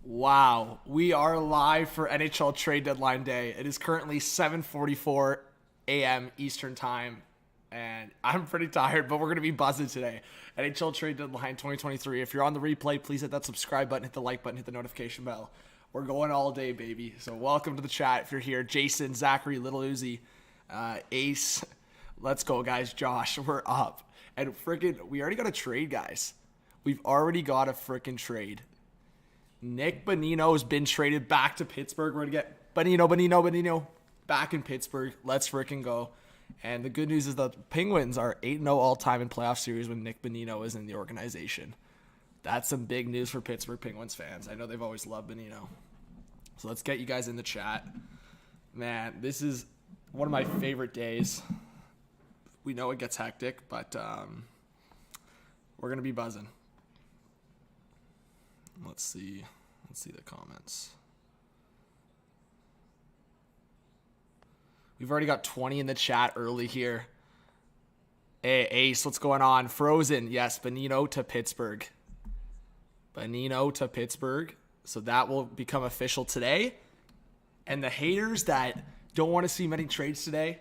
Wow, we are live for NHL trade deadline day. It is currently 7:44 a.m. Eastern time, and I'm pretty tired, but we're going to be buzzing today. NHL trade deadline 2023. If you're on the replay, please hit that subscribe button, hit the like button, hit the notification bell. We're going all day, baby. So welcome to the chat if you're here. Jason, Zachary, Little Uzi, Ace. Let's go, guys. Josh, we're up. And we already got a trade, guys. We've already got a freaking trade. Nick Bonino has been traded back to Pittsburgh. We're going to get Bonino back in Pittsburgh. Let's freaking go. And the good news is the Penguins are 8-0 all-time in playoff series when Nick Bonino is in the organization. That's some big news for Pittsburgh Penguins fans. I know they've always loved Bonino. So let's get you guys in the chat. Man, this is one of my favorite days. We know it gets hectic, but we're going to be buzzing. Let's see the comments. We've already got 20 in the chat early here. Hey, Ace, what's going on? Frozen, yes, Bonino to Pittsburgh. Bonino to Pittsburgh. So that will become official today. And the haters that don't want to see many trades today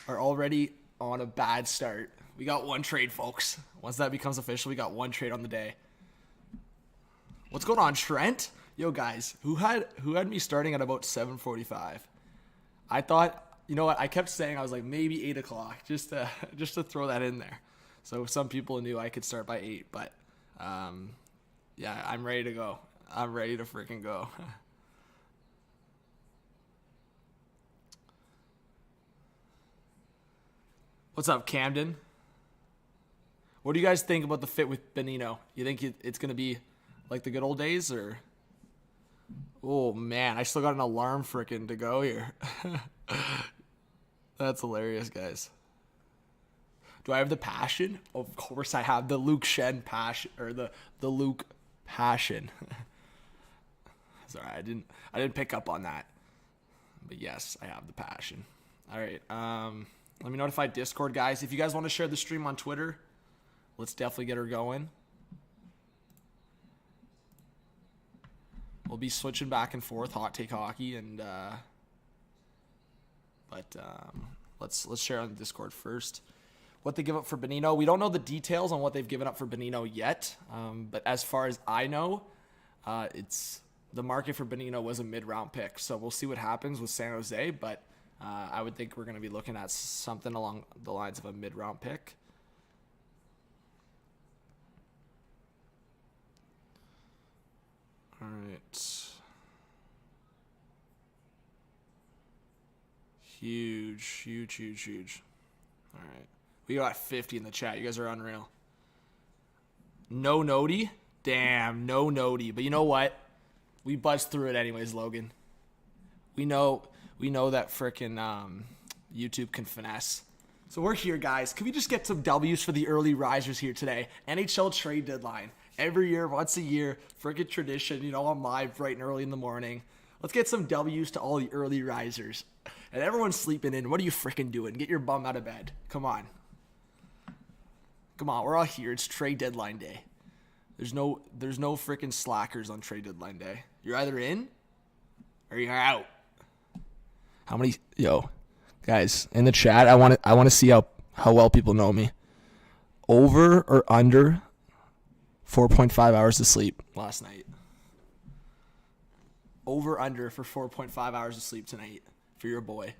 are already on a bad start. We got one trade, folks. Once that becomes official, we got one trade on the day. What's going on, Trent? Yo, guys, who had me starting at about 7:45? I thought, you know what? I kept saying I was like maybe 8 o'clock just to throw that in there. So some people knew I could start by 8, but yeah, I'm ready to go. I'm ready to freaking go. What's up, Camden? What do you guys think about the fit with Bonino? You think it's going to be like the good old days, or? Oh, man, I still got an alarm freaking to go here. That's hilarious, guys. Do I have the passion? Of course I have the Luke Shen passion, or the Luke passion. Sorry, I didn't pick up on that. But yes, I have the passion. All right. Let me notify Discord, guys. If you guys want to share the stream on Twitter, let's definitely get her going. We'll be switching back and forth, hot take hockey, and let's share on the Discord first. What they give up for Bonino, we don't know the details on what they've given up for Bonino yet. But as far as I know, it's the market for Bonino was a mid-round pick. So we'll see what happens with San Jose. But I would think we're going to be looking at something along the lines of a mid-round pick. All right. Huge. All right. We got 50 in the chat. You guys are unreal. No noti? Damn, no noti. But you know what? We buzzed through it anyways, Logan. We know that frickin' YouTube can finesse. So we're here, guys. Can we just get some W's for the early risers here today? NHL trade deadline. Every year, once a year, frickin' tradition. You know, I'm live bright and early in the morning. Let's get some W's to all the early risers. And everyone's sleeping in. What are you frickin' doing? Get your bum out of bed. Come on. Come on, we're all here. It's trade deadline day. There's no frickin' slackers on trade deadline day. You're either in or you're out. How many, guys, in the chat, I want to see how well people know me. Over or under 4.5 hours of sleep last night. Over under for 4.5 hours of sleep tonight for your boy.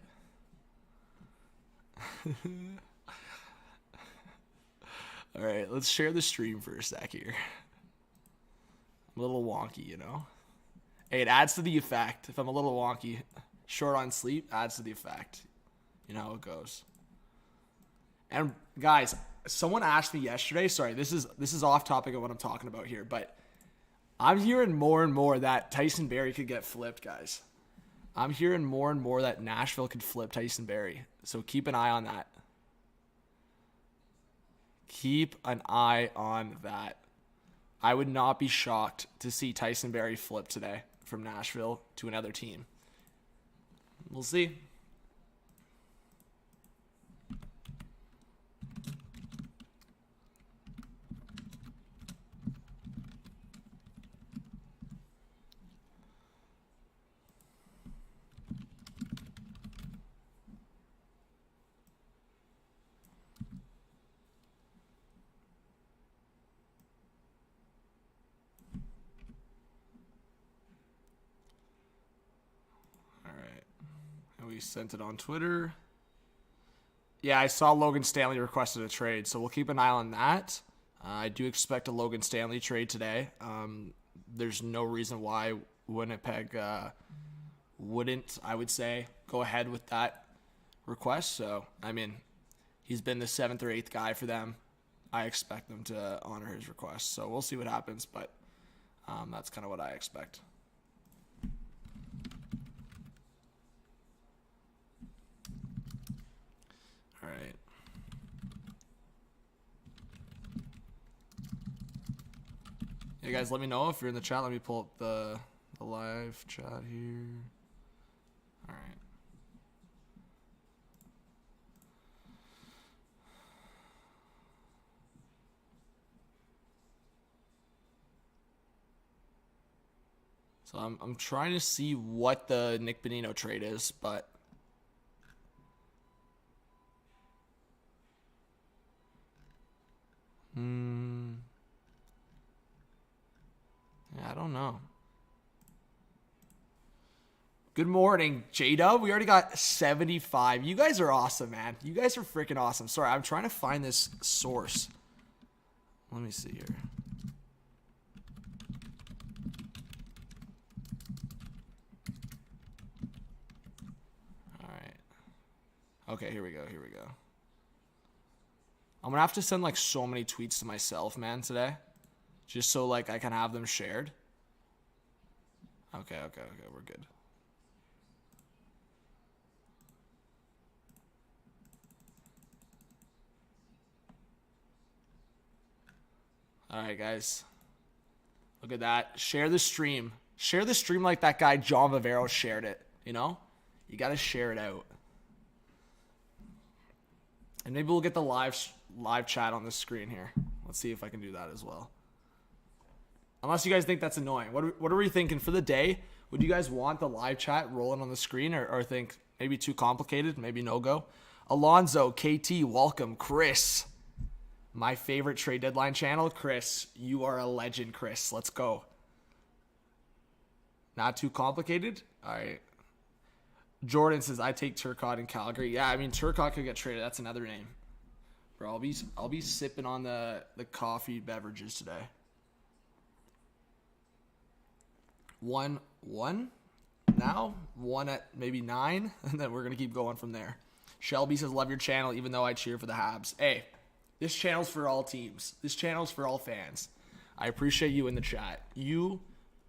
All right, let's share the stream for a sec here. I'm a little wonky, you know. Hey, it adds to the effect. If I'm a little wonky, short on sleep, adds to the effect. You know how it goes. And guys, someone asked me yesterday, sorry, this is off topic of what I'm talking about here, but I'm hearing more and more that Tyson Barrie could get flipped, guys. I'm hearing more and more that Nashville could flip Tyson Barrie. So keep an eye on that. Keep an eye on that. I would not be shocked to see Tyson Barrie flip today from Nashville to another team. We'll see. He sent it on Twitter. Yeah, I saw Logan Stanley requested a trade, so we'll keep an eye on that. I do expect a Logan Stanley trade today. There's no reason why Winnipeg wouldn't, I would say, go ahead with that request. So, I mean, he's been the 7th or 8th guy for them. I expect them to honor his request. So we'll see what happens, but that's kind of what I expect. All right. Hey guys, let me know if you're in the chat. Let me pull up the live chat here. All right. So I'm trying to see what the Nick Bonino trade is, but yeah, I don't know. Good morning, J-Dub. We already got 75. You guys are awesome, man. You guys are freaking awesome. Sorry, I'm trying to find this source. Let me see here. Okay, here we go. I'm gonna have to send like so many tweets to myself, man, today. Just so like I can have them shared. Okay, we're good. Alright, guys. Look at that. Share the stream. Share the stream like that guy John Viveiros shared it, you know? You gotta share it out. And maybe we'll get the live chat on the screen here. Let's see if I can do that as well. Unless you guys think that's annoying. What are we thinking for the day? Would you guys want the live chat rolling on the screen or think maybe too complicated? Maybe no go? Alonzo, KT, welcome. Chris, my favorite trade deadline channel. Chris, you are a legend, Chris. Let's go. Not too complicated? All right. Jordan says, I take Turcotte in Calgary. Yeah, I mean, Turcotte could get traded. That's another name. Bro, I'll be sipping on the coffee beverages today. 1 now. 1 at maybe 9. And then we're going to keep going from there. Shelby says, love your channel, even though I cheer for the Habs. Hey, this channel's for all teams. This channel's for all fans. I appreciate you in the chat. You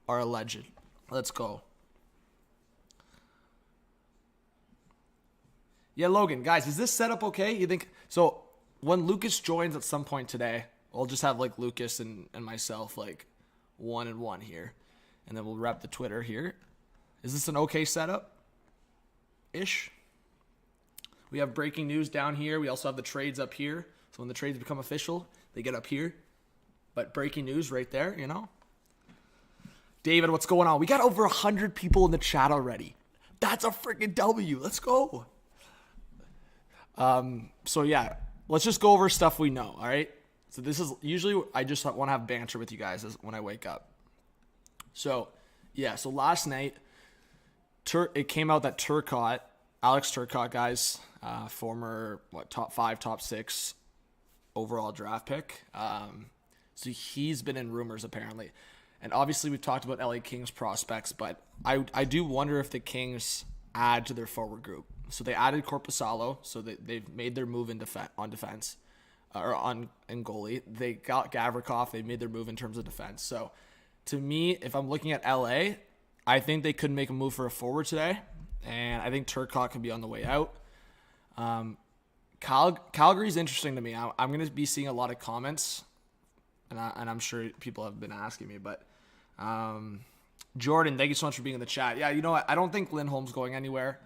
are a legend. Let's go. Yeah, Logan, guys, is this setup okay? You think so? When Lucas joins at some point today, I'll just have like Lucas and myself like 1-1 here, and then we'll wrap the Twitter here. Is this an okay setup? Ish. We have breaking news down here. We also have the trades up here. So when the trades become official, they get up here. But breaking news right there, you know. David, what's going on? We got over 100 people in the chat already. That's a freaking W. Let's go. So yeah, let's just go over stuff we know, all right? So this is usually, I just want to have banter with you guys when I wake up. So yeah, so last night, it came out that Turcotte, Alex Turcotte, guys, former top 5, top 6 overall draft pick. So he's been in rumors apparently, and obviously we've talked about LA Kings prospects, but I do wonder if the Kings add to their forward group. So they added Korpisalo, so they've made their move in on defense, or in goalie. They got Gavrikov. They made their move in terms of defense. So to me, if I'm looking at LA, I think they could make a move for a forward today, and I think Turcotte could be on the way out. Calgary's interesting to me. I'm going to be seeing a lot of comments, and I'm sure people have been asking me, but Jordan, thank you so much for being in the chat. Yeah, you know what? I don't think Lindholm's going anywhere.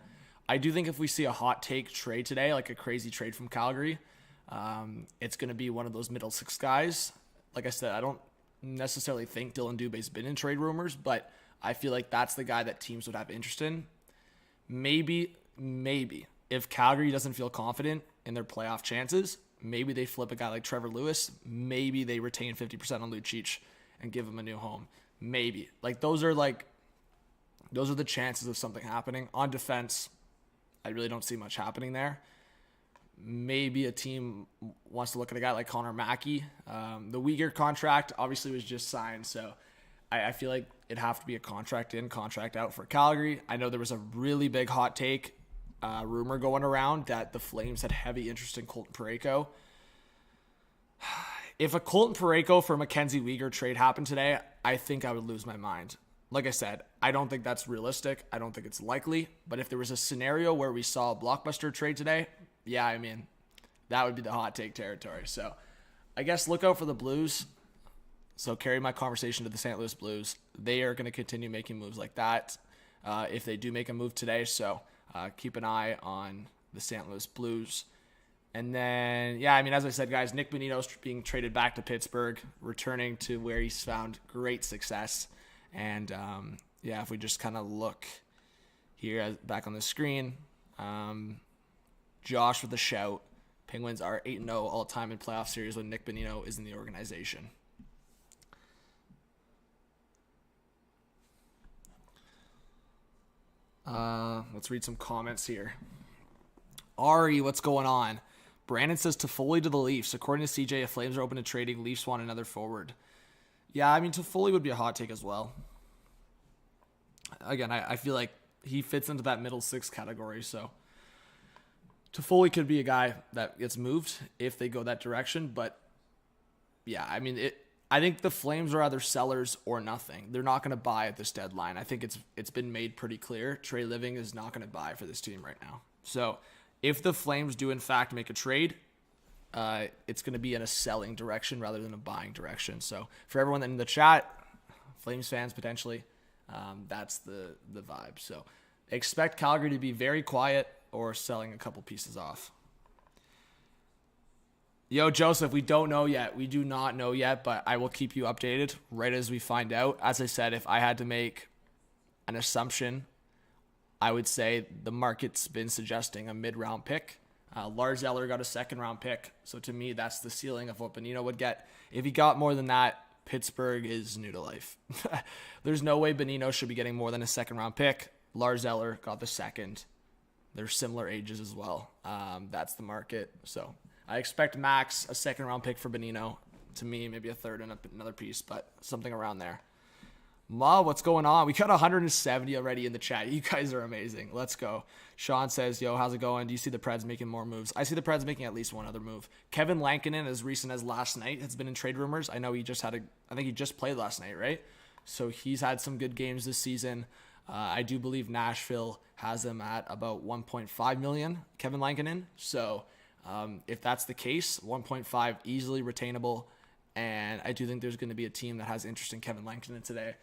I do think if we see a hot take trade today, like a crazy trade from Calgary, it's going to be one of those middle 6 guys. Like I said, I don't necessarily think Dylan Dubé's been in trade rumors, but I feel like that's the guy that teams would have interest in. Maybe, if Calgary doesn't feel confident in their playoff chances, maybe they flip a guy like Trevor Lewis. Maybe they retain 50% on Lucic and give him a new home. Maybe. Those are the chances of something happening. On defense, I really don't see much happening there. Maybe a team wants to look at a guy like Connor Mackey. The Uyghur contract obviously was just signed, so I feel like it'd have to be a contract in, contract out for Calgary. I know there was a really big hot take rumor going around that the Flames had heavy interest in Colton Parayko. If a Colton Parayko for Mackenzie Weegar trade happened today, I think I would lose my mind. Like I said, I don't think that's realistic. I don't think it's likely. But if there was a scenario where we saw a blockbuster trade today, yeah, I mean, that would be the hot take territory. So I guess look out for the Blues. So carry my conversation to the St. Louis Blues. They are going to continue making moves like that if they do make a move today. So keep an eye on the St. Louis Blues. And then, yeah, I mean, as I said, guys, Nick Bonino's being traded back to Pittsburgh, returning to where he's found great success. And, yeah, if we just kind of look here back on the screen, Josh with a shout. Penguins are 8-0 all-time in playoff series when Nick Bonino is in the organization. Let's read some comments here. Ari, what's going on? Brandon says Toffoli to the Leafs. According to CJ, if Flames are open to trading, Leafs want another forward. Yeah, I mean, Toffoli would be a hot take as well. Again, I feel like he fits into that middle six category, so Toffoli could be a guy that gets moved if they go that direction. But, yeah, I mean, I think the Flames are either sellers or nothing. They're not going to buy at this deadline. I think it's been made pretty clear. Trey Living is not going to buy for this team right now. So if the Flames do, in fact, make a trade, it's going to be in a selling direction rather than a buying direction. So for everyone in the chat, Flames fans potentially, that's the vibe. So expect Calgary to be very quiet or selling a couple pieces off. Yo, Joseph, we don't know yet. We do not know yet, but I will keep you updated right as we find out. As I said, if I had to make an assumption, I would say the market's been suggesting a mid-round pick. Lars Eller got a second-round pick, so to me, that's the ceiling of what Bonino would get. If he got more than that, Pittsburgh is new to life. There's no way Bonino should be getting more than a second-round pick. Lars Eller got the second. They're similar ages as well. That's the market. So I expect max a second-round pick for Bonino. To me, maybe a third and another piece, but something around there. Ma, what's going on? We got 170 already in the chat. You guys are amazing. Let's go. Sean says, yo, how's it going? Do you see the Preds making more moves? I see the Preds making at least one other move. Kevin Lankinen, as recent as last night, has been in trade rumors. I know he just I think he just played last night, right? So he's had some good games this season. I do believe Nashville has him at about 1.5 million, Kevin Lankinen. So if that's the case, 1.5 easily retainable. And I do think there's going to be a team that has interest in Kevin Lankinen today.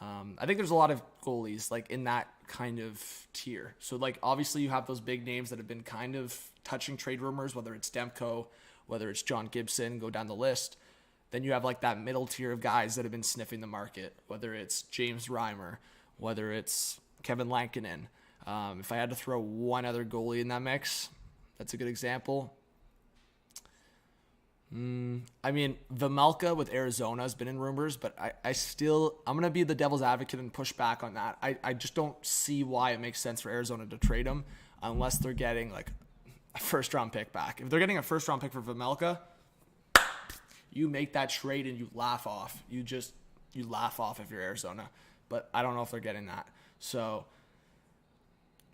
I think there's a lot of goalies like in that kind of tier. So like obviously you have those big names that have been kind of touching trade rumors, whether it's Demko, whether it's John Gibson, go down the list. Then you have like that middle tier of guys that have been sniffing the market, whether it's James Reimer, whether it's Kevin Lankinen. If I had to throw one other goalie in that mix, that's a good example. I mean, Vejmelka with Arizona has been in rumors, but I'm going to be the devil's advocate and push back on that. I just don't see why it makes sense for Arizona to trade him unless they're getting like a first-round pick back. If they're getting a first-round pick for Vejmelka, you make that trade and you laugh off. You laugh off if you're Arizona, but I don't know if they're getting that. So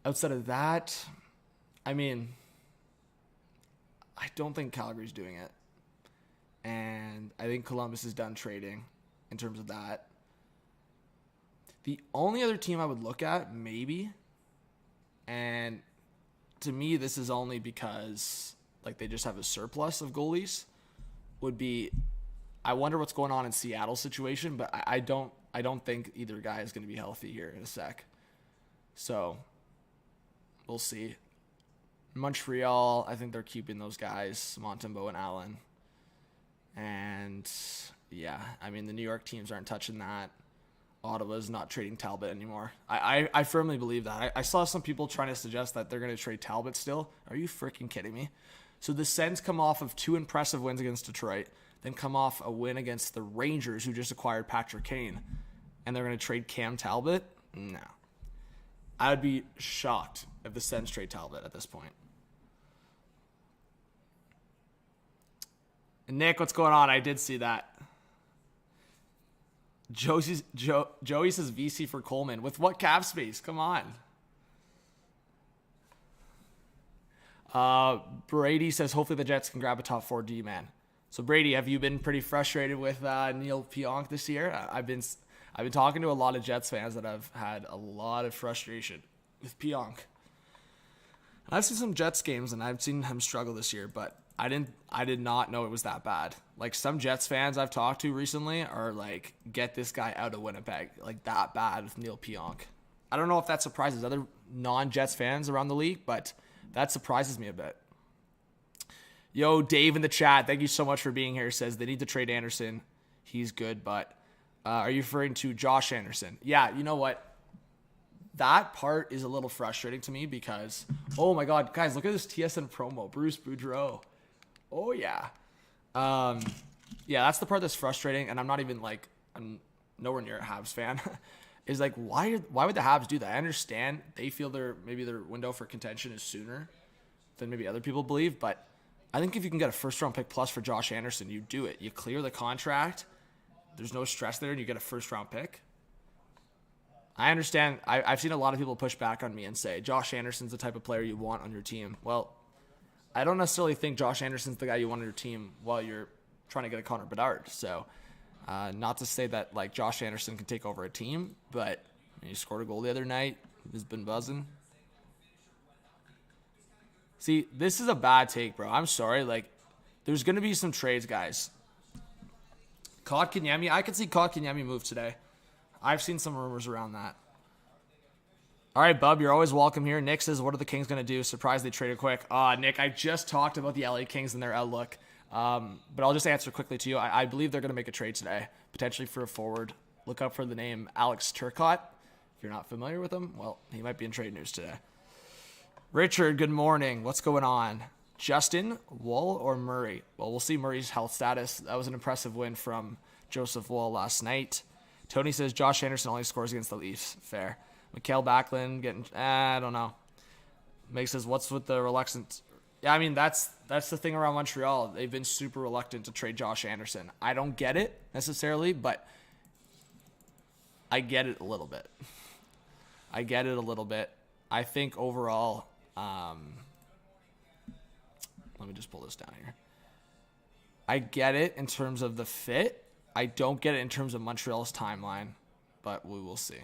outside of that, I mean, I don't think Calgary's doing it. And I think Columbus is done trading in terms of that. The only other team I would look at, maybe, and to me this is only because like they just have a surplus of goalies, would be, I wonder what's going on in Seattle's situation, but I don't think either guy is going to be healthy here in a sec. So we'll see. Montreal, I think they're keeping those guys, Montembeault and Allen. And, yeah, I mean, the New York teams aren't touching that. Ottawa's not trading Talbot anymore. I firmly believe that. I saw some people trying to suggest that they're going to trade Talbot still. Are you freaking kidding me? So the Sens come off of 2 impressive wins against Detroit, then come off a win against the Rangers, who just acquired Patrick Kane, and they're going to trade Cam Talbot? No. I would be shocked if the Sens trade Talbot at this point. And Nick, what's going on? I did see that. Joey says VC for Coleman. With what cap space? Come on. Brady says hopefully the Jets can grab a top 4 D man. So Brady, have you been pretty frustrated with Neil Pionk this year? I've been talking to a lot of Jets fans that have had a lot of frustration with Pionk. I've seen some Jets games and I've seen him struggle this year, but I did not know it was that bad. Like, some Jets fans I've talked to recently are like, get this guy out of Winnipeg. Like, that bad with Neil Pionk. I don't know if that surprises other non-Jets fans around the league, but that surprises me a bit. Yo, Dave in the chat, thank you so much for being here. Says they need to trade Anderson. He's good, but are you referring to Josh Anderson? Yeah, you know what? That part is a little frustrating to me because, oh my God, guys, look at this TSN promo. Bruce Boudreau. Oh, yeah. Yeah, that's the part that's frustrating, and I'm nowhere near a Habs fan. Is like, why would the Habs do that? I understand they feel maybe their window for contention is sooner than maybe other people believe, but I think if you can get a first-round pick plus for Josh Anderson, you do it. You clear the contract. There's no stress there, and you get a first-round pick. I understand. I've seen a lot of people push back on me and say, Josh Anderson's the type of player you want on your team. Well, I don't necessarily think Josh Anderson's the guy you want on your team while you're trying to get a Connor Bedard. So, not to say that like Josh Anderson can take over a team, but he scored a goal the other night. He's been buzzing. See, this is a bad take, bro. I'm sorry. Like, there's going to be some trades, guys. Kotkaniemi, I could see Kotkaniemi move today. I've seen some rumors around that. All right, Bub, you're always welcome here. Nick says, what are the Kings going to do? Surprised they traded quick. Nick, I just talked about the LA Kings and their outlook. But I'll just answer quickly to you. I believe they're going to make a trade today, potentially for a forward. Look up for the name Alex Turcotte. If you're not familiar with him, well, he might be in trade news today. Richard, good morning. What's going on? Justin, Woll, or Murray? Well, we'll see Murray's health status. That was an impressive win from Joseph Woll last night. Tony says Josh Anderson only scores against the Leafs. Fair. Mikael Backlund getting, I don't know. Meg says, what's with the reluctance? Yeah, I mean, that's the thing around Montreal. They've been super reluctant to trade Josh Anderson. I don't get it necessarily, but I get it a little bit. I think overall, let me just pull this down here. I get it in terms of the fit. I don't get it in terms of Montreal's timeline, but we will see.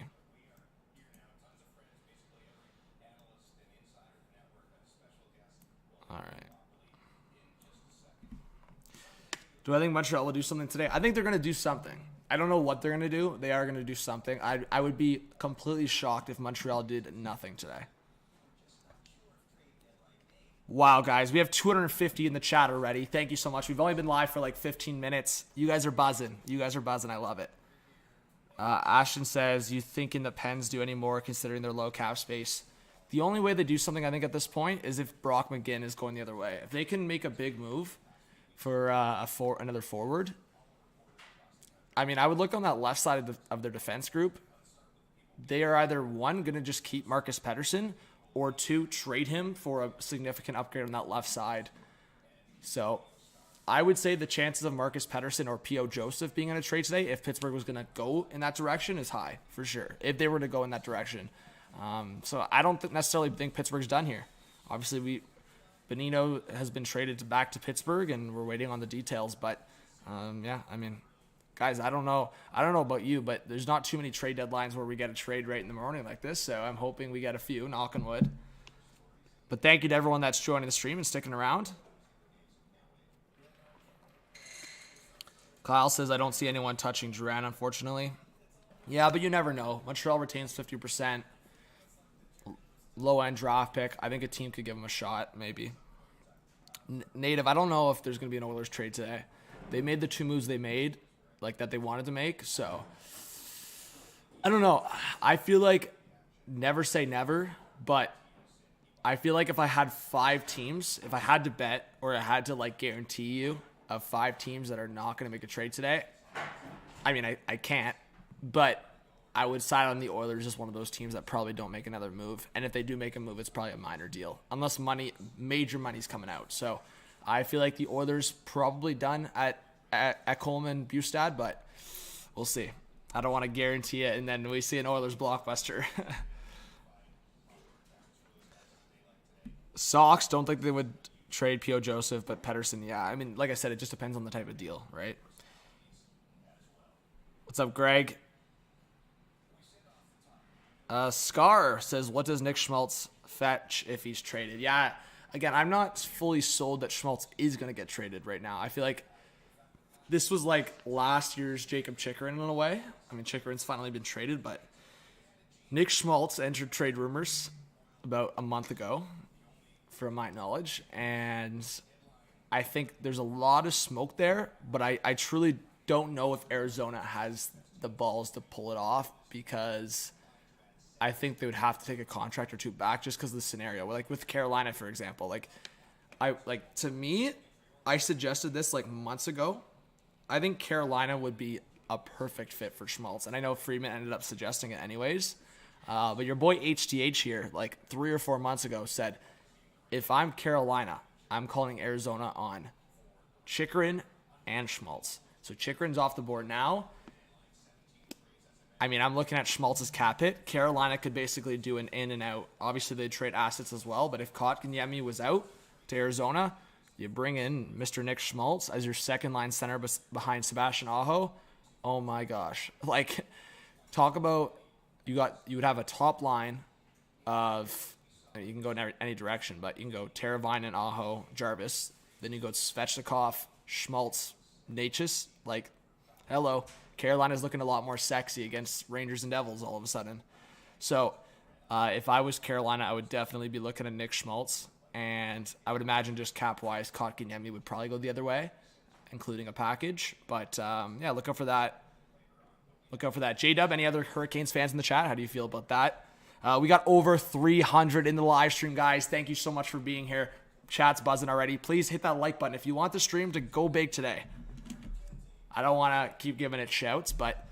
All right. Do I think Montreal will do something today? I think they're going to do something. I don't know what they're going to do. They are going to do something. I would be completely shocked if Montreal did nothing today. Wow, guys. We have 250 in the chat already. Thank you so much. We've only been live for like 15 minutes. You guys are buzzing. I love it. Ashton says, you thinking the Pens do any more considering their low cap space? The only way they do something, I think, at this point is if Brock McGinn is going the other way. If they can make a big move for another forward, I mean, I would look on that left side of their defense group. They are either, one, going to just keep Marcus Pettersson, or two, trade him for a significant upgrade on that left side. So I would say the chances of Marcus Pettersson or P.O. Joseph being in a trade today, if Pittsburgh was going to go in that direction, is high, for sure, if they were to go in that direction. So I don't necessarily think Pittsburgh's done here. Obviously, Bonino has been traded back to Pittsburgh, and we're waiting on the details. But yeah, I mean, guys, I don't know about you, but there's not too many trade deadlines where we get a trade right in the morning like this. So I'm hoping we get a few, knock on wood. But thank you to everyone that's joining the stream and sticking around. Kyle says, I don't see anyone touching Duran, unfortunately. Yeah, but you never know. Montreal retains 50%. Low-end draft pick. I think a team could give him a shot, maybe. Native, I don't know if there's going to be an Oilers trade today. They made the two moves they made, like that they wanted to make, so I don't know. I feel like never say never, but I feel like if I had 5 teams, if I had to bet or I had to like guarantee you of 5 teams that are not going to make a trade today, I mean, I can't, but I would side on the Oilers as one of those teams that probably don't make another move. And if they do make a move, it's probably a minor deal. Unless major money's coming out. So I feel like the Oilers probably done at Coleman Bustad, but we'll see. I don't want to guarantee it, and then we see an Oilers blockbuster. Sox, don't think they would trade P.O. Joseph, but Pettersson, yeah. I mean, like I said, it just depends on the type of deal, right? What's up, Greg? Scar says, what does Nick Schmaltz fetch if he's traded? Yeah, again, I'm not fully sold that Schmaltz is going to get traded right now. I feel like this was like last year's Jacob Chikrin in a way. I mean, Chikrin's finally been traded, but Nick Schmaltz entered trade rumors about a month ago, from my knowledge, and I think there's a lot of smoke there, but I truly don't know if Arizona has the balls to pull it off, because I think they would have to take a contract or two back just because of the scenario. Like with Carolina, for example, to me, I suggested this like months ago. I think Carolina would be a perfect fit for Schmaltz. And I know Friedman ended up suggesting it anyways. But your boy HTH here, like 3 or 4 months ago, said, if I'm Carolina, I'm calling Arizona on Chikrin and Schmaltz. So Chikrin's off the board now. I mean, I'm looking at Schmaltz's cap hit. Carolina could basically do an in and out. Obviously, they'd trade assets as well. But if Kotkaniemi was out to Arizona, you bring in Mr. Nick Schmaltz as your second-line center behind Sebastian Aho. Oh, my gosh. Like, talk about you would have a top line of, you can go in any direction, but you can go Teravainen, Aho, Jarvis. Then you go Svechnikov, Schmaltz, Natchez. Like, hello. Carolina's looking a lot more sexy against Rangers and Devils all of a sudden. So, if I was Carolina, I would definitely be looking at Nick Schmaltz. And I would imagine just cap-wise, Kotkaniemi would probably go the other way, including a package. But, yeah, look out for that. Look out for that. J-Dub, any other Hurricanes fans in the chat? How do you feel about that? We got over 300 in the live stream, guys. Thank you so much for being here. Chat's buzzing already. Please hit that like button if you want the stream to go big today. I don't want to keep giving it shouts, but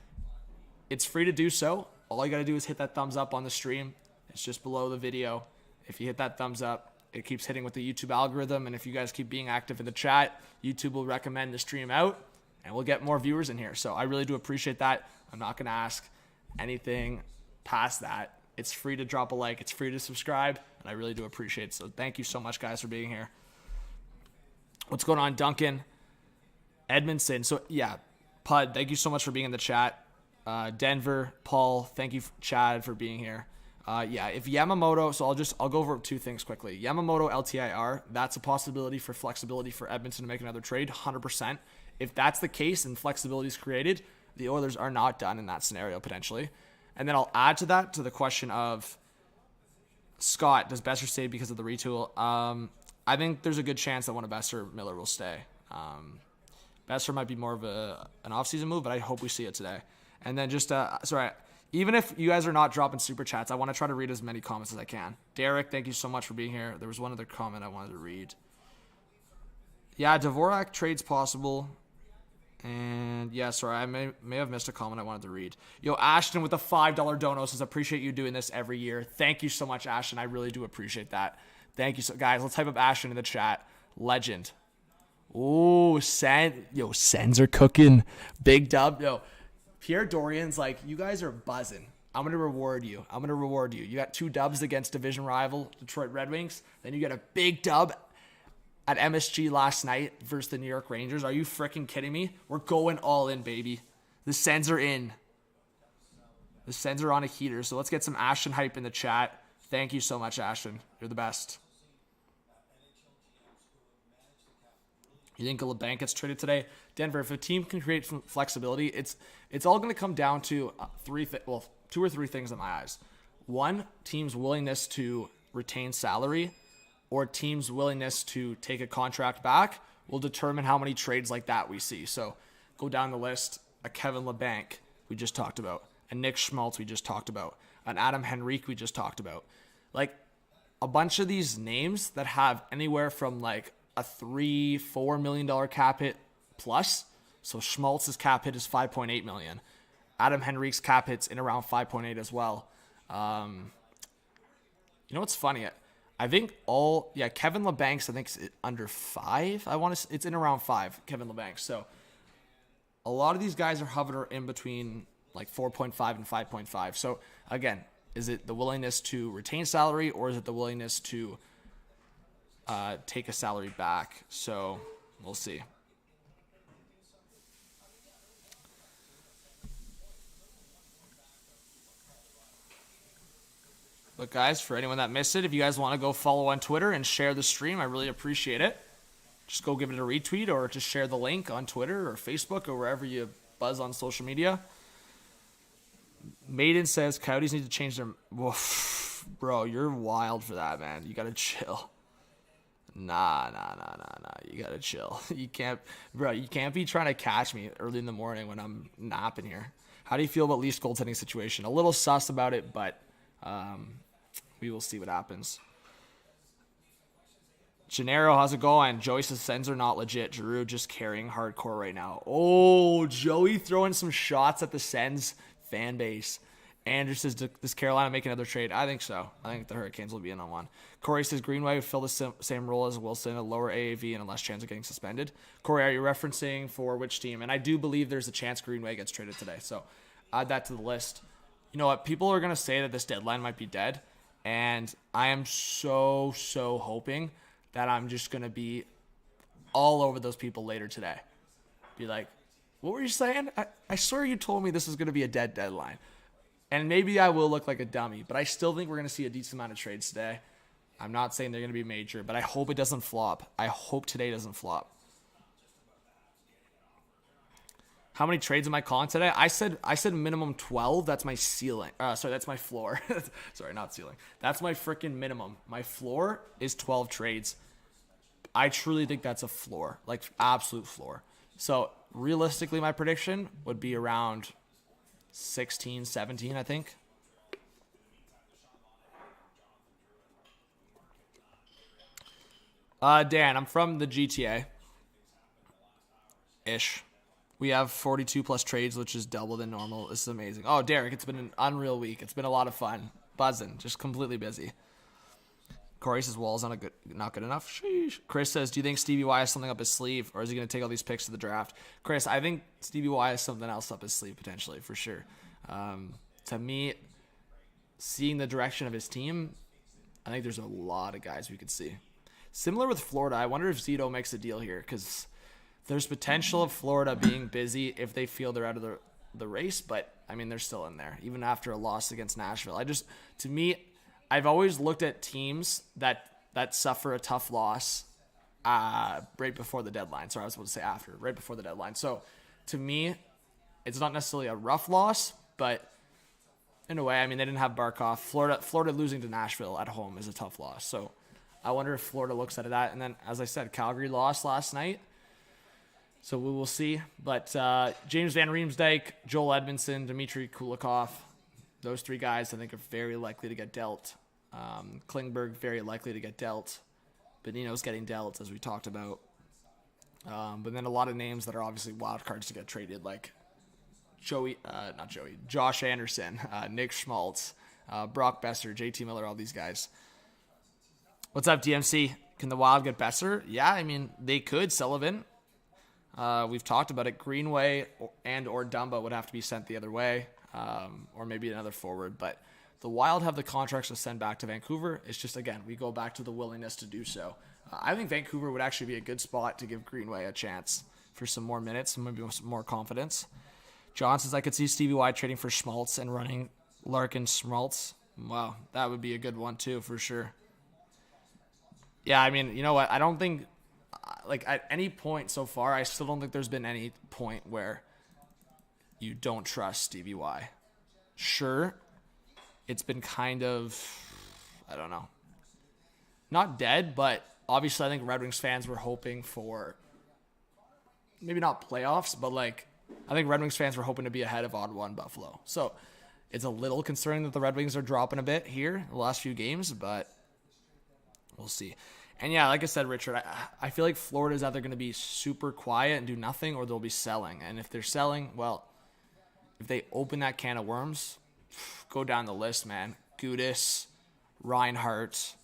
it's free to do so. All you got to do is hit that thumbs up on the stream. It's just below the video. If you hit that thumbs up, it keeps hitting with the YouTube algorithm, and if you guys keep being active in the chat, YouTube will recommend the stream out, and we'll get more viewers in here. So I really do appreciate that. I'm not going to ask anything past that. It's free to drop a like. It's free to subscribe, and I really do appreciate it. So thank you so much, guys, for being here. What's going on, Duncan? Edmondson. So, yeah, Pud, thank you so much for being in the chat. Denver, Paul, thank you, Chad, for being here. Yeah, if Yamamoto, so I'll go over 2 things quickly. Yamamoto LTIR, that's a possibility for flexibility for Edmonton to make another trade, 100%. If that's the case and flexibility is created, the Oilers are not done in that scenario, potentially. And then I'll add to that to the question of Scott, does Besser stay because of the retool? I think there's a good chance that one of Besser or Miller will stay. Besser might be more of an offseason move, but I hope we see it today. And then just, even if you guys are not dropping super chats, I want to try to read as many comments as I can. Derek, thank you so much for being here. There was one other comment I wanted to read. Yeah, Dvorak trade's possible. And yeah, sorry, I may have missed a comment I wanted to read. Yo, Ashton with the $5 dono says, appreciate you doing this every year. Thank you so much, Ashton. I really do appreciate that. Thank you. So, guys, let's type up Ashton in the chat. Legend. Ooh, Sens are cooking. Big dub. Yo, Pierre Dorian's like, you guys are buzzing. I'm going to reward you. You got 2 dubs against division rival Detroit Red Wings. Then you get a big dub at MSG last night versus the New York Rangers. Are you freaking kidding me? We're going all in, baby. The Sens are in. The Sens are on a heater. So let's get some Ashton hype in the chat. Thank you so much, Ashton. You're the best. You think LeBanc gets traded today? Denver, if a team can create flexibility, it's all going to come down to 2 or 3 things in my eyes. 1, team's willingness to retain salary, or team's willingness to take a contract back will determine how many trades like that we see. So go down the list. A Kevin LeBanc we just talked about. A Nick Schmaltz we just talked about. An Adam Henrique we just talked about. Like a bunch of these names that have anywhere from like a $3-4 million cap hit plus. So Schmaltz's cap hit is $5.8 million. Adam Henrique's cap hits in around 5.8 as well. You know what's funny? I think Kevin LeBank's, I think, is under 5. It's in around 5, Kevin LeBanc. So a lot of these guys are hovering in between like 4.5 and 5.5. So again, is it the willingness to retain salary, or is it the willingness to take a salary back? So we'll see. Look, guys, for anyone that missed it, if you guys want to go follow on Twitter and share the stream, I really appreciate it. Just go give it a retweet, or just share the link on Twitter or Facebook or wherever you buzz on social media. Maiden says Coyotes need to change their... Woof. Bro, you're wild for that, man. You got to chill. Nah. You got to chill. You can't be trying to catch me early in the morning when I'm napping here. How do you feel about Leafs goaltending situation? A little sus about it, but... we will see what happens. Gennaro, how's it going? Joey says Sens are not legit. Giroux just carrying hardcore right now. Oh, Joey throwing some shots at the Sens fan base. Andrew says, does Carolina make another trade? I think so. I think the Hurricanes will be in on one. Corey says Greenway will fill the same role as Wilson, a lower AAV and a less chance of getting suspended. Corey, are you referencing for which team? And I do believe there's a chance Greenway gets traded today. So add that to the list. You know what? People are going to say that this deadline might be dead. And I am so hoping that I'm just going to be all over those people later today. Be like, what were you saying? I swear you told me this was going to be a dead deadline. And maybe I will look like a dummy, but I still think we're going to see a decent amount of trades today. I'm not saying they're going to be major, but I hope it doesn't flop. I hope today doesn't flop. How many trades am I calling today? I said minimum 12. That's my ceiling. That's my floor. Sorry, not ceiling. That's my freaking minimum. My floor is 12 trades. I truly think that's a floor, like absolute floor. So realistically, my prediction would be around 16, 17, I think. Dan, I'm from the GTA. Ish. We have 42 plus trades, which is double than normal. This is amazing. Oh, Derek, it's been an unreal week. It's been a lot of fun. Buzzing. Just completely busy. Corey says Wall's not good enough. Sheesh. Chris says, do you think Stevie Y has something up his sleeve, or is he going to take all these picks to the draft? Chris, I think Stevie Y has something else up his sleeve, potentially, for sure. To me, seeing the direction of his team, I think there's a lot of guys we could see. Similar with Florida, I wonder if Zito makes a deal here, because there's potential of Florida being busy if they feel they're out of the race, but, I mean, they're still in there, even after a loss against Nashville. To me, I've always looked at teams that suffer a tough loss right before the deadline. Sorry, I was supposed to say after, right before the deadline. So, to me, it's not necessarily a rough loss, but in a way, I mean, they didn't have Barkov. Florida losing to Nashville at home is a tough loss. So, I wonder if Florida looks at that. And then, as I said, Calgary lost last night. So we will see. But James Van Riemsdyk, Joel Edmondson, Dmitry Kulikov, those three guys I think are very likely to get dealt. Klingberg, very likely to get dealt. Bonino's getting dealt, as we talked about. But then a lot of names that are obviously wild cards to get traded, like Josh Anderson, Nick Schmaltz, Brock Besser, JT Miller, all these guys. What's up, DMC? Can the Wild get Besser? Yeah, I mean, they could. Sullivan. We've talked about it. Greenway or Dumba would have to be sent the other way, or maybe another forward. But the Wild have the contracts to send back to Vancouver. It's just, again, we go back to the willingness to do so. I think Vancouver would actually be a good spot to give Greenway a chance for some more minutes and maybe some more confidence. John says, I could see Stevie Y trading for Schmaltz and running Larkin Schmaltz. Wow, that would be a good one too, for sure. Yeah, I mean, you know what? I don't think... Like, at any point so far, I still don't think there's been any point where you don't trust Stevie Y. Sure, it's been kind of, I don't know, not dead, but obviously I think Red Wings fans were hoping for, maybe not playoffs, but like, I think Red Wings fans were hoping to be ahead of Ottawa and Buffalo. So it's a little concerning that the Red Wings are dropping a bit here the last few games, but we'll see. And yeah, like I said, Richard, I feel like Florida is either going to be super quiet and do nothing, or they'll be selling. And if they're selling, well, if they open that can of worms, go down the list, man. Gudis, Reinhart,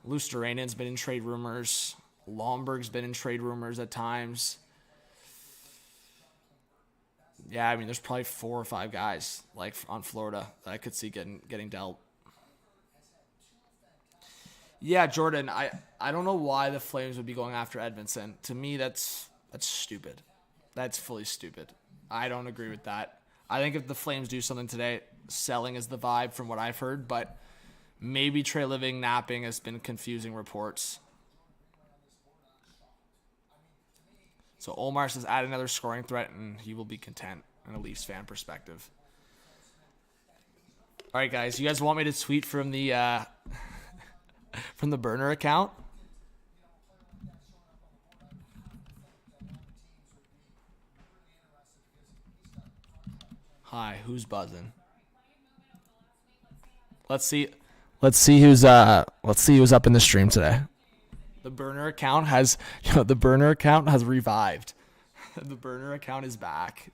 Lusteranen's been in trade rumors. Lomberg's been in trade rumors at times. Yeah, I mean, there's probably 4 or 5 guys like on Florida that I could see getting dealt. Yeah, Jordan, I don't know why the Flames would be going after Edmondson. To me, that's stupid. That's fully stupid. I don't agree with that. I think if the Flames do something today, selling is the vibe from what I've heard, but maybe Trey Living napping has been confusing reports. So Omar says add another scoring threat and he will be content in a Leafs fan perspective. All right, guys, you guys want me to tweet from the from the burner account? Hi, who's buzzing? Let's see who's up in the stream today. The burner account has revived. The burner account is back.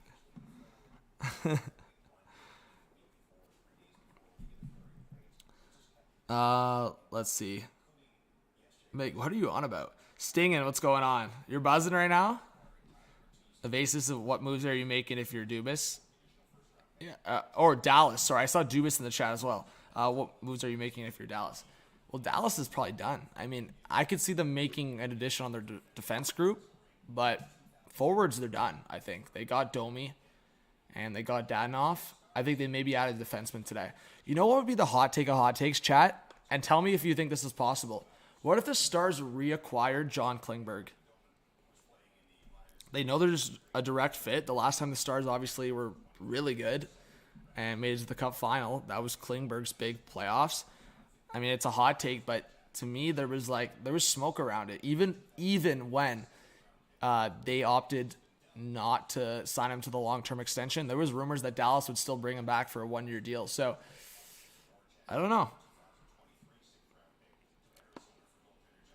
Let's see. Meg, what are you on about? Stingin', what's going on? You're buzzing right now? The basis of what moves are you making if you're Dubas? Yeah, or Dallas. Sorry, I saw Dubas in the chat as well. What moves are you making if you're Dallas? Well, Dallas is probably done. I mean, I could see them making an addition on their defense group, but forwards, they're done, I think. They got Domi, and they got Dadonov. I think they maybe added a defenseman today. You know what would be the hot take of hot takes, chat? And tell me if you think this is possible. What if the Stars reacquired John Klingberg? They know there's a direct fit. The last time the Stars obviously were really good and made it to the Cup final, that was Klingberg's big playoffs. I mean, it's a hot take, but to me, there was smoke around it. Even when they opted not to sign him to the long-term extension, there was rumors that Dallas would still bring him back for a 1-year deal. So, I don't know.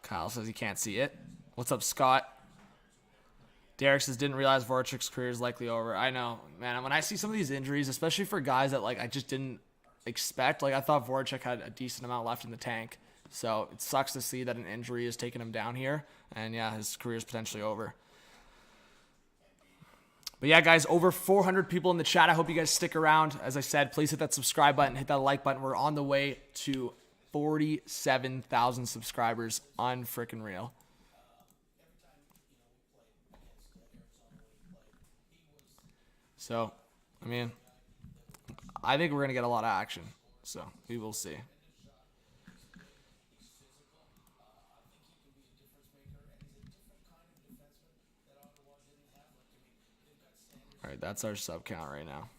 Kyle says he can't see it. What's up, Scott? Derek says, didn't realize Voracek's career is likely over. I know, man. When I see some of these injuries, especially for guys that I just didn't expect, I thought Voracek had a decent amount left in the tank. So it sucks to see that an injury has taken him down here. And yeah, his career is potentially over. But yeah, guys, over 400 people in the chat. I hope you guys stick around. As I said, please hit that subscribe button, hit that like button. We're on the way to 47,000 subscribers. Unfrickin' real. So, I mean, I think we're going to get a lot of action. So, we will see. All right, that's our sub count right now.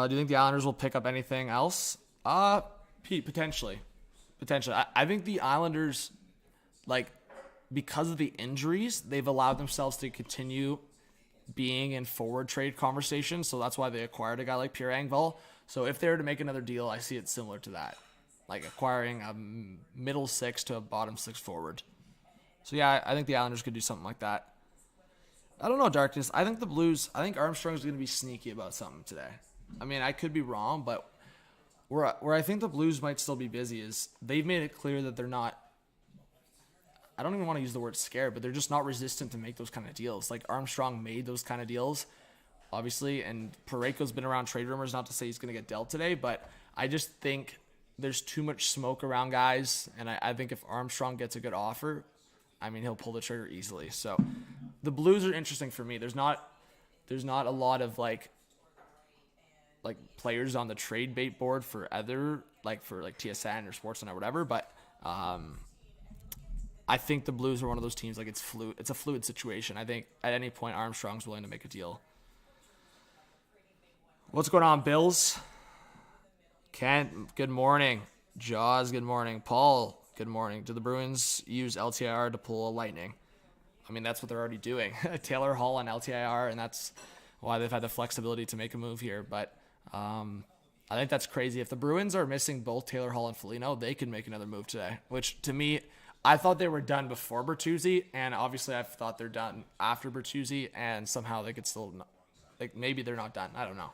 Do you think the Islanders will pick up anything else? Pete, potentially. I think the Islanders, because of the injuries, they've allowed themselves to continue being in forward trade conversations. So that's why they acquired a guy like Pierre Engvall. So if they were to make another deal, I see it similar to that. Like acquiring a middle 6 to a bottom 6 forward. So yeah, I think the Islanders could do something like that. I don't know, Darkness. I think the Blues, Armstrong's going to be sneaky about something today. I mean, I could be wrong, but where I think the Blues might still be busy is they've made it clear that they're not, I don't even want to use the word scared, but they're just not resistant to make those kind of deals. Like Armstrong made those kind of deals, obviously, and Parayko's been around trade rumors, not to say he's going to get dealt today, but I just think there's too much smoke around guys, and I think if Armstrong gets a good offer, I mean, he'll pull the trigger easily. So the Blues are interesting for me. There's not a lot of like players on the trade bait board for other, for TSN or Sportsnet or whatever, but I think the Blues are one of those teams, it's a fluid situation. I think at any point Armstrong's willing to make a deal. What's going on, Bills? Kent, good morning. Jaws, good morning. Paul, good morning. Do the Bruins use LTIR to pull a Lightning? I mean, that's what they're already doing. Taylor Hall on LTIR, and that's why they've had the flexibility to make a move here. But I think that's crazy. If the Bruins are missing both Taylor Hall and Foligno, they could make another move today, which to me, I thought they were done before Bertuzzi, and obviously I thought they're done after Bertuzzi, and somehow they could still, like, maybe they're not done. I don't know.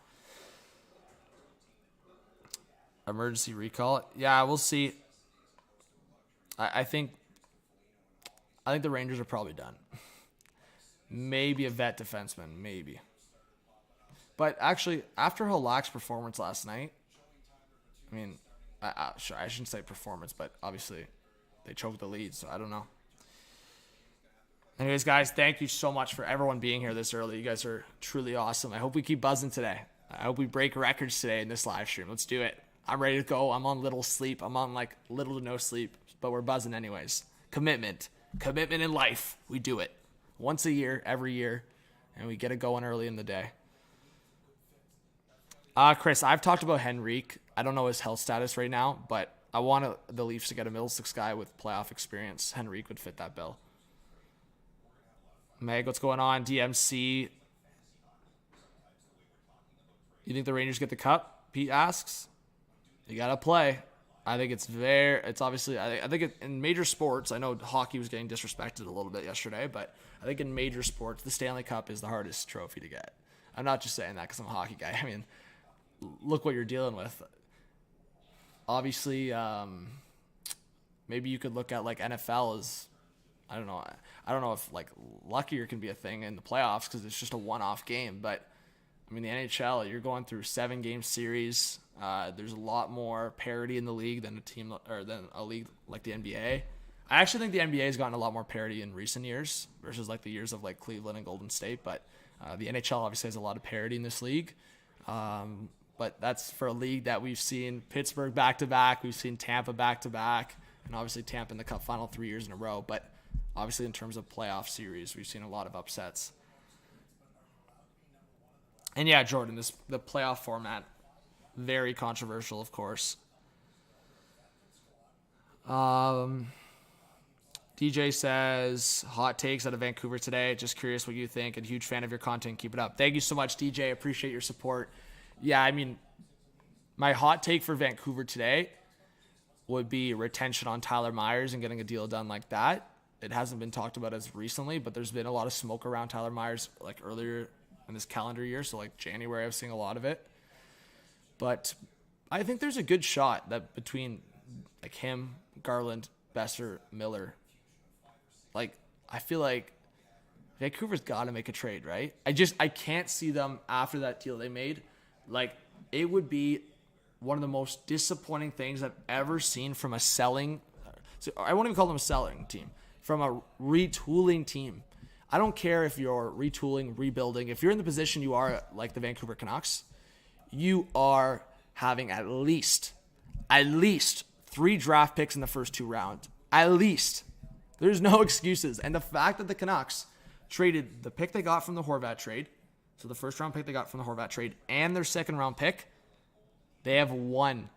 Emergency recall. Yeah, we'll see. I think the Rangers are probably done. Maybe a vet defenseman, maybe. But actually, after Halak's performance last night, I mean, sure, I shouldn't say performance, but obviously they choked the lead, so I don't know. Anyways, guys, thank you so much for everyone being here this early. You guys are truly awesome. I hope we keep buzzing today. I hope we break records today in this live stream. Let's do it. I'm ready to go. I'm on little sleep. I'm on like little to no sleep, but we're buzzing anyways. Commitment in life. We do it once a year, every year, and we get it going early in the day. Chris, I've talked about Henrique. I don't know his health status right now, but I want the Leafs to get a middle six guy with playoff experience. Henrique would fit that bill. Meg, what's going on? DMC. You think the Rangers get the cup? Pete asks. You got to play. I think it's obviously, I think in major sports, I know hockey was getting disrespected a little bit yesterday, but I think in major sports, the Stanley Cup is the hardest trophy to get. I'm not just saying that because I'm a hockey guy. I mean, look what you're dealing with. Obviously, maybe you could look at like NFL as, I don't know if like luckier can be a thing in the playoffs because it's just a one-off game. But I mean, the NHL, you're going through 7-game series. There's a lot more parity in the league than a league like the NBA. I actually think the NBA has gotten a lot more parity in recent years versus like the years of like Cleveland and Golden State. But the NHL obviously has a lot of parity in this league. But that's for a league that we've seen Pittsburgh back-to-back, we've seen Tampa back-to-back, and obviously Tampa in the Cup final 3 years in a row. But obviously in terms of playoff series, we've seen a lot of upsets. And yeah, Jordan, the playoff format, very controversial, of course. DJ says, hot takes out of Vancouver today. Just curious what you think, and huge fan of your content. Keep it up. Thank you so much, DJ. Appreciate your support. Yeah, I mean, my hot take for Vancouver today would be retention on Tyler Myers and getting a deal done like that. It hasn't been talked about as recently, but there's been a lot of smoke around Tyler Myers like earlier in this calendar year. So like January, I was seeing a lot of it. But I think there's a good shot that between like him, Garland, Besser, Miller, like I feel like Vancouver's got to make a trade, right? I can't see them after that deal they made. Like, it would be one of the most disappointing things I've ever seen from a selling. So I won't even call them a selling team. From a retooling team. I don't care if you're retooling, rebuilding. If you're in the position you are like the Vancouver Canucks, you are having at least 3 draft picks in the first 2 rounds. At least. There's no excuses. And the fact that the Canucks traded the pick they got from the Horvat trade, so the first round pick they got from the Horvat trade, and their second round pick, they have one.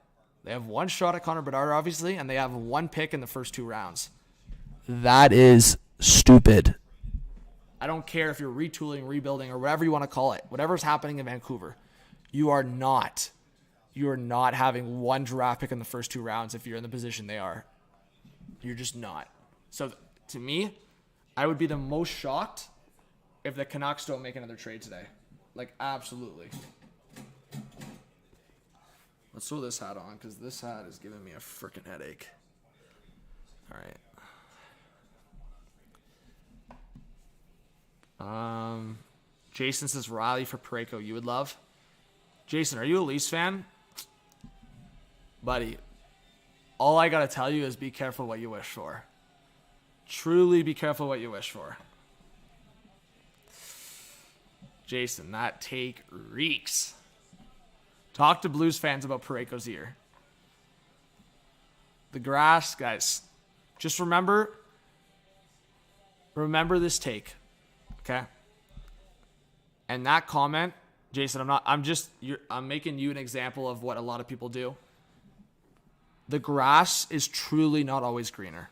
They have one shot at Connor Bedard, obviously, and they have 1 pick in the first 2 rounds. That is stupid. I don't care if you're retooling, rebuilding, or whatever you want to call it. Whatever's happening in Vancouver, you are not having 1 draft pick in the first 2 rounds if you're in the position they are. You're just not. So to me, I would be the most shocked if the Canucks don't make another trade today. Like, absolutely. Let's throw this hat on because this hat is giving me a freaking headache. All right. Jason says Riley for Parayko you would love. Jason, are you a Leafs fan? Buddy, all I got to tell you is be careful what you wish for. Truly be careful what you wish for. Jason, that take reeks. Talk to Blues fans about Parayko's ear. The grass, guys, just remember this take, okay? And that comment, Jason, I'm making you an example of what a lot of people do. The grass is truly not always greener.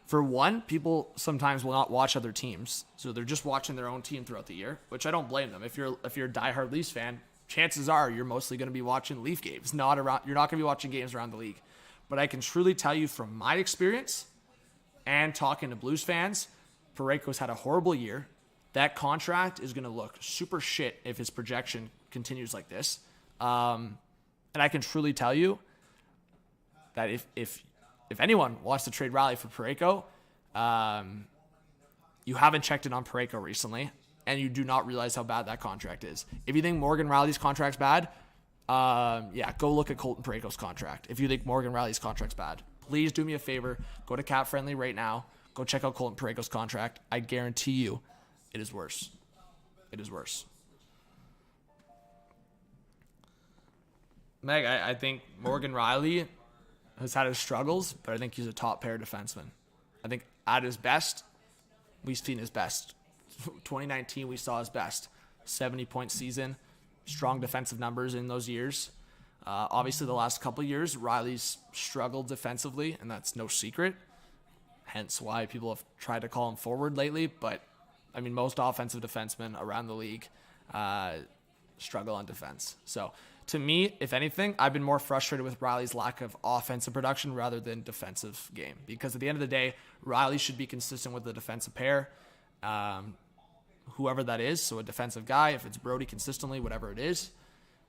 For one, people sometimes will not watch other teams, so they're just watching their own team throughout the year, which I don't blame them. If you're a diehard Leafs fan, chances are you're mostly going to be watching Leaf games. You're not going to be watching games around the league. But I can truly tell you from my experience, and talking to Blues fans, Parayko's had a horrible year. That contract is going to look super shit if his projection continues like this. And I can truly tell you that if anyone wants to trade Riley for Parayko, you haven't checked in on Parayko recently, and you do not realize how bad that contract is. If you think Morgan Riley's contract's bad, go look at Colton Parayko's contract. If you think Morgan Riley's contract's bad, please do me a favor. Go to Cap Friendly right now. Go check out Colton Parayko's contract. I guarantee you it is worse. It is worse. Meg, I think Morgan Riley has had his struggles, but I think he's a top pair defenseman. I think at his best, we've seen his best. 2019, we saw his best. 70-point season. Strong defensive numbers in those years. Obviously, the last couple of years, Riley's struggled defensively, and that's no secret. Hence why people have tried to call him forward lately. But, I mean, most offensive defensemen around the league struggle on defense. So, to me, if anything, I've been more frustrated with Riley's lack of offensive production rather than defensive game. Because at the end of the day, Riley should be consistent with the defensive pair. Whoever that is, so a defensive guy, if it's Brody consistently, whatever it is.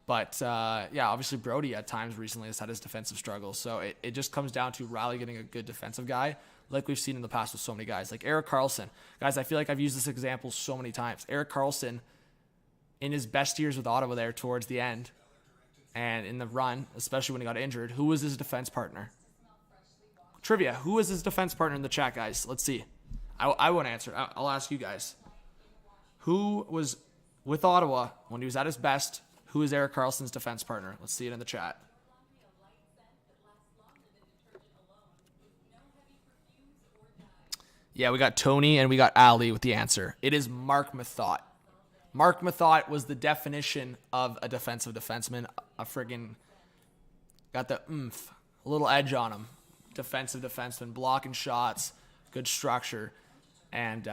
But, obviously Brody at times recently has had his defensive struggles. So it just comes down to Riley getting a good defensive guy, like we've seen in the past with so many guys. Like Erik Karlsson. Guys, I feel like I've used this example so many times. Erik Karlsson, in his best years with Ottawa there towards the end, and in the run, especially when he got injured, who was his defense partner? Trivia, who was his defense partner in the chat, guys? Let's see. I won't answer. I'll ask you guys. Who was with Ottawa when he was at his best? Who is Erik Karlsson's defense partner? Let's see it in the chat. Yeah, we got Tony and we got Ali with the answer. It is Mark Methot. Mark Methot was the definition of a defensive defenseman. A friggin' got the oomph, a little edge on him. Defensive defenseman, blocking shots, good structure. And,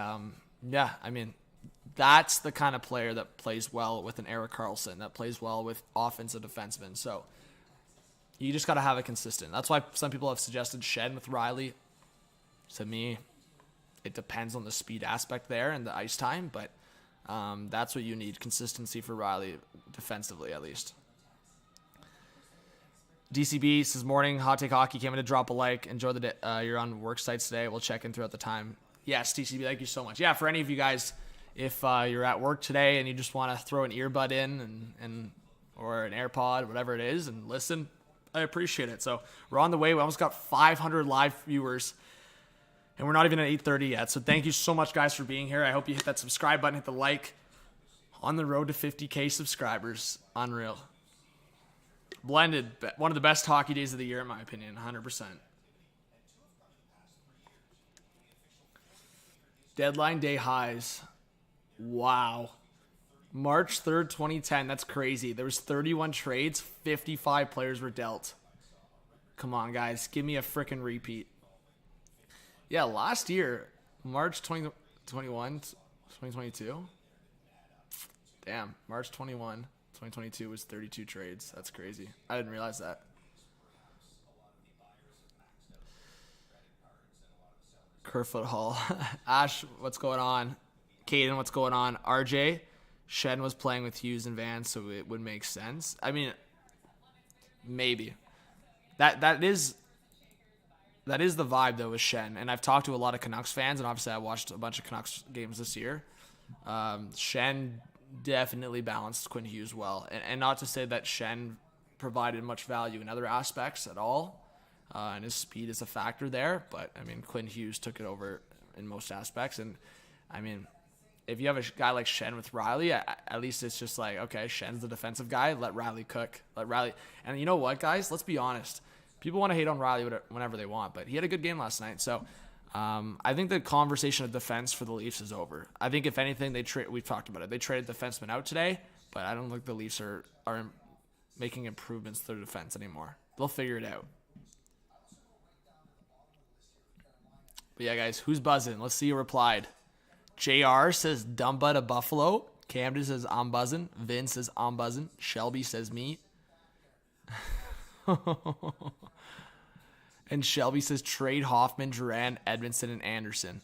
that's the kind of player that plays well with an Erik Karlsson, that plays well with offensive defensemen. So you just got to have it consistent. That's why some people have suggested Shen with Riley. To me, it depends on the speed aspect there and the ice time, but that's what you need, consistency for Riley, defensively at least. DCB says, morning, Hot Take Hockey, came in to drop a like. Enjoy the day. You're on work sites today. We'll check in throughout the time. Yes, DCB, thank you so much. Yeah, for any of you guys, if you're at work today and you just want to throw an earbud in and or an AirPod, whatever it is, and listen, I appreciate it. So we're on the way. We almost got 500 live viewers, and we're not even at 8:30 yet. So thank you so much, guys, for being here. I hope you hit that subscribe button, hit the like. On the road to 50K subscribers. Unreal. Blended, one of the best hockey days of the year, in my opinion, 100%. Deadline day highs. Wow. March 3rd, 2010. That's crazy. There was 31 trades. 55 players were dealt. Come on, guys. Give me a freaking repeat. Yeah, last year, March 2021, 2022. Damn, March 21, 2022 was 32 trades. That's crazy. I didn't realize that. Kerfoot Hall. Ash, what's going on? Caden, what's going on? RJ, Shen was playing with Hughes and Vance, so it would make sense. I mean, maybe. That is the vibe, though, with Shen. And I've talked to a lot of Canucks fans, and obviously I watched a bunch of Canucks games this year. Shen definitely balanced Quinn Hughes well. And not to say that Shen provided much value in other aspects at all. And his speed is a factor there. But, I mean, Quinn Hughes took it over in most aspects. And, I mean, if you have a guy like Shen with Riley, at least it's just like, okay, Shen's the defensive guy. Let Riley cook. Let Riley. And you know what, guys? Let's be honest. People want to hate on Riley whenever they want, but he had a good game last night. So I think the conversation of defense for the Leafs is over. I think if anything, we've talked about it. They traded defensemen out today, but I don't think the Leafs are making improvements to their defense anymore. They'll figure it out. But yeah, guys, who's buzzing? Let's see who replied. JR says Dumba to Buffalo. Camden says I'm buzzing. Vin says I'm buzzing. Shelby says me. And Shelby says trade Hoffman, Duran, Edmondson, and Anderson.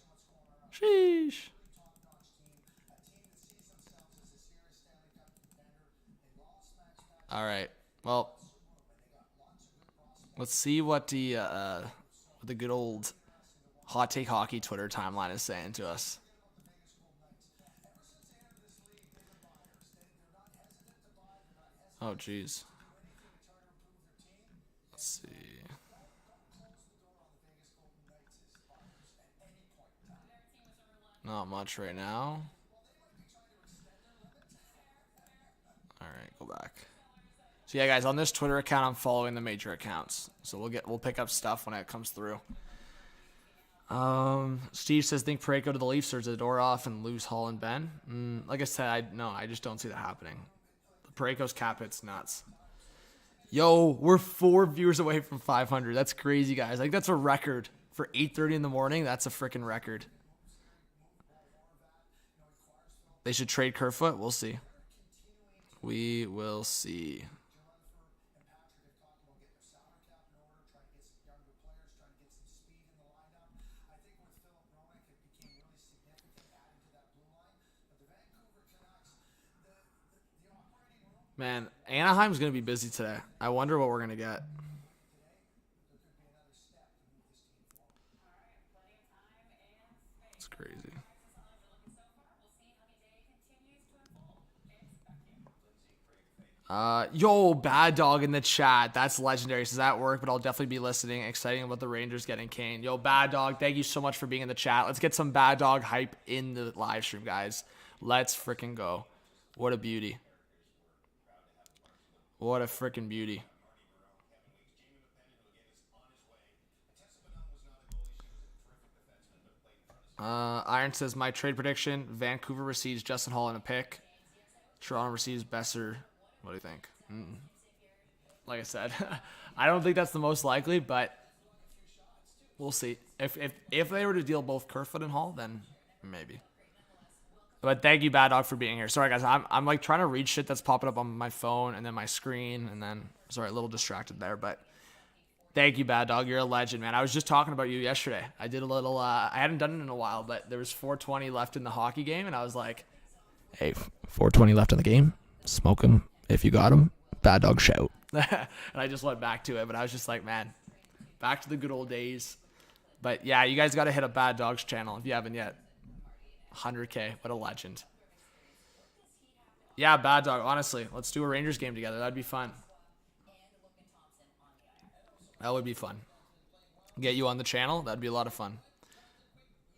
Sheesh. All right. Well, let's see what the good old Hot Take Hockey Twitter timeline is saying to us. Oh, jeez. Let's see. Not much right now. All right, go back. So yeah, guys, on this Twitter account, I'm following the major accounts. So we'll pick up stuff when it comes through. Steve says, think Parayko to the Leafs or Zadorov and lose Hall and Ben. Like I said, I just don't see that happening. Parayko's cap hit's nuts. Yo, we're 4 viewers away from 500. That's crazy, guys. Like, that's a record for 8:30 in the morning. That's a freaking record. They should trade Kerfoot. We'll see. We will see. Man, Anaheim's going to be busy today. I wonder what we're going to get. It's crazy. Yo, Bad Dog in the chat. That's legendary. Says that work, but I'll definitely be listening. Exciting about the Rangers getting Kane. Yo, Bad Dog, thank you so much for being in the chat. Let's get some Bad Dog hype in the live stream, guys. Let's freaking go. What a beauty. What a freaking beauty. Iron says, my trade prediction, Vancouver receives Justin Hall in a pick. Toronto receives Besser. What do you think? Like I said, I don't think that's the most likely, but we'll see. If they were to deal both Kerfoot and Hall, then maybe. But thank you, Bad Dog, for being here. Sorry, guys. I'm like trying to read shit that's popping up on my phone and then my screen, and then sorry, a little distracted there. But thank you, Bad Dog. You're a legend, man. I was just talking about you yesterday. I did a little. I hadn't done it in a while, but there was 4:20 left in the hockey game, and I was like, "Hey, 4:20 left in the game. Smoke him if you got him. Bad Dog shout." And I just went back to it, but I was just like, man, back to the good old days. But yeah, you guys got to hit up Bad Dog's channel if you haven't yet. 100K, what a legend. Yeah, Bad Dog, honestly, let's do a Rangers game together. That'd be fun. That would be fun. Get you on the channel, that'd be a lot of fun.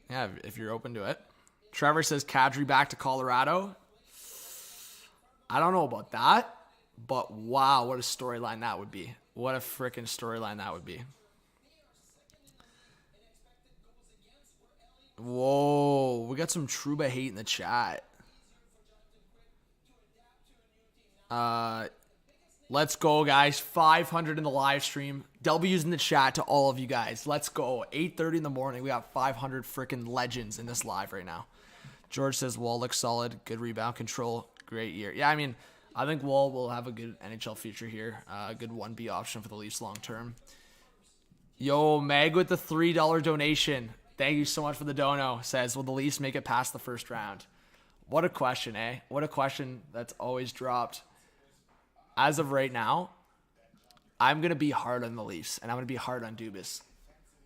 Yeah, if you're open to it. Trevor says Kadri back to Colorado. I don't know about that, but wow, what a storyline that would be. What a freaking storyline that would be. Whoa, we got some Truba hate in the chat. Let's go, guys. 500 in the live stream. W's in the chat to all of you guys. Let's go. 8:30 in the morning. We got 500 freaking legends in this live right now. George says Wall looks solid. Good rebound control. Great year. Yeah, I mean, I think Wall will have a good NHL future here. A good 1B option for the Leafs long term. Yo, Meg with the $3 donation. Thank you so much for the dono. Says, will the Leafs make it past the first round? What a question, eh? What a question that's always dropped. As of right now, I'm going to be hard on the Leafs, and I'm going to be hard on Dubas.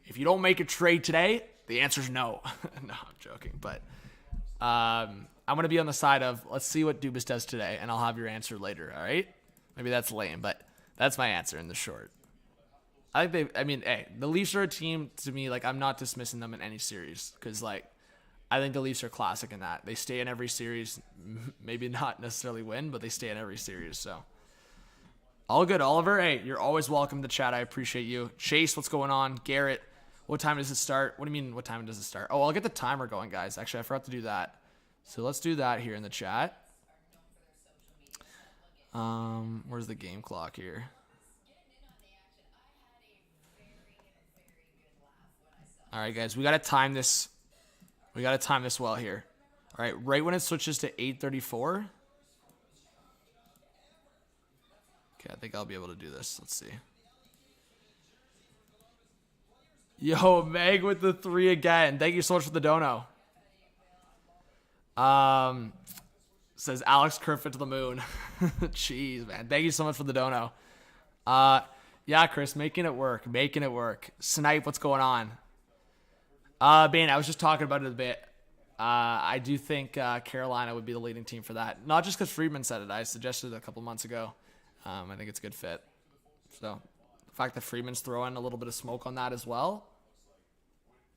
If you don't make a trade today, the answer is no. No, I'm joking. But I'm going to be on the side of, let's see what Dubas does today, and I'll have your answer later, all right? Maybe that's lame, but that's my answer in the short. Hey, the Leafs are a team to me, like, I'm not dismissing them in any series because, like, I think the Leafs are classic in that. They stay in every series, maybe not necessarily win, but they stay in every series, so. All good, Oliver. Hey, you're always welcome to chat. I appreciate you. Chase, what's going on? Garrett, what time does it start? What do you mean, what time does it start? Oh, I'll get the timer going, guys. Actually, I forgot to do that. So let's do that here in the chat. Where's the game clock here? All right, guys, we got to time this. We got to time this well here. All right, right when it switches to 8:34. Okay, I think I'll be able to do this. Let's see. Yo, Meg with the 3 again. Thank you so much for the dono. Says Alex Kerfoot to the moon. Jeez, man. Thank you so much for the dono. Yeah, Chris, making it work. Making it work. Snipe, what's going on? Bane, I was just talking about it a bit. I do think Carolina would be the leading team for that. Not just because Friedman said it. I suggested it a couple months ago. I think it's a good fit. So, the fact that Friedman's throwing a little bit of smoke on that as well,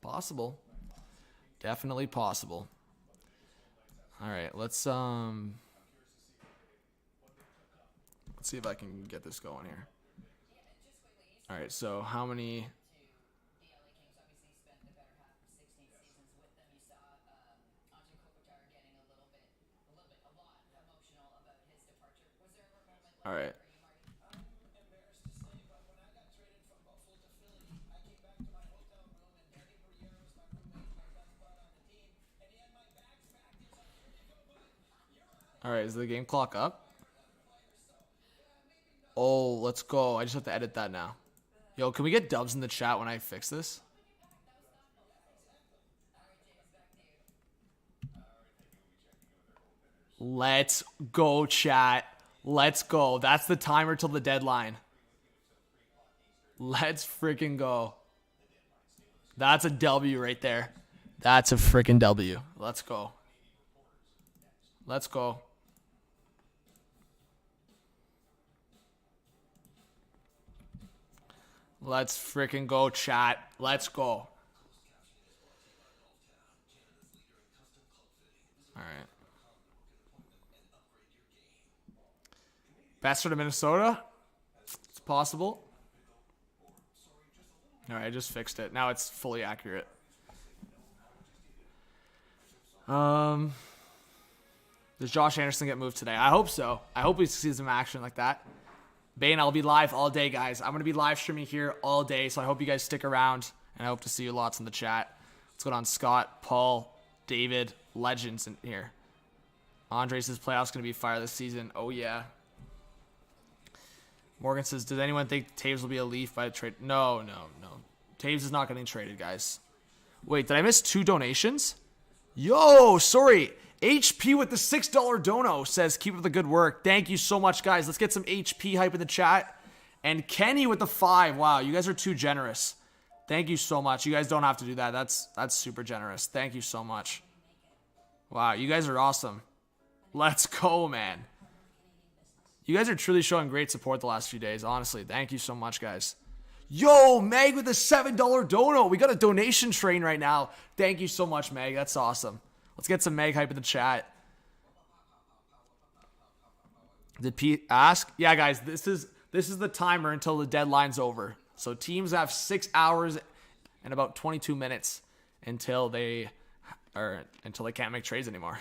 possible. Definitely possible. All right, let's see if I can get this going here. All right, so how many... All right. All right, is the game clock up? Oh, let's go. I just have to edit that now. Yo, can we get dubs in the chat when I fix this? Let's go, chat. Let's go. That's the timer till the deadline. Let's freaking go. That's a W right there. That's a freaking W. Let's go. Let's go. Let's freaking go, chat. Let's go. All right. Bastard of Minnesota? It's possible. All right, I just fixed it. Now it's fully accurate. Does Josh Anderson get moved today? I hope so. I hope we see some action like that. Bane, I'll be live all day, guys. I'm going to be live streaming here all day, so I hope you guys stick around, and I hope to see you lots in the chat. What's going on, Scott, Paul, David, legends in here. Andre says playoffs going to be fire this season. Oh, yeah. Morgan says, does anyone think Taves will be a Leaf by the trade? No. Taves is not getting traded, guys. Wait, did I miss 2 donations? Yo, sorry. HP with the $6 dono says, keep up the good work. Thank you so much, guys. Let's get some HP hype in the chat. And Kenny with the 5. Wow, you guys are too generous. Thank you so much. You guys don't have to do that. That's super generous. Thank you so much. Wow, you guys are awesome. Let's go, man. You guys are truly showing great support the last few days. Honestly, thank you so much, guys. Yo, Meg with the $7 dono. We got a donation train right now. Thank you so much, Meg. That's awesome. Let's get some Meg hype in the chat. Did Pete ask? Yeah, guys, this is the timer until the deadline's over. So teams have 6 hours and about 22 minutes until they can't make trades anymore.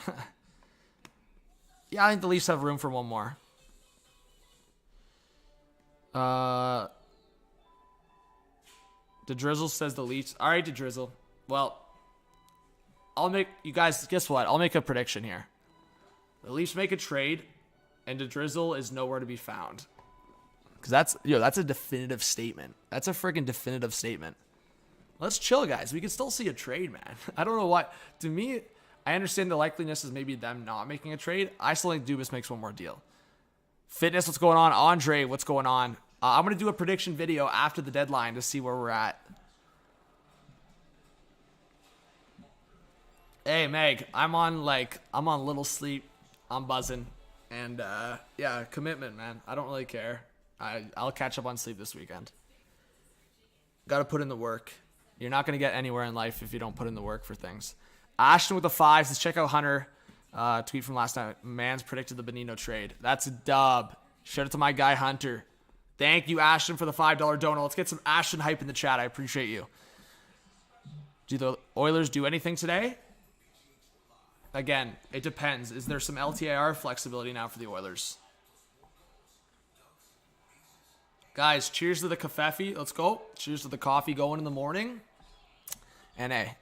Yeah, I think the Leafs have room for one more. DeDrizzle says the Leafs. All right, DeDrizzle. Well, you guys, guess what? I'll make a prediction here. The Leafs make a trade, and DeDrizzle is nowhere to be found. Because that's a definitive statement. That's a freaking definitive statement. Let's chill, guys. We can still see a trade, man. I don't know why. To me, I understand the likeliness is maybe them not making a trade. I still think Dubas makes one more deal. Fitness, what's going on? Andre, what's going on? I'm going to do a prediction video after the deadline to see where we're at. Hey, Meg, I'm on little sleep. I'm buzzing. And, yeah, commitment, man. I don't really care. I'll catch up on sleep this weekend. Got to put in the work. You're not going to get anywhere in life if you don't put in the work for things. Ashton with the 5 says, check out Hunter. Tweet from last night. Man's predicted the Bonino trade. That's a dub. Shout out to my guy, Hunter. Thank you, Ashton, for the $5 dono. Let's get some Ashton hype in the chat. I appreciate you. Do the Oilers do anything today? Again, it depends. Is there some LTIR flexibility now for the Oilers? Guys, cheers to the kafefe. Let's go. Cheers to the coffee going in the morning. And hey,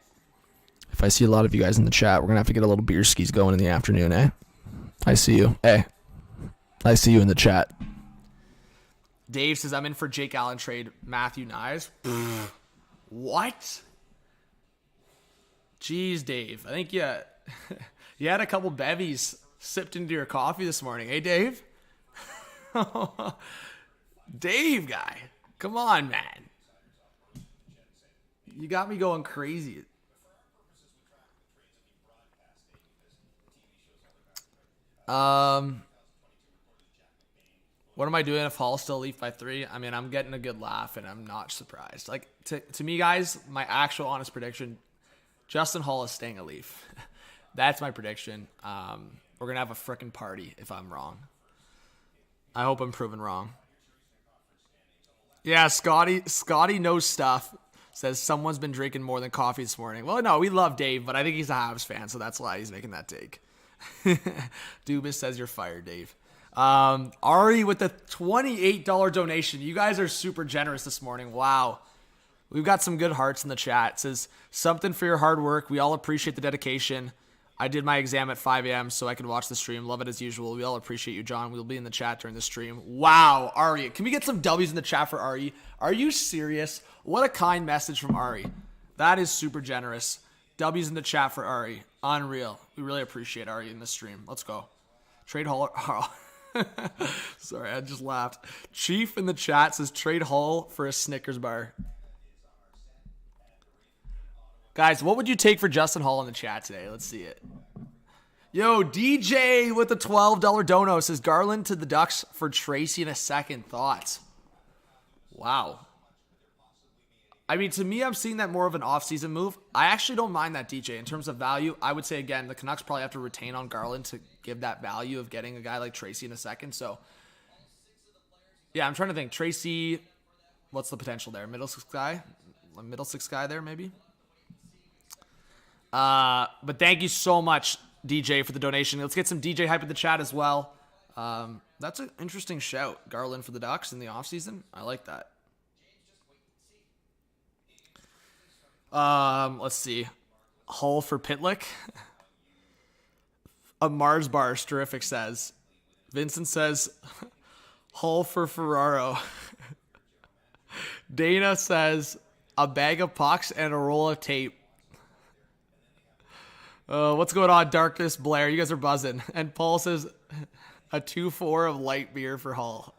if I see a lot of you guys in the chat, we're going to have to get a little beer skis going in the afternoon, eh? I see you. Hey, I see you in the chat. Dave says, I'm in for Jake Allen trade. Matthew Nyes. What? Jeez, Dave. I think you had a couple bevies sipped into your coffee this morning. Hey, Dave? Dave guy. Come on, man. You got me going crazy. What am I doing if Hall's still Leaf by 3? I mean, I'm getting a good laugh, and I'm not surprised. Like, to me, guys, my actual honest prediction, Justin Hall is staying a Leaf. That's my prediction. We're going to have a frickin' party if I'm wrong. I hope I'm proven wrong. Yeah, Scotty knows stuff. Says someone's been drinking more than coffee this morning. Well, no, we love Dave, but I think he's a Habs fan, so that's why he's making that take. Dubas says you're fired, Dave. Ari with the $28 donation. You guys are super generous this morning. Wow. We've got some good hearts in the chat. It says, something for your hard work. We all appreciate the dedication. I did my exam at 5 a.m. so I could watch the stream. Love it as usual. We all appreciate you, John. We'll be in the chat during the stream. Wow, Ari. Can we get some W's in the chat for Ari? Are you serious? What a kind message from Ari. That is super generous. W's in the chat for Ari. Unreal. We really appreciate Ari in the stream. Let's go. Trade Hall. Sorry, I just laughed. Chief in the chat says trade Hall for a Snickers bar. Guys, what would you take for Justin Hall in the chat today? Let's see it. Yo, DJ with the $12 dono says Garland to the Ducks for Tracy in a second. Thoughts? Wow. I mean, to me, I'm seeing that more of an off-season move. I actually don't mind that, DJ. In terms of value, I would say, again, the Canucks probably have to retain on Garland to give that value of getting a guy like Tracy in a second. So, yeah, I'm trying to think. Tracy, what's the potential there? Middle six guy there, maybe? But thank you so much, DJ, for the donation. Let's get some DJ hype in the chat as well. That's an interesting shout. Garland for the Ducks in the offseason. I like that. Let's see. Hull for Pitlick. A Mars bar, terrific says. Vincent says Hull for Ferraro. Dana says a bag of pucks and a roll of tape. What's going on, Darkness Blair? You guys are buzzing. And Paul says a 2-4 of light beer for Hull.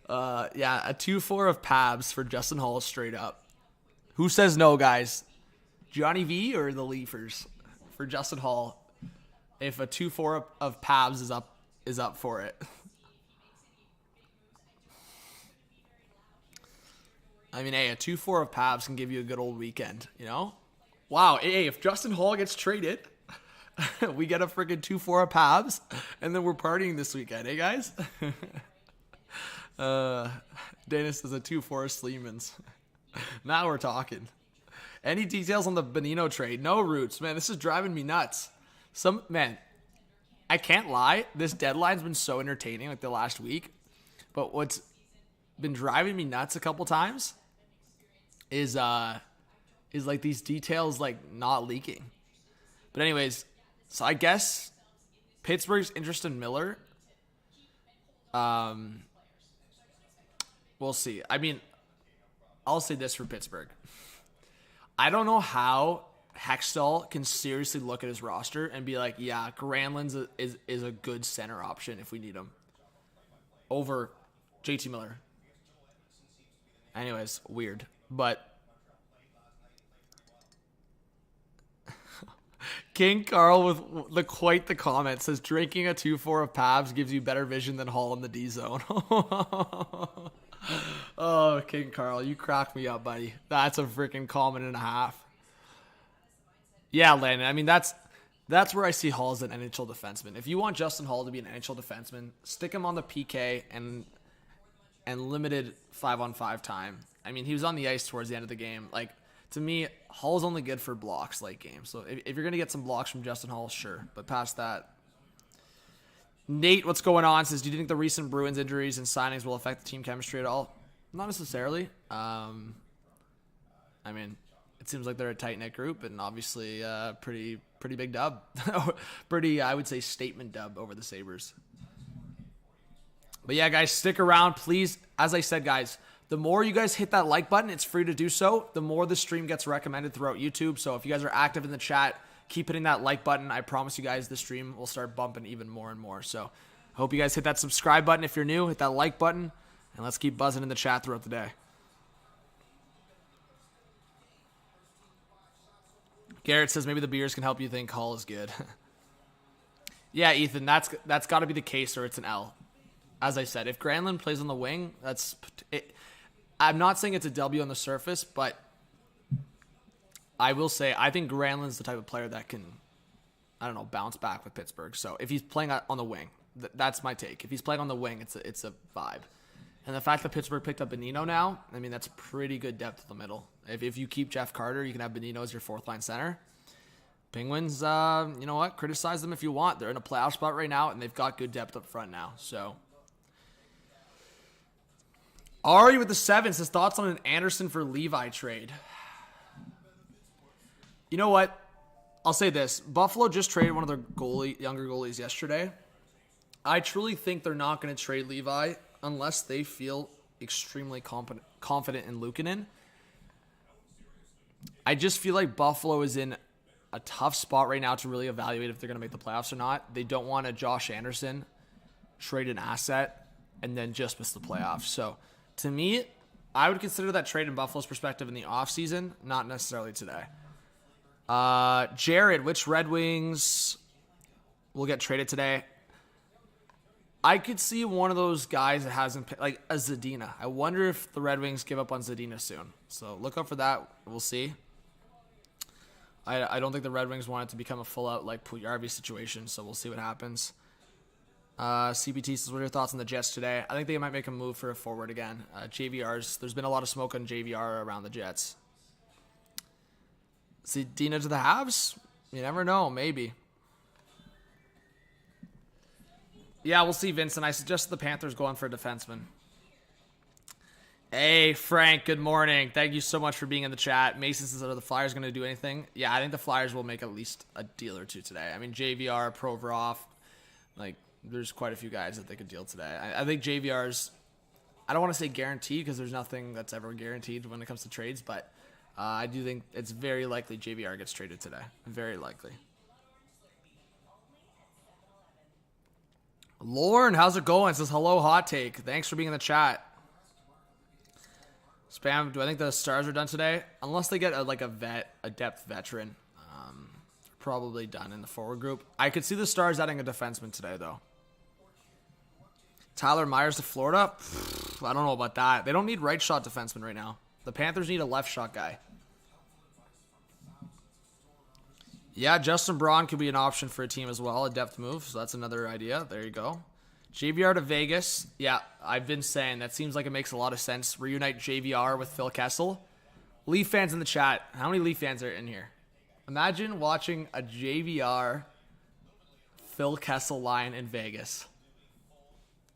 Yeah, a 2-4 of Pabs for Justin Hull straight up. Who says no, guys? Johnny V or the Leafers for Justin Hall? If a 2-4 of Pabs is up for it. I mean, hey, a 2-4 of Pabs can give you a good old weekend, you know? Wow, hey, if Justin Hall gets traded, we get a freaking 2-4 of Pabs, and then we're partying this weekend, hey, guys? Dennis is a 2-4 of Sleemans. Now we're talking. Any details on the Bonino trade? No, Roots. Man, this is driving me nuts. Man, I can't lie. This deadline's been so entertaining like the last week. But what's been driving me nuts a couple times is like these details like not leaking. But anyways, so I guess Pittsburgh's interest in Miller. We'll see. I mean, I'll say this for Pittsburgh. I don't know how Hextall can seriously look at his roster and be like, yeah, Granlund's is a good center option if we need him over JT Miller. Anyways, weird. But King Carl with quite the comment says drinking a 2-4 of Pabs gives you better vision than Hall in the D zone. Oh, King Carl, you cracked me up, buddy. That's a freaking comment and a half. Yeah, Landon. I mean, that's where I see Hall as an NHL defenseman. If you want Justin Hall to be an NHL defenseman, stick him on the PK and limited 5-on-5 time. I mean, he was on the ice towards the end of the game. Like, to me, Hall's only good for blocks late game. So if you're going to get some blocks from Justin Hall, sure. But past that. Nate, what's going on? Says, do you think the recent Bruins injuries and signings will affect the team chemistry at all? Not necessarily. I mean, it seems like they're a tight-knit group and obviously pretty big dub. Pretty, I would say, statement dub over the Sabres. But yeah, guys, stick around. Please, as I said, guys, The more you guys hit that like button, it's free to do so, the more the stream gets recommended throughout YouTube. So if you guys are active in the chat, keep hitting that like button. I promise you guys the stream will start bumping even more and more. So I hope you guys hit that subscribe button if you're new, hit that like button, and let's keep buzzing in the chat throughout the day. Garrett says maybe the beers can help you think Hall is good. Yeah, Ethan, that's got to be the case or it's an L. As I said, if Granlund plays on the wing, that's it. I'm not saying it's a W on the surface, but I will say I think Granlund's the type of player that can, I don't know, bounce back with Pittsburgh. So if he's playing on the wing, that's my take. If he's playing on the wing, it's a vibe. And the fact that Pittsburgh picked up Bonino now, I mean, that's pretty good depth in the middle. If you keep Jeff Carter, you can have Bonino as your fourth-line center. Penguins, you know what? Criticize them if you want. They're in a playoff spot right now, and they've got good depth up front now. So, Ari with the 7 says, thoughts on an Anderson for Levi trade? You know what? I'll say this. Buffalo just traded one of their younger goalies yesterday. I truly think they're not going to trade Levi unless they feel extremely confident in Luukkonen. I just feel like Buffalo is in a tough spot right now to really evaluate if they're going to make the playoffs or not. They don't want a Josh Anderson trade an asset and then just miss the playoffs. So to me, I would consider that trade in Buffalo's perspective in the offseason, not necessarily today. Jared, which Red Wings will get traded today? I could see one of those guys that hasn't, like a Zadina. I wonder if the Red Wings give up on Zadina soon. So look out for that. We'll see. I don't think the Red Wings want it to become a full-out like Puljujarvi situation, so we'll see what happens. CBT says, what are your thoughts on the Jets today? I think they might make a move for a forward again. There's been a lot of smoke on JVR around the Jets. Zadina to the Habs? You never know, maybe. Yeah, we'll see, Vincent. I suggest the Panthers go on for a defenseman. Hey, Frank, good morning. Thank you so much for being in the chat. Mason says, are the Flyers going to do anything? Yeah, I think the Flyers will make at least a deal or two today. I mean, JVR, Provorov, like, there's quite a few guys that they could deal today. I think JVR's, I don't want to say guaranteed because there's nothing that's ever guaranteed when it comes to trades, but I do think it's very likely JVR gets traded today. Very likely. Lauren, how's it going? Says, hello, hot take. Thanks for being in the chat. Spam, do I think the Stars are done today? Unless they get a depth veteran. Probably done in the forward group. I could see the Stars adding a defenseman today, though. Tyler Myers to Florida? I don't know about that. They don't need right shot defenseman right now. The Panthers need a left shot guy. Yeah, Justin Braun could be an option for a team as well, a depth move. So that's another idea. There you go. JVR to Vegas. Yeah, I've been saying that seems like it makes a lot of sense. Reunite JVR with Phil Kessel. Leaf fans in the chat. How many Leaf fans are in here? Imagine watching a JVR Phil Kessel line in Vegas.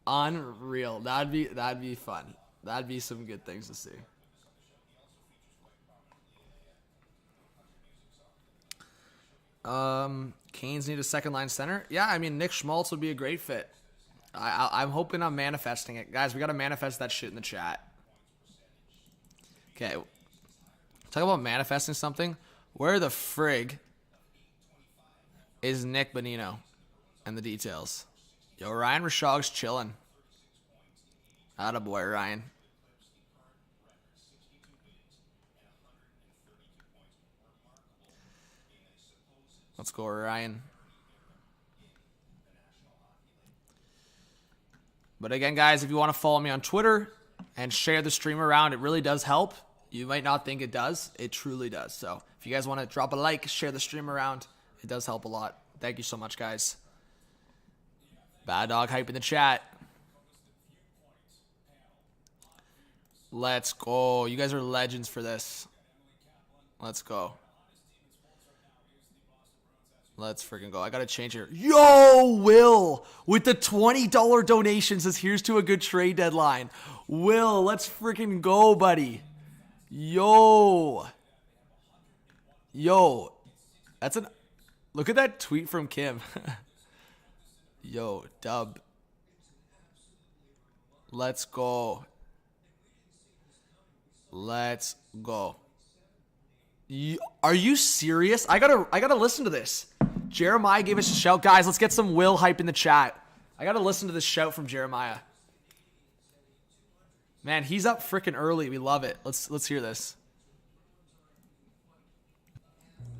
Unreal. That'd be fun. That'd be some good things to see. Canes need a second line center. Yeah, I mean Nick Schmaltz would be a great fit. I'm hoping I'm manifesting it. Guys, we got to manifest that shit in the chat. Okay. Talk about manifesting something. Where the frig is Nick Bonino and the details? Yo, Ryan Rashog's chilling. Attaboy, Ryan. Let's go, Ryan. But again, guys, if you want to follow me on Twitter and share the stream around, it really does help. You might not think it does. It truly does. So if you guys want to drop a like, share the stream around, it does help a lot. Thank you so much, guys. Bad Dog hype in the chat. Let's go. You guys are legends for this. Let's go. Let's freaking go. I got to change here. Yo, Will, with the $20 donation says, here's to a good trade deadline. Will, let's freaking go, buddy. Yo. That's look at that tweet from Kim. Yo, dub. Let's go. Let's go. Are you serious? I gotta listen to this. Jeremiah gave us a shout. Guys, let's get some Will hype in the chat. I gotta listen to this shout from Jeremiah. Man, he's up freaking early. We love it. Let's hear this.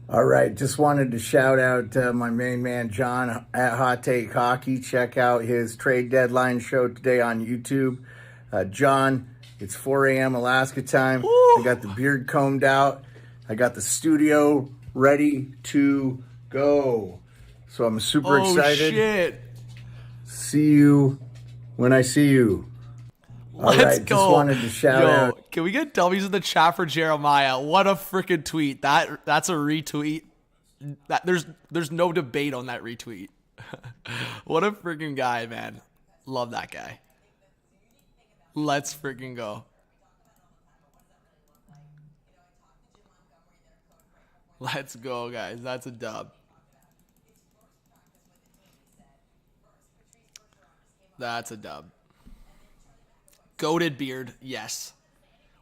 All right, just wanted to shout out my main man John at Hot Take Hockey. Check out his trade deadline show today on YouTube. John, it's 4 a.m. Alaska time. Woo! I got the beard combed out. I got the studio ready to go. So I'm super excited. Shit. See you when I see you. Let's go. Just wanted to shout out. Can we get W's in the chat for Jeremiah? What a freaking tweet. That's a retweet. There's no debate on that retweet. What a freaking guy, man. Love that guy. Let's freaking go. Let's go, guys. That's a dub. That's a dub. Goated beard, yes.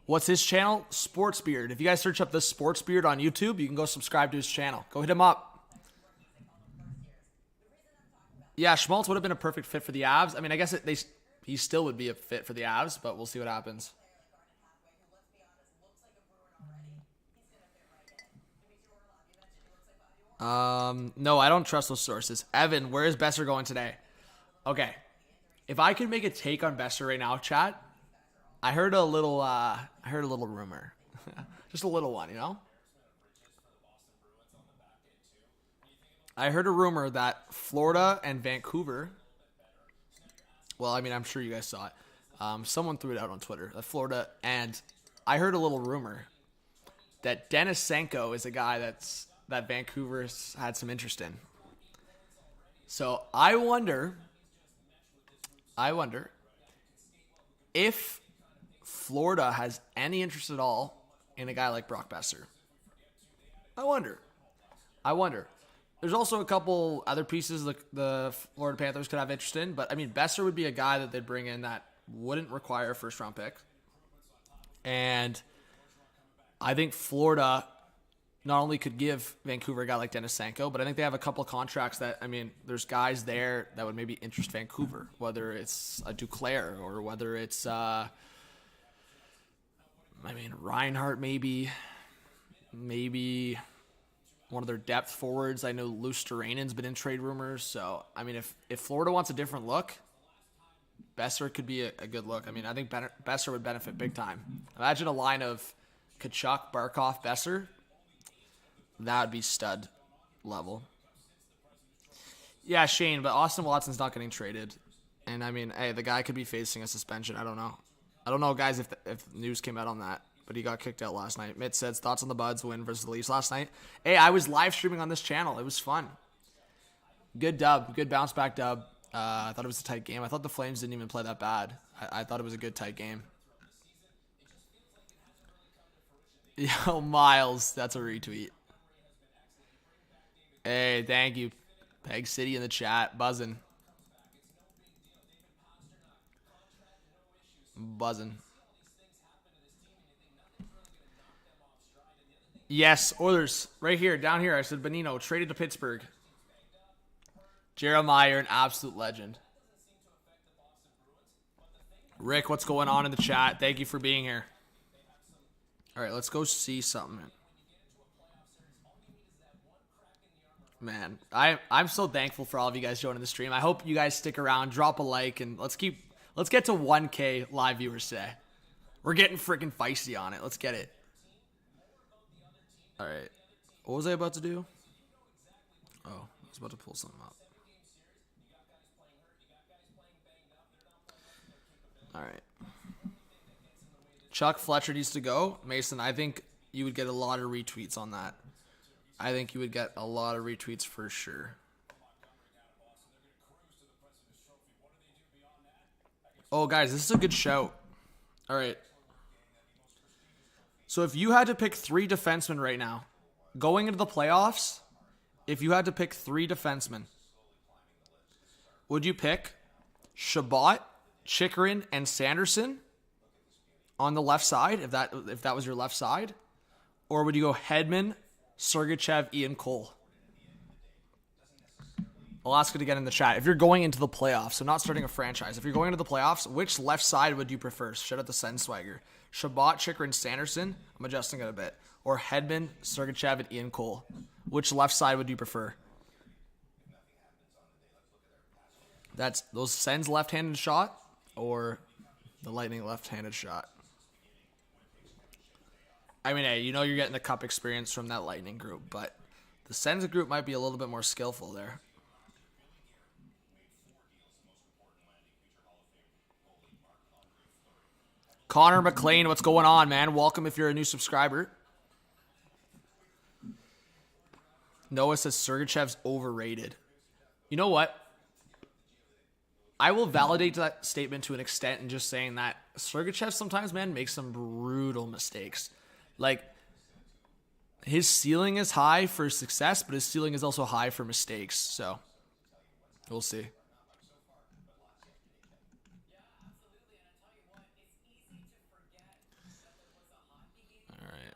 What's his channel? Sports Beard. If you guys search up the Sports Beard on YouTube, you can go subscribe to his channel. Go hit him up. Yeah, Schmaltz would have been a perfect fit for the Avs. I mean, I guess he still would be a fit for the Avs, but we'll see what happens. No, I don't trust those sources. Evan, where is Besser going today? Okay. If I could make a take on Besser right now, chat, I heard a little rumor. Just a little one, you know? I heard a rumor that Florida and Vancouver, well, I mean, I'm sure you guys saw it. Someone threw it out on Twitter. Florida, and I heard a little rumor that Denisenko is a guy that Vancouver's had some interest in. So I wonder if Florida has any interest at all in a guy like Brock Besser. I wonder. There's also a couple other pieces the Florida Panthers could have interest in, but I mean, Besser would be a guy that they'd bring in that wouldn't require a first-round pick. And I think Florida not only could give Vancouver a guy like Denisenko, but I think they have a couple of contracts that, I mean, there's guys there that would maybe interest Vancouver, whether it's a Duclair or whether it's, Reinhart maybe one of their depth forwards. I know Lusteranen's been in trade rumors. So, I mean, if Florida wants a different look, Besser could be a good look. I mean, I think Besser would benefit big time. Imagine a line of Kachuk, Barkov, Besser. That would be stud level. Yeah, Shane, but Austin Watson's not getting traded. And, I mean, hey, the guy could be facing a suspension. I don't know, guys, if news came out on that. But he got kicked out last night. Mitt says, thoughts on the Buds win versus the Leafs last night? Hey, I was live streaming on this channel. It was fun. Good dub. Good bounce back dub. I thought it was a tight game. I thought the Flames didn't even play that bad. I thought it was a good tight game. Yo, Miles, that's a retweet. Hey, thank you. Peg City in the chat. Buzzing. Yes, Oilers. Right here, down here. I said Bonino, traded to Pittsburgh. Jeremiah, an absolute legend. Rick, what's going on in the chat? Thank you for being here. All right, let's go see something. Man, I'm so thankful for all of you guys joining the stream. I hope you guys stick around, drop a like, and let's get to 1K live viewers today. We're getting freaking feisty on it. Let's get it. All right. What was I about to do? Oh, I was about to pull something up. All right. Chuck Fletcher needs to go. Mason, I think you would get a lot of retweets on that. I think you would get a lot of retweets for sure. Oh, guys, this is a good shout. All right. So if you had to pick 3 defensemen right now, going into the playoffs, if you had to pick 3 defensemen, would you pick Shabbat, Chikrin, and Sanderson? on the left side, if that was your left side? Or would you go Hedman, Sergachev, Ian Cole? I'll ask it again in the chat. If you're going into the playoffs, so not starting a franchise, if you're going into the playoffs, which left side would you prefer? Shout out the Sen Swagger. Shabbat, Chikrin, Sanderson. I'm adjusting it a bit. Or Hedman, Sergachev, and Ian Cole. Which left side would you prefer? That's those Sens left-handed shot or the Lightning left-handed shot? I mean, hey, you know you're getting the cup experience from that Lightning group, but the Sens group might be a little bit more skillful there. Connor McLean, what's going on, man? Welcome if you're a new subscriber. Noah says Sergachev's overrated. You know what? I will validate that statement to an extent in just saying that Sergachev sometimes, man, makes some brutal mistakes. Like, his ceiling is high for success, but his ceiling is also high for mistakes. So, we'll see. All right.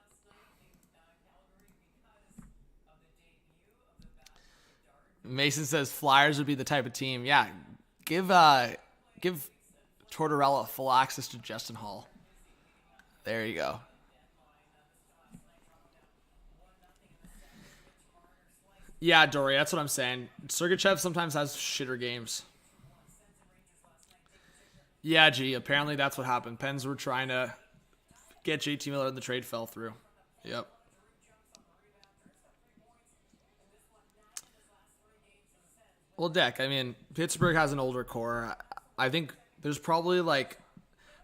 Mason says Flyers would be the type of team. Yeah, give Tortorella full access to Justin Hall. There you go. Yeah, Dory, that's what I'm saying. Sergachev sometimes has shitter games. Yeah, G, apparently that's what happened. Pens were trying to get JT Miller and the trade fell through. Yep. Well, Deck, I mean, Pittsburgh has an older core. I think there's probably, like,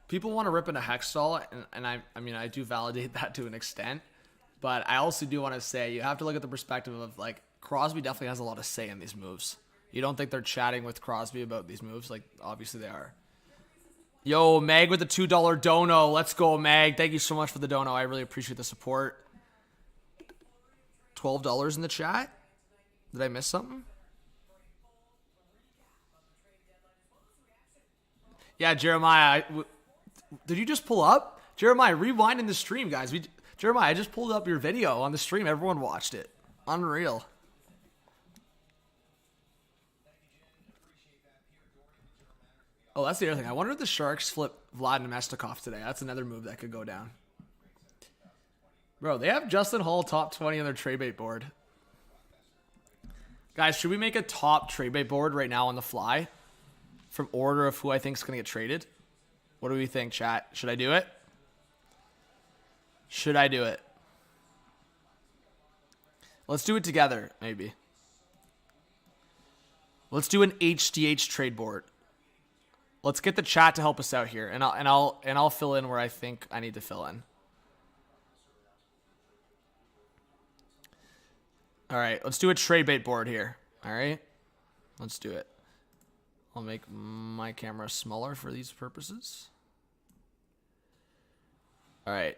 people want to rip into Hextall, and I mean, I do validate that to an extent. But I also do want to say you have to look at the perspective of, like, Crosby definitely has a lot of say in these moves. You don't think they're chatting with Crosby about these moves? Like, obviously they are. Yo, Mag with the $2 dono. Let's go, Mag. Thank you so much for the dono. I really appreciate the support. $12 in the chat? Did I miss something? Yeah, Jeremiah. Did you just pull up? Jeremiah, rewind in the stream, guys. Jeremiah, I just pulled up your video on the stream. Everyone watched it. Unreal. Oh, that's the other thing. I wonder if the Sharks flip Vlad Nemestikov today. That's another move that could go down. Bro, they have Justin Hall top 20 on their trade bait board. Guys, should we make a top trade bait board right now on the fly? From order of who I think is going to get traded? What do we think, chat? Should I do it? Should I do it? Let's do it together, maybe. Let's do an HDH trade board. Let's get the chat to help us out here, and I'll fill in where I think I need to fill in. All right, let's do a trade bait board here. All right, let's do it. I'll make my camera smaller for these purposes. All right,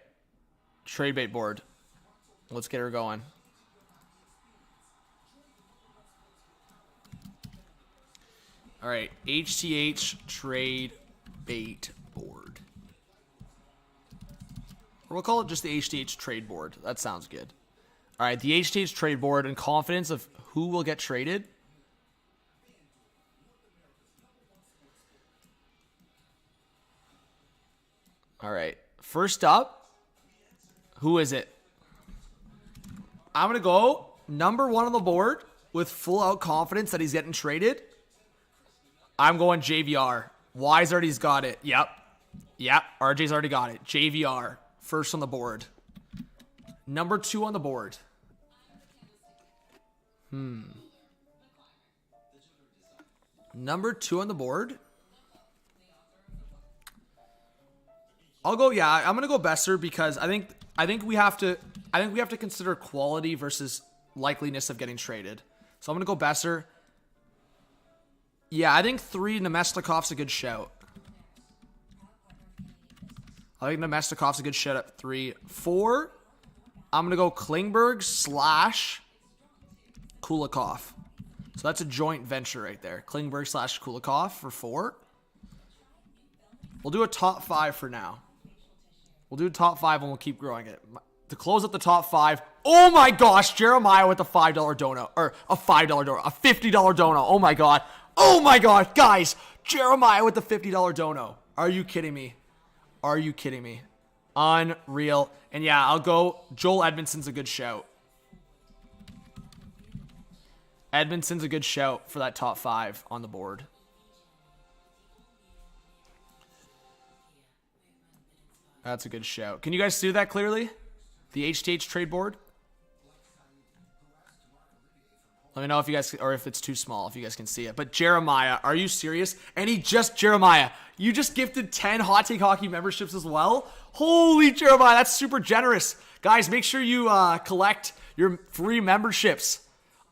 trade bait board. Let's get her going. All right, HTH trade bait board. Or we'll call it just the HTH trade board. That sounds good. All right, the HTH trade board and confidence of who will get traded. All right, first up, who is it? I'm going to go number one on the board with full out confidence that he's getting traded. I'm going JVR. Wise alrea's got it. Yep. RJ's already got it. JVR. First on the board. Number two on the board. Number two on the board. I'll go, yeah, I'm gonna go Besser because I think we have to consider quality versus likeliness of getting traded. So I'm gonna go Besser. Yeah, I think 3, Nemestikov's a good shout. I think Nemestikov's a good shout at 3. 4, I'm going to go Klingberg / Kulikov. So that's a joint venture right there. Klingberg / Kulikov for 4. We'll do a top 5 for now. We'll do top 5 and we'll keep growing it. To close up the top 5, oh my gosh, Jeremiah with a $5 dono. Or a $5 dono. A $50 dono. Oh my god. Oh my god, guys. Jeremiah with the $50 dono. Are you kidding me? Are you kidding me? Unreal. And yeah, I'll go. Joel Edmondson's a good shout. Edmondson's a good shout for that top 5 on the board. That's a good shout. Can you guys see that clearly? The HTH trade board? Let me know if you guys, or if it's too small, if you guys can see it. But Jeremiah, are you serious? And Jeremiah, you just gifted 10 Hot Take Hockey memberships as well? Holy Jeremiah, that's super generous. Guys, make sure you collect your free memberships.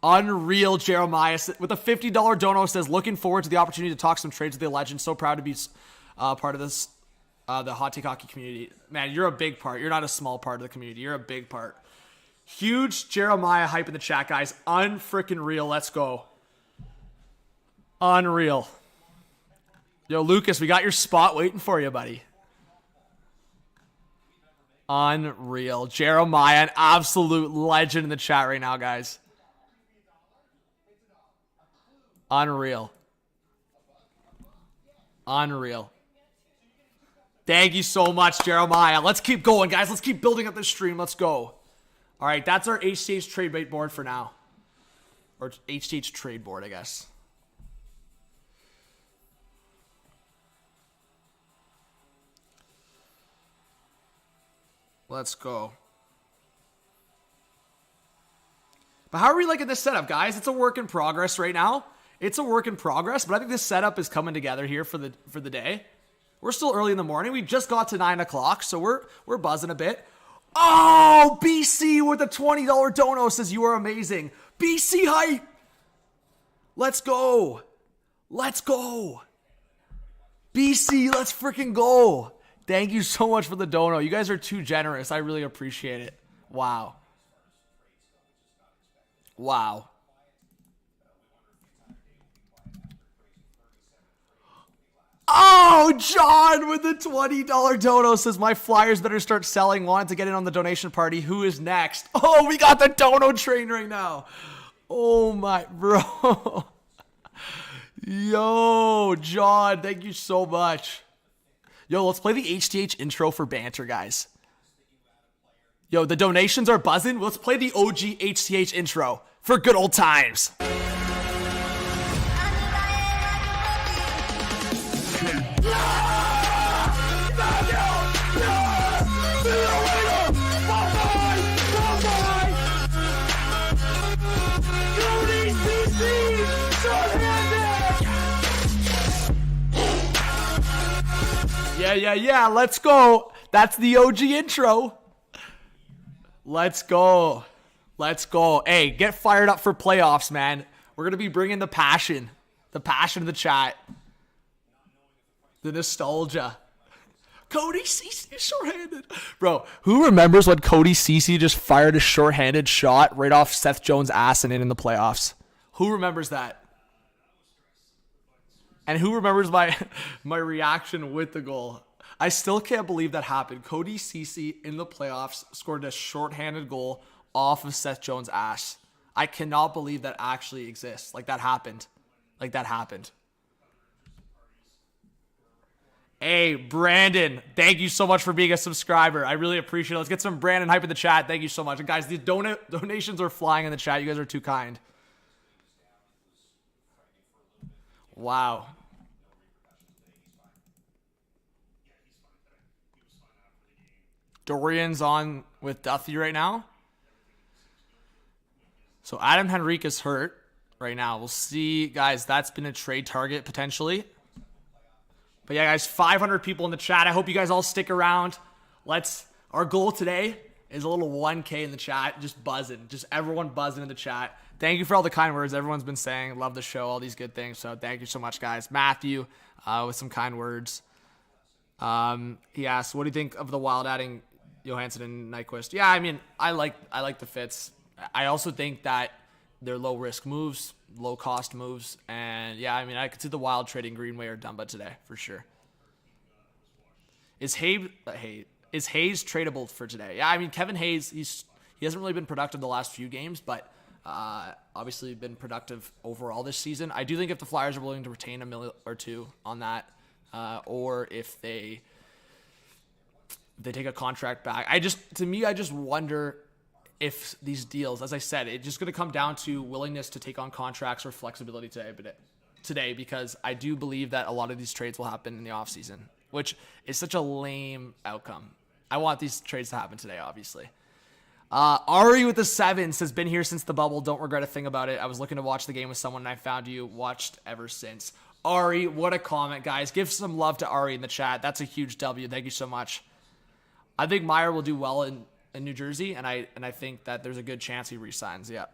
Unreal, Jeremiah. With a $50 dono, says, looking forward to the opportunity to talk some trades with the legend. So proud to be part of this, the Hot Take Hockey community. Man, you're a big part. You're not a small part of the community. You're a big part. Huge Jeremiah hype in the chat, guys. Unfreaking real. Let's go. Unreal. Yo, Lucas, we got your spot waiting for you, buddy. Unreal. Jeremiah, an absolute legend in the chat right now, guys. Unreal. Unreal. Thank you so much, Jeremiah. Let's keep going, guys. Let's keep building up this stream. Let's go. All right, that's our HTH trade bait board for now. Or HTH trade board, I guess. Let's go. But how are we liking this setup, guys? It's a work in progress right now. It's a work in progress, but I think this setup is coming together here for the day. We're still early in the morning. We just got to 9 o'clock, so we're buzzing a bit. Oh, BC with a $20 dono says you are amazing. BC hype. Let's go. Let's go. BC, let's freaking go. Thank you so much for the dono. You guys are too generous. I really appreciate it. Wow. Wow. Oh, John with the $20 dono says, my Flyers better start selling. Wanted to get in on the donation party. Who is next? Oh, we got the dono train right now. Oh, my bro. Yo, John, thank you so much. Yo, let's play the HTH intro for banter, guys. Yo, the donations are buzzing. Let's play the OG HTH intro for good old times. Yeah, let's go. That's the OG intro. Let's go. Let's go. Hey, get fired up for playoffs, man. We're going to be bringing the passion of the chat. The nostalgia. Cody Ceci shorthanded. Bro, who remembers when Cody Ceci just fired a shorthanded shot right off Seth Jones' ass and in the playoffs? Who remembers that? And who remembers my reaction with the goal? I still can't believe that happened. Cody Ceci in the playoffs scored a shorthanded goal off of Seth Jones' ass. I cannot believe that actually exists. Like that happened. Hey, Brandon, thank you so much for being a subscriber. I really appreciate it. Let's get some Brandon hype in the chat. Thank you so much. And guys, these donations are flying in the chat. You guys are too kind. Wow. Dorian's on with Duffy right now. So Adam Henrique is hurt right now. We'll see, guys. That's been a trade target potentially. But yeah, guys, 500 people in the chat. I hope you guys all stick around. Our goal today is a little 1K in the chat. Just buzzing. Just everyone buzzing in the chat. Thank you for all the kind words everyone's been saying. Love the show, all these good things. So thank you so much, guys. Matthew with some kind words. He asked, what do you think of the Wild adding Johansson and Nyquist? Yeah, I mean, I like the fits. I also think that they're low-risk moves, low-cost moves. And yeah, I mean, I could see the Wild trading Greenway or Dumba today, for sure. Is Is Hayes tradable for today? Yeah, I mean, Kevin Hayes, he hasn't really been productive the last few games, but obviously been productive overall this season. I do think if the Flyers are willing to retain $1 million or $2 million on that, or if they take a contract back, I just wonder if these deals, as I said, it's just going to come down to willingness to take on contracts or flexibility today, because I do believe that a lot of these trades will happen in the offseason, which is such a lame outcome. I want these trades to happen today, obviously. Ari with the 7 says, been here since the bubble. Don't regret a thing about it. I was looking to watch the game with someone and I found you. Watched ever since. Ari, what a comment, guys. Give some love to Ari in the chat. That's a huge W. Thank you so much. I think Meyer will do well in New Jersey, and I think that there's a good chance he resigns. Yeah.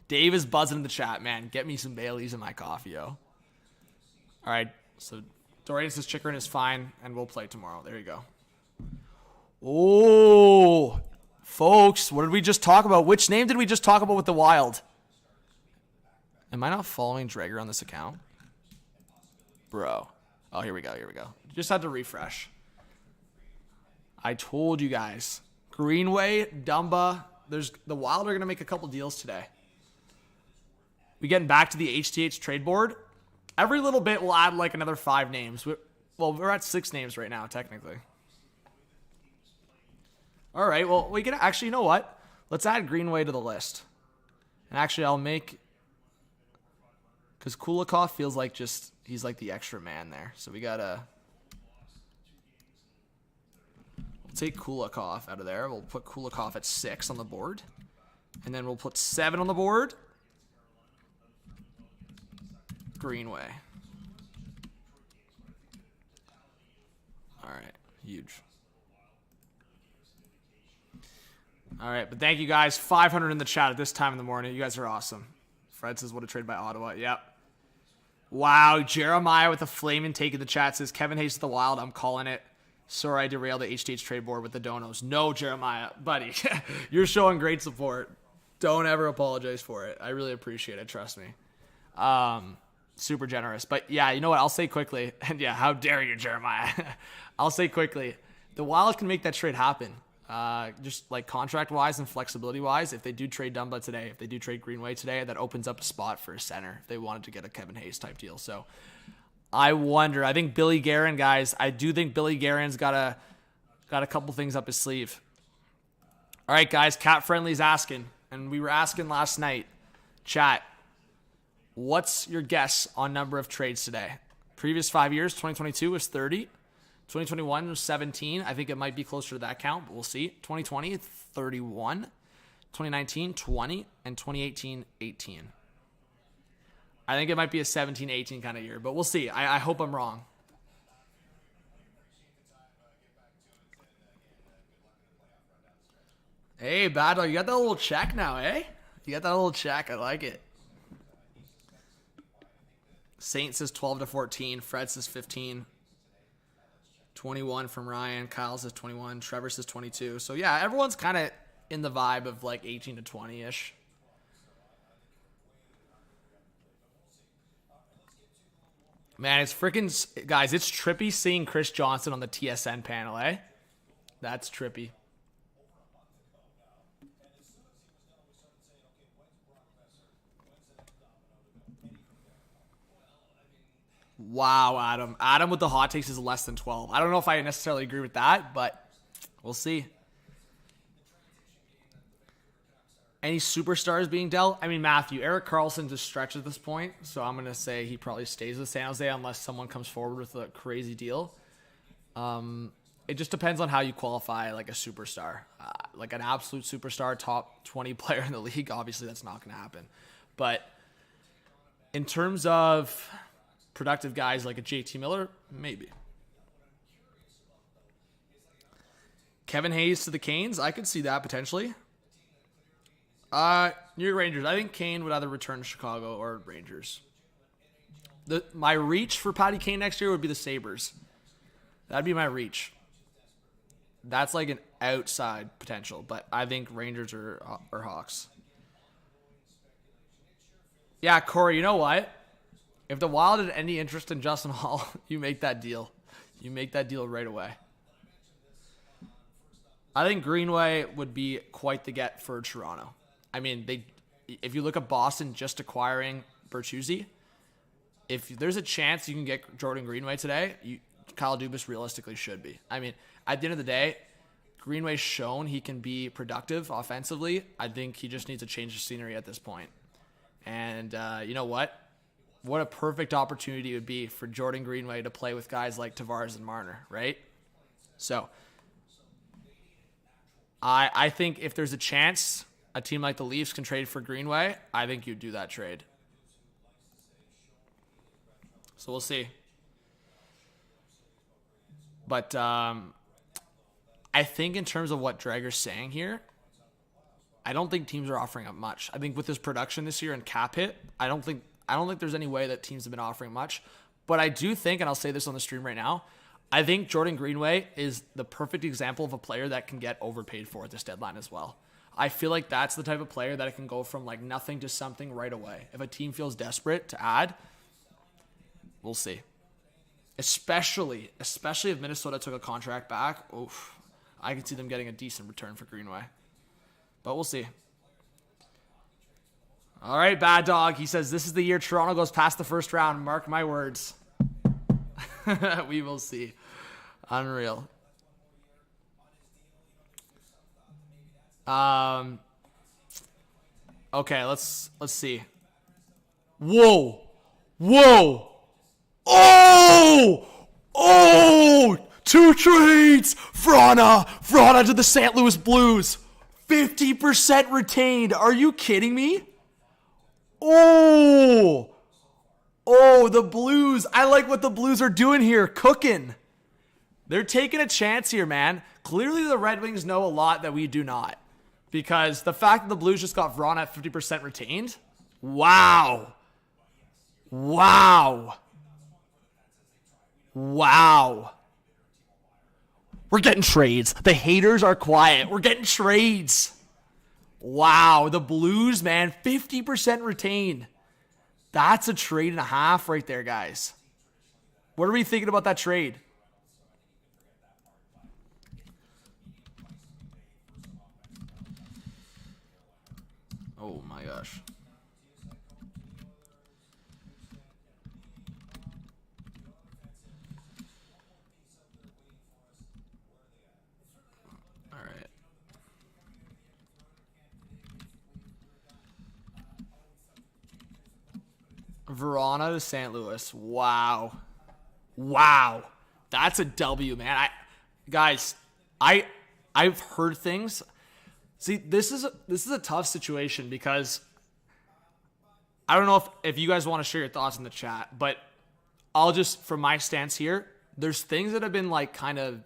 Dave is buzzing in the chat, man. Get me some Baileys in my coffee, yo. All right, so Dorian says Chikrin is fine, and we'll play tomorrow. There you go. Oh, folks, what did we just talk about? Which name did we just talk about with the Wild? Am I not following Drager on this account? Bro. Oh, here we go. Just had to refresh. I told you guys. Greenway, Dumba. The Wild are going to make a couple deals today. We getting back to the HTH trade board. Every little bit we'll add like another 5 names. We're at 6 names right now, technically. All right, well, we can actually, you know what? Let's add Greenway to the list. And actually, I'll make... Because Kulikov feels like he's like the extra man there. So we got to... We'll take Kulikov out of there. We'll put Kulikov at 6 on the board. And then we'll put 7 on the board. Greenway. All right, huge. All right, but thank you guys. 500 in the chat at this time in the morning. You guys are awesome. Fred says, what a trade by Ottawa. Yep. Wow, Jeremiah with a flaming take in the chat says, Kevin Hayes to the Wild. I'm calling it. Sorry I derailed the HTH trade board with the donos. No, Jeremiah, buddy. You're showing great support. Don't ever apologize for it. I really appreciate it. Trust me. Super generous. But yeah, you know what? I'll say quickly. And yeah, how dare you, Jeremiah? I'll say quickly. The Wild can make that trade happen. Just like contract-wise and flexibility-wise, if they do trade Dumba today, if they do trade Greenway today, that opens up a spot for a center if they wanted to get a Kevin Hayes type deal. So I wonder. I think Billy Guerin, guys, I do think Billy Guerin's got a couple things up his sleeve. All right, guys, Cat Friendly's asking, and we were asking last night, chat, what's your guess on number of trades today? Previous 5 years, 2022 was 30. 2021 was 17. I think it might be closer to that count, but we'll see. 2020, 31. 2019, 20. And 2018, 18. I think it might be a 17-18 kind of year, but we'll see. I hope I'm wrong. Hey, Battle, you got that little check now, eh? You got that little check. I like it. Saint says 12-14. Fred says 15. 21 from Ryan. Kyle says 21. Trevor says 22. So, yeah, everyone's kind of in the vibe of like 18 to 20-ish. Man, it's freaking... Guys, it's trippy seeing Chris Johnson on the TSN panel, eh? That's trippy. Wow, Adam. Adam with the hot takes is less than 12. I don't know if I necessarily agree with that, but we'll see. Any superstars being dealt? I mean, Matthew, Erik Karlsson's a stretch at this point, so I'm going to say he probably stays with San Jose unless someone comes forward with a crazy deal. It just depends on how you qualify like a superstar. Like an absolute superstar, top 20 player in the league, obviously that's not going to happen. But in terms of productive guys like a JT Miller, maybe. Kevin Hayes to the Canes, I could see that potentially. New York Rangers, I think Kane would either return to Chicago or Rangers. My reach for Patty Kane next year would be the Sabres. That'd be my reach. That's like an outside potential, but I think Rangers or Hawks. Yeah, Corey, you know what? If the Wild had any interest in Justin Hall, you make that deal. You make that deal right away. I think Greenway would be quite the get for Toronto. I mean, if you look at Boston just acquiring Bertuzzi, if there's a chance you can get Jordan Greenway today, Kyle Dubas realistically should be. I mean, at the end of the day, Greenway's shown he can be productive offensively. I think he just needs a change of scenery at this point. And you know what? What a perfect opportunity it would be for Jordan Greenway to play with guys like Tavares and Marner, right? So I think if there's a chance a team like the Leafs can trade for Greenway, I think you'd do that trade. So we'll see. But I think in terms of what Drager's saying here, I don't think teams are offering up much. I think with his production this year and cap hit, I don't think there's any way that teams have been offering much. But I do think, and I'll say this on the stream right now, I think Jordan Greenway is the perfect example of a player that can get overpaid for at this deadline as well. I feel like that's the type of player that can go from like nothing to something right away. If a team feels desperate to add, we'll see. Especially if Minnesota took a contract back, oof, I can see them getting a decent return for Greenway. But we'll see. All right, Bad Dog. He says, this is the year Toronto goes past the first round. Mark my words. We will see. Unreal. Okay, let's see. Whoa. Oh! 2 trades! Vrana to the St. Louis Blues. 50% retained. Are you kidding me? Oh, the Blues. I like what the Blues are doing here. Cooking. They're taking a chance here, man. Clearly the Red Wings know a lot that we do not. Because the fact that the Blues just got Vrana at 50% retained. Wow. We're getting trades. The haters are quiet. We're getting trades. Wow, the Blues, man, 50% retained. That's a trade and a half right there, guys. What are we thinking about that trade? Oh my gosh. Vrana to St. Louis. Wow. That's a W, man. I've heard things. See, this is a tough situation because I don't know if you guys want to share your thoughts in the chat, but I'll just, from my stance here, there's things that have been like kind of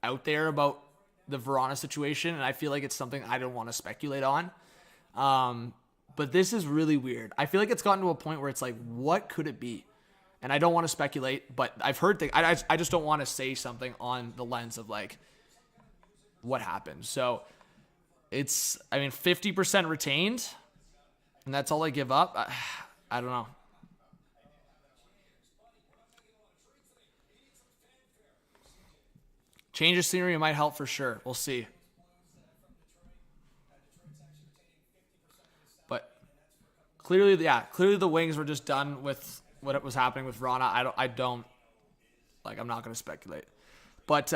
out there about the Vrana situation, and I feel like it's something I don't want to speculate on. But this is really weird. I feel like it's gotten to a point where it's like, what could it be? And I don't want to speculate, but I've heard things. I just don't want to say something on the lens of like what happened. So it's, 50% retained, and that's all I give up. I don't know. Change of scenery might help for sure. We'll see. Clearly the Wings were just done with what was happening with Vrana. I'm not going to speculate. But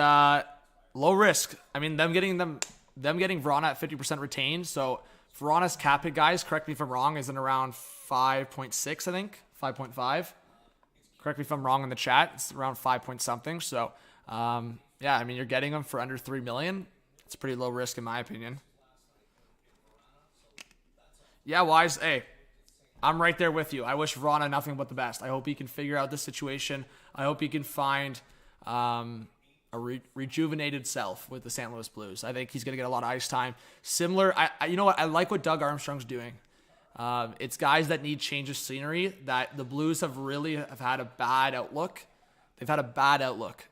low risk. Them getting Vrana at 50% retained. So Vrana's cap hit, guys, correct me if I'm wrong, is in around 5.6, I think. 5.5. Correct me if I'm wrong in the chat. It's around 5 point something. So, you're getting them for under $3 million. It's pretty low risk in my opinion. Yeah, Wise. Hey, I'm right there with you. I wish Vrana nothing but the best. I hope he can figure out this situation. I hope he can find a rejuvenated self with the St. Louis Blues. I think he's going to get a lot of ice time. Similar, you know what? I like what Doug Armstrong's doing. It's guys that need change of scenery that the Blues have had a bad outlook. They've had a bad outlook.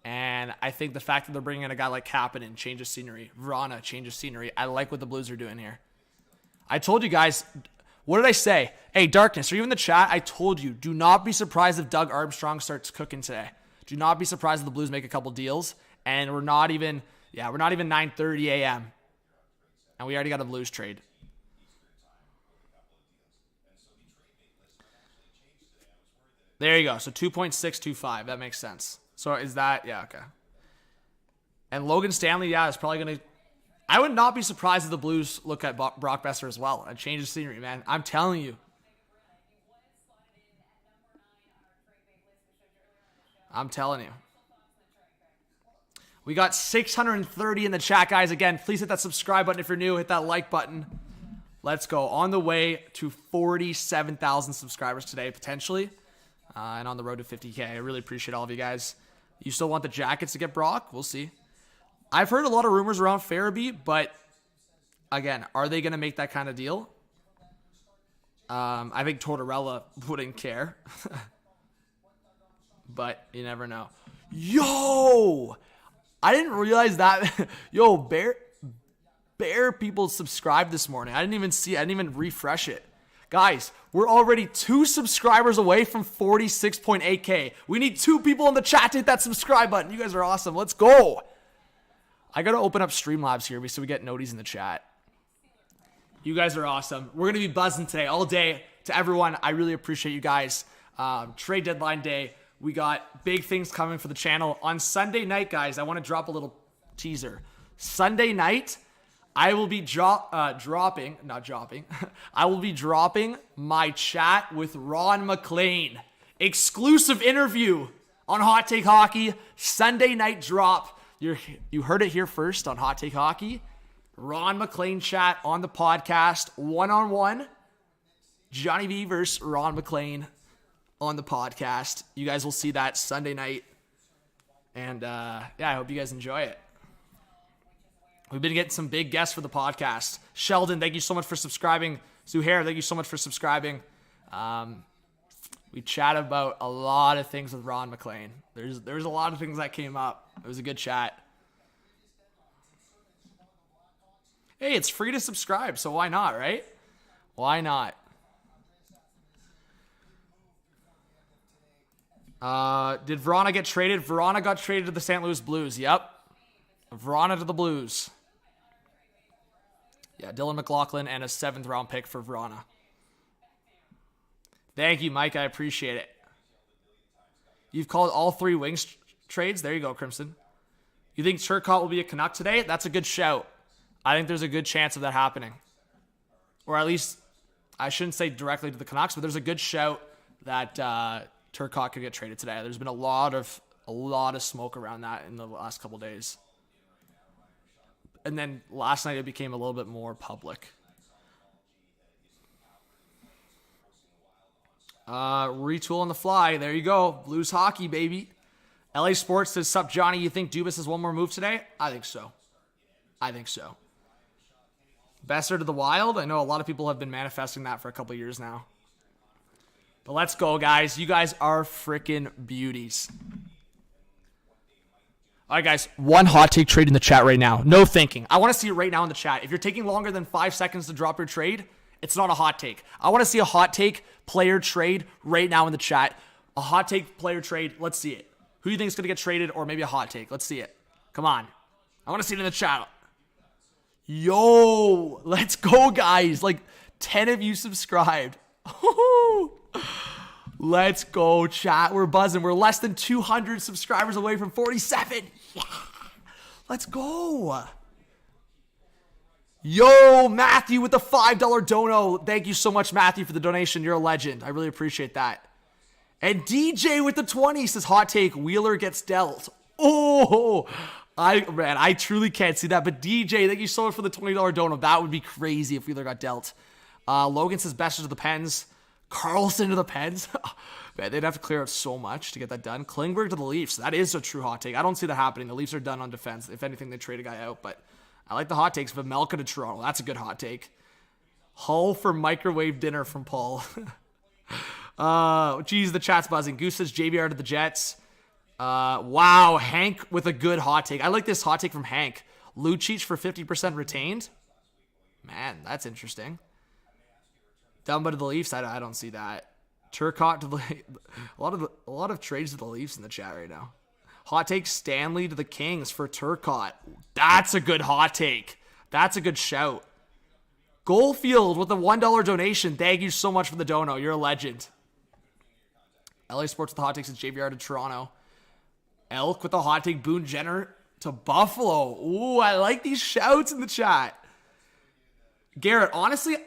And I think the fact that they're bringing in a guy like Kapanen, change of scenery, Vrana, change of scenery, I like what the Blues are doing here. I told you guys, what did I say? Hey, Darkness, are you in the chat? I told you, do not be surprised if Doug Armstrong starts cooking today. Do not be surprised if the Blues make a couple deals, and we're not even Yeah, we're not even 9:30 a.m. And we already got a Blues trade. There you go. So 2.625. That makes sense. So is that... Yeah, okay. And Logan Stanley, yeah, is probably going to... I would not be surprised if the Blues look at Brock Besser as well and change the scenery, man. I'm telling you. I'm telling you. We got 630 in the chat, guys. Again, please hit that subscribe button if you're new. Hit that like button. Let's go. On the way to 47,000 subscribers today, potentially. And on the road to 50K. I really appreciate all of you guys. You still want the Jackets to get Brock? We'll see. I've heard a lot of rumors around Farabee, but again, are they going to make that kind of deal? I think Tortorella wouldn't care. But you never know. Yo! I didn't realize that. Yo, Bear people subscribed this morning. I didn't even see it. I didn't even refresh it. Guys, we're already 2 subscribers away from 46.8K. We need 2 people in the chat to hit that subscribe button. You guys are awesome. Let's go. I got to open up Streamlabs here so we get noties in the chat. You guys are awesome. We're going to be buzzing today all day. To everyone, I really appreciate you guys. Trade deadline day. We got big things coming for the channel. On Sunday night, guys, I want to drop a little teaser. Sunday night, I will be dropping I will be dropping my chat with Ron McLean. Exclusive interview on Hot Take Hockey. Sunday night drop. You heard it here first on Hot Take Hockey. Ron McLean chat on the podcast. One-on-one. Johnny V versus Ron McLean on the podcast. You guys will see that Sunday night. And yeah, I hope you guys enjoy it. We've been getting some big guests for the podcast. Sheldon, thank you so much for subscribing. Zuhair, thank you so much for subscribing. We chat about a lot of things with Ron McLean. There's a lot of things that came up. It was a good chat. Hey, it's free to subscribe, so why not, right? Why not? Did Verona get traded? Verona got traded to the St. Louis Blues. Yep. Verona to the Blues. Yeah, Dylan McLaughlin and a 7th round pick for Verona. Thank you, Mike. I appreciate it. You've called all 3 wings trades? There you go, Crimson. You think Turcotte will be a Canuck today? That's a good shout. I think there's a good chance of that happening. Or at least, I shouldn't say directly to the Canucks, but there's a good shout that Turcotte could get traded today. There's been a lot of smoke around that in the last couple days. And then last night it became a little bit more public. Retool on the fly. There you go. Blues hockey, baby. LA Sports says, sup, Johnny, you think Dubas has one more move today? I think so. Besser to the Wild. I know a lot of people have been manifesting that for a couple years now. But let's go, guys. You guys are freaking beauties. All right, guys. One hot take trade in the chat right now. No thinking. I want to see it right now in the chat. If you're taking longer than 5 seconds to drop your trade, it's not a hot take. I want to see a hot take player trade right now in the chat. A hot take player trade. Let's see it. Who do you think is going to get traded, or maybe a hot take? Let's see it. Come on. I want to see it in the chat. Yo, let's go, guys. Like 10 of you subscribed. Let's go, chat. We're buzzing. We're less than 200 subscribers away from 47. Yeah. Let's go. Yo, Matthew with the $5 dono. Thank you so much, Matthew, for the donation. You're a legend. I really appreciate that. And DJ with the 20 says, hot take, Wheeler gets dealt. Oh, I truly can't see that. But DJ, thank you so much for the $20 dono. That would be crazy if Wheeler got dealt. Logan says, Besser to the Pens. Carlson to the Pens. Man, they'd have to clear out so much to get that done. Klingberg to the Leafs. That is a true hot take. I don't see that happening. The Leafs are done on defense. If anything, they trade a guy out. But I like the hot takes. Vamelka to Toronto. That's a good hot take. Hull for microwave dinner from Paul. Geez, the chat's buzzing. Goose says JVR to the Jets. Wow, Hank with a good hot take. I like this hot take from Hank. Lucic for 50% retained. Man, that's interesting. Dumba to the Leafs. I don't see that. Turcotte to the a lot of trades to the Leafs in the chat right now. Hot take Stanley to the Kings for Turcotte. That's a good hot take. That's a good shout. Goldfield with a $1 donation. Thank you so much for the dono. You're a legend. LA Sports with the hot takes. It's JVR to Toronto. Elk with the hot take. Boone Jenner to Buffalo. Ooh, I like these shouts in the chat. Garrett, honestly,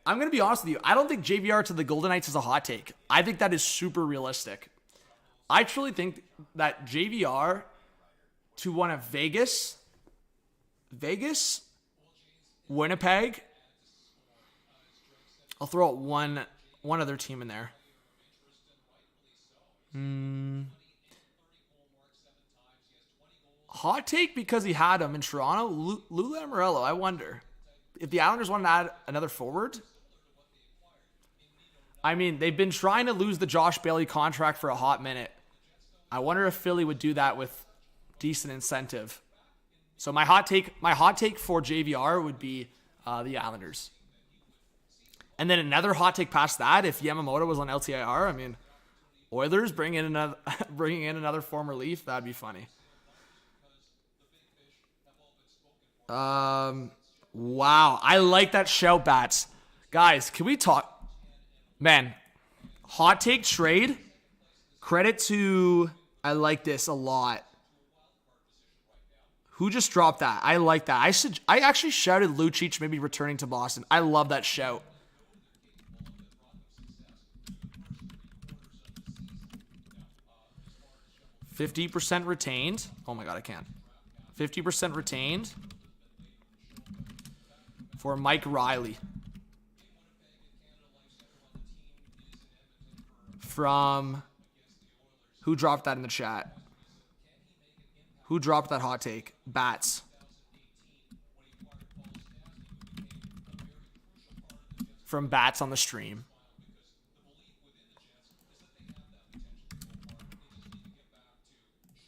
I'm going to be honest with you. I don't think JVR to the Golden Knights is a hot take. I think that is super realistic. I truly think that JVR to one of Vegas, Winnipeg. I'll throw out one other team in there. Hot take because he had him in Toronto. Lou Lamoriello, I wonder. If the Islanders want to add another forward, I mean, they've been trying to lose the Josh Bailey contract for a hot minute. I wonder if Philly would do that with decent incentive. So my hot take for JVR would be the Islanders. And then another hot take past that, if Yamamoto was on LTIR, I mean, Oilers bringing in another former Leaf, that'd be funny. Wow, I like that shout, Bats. Guys, can we talk? Man, hot take trade. Credit to, I like this a lot. Who just dropped that? I like that. I actually shouted Lucic maybe returning to Boston. I love that shout. $50% retained. Oh my God, I can't. 50% retained for Mike Riley. From, who dropped that in the chat? Who dropped that hot take? Bats. From Bats on the stream.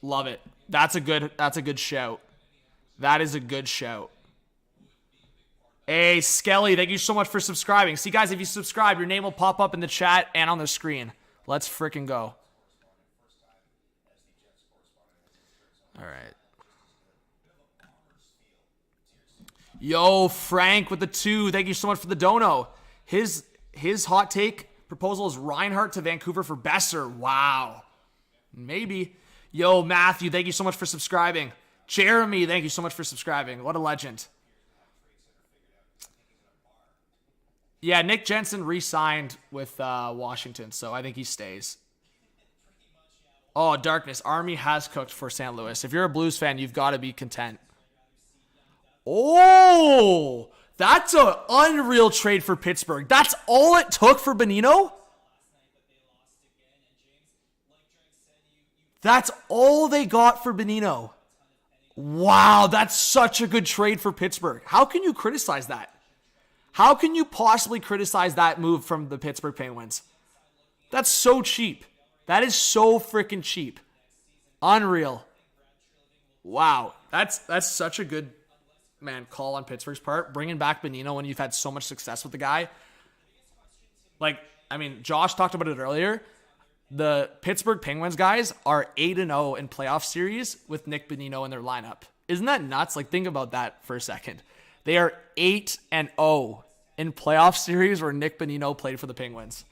Love it. That's a good shout. That is a good shout. Hey, Skelly, thank you so much for subscribing. See, guys, if you subscribe, your name will pop up in the chat and on the screen. Let's freaking go. All right. Yo, Frank with the 2. Thank you so much for the dono. His hot take proposal is Reinhart to Vancouver for Besser. Wow. Maybe. Yo, Matthew, thank you so much for subscribing. Jeremy, thank you so much for subscribing. What a legend. Yeah, Nick Jensen re-signed with Washington, so I think he stays. Oh, Darkness. Army has cooked for St. Louis. If you're a Blues fan, you've got to be content. Oh, that's an unreal trade for Pittsburgh. That's all it took for Bonino? That's all they got for Bonino. Wow, that's such a good trade for Pittsburgh. How can you criticize that? How can you possibly criticize that move from the Pittsburgh Penguins? That's so cheap. That is so freaking cheap. Unreal. Wow, that's such a good, call on Pittsburgh's part. Bringing back Bonino when you've had so much success with the guy. Josh talked about it earlier. The Pittsburgh Penguins guys are 8-0 in playoff series with Nick Bonino in their lineup. Isn't that nuts? Think about that for a second. They are 8-0 in playoff series where Nick Bonino played for the Penguins.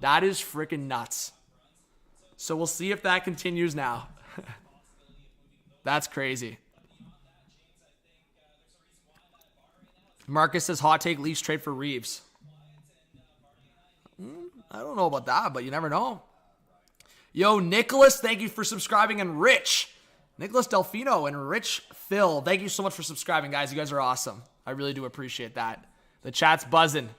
That is freaking nuts. So we'll see if that continues now. That's crazy. Marcus says hot take Leafs trade for Reeves. I don't know about that, but you never know. Yo, Nicholas, thank you for subscribing. And Rich, Nicholas Delfino and Rich Phil, thank you so much for subscribing, guys. You guys are awesome. I really do appreciate that. The chat's buzzing.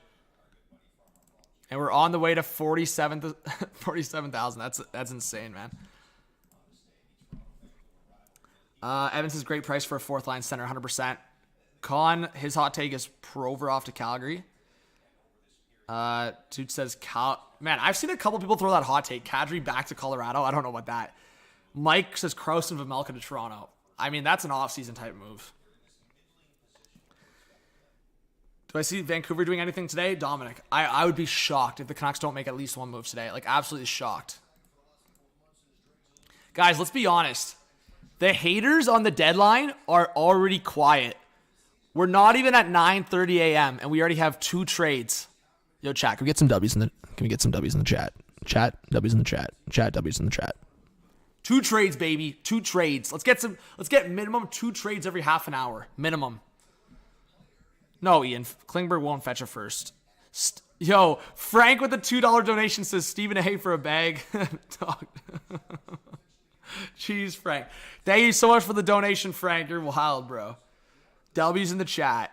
And we're on the way to 47,000. That's insane, man. Evans is great price for a fourth line center, 100%. Con, his hot take is Provorov to Calgary. Dude says Man, I've seen a couple people throw that hot take. Kadri back to Colorado. I don't know about that. Mike says Krause and Vejmelka to Toronto. I mean, that's an off-season type move. Do I see Vancouver doing anything today? Dominic, I would be shocked if the Canucks don't make at least one move today. Absolutely shocked. Guys, let's be honest. The haters on the deadline are already quiet. We're not even at 9:30 a.m. and we already have 2 trades. Yo, chat, can we get some W's in the chat? Chat, W's in the chat. Chat, W's in the chat. 2 trades, baby. 2 trades. Let's get minimum 2 trades every half an hour. Minimum. No, Ian. Klingberg won't fetch a first. Yo, Frank with the $2 donation says Stephen A for a bag. Jeez, Frank. Thank you so much for the donation, Frank. You're wild, bro. W's in the chat.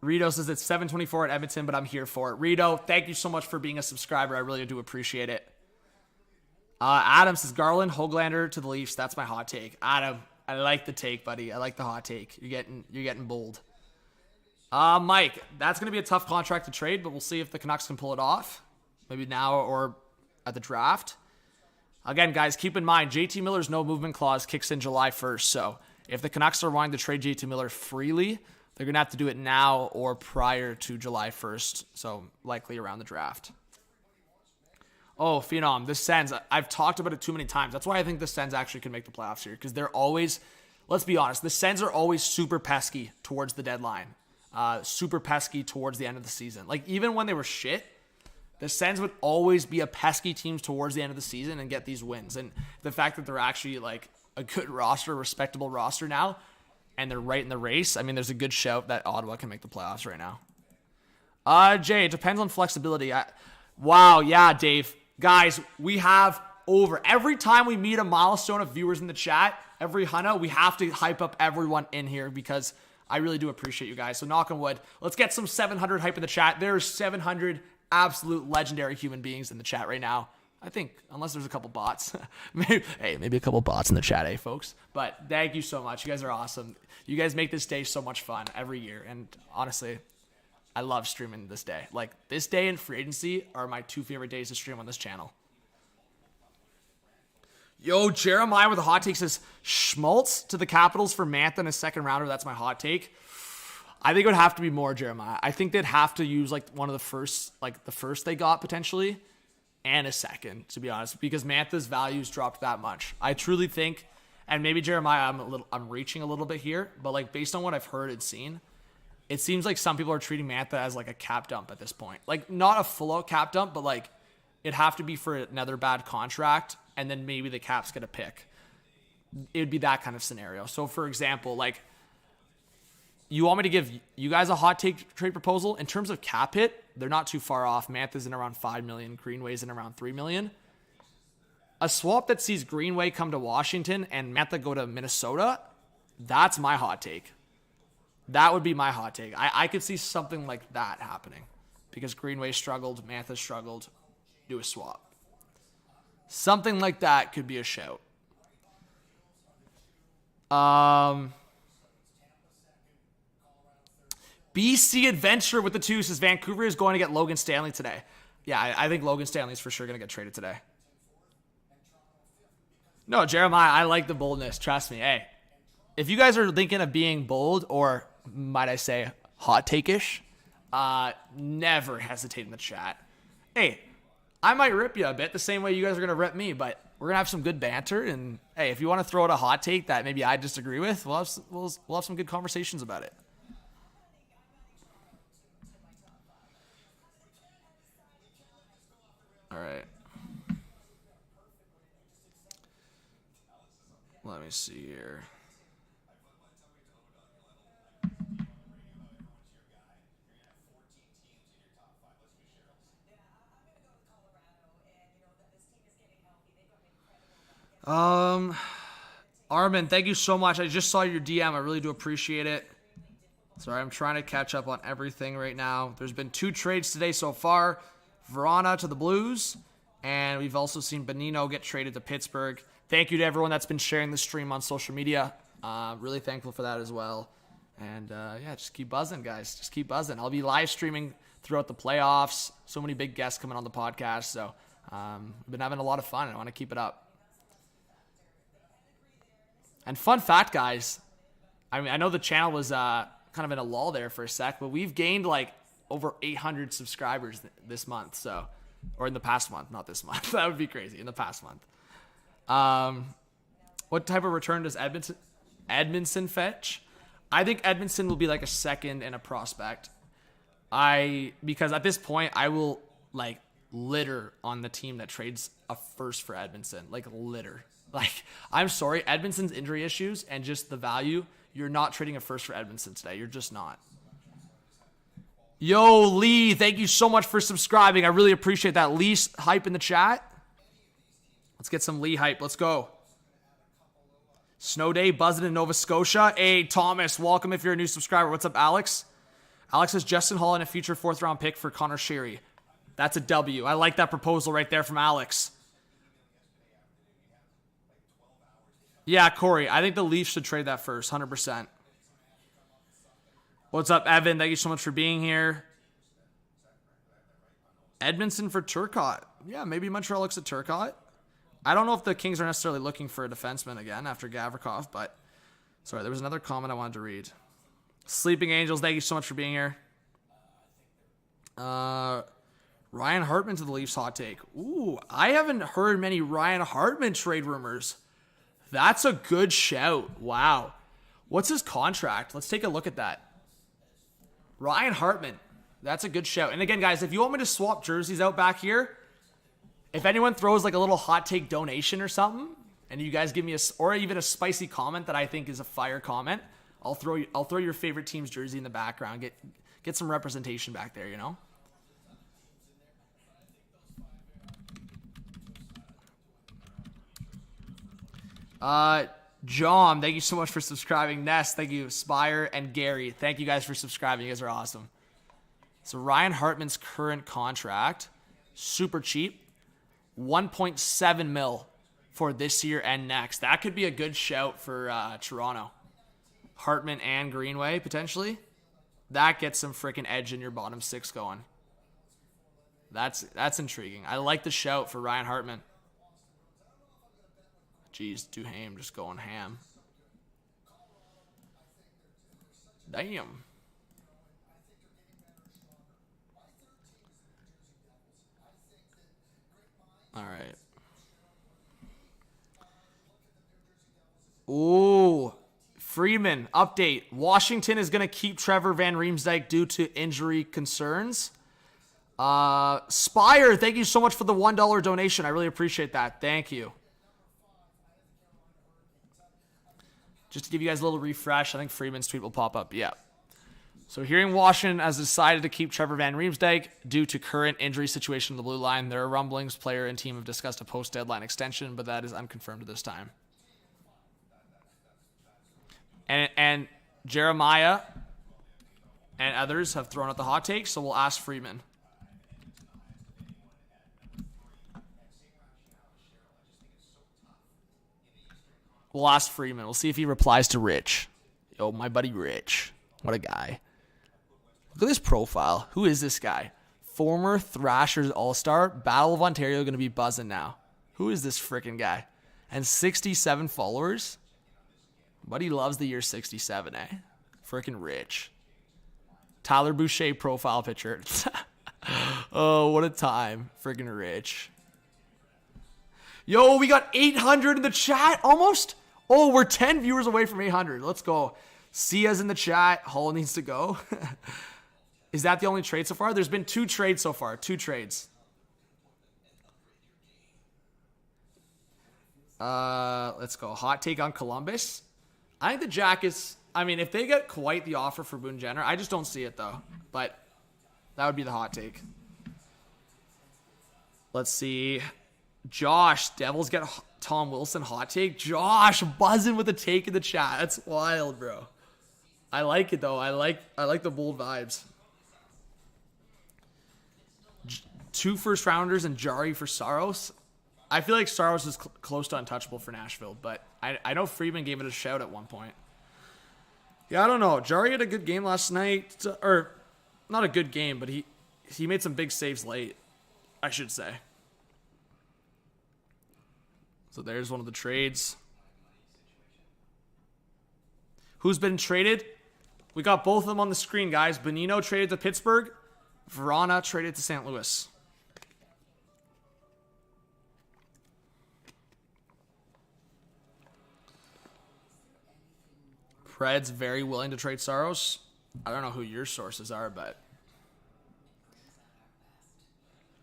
Rito says it's 7:24 at Edmonton, but I'm here for it. Rito, thank you so much for being a subscriber. I really do appreciate it. Adam says Garland, Hoglander to the Leafs. That's my hot take. Adam, I like the take, buddy. I like the hot take. You're getting bold. Mike, that's going to be a tough contract to trade, but we'll see if the Canucks can pull it off. Maybe now or at the draft. Again, guys, keep in mind, JT Miller's no movement clause kicks in July 1st. So if the Canucks are wanting to trade JT Miller freely, they're going to have to do it now or prior to July 1st. So likely around the draft. Oh, Phenom, the Sens. I've talked about it too many times. That's why I think the Sens actually can make the playoffs here. Because they're always, let's be honest, the Sens are always super pesky towards the deadline. Super pesky towards the end of the season. Like, even when they were shit, the Sens would always be a pesky team towards the end of the season and get these wins. And the fact that they're actually like a good roster, respectable roster now, and they're right in the race, I mean, there's a good shout that Ottawa can make the playoffs right now. Jay, it depends on flexibility. Wow, yeah, Dave. Guys, we have over. Every time we meet a milestone of viewers in the chat, every Hunna, we have to hype up everyone in here because I really do appreciate you guys. So knock on wood. Let's get some 700 hype in the chat. There's 700 absolute legendary human beings in the chat right now. I think, unless there's a couple bots. maybe a couple bots in the chat, folks? But thank you so much. You guys are awesome. You guys make this day so much fun every year. And honestly, I love streaming this day. Like, this day and free agency are my 2 favorite days to stream on this channel. Yo, Jeremiah with a hot take says, Schmaltz to the Capitals for Mantha in a second rounder. That's my hot take. I think it would have to be more, Jeremiah. I think they'd have to use like one of the first, like the first they got potentially, and a second, to be honest, because Mantha's values dropped that much. I truly think, and maybe Jeremiah, I'm reaching a little bit here, but like based on what I've heard and seen, it seems like some people are treating Mantha as like a cap dump at this point. Like not a full out cap dump, but like it'd have to be for another bad contract, and then maybe the Caps get a pick. It would be that kind of scenario. So for example, like, you want me to give you guys a hot take trade proposal? In terms of cap hit, they're not too far off. Mantha's in around 5 million. Greenway's in around 3 million. A swap that sees Greenway come to Washington and Mantha go to Minnesota, that's my hot take. That would be my hot take. I could see something like that happening because Greenway struggled, Mantha struggled. Do a swap. Something like that could be a shout. BC Adventure with the 2 says Vancouver is going to get Logan Stanley today. Yeah, I think Logan Stanley is for sure going to get traded today. No, Jeremiah, I like the boldness. Trust me. Hey, if you guys are thinking of being bold or, might I say, hot take-ish, never hesitate in the chat. Hey, I might rip you a bit the same way you guys are going to rip me, but we're going to have some good banter. And, hey, if you want to throw out a hot take that maybe I disagree with, we'll have some good conversations about it. All right. Let me see here. Armin, thank you so much. I just saw your DM. I really do appreciate it. Sorry, I'm trying to catch up on everything right now. There's been 2 trades today so far. Verona to the Blues, and we've also seen Bonino get traded to Pittsburgh. Thank you to everyone that's been sharing the stream on social media. Really thankful for that as well. And yeah, just keep buzzing, guys. Just keep buzzing. I'll be live streaming throughout the playoffs. So many big guests coming on the podcast. So I've been having a lot of fun. I want to keep it up. And fun fact, guys, I mean, I know the channel was kind of in a lull there for a sec, but we've gained like over 800 subscribers this month. So, or in the past month, not this month. That would be crazy. In the past month. What type of return does Edmondson fetch? I think Edmondson will be like a second and a prospect. Because at this point, I will like litter on the team that trades a first for Edmondson. Like litter. Like, I'm sorry, Edmondson's injury issues and just the value, you're not trading a first for Edmondson today. You're just not. Yo, Lee, thank you so much for subscribing. I really appreciate that. Lee hype in the chat. Let's get some Lee hype. Let's go. Snow day buzzing in Nova Scotia. Hey, Thomas, welcome if you're a new subscriber. What's up, Alex? Alex says Justin Hall and a future 4th-round pick for Connor Sherry. That's a W. I like that proposal right there from Alex. Yeah, Corey, I think the Leafs should trade that first, 100%. What's up, Evan? Thank you so much for being here. Edmondson for Turcotte. Yeah, maybe Montreal looks at Turcotte. I don't know if the Kings are necessarily looking for a defenseman again after Gavrikov, but sorry, there was another comment I wanted to read. Sleeping Angels, thank you so much for being here. Ryan Hartman to the Leafs hot take. Ooh, I haven't heard many Ryan Hartman trade rumors. That's a good shout. Wow. What's his contract? Let's take a look at that. Ryan Hartman. That's a good shout. And again, guys, if you want me to swap jerseys out back here, if anyone throws like a little hot take donation or something, and you guys give me or even a spicy comment that I think is a fire comment, I'll throw your favorite team's jersey in the background. Get some representation back there, you know? John, thank you so much for subscribing. Ness, thank you. Spire and Gary, thank you guys for subscribing. You guys are awesome. So Ryan Hartman's current contract, super cheap, 1.7 mil for this year and next. That could be a good shout for Toronto. Hartman and Greenway, potentially. That gets some freaking edge in your bottom six going. That's intriguing. I like the shout for Ryan Hartman. Jeez, Duhaime just going ham. Damn. All right. Ooh. Friedman, update. Washington is going to keep Trevor Van Riemsdyk due to injury concerns. Spire, thank you so much for the $1 donation. I really appreciate that. Thank you. Just to give you guys a little refresh, I think Freeman's tweet will pop up. Yeah. So hearing Washington has decided to keep Trevor Van Riemsdyk due to current injury situation in the blue line. There are rumblings. Player and team have discussed a post-deadline extension, but that is unconfirmed at this time. And Jeremiah and others have thrown out the hot take, so we'll ask Freeman. We'll ask Freeman. We'll see if he replies to Rich. Yo, my buddy Rich. What a guy. Look at this profile. Who is this guy? Former Thrashers All-Star. Battle of Ontario going to be buzzing now. Who is this freaking guy? And 67 followers? Buddy loves the year 67, eh? Freaking Rich. Tyler Boucher profile picture. Oh, what a time. Freaking Rich. Yo, we got 800 in the chat almost. Oh, we're 10 viewers away from 800. Let's go. Sia's in the chat. Hall needs to go. Is that the only trade so far? There's been 2 trades so far. 2 trades. Let's go. Hot take on Columbus. I think the Jackets, I mean, if they get quite the offer for Boone Jenner, I just don't see it though. But that would be the hot take. Let's see. Josh, Devils get Tom Wilson hot take. Josh buzzing with a take in the chat. That's wild, bro. I like it though. I like the bold vibes. 2 first rounders and Jari for Saros. I feel like Saros is close to untouchable for Nashville, but I know Friedman gave it a shout at one point. Yeah, I don't know. Jari had a good game last night, or not a good game, but he made some big saves late, I should say. So there's one of the trades. Who's been traded? We got both of them on the screen, guys. Bonino traded to Pittsburgh. Verona traded to St. Louis. Preds very willing to trade Saros. I don't know who your sources are, but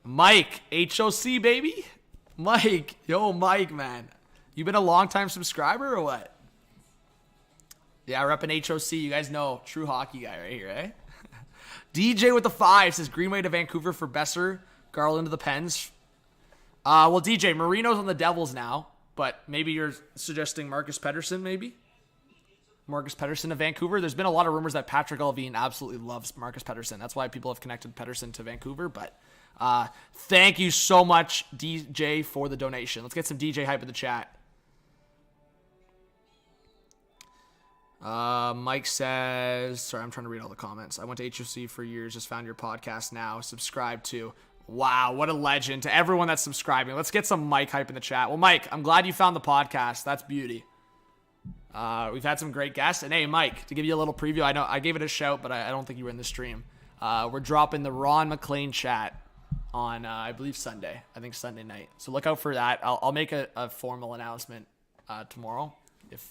Mike, HOC, baby. Mike, Mike, man. You been a long-time subscriber or what? Yeah, repping HOC. You guys know, true hockey guy right here, eh? DJ with the 5 says Greenway to Vancouver for Besser, Garland to the Pens. Well, DJ, Marino's on the Devils now, but maybe you're suggesting Marcus Pettersson, maybe? Marcus Pettersson to Vancouver. There's been a lot of rumors that Patrick Allvin absolutely loves Marcus Pettersson. That's why people have connected Pettersson to Vancouver, but thank you so much, DJ, for the donation. Let's get some DJ hype in the chat. Mike says, sorry, I'm trying to read all the comments. I went to HOC for years, just found your podcast now. Subscribe to. Wow, what a legend. To everyone that's subscribing. Let's get some Mike hype in the chat. Well, Mike, I'm glad you found the podcast. That's beauty. We've had some great guests. And hey, Mike, to give you a little preview, I know I gave it a shout, but I don't think you were in the stream. We're dropping the Ron McLean chat on, I believe, Sunday. I think Sunday night. So look out for that. I'll make a formal announcement tomorrow. If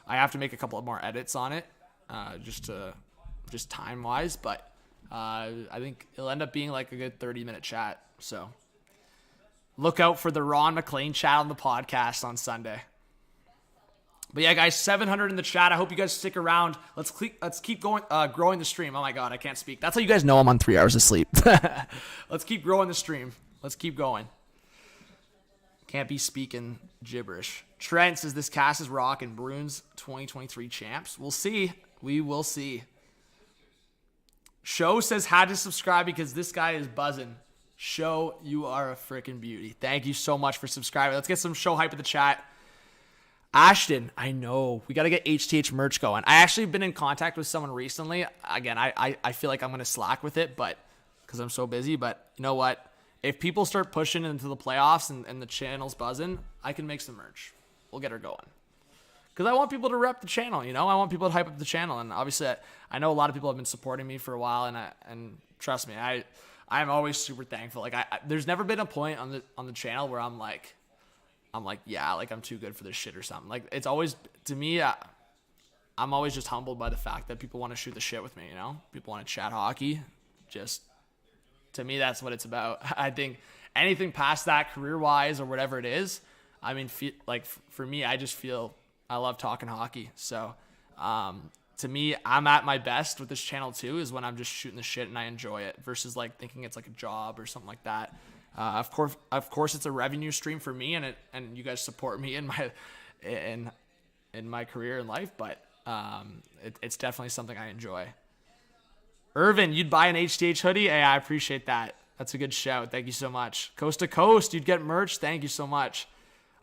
I have to make a couple of more edits on it, just time-wise. But I think it'll end up being like a good 30-minute chat. So look out for the Ron McLean chat on the podcast on Sunday. But yeah, guys, 700 in the chat. I hope you guys stick around. Let's keep going, growing the stream. Oh my God, I can't speak. That's how you guys know I'm on 3 hours of sleep. Let's keep growing the stream. Let's keep going. Can't be speaking gibberish. Trent says this cast is rocking. Bruins 2023 champs. We'll see. We will see. Show says had to subscribe because this guy is buzzing. Show, you are a freaking beauty. Thank you so much for subscribing. Let's get some show hype in the chat. Ashton, I know. We got to get HTH merch going. I actually been in contact with someone recently. Again, I feel like I'm going to slack with it, but because I'm so busy. But you know what? If people start pushing into the playoffs and the channel's buzzing, I can make some merch. We'll get her going. Because I want people to rep the channel, you know? I want people to hype up the channel. And obviously, I know a lot of people have been supporting me for a while. And trust me, I'm always super thankful. Like, there's never been a point on the channel where I'm like, yeah, like I'm too good for this shit or something. Like it's always, to me, I'm always just humbled by the fact that people want to shoot the shit with me, you know? People want to chat hockey. Just, to me, that's what it's about. I think anything past that career-wise or whatever it is, I mean, like for me, I just feel I love talking hockey. So to me, I'm at my best with this channel too, is when I'm just shooting the shit and I enjoy it versus like thinking it's like a job or something like that. Of course, it's a revenue stream for me, and you guys support me in my career and life. But it's definitely something I enjoy. Irvin, you'd buy an HTH hoodie? Hey, I appreciate that. That's a good shout. Thank you so much. Coast to Coast, you'd get merch. Thank you so much.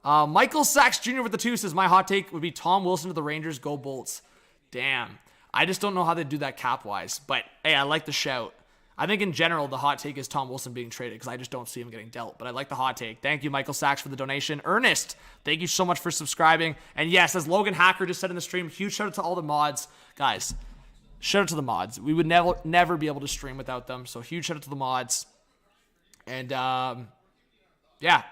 Michael Sachs Jr. with the 2 says my hot take would be Tom Wilson to the Rangers. Go Bolts. Damn, I just don't know how they do that cap wise. But hey, I like the shout. I think in general, the hot take is Tom Wilson being traded because I just don't see him getting dealt. But I like the hot take. Thank you, Michael Sachs, for the donation. Ernest, thank you so much for subscribing. And yes, as Logan Hacker just said in the stream, huge shout out to all the mods. Guys, shout out to the mods. We would never be able to stream without them. So huge shout out to the mods. And yeah,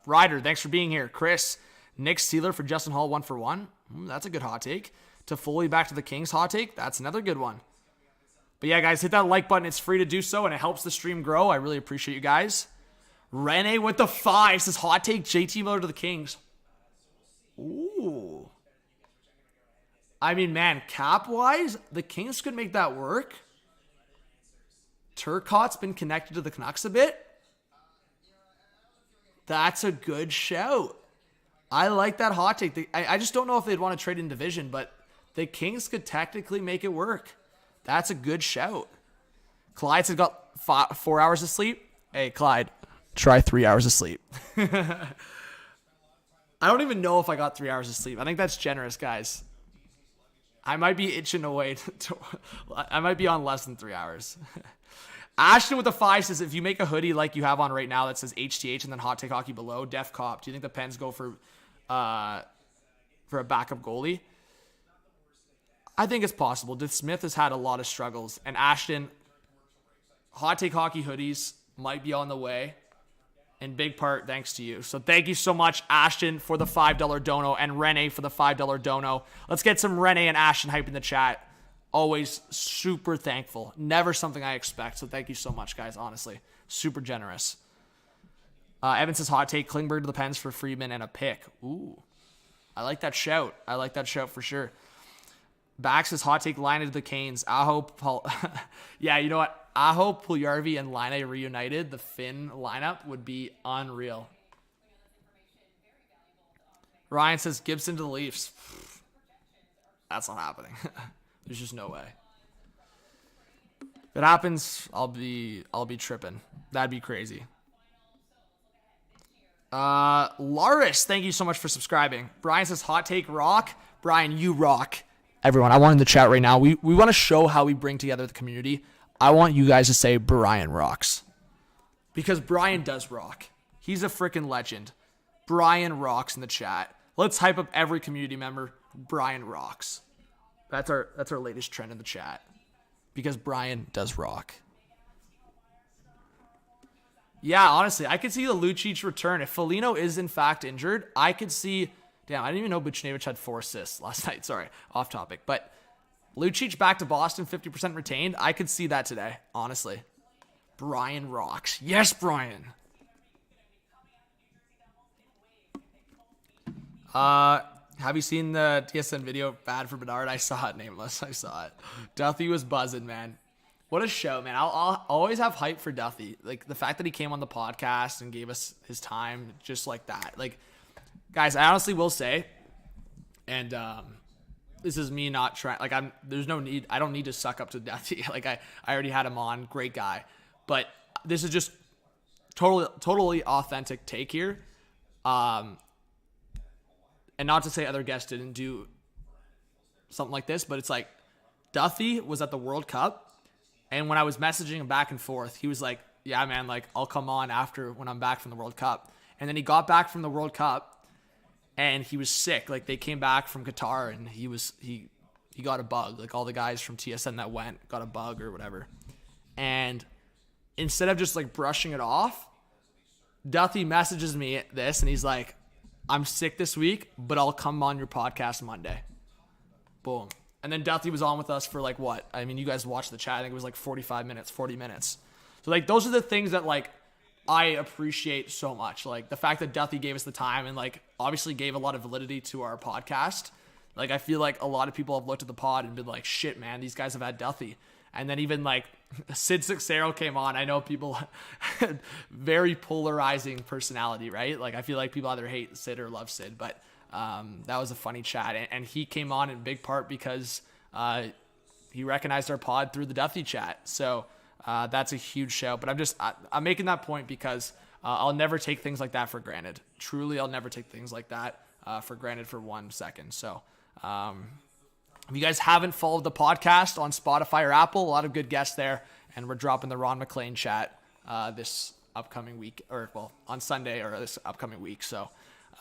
Ryder, thanks for being here. Chris, Nick Sealer for Justin Hall 1-for-1. That's a good hot take. To Foley back to the Kings hot take. That's another good one. But yeah, guys, hit that like button. It's free to do so, and it helps the stream grow. I really appreciate you guys. Rene with the 5 says, hot take, JT Miller to the Kings. Ooh. I mean, man, cap-wise, the Kings could make that work. Turcotte's been connected to the Canucks a bit. That's a good shout. I like that hot take. I just don't know if they'd want to trade in division, but the Kings could technically make it work. That's a good shout. Clyde's got 4 hours of sleep. Hey, Clyde, try 3 hours of sleep. I don't even know if I got 3 hours of sleep. I think that's generous, guys. I might be itching away. I might be on less than 3 hours. Ashton with the 5 says, if you make a hoodie like you have on right now that says HTH and then Hot Take Hockey below, Def Cop, do you think the Pens go for a backup goalie? I think it's possible. Dith Smith has had a lot of struggles. And Ashton, Hot Take Hockey hoodies might be on the way. in big part thanks to you. So thank you so much, Ashton, for the $5 dono, and Rene for the $5 dono. Let's get some Rene and Ashton hype in the chat. Always super thankful. Never something I expect. So thank you so much, guys. Honestly, super generous. Evan says hot take: Klingberg to the Pens for Friedman and a pick. Ooh, I like that shout. I like that shout for sure. Bax says hot take: Line to the Canes. Aho, yeah, you know what? Aho, Puljujarvi, and Line reunited. The Finn lineup would be unreal. Ryan says Gibson to the Leafs. That's not happening. There's just no way. If it happens, I'll be tripping. That'd be crazy. Laris, thank you so much for subscribing. Brian says hot take rock. Brian, you rock. Everyone, I want in the chat right now. We want to show how we bring together the community. I want you guys to say Brian rocks. Because Brian does rock. He's a freaking legend. Brian rocks in the chat. Let's hype up every community member. Brian rocks. That's our latest trend in the chat. Because Brian does rock. Yeah, honestly, I could see the Lucic return. If Foligno is in fact injured, I could see... Damn, I didn't even know Buchnevich had 4 assists last night. Sorry, off topic. But Lucic back to Boston, 50% retained. I could see that today, honestly. Brian rocks. Yes, Brian. Have you seen the TSN video? Bad for Bedard. I saw it, nameless. I saw it. Duffy was buzzing, man. What a show, man. I'll always have hype for Duffy. Like, the fact that he came on the podcast and gave us his time just like that. Like, guys, I honestly will say, and this is me not trying, like, there's no need, I don't need to suck up to Duffy. Like, I already had him on. Great guy. But this is just totally authentic take here. And not to say other guests didn't do something like this, but it's like, Duffy was at the World Cup. And when I was messaging him back and forth, he was like, yeah, man, like, I'll come on after when I'm back from the World Cup. And then he got back from the World Cup and he was sick. Like, they came back from Qatar and he got a bug. Like, all the guys from TSN that went got a bug or whatever. And instead of just like brushing it off, Duffy messages me this and he's like, I'm sick this week, but I'll come on your podcast Monday. Boom. And then Duffy was on with us for like what? I mean, you guys watched the chat. I think it was like 45 minutes, 40 minutes. So like, those are the things that like I appreciate so much. Like, the fact that Duffy gave us the time and like obviously gave a lot of validity to our podcast. Like, I feel like a lot of people have looked at the pod and been like, shit, man, these guys have had Duffy. And then even like Sid Sixero came on. I know people had very polarizing personality, right? Like, I feel like people either hate Sid or love Sid, but that was a funny chat. And he came on in big part because he recognized our pod through the Duffy chat. So that's a huge shout. But I'm making that point because I'll never take things like that for granted. Truly, I'll never take things like that for granted for 1 second. So if you guys haven't followed the podcast on Spotify or Apple, a lot of good guests there. And we're dropping the Ron McLean chat this upcoming week, or well, on Sunday or this upcoming week. So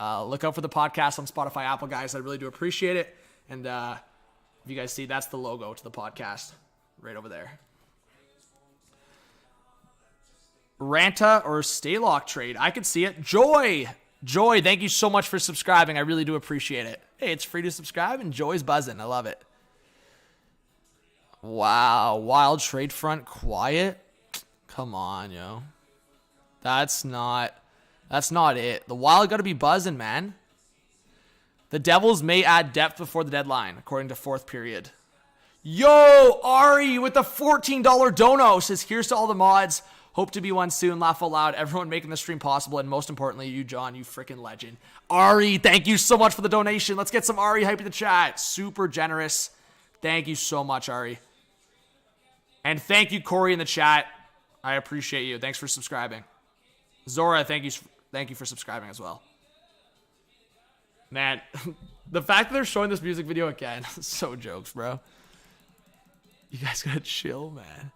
look out for the podcast on Spotify, Apple, guys. I really do appreciate it. And if you guys see, that's the logo to the podcast right over there. Ranta or Staylock trade. I could see it. Joy, thank you so much for subscribing. I really do appreciate it. Hey, it's free to subscribe and Joy's buzzing. I love it. Wow. Wild trade front quiet. Come on, yo. That's not it. The Wild got to be buzzing, man. The Devils may add depth before the deadline, according to fourth period. Yo, Ari with the $14 dono says, here's to all the mods. Hope to be one soon. Laugh out loud. Everyone making the stream possible. And most importantly, you, John, you freaking legend. Ari, thank you so much for the donation. Let's get some Ari hype in the chat. Super generous. Thank you so much, Ari. And thank you, Corey, in the chat. I appreciate you. Thanks for subscribing. Zora, thank you for subscribing as well. Man, the fact that they're showing this music video again, so jokes, bro. You guys gotta chill, man.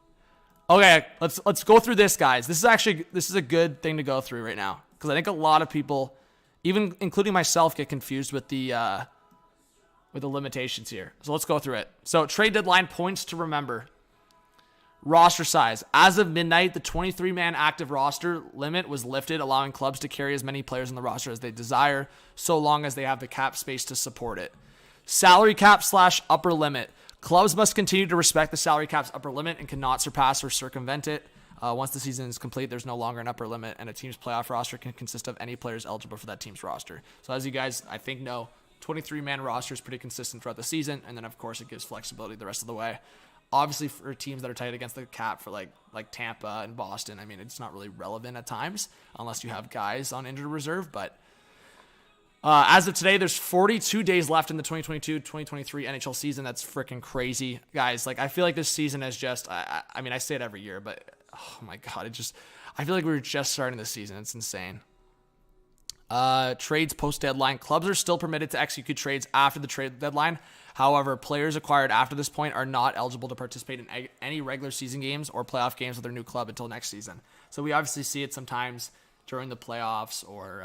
Okay, let's go through this, guys. This is a good thing to go through right now because I think a lot of people, even including myself, get confused with the limitations here. So let's go through it. So trade deadline points to remember. Roster size. As of midnight, the 23-man active roster limit was lifted, allowing clubs to carry as many players on the roster as they desire, so long as they have the cap space to support it. Salary cap / upper limit. Clubs must continue to respect the salary cap's upper limit and cannot surpass or circumvent it. Once the season is complete, there's no longer an upper limit, and a team's playoff roster can consist of any players eligible for that team's roster. So as you guys, I think, know, 23-man roster is pretty consistent throughout the season, and then, of course, it gives flexibility the rest of the way. Obviously, for teams that are tight against the cap, for like Tampa and Boston, I mean, it's not really relevant at times unless you have guys on injured reserve. But as of today, there's 42 days left in the 2022-2023 NHL season. That's freaking crazy, guys. Like, I feel like this season is just, I mean, I say it every year, but oh my God, I feel like we were just starting this season. It's insane. Trades post-deadline. Clubs are still permitted to execute trades after the trade deadline. However, players acquired after this point are not eligible to participate in any regular season games or playoff games with their new club until next season. So we obviously see it sometimes during the playoffs or,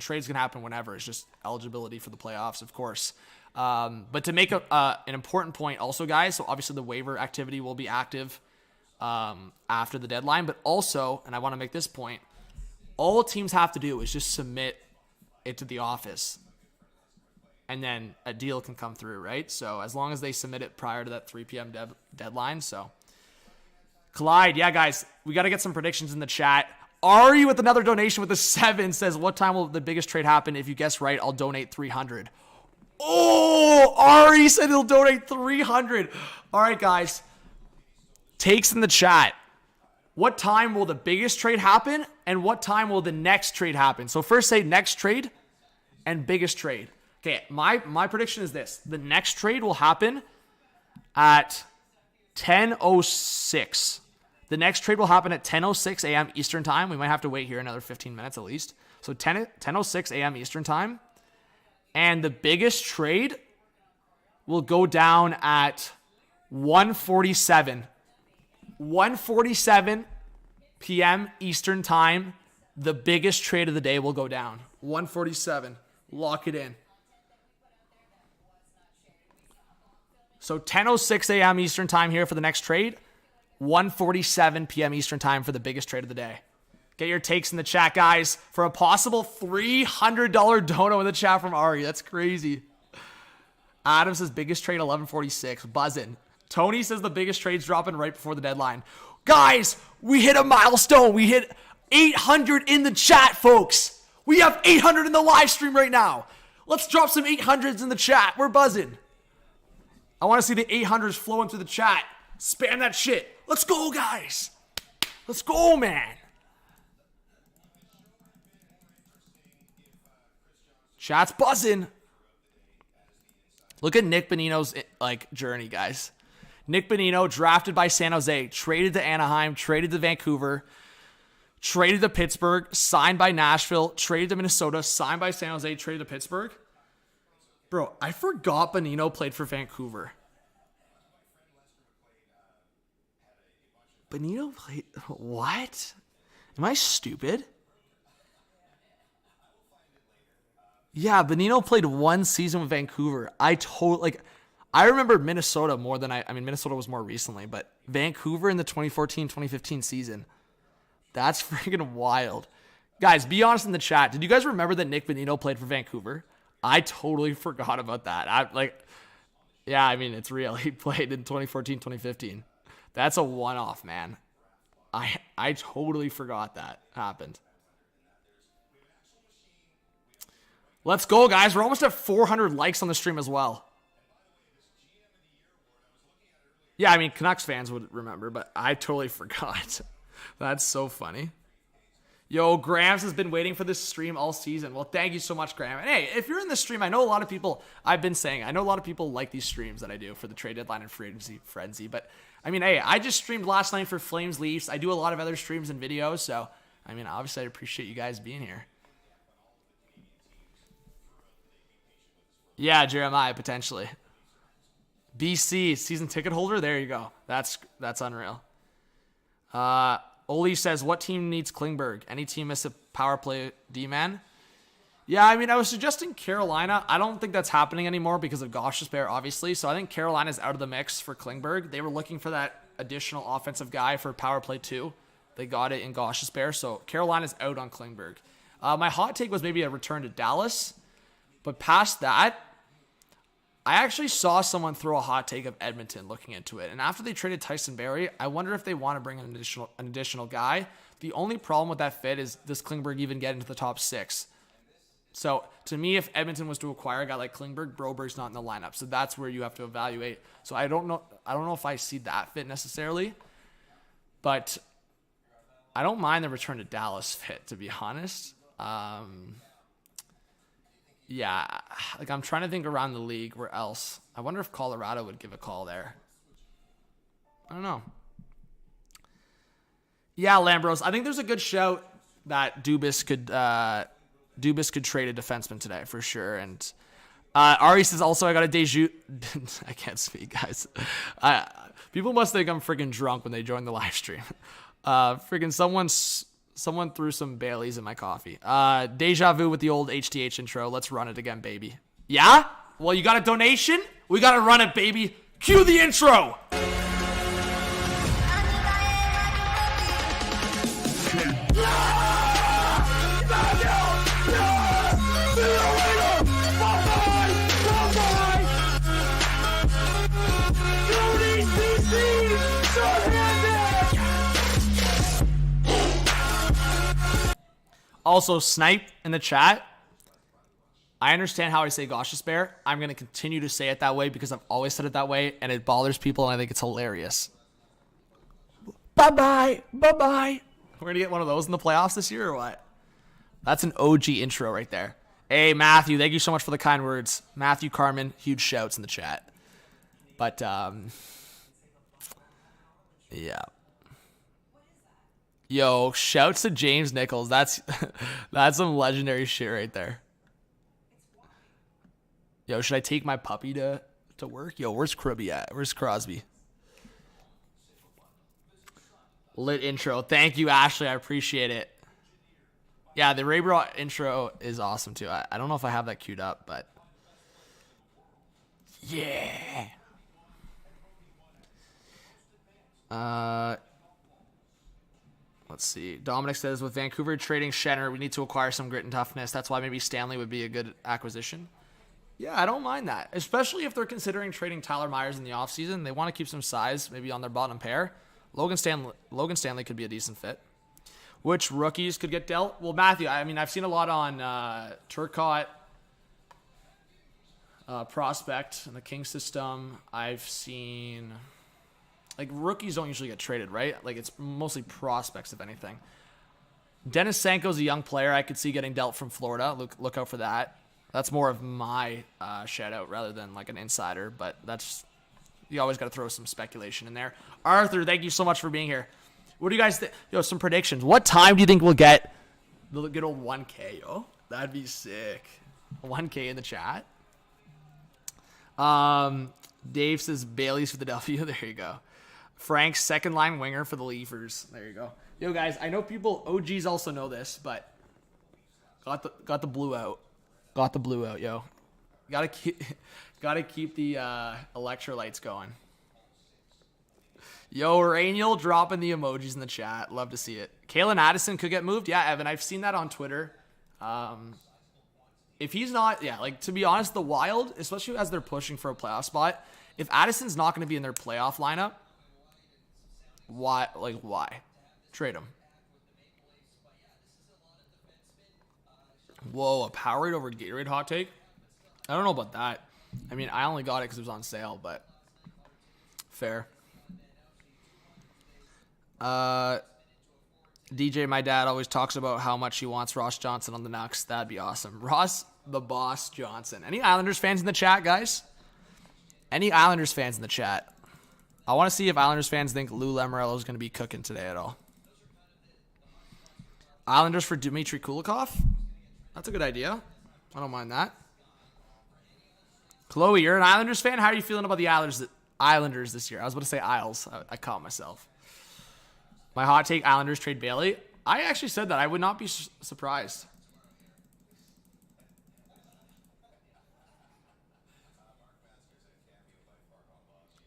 trades can happen whenever. It's just eligibility for the playoffs, of course. But to make an important point also, guys, so obviously the waiver activity will be active after the deadline. But also, and I want to make this point, all teams have to do is just submit it to the office. And then a deal can come through, right? So as long as they submit it prior to that 3 p.m. deadline. So Clyde, yeah, guys, we got to get some predictions in the chat. Ari with another donation with a 7 says, what time will the biggest trade happen? If you guess right, I'll donate 300. Oh, Ari said he'll donate 300. All right, guys. Takes in the chat. What time will the biggest trade happen? And what time will the next trade happen? So first say next trade and biggest trade. Okay, my prediction is this. The next trade will happen at 10:06. The next trade will happen at 10:06 a.m. Eastern Time. We might have to wait here another 15 minutes at least. So 10:06 a.m. Eastern Time. And the biggest trade will go down at 1:47. 1:47 p.m. Eastern Time. The biggest trade of the day will go down. 1:47. Lock it in. So 10:06 a.m. Eastern Time here for the next trade. 1:47 p.m. Eastern Time for the biggest trade of the day. Get your takes in the chat, guys, for a possible $300 dono in the chat from Ari. That's crazy. Adam says biggest trade 11:46. Buzzing. Tony says the biggest trade's dropping right before the deadline. Guys, we hit a milestone. We hit 800 in the chat, folks. We have 800 in the live stream right now. Let's drop some 800s in the chat. We're buzzing. I want to see the 800s flowing through the chat. Spam that shit. Let's go, guys. Let's go, man. Chat's buzzing. Look at Nick Bonino's journey, guys. Nick Bonino, drafted by San Jose, traded to Anaheim, traded to Vancouver, traded to Pittsburgh, signed by Nashville, traded to Minnesota, signed by San Jose, traded to Pittsburgh. Bro, I forgot Bonino played for Vancouver. Bonino played... What? Am I stupid? Yeah, Bonino played one season with Vancouver. I remember Minnesota more than I mean, Minnesota was more recently, but Vancouver in the 2014-2015 season. That's freaking wild. Guys, be honest in the chat. Did you guys remember that Nick Bonino played for Vancouver? I totally forgot about that. It's real. He played in 2014-2015. That's a one-off, man. I totally forgot that happened. Let's go, guys. We're almost at 400 likes on the stream as well. Yeah, I mean, Canucks fans would remember, but I totally forgot. That's so funny. Yo, Grams has been waiting for this stream all season. Well, thank you so much, Graham. And hey, if you're in this stream, I know a lot of people like these streams that I do for the trade deadline and free agency frenzy. But, I mean, hey, I just streamed last night for Flames Leafs. I do a lot of other streams and videos. So, I mean, obviously, I appreciate you guys being here. Yeah, Jeremiah, potentially. BC, season ticket holder. There you go. That's unreal. Oli says, what team needs Klingberg? Any team miss a power play D-man? Yeah, I mean, I was suggesting Carolina. I don't think that's happening anymore because of Gostisbehere, obviously. So I think Carolina's out of the mix for Klingberg. They were looking for that additional offensive guy for power play 2. They got it in Gostisbehere. So Carolina's out on Klingberg. My hot take was maybe a return to Dallas. But past that, I actually saw someone throw a hot take of Edmonton looking into it. And after they traded Tyson Barrie, I wonder if they want to bring an additional guy. The only problem with that fit is, does Klingberg even get into the top 6? So to me, if Edmonton was to acquire a guy like Klingberg, Broberg's not in the lineup. So that's where you have to evaluate. So I don't know if I see that fit necessarily, but I don't mind the return to Dallas fit, to be honest. Yeah, like I'm trying to think around the league where else. I wonder if Colorado would give a call there. I don't know. Yeah, Lambros, I think there's a good shout that Dubas could trade a defenseman today for sure. And Ari says also I got a deja. I can't speak, guys. People must think I'm freaking drunk when they join the live stream. Freaking someone threw some Baileys in my coffee. Deja vu with the old HTH intro. Let's run it again, baby. Yeah? Well, you got a donation? We got to run it, baby. Cue the intro. Also, Snipe in the chat. I understand how I say Gostisbehere. I'm going to continue to say it that way because I've always said it that way, and it bothers people, and I think it's hilarious. Bye-bye. Bye-bye. We're going to get one of those in the playoffs this year or what? That's an OG intro right there. Hey, Matthew, thank you so much for the kind words. Matthew Carmen, huge shouts in the chat. But, yeah. Yo, shouts to James Nichols. That's some legendary shit right there. Yo, should I take my puppy to work? Yo, where's Kribby at? Where's Crosby? Lit intro. Thank you, Ashley. I appreciate it. Yeah, the Raybro intro is awesome too. I don't know if I have that queued up, but yeah. Let's see. Dominic says, with Vancouver trading Schenner, we need to acquire some grit and toughness. That's why maybe Stanley would be a good acquisition. Yeah, I don't mind that. Especially if they're considering trading Tyler Myers in the offseason. They want to keep some size maybe on their bottom pair. Logan Stanley could be a decent fit. Which rookies could get dealt? Well, Matthew, I mean, I've seen a lot on Turcotte, Prospect, and the King system. I've seen... Like, rookies don't usually get traded, right? Like, it's mostly prospects, if anything. Dennis Sanko's a young player I could see getting dealt from Florida. Look out for that. That's more of my shout-out rather than, like, an insider. But that's... You always got to throw some speculation in there. Arthur, thank you so much for being here. What do you guys think? Yo, some predictions. What time do you think we'll get the good old 1K, yo? That'd be sick. 1K in the chat. Dave says Bailey's for the W. There you go. Frank's second line winger for the Leafers. There you go. Yo, guys, I know people, OGs also know this, but got the blue out. Got the blue out, yo. Gotta keep the electrolytes going. Yo, Rainiel dropping the emojis in the chat. Love to see it. Kalen Addison could get moved. Yeah, Evan, I've seen that on Twitter. If he's not, yeah, like, to be honest, the Wild, especially as they're pushing for a playoff spot, if Addison's not going to be in their playoff lineup, why? Trade him. Whoa, a Powerade over Gatorade hot take? I don't know about that. I mean, I only got it because it was on sale, but fair. DJ, my dad, always talks about how much he wants Ross Johnson on the Nucks. That'd be awesome. Ross, the boss Johnson. Any Islanders fans in the chat, guys? Any Islanders fans in the chat? I want to see if Islanders fans think Lou Lamoriello is going to be cooking today at all. Islanders for Dmitry Kulikov? That's a good idea. I don't mind that. Chloe, you're an Islanders fan? How are you feeling about the Islanders this year? I was about to say Isles. I caught myself. My hot take, Islanders trade Bailey. I actually said that. I would not be surprised.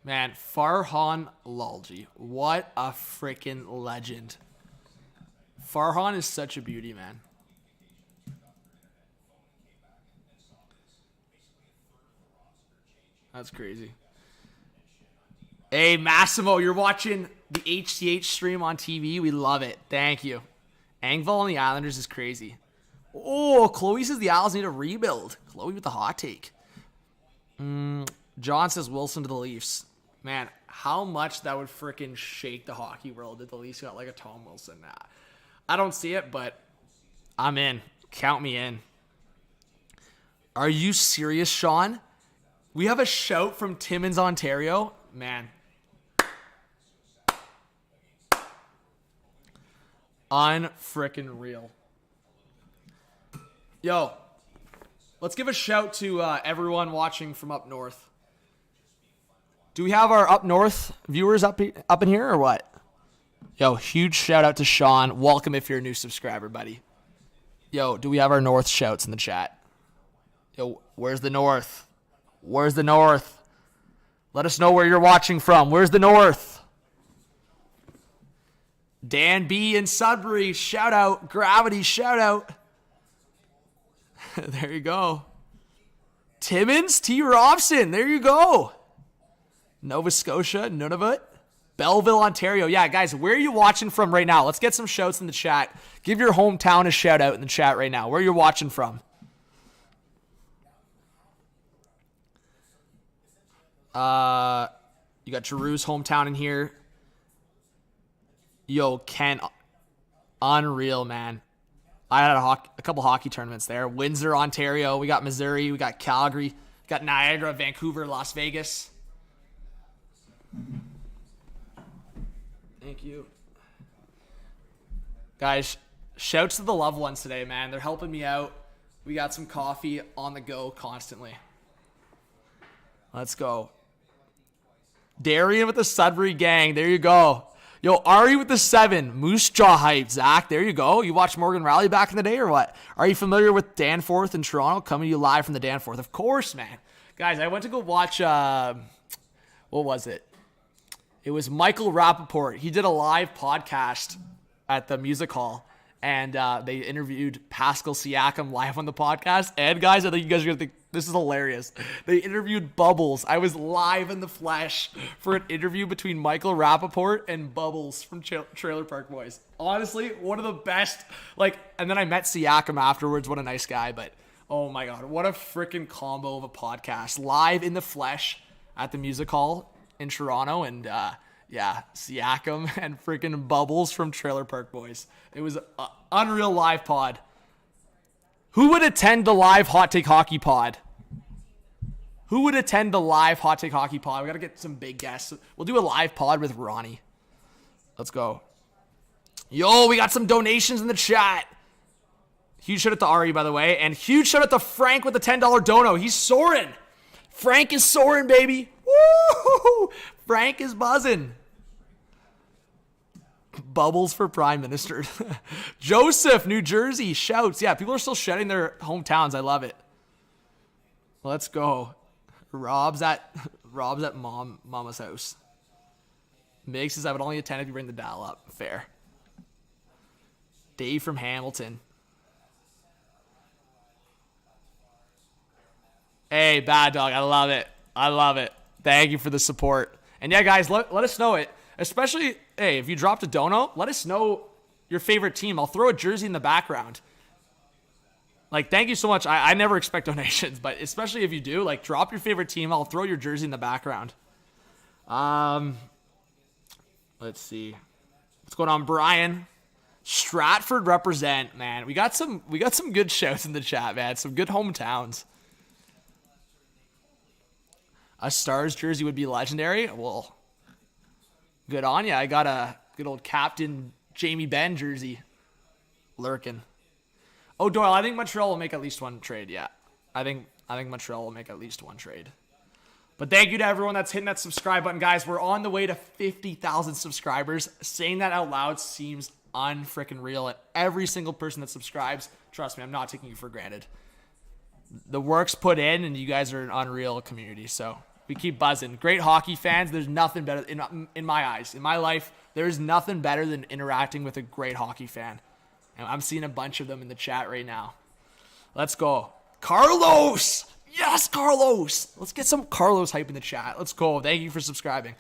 Man, Farhan Lalji. What a freaking legend. Farhan is such a beauty, man. That's crazy. Hey, Massimo, you're watching the HCH stream on TV. We love it. Thank you. Engvall on the Islanders is crazy. Oh, Chloe says the Isles need a rebuild. Chloe with the hot take. John says Wilson to the Leafs. Man, how much that would freaking shake the hockey world if the Leafs got like a Tom Wilson. Nah, I don't see it, but I'm in. Count me in. Are you serious, Sean? We have a shout from Timmins, Ontario. Man. Unfrickin' real. Yo, let's give a shout to everyone watching from up north. Do we have our up north viewers up in here or what? Yo, huge shout out to Sean. Welcome if you're a new subscriber, buddy. Yo, do we have our north shouts in the chat? Yo, where's the north? Where's the north? Let us know where you're watching from. Where's the north? Dan B in Sudbury, shout out. Gravity, shout out. There you go. Timmins, T. Robson, there you go. Nova Scotia, Nunavut. Belleville, Ontario. Yeah, guys, where are you watching from right now? Let's get some shouts in the chat. Give your hometown a shout out in the chat right now. Where you're watching from. You got Drew's hometown in here. Yo, Ken, unreal, man. I had a couple hockey tournaments there. Windsor, Ontario. We got Missouri. We got Calgary. We got Niagara, Vancouver, Las Vegas. Thank you. Guys, shouts to the loved ones today, man. They're helping me out. We got some coffee on the go constantly. Let's go. Darian with the Sudbury gang. There you go. Yo, Ari with the 7. Moose Jaw hype. Zach, there you go. You watched Morgan Rally back in the day or what? Are you familiar with Danforth in Toronto? Coming to you live from the Danforth. Of course, man. Guys, I went to go watch, what was it? It was Michael Rappaport. He did a live podcast at the music hall, and they interviewed Pascal Siakam live on the podcast. And guys, I think you guys are going to think this is hilarious. They interviewed Bubbles. I was live in the flesh for an interview between Michael Rappaport and Bubbles from Trailer Park Boys. Honestly, one of the best. And then I met Siakam afterwards. What a nice guy. But, oh my God, what a freaking combo of a podcast. Live in the flesh at the music hall in Toronto. And, yeah, Siakam and freaking Bubbles from Trailer Park Boys. It was an unreal live pod. Who would attend the live Hot Take Hockey pod? Who would attend the live Hot Take Hockey pod? We got to get some big guests. We'll do a live pod with Ronnie. Let's go. Yo, we got some donations in the chat. Huge shout out to Ari, by the way. And huge shout out to Frank with the $10 dono. He's soaring. Frank is soaring, baby. Woo! Frank is buzzing. Bubbles for Prime Minister. Joseph, New Jersey, shouts. Yeah, people are still shouting their hometowns. I love it. Let's go. Rob's at Mama's house. Meg says I would only attend if you bring the dial up. Fair. Dave from Hamilton. Hey, Bad Dog. I love it. I love it. Thank you for the support. And yeah, guys, let us know it. Especially, hey, if you dropped a dono, let us know your favorite team. I'll throw a jersey in the background. Thank you so much. I never expect donations, but especially if you do, drop your favorite team. I'll throw your jersey in the background. Let's see. What's going on, Brian? Stratford represent, man. We got some good shows in the chat, man. Some good hometowns. A Stars jersey would be legendary. Well, good on ya. I got a good old Captain Jamie Benn jersey lurking. Oh, Doyle, I think Montreal will make at least one trade. Yeah, I think Montreal will make at least one trade. But thank you to everyone that's hitting that subscribe button, guys. We're on the way to 50,000 subscribers. Saying that out loud seems unfreaking real. And every single person that subscribes, trust me, I'm not taking you for granted. The work's put in, and you guys are an unreal community. So We keep buzzing. Great hockey fans. There's nothing better in my eyes. In my life, there's nothing better than interacting with a great hockey fan. And I'm seeing a bunch of them in the chat right now. Let's go. Carlos! Yes, Carlos! Let's get some Carlos hype in the chat. Let's go. Thank you for subscribing.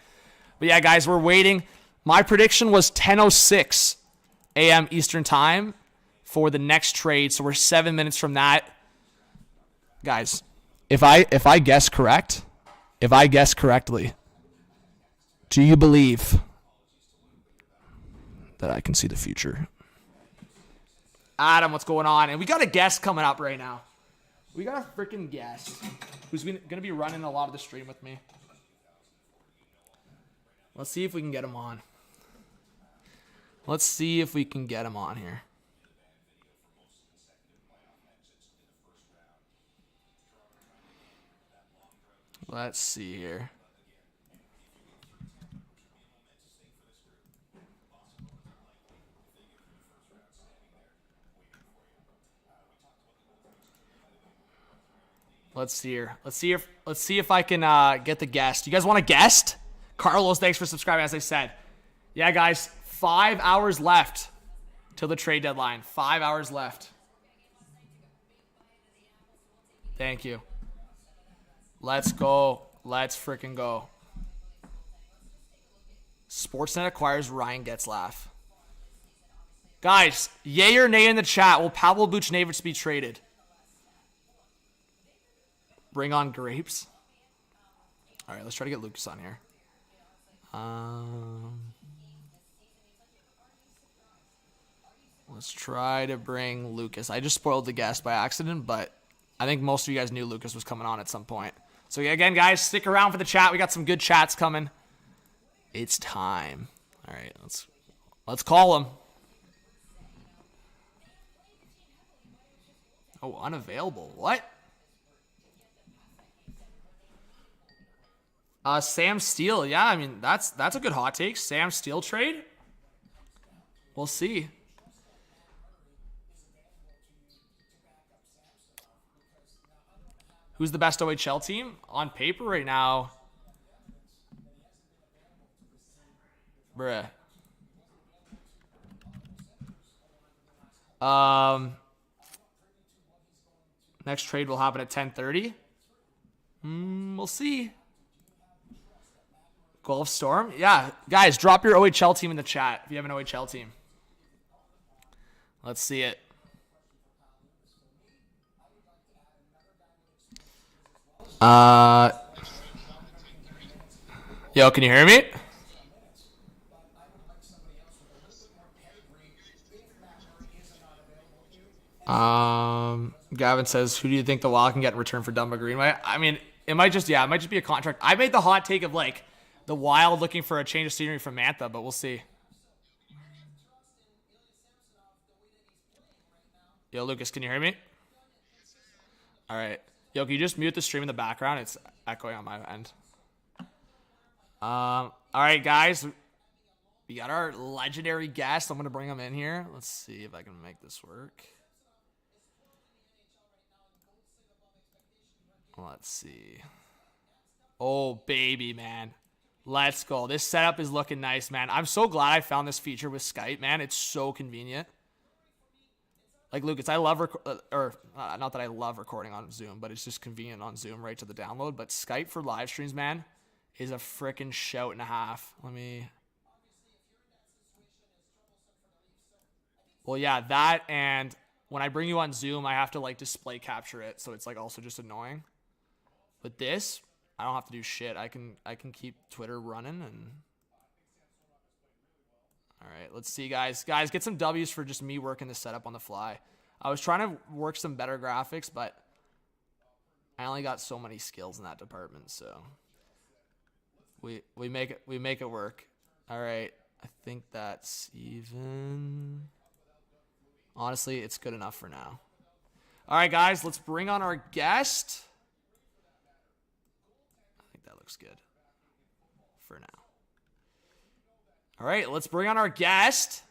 But yeah, guys, we're waiting. My prediction was 10:06 a.m. Eastern time for the next trade. So we're 7 minutes from that. Guys, if I guess correctly, do you believe that I can see the future? Adam, what's going on? And we got a guest coming up right now. We got a freaking guest who's going to be running a lot of the stream with me. Let's see if we can get him on. Let's see if we can get him on here. Let's see here. Let's see here. Let's see if I can get the guest. You guys want a guest? Carlos, thanks for subscribing, as I said. Yeah, guys, 5 hours left till the trade deadline. 5 hours left. Thank you. Let's go. Let's freaking go. Sportsnet acquires Ryan Getzlaf. Guys, yay or nay in the chat. Will Pavel Buchnevich be traded? Bring on grapes. All right, let's try to get Lucas on here. Let's try to bring Lucas. I just spoiled the guest by accident, but I think most of you guys knew Lucas was coming on at some point. So yeah, again, guys, stick around for the chat. We got some good chats coming. It's time. All right, let's call him. Oh, unavailable. What? Sam Steele. Yeah, I mean, that's a good hot take. Sam Steele trade? We'll see. Who's the best OHL team? On paper right now. Bruh. Next trade will happen at 10:30. We'll see. Gulf Storm? Yeah. Guys, drop your OHL team in the chat if you have an OHL team. Let's see it. Yo, can you hear me? Gavin says, who do you think the Wild can get in return for Dumba Greenway? I mean, it might just be a contract. I made the hot take of like the Wild looking for a change of scenery from Mantha, but we'll see. Yo, Lucas, can you hear me? All right. Yo, can you just mute the stream in the background? It's echoing on my end. All right, guys. We got our legendary guest. I'm going to bring him in here. Let's see if I can make this work. Let's see. Oh, baby, man. Let's go. This setup is looking nice, man. I'm so glad I found this feature with Skype, man. It's so convenient. Like, Lucas, I love, not that I love recording on Zoom, but it's just convenient on Zoom right to the download. But Skype for live streams, man, is a freaking shout and a half. Well, yeah, that, and when I bring you on Zoom, I have to, like, display capture it, so it's, like, also just annoying. But this, I don't have to do shit. I can keep Twitter running, and... All right, let's see, guys. Guys, get some W's for just me working this setup on the fly. I was trying to work some better graphics, but I only got so many skills in that department, so we make it work. All right, I think that's even. Honestly, it's good enough for now. All right, guys, let's bring on our guest. I think that looks good for now. All right, let's bring on our guest.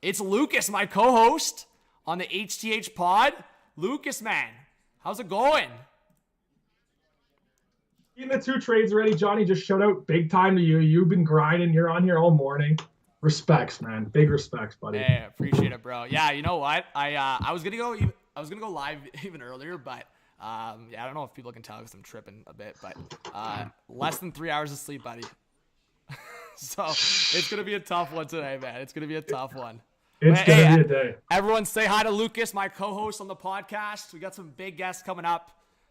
It's Lucas, my co-host on the HTH pod. Lucas, man, how's it going? In the 2 trades already, Johnny. Just shout out big time to you. You've been grinding. You're on here all morning. Respects, man. Big respects, buddy. Hey, appreciate it, bro. Yeah, you know what? I was gonna go live even earlier, but I don't know if people can tell because I'm tripping a bit, but less than 3 hours of sleep, buddy. So it's gonna be a tough one today, man. It's gonna be a tough one. It's gonna be a day. Everyone, say hi to Lucas, my co-host on the podcast. We got some big guests coming up,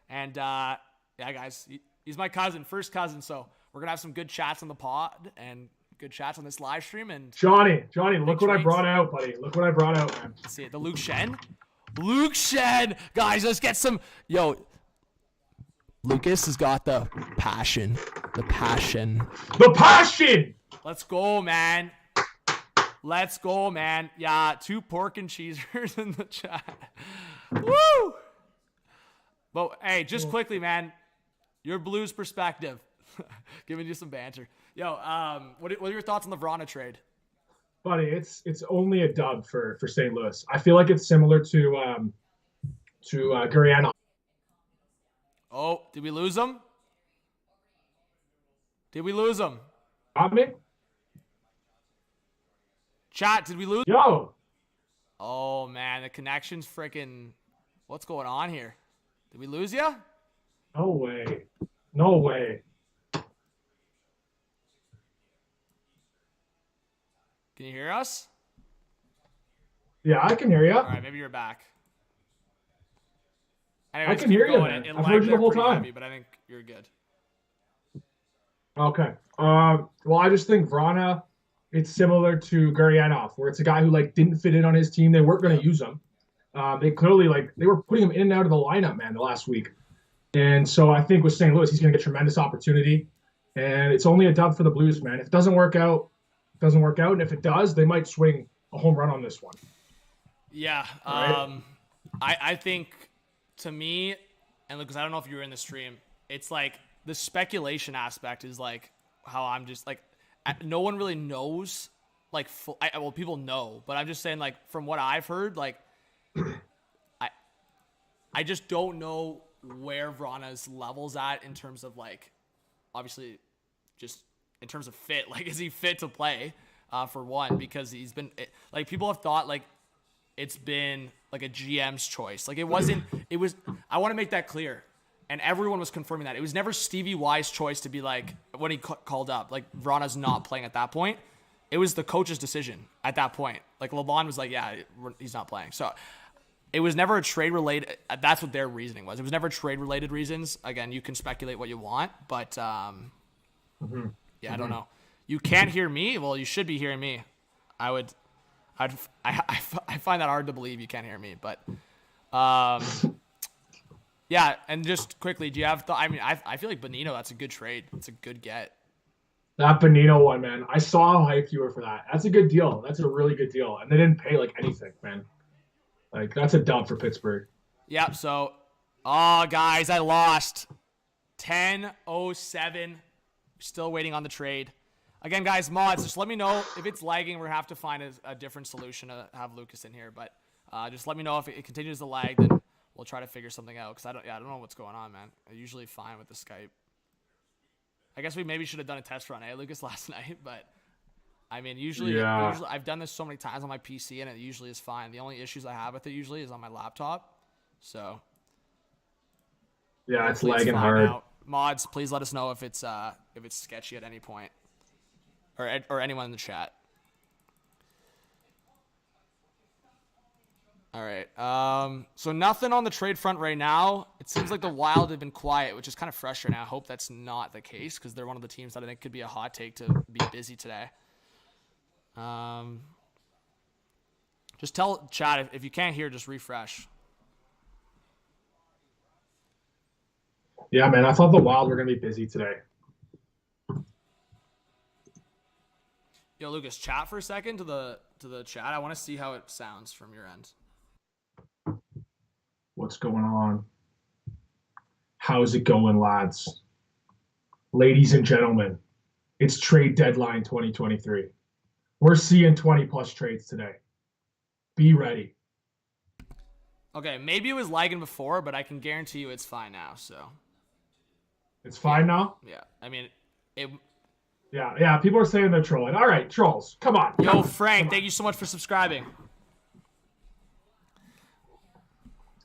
and yeah, guys, he's my cousin, first cousin. So we're gonna have some good chats on the pod and good chats on this live stream. And Johnny, look what I brought out, buddy. Look what I brought out, man. Let's see it. The Luke Shen, guys. Let's get some. Yo, Lucas has got the passion. Let's go, man. Yeah, 2 pork and cheesers in the chat. Woo! But hey, just quickly, man, your Blues perspective. Giving you some banter. Yo, what are your thoughts on the Vrana trade? Buddy, it's only a dub for St. Louis. I feel like it's similar to Gurianov. Oh, did we lose him? Got me? Chat, did we lose? Yo. Oh, man, the connection's freaking... What's going on here? Did we lose you? No way. No way. Can you hear us? Yeah, I can hear you. All right, maybe you're back. Anyways, I can hear you, man. I've heard you the whole time. Heavy, but I think you're good. Okay. Well, I just think Vrana, it's similar to Gurianov, where it's a guy who didn't fit in on his team. They weren't going to use him. They clearly they were putting him in and out of the lineup, man, the last week. And so I think with St. Louis, he's going to get tremendous opportunity. And it's only a dub for the Blues, man. If it doesn't work out, it doesn't work out. And if it does, they might swing a home run on this one. Yeah. Right? I think, to me, and because I don't know if you were in the stream, it's the speculation aspect is how I'm just no one really knows well, people know, but I'm just saying from what I've heard, I just don't know where Vrana's levels at in terms of obviously just in terms of fit. Is he fit to play for one? Because he's been people have thought it's been a GM's choice. I want to make that clear. And everyone was confirming that. It was never Stevie Y's choice to be when he called up, Vrana's not playing at that point. It was the coach's decision at that point. LeBron was yeah, he's not playing. So it was never a trade related. That's what their reasoning was. It was never trade related reasons. Again, you can speculate what you want, but yeah, I don't know. You can't hear me. Well, you should be hearing me. I find that hard to believe you can't hear me, but yeah. And just quickly, do you have I feel like Bonino, that's a good trade. It's a good get. That Bonino one, man. I saw how hyped you were for that. That's a good deal. That's a really good deal. And they didn't pay anything, man. That's a dub for Pittsburgh. Yep. So, guys, I lost 10:07. Still waiting on the trade. Again, guys, mods, just let me know if it's lagging. We're going to have to find a different solution to have Lucas in here. But just let me know if it continues to lag, then we'll try to figure something out. Because I don't know what's going on, man. I'm usually fine with the Skype. I guess we maybe should have done a test run, Lucas, last night. But, usually I've done this so many times on my PC, and it usually is fine. The only issues I have with it usually is on my laptop. So, yeah, it's lagging hard. Now. Mods, please let us know if it's sketchy at any point. Or anyone in the chat. All right. So nothing on the trade front right now. It seems like the Wild have been quiet, which is kind of frustrating. I hope that's not the case because they're one of the teams that I think could be a hot take to be busy today. Just tell chat if you can't hear, just refresh. Yeah, man. I thought the Wild were going to be busy today. Yo, Lucas, chat for a second to the chat. I want to see how it sounds from your end. What's going on? How's it going, lads? Ladies and gentlemen, it's trade deadline 2023. We're seeing 20-plus trades today. Be ready. Okay, maybe it was lagging before, but I can guarantee you it's fine now, so. It's fine now? Yeah. I mean, it. Yeah. People are saying they're trolling. All right, trolls. Come on. Yo, Frank, thank you so much for subscribing.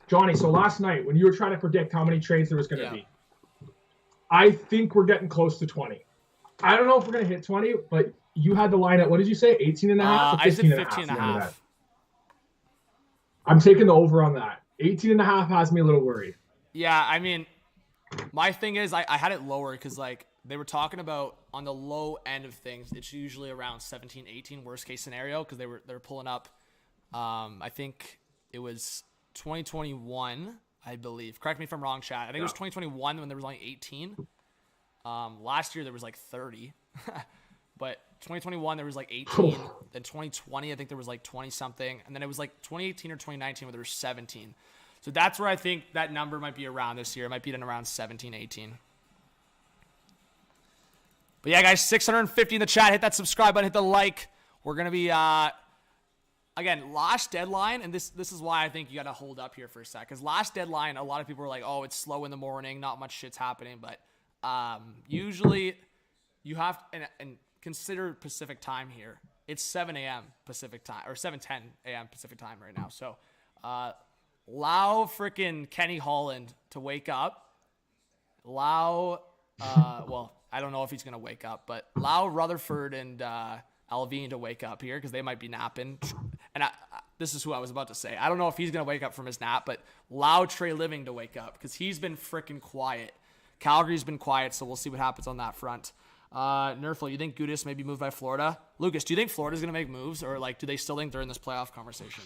Johnny, so last night when you were trying to predict how many trades there was going to be, I think we're getting close to 20. I don't know if we're going to hit 20, but you had the line at, what did you say, 18 and a half? I said 15 and a half. I'm taking the over on that. 18 and a half has me a little worried. Yeah, I mean, my thing is I had it lower because, like, they were talking about on the low end of things, it's usually around 17, 18, worst case scenario, because they're pulling up, I think it was 2021, I believe. Correct me if I'm wrong, chat. I think it was 2021 when there was only 18. Last year there was like 30. But 2021 there was like 18. Then 2020 I think there was like 20 something. And then it was like 2018 or 2019 where there was 17. So that's where I think that number might be around this year. It might be in around 17, 18. But yeah, guys, 650 in the chat. Hit that subscribe button. Hit the like. We're going to be... Again, last deadline, and this is why I think you got to hold up here for a sec. Because last deadline, a lot of people were like, oh, it's slow in the morning, not much shit's happening. But usually you have and consider Pacific time here. It's 7 a.m. Pacific time, or 7:10 a.m. Pacific time right now. So allow freaking Kenny Holland to wake up. Allow, well, I don't know if he's going to wake up, but allow Rutherford and Alvin to wake up here because they might be napping. And this is who I was about to say. I don't know if he's going to wake up from his nap, but allow Trey Living to wake up because he's been freaking quiet. Calgary's been quiet, so we'll see what happens on that front. Nerful, you think Gudas may be moved by Florida? Lucas, do you think Florida's going to make moves, or like do they still think they're in this playoff conversation?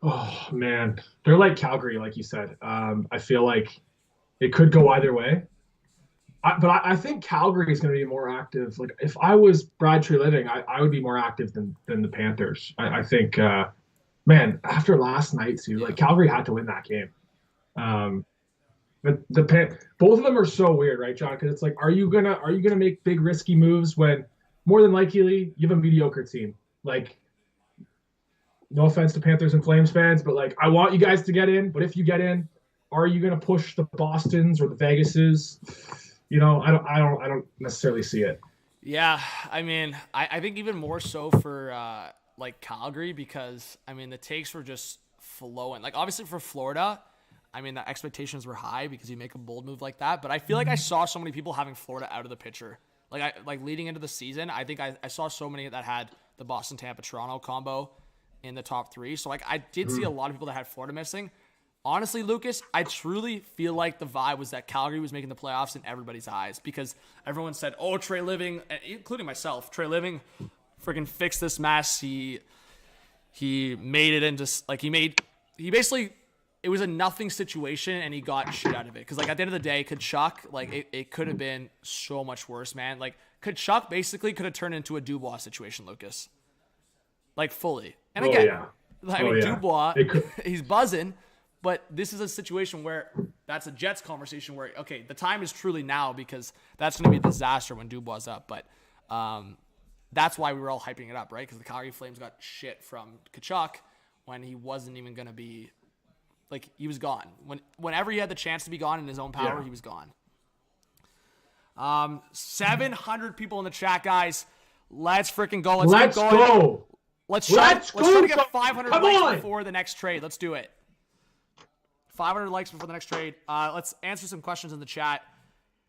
Oh, man. They're like Calgary, like you said. I feel like it could go either way. But I think Calgary is going to be more active. Like if I was Brad Treliving, I would be more active than the Panthers. I think, man, after last night too, like Calgary had to win that game. But both of them are so weird, right, John? Because it's like, are you gonna make big risky moves when more than likely you have a mediocre team? Like, no offense to Panthers and Flames fans, but like I want you guys to get in. But if you get in, are you gonna push the Bostons or the Vegases? You know, I don't necessarily see it. Yeah, I mean, I think even more so for like Calgary because I mean the takes were just flowing. Like obviously for Florida, I mean the expectations were high because you make a bold move like that. But I feel like I saw so many people having Florida out of the picture. Like leading into the season, I think I saw so many that had the Boston, Tampa, Toronto combo in the top three. So like I did see a lot of people that had Florida missing. Honestly, Lucas, I truly feel like the vibe was that Calgary was making the playoffs in everybody's eyes because everyone said, oh, Trey Living, including myself, Trey Living freaking fixed this mess. He made it into, like, he basically, it was a nothing situation and he got shit out of it. Because, like, at the end of the day, Kachuk, like, it could have been so much worse, man. Like, Kachuk basically could have turned into a Dubois situation, Lucas. Like, fully. And again, Dubois, he's buzzing. But this is a situation where that's a Jets conversation where, okay, the time is truly now because that's going to be a disaster when Dubois is up. But that's why we were all hyping it up, right? Because the Calgary Flames got shit from Kachuk when he wasn't even going to be, like, he was gone. Whenever he had the chance to be gone in his own power, he was gone. 700 people in the chat, guys. Let's freaking go. Let's keep going. Go. Let's try to get 500 likes before the next trade. Let's do it. 500 likes before the next trade. Let's answer some questions in the chat.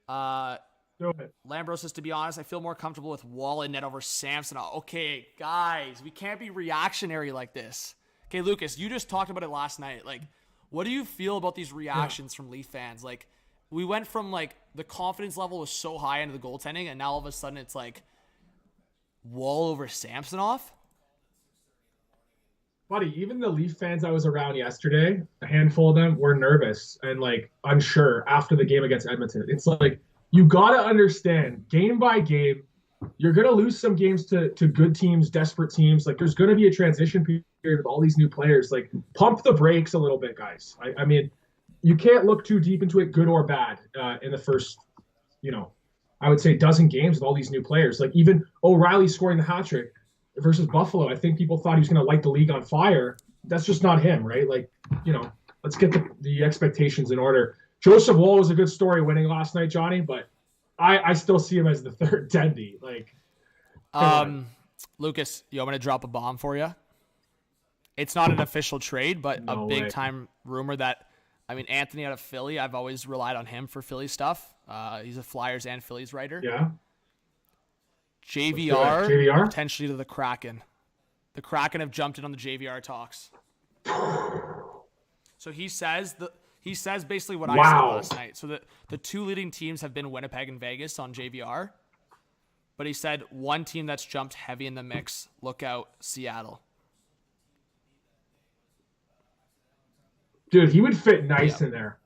Do it. Lambro says, to be honest, I feel more comfortable with Wall and net over Samson. Okay, guys, we can't be reactionary like this. Okay, Lucas, you just talked about it last night. Like, what do you feel about these reactions from Leaf fans? Like, we went from, like, the confidence level was so high into the goaltending, and now all of a sudden it's like Wall over Samsonov? Buddy, even the Leaf fans I was around yesterday, a handful of them were nervous and like unsure after the game against Edmonton. It's like you got to understand game by game, you're going to lose some games to good teams, desperate teams. Like there's going to be a transition period with all these new players. Like pump the brakes a little bit, guys. I mean, you can't look too deep into it, good or bad, in the first, I would say dozen games with all these new players. Like even O'Reilly scoring the hat trick versus Buffalo, I think people thought he was going to light the league on fire. That's just not him, right? Like, let's get the expectations in order. Joseph Woll was a good story winning last night, Johnny, but I still see him as the third Dendy. Like, Lucas, you want me to drop a bomb for you? It's not an official trade, but No a way. big-time rumor that, I mean, Anthony out of Philly, I've always relied on him for Philly stuff. He's a Flyers and Phillies writer. Yeah. JVR, JVR? potentially to the Kraken. The Kraken have jumped in on the JVR talks. So he says basically what I said last night. So the two leading teams have been Winnipeg and Vegas on JVR. But he said one team that's jumped heavy in the mix, look out, Seattle. Dude, he would fit nice in there.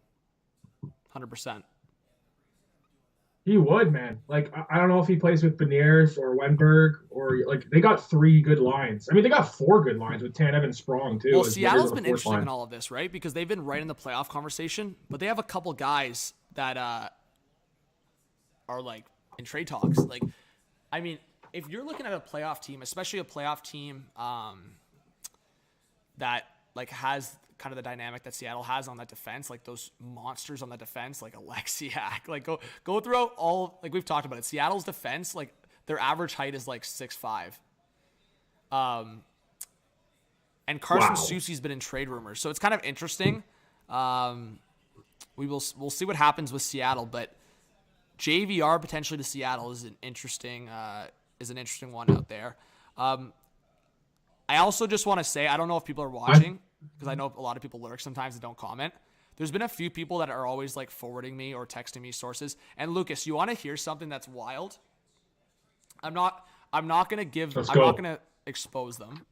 100%. He would, man. Like, I don't know if he plays with Beniers or Wenberg or, like, they got 3 good lines. I mean, they got 4 good lines with Tanev and Sprong, too. Well, Seattle's been interesting in all of this, right? Because they've been right in the playoff conversation, but they have a couple guys that are, like, in trade talks. Like, I mean, if you're looking at a playoff team, especially a playoff team that, like, has kind of the dynamic that Seattle has on that defense, like those monsters on the defense, like Alexiak, like go through all, like we've talked about it. Seattle's defense, like their average height is like 6'5". And Carson Soucy's been in trade rumors, so it's kind of interesting. We'll see what happens with Seattle, but JVR potentially to Seattle is an interesting one out there. I also just want to say, I don't know if people are watching, because I know a lot of people lurk sometimes and don't comment. There's been a few people that are always like forwarding me or texting me sources. And Lucas, you want to hear something that's wild? I'm not gonna expose them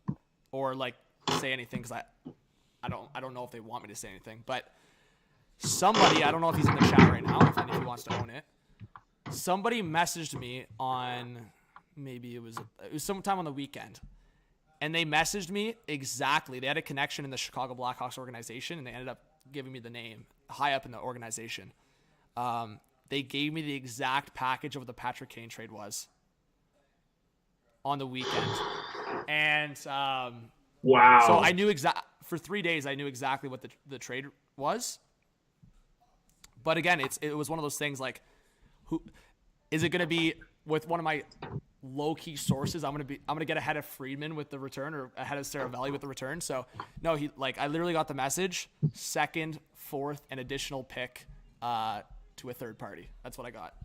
or like say anything because I don't know if they want me to say anything. But somebody, I don't know if he's in the chat right now, if he wants to own it. Somebody messaged me on, maybe it was sometime on the weekend. And they messaged me exactly. They had a connection in the Chicago Blackhawks organization, and they ended up giving me the name high up in the organization. They gave me the exact package of what the Patrick Kane trade was on the weekend. And wow. So I knew for 3 days, I knew exactly what the trade was. But again, it was one of those things like, who is it going to be with one of my low-key sources? I'm gonna get ahead of Friedman with the return, or ahead of Saravelli with the return. So no, I literally got the message, 2nd, 4th, and additional pick to a third party. That's what I got.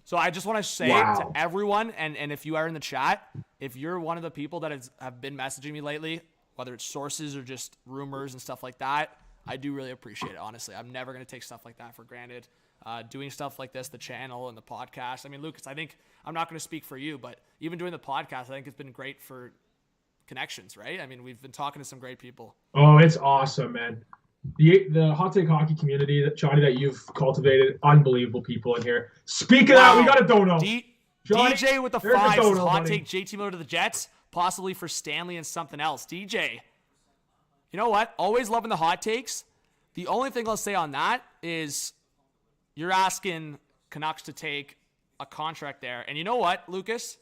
So I just want to say to everyone, and if you are in the chat, if you're one of the people that have been messaging me lately, whether it's sources or just rumors and stuff like that, I do really appreciate it. Honestly, I'm never gonna take stuff like that for granted. Doing stuff like this, the channel and the podcast. I mean, Lucas, I think I'm not going to speak for you, but even doing the podcast, I think it's been great for connections, right? I mean, we've been talking to some great people. Oh, it's awesome, man. The Hot Take Hockey community, Johnny, that you've cultivated, unbelievable people in here. Speaking of that, we got a dono. Johnny, DJ with the 5, Hot Take JT Miller to the Jets, possibly for Stanley and something else. DJ, you know what? Always loving the hot takes. The only thing I'll say on that is, you're asking Canucks to take a contract there. And you know what, Lucas?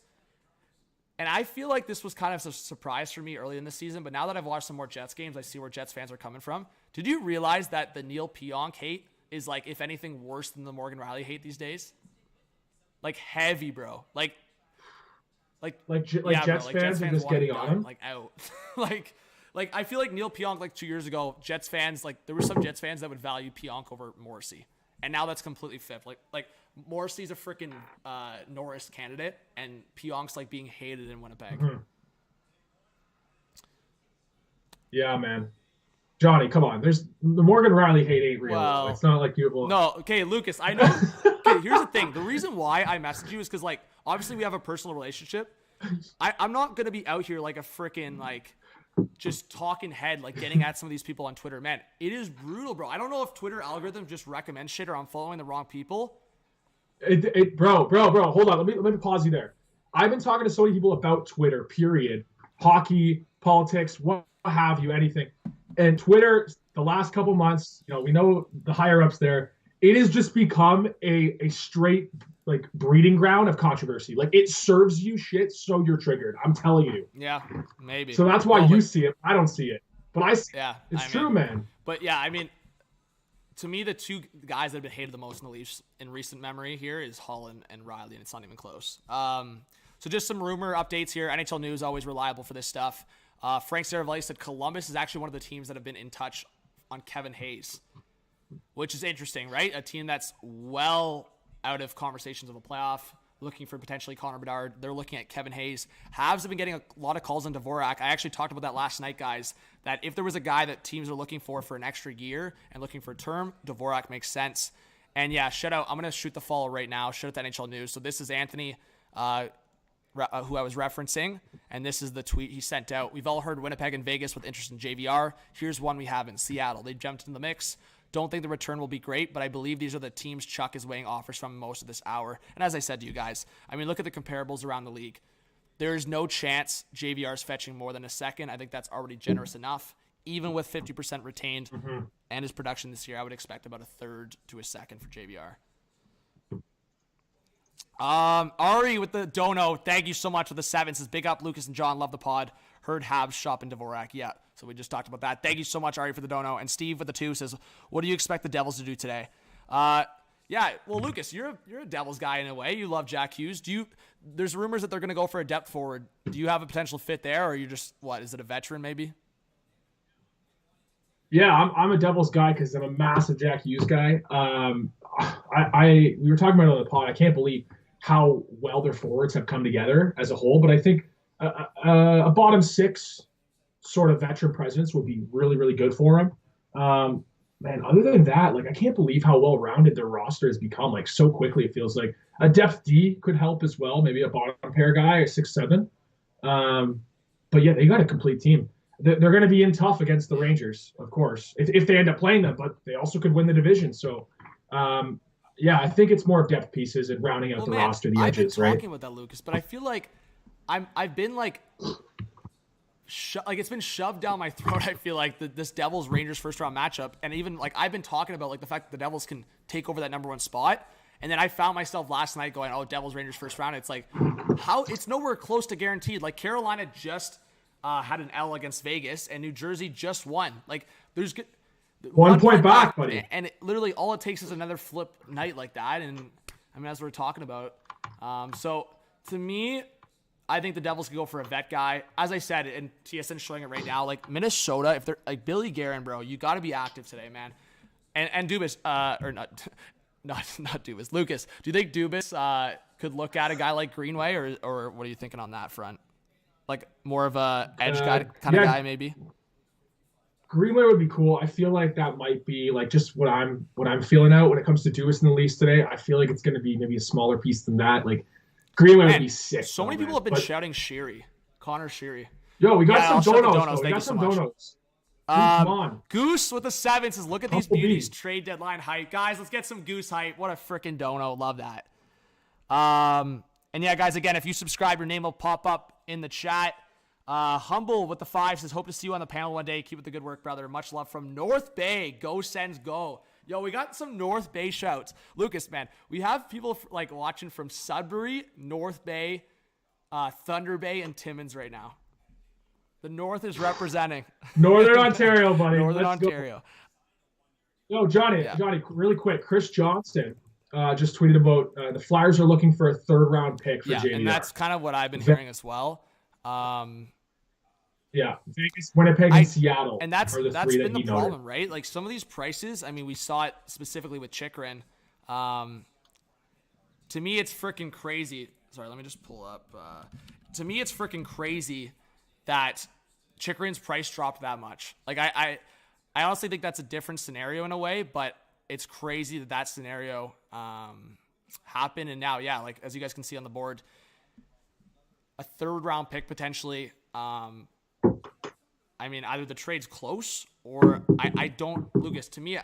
And I feel like this was kind of a surprise for me early in the season, but now that I've watched some more Jets games, I see where Jets fans are coming from. Did you realize that the Neil Pionk hate is, like, if anything, worse than the Morgan Riley hate these days? Like, heavy, bro. Like Jets fans are just getting on him? Like, out. like, I feel like Neil Pionk, like, 2 years ago, Jets fans, like, there were some Jets fans that would value Pionk over Morrissey. And now that's completely flipped. Like Morrissey's a freaking Norris candidate, and Pionk's like being hated in Winnipeg. Mm-hmm. Yeah, man. Johnny, come on. There's the Morgan Riley hate ain't real. Well, it's not like you. No, okay, Lucas. I know. Okay, here's the thing. The reason why I messaged you is because, like, obviously we have a personal relationship. I'm not gonna be out here like a freaking like, just talking head, like getting at some of these people on Twitter. Man, it is brutal, bro. I don't know if Twitter algorithm just recommends shit or I'm following the wrong people. Bro, hold on. Let me pause you there. I've been talking to so many people about Twitter, period. Hockey, politics, what have you, anything. And Twitter, the last couple months, we know the higher ups there, it has just become a straight like breeding ground of controversy. Like, it serves you shit, so you're triggered. I'm telling you. Yeah, maybe. So that's why you see it. I don't see it, but I see. Yeah, it's true, man. But yeah, I mean, to me, the two guys that have been hated the most in the Leafs in recent memory here is Hull and Riley, and it's not even close. So just some rumor updates here. NHL News, always reliable for this stuff. Frank Saravalli said Columbus is actually one of the teams that have been in touch on Kevin Hayes, which is interesting, right? A team that's well out of conversations of a playoff, looking for potentially Connor Bedard. They're looking at Kevin Hayes. Habs have been getting a lot of calls on Dvorak. I actually talked about that last night, guys, that if there was a guy that teams are looking for an extra year and looking for a term, Dvorak makes sense. And yeah, shout out. I'm going to shoot the follow right now. Shout out to NHL News. So this is Anthony, who I was referencing, and this is the tweet he sent out. We've all heard Winnipeg and Vegas with interest in JVR. Here's one we haven't. Seattle. They jumped in the mix. Don't think the return will be great, but I believe these are the teams Chuck is weighing offers from most of this hour. And as I said to you guys, I mean, look at the comparables around the league. There is no chance JVR is fetching more than a second. I think that's already generous enough. Even with 50% retained and his production this year, I would expect about a third to a second for JVR. Ari with the dono, thank you so much for the 7. Says, big up, Lucas and John, love the pod. Heard Habs shop in Dvorak. Yeah, so we just talked about that. Thank you so much, Ari, for the dono. And Steve with the 2 says, what do you expect the Devils to do today? Yeah, well, Lucas, you're a Devils guy in a way. You love Jack Hughes. There's rumors that they're going to go for a depth forward. Do you have a potential fit there, or are you just, is it a veteran maybe? Yeah, I'm a Devils guy because I'm a massive Jack Hughes guy. We were talking about it on the pod. I can't believe how well their forwards have come together as a whole. But I think a bottom 6 sort of veteran presence would be really, really good for them. Man, other than that, I can't believe how well-rounded their roster has become. So quickly, it feels like a depth D could help as well. Maybe a bottom pair guy, a 6-7. But yeah, they got a complete team. They're going to be in tough against the Rangers, of course, if they end up playing them. But they also could win the division. So, yeah, I think it's more depth pieces and rounding out the roster, the edges, right? I've been talking about that, Lucas, but I feel like I've been it's been shoved down my throat. I feel like this Devils Rangers first round matchup, and even I've been talking about the fact that the Devils can take over that number 1 spot, and then I found myself last night going, "Oh, Devils Rangers first round." It's how it's nowhere close to guaranteed. Carolina just had an L against Vegas, and New Jersey just won. There's 1 point back, buddy. And literally all it takes is another flip night like that. And I mean, as we're talking about, so to me, I think the Devils could go for a vet guy. As I said, and TSN showing it right now, Minnesota, if they're Billy Guerin, bro, you got to be active today, man. And Dubas, or not Dubas, Lucas, do you think Dubas could look at a guy like Greenway, or what are you thinking on that front? More of a edge guy kind of guy, maybe? Greenway would be cool. I feel like that might be just what I'm feeling out when it comes to Dubas in the Leafs today. I feel like it's going to be maybe a smaller piece than that. Greenway would be sick. So many people have been shouting Sheary, Connor Sheary. Yo, we got some donos. We got some donos. Come on. Goose with the 7 says, look at these beauties. Trade deadline hype. Guys, let's get some Goose hype. What a freaking dono. Love that. And yeah, guys, again, if you subscribe, your name will pop up in the chat. Humble with the 5 says, hope to see you on the panel one day. Keep up the good work, brother. Much love from North Bay. Go Sens go. Yo, we got some North Bay shouts. Lucas, man, we have people watching from Sudbury, North Bay, Thunder Bay, and Timmins right now. The North is representing. Northern Ontario, buddy. Northern Ontario. Yo, Johnny, really quick. Chris Johnston just tweeted about the Flyers are looking for a 3rd round pick for JVR. Yeah, and that's kind of what I've been hearing as well. Yeah, Vegas, Winnipeg, and Seattle. And that's been the problem, right? Some of these prices, I mean, we saw it specifically with Chychrun. To me, it's freaking crazy. Sorry, let me just pull up. To me, it's freaking crazy that Chychrun's price dropped that much. I honestly think that's a different scenario in a way, but it's crazy that scenario happened. And now, yeah, as you guys can see on the board, a 3rd round pick potentially. I mean, either the trade's close or I don't. Lucas, to me,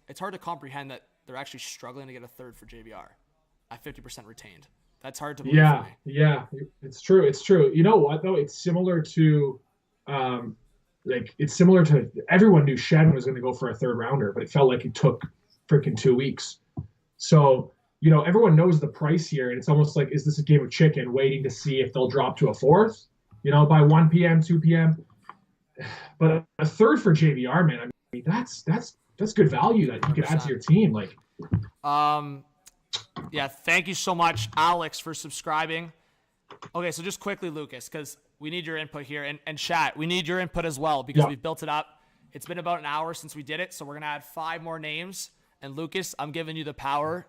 it's hard to comprehend that they're actually struggling to get a 3rd for JVR at 50% retained. That's hard to believe. Yeah, it's true. It's true. You know what though? It's similar to, everyone knew Shen was going to go for a 3rd rounder, but it felt like it took freaking 2 weeks. So everyone knows the price here, and it's almost is this a game of chicken, waiting to see if they'll drop to a 4th? By 1 p.m., 2 p.m. But a 3rd for JVR, man, I mean, that's that's good value that you could add to your team. Like, yeah, thank you so much, Alex, for subscribing. Okay, so just quickly, Lucas, because we need your input here, and chat, we need your input as well, because we've built it up. It's been about an hour since we did it, so we're going to add 5 more names. And Lucas, I'm giving you the power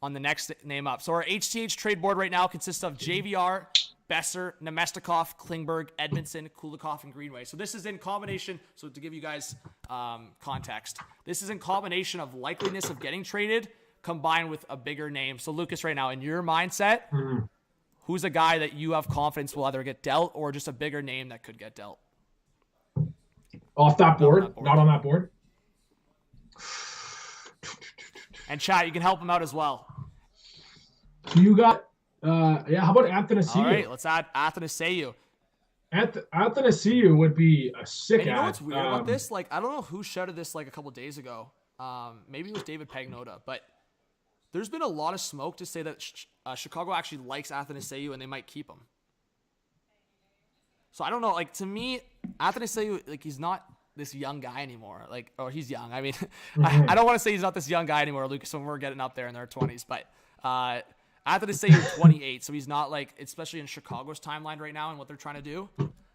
on the next name up. So our HTH trade board right now consists of JVR, Besser, Nemestikov, Klingberg, Edmondson, Kulikov, and Greenway. So this is in combination. So to give you guys context, this is in combination of likeliness of getting traded combined with a bigger name. So Lucas, right now, in your mindset, who's a guy that you have confidence will either get dealt or just a bigger name that could get dealt? Off that board? Not on that board? And chat, you can help him out as well. You got, how about Athanasiou? All right, let's add Athanasiou. Athanasiou would be a sick And you know ad. what's weird about this? Like, I don't know who shouted this like a couple days ago. Maybe it was David Pagnotta, but there's been a lot of smoke to say that Chicago actually likes Athanasiou and they might keep him. So I don't know. Like, to me, Athanasiou, like, he's not this young guy anymore. Like, or he's young. I mean, I don't want to say he's not this young guy anymore, Lucas, when we're getting up there in their 20s. But Athanasiou 28, so he's not like, especially in Chicago's timeline right now and what they're trying to do.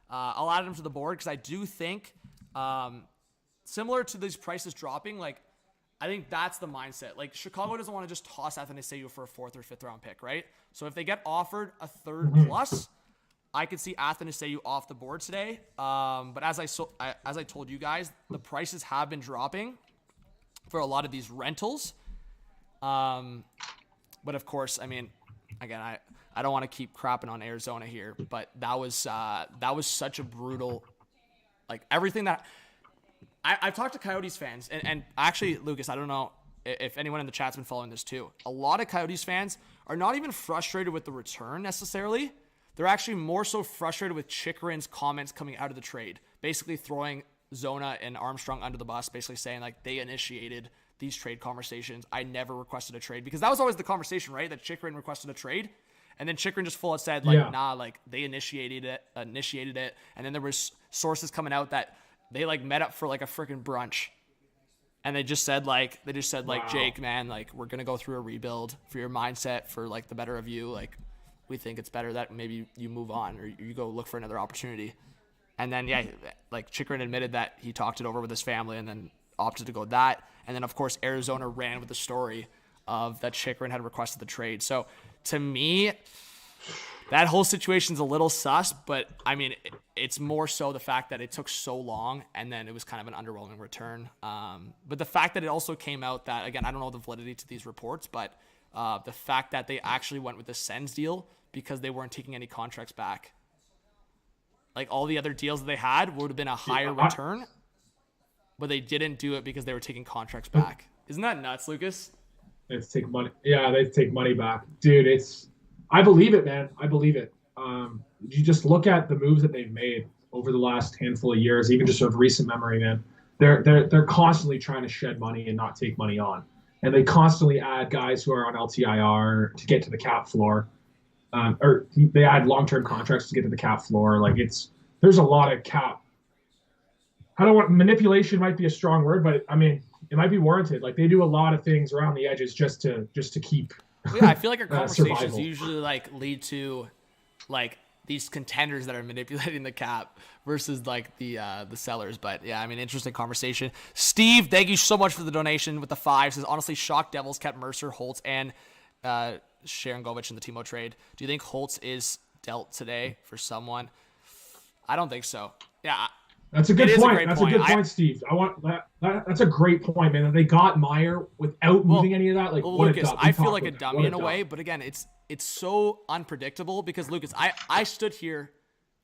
I'll add him to the board because I do think, similar to these prices dropping, like, I think that's the mindset. Like, Chicago doesn't want to just toss Athanasiou for a 4th or 5th round pick, right? So if they get offered a 3rd plus, I could see Athanasiou off the board today. But as I told you guys, the prices have been dropping for a lot of these rentals. But of course, I mean, again, I don't want to keep crapping on Arizona here, but that was such a brutal, like, everything that I've talked to Coyotes fans, and actually, Lucas, I don't know if anyone in the chat's been following this too. A lot of Coyotes fans are not even frustrated with the return necessarily. They're actually more so frustrated with Chychrun's comments coming out of the trade, basically throwing Zona and Armstrong under the bus, basically saying, like, they initiated these trade conversations. I never requested a trade, because that was always the conversation, right? That Chychrun requested a trade, and then Chychrun just full out said, like, nah, like, they initiated it, and then there was sources coming out that they, like, met up for, like, a freaking brunch, and they just said, like, wow, Jake, man, like, we're gonna go through a rebuild for your mindset, for, like, the better of you, like, we think it's better that maybe you move on or you go look for another opportunity. And then, yeah, like, Chychrun admitted that he talked it over with his family and then opted to go that. And then, of course, Arizona ran with the story of that Chychrun had requested the trade. So, to me, that whole situation's a little sus, but, I mean, it's more so the fact that it took so long and then it was kind of an underwhelming return. But the fact that it also came out that, again, I don't know the validity to these reports, but the fact that they actually went with the Sens deal because they weren't taking any contracts back. Like, all the other deals that they had would have been a higher return, but they didn't do it because they were taking contracts back. Isn't that nuts, Lucas? They have to take money. Yeah, they have to take money back. Dude, I believe it, man. I believe it. You just look at the moves that they've made over the last handful of years, even just of recent memory, man. They're constantly trying to shed money and not take money on. And they constantly add guys who are on LTIR to get to the cap floor. Or they add long-term contracts to get to the cap floor. Like, there's a lot of cap. Manipulation might be a strong word, but I mean, it might be warranted. Like, they do a lot of things around the edges just to keep. Well, yeah, I feel like our conversations survival. usually, like, lead to, like, these contenders that are manipulating the cap versus, like, the sellers. But yeah, I mean, interesting conversation. Steve, thank you so much for the donation with the 5. Says, honestly, shocked Devils kept Mercer, Holtz, and Sharon Govich in the Timo trade. Do you think Holtz is dealt today for someone? I don't think so. Yeah. That's a good point. That's a good point, Steve. I want that. That's a great point, man. That they got Meyer without moving any of that. Like, what Lucas, I feel like a dummy in a way, but again, it's so unpredictable because, Lucas, I stood here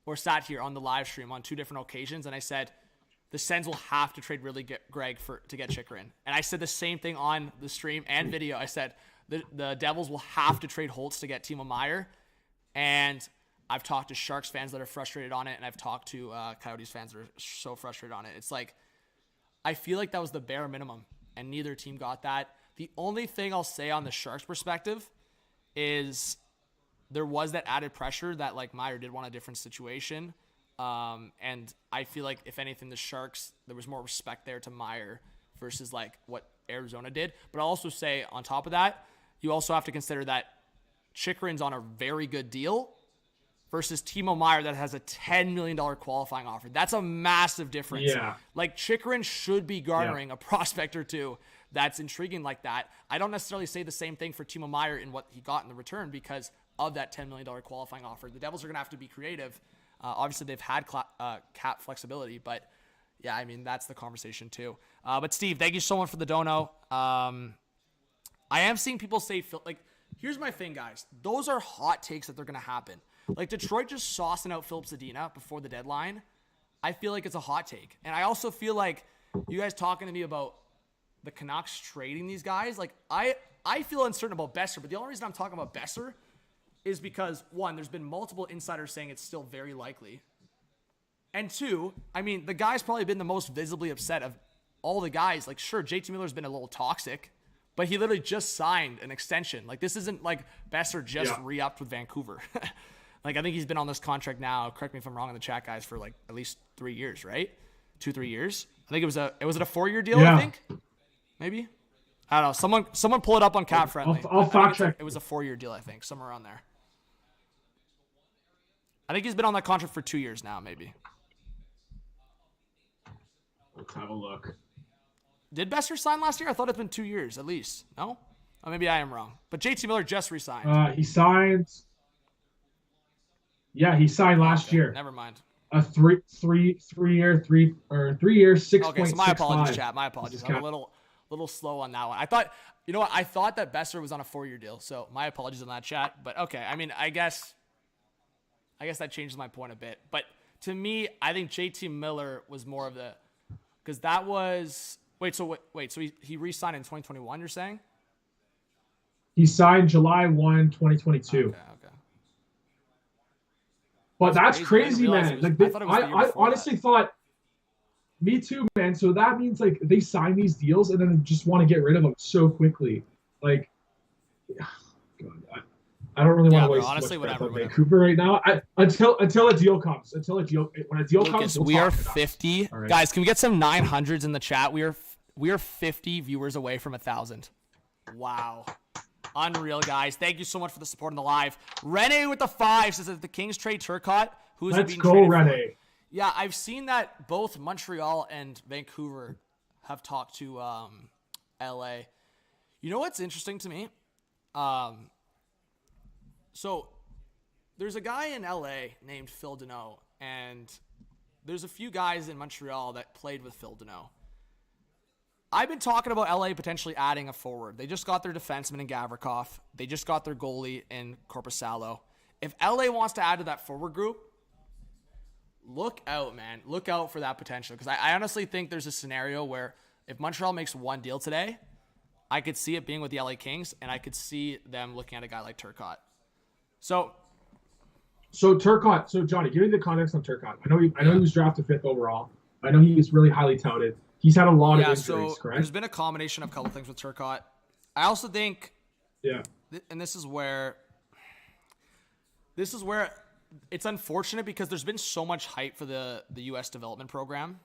or sat here on the live stream on 2 different occasions, and I said the Sens will have to trade Greg to get Chychrun, and I said the same thing on the stream and video. I said the Devils will have to trade Holtz to get Timo Meyer, and I've talked to Sharks fans that are frustrated on it, and I've talked to Coyotes fans that are so frustrated on it. It's like, I feel like that was the bare minimum, and neither team got that. The only thing I'll say on the Sharks' perspective is there was that added pressure that, like, Meyer did want a different situation. And I feel like, if anything, the Sharks, there was more respect there to Meyer versus like what Arizona did. But I'll also say on top of that, you also have to consider that Chychrun's on a very good deal versus Timo Meier that has a $10 million qualifying offer. That's a massive difference. Yeah. Like Chychrun should be garnering a prospect or two that's intriguing like that. I don't necessarily say the same thing for Timo Meier in what he got in the return because of that $10 million qualifying offer. The Devils are going to have to be creative. Obviously, they've had cap flexibility, but yeah, I mean, that's the conversation too. But Steve, thank you so much for the dono. I am seeing people say, like, here's my thing, guys. Those are hot takes that they're going to happen. Like, Detroit just saucing out Philip Zadina before the deadline. I feel like it's a hot take. And I also feel like you guys talking to me about the Canucks trading these guys. Like, I feel uncertain about Besser, but the only reason I'm talking about Besser is because, one, there's been multiple insiders saying it's still very likely. And two, I mean, the guy's probably been the most visibly upset of all the guys. Like, sure, JT Miller's been a little toxic, but he literally just signed an extension. Like, this isn't like Besser just re-upped with Vancouver. Like, I think he's been on this contract now, correct me if I'm wrong in the chat, guys, for like at least 3 years, right? 2-3 years. I think was it a 4-year deal, I think? Maybe? I don't know. Someone pull it up on Cap Friendly. I'll fact check. It was a 4-year deal, I think, somewhere around there. I think he's been on that contract for 2 years now, maybe. Let's have a look. Did Besser sign last year? I thought it's been 2 years at least. No? Or maybe I am wrong. But JT Miller just re-signed. He signed. Yeah, he signed last year. Never mind. A 3 year 6.65. Okay, so my apologies, chat. My apologies. I'm a little slow on that one. I thought, you know what? I thought that Besser was on a 4-year deal. So my apologies on that, chat. But okay, I mean, I guess that changes my point a bit. But to me, I think JT Miller was more of the, because that was so he re-signed in 2021. You're saying? He signed July 1, 2022. Okay. But that's crazy, man. I honestly thought, me too, man. So that means like they sign these deals and then just want to get rid of them so quickly. Like, God, I don't really want to waste honestly, much breath on Vancouver right now. Until a deal comes. When a deal comes, we are 50. Right. Guys, can we get some 900s in the chat? We are 50 viewers away from 1,000. Wow. Unreal, guys. Thank you so much for the support in the live. Rene with the 5 says that the Kings trade Turcotte. Who's Let's go, Rene. Yeah, I've seen that both Montreal and Vancouver have talked to LA. You know what's interesting to me? So there's a guy in LA named Phil Deneau, and there's a few guys in Montreal that played with Phil Deneau. I've been talking about LA potentially adding a forward. They just got their defenseman in Gavrikov. They just got their goalie in Korpisalo. If LA wants to add to that forward group, look out, man. Look out for that potential. Because I honestly think there's a scenario where if Montreal makes one deal today, I could see it being with the LA Kings, and I could see them looking at a guy like Turcotte. So Turcotte. So Johnny, give me the context on Turcotte. I know he was drafted 5th overall. I know he was really highly touted. He's had a lot of injuries, correct? There's been a combination of a couple things with Turcotte. I also think, and this is where it's unfortunate because there's been so much hype for the U.S. development program.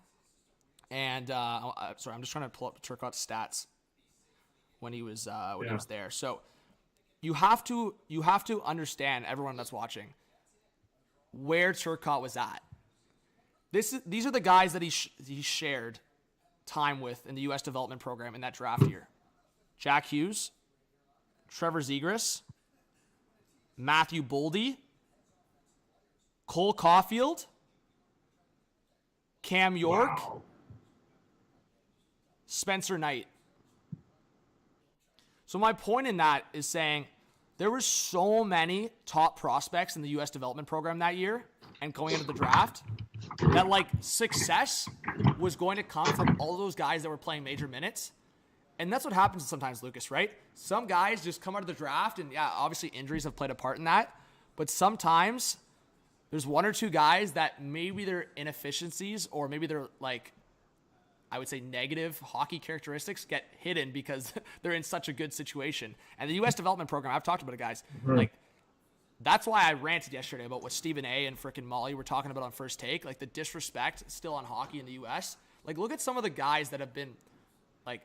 And sorry, I'm just trying to pull up Turcotte's stats when he was there. So you have to understand, everyone that's watching, where Turcotte was at. These are the guys that he shared time with in the U.S. development program in that draft year. Jack Hughes, Trevor Zegras, Matthew Boldy, Cole Caulfield, Cam York, Spencer Knight. So my point in that is saying there were so many top prospects in the U.S. development program that year and going into the draft that like success was going to come from all those guys that were playing major minutes. And that's what happens sometimes, Lucas, right? Some guys just come out of the draft, and yeah, obviously injuries have played a part in that. But sometimes there's one or two guys that maybe their inefficiencies or maybe their, like, I would say negative hockey characteristics get hidden because they're in such a good situation. And the U.S. development program, I've talked about it, guys. Like, that's why I ranted yesterday about what Stephen A. and frickin' Molly were talking about on First Take, like the disrespect still on hockey in the U.S. Like, look at some of the guys that have been, like,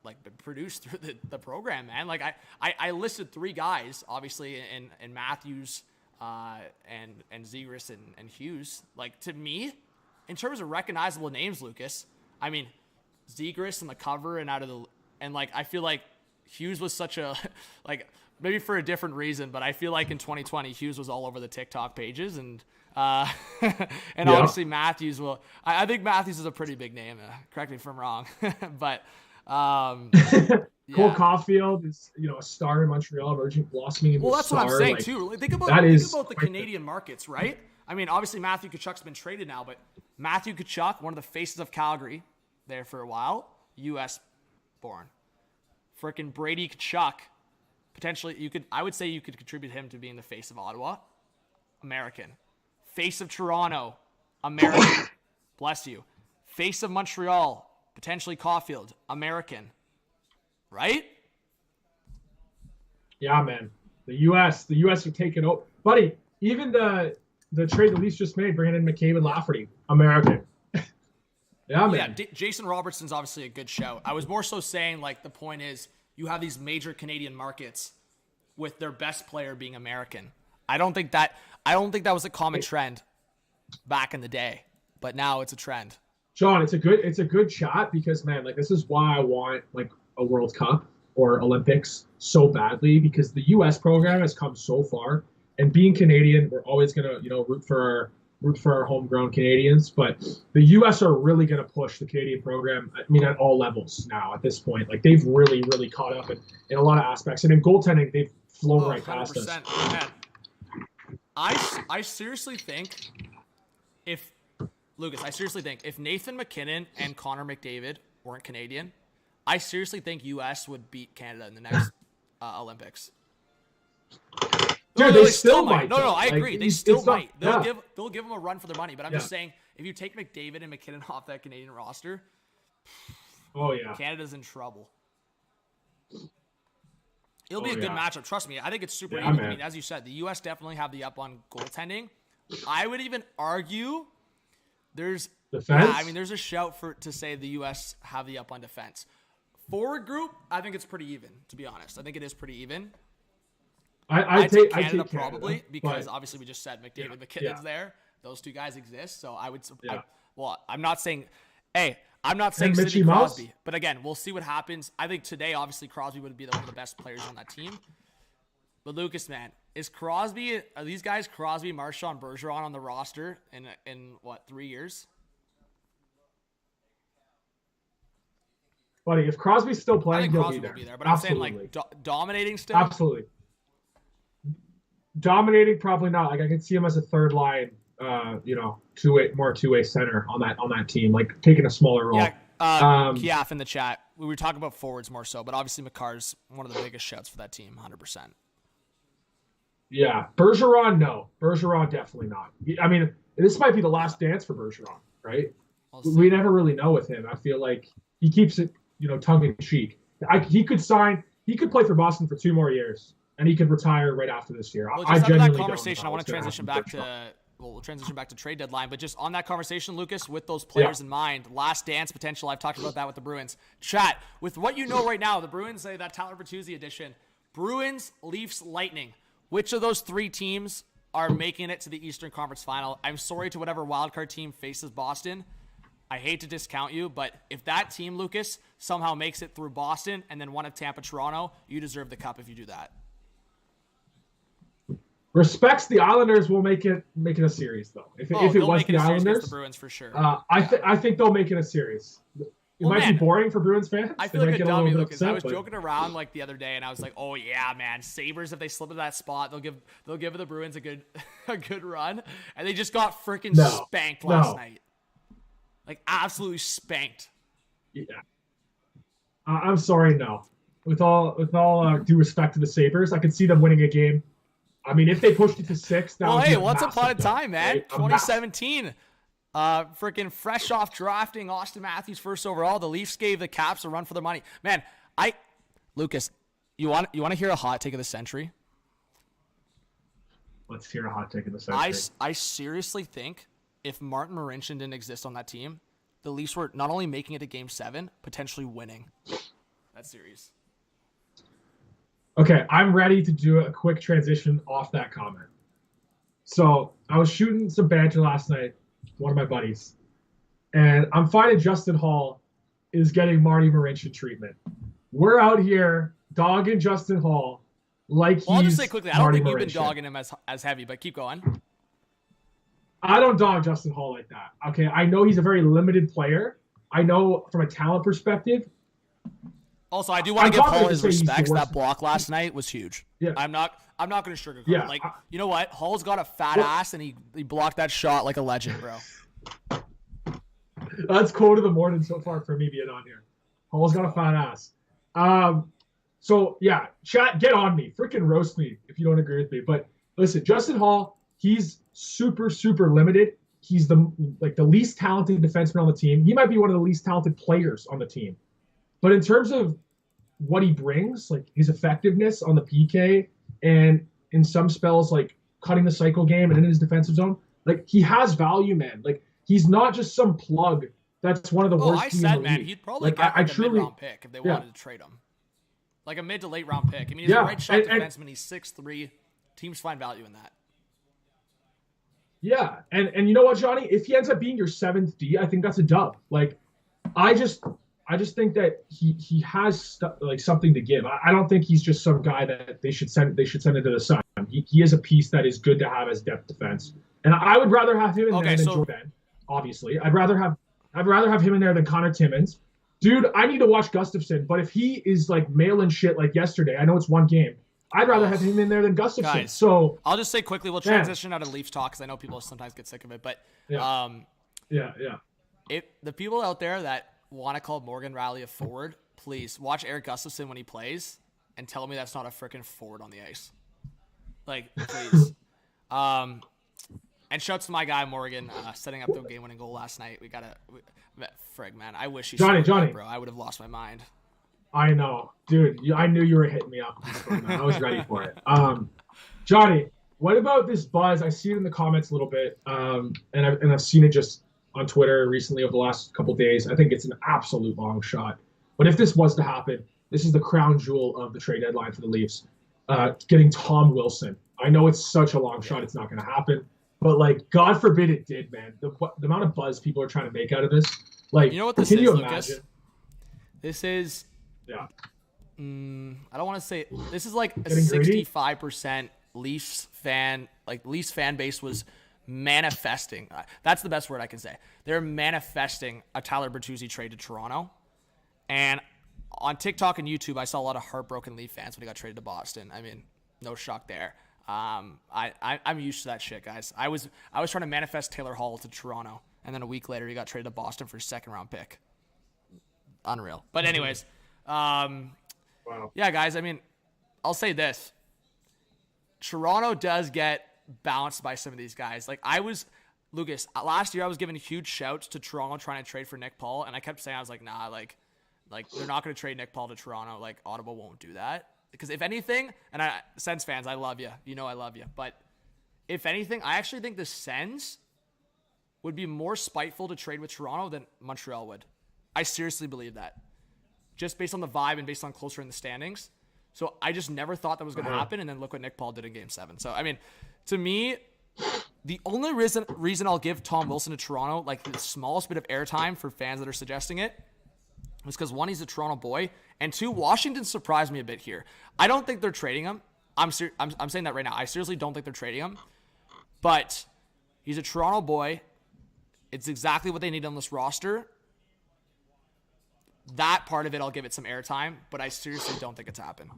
like been produced through the program, man. Like I listed 3 guys, obviously, in Matthews, and Zegras and Hughes. Like, to me, in terms of recognizable names, Lucas, I mean, Zegras and the cover and like, I feel like Hughes was such a, like, maybe for a different reason, but I feel like in 2020, Hughes was all over the TikTok pages, and obviously Matthews I think Matthews is a pretty big name. Correct me if I'm wrong, but Cole Caulfield is, a star in Montreal, emerging, blossoming into a star. Well, that's what I'm saying too. Think about the Canadian markets, right? I mean, obviously Matthew Tkachuk's been traded now, but Matthew Tkachuk, one of the faces of Calgary, there for a while, U.S. born. Frickin' Brady Tkachuk, potentially I would say you could contribute him to being the face of Ottawa, American. Face of Toronto, American. Bless you. Face of Montreal, potentially Caulfield, American. Right? Yeah, man. The U.S. are taking over. Buddy, even the trade the Leafs just made, bringing in McCabe and Lafferty, American. Yeah, man. Yeah, Jason Robertson's obviously a good shout. I was more so saying, like, the point is you have these major Canadian markets with their best player being American. I don't think that was a common trend back in the day, but now it's a trend. John, it's a good shot because, man, like, this is why I want, like, a World Cup or Olympics so badly, because the U.S. program has come so far, and being Canadian, we're always gonna, root for our homegrown Canadians, but the U.S. are really gonna push the Canadian program. I mean, at all levels now at this point. Like, they've really, really caught up in a lot of aspects, and in goaltending, they've flown right past us. Man. I seriously think if Nathan McKinnon and Connor McDavid weren't Canadian, I seriously think U.S. would beat Canada in the next Olympics. Dude, they still might. No, I agree. They still might. They'll give them a run for their money. But I'm just saying, if you take McDavid and McKinnon off that Canadian roster, Canada's in trouble. It'll be a good matchup. Trust me. I think it's super even. Man. I mean, as you said, the U.S. definitely have the up on goaltending. I would even argue there's defense. Yeah, I mean, there's a shout to say the U.S. have the up on defense. Forward group, I think it's pretty even. To be honest, I think it is pretty even. I take Canada probably because obviously we just said McDavid, McKinnon's there. Those 2 guys exist, so I would. I'm not saying. Hey, I'm not saying Sidney Crosby, but again, we'll see what happens. I think today, obviously, Crosby would be one of the best players on that team. But Lucas, man, are these guys Crosby, Marchand, Bergeron on the roster in what, 3 years? Buddy, if Crosby's still playing, he'll Crosby will be there. But absolutely. I'm saying, like, dominating still? Absolutely. Dominating, probably not. Like, I could see him as a third line, two-way center on that team, like taking a smaller role. Yeah, Kiaf in the chat. We were talking about forwards more so, but obviously McCarr's one of the biggest shouts for that team, 100%. Yeah, Bergeron, no. Bergeron, definitely not. I mean, this might be the last dance for Bergeron, right? We never really know with him. I feel like he keeps it, tongue in cheek. He could play for Boston for 2 more years, and he could retire right after this year. Well, just that conversation, I want to transition back to. We'll transition back to trade deadline, but just on that conversation, Lucas, with those players in mind, last dance potential, I've talked about that with the Bruins. Chat, with what you know right now, the Bruins, say that Tyler Bertuzzi edition, Bruins, Leafs, Lightning. Which of those 3 teams are making it to the Eastern Conference Final? I'm sorry to whatever wildcard team faces Boston. I hate to discount you, but if that team, Lucas, somehow makes it through Boston and then one of Tampa, Toronto, you deserve the cup if you do that. Respects the Islanders will make it a series though. If it was the Islanders, the Bruins for sure. I think they'll make it a series. It might be boring for Bruins fans. I feel like a dummy, Lucas. I was joking around like the other day, and I was like, "Oh yeah, man, Sabres, if they slip into that spot, they'll give the Bruins a good run." And they just got freaking spanked last night, like absolutely spanked. Yeah, I'm sorry, no. With all due respect to the Sabres, I could see them winning a game. I mean, if they pushed it to 6, that would be once upon a time, man. Right? 2017. Freaking fresh off drafting Austin Matthews first overall. The Leafs gave the Caps a run for their money. Man, Lucas, you want to hear a hot take of the century? Let's hear a hot take of the century. I seriously think if Martin Marincin didn't exist on that team, the Leafs were not only making it to Game 7, potentially winning. that series. Okay, I'm ready to do a quick transition off that comment. So I was shooting some banter last night, one of my buddies, and I'm finding Justin Hall is getting Marty Marincin treatment. We're out here dogging Justin Hall like he's I'll just say quickly, I don't Marty think you've been Marincin. dogging him as heavy, but keep going. I don't dog Justin Hall like that. Okay, I know he's a very limited player. I know from a talent perspective. Also, I do want to give Hall his respects. That block last night was huge. Yeah. I'm not going to sugarcoat Yeah. it. Like, you know what? Hall's got a fat ass, and he blocked that shot like a legend, bro. That's quote of the morning so far for me being on here. Hall's got a fat ass. So yeah, chat, get on me. Freaking roast me if you don't agree with me. But listen, Justin Hall, he's super, super limited. He's the least talented defenseman on the team. He might be one of the least talented players on the team. But in terms of what he brings, like his effectiveness on the PK and in some spells like cutting the cycle game and in his defensive zone, like he has value, man. Like he's not just some plug that's one of the worst teams in the league. He'd probably get a mid-round pick if they wanted to trade him. Like a mid to late round pick. I mean, he's a right shot defenseman. He's 6'3". Teams find value in that. Yeah, and you know what, Johnny? If he ends up being your 7th D, I think that's a dub. Like, I just think that he has something to give. I don't think he's just some guy that they should send into the sun. He is a piece that is good to have as depth defense, and I would rather have him in there than Jordan. Obviously, I'd rather have him in there than Connor Timmins. Dude, I need to watch Gustafsson, but if he is like mailing shit like yesterday, I know it's one game. I'd rather have him in there than Gustafsson. Guys, so I'll just say quickly, we'll transition out of Leafs talk because I know people sometimes get sick of it. But if the people out there that want to call Morgan Riley a forward, please watch Eric Gustafsson when he plays and tell me that's not a freaking forward on the ice. Like, please. And shouts to my guy Morgan setting up the game-winning goal last night. Frig, man. I wish he Johnny, bro. I would have lost my mind. I know, dude. I knew you were hitting me up. I was ready for it. Johnny, what about this buzz? I see it in the comments a little bit, and I've seen it just on Twitter recently over the last couple of days. I think it's an absolute long shot. But if this was to happen, this is the crown jewel of the trade deadline for the Leafs. Getting Tom Wilson. I know it's such a long shot. It's not going to happen. But, like, God forbid it did, man. The amount of buzz people are trying to make out of this. Like, you know what this can is, you Lucas? imagine? This is... Yeah. I don't want to say... This is like a Getting greedy? 65% Leafs fan base was manifesting. That's the best word I can say. They're manifesting a Tyler Bertuzzi trade to Toronto. And on TikTok and YouTube, I saw a lot of heartbroken Leaf fans when he got traded to Boston. I mean, no shock there. I'm used to that shit, guys. I was trying to manifest Taylor Hall to Toronto, and then a week later he got traded to Boston for a 2nd-round pick. Unreal. But anyways, Wow. yeah, guys. I mean, I'll say this: Toronto does get bounced by some of these guys. Like Lucas, last year I was giving huge shouts to Toronto trying to trade for Nick Paul, and I kept saying I was like, nah, like they're not going to trade Nick Paul to Toronto. Like Ottawa won't do that. Because if anything, and Sens fans, I love you. You know I love you. But if anything, I actually think the Sens would be more spiteful to trade with Toronto than Montreal would. I seriously believe that. Just based on the vibe and based on closer in the standings. So I just never thought that was going to happen. And then look what Nick Paul did in Game 7. So, I mean, to me, the only reason I'll give Tom Wilson to Toronto, like the smallest bit of airtime for fans that are suggesting it, was because, one, he's a Toronto boy, and 2, Washington surprised me a bit here. I don't think they're trading him. I'm saying that right now. I seriously don't think they're trading him. But he's a Toronto boy. It's exactly what they need on this roster. That part of it, I'll give it some airtime, but I seriously don't think it's happening.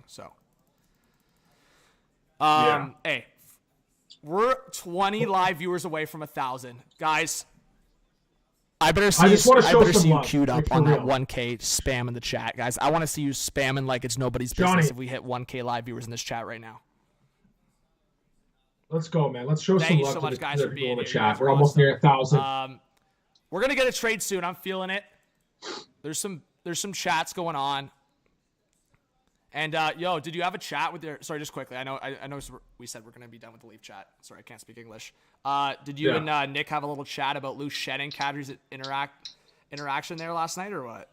So, hey, we're 20 live viewers away from 1,000, guys. I better see you queued up on that 1K spam in the chat, guys. I want to see you spamming like it's nobody's business if we hit 1K live viewers in this chat right now. Let's go, man. Let's show some love so to much, the guys, for people being in the here. chat. We're almost near 1,000. We're gonna get a trade soon. I'm feeling it. There's some chats going on. And yo, did you have a chat with your? Sorry, just quickly. I know we said we're gonna be done with the Leaf chat. Sorry, I can't speak English. Did you and Nick have a little chat about Lou Shed and Kadri's interaction there last night, or what?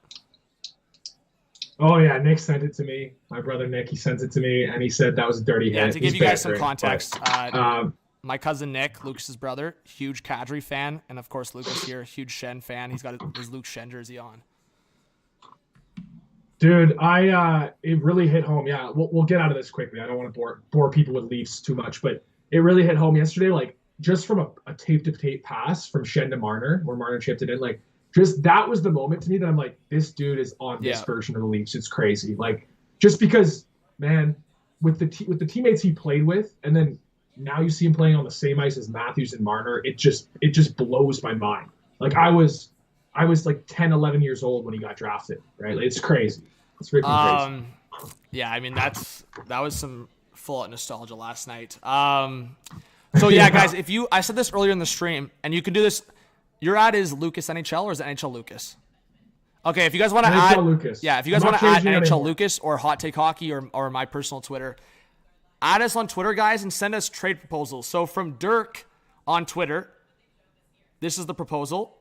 Oh yeah, Nick sent it to me. My brother Nick, he sent it to me, and he said that was a dirty hit. Yeah, to give He's you guys some bantering, context, but, my cousin Nick, Lucas's brother, huge Kadri fan, and of course Lucas here, huge Shen fan. He's got his Luke Shen jersey on. dude, it really hit home. Yeah, we'll get out of this quickly. I don't want to bore people with Leafs too much, but it really hit home yesterday. Like just from a tape to tape pass from Shen to Marner, where Marner chipped it in. Like just that was the moment to me that I'm like, this dude is on this version of the Leafs. It's crazy. Like just because, man, with the teammates he played with, and then now you see him playing on the same ice as Matthews and Marner. It just blows my mind. Like I was like 10, 11 years old when he got drafted, right? Like, it's crazy. It's freaking crazy. Yeah, I mean, that was some full nostalgia last night. So yeah, guys, I said this earlier in the stream, and you can do this. Your ad is Lucas NHL or is it NHL Lucas? Okay, if you guys want to add, Lucas. Yeah, if you guys want to add NHL Lucas or Hot Take Hockey or my personal Twitter, add us on Twitter, guys, and send us trade proposals. So from Dirk on Twitter, this is the proposal.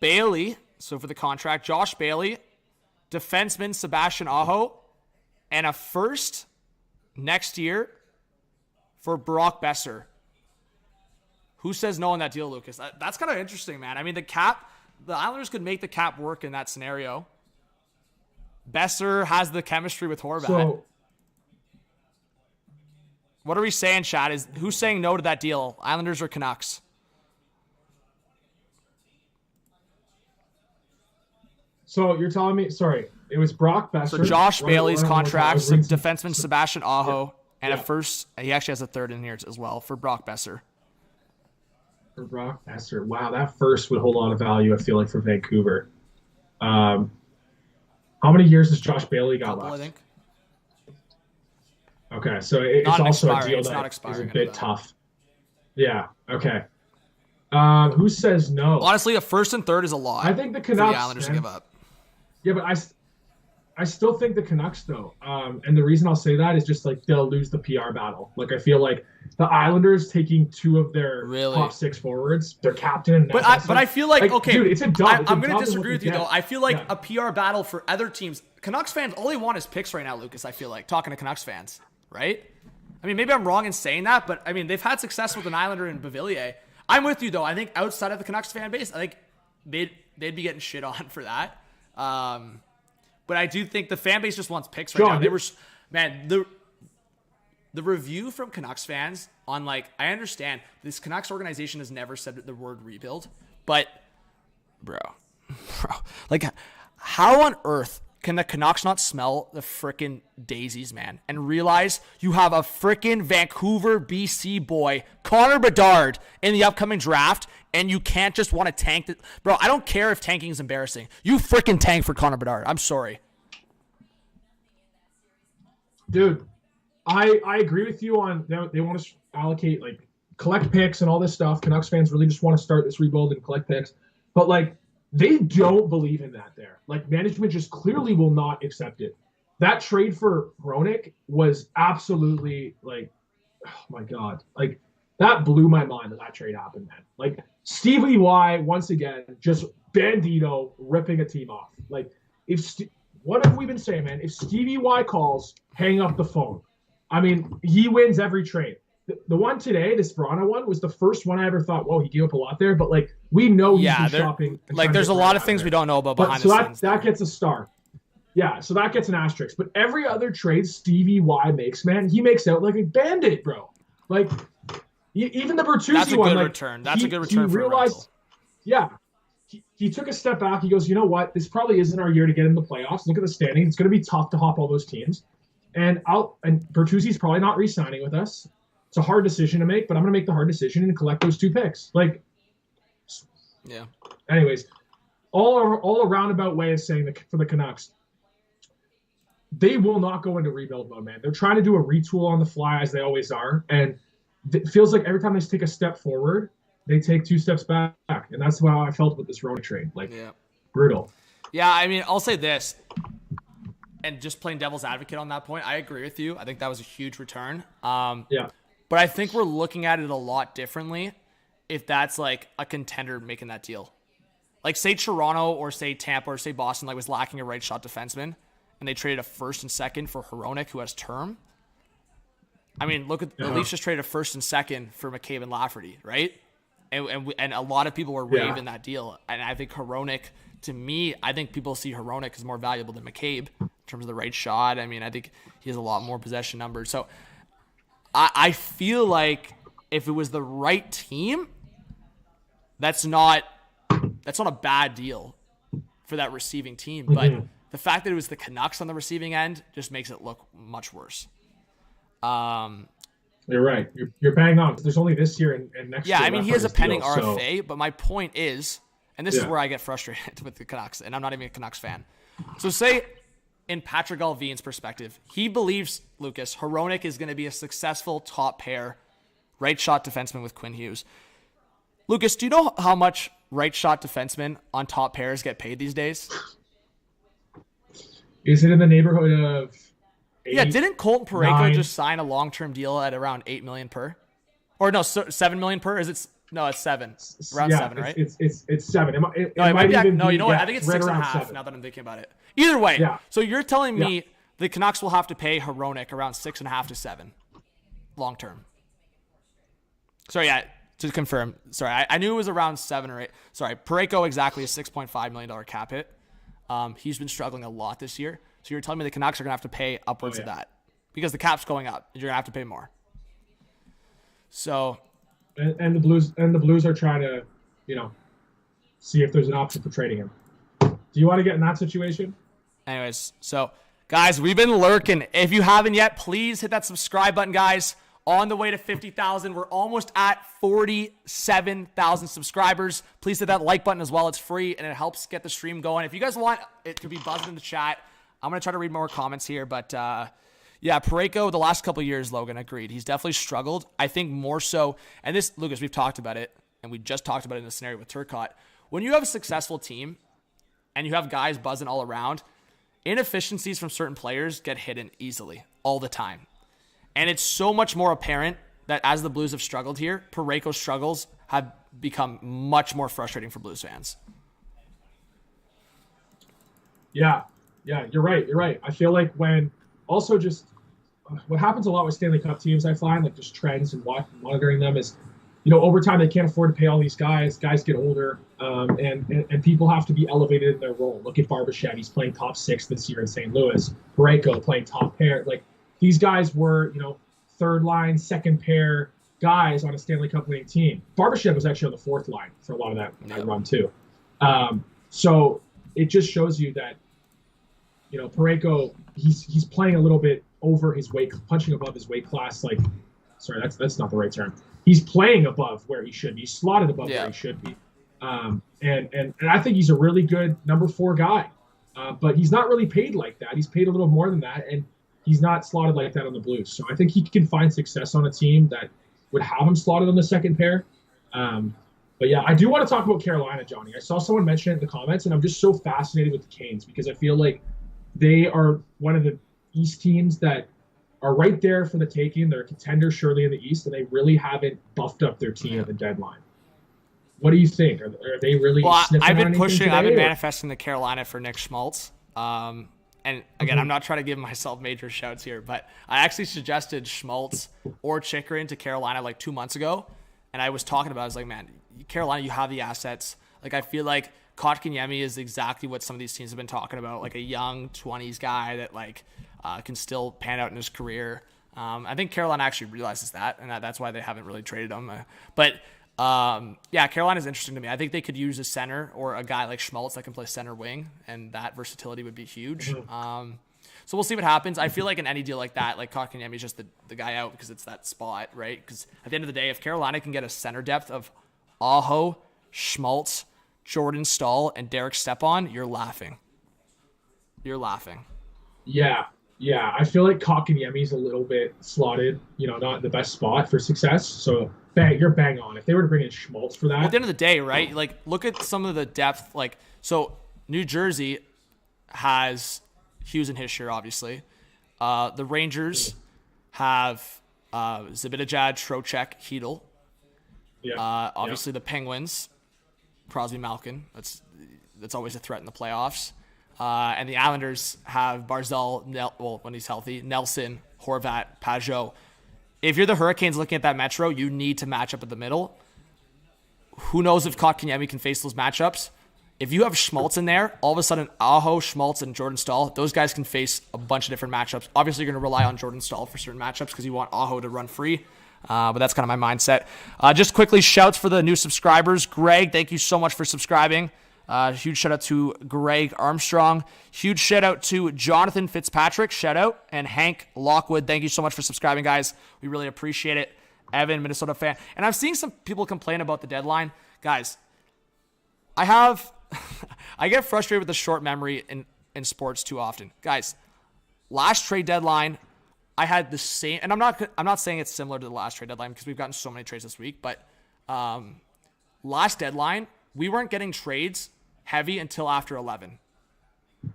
Bailey, so for the contract, Josh Bailey, defenseman Sebastian Aho, and a first next year for Brock Besser. Who says no on that deal, Lucas? That's kind of interesting, man. I mean, the Islanders could make the cap work in that scenario. Besser has the chemistry with Horvat. So, what are we saying, Chad? Who's saying no to that deal? Islanders or Canucks? So you're telling me, sorry, it was Brock Besser. So Josh Bailey's contract, defenseman Sebastian Aho, and a first. He actually has a third in here as well for Brock Besser. For Brock Besser, wow, that first would hold a lot of value. I feel like for Vancouver. How many years has Josh Bailey got left? I think. Okay, so it's also a deal that is a bit tough. Yeah. Okay. Who says no? Honestly, a first and third is a lot. I think the Canucks. For the Islanders to give up. Yeah, but I still think the Canucks though, and the reason I'll say that is just like they'll lose the PR battle. Like I feel like the Islanders taking two of their top six forwards, their captain. But I feel like okay, dude, it's a dub. I'm going to disagree with you though. I feel like a PR battle for other teams. Canucks fans, all they want is picks right now, Lucas. I feel like talking to Canucks fans, right? I mean, maybe I'm wrong in saying that, but I mean they've had success with an Islander and Viveiros. I'm with you though. I think outside of the Canucks fan base, I think they'd be getting shit on for that. But I do think the fan base just wants picks right now. The review from Canucks fans on I understand this Canucks organization has never said the word rebuild, but bro, how on earth can the Canucks not smell the frickin' daisies, man, and realize you have a frickin' Vancouver, BC boy, Connor Bedard, in the upcoming draft, and you can't just want to tank it? Bro, I don't care if tanking is embarrassing. You frickin' tank for Connor Bedard. I'm sorry. Dude, I agree with you on they want to allocate, collect picks and all this stuff. Canucks fans really just want to start this rebuild and collect picks. But, they don't believe in that there. Management just clearly will not accept it. That trade for Hronek was absolutely, oh, my God. That blew my mind that trade happened, man. Stevie Y, once again, just bandito ripping a team off. What have we been saying, man? If Stevie Y calls, hang up the phone. I mean, he wins every trade. The one today, this Vrana one, was the first one I ever thought, whoa, he gave up a lot there. But, we know he's been shopping. There's a lot of things we don't know about behind the scenes. So that gets a star. Yeah, so that gets an asterisk. But every other trade Stevie Y makes, man, he makes out like a bandit, bro. Even the Bertuzzi one. That's a good return for realized, yeah. He took a step back. He goes, you know what? This probably isn't our year to get in the playoffs. Look at the standings. It's going to be tough to hop all those teams. And Bertuzzi's probably not re-signing with us. It's a hard decision to make, but I'm going to make the hard decision and collect those two picks. Yeah. Anyways, all a roundabout way of saying that for the Canucks, they will not go into rebuild mode, man. They're trying to do a retool on the fly as they always are, and it feels like every time they take a step forward, they take two steps back, and that's how I felt with this Hronek trade. Brutal. Yeah, I mean, I'll say this, and just playing devil's advocate on that point, I agree with you. I think that was a huge return. Yeah. But I think we're looking at it a lot differently if that's a contender making that deal. Say Toronto or say Tampa or say Boston was lacking a right shot defenseman. and they traded a first and second for Hronek, who has term. I mean, look at the Leafs just traded a first and second for McCabe and Lafferty, right? And a lot of people were raving that deal. And I think Hronek, to me, I think people see Hronek as more valuable than McCabe in terms of the right shot. I mean, I think he has a lot more possession numbers. So I feel like if it was the right team, that's not a bad deal for that receiving team. But the fact that it was the Canucks on the receiving end just makes it look much worse. You're right. You're bang on. There's only this year and next year. Yeah, I mean, he has a pending RFA, but my point is, and this is where I get frustrated with the Canucks, and I'm not even a Canucks fan. So say, in Patrick Allvin's perspective, he believes, Lucas, Hronek is going to be a successful top pair right shot defenseman with Quinn Hughes. Lucas, do you know how much right shot defensemen on top pairs get paid these days? Is it in the neighborhood of 8, didn't Colton Parayko 9? just sign a long-term deal at around $8 million per? Or no, $7 million per? Is it? No, it's 7. Around 7, right? It's 7. It might be. even No, be, you know what? I think it's right 6.5. 7. Now that I'm thinking about it. Either way, so you're telling me the Canucks will have to pay Hronek around 6.5 to 7, long term. Sorry, to confirm. Sorry, I knew it was around 7 or 8. Sorry, Parayko exactly a $6.5 million cap hit. He's been struggling a lot this year. So you're telling me the Canucks are going to have to pay upwards of that because the cap's going up and you're going to have to pay more. So, and the Blues are trying to, see if there's an option for trading him. Do you want to get in that situation? Anyways, so guys, we've been lurking. If you haven't yet, please hit that subscribe button, guys. On the way to 50,000. We're almost at 47,000 subscribers. Please hit that like button as well. It's free and it helps get the stream going. If you guys want it to be buzzing in the chat, I'm going to try to read more comments here. But Parayko, the last couple of years, Logan, agreed. He's definitely struggled. I think more so, and this, Lucas, we've talked about it, and we just talked about it in the scenario with Turcotte. When you have a successful team and you have guys buzzing all around, inefficiencies from certain players get hidden easily all the time. And it's so much more apparent that as the Blues have struggled here, Parayko's struggles have become much more frustrating for Blues fans. Yeah, you're right. I feel like when also just what happens a lot with Stanley Cup teams, I find, like just trends and monitoring them is, over time they can't afford to pay all these guys. Guys get older, and people have to be elevated in their role. Look at Barbashev. He's playing top 6 this year in St. Louis. Parayko playing top pair. Like, these guys were, third line, second pair guys on a Stanley Cup winning team. Barbashev was actually on the fourth line for a lot of that run too. So it just shows you that, Parayko, he's playing a little bit over his weight, punching above his weight class. Like, sorry, that's not the right term. He's playing above where he should be. He's slotted above where he should be. And I think he's a really good number 4 guy. But he's not really paid like that. He's paid a little more than that. And he's not slotted like that on the Blues. So I think he can find success on a team that would have him slotted on the second pair. But yeah, I do want to talk about Carolina, Johnny. I saw someone mention it in the comments, and I'm just so fascinated with the Canes because I feel like they are one of the East teams that are right there for the taking. They're a contender surely in the East, and they really haven't buffed up their team at the deadline. What do you think? Are they really sniffing I've been on pushing, today, I've been or? manifesting the Carolina for Nick Schmaltz. And again, I'm not trying to give myself major shouts here, but I actually suggested Schmaltz or Chychrun to Carolina like 2 months ago. And I was talking about it. I was like, man, Carolina, you have the assets. Like, I feel like Kotkaniemi is exactly what some of these teams have been talking about, like a young 20s guy that can still pan out in his career. I think Carolina actually realizes that, and that's why they haven't really traded him. Carolina's interesting to me. I think they could use a center or a guy like Schmaltz that can play center wing, and that versatility would be huge. So we'll see what happens. I feel like in any deal like that, like Kotkaniemi is just the guy out because it's that spot, right? Because at the end of the day, if Carolina can get a center depth of Aho, Schmaltz, Jordan Staal, and Derek Stepan, you're laughing. Yeah. I feel like Kotkaniemi's a little bit slotted, not in the best spot for success. So you're bang on. If they were to bring in Schmaltz for that. Well, at the end of the day, right? Like, look at some of the depth. Like, so New Jersey has Hughes and Hischier, obviously. The Rangers have Zibanejad, Trocheck, Hedl. Obviously, the Penguins, Crosby, Malkin. That's always a threat in the playoffs. And the Islanders have Barzal, when he's healthy, Nelson, Horvat, Pajot. If you're the Hurricanes looking at that Metro, you need to match up at the middle. Who knows if Kotkaniemi can face those matchups? If you have Schmaltz in there, all of a sudden Aho, Schmaltz, and Jordan Staal, those guys can face a bunch of different matchups. Obviously, you're going to rely on Jordan Staal for certain matchups because you want Aho to run free. But that's kind of my mindset. Just quickly, shouts for the new subscribers. Greg, thank you so much for subscribing. Huge shout out to Greg Armstrong. Huge shout out to Jonathan Fitzpatrick. Shout out. And Hank Lockwood. Thank you so much for subscribing, guys. We really appreciate it. Evan, Minnesota fan. And I'm seeing some people complain about the deadline. Guys, I get frustrated with the short memory in sports too often. Guys, last trade deadline, I had the same, and I'm not saying it's similar to the last trade deadline because we've gotten so many trades this week, but last deadline, we weren't getting trades heavy until after 11.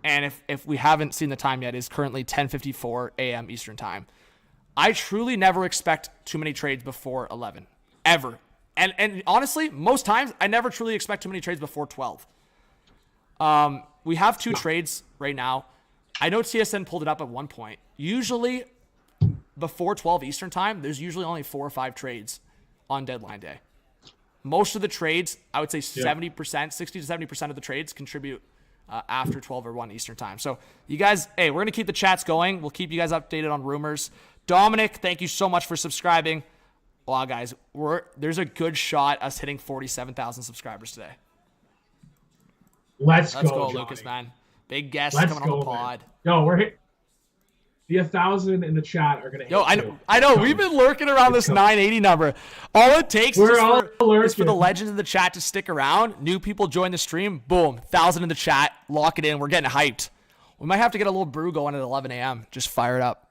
And if we haven't seen the time yet, it's currently 10:54 a.m. Eastern time. I truly never expect too many trades before 11, ever. And honestly, most times, I never truly expect too many trades before 12. We have 2 trades right now. I know TSN pulled it up at one point. Usually, before 12 Eastern time, there's usually only 4 or 5 trades on deadline day. Most of the trades, I would say 70%, 60 to 70% of the trades contribute after 12 or 1 Eastern time. So you guys, hey, we're going to keep the chats going. We'll keep you guys updated on rumors. Dominic, thank you so much for subscribing. Wow, guys, there's a good shot us hitting 47,000 subscribers today. Let's go, Johnny. Lucas, man. Big guest coming on the pod. Man. Yo, we're hitting the 1,000 in the chat are gonna hit. Yo, I know. We've been lurking around this 980 number. All it takes is for the legends in the chat to stick around. New people join the stream. Boom, 1,000 in the chat. Lock it in. We're getting hyped. We might have to get a little brew going at 11 a.m. Just fire it up.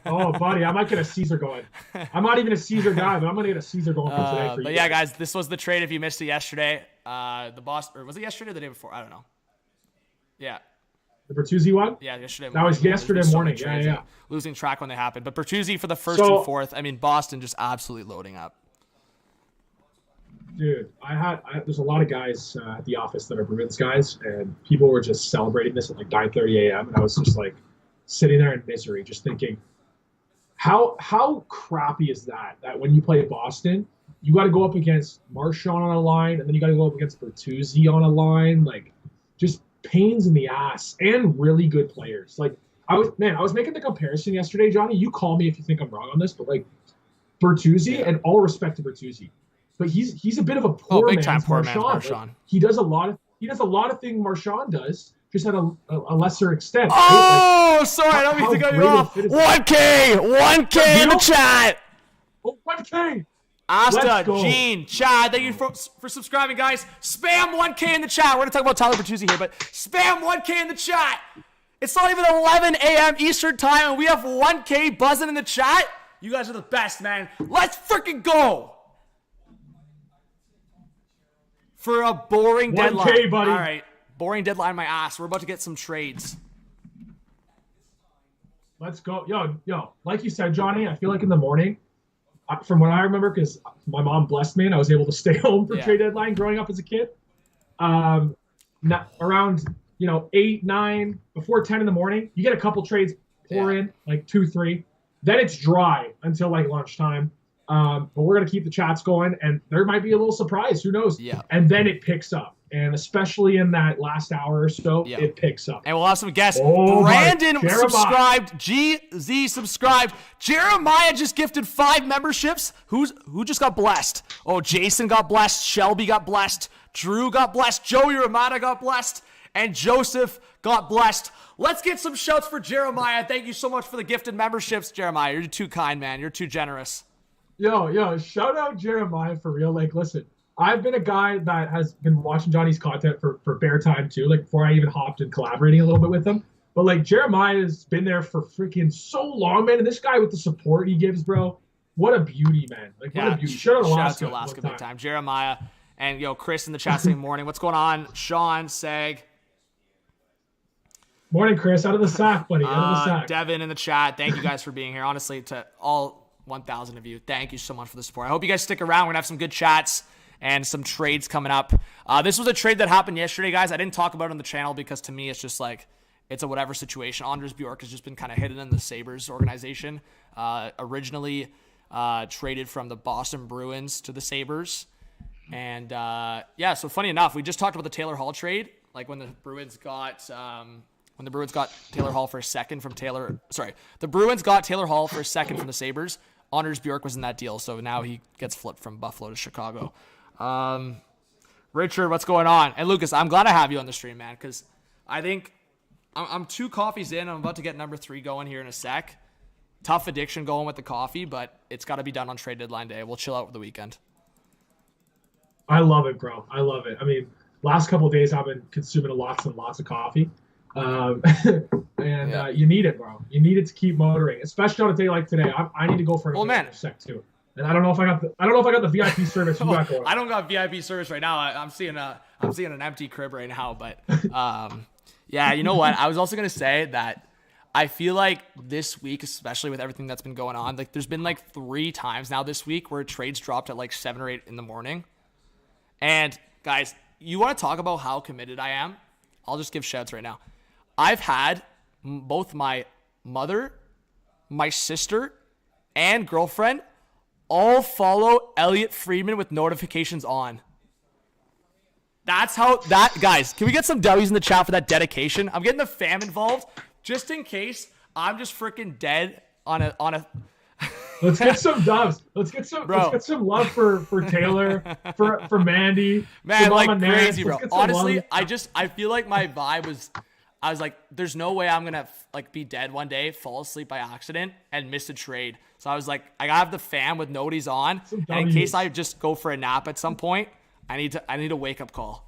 Oh, buddy, I might get a Caesar going. I'm not even a Caesar guy, but I'm gonna get a Caesar going for today. For but you yeah, guys, this was the trade. If you missed it yesterday, the boss, or was it yesterday or the day before? I don't know. Yeah. The Bertuzzi one? Yeah, yesterday morning. That was yesterday morning. Yeah. Losing track when they happened. But Bertuzzi for the first and fourth. I mean, Boston just absolutely loading up. Dude, there's a lot of guys at the office that are Bruins guys, and people were just celebrating this at like 9:30 a.m. And I was just like sitting there in misery, just thinking, how crappy is that when you play Boston, you got to go up against Marchand on a line, and then you got to go up against Bertuzzi on a line, like just pains in the ass, and really good players. Like I was making the comparison yesterday, Johnny. You call me if you think I'm wrong on this, but like Bertuzzi, and all respect to Bertuzzi, but he's a bit of a poor man's Marchand. Like, he does a lot of things Marchand does, just at a lesser extent. Oh, like, sorry, I don't mean to cut you off. 1K in the chat. Oh, 1K. Asta, Gene, Chad, thank you for subscribing, guys. Spam 1K in the chat. We're going to talk about Tyler Bertuzzi here, but spam 1K in the chat. It's not even 11 a.m. Eastern time, and we have 1K buzzing in the chat. You guys are the best, man. Let's freaking go. For a boring 1K, deadline. buddy. All right, boring deadline my ass. We're about to get some trades. Let's go. Yo, like you said, Johnny, I feel like in the morning, from what I remember, because my mom blessed me and I was able to stay home for trade deadline growing up as a kid. Around 8, 9, before 10 in the morning, you get a couple trades pour in, like 2, 3. Then it's dry until like lunchtime. But we're gonna keep the chats going, and there might be a little surprise. Who knows? Yeah. And then it picks up, and especially in that last hour or so, it picks up. And we'll have some guests. Oh, Brandon subscribed. GZ subscribed. Jeremiah just gifted 5 memberships. Who just got blessed? Oh, Jason got blessed. Shelby got blessed. Drew got blessed. Joey Ramada got blessed. And Joseph got blessed. Let's get some shouts for Jeremiah. Thank you so much for the gifted memberships, Jeremiah. You're too kind, man. You're too generous. Yo, shout out Jeremiah for real. Like, listen, I've been a guy that has been watching Johnny's content for Bear Time too, like before I even hopped in collaborating a little bit with him. But like Jeremiah has been there for freaking so long, man. And this guy with the support he gives, bro, what a beauty, man. Like, what a beauty. Shout out to Alaska big time. Jeremiah and Chris in the chat saying morning. What's going on? Sean, Sag. Morning, Chris. Out of the sack, buddy. Out of the sack. Devin in the chat. Thank you guys for being here. Honestly, to all 1,000 of you, thank you so much for the support. I hope you guys stick around. We're going to have some good chats. and some trades coming up. This was a trade that happened yesterday, guys. I didn't talk about it on the channel because to me it's just like it's a whatever situation. Anders Bjork has just been kind of hidden in the Sabres organization. Originally traded from the Boston Bruins to the Sabres. And so funny enough, we just talked about the Taylor Hall trade, like when the Bruins got Taylor Hall for a second from the Bruins got Taylor Hall for a second from the Sabres. Anders Bjork was in that deal, so now he gets flipped from Buffalo to Chicago. Richard, what's going on? And Lucas, I'm glad I have you on the stream, man, because I think I'm 2 coffees in. I'm about to get number 3 going here in a sec. Tough addiction going with the coffee, but it's got to be done on trade deadline day. We'll chill out with the weekend. I love it, bro. I love it. I mean, last couple of days I've been consuming lots and lots of coffee. You need it, bro. You need it to keep motoring, especially on a day like today. I need to go for a sec too. And I don't know if I got the VIP service you got going. I don't got VIP service right now. I'm seeing an empty crib right now, but you know what? I was also gonna say that I feel like this week, especially with everything that's been going on, like there's been like 3 times now this week where trades dropped at like 7 or 8 in the morning. And guys, you want to talk about how committed I am? I'll just give shouts right now. I've had both my mother, my sister, and girlfriend all follow Elliot Friedman with notifications on. That's how that, guys, can we get some W's in the chat for that dedication? I'm getting the fam involved just in case I'm just freaking dead on a Let's get some doves. Let's get some love for Taylor, for Mandy. Man, like crazy, bro. Honestly, I feel like my vibe was, I was like, there's no way I'm gonna like be dead one day, fall asleep by accident, and miss a trade. So I was like, I gotta have the fam with noties on, and in case I just go for a nap at some point, I need a wake up call.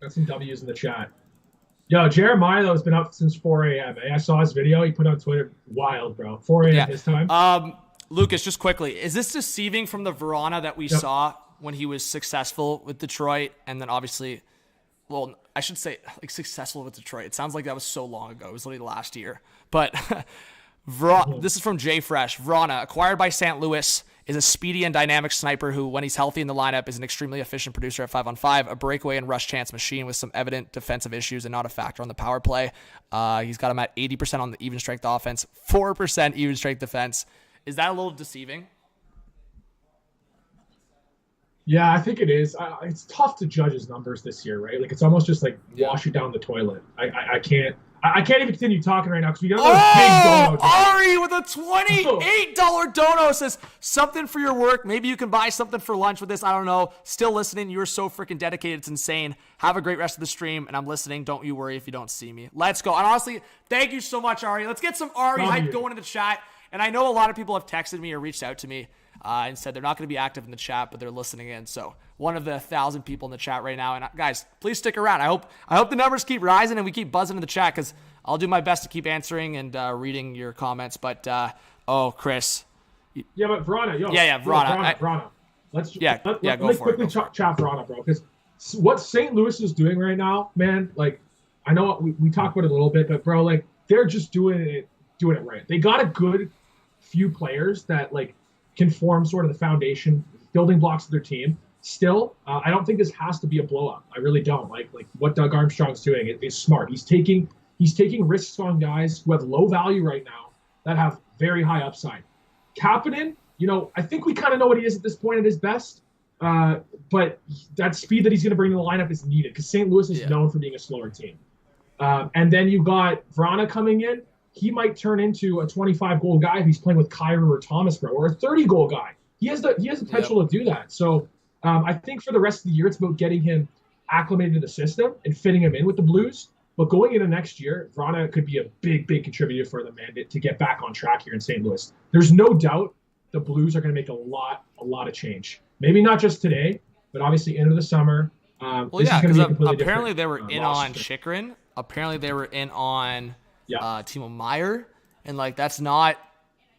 Got some W's in the chat. Yo, Jeremiah, though, has been up since 4 a.m. I saw his video. He put on Twitter. Wild, bro. 4 a.m. his time. Lucas, just quickly, is this deceiving from the Verona that we saw when he was successful with Detroit? And then obviously, well, I should say like successful with Detroit. It sounds like that was so long ago. It was literally last year. But this is from Jay Fresh. Verona, acquired by St. Louis, is a speedy and dynamic sniper who, when he's healthy in the lineup, is an extremely efficient producer at 5-on-5, a breakaway and rush chance machine with some evident defensive issues and not a factor on the power play. He's got him at 80% on the even strength offense, 4% even strength defense. Is that a little deceiving? Yeah, I think it is. It's tough to judge his numbers this year, right? Like it's almost just like wash it down the toilet. I can't even continue talking right now because we got a big dono. Ari with a $28 dono says, something for your work. Maybe you can buy something for lunch with this. I don't know. Still listening. You're so freaking dedicated. It's insane. Have a great rest of the stream, and I'm listening. Don't you worry if you don't see me. Let's go. And honestly, thank you so much, Ari. Let's get some Ari hype going in the chat. And I know a lot of people have texted me or reached out to me and said they're not going to be active in the chat, but they're listening in. So one of the 1,000 people in the chat right now. And guys, please stick around. I hope the numbers keep rising and we keep buzzing in the chat because I'll do my best to keep answering and reading your comments. But Chris. Yeah, but Verona, Verona. Let me quickly chat Verona, bro. Because what St. Louis is doing right now, man, like I know we talked about it a little bit, but bro, like they're just doing it right. They got a good few players that like can form sort of the foundation, building blocks of their team. Still, I don't think this has to be a blow up. I really don't. Like what Doug Armstrong's doing is smart. He's taking risks on guys who have low value right now that have very high upside. Kapanen, I think we kind of know what he is at this point at his best. But that speed that he's going to bring to the lineup is needed because St. Louis is known for being a slower team. And then you got Verona coming in. He might turn into a 25-goal guy if he's playing with Kyrou or Thomas, bro, or a 30-goal guy. He has the potential to do that. So I think for the rest of the year, it's about getting him acclimated to the system and fitting him in with the Blues. But going into next year, Verona could be a big, big contributor for the Mandate to get back on track here in St. Louis. There's no doubt the Blues are going to make a lot of change. Maybe not just today, but obviously into the summer. Because apparently they were in on Chychrun. Apparently they were in on Timo Meier. And, like, that's not,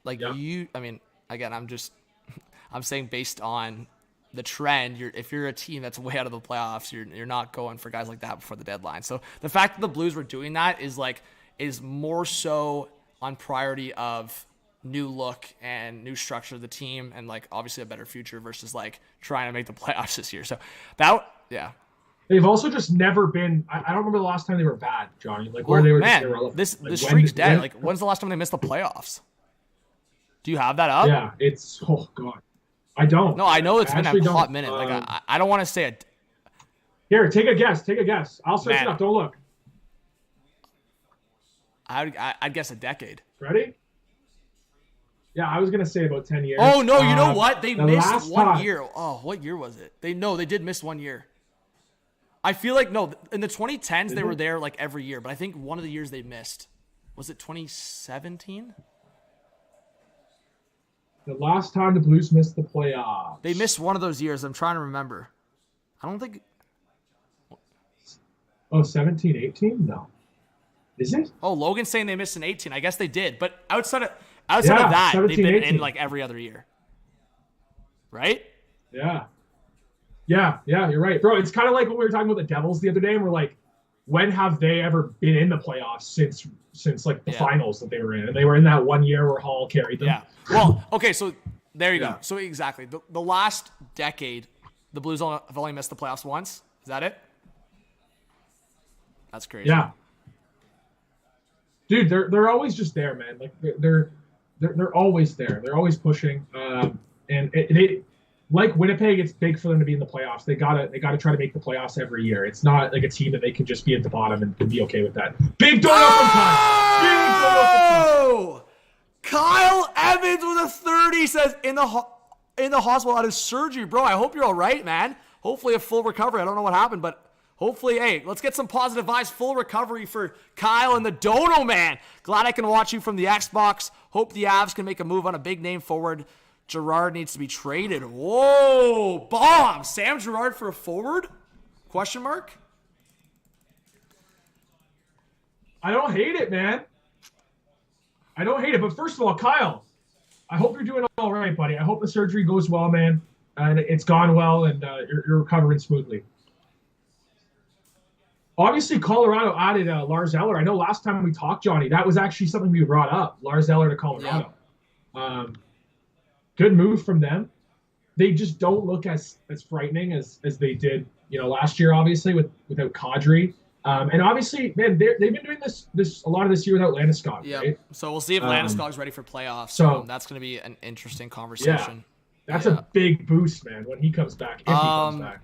like, you – I mean, again, I'm saying based on the trend, if you're a team that's way out of the playoffs, you're not going for guys like that before the deadline. So the fact that the Blues were doing that is more so on priority of new look and new structure of the team and like obviously a better future versus like trying to make the playoffs this year. So yeah. They've also just never been. I don't remember the last time they were bad, Johnny. Like where they were just irrelevant. This like, streak's dead. Like when's the last time they missed the playoffs? Do you have that up? Yeah, it's God. I don't. No, I know it's been a hot minute. Like I don't want to say it. Here, take a guess. I'll search it up. Don't look. I'd guess a decade. Ready? Yeah, I was gonna say about 10 years. Oh no, you know what? They missed 1 year. Oh, what year was it? They did miss 1 year. I feel like in the 2010s they were there like every year, but I think one of the years they missed was it 2017? The last time the Blues missed the playoffs. They missed one of those years. I'm trying to remember. I don't think. Oh, 17, 18? No. Is it? Oh, Logan's saying they missed in 18. I guess they did, but outside of that, 17, they've been 18. in like every other year, right? Yeah, you're right, bro. It's kind of like when we were talking about the Devils the other day, and we're like, when have they ever been in the playoffs since like the finals that they were in? And they were in that 1 year where Hall carried them. Yeah. Well, okay, so there you go. So exactly, the last decade, the Blues have only missed the playoffs once. Is that it? That's crazy. Yeah. Dude, they're always just there, man. Like they're always there. They're always pushing. And it like Winnipeg, it's big for them to be in the playoffs. They gotta try to make the playoffs every year. It's not like a team that they can just be at the bottom and be okay with that. Big door open time. Big door open time. Kyle Evans with a 30 says in the hospital out of surgery, bro. I hope you're all right, man. Hopefully a full recovery. I don't know what happened, but hopefully, hey, let's get some positive vibes. Full recovery for Kyle and the Dono Man. Glad I can watch you from the Xbox. Hope the Avs can make a move on a big name forward. Girard needs to be traded. Whoa, bomb. Sam Girard for a forward? Question mark? I don't hate it, man. I don't hate it. But first of all, Kyle, I hope you're doing all right, buddy. I hope the surgery goes well, man. And it's gone well, and you're recovering smoothly. Obviously, Colorado added Lars Eller. I know last time we talked, Johnny, that was actually something we brought up. Lars Eller to Colorado. Yeah. Good move from them. They just don't look as frightening as they did, last year, obviously, without Kadri. And obviously, man, they've been doing this a lot of this year without Landeskog. Yeah. Right? So we'll see if Landeskog's ready for playoffs. So that's going to be an interesting conversation. Yeah. That's a big boost, man, when he comes back. If he comes back.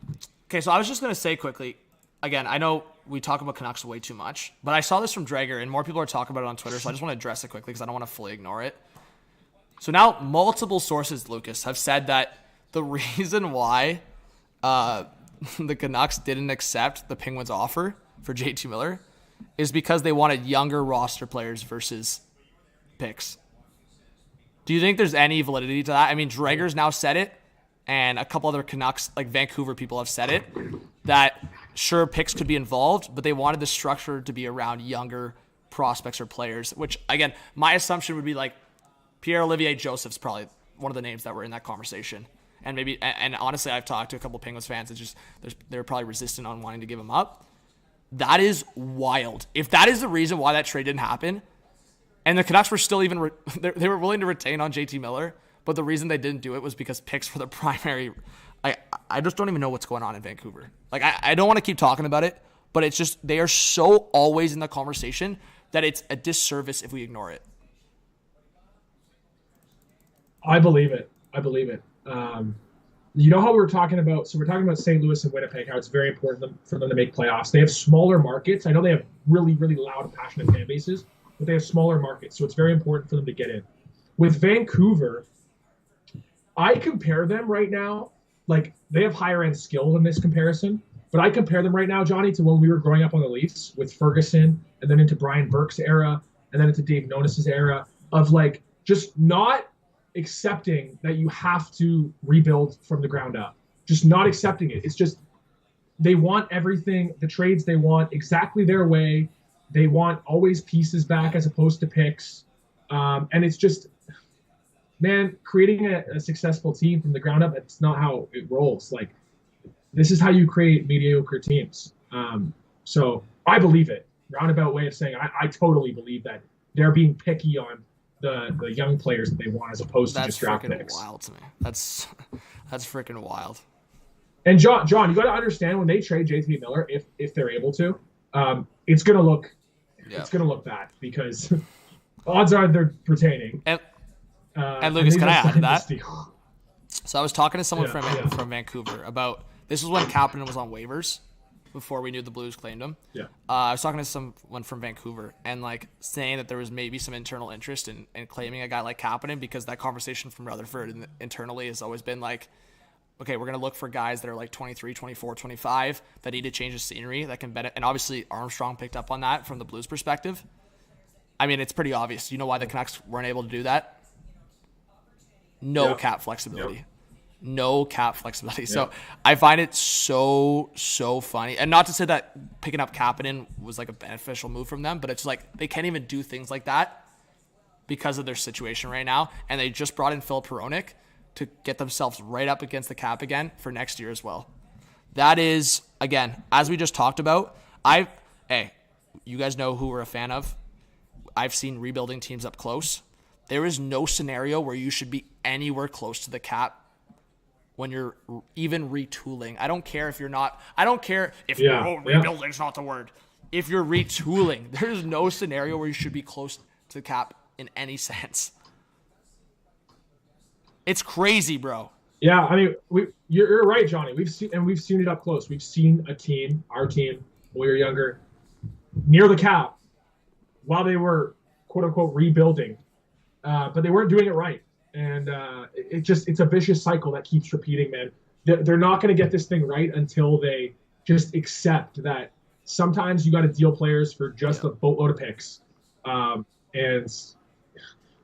Okay, so I was just going to say quickly, again, I know we talk about Canucks way too much, but I saw this from Drager, and more people are talking about it on Twitter, so I just want to address it quickly because I don't want to fully ignore it. So now multiple sources, Lucas, have said that the reason why the Canucks didn't accept the Penguins' offer for JT Miller is because they wanted younger roster players versus picks. Do you think there's any validity to that? I mean, Drager's now said it, and a couple other Canucks, like Vancouver people, have said it, that sure, picks could be involved, but they wanted the structure to be around younger prospects or players, which, again, my assumption would be like Pierre-Olivier Joseph's probably one of the names that were in that conversation. And honestly, I've talked to a couple of Penguins fans. It's just they're probably resistant on wanting to give him up. That is wild. If that is the reason why that trade didn't happen, and the Canucks were still even they were willing to retain on JT Miller, but the reason they didn't do it was because picks were the primary. I just don't even know what's going on in Vancouver. Like I don't want to keep talking about it, but it's just they are so always in the conversation that it's a disservice if we ignore it. I believe it. You know how we were talking about, so we're talking about St. Louis and Winnipeg, how it's very important for them to make playoffs. They have smaller markets. I know they have really, really loud and passionate fan bases, but they have smaller markets, so it's very important for them to get in. With Vancouver, I compare them right now, like they have higher end skill in this comparison, but I compare them right now, Johnny, to when we were growing up on the Leafs with Ferguson and then into Brian Burke's era and then into Dave Nonis's era of like just not accepting that you have to rebuild from the ground up. Just not accepting it. It's just they want everything, the trades they want exactly their way. They want always pieces back as opposed to picks. And it's just, man, creating a successful team from the ground up, it's not how it rolls. Like, this is how you create mediocre teams. So I believe it. Roundabout way of saying I totally believe that they're being picky on the young players that they want as opposed to just draft picks. That's freaking wild to me. That's freaking wild. And John, you got to understand when they trade JT Miller, if they're able to, it's gonna look bad because odds are they're pertaining. And Lucas, can I add to that? So I was talking to someone from Vancouver about this was when Kapanen was on waivers before we knew the Blues claimed him. Yeah. I was talking to someone from Vancouver and like saying that there was maybe some internal interest in claiming a guy like Kapanen because that conversation from Rutherford internally has always been like, okay, we're going to look for guys that are like 23, 24, 25 that need to change the scenery that can benefit. And obviously Armstrong picked up on that from the Blues perspective. I mean, it's pretty obvious. You know why the Canucks weren't able to do that? No cap flexibility. Yep. No cap flexibility. Yep. So I find it so funny. And not to say that picking up Kapanen was like a beneficial move from them, but it's like they can't even do things like that because of their situation right now. And they just brought in Filip Hronek to get themselves right up against the cap again for next year as well. That is, again, as we just talked about, you guys know who we're a fan of. I've seen rebuilding teams up close. There is no scenario where you should be anywhere close to the cap when you're even retooling. I don't care if rebuilding's not the word. If you're retooling, there's no scenario where you should be close to the cap in any sense. It's crazy, bro. Yeah, I mean, you're right, Johnny. We've seen it up close. We've seen our team, when we were younger, near the cap while they were quote unquote rebuilding, but they weren't doing it right, and it's a vicious cycle that keeps repeating. Man, they're not going to get this thing right until they just accept that sometimes you got to deal players for just a boatload of picks, and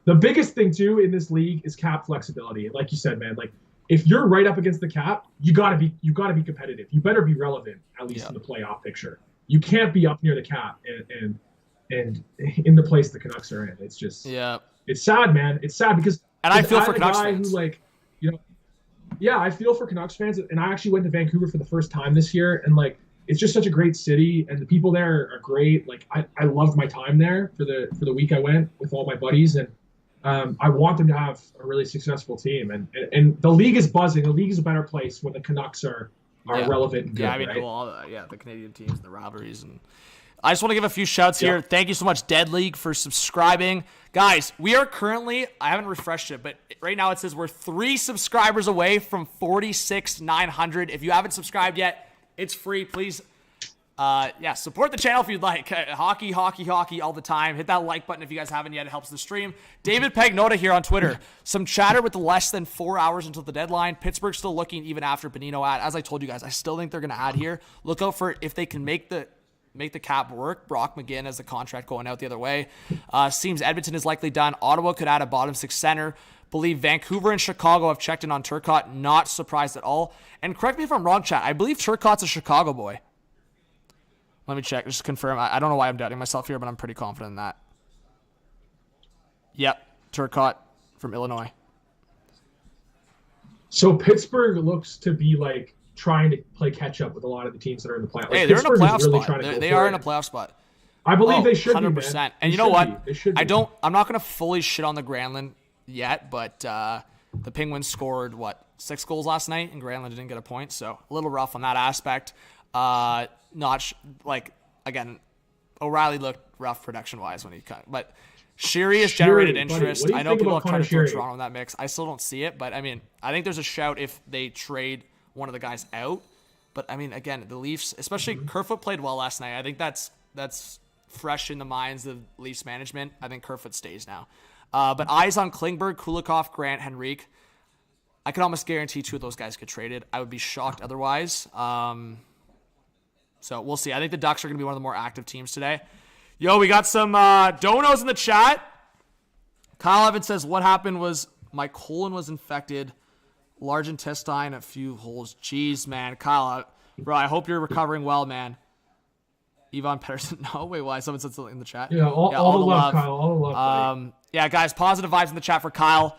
the biggest thing too in this league is cap flexibility. Like you said, man, like if you're right up against the cap, you gotta be competitive. You better be relevant, at least in the playoff picture. You can't be up near the cap and in the place the Canucks are in. It's just it's sad, man. It's sad because I feel for Canucks fans. I feel for Canucks fans, and I actually went to Vancouver for the first time this year, and like it's just such a great city, and the people there are great. Like I loved my time there for the week I went with all my buddies, and I want them to have a really successful team, and the league is buzzing. The league is a better place when the Canucks are relevant and good. Yeah, I mean, right? The Canadian teams and the rivalries. And I just want to give a few shouts here. Thank you so much, Dead League, for subscribing. Guys, we are currently, I haven't refreshed it, but right now it says we're 3 subscribers away from 46,900. If you haven't subscribed yet, it's free. Please support the channel if you'd like. Hockey all the time. Hit that like button if you guys haven't yet. It helps the stream. David Pagnota here on Twitter. Some chatter with less than 4 hours until the deadline. Pittsburgh still looking even after Bonino add. As I told you guys, I still think they're going to add here. Look out for if they can make the cap work. Brock McGinn has the contract going out the other way. Seems Edmonton is likely done. Ottawa could add a bottom 6 center. Believe Vancouver and Chicago have checked in on Turcotte. Not surprised at all. And correct me if I'm wrong, chat. I believe Turcotte's a Chicago boy. Let me check, just to confirm. I don't know why I'm doubting myself here, but I'm pretty confident in that. Yep, Turcotte from Illinois. So Pittsburgh looks to be like trying to play catch up with a lot of the teams that are in the playoffs. Like, hey, they're Pittsburgh in a playoff really spot. They are in a playoff spot. I believe they should 100%. Be, 100%. And you know what? I'm not going to fully shit on the Granlund yet, but the Penguins scored 6 goals last night, and Granlund didn't get a point, so a little rough on that aspect. Again, O'Reilly looked rough production-wise when he cut. But Sheary has generated interest. Buddy, I know people have tried to throw Sheary? Toronto in that mix. I still don't see it, but I mean, I think there's a shout if they trade one of the guys out. But I mean, again, the Leafs, especially Kerfoot played well last night. I think that's fresh in the minds of Leafs management. I think Kerfoot stays now. But eyes on Klingberg, Kulikov, Grant, Henrique. I could almost guarantee 2 of those guys get traded. I would be shocked otherwise. So we'll see. I think the Ducks are going to be one of the more active teams today. Yo, we got some donos in the chat. Kyle Evans says, what happened was my colon was infected, large intestine, a few holes. Jeez, man. Kyle, bro, I hope you're recovering well, man. Yvonne Pedersen. No, wait, why? Someone said something in the chat. Yeah, all the love, Kyle. All the love. Yeah, guys, positive vibes in the chat for Kyle.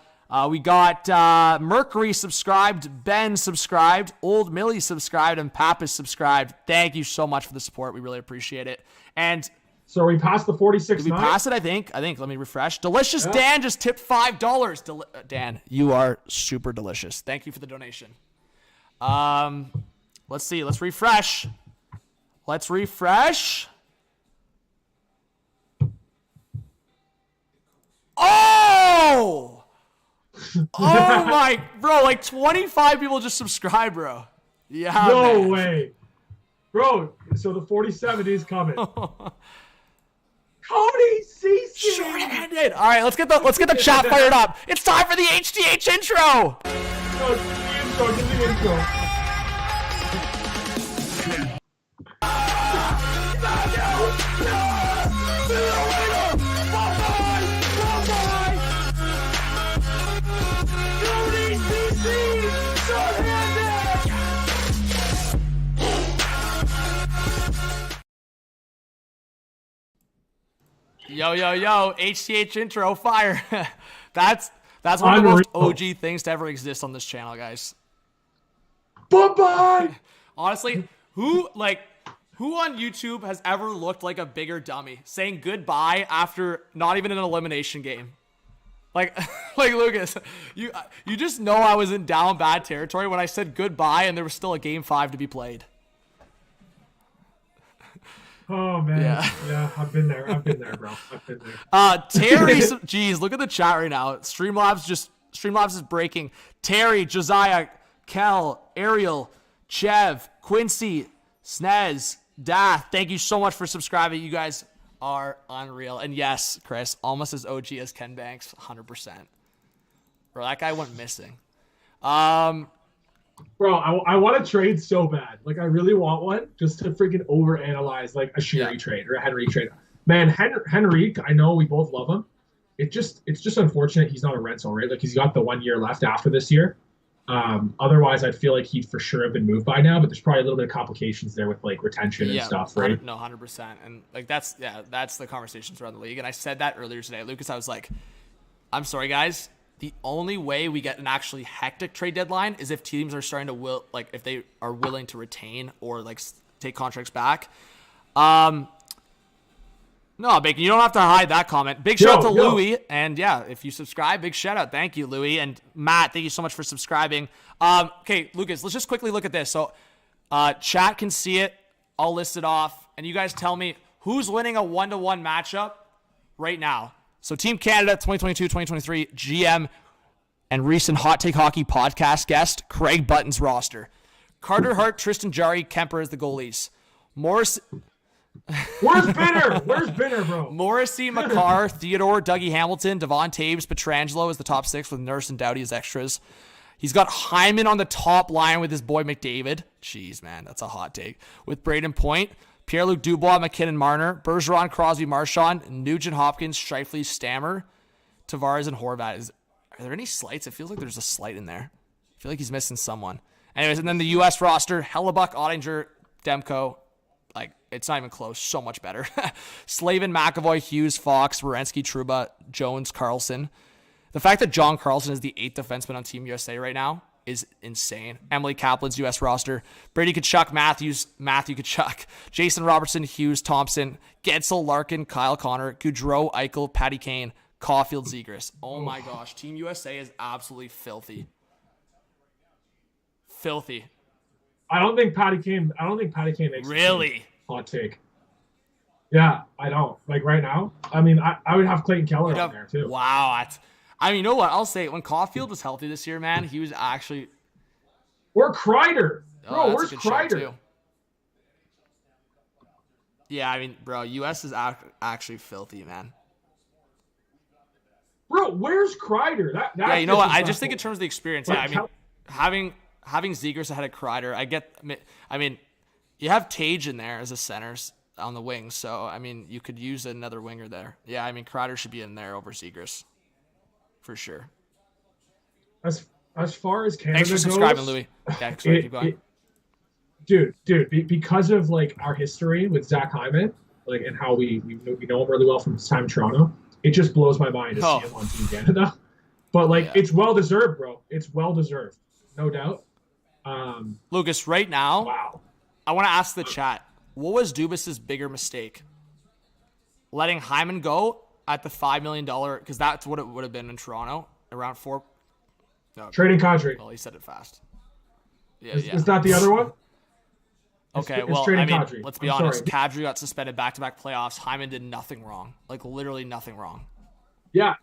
We got Mercury subscribed, Ben subscribed, Old Millie subscribed, and Pappas subscribed. Thank you so much for the support. We really appreciate it. And So are we past the 46? Did we pass it? I think. Let me refresh. Delicious Dan just tipped $5. Dan, you are super delicious. Thank you for the donation. Let's see. Let's refresh. Oh! Oh my, bro! Like 25 people just subscribed, bro. Yeah. No man. way, bro. So the 47 is coming. Cody CC. Short-handed. All right, let's get the chat fired up. It's time for the HTH intro. Give the intro. Yo, HTH intro, fire. That's one of the most OG things to ever exist on this channel, guys. Bye-bye. Honestly, who on YouTube has ever looked like a bigger dummy saying goodbye after not even an elimination game? Like Lucas, you just know I was in down bad territory when I said goodbye and there was still a game 5 to be played. Oh man, yeah, I've been there, bro. I've been there. Terry, geez, look at the chat right now. Streamlabs is breaking. Terry, Josiah, Kel, Ariel, Chev, Quincy, Snez, Dath. Thank you so much for subscribing. You guys are unreal. And yes, Chris, almost as OG as Ken Banks, 100%. Bro, that guy went missing. Bro, I want to trade so bad. Like, I really want one just to freaking overanalyze, like, a Sherry trade or a Henry trade. Man, Henrique, I know we both love him. It's just unfortunate he's not a rental, right? Like, he's got the 1 year left after this year. Otherwise, I'd feel like he'd for sure have been moved by now, but there's probably a little bit of complications there with, like, retention and stuff, right? No, 100%. And, like, that's the conversations around the league. And I said that earlier today. Lucas, I was like, I'm sorry, guys. The only way we get an actually hectic trade deadline is if teams are starting to if they are willing to retain or like take contracts back. No, Bacon, you don't have to hide that comment. Big shout out to Louie, and yeah, if you subscribe, big shout out. Thank you, Louie, and Matt. Thank you so much for subscribing. Okay, Lucas, let's just quickly look at this. So, chat can see it. I'll list it off, and you guys tell me who's winning a 1-to-1 matchup right now. So Team Canada 2022-2023 GM and recent Hot Take Hockey podcast guest, Craig Button's roster. Carter Hart, Tristan Jarry, Kemper as the goalies. Where's Binner, bro? Morrissey, McCarr, Theodore, Dougie Hamilton, Devon Taves, Pietrangelo as the top 6 with Nurse and Doughty as extras. He's got Hyman on the top line with his boy McDavid. Jeez, man, that's a hot take. With Braden Point, Pierre-Luc Dubois, McKinnon, Marner, Bergeron, Crosby, Marchand, Nugent Hopkins, Scheifele, Stammer, Tavares, and Horvat. Are there any slights? It feels like there's a slight in there. I feel like he's missing someone. Anyways, and then the U.S. roster, Hellebuck, Ottinger, Demko. Like, it's not even close. So much better. Slavin, McAvoy, Hughes, Fox, Werenski, Trouba, Jones, Carlson. The fact that John Carlson is the 8th defenseman on Team USA right now is insane. Emily Kaplan's U.S. roster. Brady Tkachuk, Matthew Tkachuk, Jason Robertson, Hughes, Thompson, Gensel, Larkin, Kyle Connor, Goudreau, Eichel, Patty Kane, Caulfield, Zegras. Oh my gosh. Team USA is absolutely filthy. Filthy. I don't think Patty Kane makes really hot take. Yeah, I don't. Like right now. I mean, I would have Clayton Keller on there too. Wow. I mean, you know what? I'll say it. When Caulfield was healthy this year, man, he was actually. Or Kreider. Bro, where's Kreider? Yeah, I mean, bro, US is actually filthy, man. Bro, where's Kreider? Yeah, you know what? I just think in terms of the experience, yeah, I mean, having Zegras ahead of Kreider, I mean, you have Tage in there as a center on the wings, so, I mean, you could use another winger there. Yeah, I mean, Kreider should be in there over Zegras. For sure. As far as Canada Thanks for subscribing, goes, Louis. Okay, sorry, keep going. Dude, because of like our history with Zach Hyman, like, and how we know him really well from his time in Toronto, it just blows my mind to see him on Team Canada. But like, it's well deserved, bro. It's well deserved, no doubt. Lucas, right now, wow. I want to ask the chat: what was Dubas's bigger mistake? letting Hyman go at the $5 million, because that's what it would have been in Toronto, around 4. No, Trading Kadri. Well, he said it fast. Yeah, Is that the other one? Okay, it's well, trading I mean, Kadri. let's be honest. Kadri got suspended back-to-back playoffs. Hyman did nothing wrong. Like, literally nothing wrong. Yeah.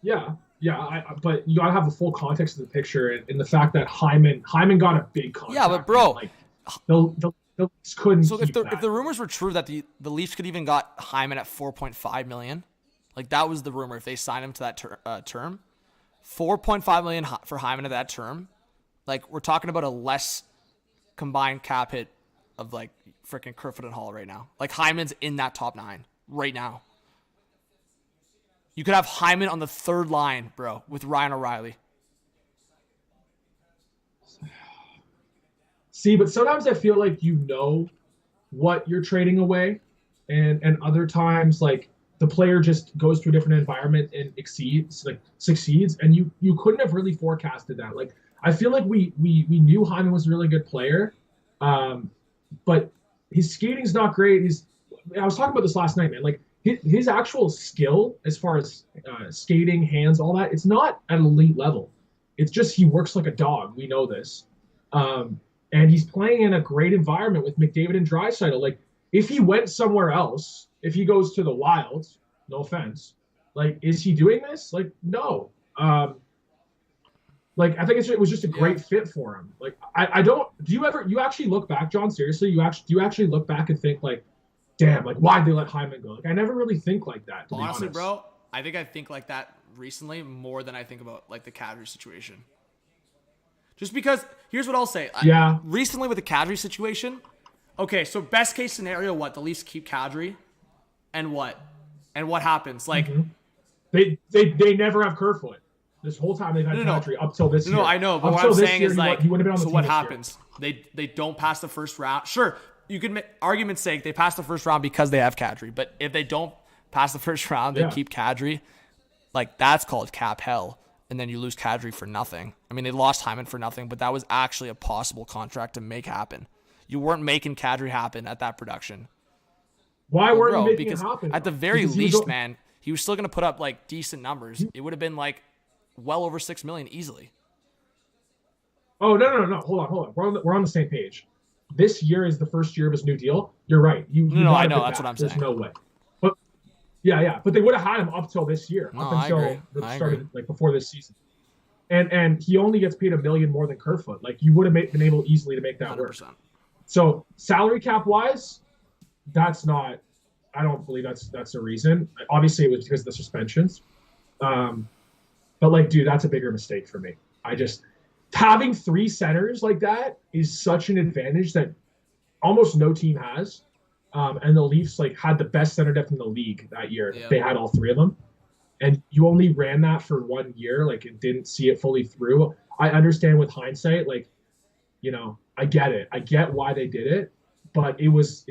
But you gotta have the full context of the picture and the fact that Hyman got a big contract. Yeah, but bro, like the Leafs couldn't. So keep if the rumors were true that the Leafs could even got Hyman at $4.5 million, like that was the rumor if they signed him to that term, $4.5 million for Hyman at that term, like we're talking about a less combined cap hit of like freaking Kerfoot and Hall right now. Like Hyman's in that top 9 right now. You could have Hyman on the 3rd line, bro, with Ryan O'Reilly. See, but sometimes I feel like you know what you're trading away, and other times like the player just goes to a different environment and succeeds, and you couldn't have really forecasted that. Like I feel like we knew Hyman was a really good player, but his skating's not great. I was talking about this last night, man. Like his actual skill as far as skating, hands, all that, it's not at an elite level. It's just he works like a dog. We know this. And he's playing in a great environment with McDavid and Draisaitl. Like, if he went somewhere else, if he goes to the Wild, no offense, like, is he doing this? Like, no. Like, I think it was just a great fit for him. Like, I don't. Do you actually look back, John? Seriously, do you actually look back and think like, damn, like why'd they let Hyman go? Like, I never really think like that. Honestly, bro, I think like that recently more than I think about like the Kadri situation. Just because, here's what I'll say. Recently with the Kadri situation, okay, so best case scenario, what? The Leafs keep Kadri, and what? And what happens? Like, they never have Kerfoot. This whole time they've had Kadri up till this year. No, I know, but what I'm saying is like, so what happens? They don't pass the first round. Sure, you can make argument's sake they pass the first round because they have Kadri, but if they don't pass the first round, they keep Kadri. Like that's called cap hell. And then you lose Kadri for nothing. I mean, they lost Hyman for nothing, but that was actually a possible contract to make happen. You weren't making Kadri happen at that production. Why weren't you making it happen? At the very least, man, he was still going to put up like decent numbers. It would have been like well over $6 million easily. Oh, no. Hold on. We're on the same page. This year is the first year of his new deal. You're right. I know. That's what I'm saying. There's no way. But yeah. But they would have had him up till this year, up until the start of, like before this season. And he only gets paid $1 million more than Kerfoot. Like you would have been able easily to make that 100%. Work. So salary cap wise, that's not. I don't believe that's a reason. Obviously, it was because of the suspensions. But like, dude, that's a bigger mistake for me. Having 3 centers like that is such an advantage that almost no team has. And the Leafs like had the best center depth in the league that year. Yeah. They had all 3 of them. And you only ran that for 1 year, like and didn't see it fully through. I understand with hindsight, like, you know, I get it. I get why they did it, but it was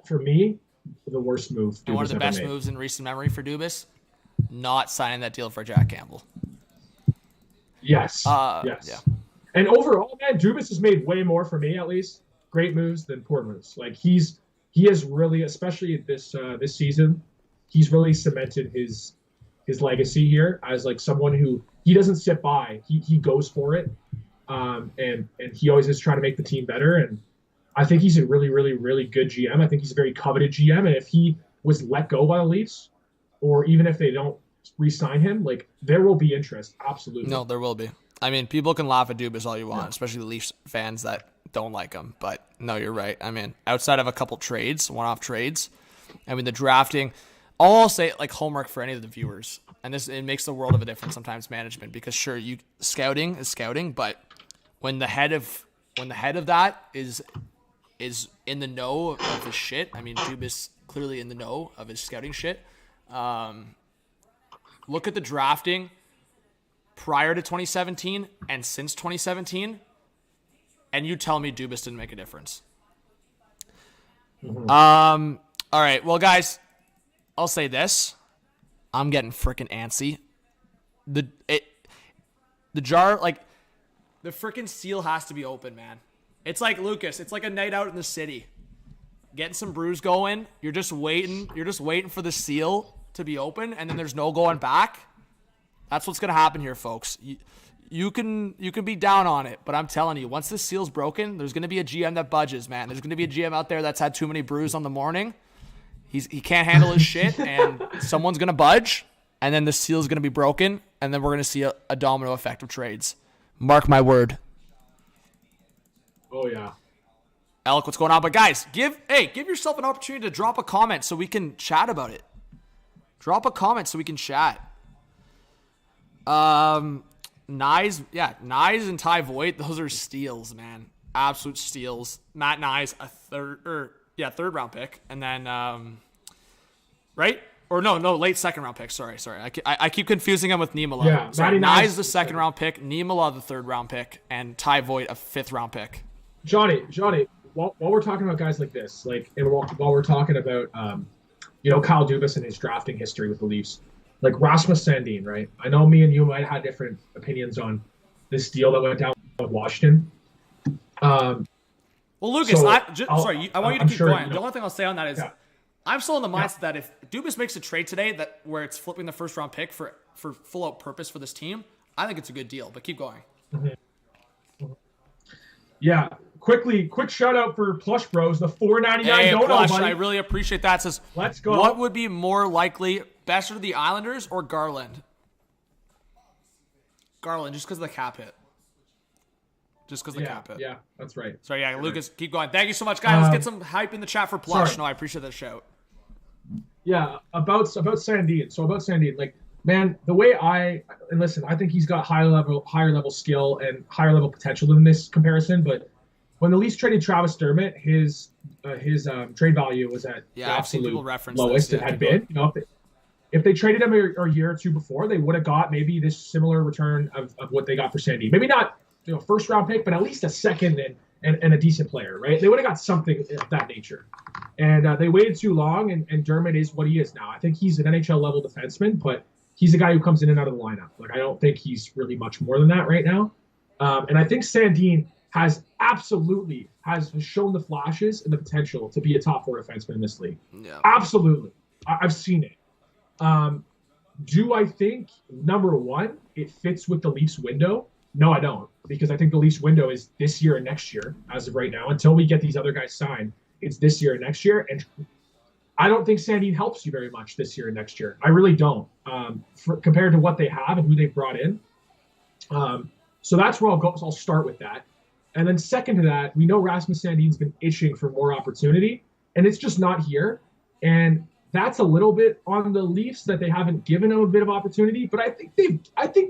for me the worst move. And one of the best moves in recent memory for Dubas, not signing that deal for Jack Campbell. Yes. Yes. Yeah. And overall, man, Dubas has made way more for me, at least, great moves than poor moves. Like he has really, especially this season, he's really cemented his legacy here as like someone who he doesn't sit by. He goes for it. And he always is trying to make the team better. And I think he's a really, really, really good GM. I think he's a very coveted GM. And if he was let go by the Leafs, or even if they don't re-sign him, like there will be interest. Absolutely. No, there will be. I mean, people can laugh at Dubas all you want, especially the Leafs fans that don't like him. But no, you're right. I mean, outside of a couple trades, one-off trades, I mean, the drafting, all I'll say, like homework for any of the viewers, and it makes the world of a difference sometimes, management, because sure, scouting is scouting, but when the head of that is in the know of his shit, I mean, Dubas clearly in the know of his scouting shit. Look at the drafting prior to 2017 and since 2017, and you tell me Dubas didn't make a difference. Mm-hmm. All right, well, guys, I'll say this: I'm getting freaking antsy. The jar, like the freaking seal has to be open, man. It's like Lucas. It's like a night out in the city. getting some brews going. You're just waiting for the seal to be open, and then there's no going back. That's what's gonna happen here, folks. You can be down on it, but I'm telling you, once this seal's broken, there's gonna be a GM that budges, man. There's gonna be a GM out there that's had too many brews on the morning. He can't handle his shit, and someone's gonna budge, and then the seal's gonna be broken, and then we're gonna see a domino effect of trades. Mark my word. Oh yeah. Alec, what's going on? But guys, give yourself an opportunity to drop a comment so we can chat about it. Drop a comment so we can chat. Nyes and Ty Voigt, those are steals, man. Absolute steals. Matt Nyes, third round pick, and then right? Or no, late second round pick. Sorry. I keep confusing him with Niemela. Yeah, sorry, Nyes the second round pick, Niemela the third round pick, and Ty Voigt a fifth round pick. Johnny, while we're talking about guys like this, and while we're talking about Kyle Dubas and his drafting history with the Leafs, like Rasmus Sandin, right? I know me and you might have different opinions on this deal that went down with Washington. Well, Lucas, so I want you to keep sure going. The only thing I'll say on that is, I'm still in the mindset that if Dubas makes a trade today where it's flipping the first round pick for full out purpose for this team, I think it's a good deal. But keep going. Mm-hmm. Yeah. Quick shout out for Plush Bros, the $4.99 donut, Plush, buddy. I really appreciate that. It says, let's go. What would be more likely, Besser to the Islanders or Garland? Garland, just because of the cap hit. Yeah, that's right. Sorry, Lucas, keep going. Thank you so much, guys. Let's get some hype in the chat for Plush. Sorry. No, I appreciate that shout. Yeah, about Sandin. So about Sandin, like, man, the way I think he's got higher level skill and higher level potential than this comparison. But when the Leafs traded Travis Dermott, his trade value was at the absolute lowest it had been. If they traded him a year or two before, they would have got maybe this similar return of what they got for Sandin. Maybe not first round pick, but at least a second and a decent player, right? They would have got something of that nature. And they waited too long, and Dermott is what he is now. I think he's an NHL level defenseman, but he's a guy who comes in and out of the lineup. Like, I don't think he's really much more than that right now. And I think Sandin has shown the flashes and the potential to be a top four defenseman in this league. Yeah. Absolutely. I've seen it. Do I think, number one, it fits with the Leafs window? No, I don't, because I think the Leafs window is this year and next year as of right now. Until we get these other guys signed, it's this year and next year. And I don't think Sandin helps you very much this year and next year. I really don't, compared to what they have and who they've brought in. So that's where I'll go. So I'll start with that. And then second to that, we know Rasmus Sandin's been itching for more opportunity, and it's just not here. And that's a little bit on the Leafs that they haven't given him a bit of opportunity, but I think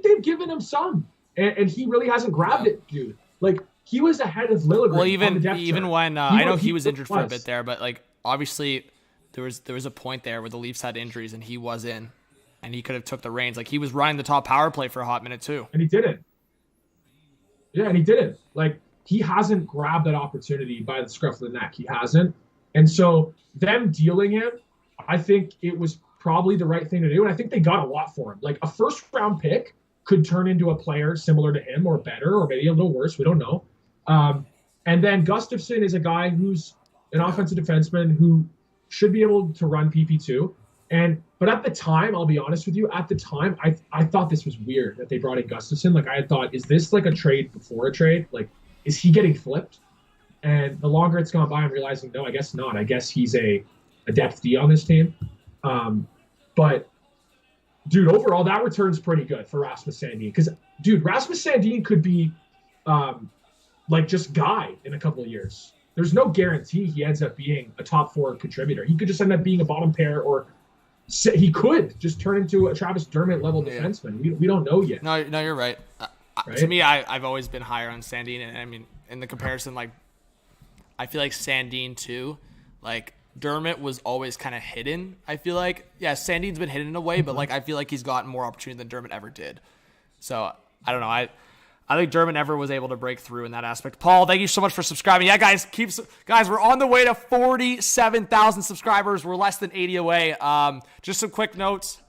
they've given him some. And he really hasn't grabbed it, dude. Like, he was ahead of Liljegren. Well, even when I know he was injured for a bit there, but like, obviously there was a point there where the Leafs had injuries and he was in, and he could have took the reins. Like, he was running the top power play for a hot minute too, and he didn't. Yeah, and he didn't. Like, he hasn't grabbed that opportunity by the scruff of the neck. He hasn't, and so them dealing him, I think it was probably the right thing to do, and I think they got a lot for him. Like, a first round pick could turn into a player similar to him or better or maybe a little worse. We don't know. And then Gustafsson is a guy who's an offensive defenseman who should be able to run PP2. But at the time, I'll be honest with you, at the time, I thought this was weird that they brought in Gustafsson. Like, I had thought, is this like a trade before a trade? Like, is he getting flipped? And the longer it's gone by, I'm realizing, no, I guess not. I guess he's a depth D on this team. But dude, overall, that return's pretty good for Rasmus Sandin. Because, dude, Rasmus Sandin could be, just Guy in a couple of years. There's no guarantee he ends up being a top four contributor. He could just end up being a bottom pair, or he could just turn into a Travis Dermott-level defenseman. We don't know yet. No, you're right. Right? To me, I've always been higher on Sandin. And, I mean, in the comparison, like, I feel like Sandin, too, like, Dermott was always kind of hidden, I feel like. Yeah, Sandin's been hidden in a way, but like, I feel like he's gotten more opportunity than Dermott ever did. So, I don't know. I think Dermott never was able to break through in that aspect. Paul, thank you so much for subscribing. Yeah, guys, we're on the way to 47,000 subscribers. We're less than 80 away. Just some quick notes.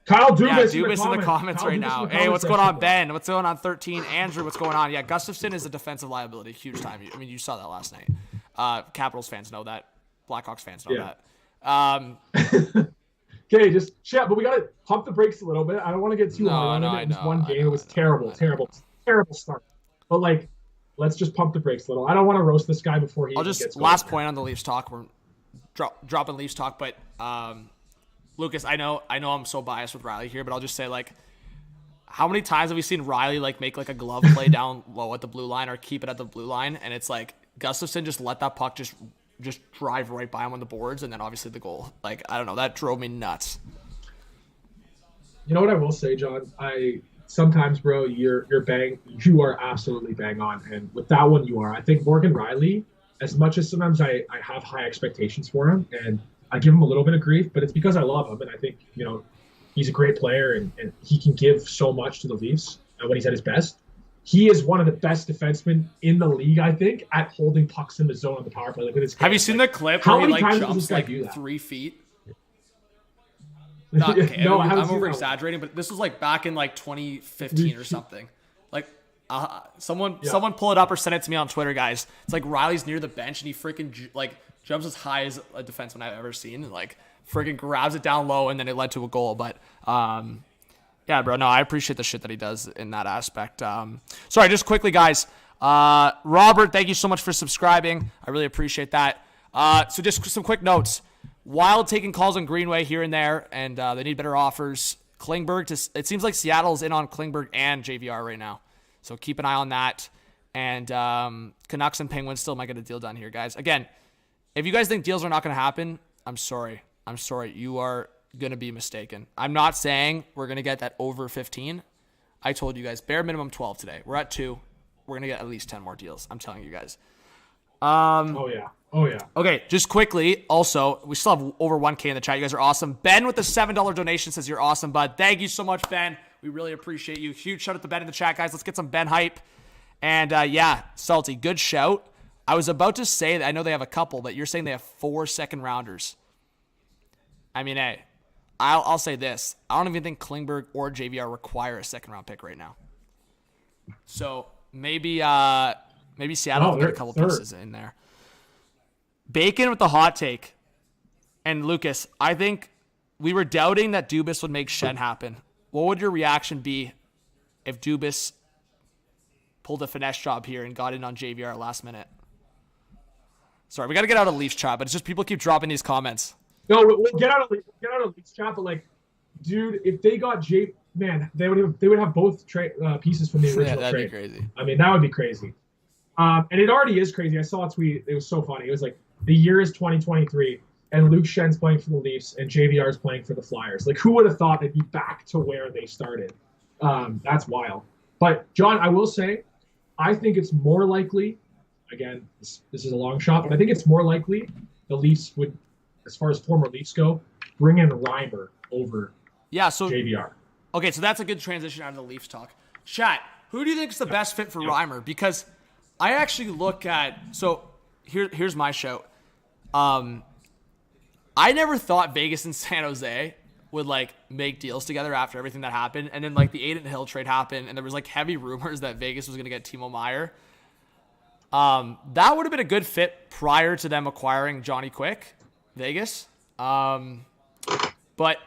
Kyle Dubas, Dubas in the comments right now. Hey, what's going on, Ben? What's going on, 13? Andrew, what's going on? Yeah, Gustafsson is a defensive liability. Huge time. I mean, you saw that last night. Capitals fans know that. Blackhawks fans know that. Okay, just chat, but we got to pump the brakes a little bit. I don't want to get too hard on it. It was one game. It was terrible start. But like, let's just pump the brakes a little. I don't want to roast this guy before he gets going. Last point on the Leafs talk. We're dropping Leafs talk, but Lucas, I know I'm so biased with Riley here, but I'll just say, like, how many times have we seen Riley like make like a glove play down low at the blue line or keep it at the blue line, and it's like Gustafsson just let that puck just drive right by him on the boards, and then obviously the goal. Like, I don't know, that drove me nuts. You know what I will say, John? Sometimes, bro, you are absolutely bang on, and with that one, you are. I think Morgan Riley, as much as sometimes I have high expectations for him, and I give him a little bit of grief, but it's because I love him, and I think, you know, he's a great player, and he can give so much to the Leafs when he's at his best. He is one of the best defensemen in the league, I think, at holding pucks in the zone on the power play. Like, with his Have you seen the clip where he like jumps like 3 feet? Not, okay, no, I'm over exaggerating, but this was like back in like 2015 or something. Like, someone pull it up or send it to me on Twitter, guys. It's like Riley's near the bench and he freaking like jumps as high as a defenseman I've ever seen, and like freaking grabs it down low, and then it led to a goal. But yeah, bro, no, I appreciate the shit that he does in that aspect. Sorry, just quickly, guys. Robert, thank you so much for subscribing. I really appreciate that. So just some quick notes. Wild taking calls on Greenway here and there, and they need better offers. Klingberg, it seems like Seattle's in on Klingberg and JVR right now. So keep an eye on that. And Canucks and Penguins still might get a deal done here, guys. Again, if you guys think deals are not going to happen, I'm sorry. You are going to be mistaken. I'm not saying we're going to get that over 15. I told you guys, bare minimum 12 today. We're at 2. We're going to get at least 10 more deals. I'm telling you guys. Oh, yeah. Okay, just quickly, also, we still have over 1K in the chat. You guys are awesome. Ben with the $7 donation says you're awesome, bud. Thank you so much, Ben. We really appreciate you. Huge shout out to Ben in the chat, guys. Let's get some Ben hype. And yeah, Salty, good shout. I was about to say that I know they have a couple, but you're saying they have 4 second-rounders. I mean, hey, I'll say this. I don't even think Klingberg or JVR require a second-round pick right now. So maybe Seattle will get a couple pieces in there. Bacon with the hot take. And Lucas, I think we were doubting that Dubas would make Shen happen. What would your reaction be if Dubas pulled a finesse job here and got in on JVR last minute? Sorry, we got to get out of Leafs chat, but it's just people keep dropping these comments. No, we'll get out of Leafs chat, but like, dude, if they got man, they would have both pieces from the original trade. That'd be crazy. I mean, that would be crazy. And it already is crazy. I saw a tweet. It was so funny. It was like, the year is 2023, and Luke Schen's playing for the Leafs, and JVR is playing for the Flyers. Like, who would have thought they'd be back to where they started? That's wild. But, John, I will say, I think it's more likely, again, this is a long shot, but I think it's more likely the Leafs would, as far as former Leafs go, bring in Reimer over JVR. Okay, so that's a good transition out of the Leafs talk. Chat, who do you think is the best fit for Reimer? Because I actually look at – so here's my shout. I never thought Vegas and San Jose would like make deals together after everything that happened, and then like the Aiden Hill trade happened, and there was like heavy rumors that Vegas was going to get Timo Meier. That would have been a good fit prior to them acquiring Johnny Quick, Vegas. But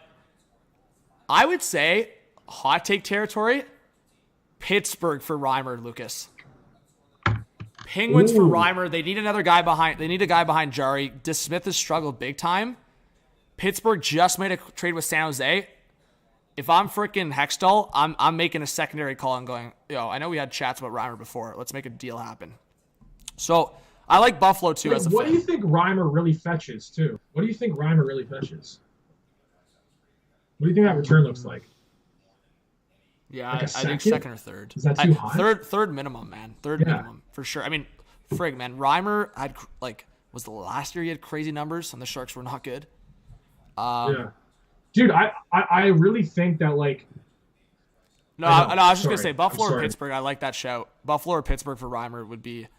I would say hot take territory, Pittsburgh for Reimer, Lucas. Penguins for Reimer. They need another guy behind. They need a guy behind Jari. DeSmith has struggled big time. Pittsburgh just made a trade with San Jose. If I'm freaking Hextall, I'm making a secondary call and going, I know we had chats about Reimer before. Let's make a deal happen. So I like Buffalo too. As a what do you think Reimer really fetches too? What do you think Reimer really fetches? What do you think that return looks like? Yeah, like I think second or third. Is that too high? Third minimum, man. Third minimum for sure. I mean, frig, man. Reimer had was the last year he had crazy numbers, and the Sharks were not good. Dude, I really think that like. No, I was just gonna say Buffalo or Pittsburgh. I like that shout. Buffalo or Pittsburgh for Reimer would be.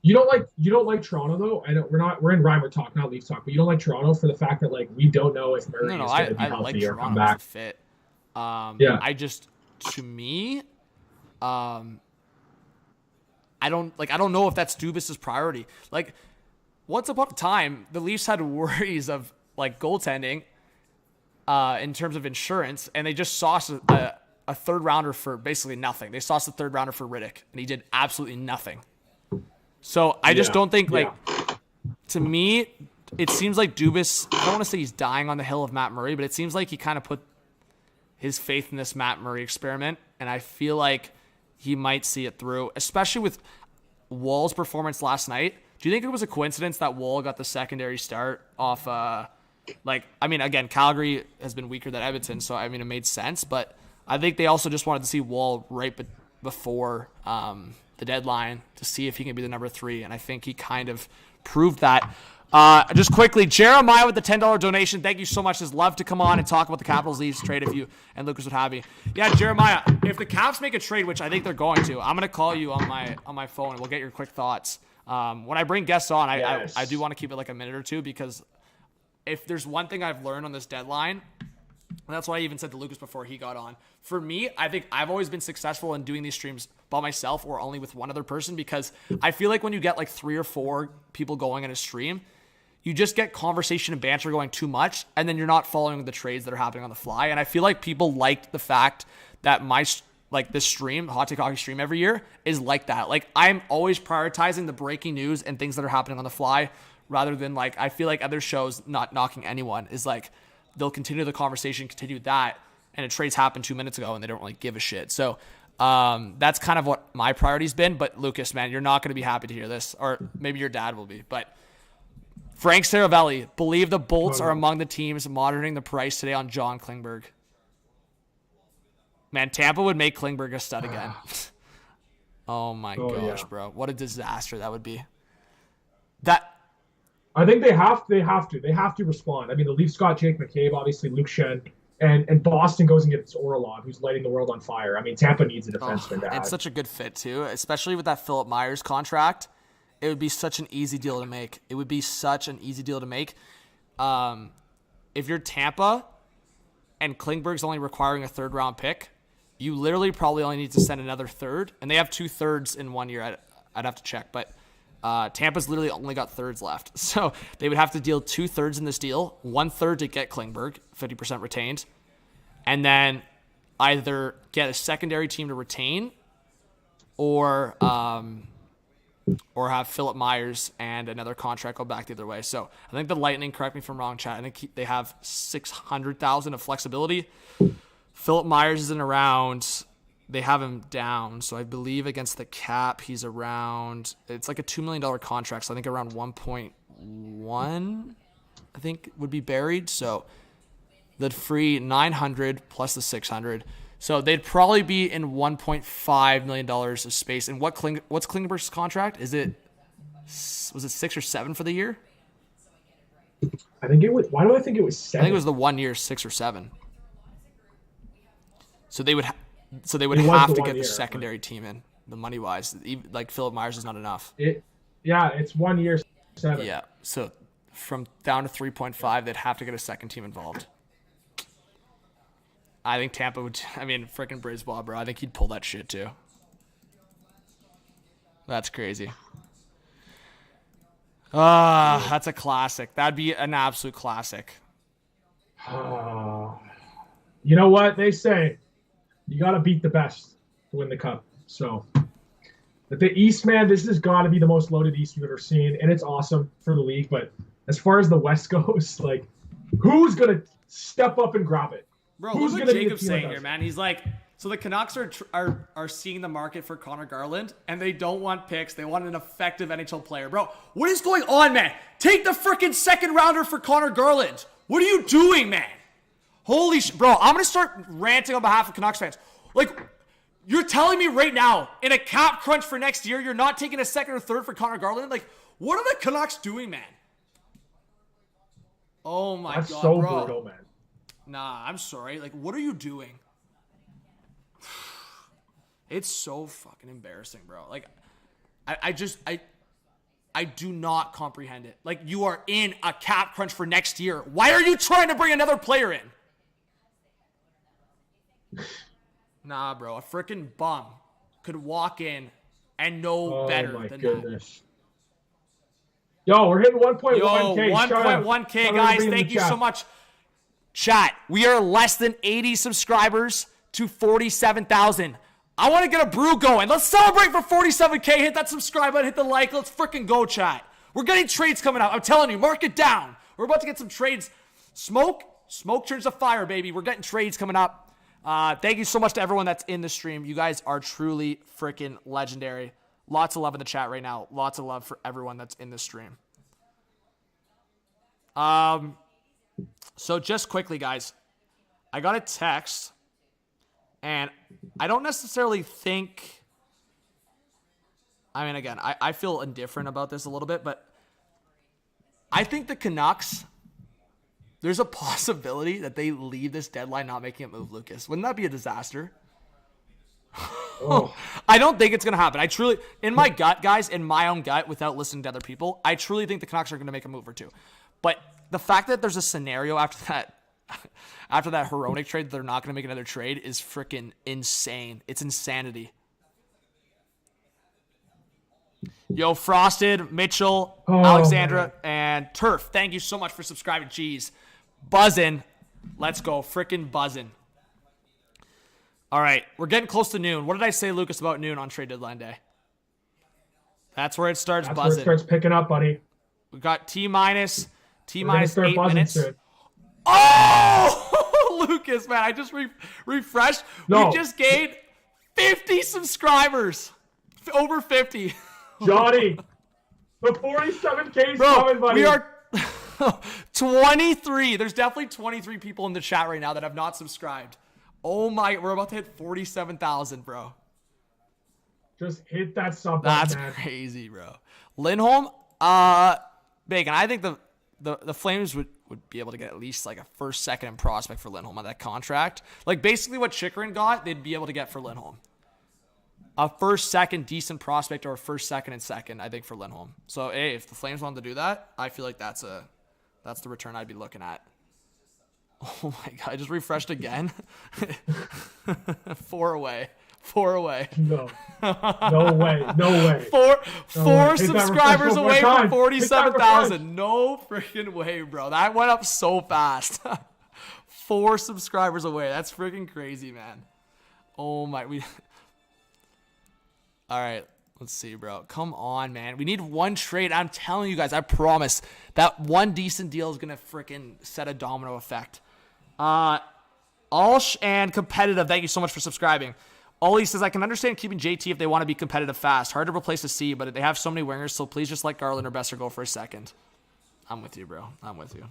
You don't like Toronto though. I know we're in Reimer talk, not Leafs talk, but you don't like Toronto for the fact that like we don't know if Murray is going to be healthy or come back. Fit. I just. To me, I don't know if that's Dubas's priority. Like, once upon a time, the Leafs had worries of like goaltending in terms of insurance, and they just sauced a third rounder for basically nothing. They sauced a third rounder for Riddick, and he did absolutely nothing. So I just don't think, like, to me, it seems like Dubas, I don't want to say he's dying on the hill of Matt Murray, but it seems like he kind of put his faith in this Matt Murray experiment, and I feel like he might see it through, especially with Wall's performance last night. Do you think it was a coincidence that Wall got the secondary start off, again, Calgary has been weaker than Edmonton, so, I mean, it made sense, but I think they also just wanted to see Wall right before the deadline to see if he can be the number 3, and I think he kind of proved that. Just quickly, Jeremiah with the $10 donation. Thank you so much. Just love to come on and talk about the Capitals Leafs trade if you and Lucas would have me. Yeah, Jeremiah, if the Caps make a trade, which I think they're going to, I'm going to call you on my phone and we'll get your quick thoughts. When I bring guests on, I do want to keep it like a minute or two, because if there's one thing I've learned on this deadline, and that's why I even said to Lucas before he got on, for me, I think I've always been successful in doing these streams by myself or only with one other person, because I feel like when you get like 3 or 4 people going in a stream, you just get conversation and banter going too much, and then you're not following the trades that are happening on the fly. And I feel like people liked the fact that this stream, Hot Take Hockey stream every year, is like that. Like, I'm always prioritizing the breaking news and things that are happening on the fly, rather than like, I feel like other shows, not knocking anyone, is like they'll continue the conversation, continue that, and a trade's happened 2 minutes ago and they don't really give a shit. So that's kind of what my priority's been. But Lucas, man, you're not going to be happy to hear this, or maybe your dad will be, but Frank Saravelli, believe the Bolts are among the teams monitoring the price today on John Klingberg. Man, Tampa would make Klingberg a stud again. Oh my gosh, bro. What a disaster that would be. I think they have to respond. I mean, the Leafs got Jake McCabe, obviously Luke Shen, and Boston goes and gets Orlov, who's lighting the world on fire. I mean, Tampa needs a defenseman. It's such a good fit too, especially with that Philip Myers contract. It would be such an easy deal to make. If you're Tampa and Klingberg's only requiring a 3rd round pick, you literally probably only need to send another 3rd, and they have 2 thirds in 1 year. I'd have to check, but Tampa's literally only got 3rds left. So they would have to deal 2 thirds in this deal, 1/3 to get Klingberg, 50% retained, and then either get a secondary team to retain or have Philip Myers and another contract go back the other way. So I think the Lightning, correct me if I'm wrong, chat, I think they have $600,000 of flexibility. Philip Myers isn't around. They have him down. So I believe against the cap, he's around, it's like a $2 million contract. So I think around 1.1, I think would be buried. So they'd free 900 plus the 600. So they'd probably be in $1.5 million of space. And what's Klingberg's contract? Was it 6 or 7 for the year? I think it was. Why do I think it was 7? I think it was the 1 year, 6 or 7. So they would have to get the secondary team in, the money wise. Like Philip Myers is not enough. It's 1 year, 7. Yeah. So from down to 3.5, they'd have to get a second team involved. I think Tampa would. I mean, freaking Brisbois, bro. I think he'd pull that shit too. That's crazy. That's a classic. That'd be an absolute classic. You know what they say? You got to beat the best to win the cup. So, but the East, man, this has got to be the most loaded East we've ever seen, and it's awesome for the league. But as far as the West goes, like, who's gonna step up and grab it? Bro, look what Jacob's saying here, man. He's like, so the Canucks are seeing the market for Connor Garland, and they don't want picks. They want an effective NHL player. Bro, what is going on, man? Take the freaking 2nd rounder for Connor Garland. What are you doing, man? Holy shit. Bro, I'm going to start ranting on behalf of Canucks fans. Like, you're telling me right now, in a cap crunch for next year, you're not taking a 2nd or 3rd for Connor Garland? Like, what are the Canucks doing, man? Oh, my God, so bro. Brutal, man. Nah, I'm sorry. Like, what are you doing? It's so fucking embarrassing, bro. Like, I do not comprehend it. Like, you are in a cap crunch for next year. Why are you trying to bring another player in? Nah, bro. A freaking bum could walk in and know better than that. Yo, we're hitting 1.1K. Yo, 1.1K, guys. Thank you so much. Chat, we are less than 80 subscribers to 47,000. I want to get a brew going. Let's celebrate for 47K. Hit that subscribe button, hit the like. Let's freaking go, chat. We're getting trades coming out. I'm telling you, mark it down. We're about to get some trades. Smoke turns to fire, baby. We're getting trades coming up. Thank you so much to everyone that's in the stream. You guys are truly freaking legendary. Lots of love in the chat right now. Lots of love for everyone that's in the stream. So just quickly, guys, I got a text, and I don't necessarily think, I mean, again, I feel indifferent about this a little bit, but I think the Canucks, there's a possibility that they leave this deadline not making a move, Lucas. Wouldn't that be a disaster? Oh. I don't think it's going to happen. I truly, in my gut, guys, in my own gut, without listening to other people, I truly think the Canucks are going to make a move or two. But the fact that there's a scenario after that heroic trade that they're not going to make another trade is freaking insane. It's insanity. Yo, Frosted, Mitchell, Alexandra, and Turf, thank you so much for subscribing. Jeez. Buzzing. Let's go. Freaking buzzing. All right, we're getting close to noon. What did I say, Lucas, about noon on trade deadline day? That's where it starts buzzing. That's where it starts picking up, buddy. We got T-minus 8 minutes. Soon. Oh, Lucas, man, I just refreshed. No. We just gained 50 subscribers. Over 50. Johnny, the 47K is coming, buddy. We are 23. There's definitely 23 people in the chat right now that have not subscribed. Oh my, we're about to hit 47,000, bro. Just hit that sub button, That's man. crazy, bro. Lindholm, Bacon, I think the Flames would be able to get at least like a first, second, and prospect for Lindholm on that contract. Like basically what Chychrun got, they'd be able to get for Lindholm. A first, second, decent prospect, or a first, second, and second, I think, for Lindholm. So, hey, if the Flames wanted to do that, I feel like that's the return I'd be looking at. Oh my God, I just refreshed again. 4 away. No way. Four subscribers away from 47,000. No freaking way, bro. That went up so fast. 4 subscribers away. That's freaking crazy, man. Oh my, all right, let's see, bro. Come on, man. We need one trade. I'm telling you guys, I promise that one decent deal is going to freaking set a domino effect. Alsh and Competitive, thank you so much for subscribing. Ollie says, I can understand keeping JT if they want to be competitive fast. Hard to replace a C, but they have so many wingers, so please just let Garland or Besser go for a second. I'm with you, bro. I'm with you.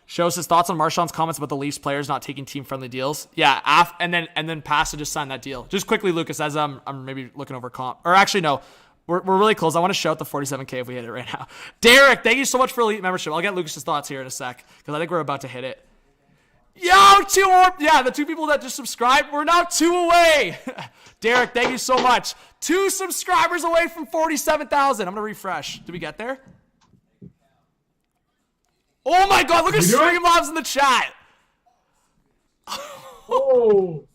Shows his thoughts on Marchand's comments about the Leafs players not taking team-friendly deals. Yeah, and then Pasta just signed that deal. Just quickly, Lucas, as I'm maybe looking over comp. Or actually, no. We're really close. I want to shout the 47K if we hit it right now. Derek, thank you so much for Elite membership. I'll get Lucas's thoughts here in a sec, because I think we're about to hit it. Yo, 2 more. Yeah, the 2 people that just subscribed, we're now 2 away. Derek, thank you so much. 2 subscribers away from 47,000. I'm going to refresh. Did we get there? Oh my God, look at Streamlabs in the chat. Oh.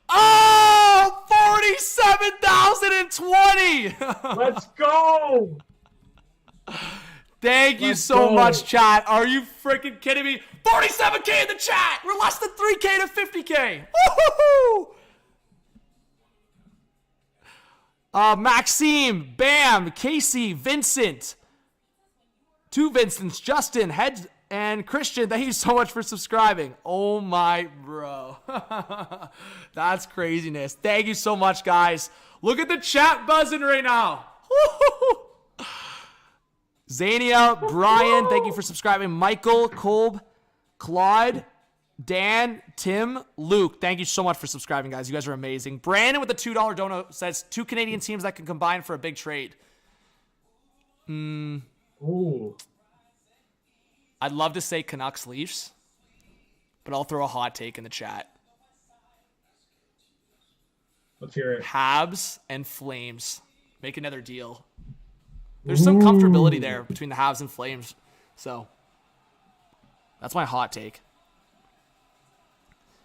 Oh, 47,020. Let's go. Thank you so much, chat. Are you freaking kidding me? 47K in the chat. We're less than 3K to 50K. Woohoo! Maxime, Bam, Casey, Vincent. 2 Vincents, Justin, Heads, and Christian. Thank you so much for subscribing. Oh my, bro. That's craziness. Thank you so much, guys. Look at the chat buzzing right now. Woo-hoo-hoo. Zania, Brian, thank you for subscribing. Michael, Kolb, Claude, Dan, Tim, Luke, thank you so much for subscribing, guys. You guys are amazing. Brandon with the $2 dono says 2 Canadian teams that can combine for a big trade. Ooh. I'd love to say Canucks Leafs, but I'll throw a hot take in the chat. Let's hear it. Habs and Flames make another deal. There's some comfortability there between the Habs and Flames. So that's my hot take.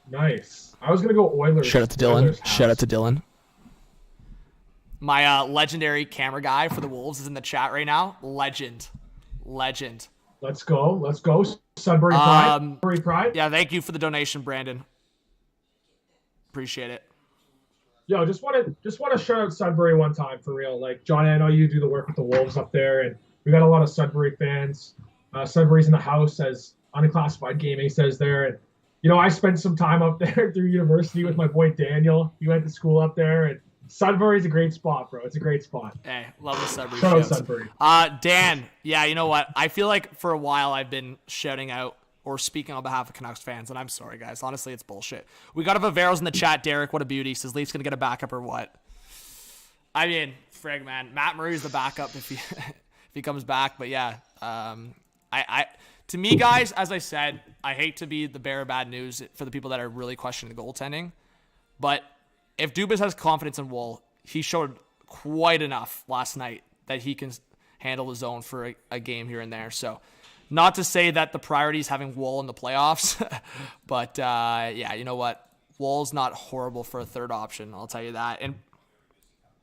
Nice. I was going to go Oilers. Shout out to Dylan. My legendary camera guy for the Wolves is in the chat right now. Legend. Let's go. Sudbury Pride. Sudbury Pride. Yeah, thank you for the donation, Brandon. Appreciate it. Yo, just want to shout out Sudbury one time for real. Like, Johnny, I know you do the work with the Wolves up there, and we got a lot of Sudbury fans. Sudbury's in the house, as Unclassified Gaming says there. And, you know, I spent some time up there through university with my boy Daniel. He went to school up there, and Sudbury's a great spot, bro. It's a great spot. Hey, love the Sudbury Shout out shouts. Sudbury. Dan, yeah, you know what? I feel like for a while I've been shouting out or speaking on behalf of Canucks fans, and I'm sorry, guys. Honestly, it's bullshit. We got a Viveiros in the chat. Derek, what a beauty. Says Leafs going to get a backup or what? I mean, frig, man. Matt Murray's the backup if he comes back. But, yeah, to me, guys, as I said, I hate to be the bearer of bad news for the people that are really questioning the goaltending. But if Dubas has confidence in Wool, he showed quite enough last night that he can handle his own for a game here and there. So, not to say that the priority is having Wool in the playoffs, but yeah, you know what? Wool's not horrible for a third option. I'll tell you that. And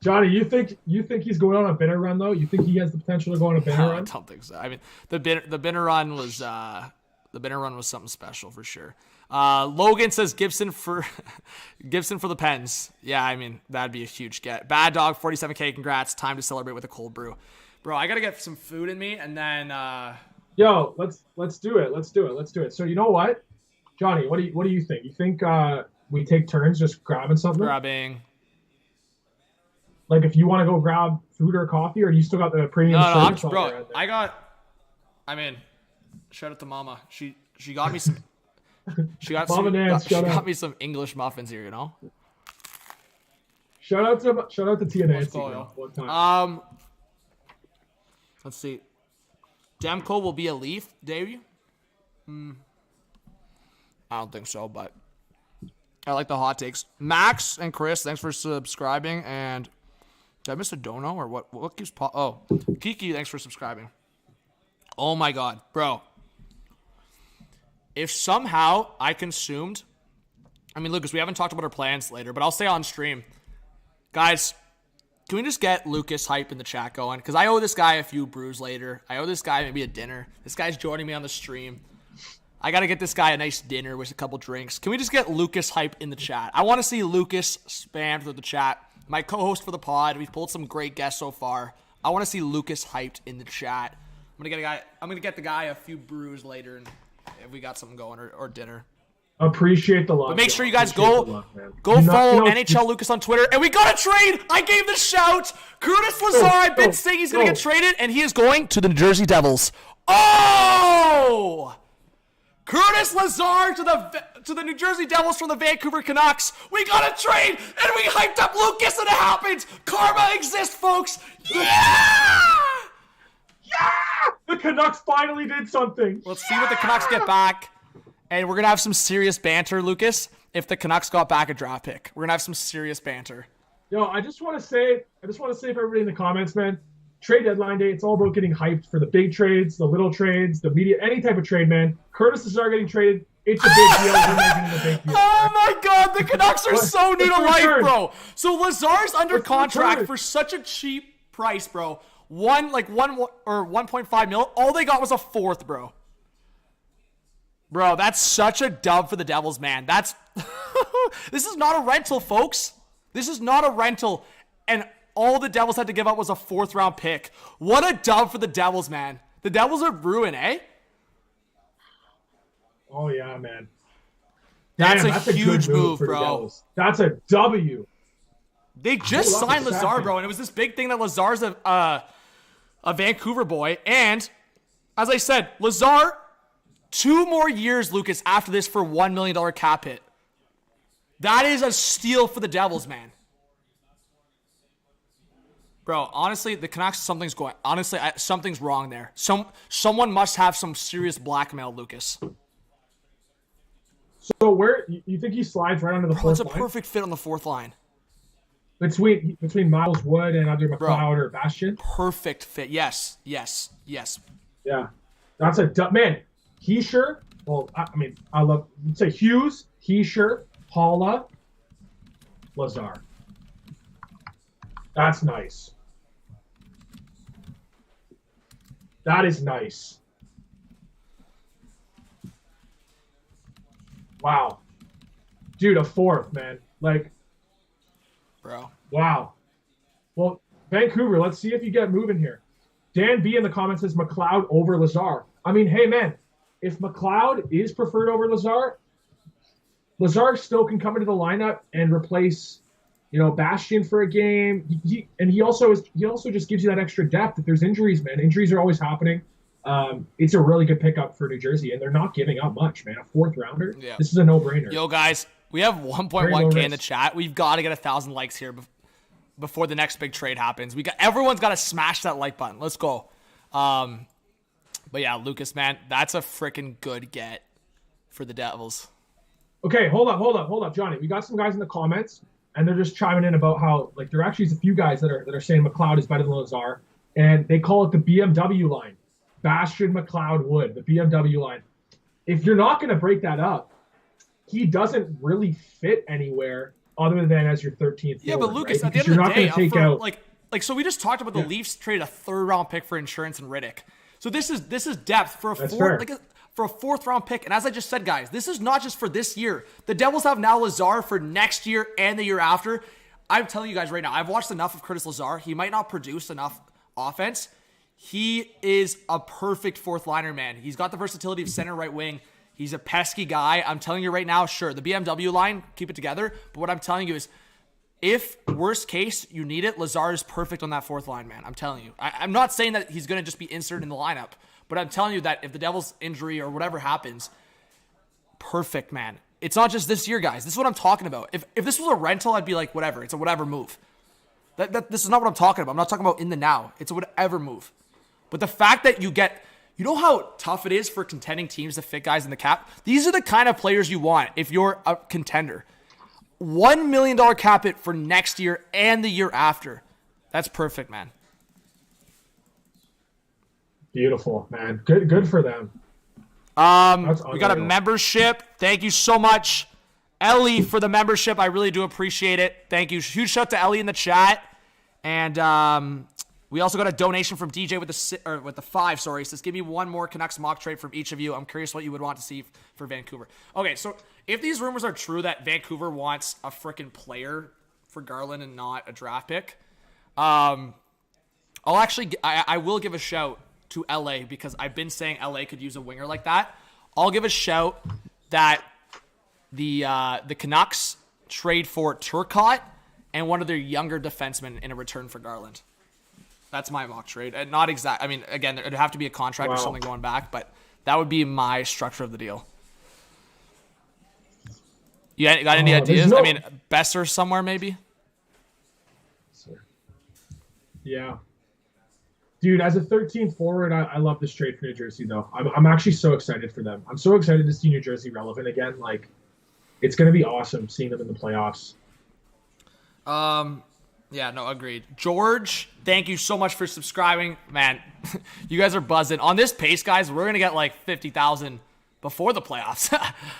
Johnny, you think he's going on a Binner run though? You think he has the potential to go on a Binner run? I don't think so. I mean, the Binner run was something special for sure. Logan says Gibson for the Pens. Yeah, I mean, that'd be a huge get. Bad Dog 47K, congrats. Time to celebrate with a cold brew. Bro, I got to get some food in me and then Yo, let's do it. So you know what? Johnny, what do you think? You think we take turns just grabbing something? Like if you want to go grab food or coffee, or you still got the premium service? Bro, I mean, shout out to Mama. She got me some she got me some English muffins here, you know? Shout out to Tia Nancy. One time. Let's see. Demko will be a Leaf, Davey? I don't think so, but I like the hot takes. Max and Chris, thanks for subscribing. And did I miss a dono or what? What keeps Kiki, thanks for subscribing. Oh my God, bro. If somehow I consumed, I mean, Lucas, we haven't talked about our plans later, but I'll say on stream, guys, can we just get Lucas hype in the chat going? Because I owe this guy a few brews later. I owe this guy maybe a dinner. This guy's joining me on the stream. I got to get this guy a nice dinner with a couple drinks. Can we just get Lucas hype in the chat? I want to see Lucas spam through the chat. My co-host for the pod. We've pulled some great guests so far. I want to see Lucas hyped in the chat. I'm gonna get the guy a few brews later, and if we got something going or dinner. Appreciate the love. But make sure you guys go follow NHL Lucas on Twitter. And we got a trade. I gave the shout. Curtis Lazar. I've been saying he's going to get traded, and he is going to the New Jersey Devils. Oh! Curtis Lazar to the New Jersey Devils from the Vancouver Canucks. We got a trade, and we hyped up Lucas, and it happened. Karma exists, folks. Yeah! Yeah! The Canucks finally did something. Let's see what the Canucks get back. And we're going to have some serious banter, Lucas, if the Canucks got back a draft pick. We're going to have some serious banter. Yo, I just want to say for everybody in the comments, man, trade deadline day, it's all about getting hyped for the big trades, the little trades, the media, any type of trade, man. Curtis Lazar getting traded, it's a big deal. We're making it a big deal. Oh, my God. The Canucks are so new to life, bro. So Lazar's under contract for such a cheap price, bro. 1.5 mil. All they got was a fourth, bro. Bro, that's such a dub for the Devils, man. This is not a rental, folks. This is not a rental. And all the Devils had to give up was a fourth-round pick. What a dub for the Devils, man. The Devils are ruined, eh? Oh, yeah, man. That's a huge move, bro. That's a W. They just signed Lazar, bro, and it was this big thing that Lazar's a Vancouver boy. And, as I said, Lazar... 2 more years, Lucas, after this for $1 million cap hit. That is a steal for the Devils, man. Bro, honestly, the Canucks, something's wrong there. Someone must have some serious blackmail, Lucas. So where you think he slides right onto the fourth line? It's a perfect fit on the fourth line. Between Miles Wood and either McLeod or Bastian? Perfect fit. Yes. Yeah. That's man. Heischer, you'd say Hughes, Heischer, Paula, Lazar. That's nice. That is nice. Wow. Dude, a fourth, man. Like, Bro. wow. Well, Vancouver, let's see if you get moving here. Dan B in the comments says McLeod over Lazar. I mean, hey, man, if McLeod is preferred over Lazar, Lazar still can come into the lineup and replace, Bastian for a game. He also just gives you that extra depth. If there's injuries, man, injuries are always happening. It's a really good pickup for New Jersey, and they're not giving up much, man. A fourth rounder. Yeah. This is a no-brainer. Yo, guys, we have 1.1K in the chat. We've got to get 1,000 likes here before the next big trade happens. Everyone's got to smash that like button. Let's go. But yeah, Lucas, man, that's a freaking good get for the Devils. Okay, hold up, Johnny. We got some guys in the comments, and they're just chiming in about how there actually is a few guys that are saying McLeod is better than Lazar, and they call it the BMW line. Bastian, McLeod, Wood, the BMW line. If you're not going to break that up, he doesn't really fit anywhere other than as your 13th. Yeah, forward, but Lucas, right? at the end of the day, so we just talked about the Leafs traded a third-round pick for insurance and Riddick. So this is depth for a fourth-round pick. And as I just said, guys, this is not just for this year. The Devils have now Lazar for next year and the year after. I'm telling you guys right now, I've watched enough of Curtis Lazar. He might not produce enough offense. He is a perfect fourth-liner, man. He's got the versatility of center right wing. He's a pesky guy. I'm telling you right now, sure, the BMW line, keep it together. But what I'm telling you is, if worst case you need it, Lazar is perfect on that fourth line, man. I'm telling you. I'm not saying that he's going to just be inserted in the lineup, but I'm telling you that if the Devils' injury or whatever happens, perfect, man. It's not just this year, guys. This is what I'm talking about. If this was a rental, I'd be like, whatever. It's a whatever move. This is not what I'm talking about. I'm not talking about in the now. It's a whatever move. But the fact that you know how tough it is for contending teams to fit guys in the cap? These are the kind of players you want if you're a contender. $1 million cap hit for next year and the year after. That's perfect, man. Beautiful, man. Good for them. We got a membership. Thank you so much, Ellie, for the membership. I really do appreciate it. Thank you. Huge shout out to Ellie in the chat. And we also got a donation from DJ with the 5. Sorry, says give me one more Canucks mock trade from each of you. I'm curious what you would want to see for Vancouver. Okay, so if these rumors are true that Vancouver wants a freaking player for Garland and not a draft pick, I will give a shout to LA because I've been saying LA could use a winger like that. I'll give a shout that the Canucks trade for Turcotte and one of their younger defensemen in a return for Garland. That's my mock trade. And not exact. I mean, again, it'd have to be a contract or something going back, but that would be my structure of the deal. You got any ideas? I mean, Besser somewhere maybe? Yeah. Dude, as a 13th forward, I love this trade for New Jersey, though. I'm actually so excited for them. I'm so excited to see New Jersey relevant again. Like, it's going to be awesome seeing them in the playoffs. Yeah, no, agreed. George, thank you so much for subscribing. Man, you guys are buzzing. On this pace, guys, we're going to get like 50,000 before the playoffs.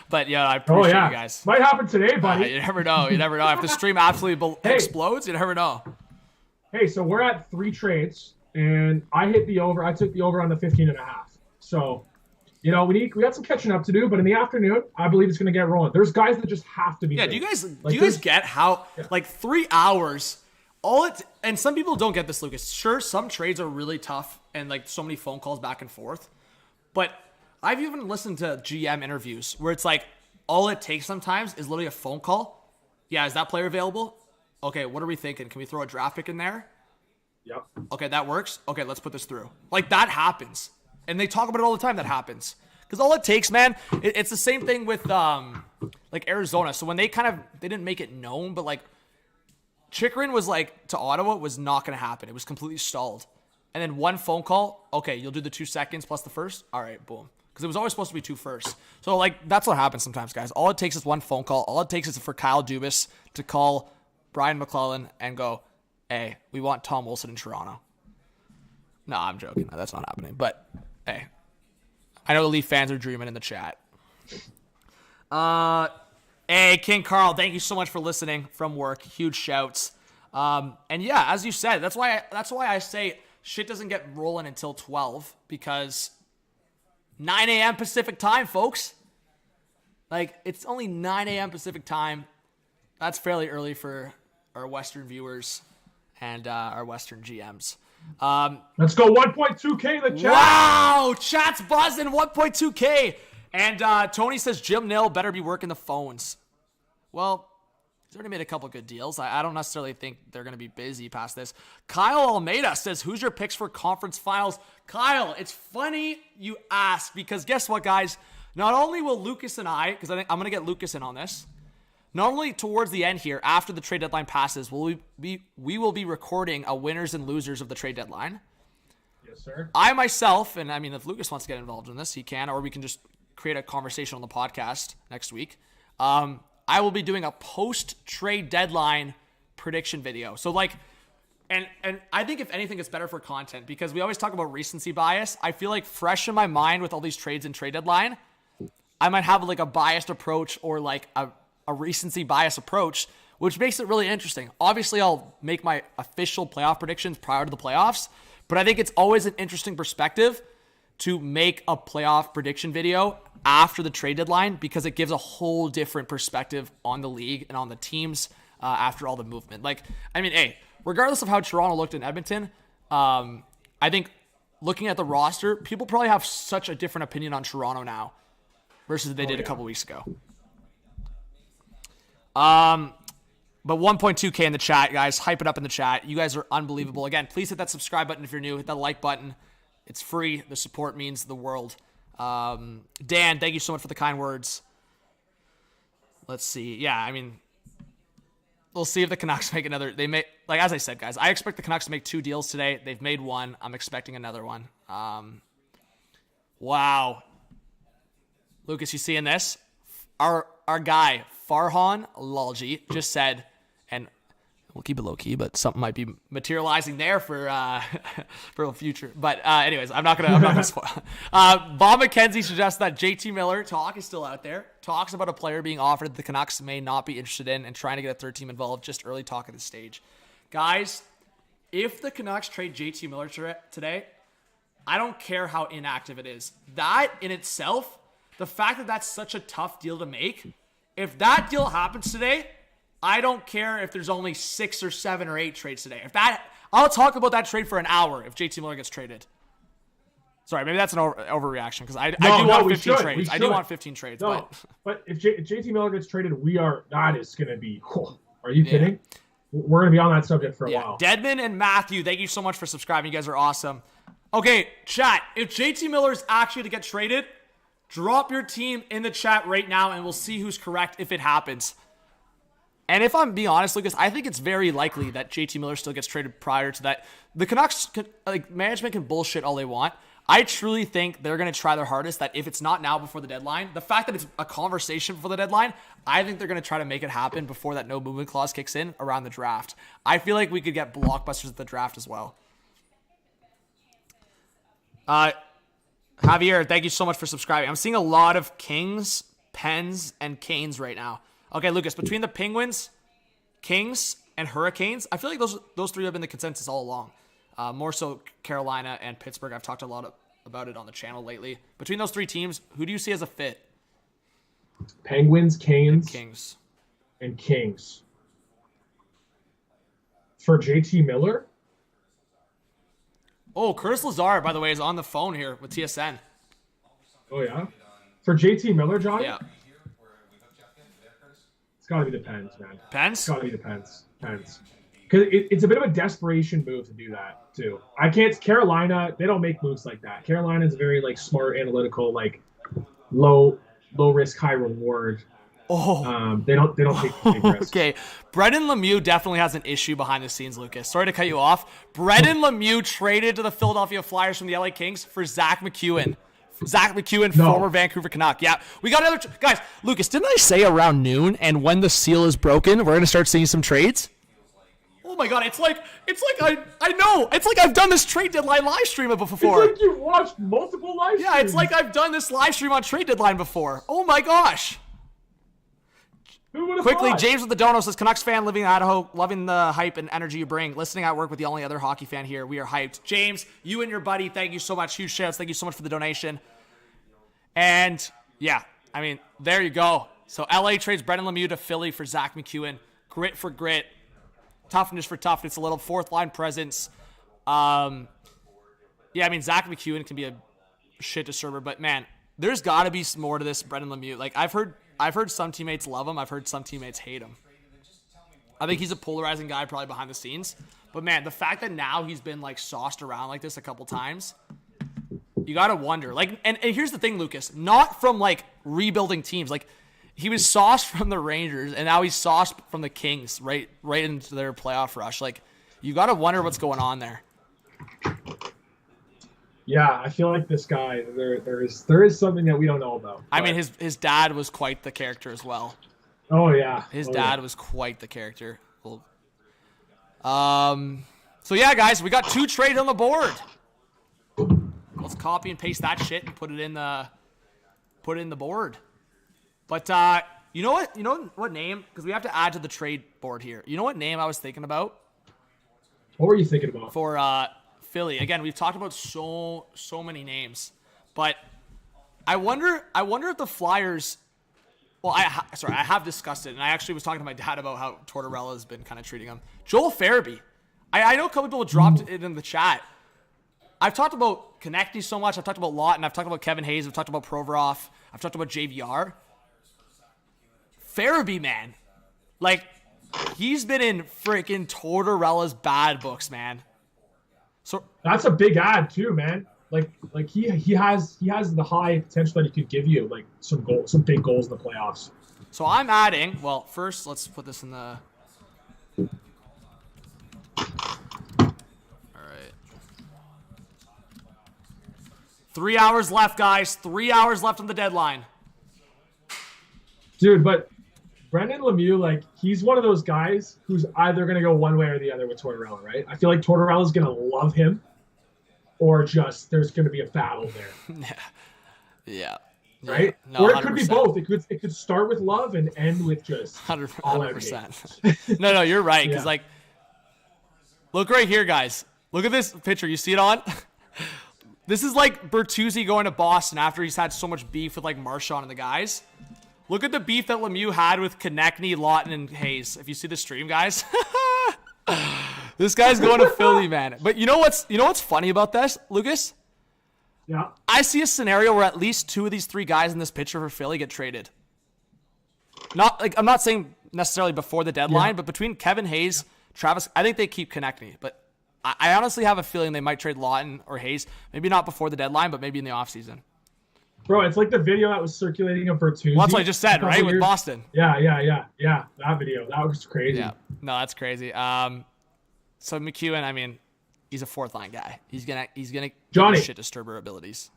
But yeah, I appreciate you guys. Might happen today, buddy. You never know. You never know. If the stream absolutely explodes, you never know. Hey, so we're at 3 trades, and I hit the over. I took the over on the 15.5. So, we got some catching up to do, but in the afternoon, I believe it's going to get rolling. There's guys that just have to be. Yeah, made. Do you guys get how, 3 hours, and some people don't get this, Lucas. Sure, some trades are really tough and so many phone calls back and forth, but I've even listened to GM interviews where it's all it takes sometimes is literally a phone call. Yeah, is that player available? Okay, what are we thinking? Can we throw a draft pick in there? Yep. Okay, that works. Okay, let's put this through. That happens. And they talk about it all the time. That happens. Because all it takes, man, it's the same thing with Arizona. So when they didn't make it known, but Chikrin was to Ottawa was not going to happen. It was completely stalled. And then one phone call, okay, you'll do the 2 seconds plus the first. All right, boom. Because it was always supposed to be 2 firsts. So that's what happens sometimes, guys. All it takes is one phone call. All it takes is for Kyle Dubas to call Brian McClellan and go, hey, we want Tom Wilson in Toronto. No, I'm joking. No, that's not happening. But, hey, I know the Leaf fans are dreaming in the chat. Hey, King Carl, thank you so much for listening from work. Huge shouts. And yeah, as you said, that's why I say shit doesn't get rolling until 12, because 9 a.m. Pacific time, folks. Like, it's only 9 a.m. Pacific time. That's fairly early for our Western viewers and our Western GMs. Let's go 1.2K in the chat. Wow, chat's buzzing, 1.2K. And Tony says Jim Nill better be working the phones. Well, he's already made a couple good deals. I don't necessarily think they're going to be busy past this. Kyle Almeida says, who's your picks for conference finals? Kyle, it's funny you ask, because guess what, guys? Not only will Lucas and I, because I think I'm going to get Lucas in on this, not only towards the end here, after the trade deadline passes, we will be recording a winners and losers of the trade deadline. Yes, sir. I myself, and I mean, if Lucas wants to get involved in this, he can, or we can just create a conversation on the podcast next week. I will be doing a post-trade deadline prediction video. So like, and I think if anything, it's better for content, because we always talk about recency bias. I feel like fresh in my mind with all these trades and trade deadline, I might have like a biased approach, or like a recency bias approach, which makes it really interesting. Obviously, I'll make my official playoff predictions prior to the playoffs, but I think it's always an interesting perspective to make a playoff prediction video after the trade deadline, because it gives a whole different perspective on the league and on the teams after all the movement. Like, I mean, hey, regardless of how Toronto looked in Edmonton, I think looking at the roster, people probably have such a different opinion on Toronto now versus they did a couple weeks ago. But 1.2K in the chat, guys. Hype it up in the chat. You guys are unbelievable. Again, please hit that subscribe button if you're new. Hit that like button. It's free. The support means the world. Dan, thank you so much for the kind words. Let's see. Yeah, I mean, we'll see if the Canucks make another. They may, like, as I said, guys, I expect the Canucks to make 2 deals today. They've made 1. I'm expecting another one. Wow. Lucas, you seeing this? Our guy, Farhan Lalji, just said, and we'll keep it low key, but something might be materializing there for the future. But anyways, I'm not gonna spoil. Bob McKenzie suggests that JT Miller talk is still out there. Talks about a player being offered that the Canucks may not be interested in, and trying to get a third team involved. Just early talk at this stage, guys. If the Canucks trade JT Miller today, I don't care how inactive it is. That in itself, the fact that that's such a tough deal to make. If that deal happens today, I don't care if there's only 6 or 7 or 8 trades today. I'll talk about that trade for an hour if JT Miller gets traded. Sorry, maybe that's an overreaction, because I do want 15 trades. I do want 15 trades. No, but if JT Miller gets traded, that is going to be. Are you kidding? We're going to be on that subject for a while. Deadman and Matthew, thank you so much for subscribing. You guys are awesome. Okay, chat. If JT Miller is actually to get traded, drop your team in the chat right now, and we'll see who's correct if it happens. And if I'm being honest, Lucas, I think it's very likely that JT Miller still gets traded prior to that. The Canucks, management can bullshit all they want. I truly think they're going to try their hardest that if it's not now before the deadline, the fact that it's a conversation before the deadline, I think they're going to try to make it happen before that no movement clause kicks in around the draft. I feel like we could get blockbusters at the draft as well. Javier, thank you so much for subscribing. I'm seeing a lot of Kings, Pens, and Canes right now. Okay, Lucas, between the Penguins, Kings, and Hurricanes, I feel like those 3 have been the consensus all along. More so Carolina and Pittsburgh. I've talked a lot about it on the channel lately. Between those 3 teams, who do you see as a fit? Penguins, Canes, Kings. And Kings. For JT Miller? Oh, Curtis Lazar, by the way, is on the phone here with TSN. Oh, yeah? For JT Miller, John? Yeah. It's got to be the Pens, man. Pens? It's got to be the Pens. Because it's a bit of a desperation move to do that, too. Carolina, they don't make moves like that. Carolina's very, smart, analytical, low risk, high reward. Oh. They don't take big risks. Okay. Brendan Lemieux definitely has an issue behind the scenes, Lucas. Sorry to cut you off. Brendan Lemieux traded to the Philadelphia Flyers from the LA Kings for Zach McEwen. Former Vancouver Canuck. Yeah. We got another... Guys, Lucas, didn't I say around noon, and when the seal is broken, we're going to start seeing some trades? Oh my God, it's like I know. It's like I've done this trade deadline live stream before. It's like you've watched multiple live streams. Yeah, it's like I've done this live stream on trade deadline before. Oh my gosh. Who would have Quickly, thought? James with the Dono says, Canucks fan living in Idaho, loving the hype and energy you bring. Listening at work with the only other hockey fan here. We are hyped. James, you and your buddy, thank you so much. Huge shouts. Thank you so much for the donation. And, yeah, I mean, there you go. So, LA trades Brendan Lemieux to Philly for Zach McEwen. Grit for grit. Toughness for toughness. A little fourth-line presence. Yeah, I mean, Zach McEwen can be a shit disturber, but, man, there's got to be more to this Brendan Lemieux. Like, I've heard some teammates love him. I've heard some teammates hate him. I think he's a polarizing guy probably behind the scenes. But, man, the fact that now he's been, like, sauced around like this a couple times, you got to wonder. Like, and here's the thing, Lucas. Not from, like, rebuilding teams. Like, he was sauced from the Rangers, and now he's sauced from the Kings right into their playoff rush. Like, you got to wonder what's going on there. Yeah, I feel like this guy, there is something that we don't know about. I mean, his dad was quite the character as well. Oh, yeah. His dad was quite the character. Well, so, yeah, guys, we got 2 trades on the board. Let's copy and paste that shit and put it in the board. But you know what? You know what name? Because we have to add to the trade board here. You know what name I was thinking about? What were you thinking about? For Philly. Again, we've talked about so many names, but I wonder if the Flyers. Well, I have discussed it, and I actually was talking to my dad about how Tortorella has been kind of treating him. Joel Farabee. I know a couple people dropped it in the chat. I've talked about Konechny so much. I've talked about Lawton. I've talked about Kevin Hayes. I've talked about Provorov. I've talked about JVR. Farabee, man. Like, he's been in freaking Tortorella's bad books, man. So that's a big ad too, man. Like he has the high potential that he could give you, like some big goals in the playoffs. So I'm adding. Well, first let's put this in the. All right. 3 hours left, guys. 3 hours left on the deadline. Dude, but Brendan Lemieux, like, he's one of those guys who's either going to go one way or the other with Tortorella, right? I feel like Tortorella's going to love him, or just there's going to be a battle there. Yeah. Right? No, or it could 100%. be both. It could start with love and end with just 100%. No, you're right. Because, like, look right here, guys. Look at this picture. You see it on? This is like Bertuzzi going to Boston after he's had so much beef with, like, Marchand and the guys. Look at the beef that Lemieux had with Konechny, Lawton, and Hayes. If you see the stream, guys. This guy's going to Philly, man. But you know what's funny about this, Lucas? Yeah. I see a scenario where at least 2 of these 3 guys in this picture for Philly get traded. I'm not saying necessarily before the deadline, but between Kevin Hayes, Travis, I think they keep Konechny. But I honestly have a feeling they might trade Lawton or Hayes. Maybe not before the deadline, but maybe in the offseason. Bro, it's like the video that was circulating of Bertuzzi. Well, that's what I just said, right? With Boston. Yeah. That video. That was crazy. Yeah. No, that's crazy. So McEwen, I mean, he's a 4th-line guy. He's gonna Johnny, shit disturber abilities.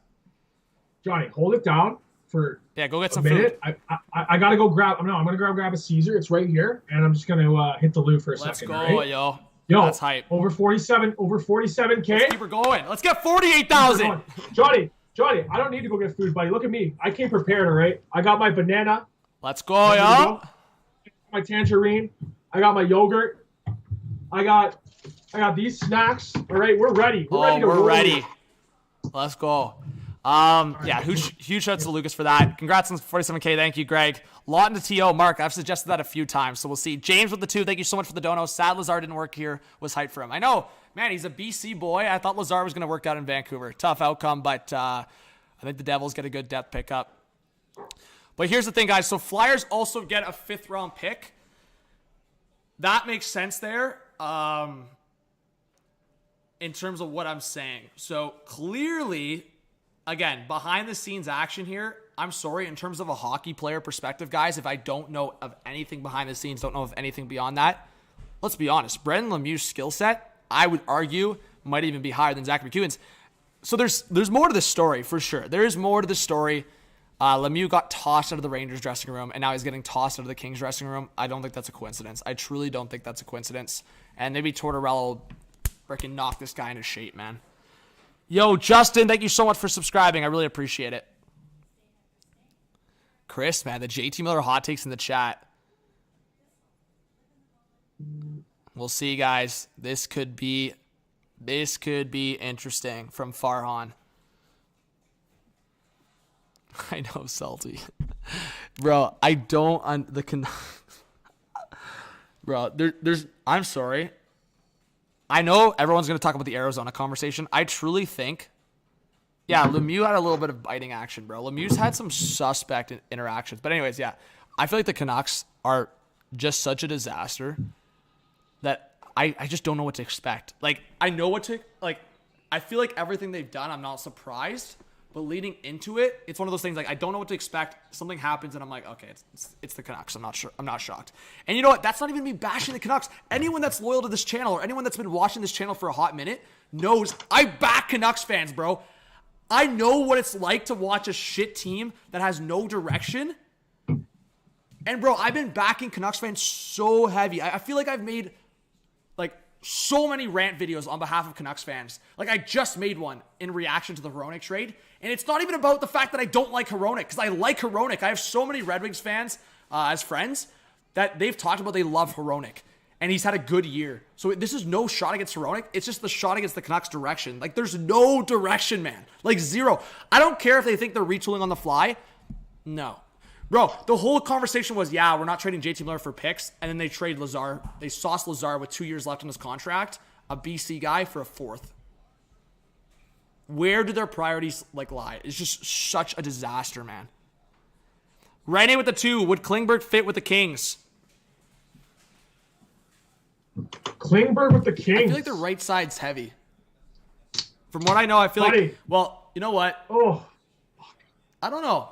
Johnny, hold it down for go get a some minute. food. I gotta go grab. I'm gonna grab a Caesar. It's right here, and I'm just gonna hit the loo for a second. Let's go, right? yo. That's hype. Over 47K. Let's keep her going. Let's get 48,000. Johnny, I don't need to go get food, buddy. Look at me. I came prepared, all right? I got my banana. Let's go, yo. My tangerine. I got my yogurt. I got these snacks. All right, we're ready. We're ready. Let's go. Yeah, huge shouts to Lucas for that. Congrats on 47K. Thank you, Greg. Lawton to TO. Mark, I've suggested that a few times, so we'll see. James with the 2. Thank you so much for the dono. Sad Lazar didn't work here. Was hyped for him. I know. Man, he's a BC boy. I thought Lazar was going to work out in Vancouver. Tough outcome, but I think the Devils get a good depth pickup. But here's the thing, guys. So Flyers also get a 5th-round pick. That makes sense there in terms of what I'm saying. So clearly, again, behind-the-scenes action here. I'm sorry, in terms of a hockey player perspective, guys, if I don't know of anything behind the scenes, don't know of anything beyond that, let's be honest. Brendan Lemieux's skill set, I would argue, might even be higher than Zach McEwen's. So there's more to this story, for sure. There is more to the story. Lemieux got tossed out of the Rangers dressing room, and now he's getting tossed out of the Kings dressing room. I don't think that's a coincidence. I truly don't think that's a coincidence. And maybe Tortorella will freaking knock this guy into shape, man. Yo, Justin, thank you so much for subscribing. I really appreciate it. Chris, man, the JT Miller hot takes in the chat. We'll see, guys. This could be interesting from Farhan. I know, salty. Bro, I don't Bro, there's I'm sorry. I know everyone's going to talk about the Arizona conversation. I truly think Lemieux had a little bit of biting action, bro. Lemieux's had some suspect interactions. But anyways, I feel like the Canucks are just such a disaster that I just don't know what to expect. Like, I know what to, like, I feel like everything they've done, I'm not surprised. But leading into it, it's one of those things, like, I don't know what to expect. Something happens, and I'm like, okay, it's the Canucks. I'm not shocked. And you know what? That's not even me bashing the Canucks. Anyone that's loyal to this channel or anyone that's been watching this channel for a hot minute knows I back Canucks fans, bro. I know what it's like to watch a shit team that has no direction. And, bro, I've been backing Canucks fans so heavy. I feel like I've made, like, so many rant videos on behalf of Canucks fans. Like, I just made one in reaction to the Hronek trade. And it's not even about the fact that I don't like Hronek, because I like Hronek. I have so many Red Wings fans as friends that they've talked about they love Hronek. And he's had a good year. So this is no shot against Hronek. It's just the shot against the Canucks' direction. Like, there's no direction, man. Like, zero. I don't care if they think they're retooling on the fly. No. Bro, the whole conversation was, we're not trading JT Miller for picks. And then they trade Lazar. They sauce Lazar with 2 years left on his contract. A BC guy for a fourth. Where do their priorities, like, lie? It's just such a disaster, man. Rene with the 2. Would Klingberg fit with the Kings? Klingberg with the Kings. I feel like the right side's heavy. From what I know, I feel like... Well, you know what? Oh. I don't know.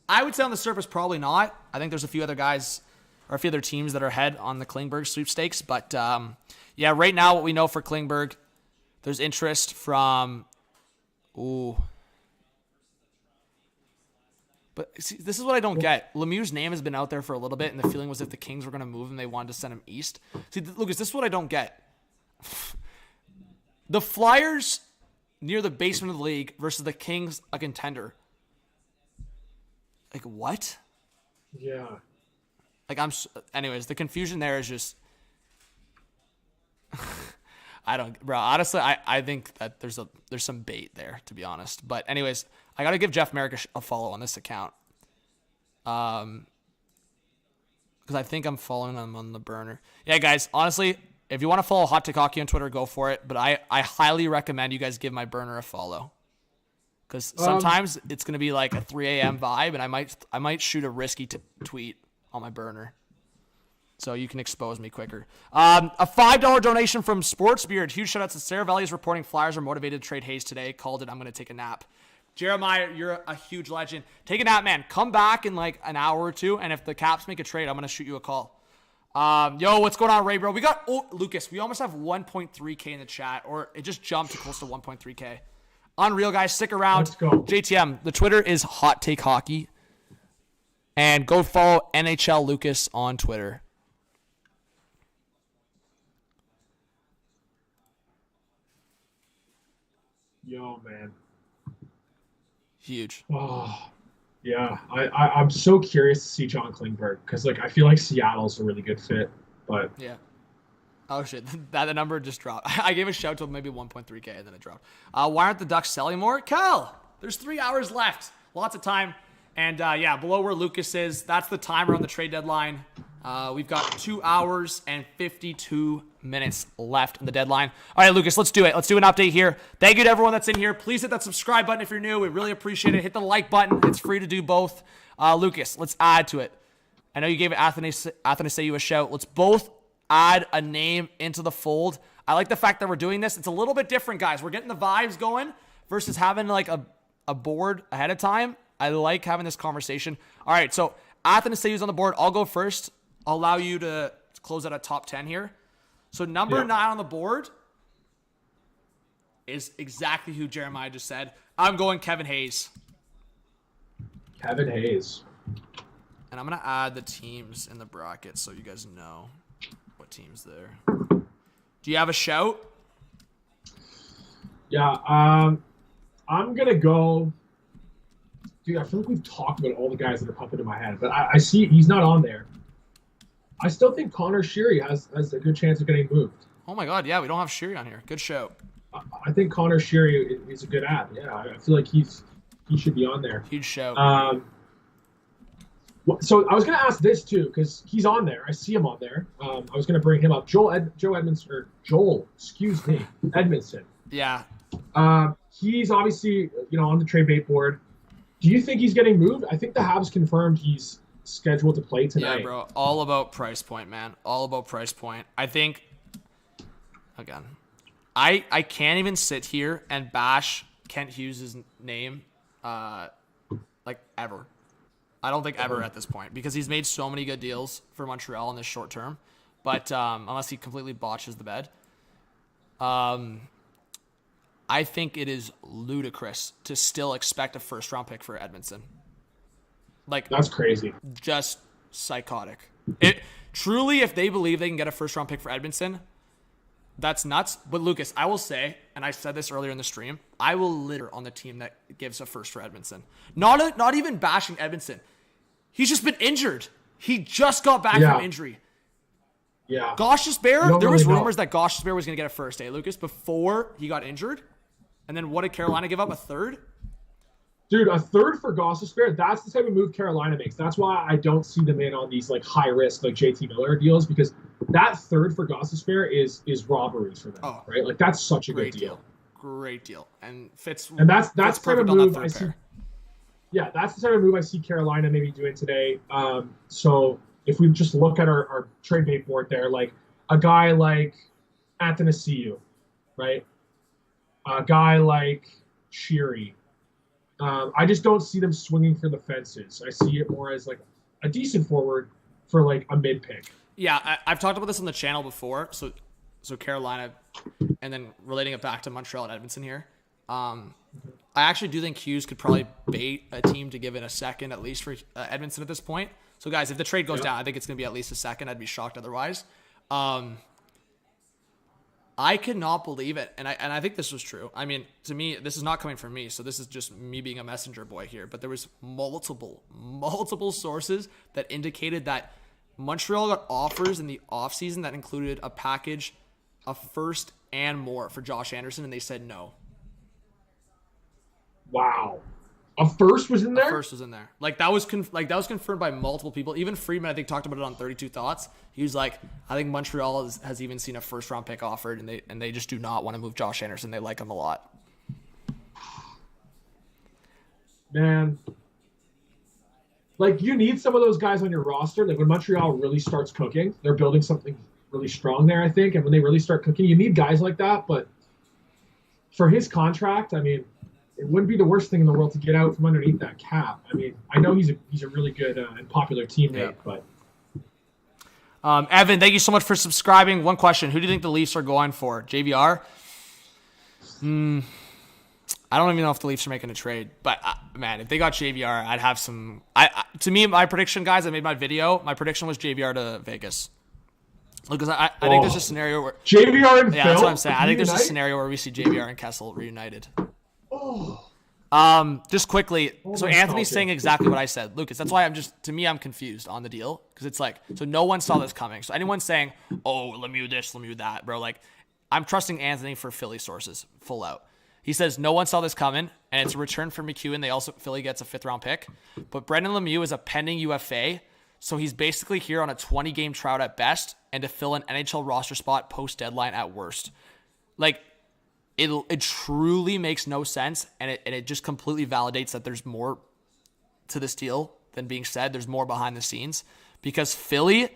I would say on the surface, probably not. I think there's a few other guys or a few other teams that are ahead on the Klingberg sweepstakes. But, right now, what we know for Klingberg, there's interest from... But see, this is what I don't get. Lemieux's name has been out there for a little bit, and the feeling was if the Kings were going to move him, they wanted to send him east. See, Lucas, this is what I don't get. The Flyers near the basement of the league versus the Kings, a contender. Like, what? Yeah. Like, anyways, the confusion there is just... honestly, I think that there's some bait there, to be honest. But anyways, I got to give Jeff Merrick a follow on this account. Because I think I'm following him on the burner. Yeah, guys, honestly, if you want to follow Hot Take Hockey on Twitter, go for it. But I highly recommend you guys give my burner a follow. Because sometimes it's going to be like a 3 a.m. vibe, and I might shoot a risky tweet on my burner. So you can expose me quicker. A $5 donation from Sportsbeard. Huge shout out to Sarah Valley is reporting Flyers are motivated to trade Hayes today. Called it, I'm going to take a nap. Jeremiah, you're a huge legend. Take a nap, man. Come back in like an hour or two, and if the Caps make a trade, I'm going to shoot you a call. What's going on, Ray, bro? We got, Lucas, we almost have 1.3K in the chat, or it just jumped to close to 1.3K. Unreal, guys. Stick around. Let's go. JTM, the Twitter is Hot Take Hockey. And go follow NHL Lucas on Twitter. Yo, man. Huge. Oh, yeah. I'm so curious to see John Klingberg because, like, I feel like Seattle's a really good fit, but yeah. Oh shit, that number just dropped. I gave a shout to maybe 1.3K and then it dropped. Why aren't the Ducks selling more? Cal, there's 3 hours left. Lots of time. And below where Lucas is, that's the timer on the trade deadline. We've got 2 hours and 52 minutes left in the deadline. All right, Lucas, let's do it. Let's do an update here. Thank you to everyone that's in here. Please hit that subscribe button if you're new. We really appreciate it. Hit the like button. It's free to do both. Lucas, let's add to it. I know you gave Athanasiou a shout. Let's both add a name into the fold. I like the fact that we're doing this. It's a little bit different, guys. We're getting the vibes going versus having like a board ahead of time. I like having this conversation. All right, so Athanasiou's on the board. I'll go first. I'll allow you to close out a top 10 here. So number 9 on the board is exactly who Jeremiah just said. I'm going Kevin Hayes. Kevin Hayes. And I'm going to add the teams in the bracket so you guys know what team's there. Do you have a shout? Yeah, I'm going to go... Dude, I feel like we've talked about all the guys that are popping in my head, but I see he's not on there. I still think Connor Sheary has a good chance of getting moved. Oh my God, yeah, we don't have Sheary on here. Good show. I think Connor Sheary is a good ad. Yeah, I feel like he should be on there. Huge show. So I was going to ask this too, because he's on there. I see him on there. I was going to bring him up. Joel, excuse me, Edmondson. Yeah. He's obviously, on the trade bait board. Do you think he's getting moved? I think the Habs confirmed he's scheduled to play tonight. Yeah, bro. All about price point, man. All about price point. I think, again, I can't even sit here and bash Kent Hughes' name ever. I don't think ever at this point, because he's made so many good deals for Montreal in this short term. But unless he completely botches the bed, I think it is ludicrous to still expect a first-round pick for Edmonton. That's crazy. Just psychotic. It truly, if they believe they can get a first-round pick for Edmonton, that's nuts. But Lucas, I will say, and I said this earlier in the stream, I will litter on the team that gives a first for Edmonton. Not even bashing Edmonton. He's just been injured. He just got back from injury. Yeah. Gostisbehere, there was rumors that Gostisbehere was going to get a first, Lucas, before he got injured. And then what did Carolina give up? A third? Dude, a third for Gostisbehere, that's the type of move Carolina makes. That's why I don't see them in on these high risk JT Miller deals, because that third for Gostisbehere is robberies for them, right? That's such a good deal. Great deal. And fits. And that's the type of move I see. Pair. Yeah, that's the type of move I see Carolina maybe doing today. So if we just look at our trade bait board there, a guy like Athanasiou, right? A guy like Sheary. I just don't see them swinging for the fences. I see it more as a decent forward for a mid pick. Yeah, I've talked about this on the channel before. So Carolina, and then relating it back to Montreal and Edmonton here. I actually do think Hughes could probably bait a team to give it a second at least for Edmonton at this point. So guys, if the trade goes down, I think it's going to be at least a second. I'd be shocked otherwise. I could not believe it, and I think this was true. I mean, to me, this is not coming from me, so this is just me being a messenger boy here. But there was multiple sources that indicated that Montreal got offers in the offseason that included a package, a first and more for Josh Anderson, and they said no. Wow. A first was in there? A first was in there. That was confirmed by multiple people. Even Friedman, I think, talked about it on 32 Thoughts. He was like, I think Montreal has even seen a first-round pick offered, and they just do not want to move Josh Anderson. They like him a lot. Man. You need some of those guys on your roster. When Montreal really starts cooking, they're building something really strong there, I think. And when they really start cooking, you need guys like that. But for his contract, I mean, it wouldn't be the worst thing in the world to get out from underneath that cap. I mean, I know he's a really good and popular teammate, but. Evan, thank you so much for subscribing. One question: who do you think the Leafs are going for? JVR? I don't even know if the Leafs are making a trade, but man, if they got JVR, I'd have some. To me, my prediction, guys, I made my video. My prediction was JVR to Vegas. Because I think there's a scenario where JVR and Phil, that's what I'm saying. I think there's a scenario where we see JVR and Kessel reunited. Just quickly, so Anthony's saying exactly what I said. Lucas, that's why I'm confused on the deal. Because it's so no one saw this coming. So anyone saying, oh, Lemieux this, Lemieux that, bro, I'm trusting Anthony for Philly sources, full out. He says no one saw this coming, and it's a return for McEwen. Philly gets a 5th round pick. But Brendan Lemieux is a pending UFA, so he's basically here on a 20-game tryout at best, and to fill an NHL roster spot post-deadline at worst. It truly makes no sense, and it just completely validates that there's more to this deal than being said. There's more behind the scenes, because Philly,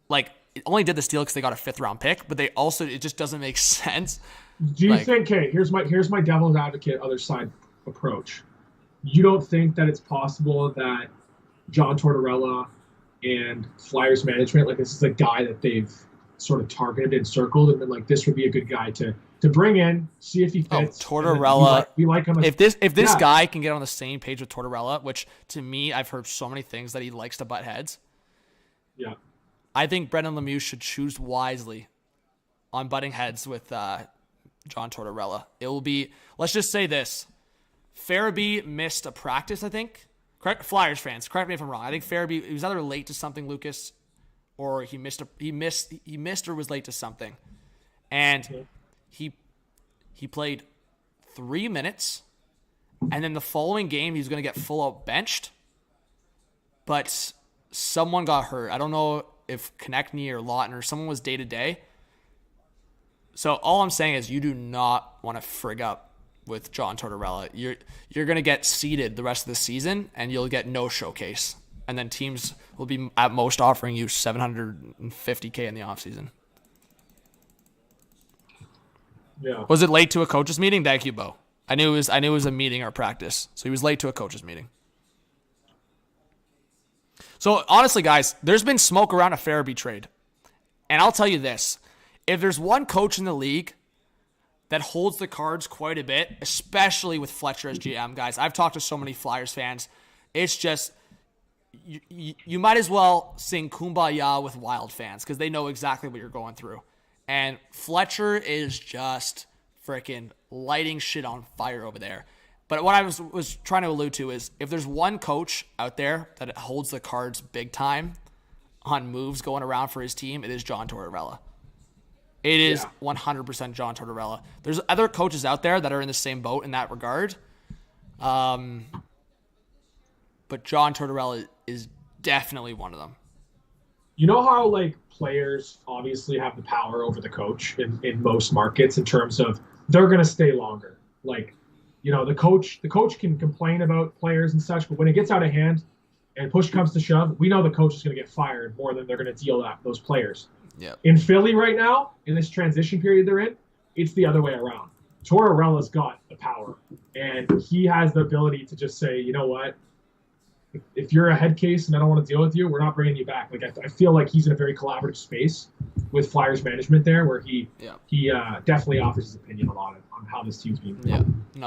it only did this deal because they got a 5th round pick, but it just doesn't make sense. Do you think? Okay, here's my devil's advocate other side approach. You don't think that it's possible that John Tortorella and Flyers management, this is a guy that they've sort of targeted and circled, and then this would be a good guy to bring in, see if he fits. Tortorella, we like him. If this guy can get on the same page with Tortorella, which to me, I've heard so many things that he likes to butt heads. Yeah, I think Brendan Lemieux should choose wisely on butting heads with John Tortorella. It will be, let's just say this: Farabee missed a practice, I think, Flyers fans, correct me if I'm wrong. I think Farabee, he was either late to something, Lucas, or he missed or was late to something. And he played 3 minutes, and then the following game he was going to get full out benched, but someone got hurt. I don't know if Konechny or Lawton or someone was day-to-day. So all I'm saying is you do not want to frig up with John Tortorella. You're going to get seeded the rest of the season, and you'll get no showcase. And then teams will be at most offering you $750K in the offseason. Yeah. Was it late to a coach's meeting? Thank you, Bo. I knew it was a meeting or practice. So he was late to a coach's meeting. So honestly, guys, there's been smoke around a Farabee trade. And I'll tell you this. If there's one coach in the league that holds the cards quite a bit, especially with Fletcher as GM, guys, I've talked to so many Flyers fans. It's just, you might as well sing Kumbaya with Wild fans because they know exactly what you're going through. And Fletcher is just freaking lighting shit on fire over there. But what I was trying to allude to is if there's one coach out there that holds the cards big time on moves going around for his team, it is John Tortorella. It is 100% John Tortorella. There's other coaches out there that are in the same boat in that regard. But John Tortorella is definitely one of them. You know how like players obviously have the power over the coach in most markets in terms of they're going to stay longer. Like, you know, the coach can complain about players and such, but when it gets out of hand and push comes to shove, we know the coach is going to get fired more than they're going to deal those players. Yep. In Philly right now, in this transition period they're in, it's the other way around. Tortorella's got the power, and he has the ability to just say, you know what, if you're a head case and I don't want to deal with you, we're not bringing you back. Like I feel like he's in a very collaborative space with Flyers management there, where he definitely offers his opinion a lot on how this team's being played. Yeah, no,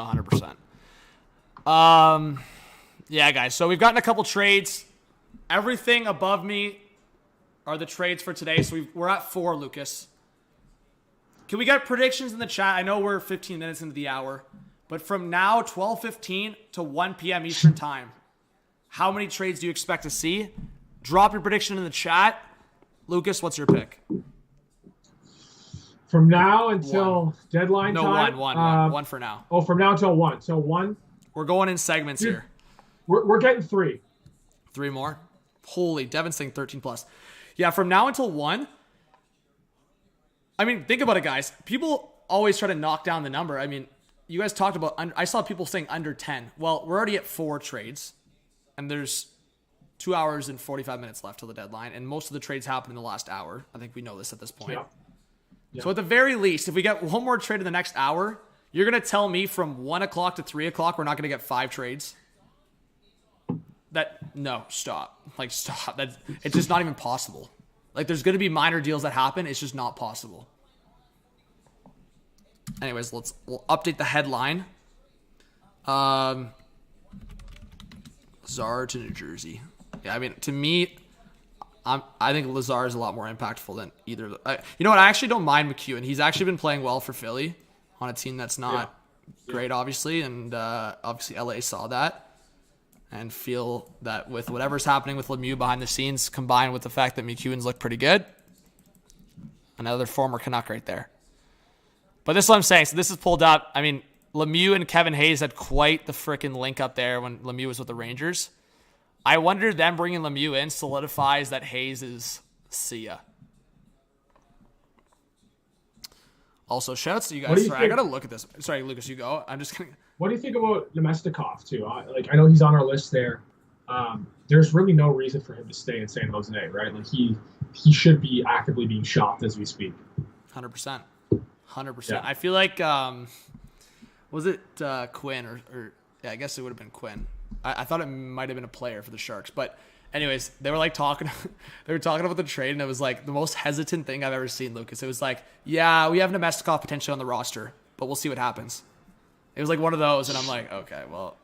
100%. Yeah, guys. So we've gotten a couple trades. Everything above me are the trades for today. So we're at 4, Lucas. Can we get predictions in the chat? I know we're 15 minutes into the hour, but from now 12:15 to 1 p.m. Eastern time, how many trades do you expect to see? Drop your prediction in the chat. Lucas, what's your pick? From now until deadline time? No, one for now. Oh, from now until 1. So 1. We're going in segments here. We're getting 3. 3 more? Holy, Devin's saying 13 plus. Yeah, from now until 1. I mean, think about it, guys. People always try to knock down the number. I mean, you guys talked about, I saw people saying under 10. Well, we're already at 4 trades, and there's 2 hours and 45 minutes left till the deadline, and most of the trades happen in the last hour. I think we know this at this point. Yeah. So at the very least, if we get one more trade in the next hour, you're going to tell me from 1 o'clock to 3 o'clock we're not going to get 5 trades? No, stop. Like, stop. It's just not even possible. Like, there's going to be minor deals that happen. It's just not possible. Anyways, we'll update the headline. Lazar to New Jersey. Yeah, I mean, to me, I think Lazar is a lot more impactful than either. You know what? I actually don't mind McEwen. He's actually been playing well for Philly on a team that's not great, obviously, and obviously LA saw that and feel that with whatever's happening with Lemieux behind the scenes, combined with the fact that McEwen's looked pretty good, another former Canuck right there. But this is what I'm saying. So this is pulled up. I mean, Lemieux and Kevin Hayes had quite the freaking link up there when Lemieux was with the Rangers. I wonder them bringing Lemieux in solidifies that Hayes is see ya. Also, shoutouts to you guys. Sorry, I got to look at this. Sorry, Lucas, you go. I'm just going to... What do you think about Nemestikov, too? I know he's on our list there. There's really no reason for him to stay in San Jose, right? Like, he should be actively being shopped as we speak. 100%. 100%. I feel like, was it Quinn or yeah, I guess it would have been Quinn. I thought it might have been a player for the Sharks, but anyways, they were like talking about the trade, and it was like the most hesitant thing I've ever seen, Lucas. It was like, yeah, we have Nemestikov potentially on the roster, but we'll see what happens. It was like one of those, and I'm like, okay, well.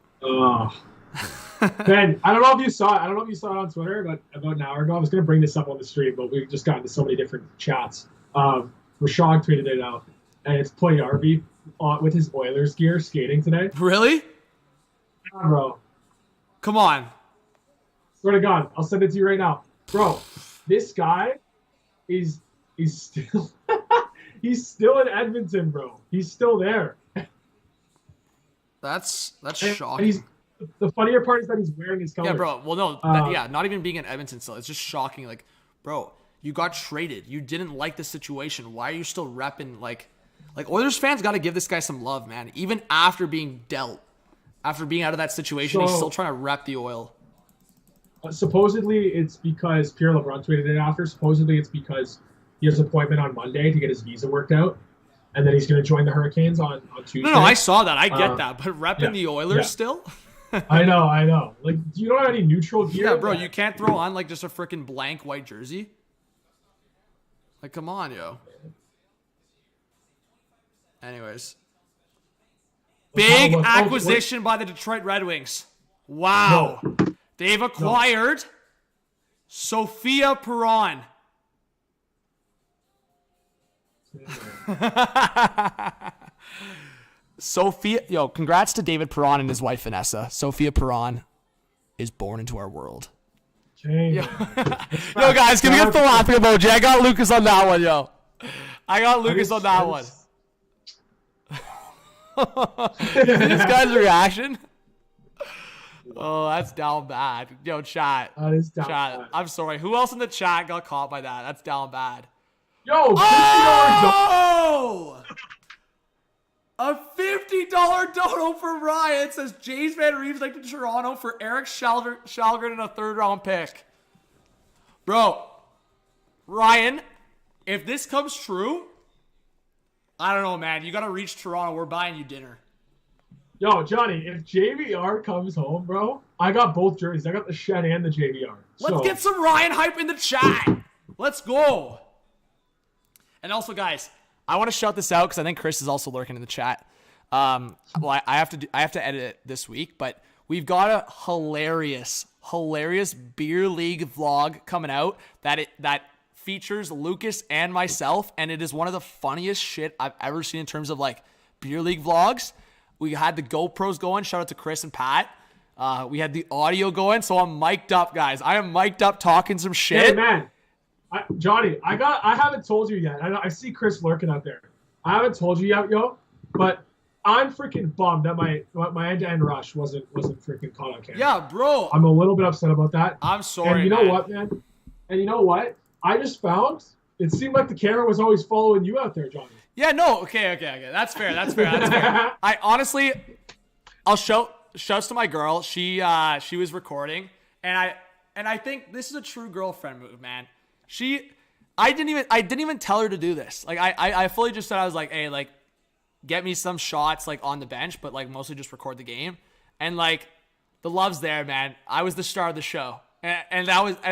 Ben, I don't know if you saw it. I don't know if you saw it on Twitter, but about an hour ago, I was going to bring this up on the stream, but we've just gotten to so many different chats. Rashad tweeted it out, and it's Puljujarvi with his Oilers gear skating today. Really? Yeah, bro. Come on. Swear to God, I'll send it to you right now, bro. This guy is still he's still in Edmonton, bro. He's still there. That's And shocking. the funnier part is that he's wearing his colors. Yeah, bro. Well, no, not even being in Edmonton still. It's just shocking. Like, bro, you got traded. You didn't like the situation. Why are you still repping like Oilers fans got to give this guy some love, man. Even after being dealt, after being out of that situation, he's still trying to rep the Oil. Supposedly, it's because Pierre LeBrun tweeted it after. Supposedly, it's because he has an appointment on Monday to get his visa worked out, and then he's going to join the Hurricanes on Tuesday. No, I saw that. I get that. But repping the Oilers still? I know. Like, you don't have any neutral gear? Yeah, bro, you can't throw on, like, just a freaking blank white jersey. Like, come on, yo. Anyways. Big acquisition by the Detroit Red Wings. Wow. No. They've acquired Sophia Perron. Sophia, yo, congrats to David Perron and his wife Vanessa. Sophia Perron is born into our world. Yo, guys, give me a full laughing emoji. I got Lucas on that one, yo. I got Lucas on that one. This guy's reaction. Oh, that's down bad. Yo, chat. That is down chat. bad. I'm sorry. Who else in the chat got caught by that? That's down bad. Yo, oh! A $50 dono for Ryan says James Van Reeves like to Toronto for Eric Shalgren and a 3rd-round pick. Bro, Ryan, if this comes true, I don't know, man. You got to reach Toronto. We're buying you dinner. Yo, Johnny, if JVR comes home, bro, I got both jerseys. I got the Shed and the JVR. Let's get some Ryan hype in the chat. Let's go. And also, guys, I want to shout this out because I think Chris is also lurking in the chat. Well, I have to edit it this week, but we've got a hilarious beer league vlog coming out that features Lucas and myself, and it is one of the funniest shit I've ever seen in terms of like beer league vlogs. We had the GoPros going. Shout out to Chris and Pat. We had the audio going, so I'm mic'd up, guys. I am mic'd up talking some shit. Hey, man. Johnny, I haven't told you yet. I see Chris lurking out there. I haven't told you yet, yo, but I'm freaking bummed that my end-to-end rush wasn't freaking caught on camera. Yeah, bro. I'm a little bit upset about that. I'm sorry, And you know what, man? And you know what? I just found it seemed like the camera was always following you out there, Johnny. Yeah, no, okay. That's fair. I honestly, I'll shouts to my girl. She was recording, and I think this is a true girlfriend move, man. I didn't even tell her to do this. Like I fully just said, I was like, hey, like, get me some shots like on the bench, but like mostly just record the game. And like the love's there, man. I was the star of the show. And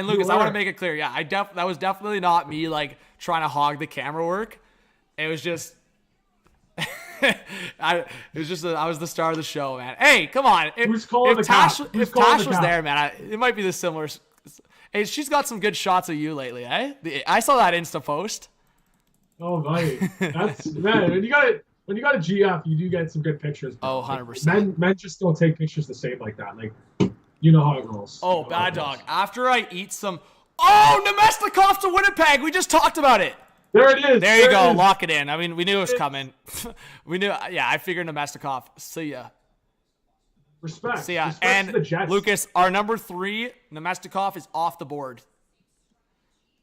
Lucas, I want to make it clear. Yeah, that was definitely not me like trying to hog the camera work. It was just I was the star of the show, man. Hey, come on. If Tash was there, man, it might be the similar. Hey, she's got some good shots of you lately, eh? I saw that Insta post. Oh, buddy. That's man. When you got a GF, you do get some good pictures. Bro. Oh, 100%. Men just don't take pictures the same like that. Like, you know how it rolls. Oh, bad dog. After I eat some. Oh, Nemestikov to Winnipeg. We just talked about it. There it is. There you go. Lock it in. I mean, we knew it was coming. We knew. Yeah, I figured Nemestikov. See ya. Respect. See ya. Respect And to the Jets. Lucas, our number 3, Nemestikov, is off the board.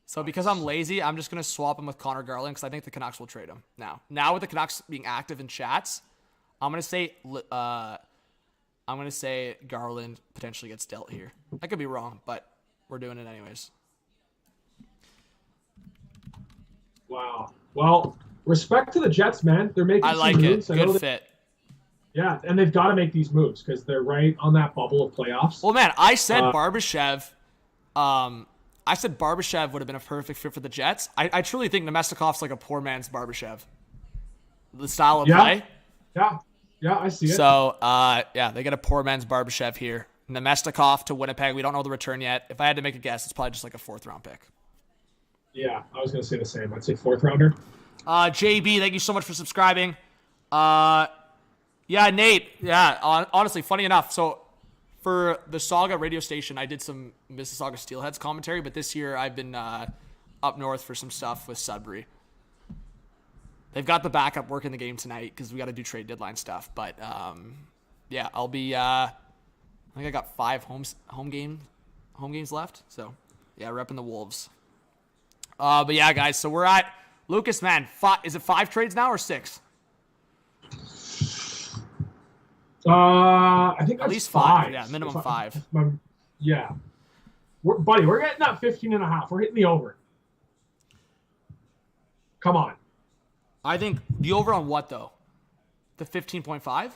So because I'm lazy, I'm just going to swap him with Connor Garland because I think the Canucks will trade him now. Now with the Canucks being active in chats, I'm going to say Garland potentially gets dealt here. I could be wrong, but we're doing it anyways. Wow. Well, respect to the Jets, man. They're making some moves. Good fit. Yeah, and they've got to make these moves because they're right on that bubble of playoffs. Well, man, I said Barbashev. I said Barbashev would have been a perfect fit for the Jets. I truly think Nemestikov's like a poor man's Barbashev. The style of play. Yeah, I see it. So, they get a poor man's Barbashev here. Nemestikov to Winnipeg. We don't know the return yet. If I had to make a guess, it's probably just like a 4th-round pick. Yeah, I was going to say the same. I'd say 4th-rounder. JB, thank you so much for subscribing. Yeah, Nate. Yeah, honestly, funny enough. So, for the Saga radio station, I did some Mississauga Steelheads commentary, but this year I've been up north for some stuff with Sudbury. They've got the backup working the game tonight because we got to do trade deadline stuff. But yeah, I'll be. I think I got 5 home games left. So yeah, repping the Wolves. But yeah, guys. So we're at Lucas. Man, is it 5 trades now or 6? I think at least 5. Yeah, minimum 5. Yeah, we're getting that 15.5. We're hitting the over. Come on. I think the over on what though? The 15.5?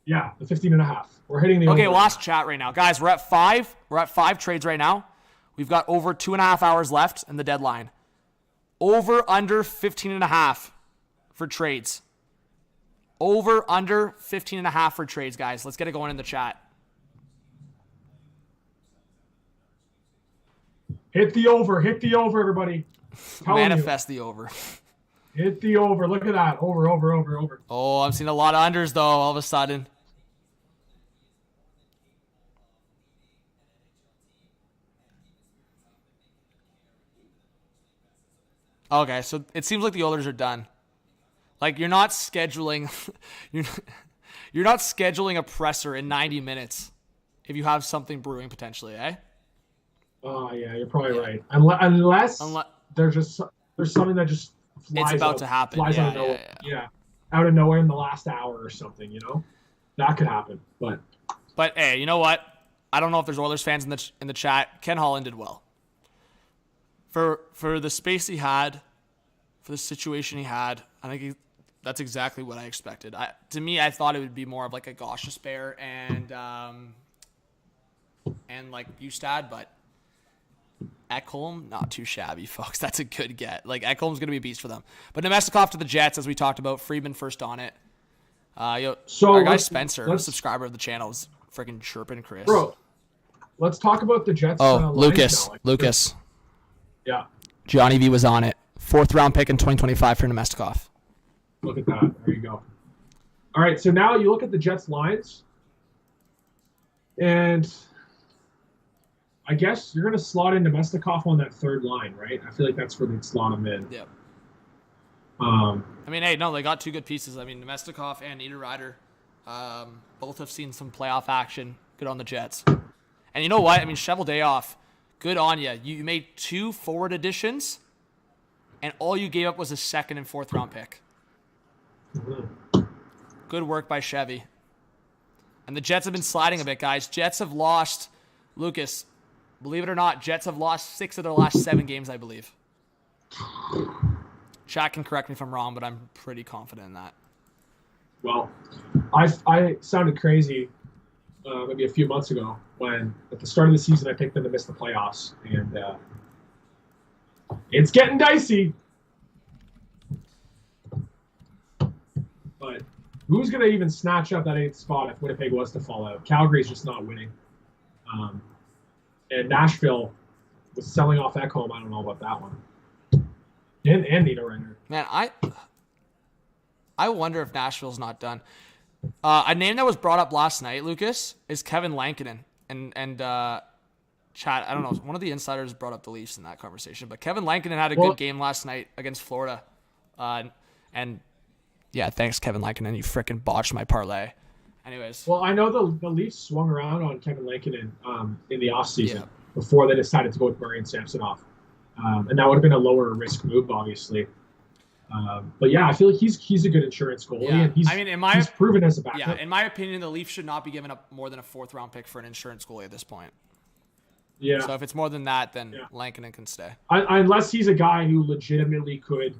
Yeah, the 15.5. We're hitting the over. Okay, last chat right now. Guys, we're at 5. We're at 5 trades right now. We've got over 2.5 hours left in the deadline. Over under 15.5 for trades. Over under 15.5 for trades, guys. Let's get it going in the chat. Hit the over, everybody. Manifest the over. Hit the over. Look at that. Over. Oh, I'm seeing a lot of unders, though, all of a sudden. Okay, so it seems like the Oilers are done. Like, you're not scheduling... you're not scheduling a presser in 90 minutes if you have something brewing potentially, eh? Oh, yeah, you're probably right. Unless there's something that just flies it's about out, to happen. Flies out of nowhere. Yeah, out of nowhere in the last hour or something, you know? That could happen, but hey, you know what? I don't know if there's Oilers fans in the chat. Ken Holland did well. For the space he had, for the situation he had, I think that's exactly what I expected. To me, I thought it would be more of like a Gosha Bear and like Bustad, but Ekholm, not too shabby, folks. That's a good get. Like, Ekholm's going to be a beast for them. But Nemestikov to the Jets, as we talked about. Friedman first on it. So our guy Spencer, a subscriber of the channel, is freaking chirping Chris. Bro, let's talk about the Jets. Lucas. Yeah. Johnny V was on it. 4th round pick in 2025 for Nemestikov. Look at that. There you go. All right, so now you look at the Jets lines, and I guess you're going to slot in Nemestikov on that 3rd line, right? I feel like that's where they'd slot him in. Yep. I mean, hey, no, they got 2 good pieces. I mean, Nemestikov and Niederreiter both have seen some playoff action. Good on the Jets. And you know what? I mean, Cheveldayoff, good on you. You made 2 forward additions, and all you gave up was a 2nd and 4th round pick. Mm-hmm. Good work by Chevy. And the Jets have been sliding a bit, guys. Jets have lost, Lucas, believe it or not, Jets have lost 6 of their last 7 games, I believe. Chat can correct me if I'm wrong, but I'm pretty confident in that. Well, I sounded crazy maybe a few months ago when at the start of the season I picked them to miss the playoffs, and it's getting dicey. But who's going to even snatch up that 8th spot if Winnipeg was to fall out? Calgary's just not winning. And Nashville was selling off Ekholm. I don't know about that one. And Niederreiter. Man, I wonder if Nashville's not done. A name that was brought up last night, Lucas, is Kevin Lankinen. And chat, I don't know, one of the insiders brought up the Leafs in that conversation. But Kevin Lankinen had a good game last night against Florida. And yeah, thanks, Kevin Lankinen. You freaking botched my parlay. Anyways. Well, I know the Leafs swung around on Kevin Lankinen in the offseason before they decided to go with Murray and Samsonov. And that would have been a lower risk move, obviously. But yeah, I feel like he's a good insurance goalie, and he's proven as a backup. Yeah, in my opinion, the Leafs should not be giving up more than a 4th round pick for an insurance goalie at this point. Yeah. So if it's more than that, then Lankinen can stay. Unless he's a guy who legitimately could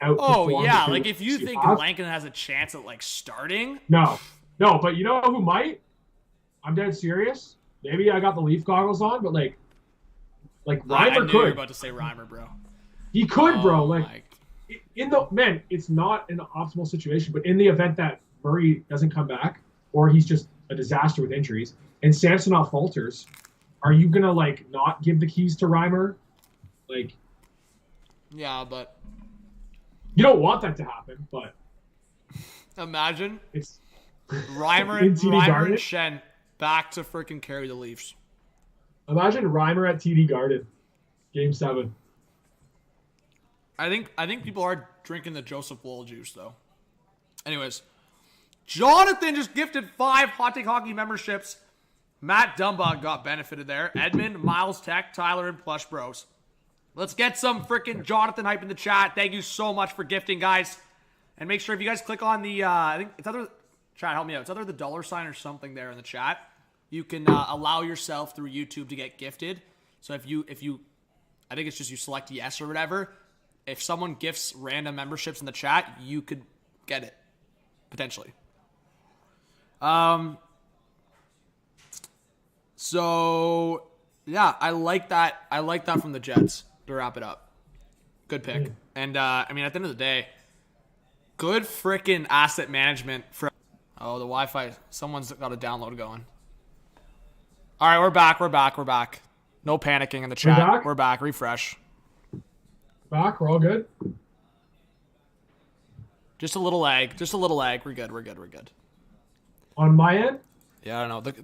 outperform. Oh yeah, like if you think Lankinen has a chance at like starting. No, but you know who might? I'm dead serious. Maybe I got the Leaf goggles on, but like Reimer I knew could. You were about to say Reimer, bro. He could, bro. It's not an optimal situation, but in the event that Murray doesn't come back, or he's just a disaster with injuries, and Samsonov falters, are you gonna not give the keys to Reimer? Yeah, but you don't want that to happen. But imagine it's Reimer and Shen back to freaking carry the Leafs. Imagine Reimer at TD Garden, Game 7. I think people are drinking the Joseph Wool juice though. Anyways, Jonathan just gifted 5 Hot Take Hockey memberships. Matt Dumbog got benefited there. Edmund, Miles Tech, Tyler, and Plush Bros. Let's get some freaking Jonathan hype in the chat. Thank you so much for gifting, guys. And make sure if you guys click on the, I think it's either, chat, help me out. It's either the $sign or something there in the chat. You can allow yourself through YouTube to get gifted. So if you, I think it's just you select yes or whatever. If someone gifts random memberships in the chat, you could get it. Potentially. So yeah, I like that. I like that from the Jets to wrap it up. Good pick. And I mean, at the end of the day, good freaking asset management for. Oh, the Wi-Fi. Someone's got a download going. All right, we're back. No panicking in the chat. We're back. Refresh. Back. We're all good. Just a little lag. We're good. On my end? Yeah, I don't know.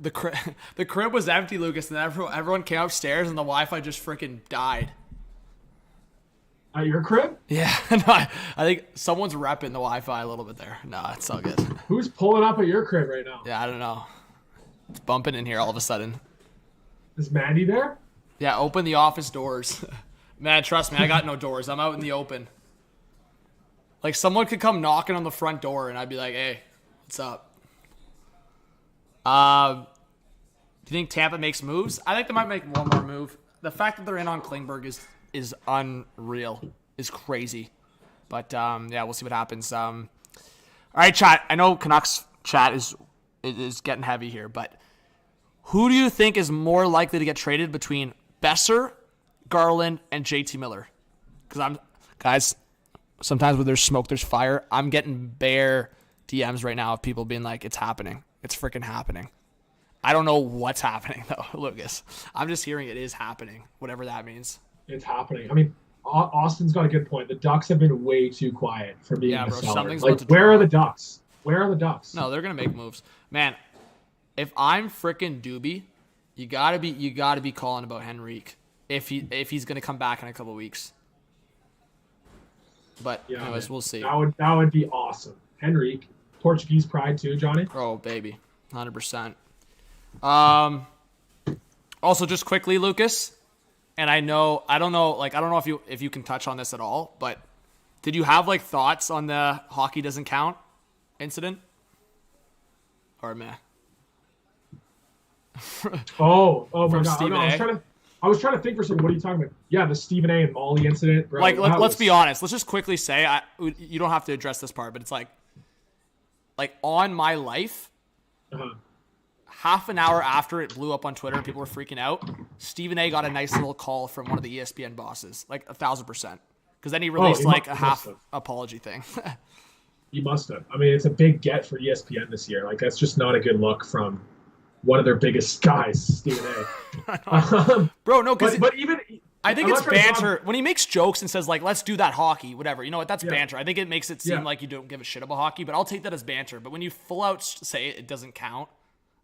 The crib was empty, Lucas, and everyone came upstairs and the Wi-Fi just freaking died. At your crib? Yeah, no, I think someone's repping the Wi-Fi a little bit there. No, it's all good. Who's pulling up at your crib right now? Yeah, I don't know. It's bumping in here all of a sudden. Is Mandy there? Yeah, open the office doors. Man, trust me, I got no doors. I'm out in the open. Like, someone could come knocking on the front door, and I'd be like, hey, what's up? Do you think Tampa makes moves? I think they might make one more move. The fact that they're in on Klingberg is unreal. Is crazy. But, yeah, we'll see what happens. All right, chat. I know Canucks chat is getting heavy here, but who do you think is more likely to get traded between Besser, Garland, and JT Miller? Because guys, sometimes when there's smoke, there's fire. I'm getting bare DMs right now of people being like, it's happening. It's freaking happening. I don't know what's happening, though, Lucas. I'm just hearing it is happening, whatever that means. It's happening. I mean, Austin's got a good point. The Ducks have been way too quiet for being a seller. Like, where are the Ducks? Where are the Ducks? No, they're going to make moves. Man, if I'm freaking Doobie, you gotta be calling about Henrique if he's going to come back in a couple weeks. But yeah, anyways, we'll see. That would be awesome. Henrique, Portuguese pride too, Johnny. Oh baby, 100%. Also, just quickly, Lucas, and I don't know if you can touch on this at all, but did you have like thoughts on the hockey doesn't count incident? Or meh? Oh my God! I was trying to think for something. What are you talking about? Yeah, the Stephen A. and Molly incident. Bro. Like, let's be honest. Let's just quickly say, you don't have to address this part, but it's like on my life, half an hour after it blew up on Twitter and people were freaking out, Stephen A. got a nice little call from one of the ESPN bosses, like 1,000%. Because then he released a half apology thing. He must have. I mean, it's a big get for ESPN this year. Like, that's just not a good look from one of their biggest guys, Stephen A. Bro, no, because but even I think it's banter when he makes jokes and says like, "Let's do that hockey, whatever." You know what? That's banter. I think it makes it seem like you don't give a shit about hockey, but I'll take that as banter. But when you full out say it doesn't count,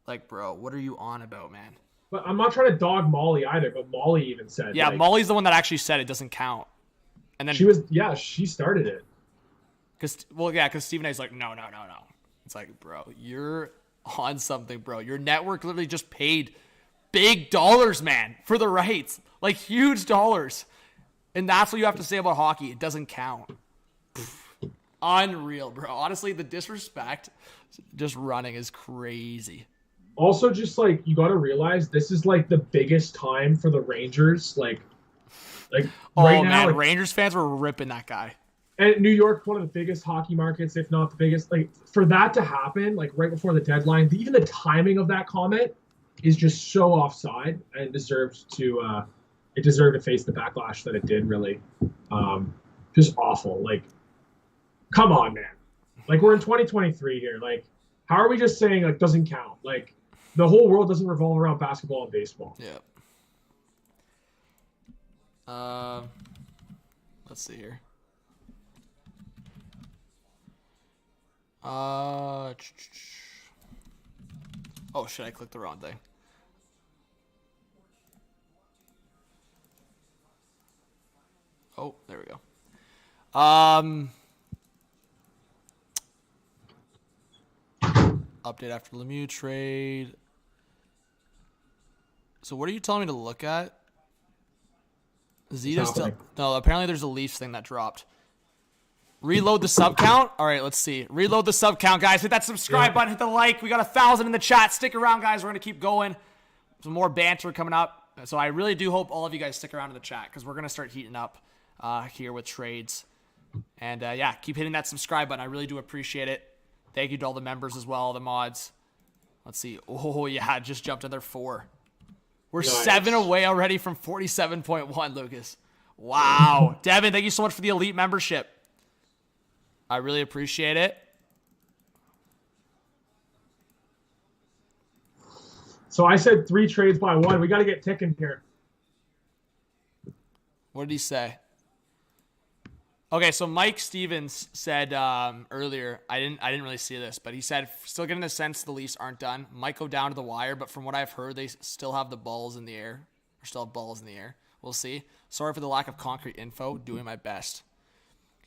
like, bro, what are you on about, man? But I'm not trying to dog Molly either. But Molly even said, yeah, like, Molly's the one that actually said it doesn't count, and then she started it. Because Stephen A's like, no. It's like, bro, you're on something, bro. Your network literally just paid big dollars, man, for the rights. Like, huge dollars. And that's what you have to say about hockey. It doesn't count. Unreal, bro. Honestly, the disrespect just running is crazy. Also, just, like, you got to realize this is, like, the biggest time for the Rangers. Like right now, like, Rangers fans were ripping that guy. And New York, one of the biggest hockey markets, if not the biggest. Like, for that to happen, like, right before the deadline, even the timing of that comment is just so offside and deserves to face the backlash that it did, really. Just awful. Like, come on, man. Like, we're in 2023 here. Like, how are we just saying, like, doesn't count? Like, the whole world doesn't revolve around basketball and baseball. Yeah. Let's see here. Oh, shit, I clicked the wrong thing. Oh, there we go. Update after Lemieux trade. So what are you telling me to look at? Zeta's still... No, apparently there's a Leafs thing that dropped. Reload the sub count? All right, let's see. Reload the sub count, guys. Hit that subscribe button. Hit the like. We got 1,000 in the chat. Stick around, guys. We're going to keep going. Some more banter coming up. So I really do hope all of you guys stick around in the chat because we're going to start heating up here with trades. And, yeah, keep hitting that subscribe button. I really do appreciate it. Thank you to all the members as well, the mods. Let's see. Oh, yeah, just jumped in there 4. We're 7 away already from 47.1, Lucas. Wow. Devin, thank you so much for the elite membership. I really appreciate it. So I said 3 trades by 1. We got to get ticking here. What did he say? Okay, so Mike Stevens said earlier, I didn't really see this, but he said, still getting the sense the Leafs aren't done. Might go down to the wire, but from what I've heard, they still have the balls in the air. Or still have balls in the air. We'll see. Sorry for the lack of concrete info. Doing my best.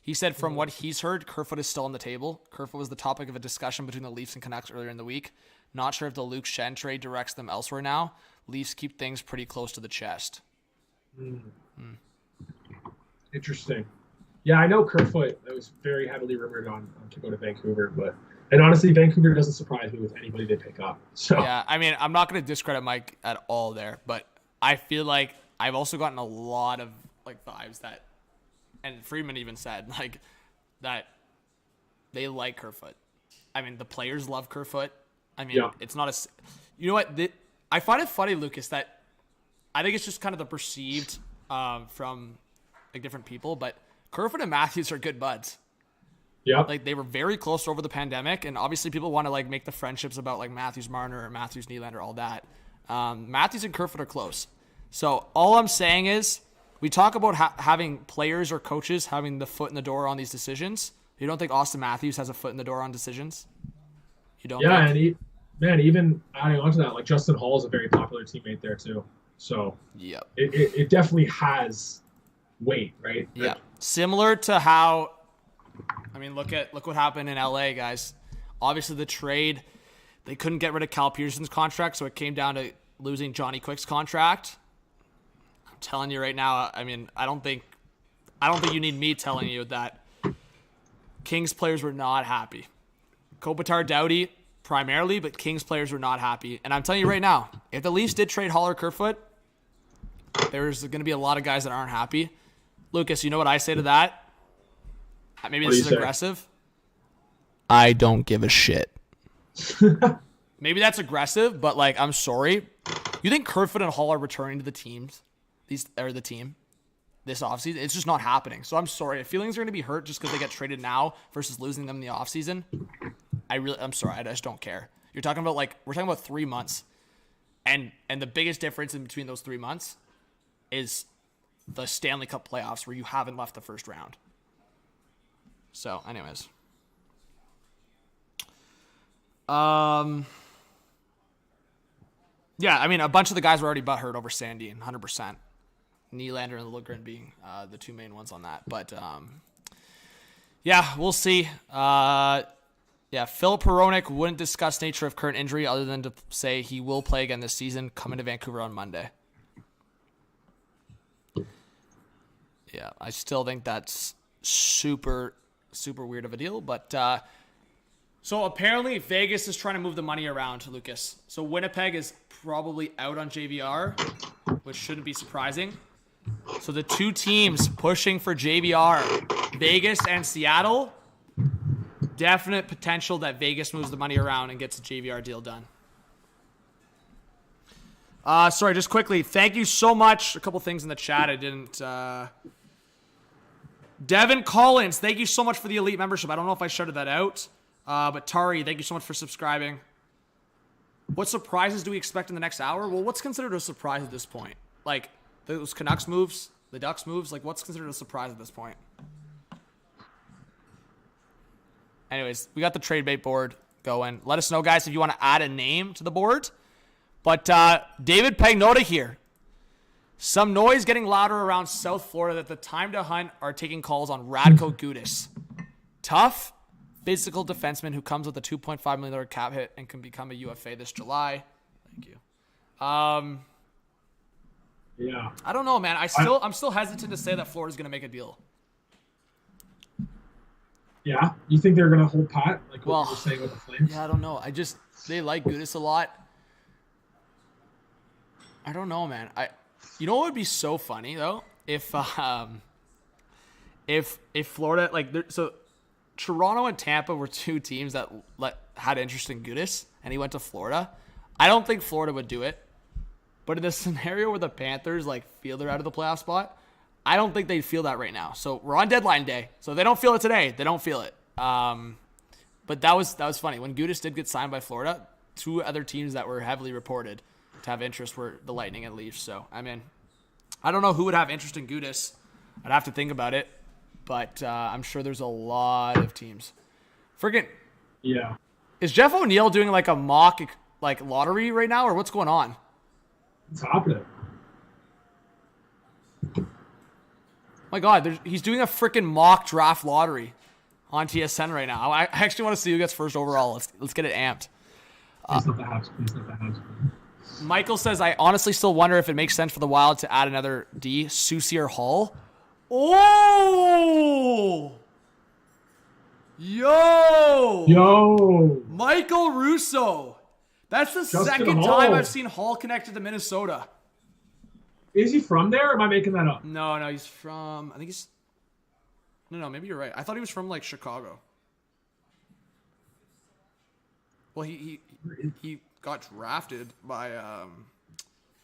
He said from what he's heard, Kerfoot is still on the table. Kerfoot was the topic of a discussion between the Leafs and Canucks earlier in the week. Not sure if the Luke Shen trade directs them elsewhere now. Leafs keep things pretty close to the chest. Interesting. Yeah, I know Kerfoot was very heavily rumored on to go to Vancouver, and honestly, Vancouver doesn't surprise me with anybody they pick up. So yeah, I mean, I'm not going to discredit Mike at all there, but I feel like I've also gotten a lot of like vibes that, and Friedman even said like that they like Kerfoot. I mean, the players love Kerfoot. I mean, It's not a. You know what? I find it funny, Lucas, that I think it's just kind of the perceived from like different people, but Kerfoot and Matthews are good buds. Yeah. Like they were very close over the pandemic, and obviously people want to like make the friendships about like Matthews Marner or Matthews Nylander, all that. Matthews and Kerfoot are close. So all I'm saying is we talk about having players or coaches having the foot in the door on these decisions. You don't think Austin Matthews has a foot in the door on decisions? You don't? Yeah, think? And even adding on to that, like Justin Hall is a very popular teammate there too. So yep. It definitely has weight, right? Yeah. Similar to how, I mean, look what happened in LA, guys. Obviously, the trade, they couldn't get rid of Cal Peterson's contract, so it came down to losing Johnny Quick's contract. I'm telling you right now, I mean, I don't think you need me telling you that Kings players were not happy. Kopitar Doughty primarily, but Kings players were not happy. And I'm telling you right now, if the Leafs did trade Hall or Kerfoot, there's going to be a lot of guys that aren't happy. Lucas, you know what I say to that? Maybe this is aggressive. I don't give a shit. Maybe that's aggressive, but like, I'm sorry. You think Kerfoot and Hall are returning to the teams? This offseason? It's just not happening. So I'm sorry. If feelings are going to be hurt just because they get traded now versus losing them in the offseason, I'm sorry. I just don't care. We're talking about 3 months. And the biggest difference in between those 3 months is the Stanley Cup playoffs where you haven't left the first round. So, anyways. Yeah, I mean, a bunch of the guys were already butthurt over Sandin, 100%. Nylander and Lundgren being the two main ones on that. But, yeah, we'll see. Phil Peronic wouldn't discuss nature of current injury other than to say he will play again this season, coming to Vancouver on Monday. Yeah, I still think that's super, super weird of a deal. But so apparently Vegas is trying to move the money around, Lucas. So Winnipeg is probably out on JVR, which shouldn't be surprising. So the two teams pushing for JVR, Vegas and Seattle, definite potential that Vegas moves the money around and gets a JVR deal done. Sorry, just quickly. Thank you so much. A couple things in the chat I didn't... Devin Collins, thank you so much for the elite membership. I don't know if I shouted that out. But Tari, thank you so much for subscribing. What surprises do we expect in the next hour? Well, what's considered a surprise at this point? Like, those Canucks moves, the Ducks moves, like, what's considered a surprise at this point? Anyways, we got the trade bait board. going. Let us know, guys, if you want to add a name to the board. But David Pagnotta here. Some noise getting louder around South Florida that the Time to Hunt are taking calls on Radko Gudas. Tough, physical defenseman who comes with a $2.5 million cap hit and can become a UFA this July. Thank you. Yeah. I don't know, man. I'm still hesitant to say that Florida's going to make a deal. Yeah. You think they're going to hold pat, like what you were saying with the Flames? Yeah, I don't know. They like Gudas a lot. I don't know, man. You know what would be so funny though if Florida so Toronto and Tampa were two teams that had interest in Gudas and he went to Florida. I don't think Florida would do it, but in the scenario where the Panthers feel they're out of the playoff spot, I don't think they'd feel that right now. So we're on deadline day, so if they don't feel it today, they don't feel it. But that was funny when Gudas did get signed by Florida. Two other teams that were heavily reported to have interest were the Lightning and Leafs. So, I mean, I don't know who would have interest in Gudas. I'd have to think about it. But I'm sure there's a lot of teams. Friggin' Yeah. Is Jeff O'Neill doing a mock lottery right now, or what's going on? It's happening. My God, he's doing a freaking mock draft lottery on TSN right now. I actually want to see who gets first overall. Let's get it amped. Please not the Habs. Please not the Habs. Michael says, I honestly still wonder if it makes sense for the Wild to add another D, Soucy or Hall. Oh! Yo! Michael Russo. That's the second time I've seen Hall connected to Minnesota. Is he from there, or am I making that up? No, he's from, I think he's, no, maybe you're right. I thought he was from Chicago. Well, he got drafted by,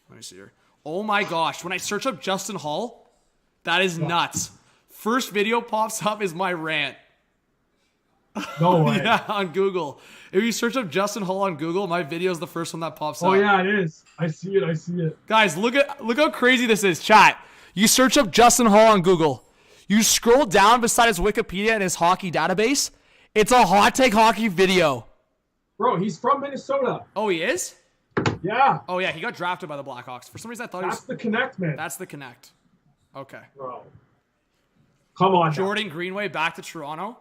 let me see here. Oh my gosh, when I search up Justin Hall, that is nuts. First video pops up is my rant. No way. Yeah, on Google. If you search up Justin Hall on Google, my video is the first one that pops up. Oh yeah, it is. I see it. Guys, look how crazy this is. Chat. You search up Justin Hall on Google. You scroll down beside his Wikipedia and his hockey database. It's a Hot Take Hockey video. Bro, he's from Minnesota. Oh, he is? Yeah. Oh, yeah, he got drafted by the Blackhawks. For some reason, I thought That's the connect, man. That's the connect. Okay. Bro. Come on. Jordan Greenway back to Toronto.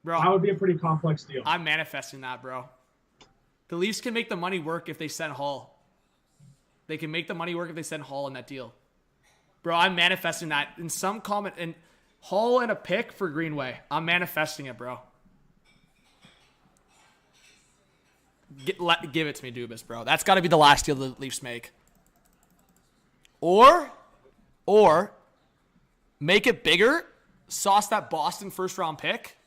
Bro, that would be a pretty complex deal. I'm manifesting that, bro. The Leafs can make the money work if they send Hall. They can make the money work if they send Hall in that deal. Bro, I'm manifesting that. In some comment, and Hall and a pick for Greenway. I'm manifesting it, bro. Give it to me, Dubas, bro. That's got to be the last deal the Leafs make. Or make it bigger, sauce that Boston first-round pick,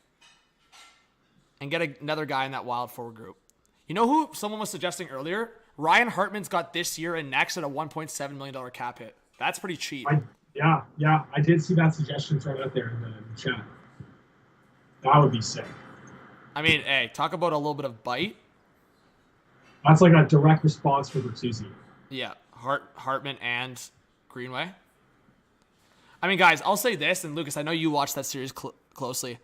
and get another guy in that Wild forward group. You know who someone was suggesting earlier? Ryan Hartman's got this year and next at a $1.7 million cap hit. That's pretty cheap. Yeah. I did see that suggestion thrown out there in the chat. That would be sick. I mean, hey, talk about a little bit of bite. That's like a direct response for Bertuzzi. Yeah, Hartman and Greenway. I mean, guys, I'll say this, and Lucas, I know you watched that series closely.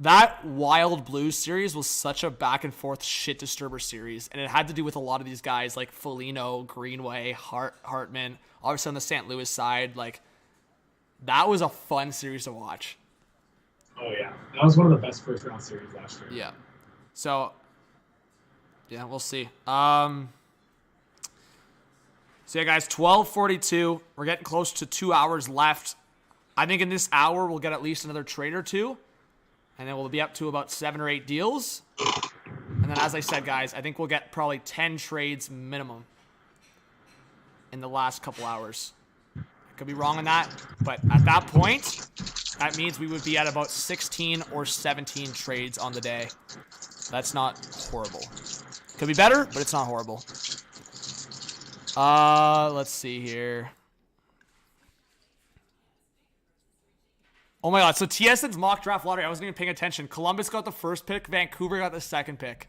That Wild Blues series was such a back-and-forth shit disturber series, and it had to do with a lot of these guys like Foligno, Greenway, Hartman, obviously on the St. Louis side. That was a fun series to watch. Oh, yeah. That was one of the best first-round series last year. Yeah. So, yeah, we'll see. So, yeah, guys, 12:42. We're getting close to 2 hours left. I think in this hour, we'll get at least another trade or two. And then we'll be up to about 7 or 8 deals. And then, as I said, guys, I think we'll get probably 10 trades minimum in the last couple hours. I could be wrong on that. But at that point, that means we would be at about 16 or 17 trades on the day. That's not horrible. Could be better, but it's not horrible. Let's see here. Oh my God, so TSN's mock draft lottery, I wasn't even paying attention. Columbus got the first pick. Vancouver got the second pick.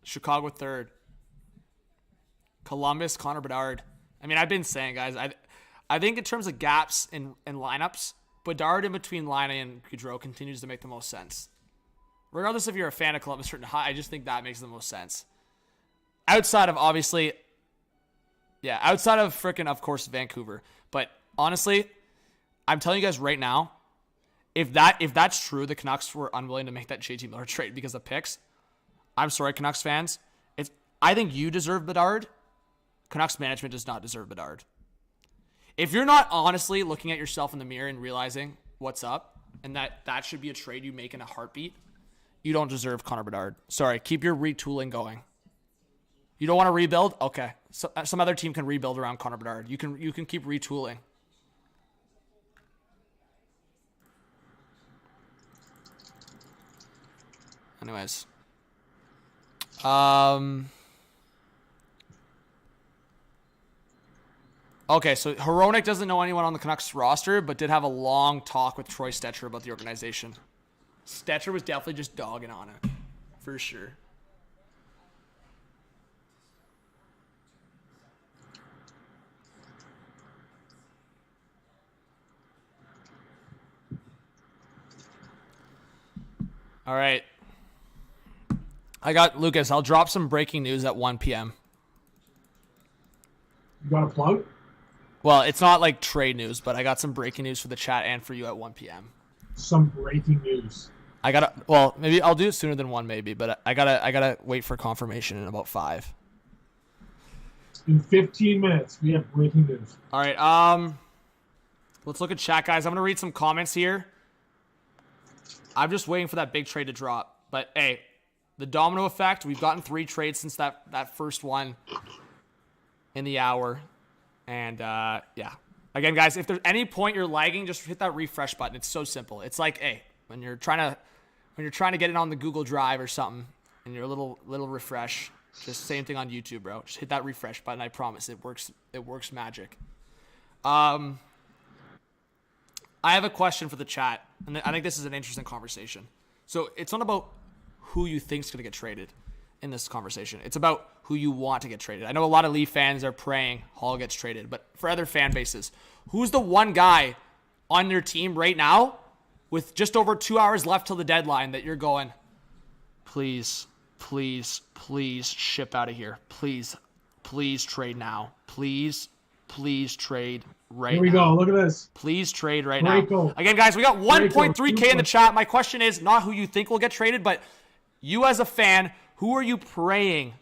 Chicago third. Columbus, Connor Bedard. I mean, I've been saying, guys, I think in terms of gaps in lineups, Bedard in between Laine and Gaudreau continues to make the most sense. Regardless if you're a fan of Columbus or not, I just think that makes the most sense. Outside of frickin', of course, Vancouver. But honestly, I'm telling you guys right now, if that's true, the Canucks were unwilling to make that JT Miller trade because of picks. I'm sorry, Canucks fans. I think you deserve Bedard. Canucks management does not deserve Bedard. If you're not honestly looking at yourself in the mirror and realizing what's up and that should be a trade you make in a heartbeat, you don't deserve Connor Bedard. Sorry, keep your retooling going. You don't want to rebuild? Okay. So some other team can rebuild around Connor Bedard. You can keep retooling. Anyways. Okay, so Hronek doesn't know anyone on the Canucks roster, but did have a long talk with Troy Stecher about the organization. Stecher was definitely just dogging on it, for sure. All right. I got Lucas. I'll drop some breaking news at 1 p.m. You got a plug? Well, it's not like trade news, but I got some breaking news for the chat and for you at 1 p.m. Some breaking news. Maybe I'll do it sooner than 1 maybe, but I gotta wait for confirmation in about 5. In 15 minutes, we have breaking news. All right, let's look at chat, guys. I'm gonna read some comments here. I'm just waiting for that big trade to drop. But hey, the domino effect, we've gotten 3 trades since that first one in the hour. And yeah. Again, guys, if there's any point you're lagging, just hit that refresh button. It's so simple. It's like, hey, when you're trying to get it on the Google Drive or something, and you're a little refresh, just same thing on YouTube, bro. Just hit that refresh button. I promise it works. It works magic. I have a question for the chat, and I think this is an interesting conversation. So it's not about who you think's going to get traded in this conversation. It's about who you want to get traded. I know a lot of Leaf fans are praying Hall gets traded, but for other fan bases, who's the one guy on your team right now with just over 2 hours left till the deadline that you're going, please, please, please ship out of here. Please, please trade now. Please, please trade right now. Here we go. Look at this. Please trade right now. Again, guys, we got 1.3K in the chat. My question is not who you think will get traded, but you as a fan, who are you praying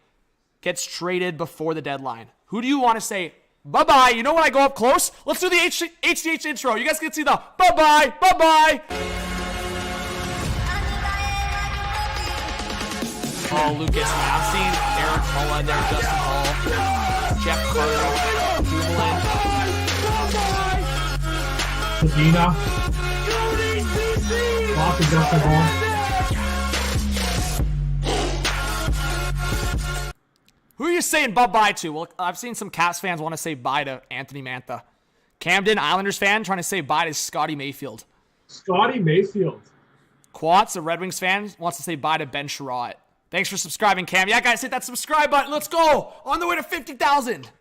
gets traded before the deadline? Who do you want to say bye-bye? You know when I go up close? Let's do the HDH intro. You guys can see the bye-bye, bye-bye. Oh, Lucas, yeah, I've seen Eric Mulla there, Justin Hall, Jeff Carter, Dumoulin. Medina. Lock and Justin Hall. Who are you saying bye-bye to? Well, I've seen some Caps fans want to say bye to Anthony Mantha. Camden Islanders fan trying to say bye to Scotty Mayfield. Scotty Mayfield. Quats, a Red Wings fan, wants to say bye to Ben Sherratt. Thanks for subscribing, Cam. Yeah, guys, hit that subscribe button. Let's go. On the way to 50,000.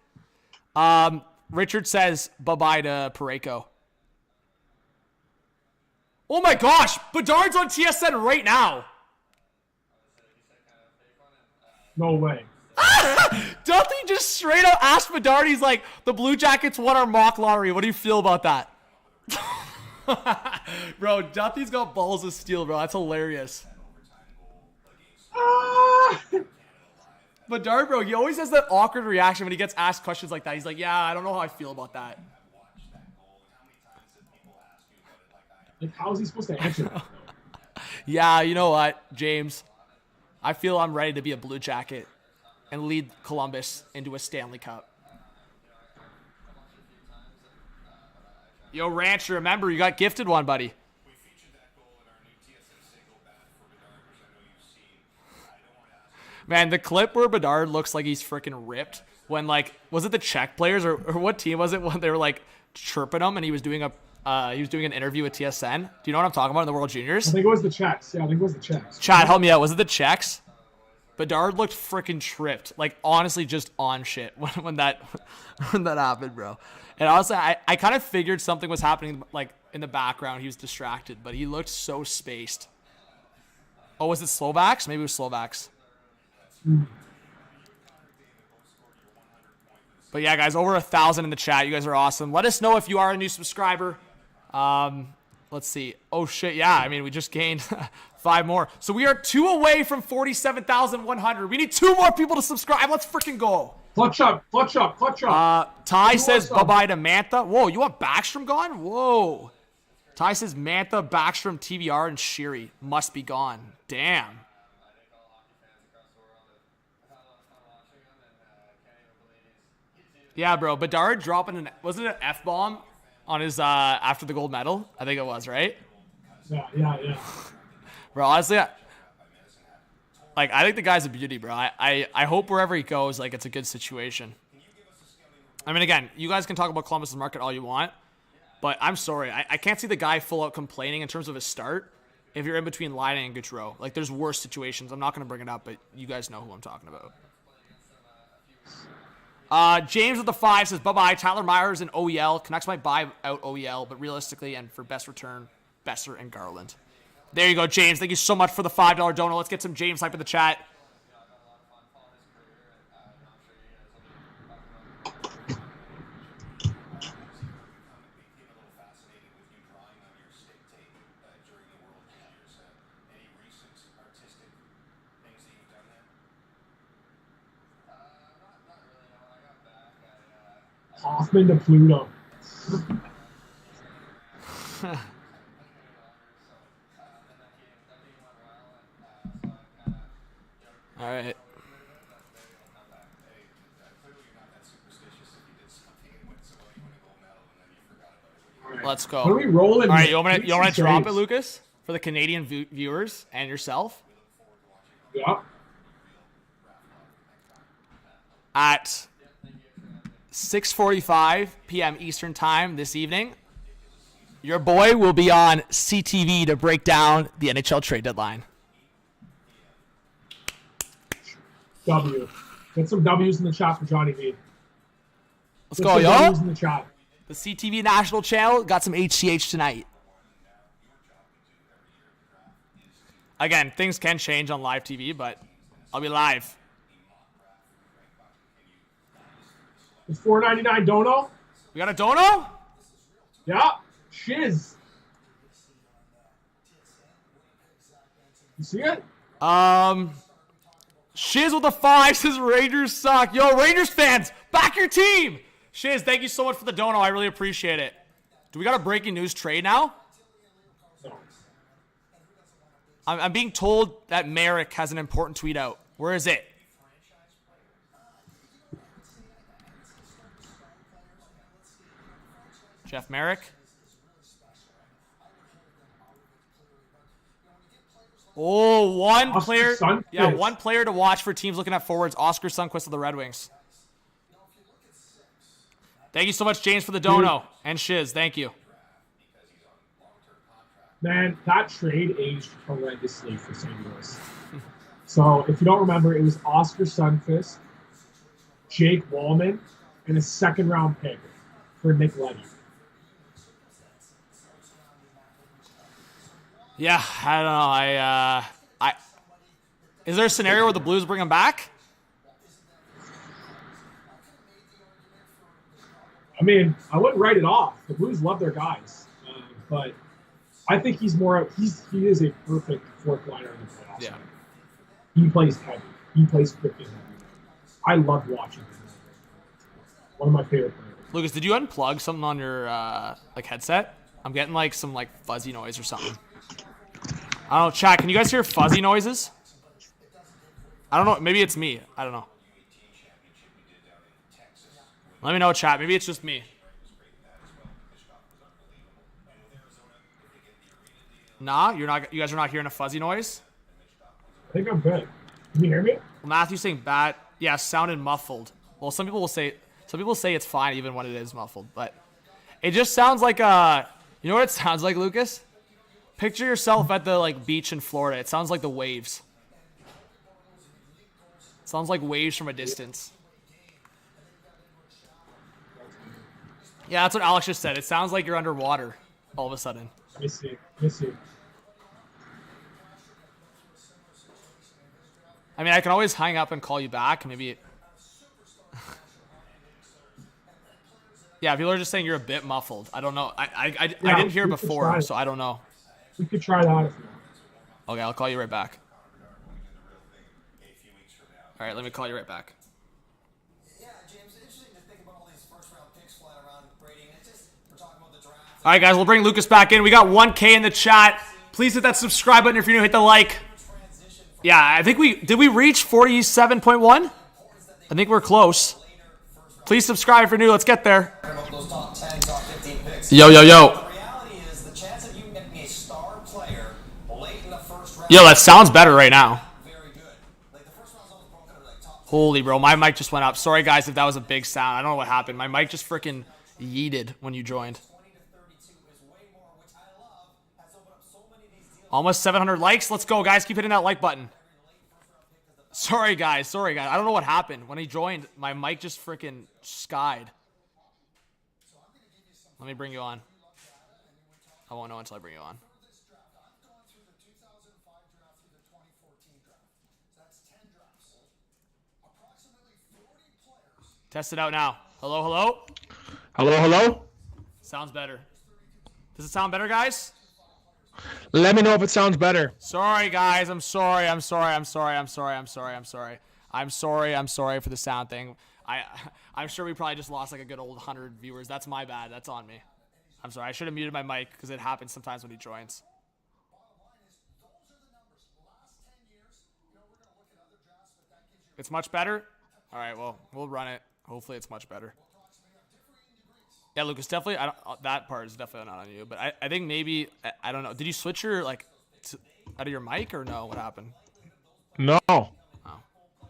Richard says bye-bye to Parayko. Oh, my gosh. Bedard's on TSN right now. No way. Duthie just straight up asked Bedard. He's like, the Blue Jackets won our mock lottery. What do you feel about that? Bro, Duthie's got balls of steel, bro. That's hilarious. Bedard, bro, he always has that awkward reaction when he gets asked questions like that. He's like, yeah, I don't know how I feel about that. Like, how is he supposed to answer that? Yeah, you know what, James? I feel I'm ready to be a Blue Jacket and lead Columbus into a Stanley Cup. Yo, Ranch, remember, you got gifted one, buddy. We featured that goal in our new TSN single bath for Bedard, which I know you've seen. Man, the clip where Bedard looks like he's freaking ripped when, like, was it the Czech players or what team was it when they were, like, chirping him and he was doing an interview with TSN? Do you know what I'm talking about in the World Juniors? I think it was the Czechs. Yeah, I think it was the Czechs. Chad, help me out. Was it the Czechs? Bedard looked freaking tripped. Like, honestly, just on shit when that happened, bro. And honestly, I kind of figured something was happening, like, in the background. He was distracted, but he looked so spaced. Oh, was it Slovaks? Maybe it was Slovaks. But yeah, guys, over 1,000 in the chat. You guys are awesome. Let us know if you are a new subscriber. Let's see. Oh, shit. Yeah, I mean, we just gained 5 more. So we are 2 away from 47,100. We need 2 more people to subscribe. Let's freaking go. Clutch up. Ty says bye-bye to Mantha. Whoa, you want Backstrom gone? Whoa. Ty says Mantha, Backstrom, TVR, and Sheary must be gone. Damn. Yeah, bro. Bedard dropping wasn't it an F-bomb on his after the gold medal? I think it was, right? Yeah. Bro, honestly, I think the guy's a beauty, bro. I hope wherever he goes, like, it's a good situation. I mean, again, you guys can talk about Columbus's market all you want, but I'm sorry. I can't see the guy full out complaining in terms of his start if you're in between Laine and Gaudreau. Like, there's worse situations. I'm not going to bring it up, but you guys know who I'm talking about. James with the 5 says, bye-bye. Tyler Myers and OEL. Canucks might buy out OEL, but realistically and for best return, Besser and Garland. There you go, James. Thank you so much for the $5 dono. Let's get some James hype in the chat. Hoffman to Pluto. All right. Let's go. What are we rolling? All right, you want to drop it, Lucas, for the Canadian viewers and yourself? Yeah. At 6:45 p.m. Eastern Time this evening, your boy will be on CTV to break down the NHL trade deadline. W. Get some W's in the chat for Johnny V. Let's go, y'all. W's in the chat. The CTV national channel got some HCH tonight. Again, things can change on live TV, but I'll be live. It's $4.99 dono. We got a dono? Yeah. Shiz. You see it? Shiz with the 5 says Rangers suck. Yo, Rangers fans, back your team. Shiz, thank you so much for the dono. I really appreciate it. Do we got a breaking news trade now? No. I'm being told that Merrick has an important tweet out. Where is it? Jeff Merrick. Oh, one player. Yeah, one player to watch for teams looking at forwards. Oscar Sundqvist of the Red Wings. Thank you so much, James, for the dono. And Shiz, thank you. Man, that trade aged horrendously for St. Louis. So, if you don't remember, it was Oscar Sundqvist, Jake Wallman, and a second-round pick for Nick Leddy. Yeah, I don't know. Is there a scenario where the Blues bring him back? I mean, I wouldn't write it off. The Blues love their guys, but I think he is a perfect fourth liner in the playoffs. Yeah. He plays heavy. He plays freaking heavy. I love watching him. One of my favorite players. Lucas, did you unplug something on your headset? I'm getting some fuzzy noise or something. I don't know, chat. Can you guys hear fuzzy noises? I don't know. Maybe it's me. I don't know. Let me know, chat. Maybe it's just me. Nah, you're not. You guys are not hearing a fuzzy noise. I think I'm good. Can you hear me? Well, Matthew's saying bad. Yeah, sounded muffled. Well, some people say it's fine even when it is muffled, but it just sounds like you know what it sounds like, Lucas? Picture yourself at the beach in Florida. It sounds like the waves. Sounds like waves from a distance. Yeah, that's what Alex just said. It sounds like you're underwater all of a sudden. Let me see. Let me see. I mean, I can always hang up and call you back. Maybe. Yeah, people are just saying you're a bit muffled. I don't know. I didn't hear before, so I don't know. We could try that if you want. Okay, I'll call you right back. All right, let me call you right back. Yeah, James, it's interesting to think about all these first-round picks flying around Brady. And it's just, we're talking about the draft. All right, guys, we'll bring Lucas back in. We got 1K in the chat. Please hit that subscribe button if you're new. Hit the like. Yeah, I think did we reach 47.1? I think we're close. Please subscribe if you're new. Let's get there. Those top 10, top 15 picks. Yo. The reality is the chance of you getting a star player late in the first round. Yo, that sounds better right now. Very good. Like the first round's always broken up like top 10. Holy, bro, my mic just went up. Sorry, guys, if that was a big sound. I don't know what happened. My mic just freaking yeeted when you joined. 20 to 32 is way more, which I love. Has opened up so many of these deals. Almost 700 likes. Let's go, guys. Keep hitting that like button. Sorry, guys. I don't know what happened. When he joined, my mic just freaking skied. Let me bring you on. I won't know until I bring you on. Test it out now. Hello? Hello? Sounds better. Does it sound better, guys? Let me know if it sounds better. Sorry, guys. I'm sorry for the sound thing. I'm sure we probably just lost like a good old 100 viewers. That's my bad. That's on me. I'm sorry. I should have muted my mic because it happens sometimes when he joins. It's much better? All right, well, we'll run it. Hopefully it's much better. Yeah, Lucas, definitely. That part is definitely not on you, but I think maybe I don't know. Did you switch your out of your mic or no? What happened? No. Oh.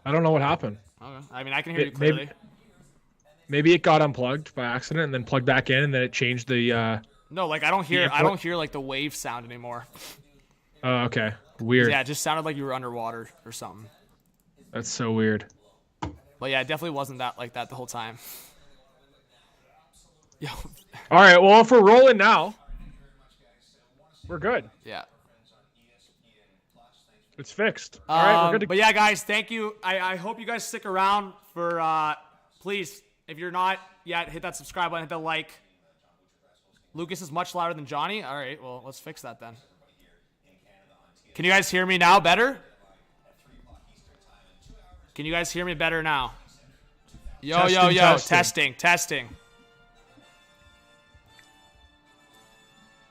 I don't know what happened. Okay. I mean, I can hear you clearly. Maybe it got unplugged by accident and then plugged back in, and then it changed the. No, like I don't hear like the wave sound anymore. Oh, okay. Weird. Yeah, it just sounded like you were underwater or something. That's so weird. But yeah, it definitely wasn't that like that the whole time. Yo. All right. Well, if we're rolling now, we're good. Yeah. It's fixed. All right, we're good to But yeah, guys, thank you. I hope you guys stick around for. Please, if you're not yet, hit that subscribe button, hit the like. Lucas is much louder than Johnny. All right, well, let's fix that then. Can you guys hear me now better? Can you guys hear me better now? Yo. Testing.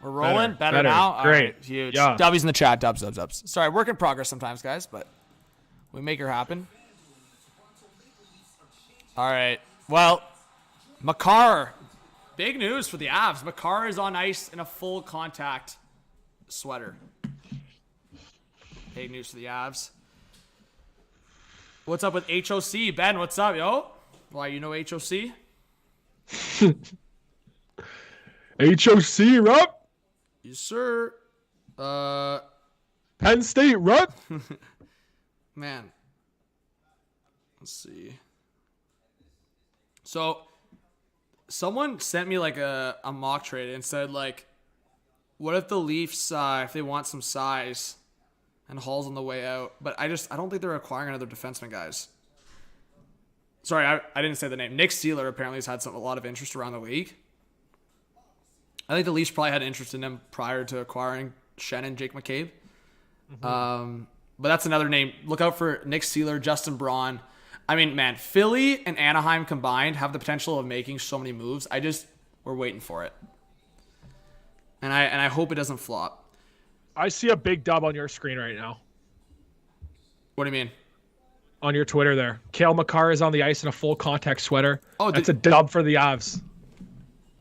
We're rolling. Better now? All Great. right, huge. Yeah. W's in the chat. Dubs. Sorry, work in progress sometimes, guys, but we make her happen. All right. Well, Makar. Big news for the Avs. Makar is on ice in a full contact sweater. Big news for the Avs. What's up with HOC? Ben, what's up, yo? Why, you know HOC? HOC, Rup. Yes, sir. Penn State, Rup. Man. Let's see. So, someone sent me like a mock trade and said like, what if the Leafs, if they want some size and Hall's on the way out? But I don't think they're acquiring another defenseman, guys. Sorry, I didn't say the name. Nick Seeler apparently has had a lot of interest around the league. I think the Leafs probably had interest in him prior to acquiring Shen and Jake McCabe. Mm-hmm. But that's another name. Look out for Nick Seeler, Justin Braun. I mean, man, Philly and Anaheim combined have the potential of making so many moves. We're waiting for it. And I hope it doesn't flop. I see a big dub on your screen right now. What do you mean? On your Twitter there. Cale Makar is on the ice in a full contact sweater. Oh, that's a dub for the Avs.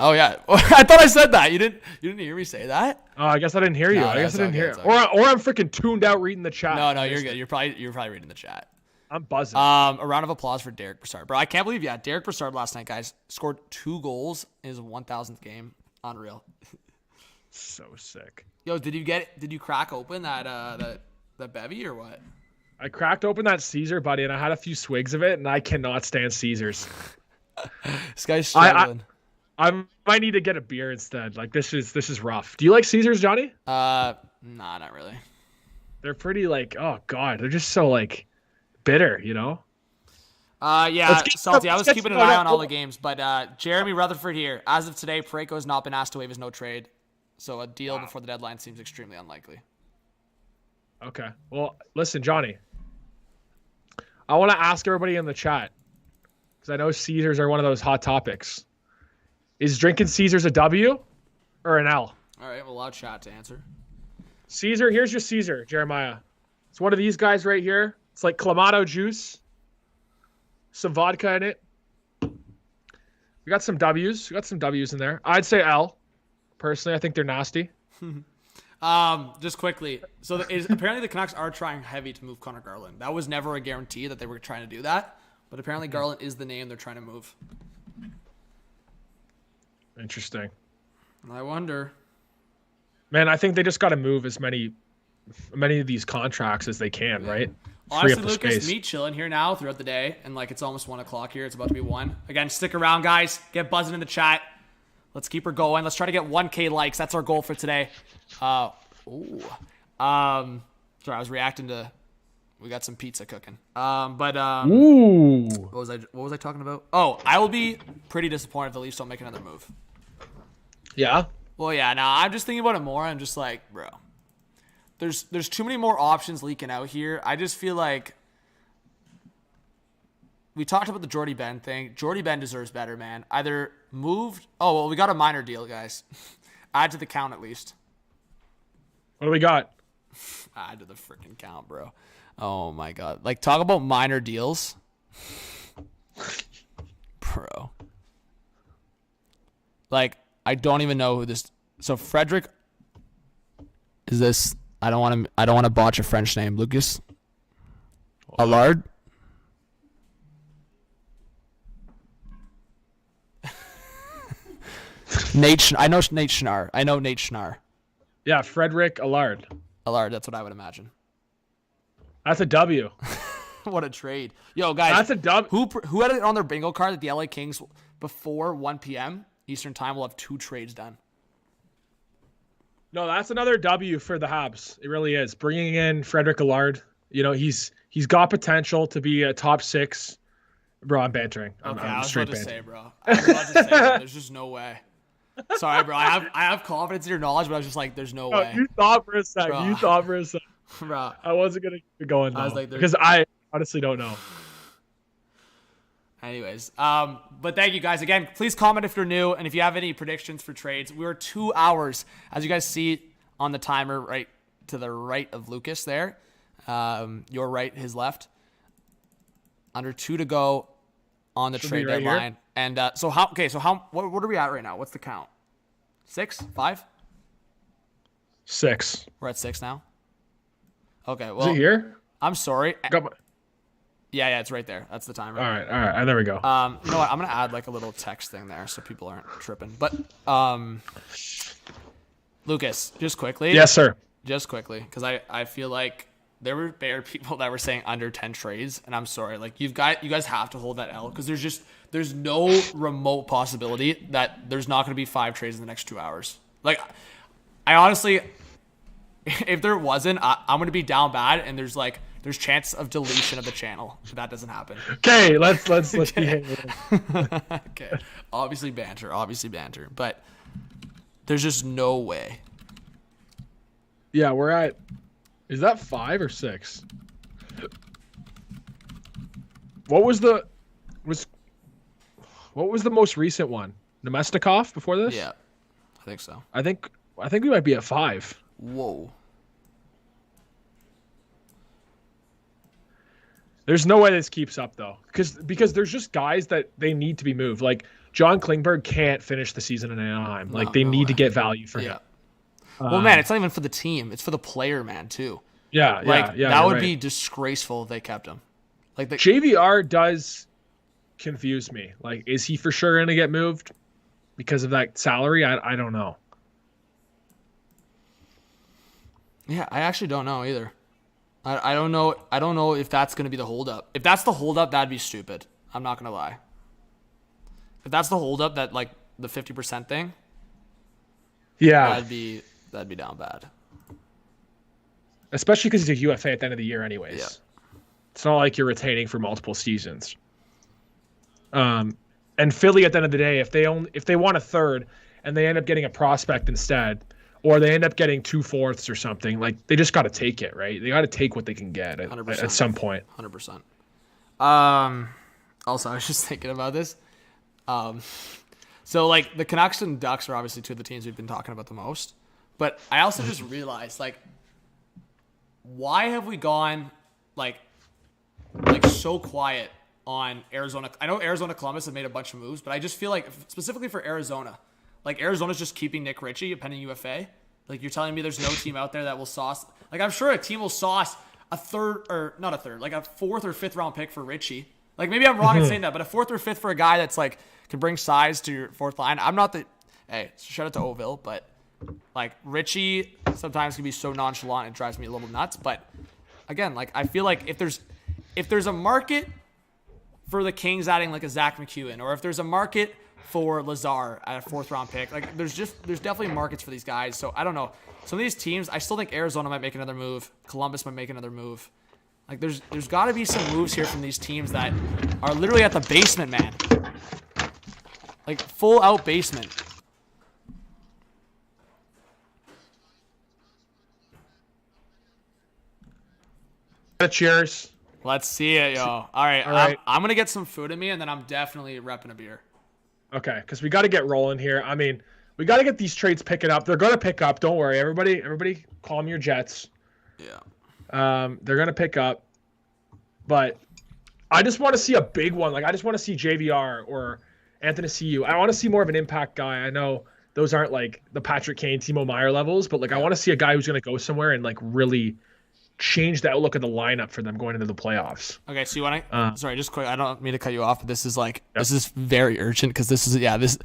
Oh yeah, I thought I said that. You didn't hear me say that? Oh, I guess I didn't hear you. I guess I didn't hear. Or I'm freaking tuned out reading the chat. No, you're good. You're probably reading the chat. I'm buzzing. A round of applause for Derek Brassard, bro. I can't believe Derek Brassard last night, guys, scored 2 goals in his 1,000th game. Unreal. So sick. Yo, did you crack open that bevy or what? I cracked open that Caesar, buddy, and I had a few swigs of it, and I cannot stand Caesars. This guy's struggling. I might need to get a beer instead. Like this is rough. Do you like Caesars, Johnny? Nah, not really. They're pretty like, oh god, they're just so like bitter, you know? Yeah, Salty, I was keeping an eye on all the games, but Jeremy Rutherford here. As of today, Parayko has not been asked to waive his no trade, so a deal before the deadline seems extremely unlikely. Okay. Well, listen, Johnny. I want to ask everybody in the chat, because I know Caesars are one of those hot topics. Is drinking Caesars a W or an L? All right, we'll allow chat to answer. Caesar, here's your Caesar, Jeremiah. It's one of these guys right here. It's like Clamato juice, some vodka in it. We got some W's. We got some W's in there. I'd say L. Personally, I think they're nasty. Just quickly. So apparently the Canucks are trying heavy to move Connor Garland. That was never a guarantee that they were trying to do that, but apparently Garland is the name they're trying to move. Interesting. I wonder. Man, I think they just got to move as many of these contracts as they can, right? Honestly, Lucas, me chilling here now throughout the day, and like it's almost 1 o'clock here. It's about to be 1. Again, stick around, guys. Get buzzing in the chat. Let's keep her going. Let's try to get 1K likes. That's our goal for today. Sorry, I was reacting to. We got some pizza cooking. Ooh. What was I talking about? Oh, I will be pretty disappointed if the Leafs don't make another move. Yeah. Well, yeah. Now I'm just thinking about it more. I'm just like, bro, there's too many more options leaking out here. I just feel like we talked about the Jordy Ben thing. Jordy Ben deserves better, man. Either moved. Oh well, we got a minor deal, guys. Add to the count at least. What do we got? Add to the freaking count, bro. Oh my god. Like, talk about minor deals. Bro. Like, I don't even know who this. So Frederick is this. I don't want to botch a French name. Lucas Allard. I know Nate Schnarr. Yeah, Frederick Allard. Allard, that's what I would imagine. That's a W. What a trade. Yo, guys. That's a W. Who had it on their bingo card that the LA Kings before 1 p.m. Eastern time will have 2 trades done? No, that's another W for the Habs. It really is. Bringing in Frederick Allard. You know, he's got potential to be a top 6. Bro, I'm bantering. Okay, I'm I was straight about to bantering. say, bro. I was about to say, bro, there's just no way. Sorry, bro. I have confidence in your knowledge, but I was just like, there's no way. You thought for a second. Bro. You thought for a second. Bro. I wasn't going to keep going, though. I was like, because I honestly don't know. Anyways, but thank you guys again. Please comment if you're new and if you have any predictions for trades. We're 2 hours, as you guys see on the timer, right to the right of Lucas there. Your right, his left. Under 2 to go on the trade right deadline. Here. And what are we at right now? What's the count? 6? 5? 6. We're at 6 now. Okay, well, Is it here? I'm sorry. Got my... Yeah, it's right there. That's the timer. All right. There we go. You know what? I'm gonna add like a little text thing there so people aren't tripping. But Lucas, just quickly. Yes, sir. Just quickly, because I feel like there were Bear people that were saying under 10 trades, and I'm sorry. Like you guys have to hold that L because there's no remote possibility that there's not gonna be 5 trades in the next 2 hours. Like I honestly, if there wasn't, I'm gonna be down bad, and there's chance of deletion of the channel if that doesn't happen. Okay, let's behave. Okay, obviously banter, but there's just no way. Yeah, we're at. Is that 5 or 6? What was the most recent one? Nemestikov before this? Yeah, I think so. I think we might be at 5. Whoa. There's no way this keeps up though, because there's just guys that they need to be moved. Like John Klingberg can't finish the season in Anaheim. Like they need to get value for him. Well, man, it's not even for the team; it's for the player, man, too. Yeah, that would be disgraceful if they kept him. Like JVR does confuse me. Like, is he for sure gonna get moved because of that salary? I don't know. Yeah, I actually don't know either. I don't know. I don't know if that's going to be the holdup. If that's the holdup, that'd be stupid. I'm not going to lie. If that's the holdup, that like the 50% thing, Yeah. that'd be down bad. Especially because he's a UFA at the end of the year anyways. Yeah. It's not like you're retaining for multiple seasons. And Philly at the end of the day, if they want a third and they end up getting a prospect instead, or they end up getting 2/4 or something, like they just got to take it, right? They got to take what they can get at some point. 100%. Also, I was just thinking about this. So like the Canucks and Ducks are obviously two of the teams we've been talking about the most, but I also just realized like, why have we gone like so quiet on Arizona? I know Arizona Columbus have made a bunch of moves, but I just feel like specifically for Arizona, like Arizona's just keeping Nick Ritchie, a pending UFA. Like you're telling me there's no team out there that will sauce. Like I'm sure a team will sauce like a 4th or 5th round pick for Ritchie. Like maybe I'm wrong in saying that, but a 4th or 5th for a guy that's like can bring size to your 4th line. I'm not the shout out to Oville, but like Ritchie sometimes can be so nonchalant it drives me a little nuts. But again, like I feel like if there's a market for the Kings adding like a Zach McEwen, or if there's a market for Lazar at a 4th round pick, like there's definitely markets for these guys. So I don't know. Some of these teams, I still think Arizona might make another move. Columbus might make another move. Like there's got to be some moves here from these teams that are literally at the basement, man. Like full out basement. Cheers. Let's see it, yo. All right. I'm going to get some food in me, and then I'm definitely repping a beer. Okay, because we got to get rolling here. I mean, we got to get these trades picking up. They're going to pick up. Don't worry. Everybody calm your jets. Yeah. They're going to pick up. But I just want to see a big one. Like, I just want to see JVR or Anthony CU. I want to see more of an impact guy. I know those aren't, like, the Patrick Kane, Timo Meier levels, but, like, I want to see a guy who's going to go somewhere and, like, really change the outlook of the lineup for them going into the playoffs. Okay, so you want to sorry, just quick, I don't mean to cut you off, but this is this is very urgent because this is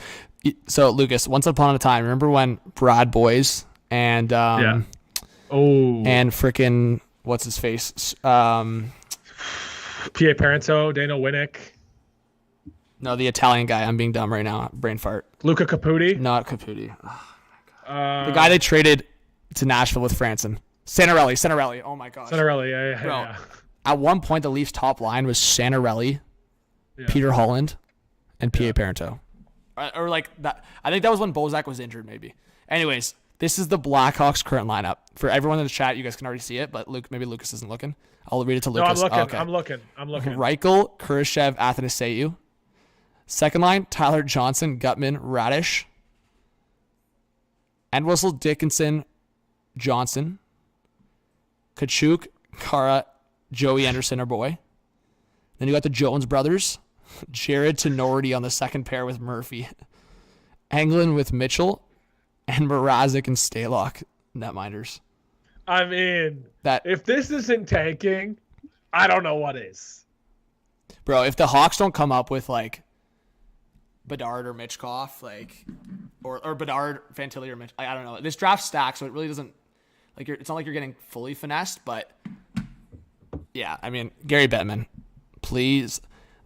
so Lucas, once upon a time, remember when Brad Boys and and freaking what's his face? P.A. Parento, Daniel Winnick. No, the Italian guy. I'm being dumb right now. Brain fart. Luca Caputi. Not Caputi. Oh my God. The guy they traded to Nashville with Franson. Santarelli. Oh my gosh. Santarelli, yeah. Bro, at one point, the Leafs' top line was Santarelli, Peter Holland, and P.A. Parento. Or like that. I think that was when Bozak was injured, maybe. Anyways, this is the Blackhawks' current lineup. For everyone in the chat, you guys can already see it, but maybe Lucas isn't looking. I'll read it to Lucas. No, I'm looking. Okay. I'm looking. Reichel, Kurashev, Athanasiou. Second line, Tyler Johnson, Gutman, Radish. Entwistle, Dickinson, Johnson. Kachuk, Kara, Joey Anderson, our boy. Then you got the Jones brothers. Jared Tenorti on the second pair with Murphy. Anglin with Mitchell. And Mrazek and Stalock, netminders. I mean, if this isn't tanking, I don't know what is. Bro, if the Hawks don't come up with, like, Bedard or Mitchkoff, like, or Bedard, Fantilli, or Mitch, I don't know. This draft stacks, so it really doesn't, like, it's not like you're getting fully finessed, but yeah, I mean, Gary Bettman, please,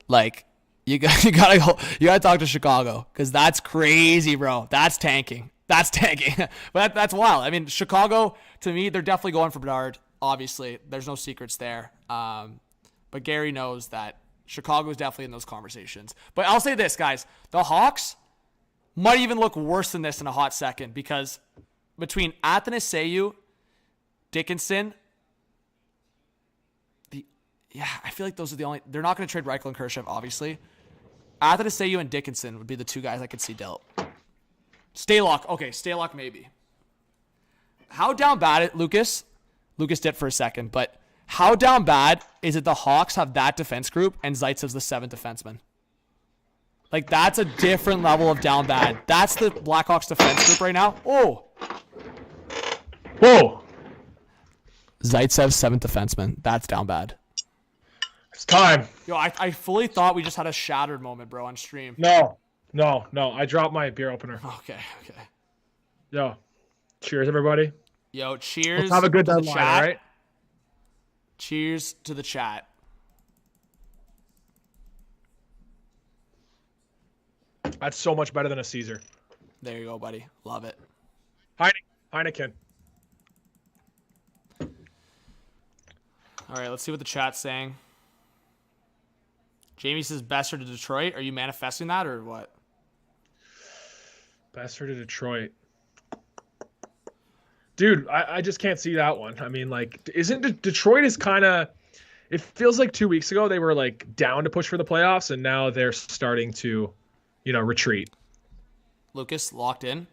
like, you gotta talk to Chicago, because that's crazy, bro. That's tanking. But that's wild. I mean, Chicago, to me, they're definitely going for Bedard. Obviously, there's no secrets there. But Gary knows that Chicago is definitely in those conversations. But I'll say this, guys. The Hawks might even look worse than this in a hot second, because between Athanasiou, Dickinson, I feel like those are the only... They're not going to trade Reichel and Kurashev, obviously. Athanasiou and Dickinson would be the two guys I could see dealt. Stalock maybe. How down bad it, Lucas did for a second, but how down bad is it the Hawks have that defense group and Zaitsev's the 7th defenseman? Like, that's a different level of down bad. That's the Blackhawks defense group right now. Oh. Whoa. Zaitsev's 7th defenseman. That's down bad. It's time. Yo, I fully thought we just had a shattered moment, bro, on stream. No. I dropped my beer opener. Okay. Yo, cheers, everybody. Yo, cheers. Let's have a good to the deadline, chat. all right? Cheers to the chat. That's so much better than a Caesar. There you go, buddy. Love it. Heineken. All right, let's see what the chat's saying. Jamie says Besser to Detroit. Are you manifesting that or what? Besser to Detroit. Dude, I just can't see that one. I mean, like, isn't Detroit is kind of... It feels like 2 weeks ago they were, like, down to push for the playoffs, and now they're starting to, retreat. Lucas, locked in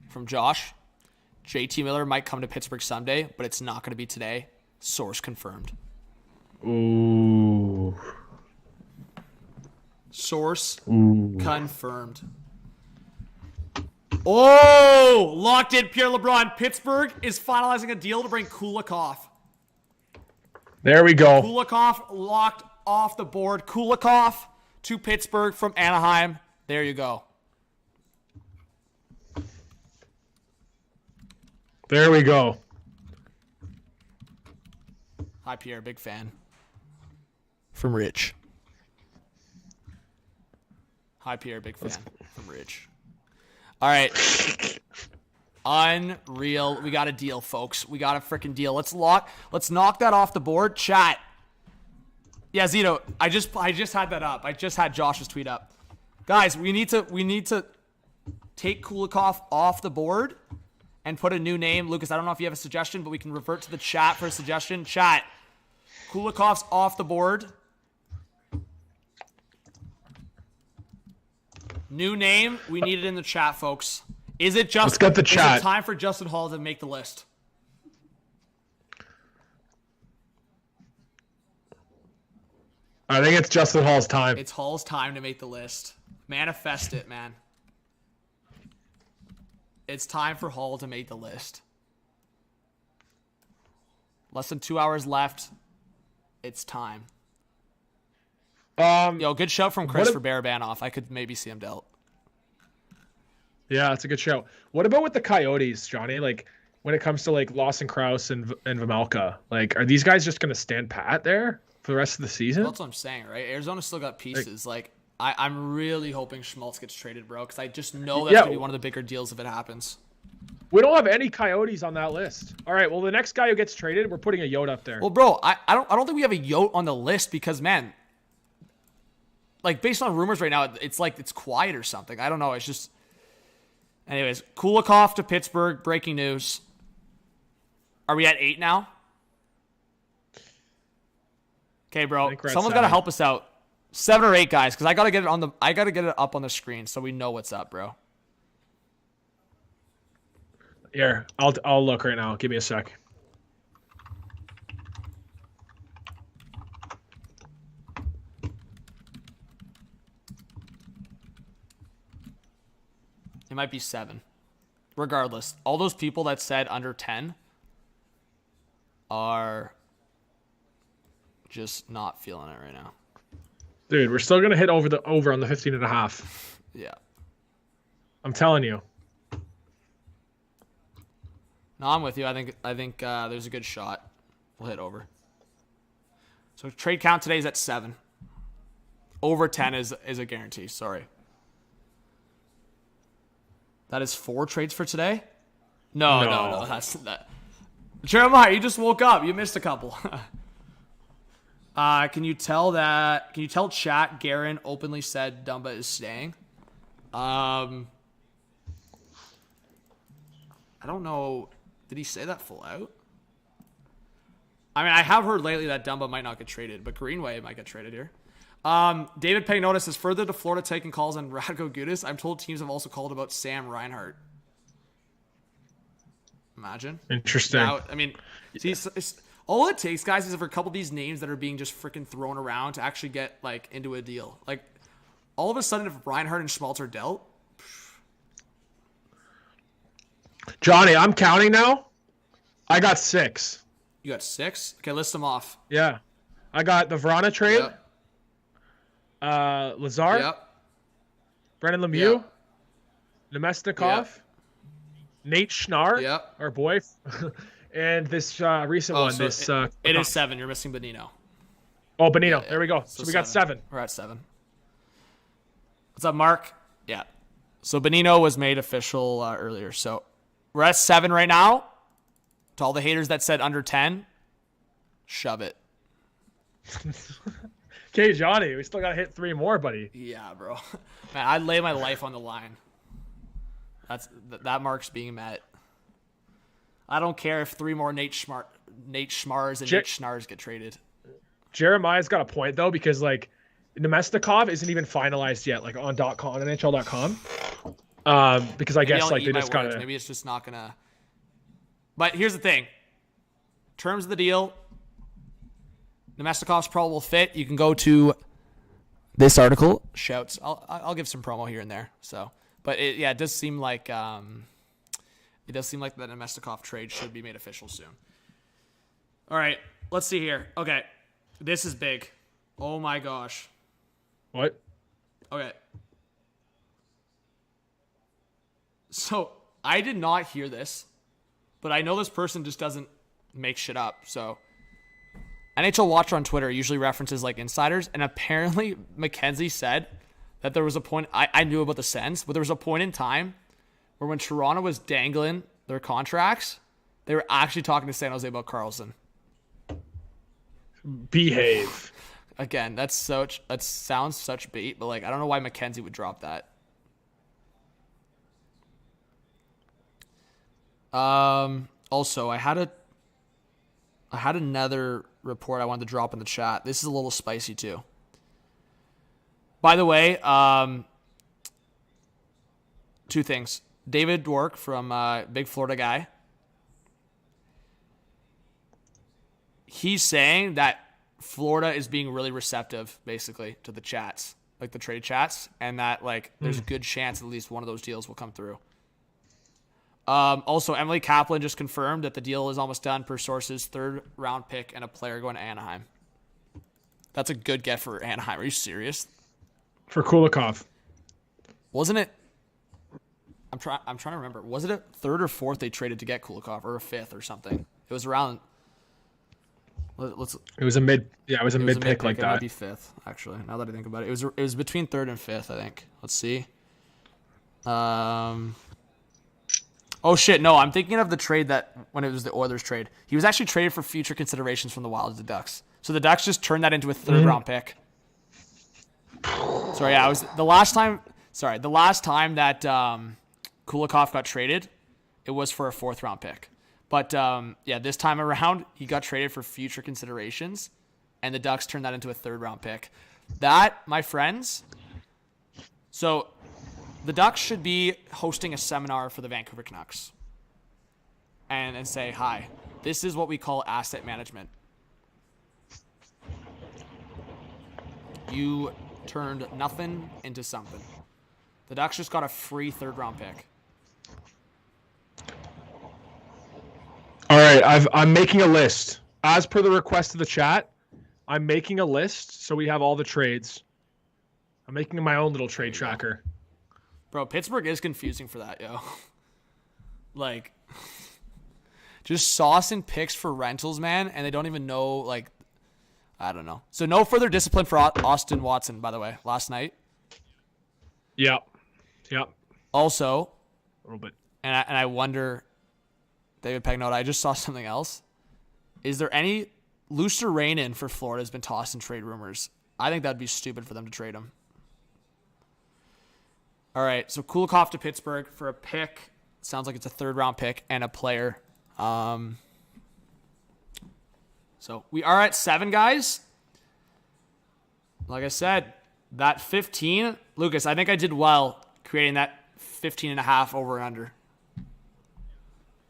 from Josh. JT Miller might come to Pittsburgh someday, but it's not going to be today. Source confirmed. Ooh. Source confirmed. Oh, locked in Pierre LeBron. Pittsburgh is finalizing a deal to bring Kulikov. There we go. Kulikov locked off the board. Kulikov to Pittsburgh from Anaheim. There you go. There we go. Hi, Pierre. Big fan. From Rich. Hi, Pierre. Big fan. From Rich. All right. Unreal. We got a deal, folks. We got a freaking deal. Let's knock that off the board. Chat. Yeah, Zito, I just had that up. I just had Josh's tweet up. Guys, we need to take Kulikov off the board and put a new name. Lucas, I don't know if you have a suggestion, but we can revert to the chat for a suggestion. Chat. Kulikov's off the board. New name. We need it in the chat, folks. Is it just? Let's get the chat. Is it time for Justin Hall to make the list? I think it's Justin Hall's time. It's Hall's time to make the list. Manifest it, man. It's time for Hall to make the list. Less than 2 hours left. It's time. Yo, good shout from Chris for Barabanoff. I could maybe see him dealt. Yeah, that's a good show. What about with the Coyotes, Johnny? Like, when it comes to, like, Lawson Krause and Vejmelka, like, are these guys just going to stand pat there for the rest of the season? Well, that's what I'm saying, right? Arizona's still got pieces. Like I'm really hoping Schmaltz gets traded, bro, because I just know that's going to be one of the bigger deals if it happens. We don't have any Coyotes on that list. All right, well, the next guy who gets traded, we're putting a Yote up there. Well, bro, I don't think we have a Yote on the list because, man, like, based on rumors right now, it's like it's quiet or something. I don't know. It's just... Anyways, Kulikov to Pittsburgh. Breaking news. Are we at 8 now? Okay, bro. Someone's got to help us out. 7 or 8 guys, because I gotta get it up on the screen so we know what's up, bro. Here, I'll look right now. Give me a sec. It might be 7. Regardless, all those people that said under 10 are just not feeling it right now. Dude, we're still gonna hit over on the 15.5. Yeah. I'm telling you. No, I'm with you. I think there's a good shot. We'll hit over. So trade count today is at 7. Over 10 is a guarantee. Sorry. That is 4 trades for today? No. That's that. Jeremiah, you just woke up. You missed a couple. Can you tell chat Guerin openly said Dumba is staying? I don't know. Did he say that full out? I mean, I have heard lately that Dumba might not get traded, but Greenway might get traded here. David Paynotis says, further to Florida taking calls on Radko Gudas. I'm told teams have also called about Sam Reinhart. Imagine. Interesting. Now, I mean, see, all it takes, guys, is for a couple of these names that are being just freaking thrown around to actually get, like, into a deal. Like, all of a sudden, if Reinhart and Schmaltz are dealt. Johnny, I'm counting now. I got 6. You got 6? Okay, list them off. Yeah. I got the Vrana trade. Yep. Lazar. Yep. Brendan Lemieux. Yep. Nemesnikov. Nate Schnarr, Yep. our boy, and this recent one. So it is 7. You're missing Bonino. Oh, Bonino. Yeah. There we go. So we got 7. We're at 7. What's up, Mark? Yeah. So Bonino was made official earlier. So we're at 7 right now. To all the haters that said under 10, shove it. Okay, Johnny, we still got to hit 3 more, buddy. Yeah, bro. Man, I'd lay my life on the line. That mark's being met. I don't care if 3 more Nate Schmars and Nate Schnars get traded. Jeremiah's got a point, though, because, like, Nemestikov isn't even finalized yet, like, on NHL.com. Because I guess, like, they just got to... Maybe it's just not going to... But here's the thing. Terms of the deal, Nemestikov's probable fit. You can go to this article. Shouts. I'll give some promo here and there. So, but it does seem like that Nemestikov trade should be made official soon. All right, let's see here. Okay, this is big. Oh my gosh. What? Okay. So I did not hear this, but I know this person just doesn't make shit up. So NHL Watcher on Twitter usually references like insiders, and apparently Mackenzie said that there was a point, I knew about the Sens, but there was a point in time where when Toronto was dangling their contracts, they were actually talking to San Jose about Karlsson. Behave. Again, that sounds such bait, but like I don't know why Mackenzie would drop that. Also, I had another report I wanted to drop in the chat. This is a little spicy too. By the way, 2 things. David Dwork from Big Florida Guy. He's saying that Florida is being really receptive, basically, to the chats, like the trade chats, and that like there's a good chance at least one of those deals will come through. Also, Emily Kaplan just confirmed that the deal is almost done per sources. 3rd round pick and a player going to Anaheim. That's a good get for Anaheim. Are you serious? For Kulikov. Wasn't it? I'm trying to remember. Was it a 3rd or 4th they traded to get Kulikov, or a 5th or something? It was around. It was a mid. Yeah, it was a mid pick like that. It might be 5th, actually. Now that I think about it, it was between 3rd and 5th, I think. Let's see. Oh shit! No, I'm thinking of the trade that when it was the Oilers trade. He was actually traded for future considerations from the Wild to the Ducks. So the Ducks just turned that into a 3rd round pick. Sorry, yeah, it was the last time. Sorry, the last time that Kulikov got traded, it was for a 4th round pick. But yeah, this time around, he got traded for future considerations, and the Ducks turned that into a 3rd round pick. That, my friends. So the Ducks should be hosting a seminar for the Vancouver Canucks and say, hi, this is what we call asset management. You turned nothing into something. The Ducks just got a free 3rd round pick. All right, I'm making a list. As per the request of the chat, I'm making a list so we have all the trades. I'm making my own little trade tracker. Bro, Pittsburgh is confusing for that, yo. Like, just saucing picks for rentals, man, and they don't even know, like, I don't know. So no further discipline for Austin Watson, by the way, last night. Yep. Also, a little bit. And I wonder, David Pagnotta, I just saw something else. Is there any Luster Rainin for Florida has been tossed in trade rumors? I think that'd be stupid for them to trade him. All right, so Kulikov to Pittsburgh for a pick. Sounds like it's a 3rd round pick and a player. So we are at 7, guys. Like I said, that 15, Lucas, I think I did well creating that 15.5 over and under.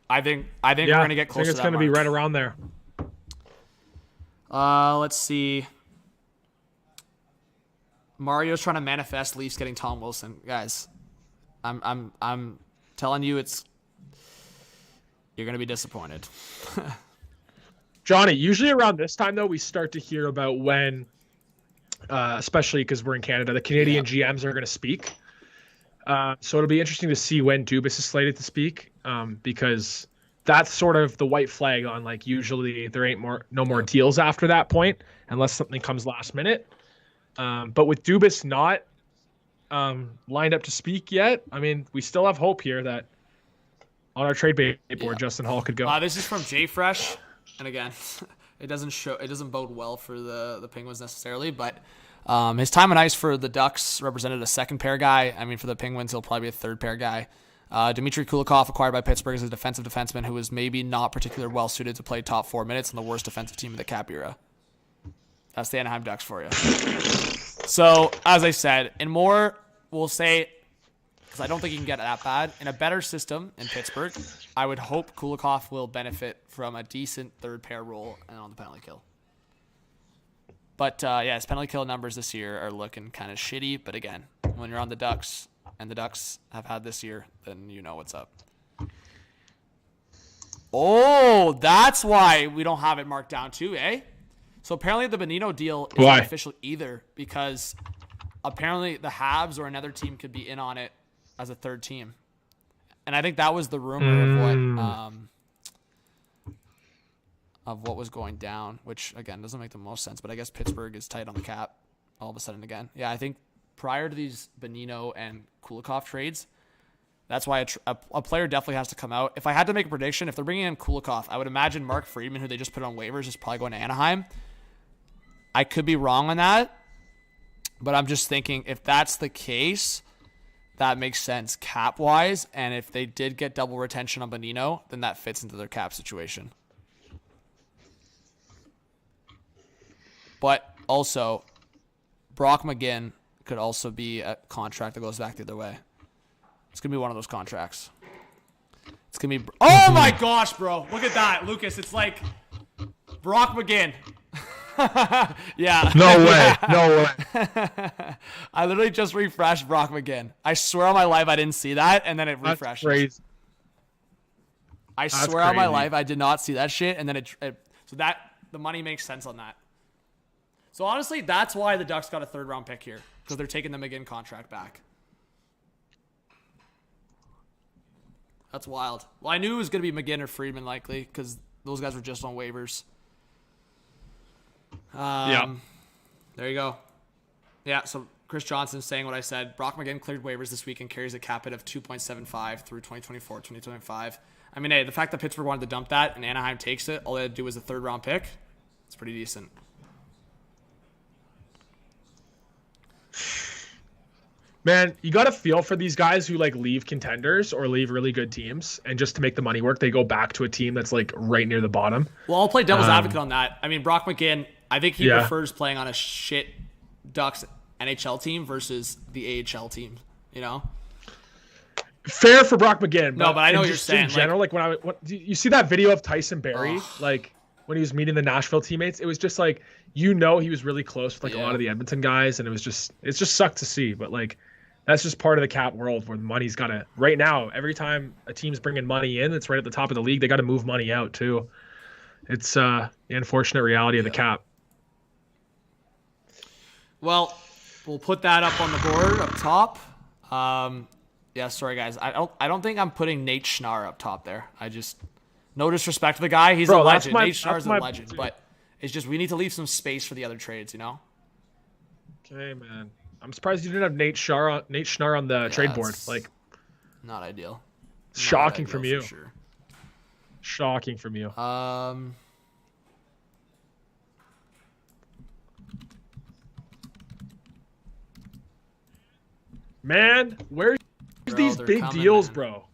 I think we're going to get close to that. I think it's going to be right around there. Let's see. Mario's trying to manifest Leafs getting Tom Wilson. Guys, I'm telling you, you're going to be disappointed. Johnny, usually around this time, though, we start to hear about when, especially because we're in Canada, the Canadian GMs are going to speak. So it'll be interesting to see when Dubas is slated to speak. because that's sort of the white flag on like usually there ain't no more deals after that point unless something comes last minute. But with Dubas not lined up to speak yet, I mean, we still have hope here that on our trade bait board, Justin Hall could go. This is from JFresh, and again, it doesn't bode well for the Penguins necessarily, but his time on ice for the Ducks represented a second pair guy. I mean, for the Penguins, he'll probably be a third pair guy. Dmitry Kulikov, acquired by Pittsburgh, is a defensive defenseman who was maybe not particularly well suited to play top 4 minutes on the worst defensive team in the cap era. That's the Anaheim Ducks for you. So, as I said, and more, we'll say, because I don't think he can get that bad, in a better system in Pittsburgh, I would hope Kulikov will benefit from a decent third pair role and on the penalty kill. But, his penalty kill numbers this year are looking kind of shitty. But again, when you're on the Ducks, and the Ducks have had this year, then you know what's up. Oh, that's why we don't have it marked down too, eh? So apparently the Bonino deal isn't official either, because apparently the Habs or another team could be in on it as a third team. And I think that was the rumor of what was going down, which again doesn't make the most sense, but I guess Pittsburgh is tight on the cap all of a sudden again. Yeah, I think prior to these Bonino and Kulikov trades, that's why a player definitely has to come out. If I had to make a prediction, if they're bringing in Kulikov, I would imagine Mark Friedman, who they just put on waivers, is probably going to Anaheim. I could be wrong on that, but I'm just thinking if that's the case, that makes sense cap-wise, and if they did get double retention on Bonino, then that fits into their cap situation. But also, Brock McGinn could also be a contract that goes back the other way. It's going to be one of those contracts. It's going to be... Oh my gosh, bro. Look at that, Lucas. It's like Brock McGinn. Yeah. No way. No way. I literally just refreshed Brock McGinn. I swear on my life I didn't see that, and then it refreshed. Crazy. I swear on my life I did not see that shit, and then so that the money makes sense on that. So honestly, that's why the Ducks got a third-round pick here, because they're taking the McGinn contract back. That's wild. Well, I knew it was going to be McGinn or Friedman likely, because those guys were just on waivers. Yeah. There you go. Yeah, so Chris Johnson's saying what I said. Brock McGinn cleared waivers this week and carries a cap hit of 2.75 through 2024, 2025. I mean, hey, the fact that Pittsburgh wanted to dump that and Anaheim takes it, all they had to do was a third-round pick, it's pretty decent. Man, you got to feel for these guys who like leave contenders or leave really good teams, and just to make the money work, they go back to a team that's like right near the bottom. Well, I'll play devil's advocate on that. I mean, Brock McGinn, I think he prefers playing on a shit Ducks NHL team versus the AHL team, you know? Fair for Brock McGinn. No, but I know what you're saying. In general, like when you see that video of Tyson Barrie, like when he was meeting the Nashville teammates, it was just like, he was really close with like a lot of the Edmonton guys, and it just sucked to see. But like, that's just part of the cap world where the money's got to, right now, every time a team's bringing money in, it's right at the top of the league, they got to move money out too. It's the unfortunate reality of the cap. Well, we'll put that up on the board up top. Sorry guys. I don't think I'm putting Nate Schnarr up top there. No disrespect to the guy. He's a legend. Nate Schnarr's a legend, but it's just we need to leave some space for the other trades, you know? Okay, man. I'm surprised you didn't have Nate Schnarr on the trade board. Like, not ideal. Shocking from you. For sure. Shocking from you. Man, where's these big deals, bro?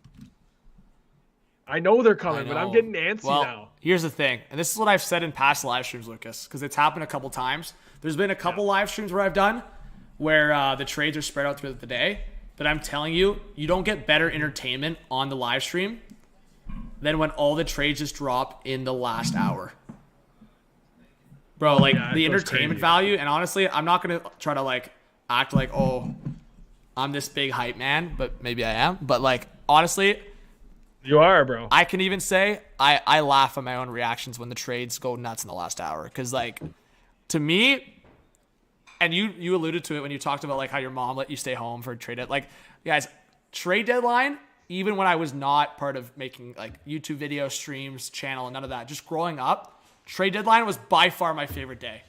I know they're coming, but I'm getting antsy now. Here's the thing, and this is what I've said in past live streams, Lucas, because it's happened a couple times. There's been a couple live streams where I've done where the trades are spread out throughout the day, but I'm telling you, you don't get better entertainment on the live stream than when all the trades just drop in the last hour. Bro, like the entertainment value, and honestly, I'm not going to try to like act like, oh, I'm this big hype man, but maybe I am. But like, honestly, you are, bro. I can even say I laugh at my own reactions when the trades go nuts in the last hour. Because like, to me, and you alluded to it when you talked about like how your mom let you stay home for a trade. Like, guys, trade deadline, even when I was not part of making like YouTube video streams, channel, and none of that, just growing up, trade deadline was by far my favorite day.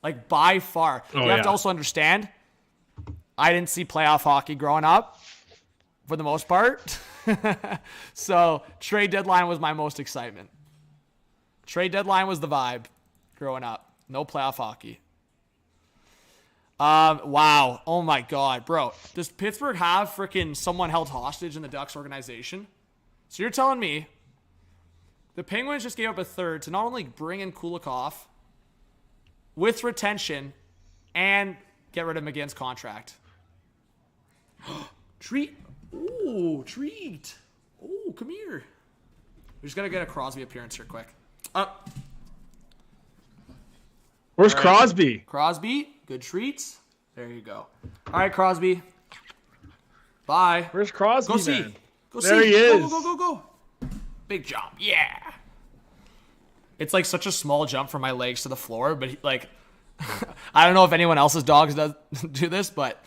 Like by far. You have to also understand, I didn't see playoff hockey growing up for the most part. So trade deadline was my most excitement. Trade deadline was the vibe growing up. No playoff hockey. Wow. Oh my God, bro. Does Pittsburgh have freaking someone held hostage in the Ducks organization? So you're telling me the Penguins just gave up a third to not only bring in Kulikov with retention and get rid of McGinn's contract. Treat. Ooh, treat. Ooh, come here. We just got to get a Crosby appearance here quick. Where's Crosby? Crosby, good treats. There you go. All right, Crosby. Bye. Where's Crosby, Go see. man? Go There see. he is. Go. Big jump. Yeah. It's like such a small jump from my legs to the floor, but like, I don't know if anyone else's dogs do this, but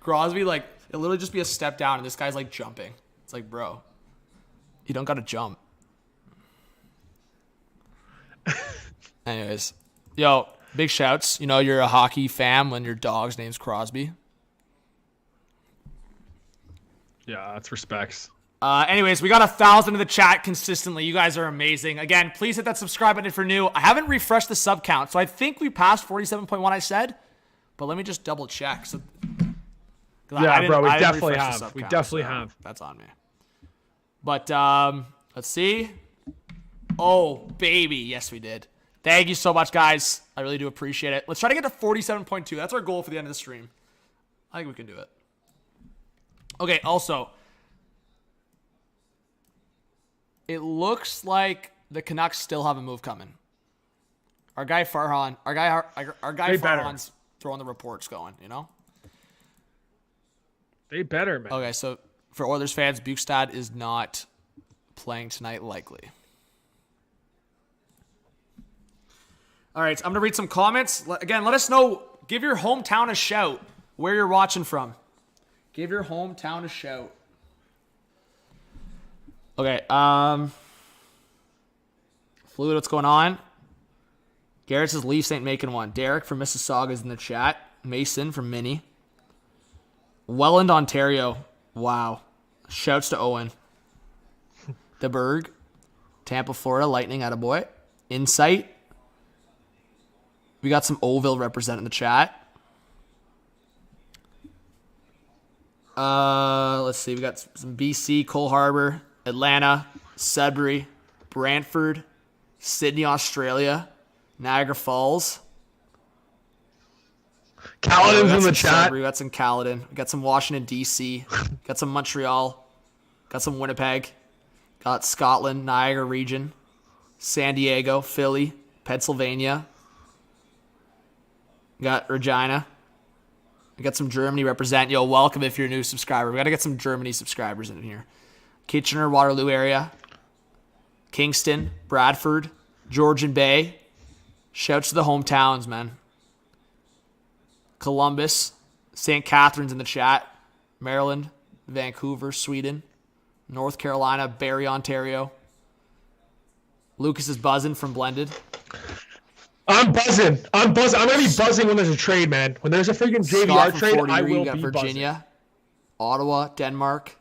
Crosby, like, it'll literally just be a step down, and this guy's like jumping. It's like, bro, you don't got to jump. Anyways, yo, big shouts. You know, you're a hockey fan when your dog's name's Crosby. Yeah, that's respects. Anyways, we got 1,000 in the chat consistently. You guys are amazing. Again, please hit that subscribe button if you're new. I haven't refreshed the sub count, so I think we passed 47.1 I said, but let me just double check. So, yeah, bro, we I didn't definitely refresh the have. sub We count, definitely so have. That's on me. But let's see. Oh, baby. Yes, we did. Thank you so much, guys. I really do appreciate it. Let's try to get to 47.2. That's our goal for the end of the stream. I think we can do it. Okay, also, it looks like the Canucks still have a move coming. Our guy Farhan, our guy Farhan's throwing the reports going, you know? They better, man. Okay, so for Oilers fans, Bukestad is not playing tonight, likely. All right, so I'm going to read some comments. Again, let us know. Give your hometown a shout where you're watching from. Give your hometown a shout. Okay, Fluid, what's going on? Garrett says Leafs ain't making one. Derek from Mississauga is in the chat. Mason from Mini. Welland, Ontario. Wow. Shouts to Owen. The Berg. Tampa, Florida. Lightning, attaboy. Insight. We got some Ouville representing the chat. Let's see. We got some BC, Cole Harbour, Atlanta, Sudbury, Brantford, Sydney, Australia, Niagara Falls. Caledon's in the chat. Sudbury, we got some Caledon. We got some Washington, D.C. Got some Montreal. Got some Winnipeg. Got Scotland, Niagara region. San Diego, Philly, Pennsylvania. We got Regina. We got some Germany represent. Yo, welcome if you're a new subscriber. We got to get some Germany subscribers in here. Kitchener, Waterloo area. Kingston, Bradford, Georgian Bay. Shouts to the hometowns, man. Columbus, St. Catharines in the chat. Maryland, Vancouver, Sweden. North Carolina, Barrie, Ontario. Lucas is buzzing from Blended. I'm buzzing. I'm going to be buzzing when there's a trade, man. When there's a freaking JVR from trade, 40, I will you got be Virginia, buzzing. Ottawa, Denmark.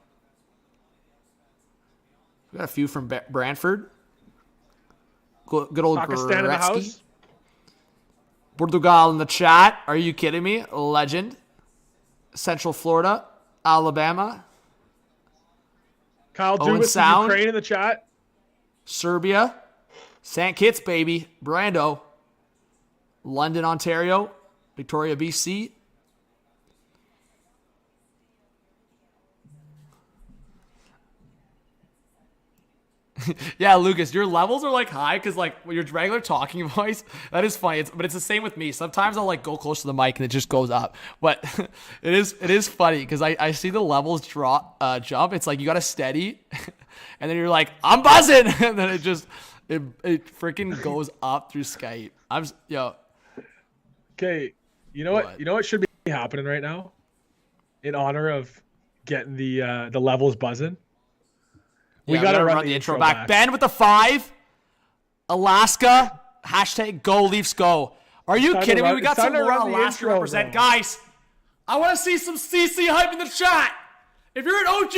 We got a few from Brantford. Good old Pakistan in the Gretzky. house. Portugal in the chat. Are you kidding me? Legend. Central Florida, Alabama, Kyle Owen Dubas Sound. from Ukraine in the chat. Serbia, St. Kitts, baby, Brando, London, Ontario, Victoria, BC. Yeah, Lucas, your levels are like high because like your regular talking voice, that is funny. But it's the same with me. Sometimes I'll like go close to the mic and it just goes up. But it is funny because I see the levels jump. It's like you got to steady, and then you're like, I'm buzzing, and then it freaking goes up through Skype. Okay, you know what? You know what should be happening right now, in honor of getting the levels buzzing. We Yeah, gotta gotta run the intro back. Ben with the 5. Alaska. Hashtag go Leafs go. Are you kidding me? We got some more Alaska represent. Guys, I want to see some CC hype in the chat. If you're an OG,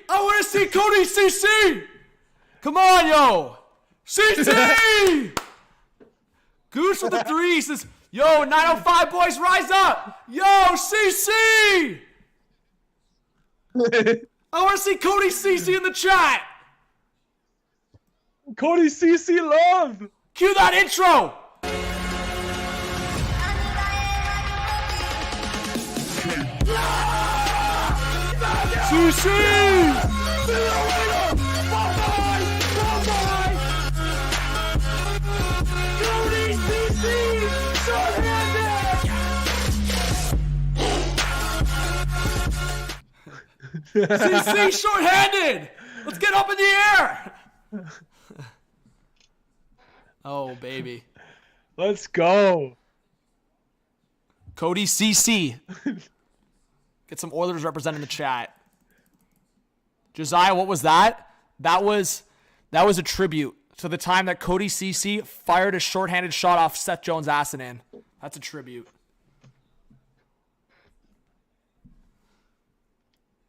I want to see Cody CC. Come on, yo. CC! Goose with the 3 says, yo, 905 boys, rise up. Yo, CC! I want to see Cody CC in the chat. Cody CC love. Cue that intro. CC! CC shorthanded! Let's get up in the air! Oh, baby. Let's go. Cody CC. Get some Oilers representing the chat. Josiah, what was that? That was a tribute to the time that Cody CC fired a shorthanded shot off Seth Jones' ass and in. That's a tribute.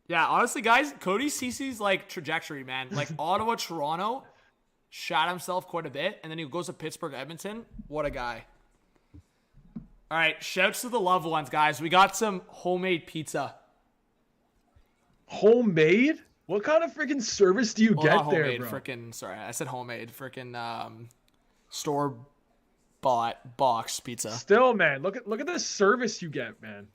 Yeah, honestly, guys, Cody CC's like trajectory, man. Like Ottawa, Toronto, shot himself quite a bit, and then he goes to Pittsburgh, Edmonton. What a guy. All right, shouts to the loved ones, guys. We got some homemade pizza. Homemade? What kind of freaking service do you get there, homemade, bro? Sorry, I said homemade. Freaking store-bought box pizza. Still, man, look at the service you get, man.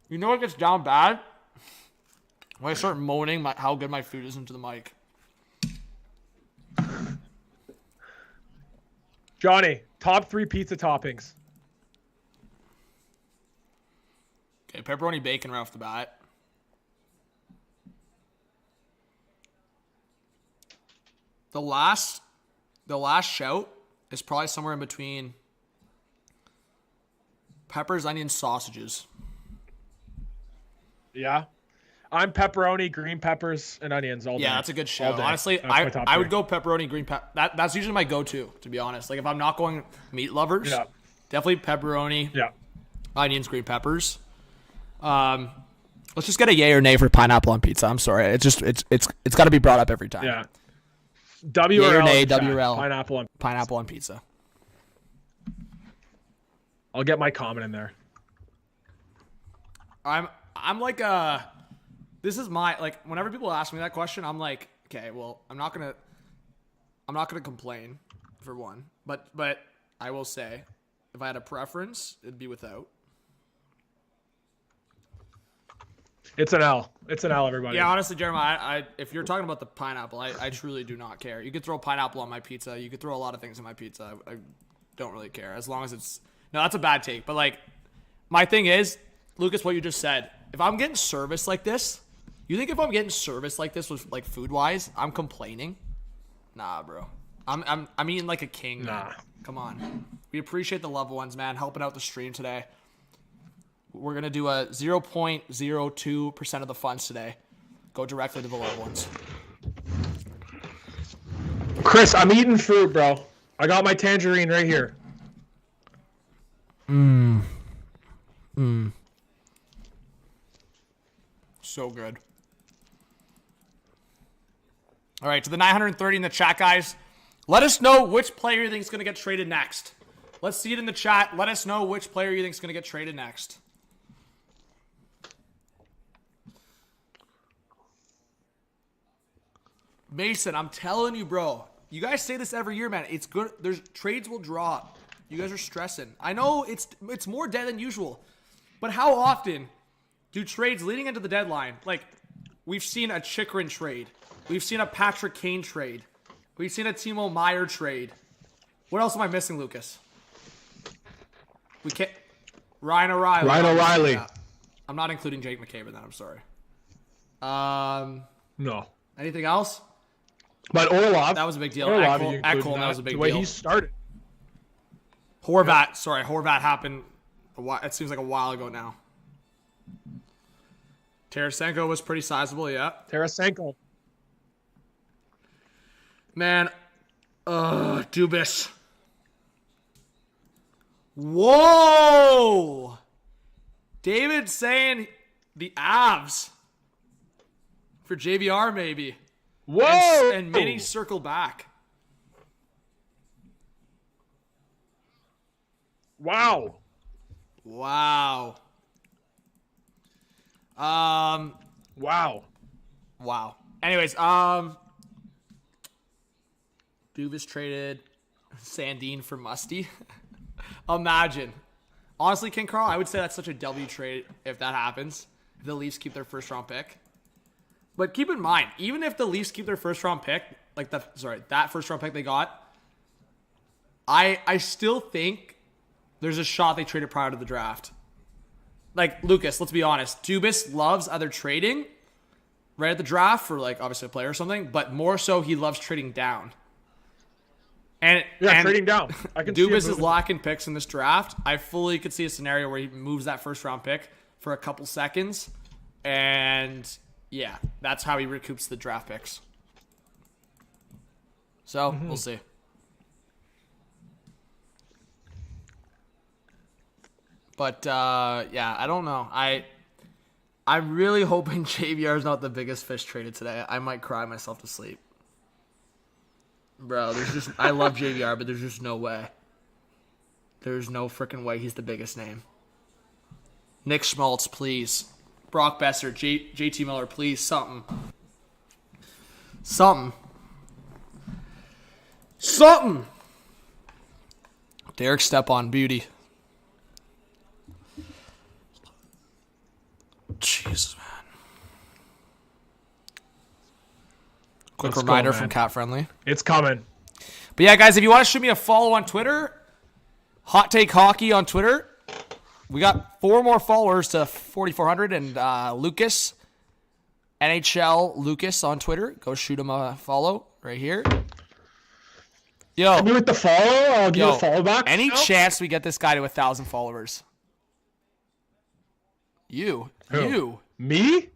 You know what gets down bad? When I start moaning how good my food is into the mic. Johnny, top 3 pizza toppings. Okay, pepperoni bacon right off the bat. The last shout is probably somewhere in between peppers, onions, sausages. Yeah. I'm pepperoni, green peppers, and onions all day. Yeah, that's a good show. All day. Honestly, That's my top I would 3. go pepperoni, green pepper. That's usually my go-to, to be honest. Like if I'm not going meat lovers, Yeah. definitely pepperoni, Yeah. onions, green peppers. Let's just get a yay or nay for pineapple on pizza. I'm sorry. It's got to be brought up every time. Yeah. W Yay or or L nay, in chat. WRL. Pineapple on pizza. I'll get my comment in there. I'm like this is my like whenever people ask me that question, I'm like, okay, well, I'm not gonna complain for one, but I will say if I had a preference, it'd be without. It's an L. It's an L, everybody. Yeah, honestly, Jeremiah, if you're talking about the pineapple, I truly do not care. You could throw pineapple on my pizza. You could throw a lot of things on my pizza. I don't really care as long as it's no. That's a bad take, but like my thing is, Lucas, what you just said. If I'm getting service like this, you think if I'm getting service like this with like food wise, I'm complaining? Nah, bro. I'm eating like a king. Nah. Man. Come on. We appreciate the loved ones, man, helping out the stream today. We're gonna do a 0.02% of the funds today. Go directly to the loved ones. Chris, I'm eating fruit, bro. I got my tangerine right here. So good. All right, to the 930 in the chat, guys. Let us know which player you think is going to get traded next. Let's see it in the chat. Let us know which player you think is going to get traded next. Mason, I'm telling you, bro. You guys say this every year, man. It's good. There's trades will drop. You guys are stressing. I know it's more dead than usual. But how often do trades leading into the deadline, like we've seen a Chikrin trade. We've seen a Patrick Kane trade. We've seen a Timo Meier trade. What else am I missing, Lucas? We can't. Ryan O'Reilly. Ryan O'Reilly. Yeah. I'm not including Jake McCabe in that. I'm sorry. No. Anything else? But Orlov. That was a big deal. Orlov, Ekholm, you include Ekholm, that was a big the way deal. he started. Horvat. Sorry, Horvat happened. It seems like a while ago now. Tarasenko was pretty sizable, yeah. Tarasenko. Man, Dubas. Whoa! David saying the Avs for JVR maybe. Whoa! And mini circle back. Wow. Wow. Wow. Wow. Anyways, Dubas traded Sandine for Musty. Imagine. Honestly, King Carl, I would say that's such a W trade if that happens. If the Leafs keep their first round pick. But keep in mind, even if the Leafs keep their first round pick, that first round pick they got, I still think there's a shot they traded prior to the draft. Like, Lucas, let's be honest. Dubas loves either trading right at the draft for, like, obviously a player or something, but more so he loves trading down. And Trading down. I can see him Dubas is moving. locking picks in this draft. I fully could see a scenario where he moves that first round pick for a couple seconds. And, yeah, that's how he recoups the draft picks. So, we'll see. But, yeah, I don't know. I'm really hoping JVR is not the biggest fish traded today. I might cry myself to sleep. Bro, I love JVR, but there's just no way. There's no freaking way he's the biggest name. Nick Schmaltz, please. Brock Besser, JT Miller, please. Something. Derek Stepan, beauty. Jesus, man. Quick Let's reminder go, from man. Cat Friendly. It's coming. But yeah, guys, if you want to shoot me a follow on Twitter, Hot Take Hockey on Twitter. We got 4 more followers to 4,400, and Lucas, NHL Lucas on Twitter. Go shoot him a follow right here. Yo, Me with the follow, I'll give you a follow back. any now. chance we get this guy to 1,000 followers? You. Me?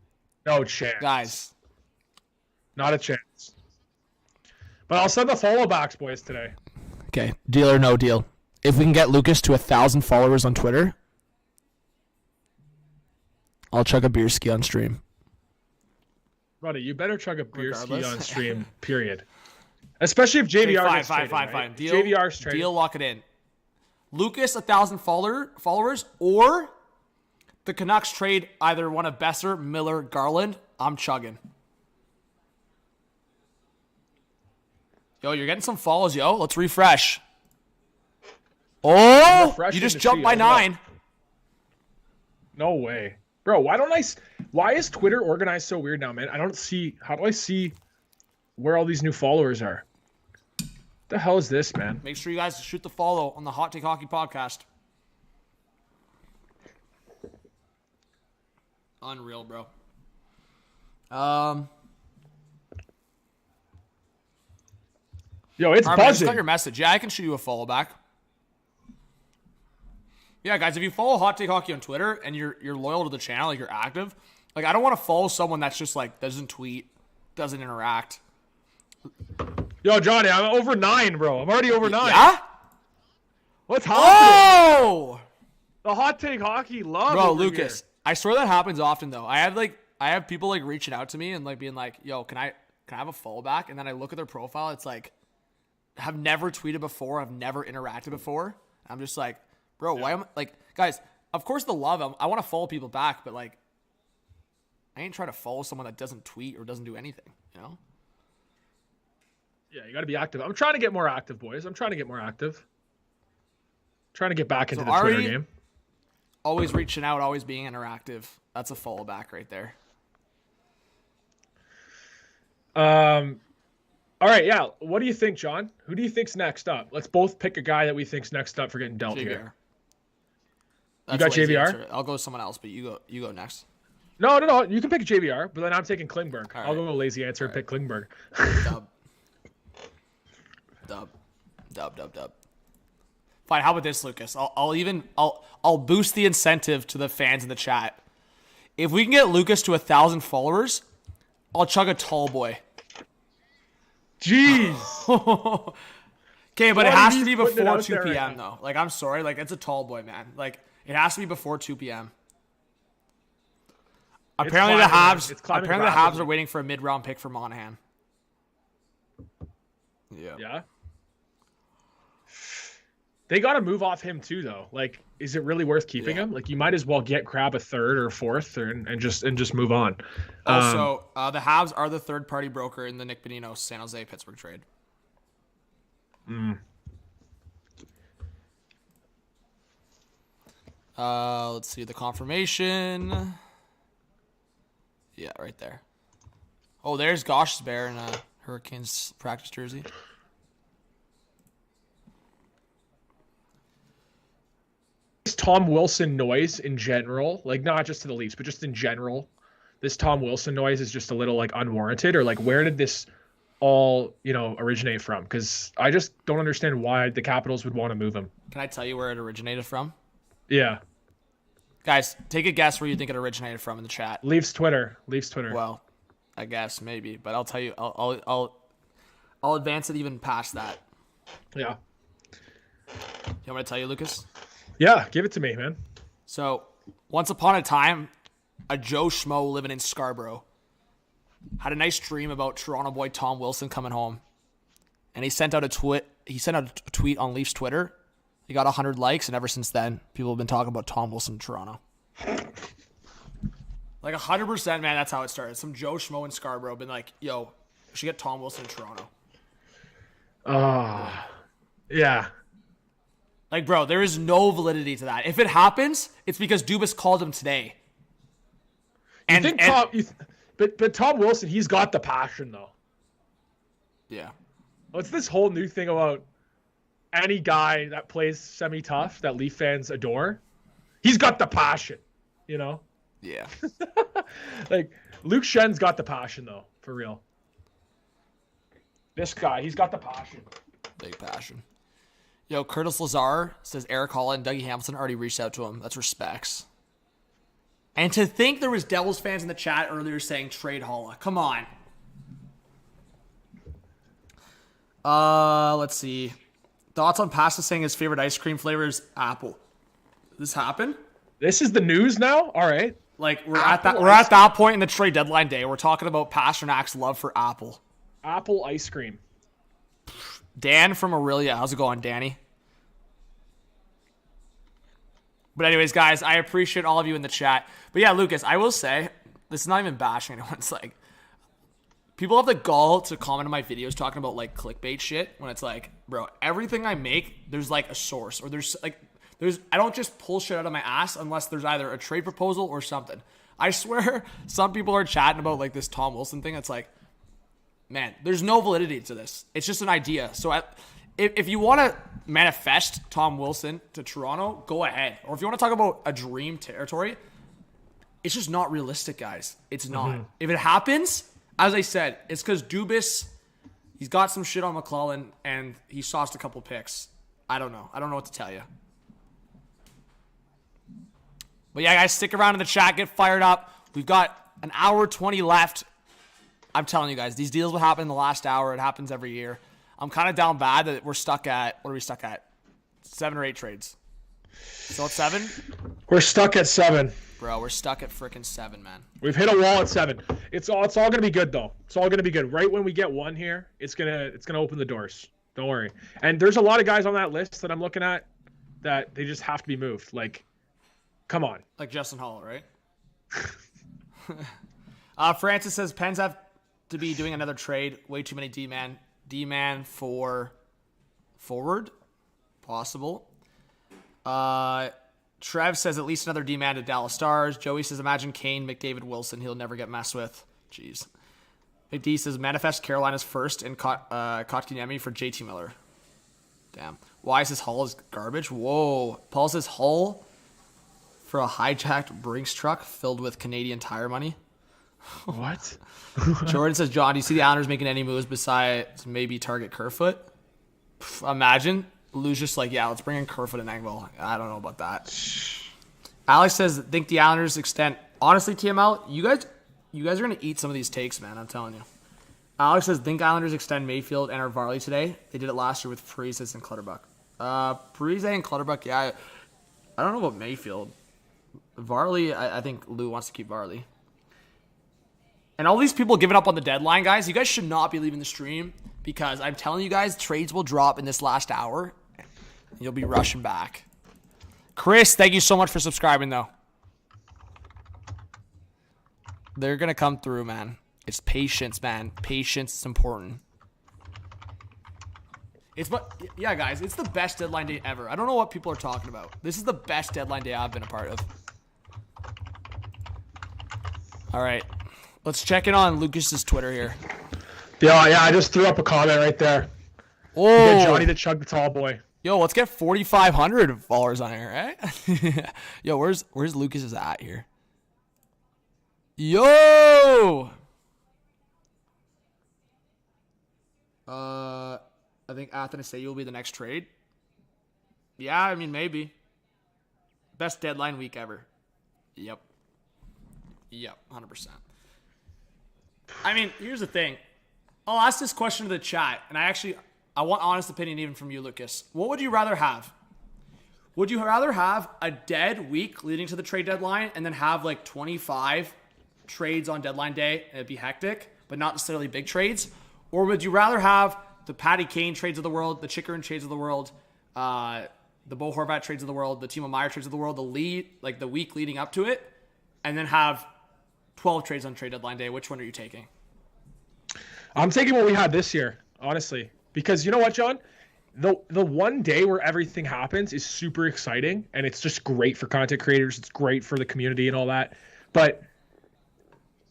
No chance. Guys. Not a chance. But I'll send the follow backs, boys, today. Okay, deal or no deal. If we can get Lucas to 1,000 followers on Twitter, I'll chug a beer ski on stream. Buddy, you better chug a beer ski Regardless. on stream, period. Especially if JVR Okay, gets traded, right? fine. Deal, JVR's traded. Deal, lock it in. Lucas, 1,000 followers, or the Canucks trade either one of Besser, Miller, Garland. I'm chugging. Yo, you're getting some follows, yo. Let's refresh. Oh, refreshing you just to jumped see. by I know. 9. No way. Bro, why is Twitter organized so weird now, man? How do I see where all these new followers are? What the hell is this, man? Make sure you guys shoot the follow on the Hot Take Hockey podcast. Unreal, bro. Yo, it's Armin, I just buzzing. got your message. Yeah, I can shoot you a follow back. Yeah, guys, if you follow Hot Take Hockey on Twitter and you're loyal to the channel, like you're active, like I don't want to follow someone that's just like doesn't tweet, doesn't interact. Yo, Johnny, I'm over 9, bro. I'm already over 9. Yeah? What's happening? Oh! The Hot Take Hockey love Bro, over Lucas, here. I swear that happens often though. I have people like reaching out to me and like being like, "Yo, can I have a follow back?" And then I look at their profile, it's like have never tweeted before, I've never interacted before. I'm just like, bro, why am like, guys, of course the love, I want to follow people back, but like I ain't trying to follow someone that doesn't tweet or doesn't do anything, you know? Yeah, you got to be active. I'm trying to get more active, boys. I'm trying to get more active. Trying to get back into the Twitter Ari- game. Always reaching out, always being interactive. That's a follow back right there. All right, yeah. What do you think, John? Who do you think's next up? Let's both pick a guy that we think's next up for getting dealt JVR. here. That's got lazy JVR? answer. I'll go with someone else, but you go next. No. You can pick JVR, but then I'm taking Klingberg. All I'll right. go lazy answer and pick Klingberg. Dub. Fine. How about this, Lucas? I'll boost the incentive to the fans in the chat. If we can get Lucas to 1,000 followers, I'll chug a tall boy. Jeez. Okay, but it Why has are to be you putting it before out 2 there right p.m. now? though. Like, I'm sorry. Like, it's a tall boy, man. Like, it has to be before 2 p.m. Apparently the Habs are waiting for a mid-round pick for Monahan. Yeah. They got to move off him too, though. Like, is it really worth keeping him? Like, you might as well grab a third or fourth and just move on. Also, the Habs are the third-party broker in the Nick Bonino San Jose Pittsburgh trade. Let's see the confirmation. Yeah, right there. Oh, there's Gosh's bear in a Hurricanes practice jersey. This Tom Wilson noise in general, like not just to the Leafs, but just in general, this Tom Wilson noise is just a little like unwarranted, or like where did this all, originate from? Because I just don't understand why the Capitals would want to move him. Can I tell you where it originated from? Yeah. Guys, take a guess where you think it originated from in the chat. Leafs Twitter. Well, I guess maybe, but I'll tell you. I'll advance it even past that. Yeah. You want me to tell you, Lucas? Yeah, give it to me, man. So, once upon a time, a Joe Schmo living in Scarborough had a nice dream about Toronto boy Tom Wilson coming home, and he sent out a tweet on Leafs Twitter. He got 100 likes, and ever since then, people have been talking about Tom Wilson in Toronto. Like 100%, man, that's how it started. Some Joe Schmo in Scarborough been like, yo, we should get Tom Wilson in Toronto. Yeah. Like, bro, there is no validity to that. If it happens, it's because Dubas called him today. But Tom Wilson, he's got the passion, though. Yeah. What's this whole new thing about any guy that plays semi-tough that Leaf fans adore? He's got the passion, Yeah. Like, Luke Schen's got the passion, though, for real. This guy, he's got the passion. Big passion. Yo, Curtis Lazar says Eric Holland and Dougie Hamilton already reached out to him. That's respects. And to think there was Devils fans in the chat earlier saying trade Holla. Come on. Let's see. Thoughts on Pasta saying his favorite ice cream flavor is apple. This happened? This is the news now? All right. Like, we're at that point in the trade deadline day. We're talking about Pasternak's love for apple. Apple ice cream. Dan from Aurelia. How's it going, Danny? But anyways, guys, I appreciate all of you in the chat. But yeah, Lucas, I will say, this is not even bashing anyone. It's like, people have the gall to comment on my videos talking about, like, clickbait shit when it's like, bro, everything I make, there's, like, a source. Or I don't just pull shit out of my ass unless there's either a trade proposal or something. I swear, some people are chatting about, like, this Tom Wilson thing. It's like, man, there's no validity to this. It's just an idea. So if you want to manifest Tom Wilson to Toronto, go ahead. Or if you want to talk about a dream territory, it's just not realistic, guys. It's not. Mm-hmm. If it happens, as I said, it's because Dubas, he's got some shit on McClellan, and he sauced a couple picks. I don't know. I don't know what to tell you. But yeah, guys, stick around in the chat. Get fired up. We've got an hour 20 left. I'm telling you guys, these deals will happen in the last hour. It happens every year. I'm kind of down bad that we're stuck at, what are we stuck at? 7 or 8 trades. Still at 7? We're stuck at 7. Bro, we're stuck at freaking 7, man. We've hit a wall at 7. It's all gonna be good though. It's all gonna be good. Right when we get one here, it's gonna open the doors. Don't worry. And there's a lot of guys on that list that I'm looking at that they just have to be moved. Like, come on. Like Justin Hall, right? Francis says Pens have to be doing another trade. Way too many D-man for forward. Possible. Trev says at least another D-man to Dallas Stars. Joey says imagine Kane, McDavid, Wilson. He'll never get messed with. Jeez. McD says manifest Carolina's first and Kotkaniemi for JT Miller. Damn. Why says Hull is garbage? Whoa. Paul says Hull for a hijacked Brinks truck filled with Canadian Tire money. What? Jordan says, John, do you see the Islanders making any moves besides maybe target Kerfoot? Imagine. Lou's just like, yeah, let's bring in Kerfoot and Engvall. I don't know about that. Alex says, think the Islanders extend honestly, TML, you guys are gonna eat some of these takes, man. I'm telling you. Alex says, think Islanders extend Mayfield and Varley today. They did it last year with Parise and Clutterbuck. Parise and Clutterbuck, yeah. I don't know about Mayfield. Varley, I think Lou wants to keep Varley. And all these people giving up on the deadline, guys, you guys should not be leaving the stream because I'm telling you guys, trades will drop in this last hour. And you'll be rushing back. Chris, thank you so much for subscribing, though. They're going to come through, man. It's patience, man. Patience is important. Yeah, guys, it's the best deadline day ever. I don't know what people are talking about. This is the best deadline day I've been a part of. All right. Let's check in on Lucas's Twitter here. Yeah, I just threw up a comment right there. Oh, get Johnny to chug the tall boy. Yo, let's get 4,500 followers on here, right? Yo, where's Lucas's at here? Yo! I think Athanasiou will be the next trade. Yeah, I mean, maybe. Best deadline week ever. Yep, 100%. I mean, here's the thing. I'll ask this question to the chat, and I want honest opinion even from you, Lucas. What would you rather have? Would you rather have a dead week leading to the trade deadline and then have like 25 trades on deadline day and it'd be hectic, but not necessarily big trades? Or would you rather have the Patty Kane trades of the world, the Chikrin trades of the world, the Bo Horvat trades of the world, the Timo Meier trades of the world, the week leading up to it, and then have 12 trades on trade deadline day? Which one are you taking? I'm taking what we had this year, honestly. Because you know what, John? The one day where everything happens is super exciting, and it's just great for content creators. It's great for the community and all that. But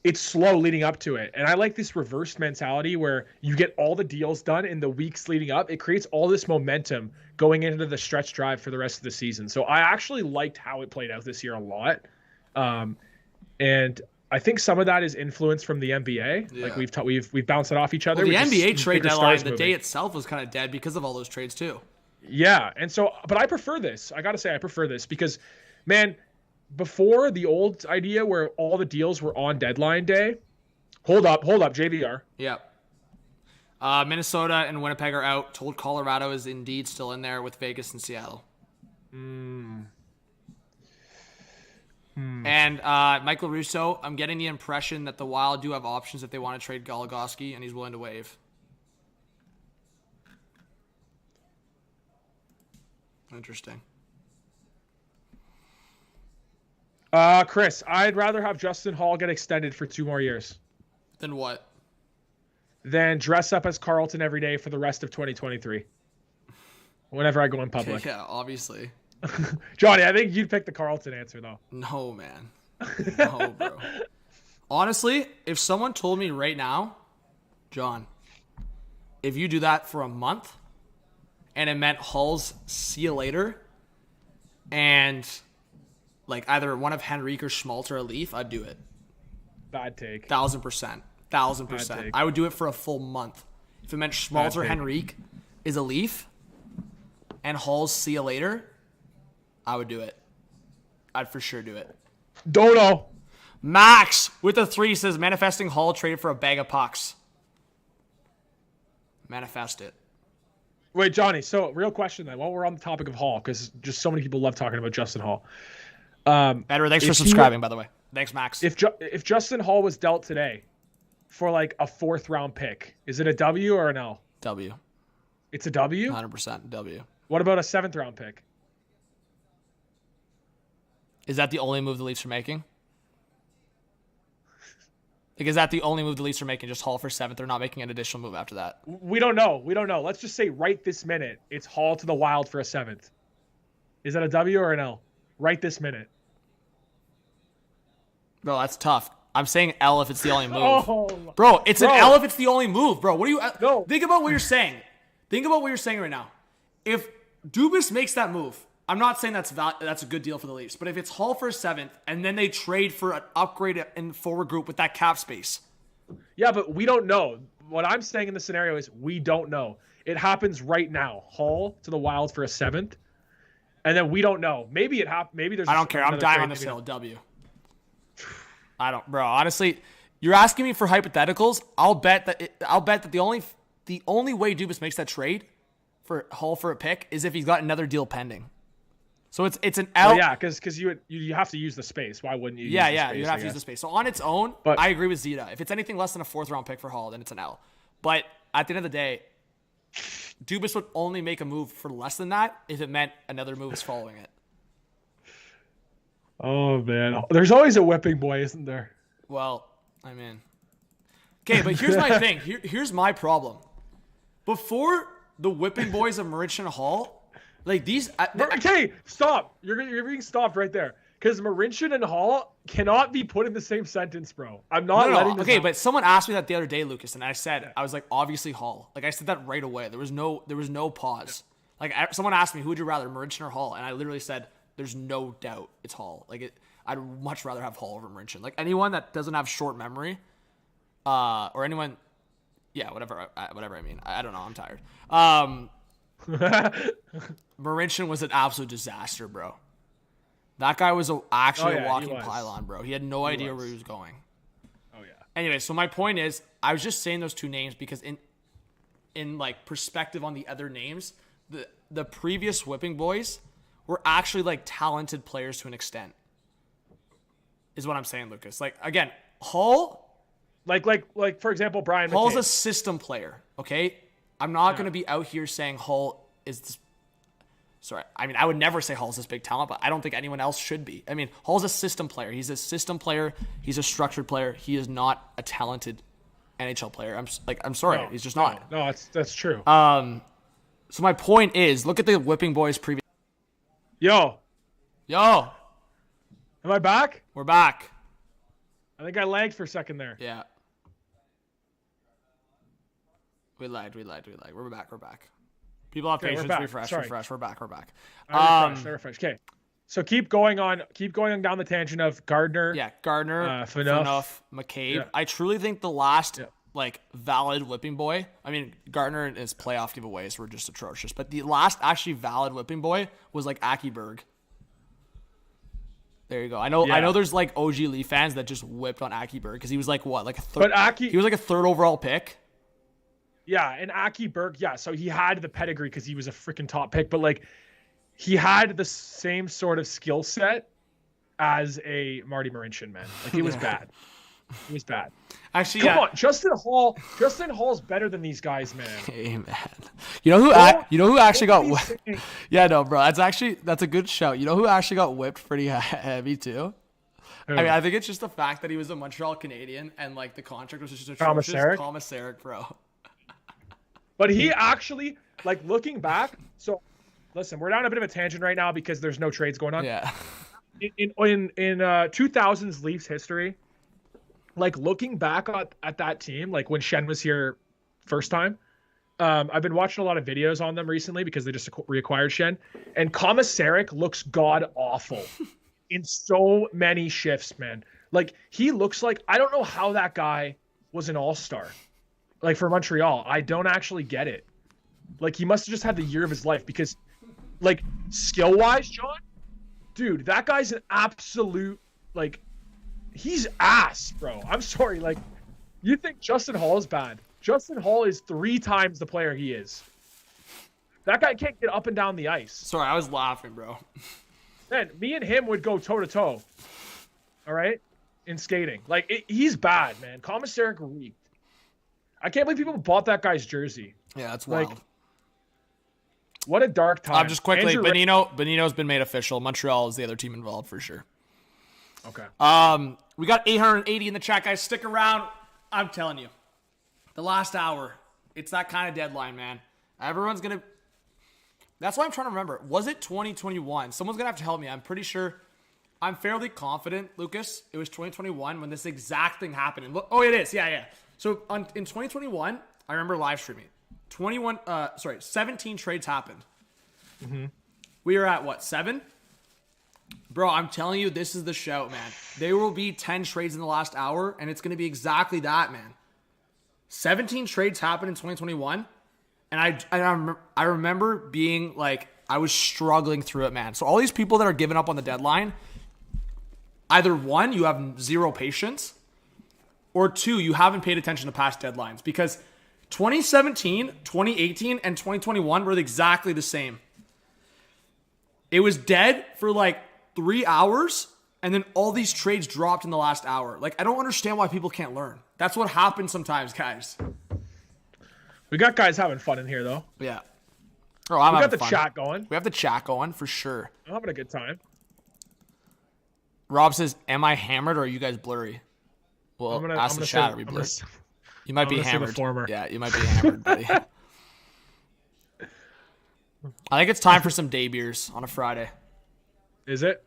it's slow leading up to it. And I like this reverse mentality where you get all the deals done in the weeks leading up. It creates all this momentum going into the stretch drive for the rest of the season. So I actually liked how it played out this year a lot. And I think some of that is influence from the NBA. Yeah. Like we've bounced it off each other. Well, the NBA trade deadline, the day itself was kind of dead because of all those trades too. Yeah, and so, but I prefer this. I got to say I prefer this because, man, before the old idea where all the deals were on deadline day. Hold up, JVR. Yeah. Minnesota and Winnipeg are out. Told Colorado is indeed still in there with Vegas and Seattle. And Michael Russo, I'm getting the impression that the Wild do have options if they want to trade Goligoski, and he's willing to waive. Interesting. Chris, I'd rather have Justin Hall get extended for 2 more years. Then what? Than dress up as Carlton every day for the rest of 2023. Whenever I go in public. Yeah, obviously. Johnny, I think you'd pick the Carlton answer, though. No, man. No, bro. Honestly, if someone told me right now, John, if you do that for a month and it meant Hull's see you later and like either one of Henrique or Schmaltz or a Leaf, I'd do it. Bad take. 1,000%. 1,000%. I would do it for a full month. If it meant Schmaltz or Henrique is a Leaf and Hull's see you later, I would do it. I'd for sure do it. Dono. Max with a 3 says manifesting Hull trade for a bag of pucks. Manifest it. Wait, Johnny. So real question then. While we're on the topic of Hall, because just so many people love talking about Justin Hall. Edward, thanks for subscribing, by the way. Thanks, Max. If Justin Hall was dealt today for like a 4th round pick, is it a W or an L? W. It's a W? 100% W. What about a 7th round pick? Is that the only move the Leafs are making? Like, is that the only move the Leafs are making? Just Hall for 7th? They're not making an additional move after that? We don't know. Let's just say right this minute, it's Hall to the Wild for a 7th. Is that a W or an L? Right this minute. Bro, that's tough. I'm saying L if it's the only move. Bro, it's an L if it's the only move, bro. What do you... No. Think about what you're saying. Think about what you're saying right now. If Dubas makes that move, I'm not saying that's a good deal for the Leafs, but if it's Hall for a 7th and then they trade for an upgrade in forward group with that cap space. Yeah, but we don't know. What I'm saying in the scenario is we don't know. It happens right now. Hall to the Wild for a 7th, and then we don't know. Maybe it happens. Maybe there's... I don't care. I'm dying on this hill. W. I don't, bro. Honestly, you're asking me for hypotheticals. I'll bet that the only way Dubas makes that trade for Hull for a pick is if he's got another deal pending. So it's an L. Well, yeah, because you have to use the space. Why wouldn't you? Yeah, use the space, you have to use the space. So on its own, I agree with Zeta. If it's anything less than a 4th round pick for Hull, then it's an L. But at the end of the day, Dubas would only make a move for less than that if it meant another move is following it. Oh man, there's always a whipping boy, isn't there? Well, I mean, okay, but here's my thing. Here's my problem. Before the whipping boys of Marincin Hall. Like these. Okay, stop. You're being stopped right there. Because Marincin and Hall cannot be put in the same sentence, bro. I'm not letting this Okay, happen. but someone asked me that the other day, Lucas, and I said, I was like, obviously Hall. Like I said that right away. There was no pause. Like someone asked me, who would you rather, Marincin or Hall? And I literally said, there's no doubt it's Hall. Like I'd much rather have Hall over Marincin. Like anyone that doesn't have short memory, or anyone, yeah, whatever I mean. I don't know. I'm tired. Marincin was an absolute disaster, bro. That guy was actually a walking pylon, bro. He had no idea where he was going. Oh yeah. Anyway, so my point is, I was just saying those two names because in like perspective on the other names, the previous whipping boys were actually like talented players to an extent. Is what I'm saying, Lucas. Like again, Hull, like for example, Brian Hull's McCabe. a system player. Okay, I'm not going to be out here saying Hull is this. Sorry, I mean, I would never say Hull's this big talent, but I don't think anyone else should be. I mean, Hull's a system player. He's a system player. He's a structured player. He is not a talented NHL player. I'm sorry. He's just not. No, that's true. So my point is, look at the whipping boys previous. Yo, am I back? We're back. I think I lagged for a second there. Yeah. We lagged. We're back. People have patience. Refresh. We're back. Refresh. Okay. So keep going down the tangent of Gardner. Yeah, Gardner, Phaneuf, McCabe. Yeah. I truly think the last valid whipping boy. I mean, Gardner and his playoff giveaways were just atrocious, but the last actually valid whipping boy was like Akiberg. There you go. I know. There's like OG Lee fans that just whipped on Akiberg because he was like what, like a third. He was like a 3rd overall pick. Yeah, and Akiberg, so he had the pedigree because he was a freaking top pick, but like he had the same sort of skill set as a Marty Marincin, man. Like he was bad. He was bad. Actually, come on, Justin Hall's better than these guys, man. Hey, man. You know who actually got whipped? Yeah, no, bro. That's a good shout. You know who actually got whipped pretty heavy too? I mean, I think it's just the fact that he was a Montreal Canadian and like the contract was just atrocious. Commissaric, bro. But he actually, like, looking back, so listen, we're down a bit of a tangent right now because there's no trades going on. Yeah. In 2000s Leafs history, like looking back at that team, like when Shen was here first time, I've been watching a lot of videos on them recently because they just reacquired Shen, and Commissaric looks god awful in so many shifts, man. Like he looks like, I don't know how that guy was an all-star. Like for Montreal, I don't actually get it. Like he must have just had the year of his life because, like skill-wise, John, dude, that guy's an absolute like, he's ass, bro. I'm sorry. Like, you think Justin Hall is bad? Justin Hall is 3 times the player he is. That guy can't get up and down the ice. Sorry, I was laughing, bro. Man, me and him would go toe to toe. All right, in skating, like he's bad, man. Commissaric reeked. I can't believe people bought that guy's jersey. Yeah, that's wild. Like, what a dark time. Just quickly, Bonino's been made official. Montreal is the other team involved for sure. Okay. We got 880 in the chat, guys. Stick around. I'm telling you, the last hour, it's that kind of deadline, man. Everyone's gonna. That's why I'm trying to remember. Was it 2021? Someone's gonna have to help me. I'm pretty sure. I'm fairly confident, Lucas. It was 2021 when this exact thing happened. And look, it is. Yeah. So in 2021, I remember live streaming. 17 trades happened. Mm-hmm. We are at what, 7? Bro, I'm telling you, this is the shout, man. There will be 10 trades in the last hour, and it's going to be exactly that, man. 17 trades happened in 2021, and I remember being like, I was struggling through it, man. So all these people that are giving up on the deadline, either one, you have zero patience, or two, you haven't paid attention to past deadlines, because 2017, 2018, and 2021 were exactly the same. It was dead for like 3 hours, and then all these trades dropped in the last hour. Like, I don't understand why people can't learn. That's what happens sometimes, guys. We got guys having fun in here, though. Yeah. Oh, I'm We got having the fun. chat going. We have the chat going for sure. I'm having a good time. Rob says, "Am I hammered or are you guys blurry?" Well, ask the chat. Are we blurry? You might be hammered. Yeah, you might be hammered, buddy. I think it's time for some day beers on a Friday. Is it?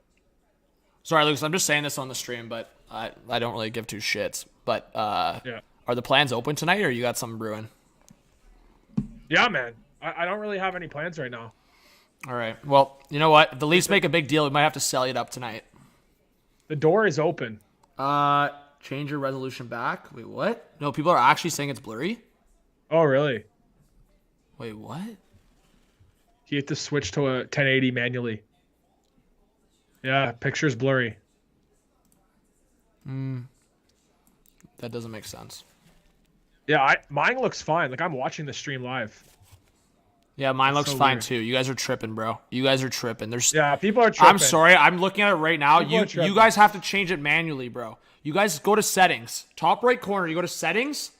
Sorry, Lucas. I'm just saying this on the stream, but I don't really give two shits. But Yeah. Are the plans open tonight, or you got something brewing? Yeah, man. I don't really have any plans right now. All right. Well, you know what? If the Leafs make a big deal, we might have to sell it up tonight. The door is open. Change your resolution back. Wait, what? No, people are actually saying it's blurry. Oh, really? Wait, what? You have to switch to a 1080 manually. Yeah, picture's blurry. That doesn't make sense. Yeah, mine looks fine. Like, I'm watching the stream live. Yeah, mine looks so fine weird. too. You guys are tripping, bro. You guys are tripping. Yeah, people are tripping. I'm sorry. I'm looking at it right now. People are You tripping. guys have to change it manually, bro. You guys go to settings. Top right corner, you go to settings,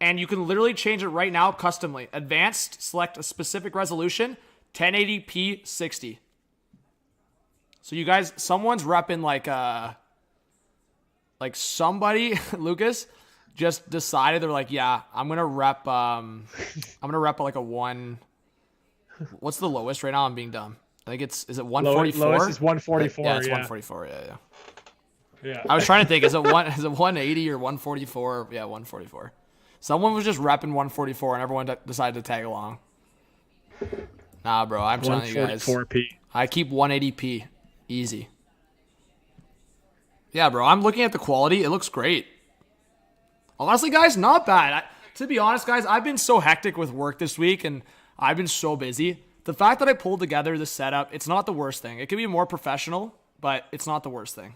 and you can literally change it right now customly. Advanced, select a specific resolution, 1080p 60. So you guys, someone's repping like somebody, Lucas, just decided they're like, yeah, I'm gonna rep like a one. What's the lowest right now? I'm being dumb. I think is it 144? Lowest is 144. Yeah, it's yeah. 144. Yeah. Yeah. I was trying to think, is it 180 or 144? Yeah, 144. Someone was just repping 144 and everyone decided to tag along. Nah, bro, I'm telling you guys. 144p. I keep 180p. Easy. Yeah, bro, I'm looking at the quality. It looks great. Honestly, guys, not bad. To be honest, guys, I've been so hectic with work this week and I've been so busy. The fact that I pulled together the setup, it's not the worst thing. It could be more professional, but it's not the worst thing.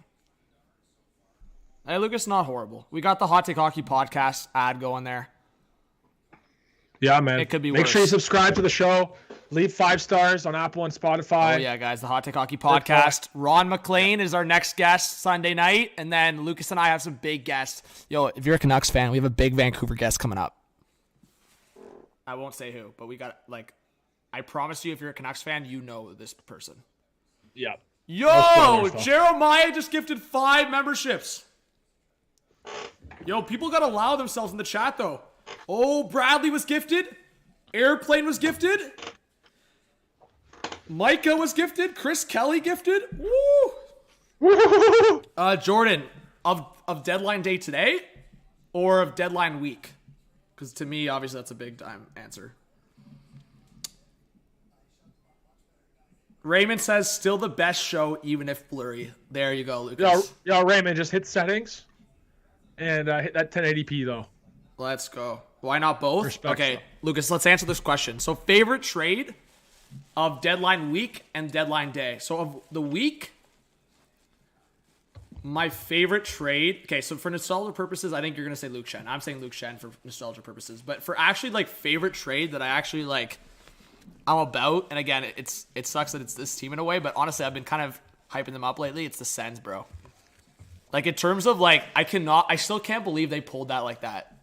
Hey, Lucas, not horrible. We got the Hot Take Hockey podcast ad going there. Yeah, man. It could be Make worse. sure you subscribe to the show. Leave 5 stars on Apple and Spotify. Oh, yeah, guys, the Hot Take Hockey podcast. Ron McLean is our next guest Sunday night, and then Lucas and I have some big guests. Yo, if you're a Canucks fan, we have a big Vancouver guest coming up. I won't say who, but we got, I promise you, if you're a Canucks fan, you know this person. Yeah. Yo, Jeremiah just gifted 5 memberships. Yo, people got to allow themselves in the chat, though. Oh, Bradley was gifted. Airplane was gifted. Micah was gifted. Chris Kelly gifted. Woo! Jordan, of deadline day today or of deadline week? Because to me, obviously, that's a big time answer. Raymond says, still the best show, even if blurry. There you go, Lucas. Yo, Raymond, just hit settings and hit that 1080p, though. Let's go. Why not both? Respect Okay, so. Lucas, let's answer this question. So, favorite trade of deadline week and deadline day. So, of the week, my favorite trade. Okay, so for nostalgia purposes, I think you're going to say Luke Shen. I'm saying Luke Shen for nostalgia purposes. But for actually, favorite trade that I actually, I'm about, and again, it sucks that it's this team in a way, but honestly, I've been kind of hyping them up lately. It's the Sens, bro. In terms of, I still can't believe they pulled that like that.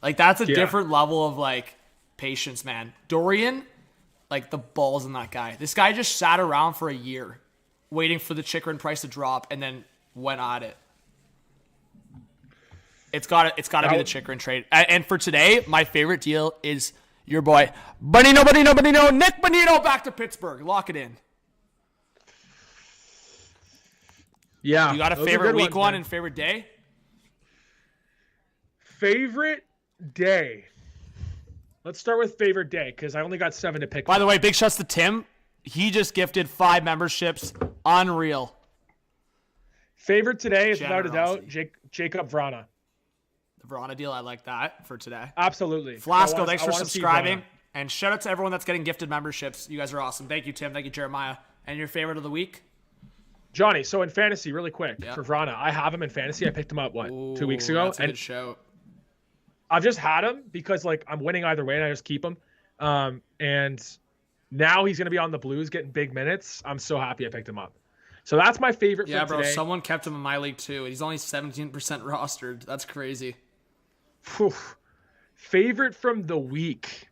That's a different level of, patience, man. Dorian, the balls in that guy. This guy just sat around for a year waiting for the Chychrun price to drop and then went at it. It's got to be the Chychrun trade. And for today, my favorite deal is your boy, Bonino, Nick Bonino back to Pittsburgh. Lock it in. Yeah. You got a favorite week one and favorite day? Favorite day. Let's start with favorite day because I only got 7 to pick. By the way, big shouts to Tim. He just gifted 5 memberships. Unreal. Favorite today is without a doubt Generosity. Jacob Vrana. The Verona deal, I like that for today. Absolutely. Flasco, thanks for subscribing. And shout out to everyone that's getting gifted memberships. You guys are awesome. Thank you, Tim. Thank you, Jeremiah. And your favorite of the week? Johnny, so in fantasy, really quick, Yeah. for Vrana, I have him in fantasy. I picked him up, 2 weeks Ooh, ago? That's a And good shout. I've just had him because, like, I'm winning either way, and I just keep him. And now he's going to be on the Blues getting big minutes. I'm so happy I picked him up. So that's my favorite Yeah, for bro. today. Someone kept him in my league too. He's only 17% rostered. That's crazy. Whew. Favorite from the week.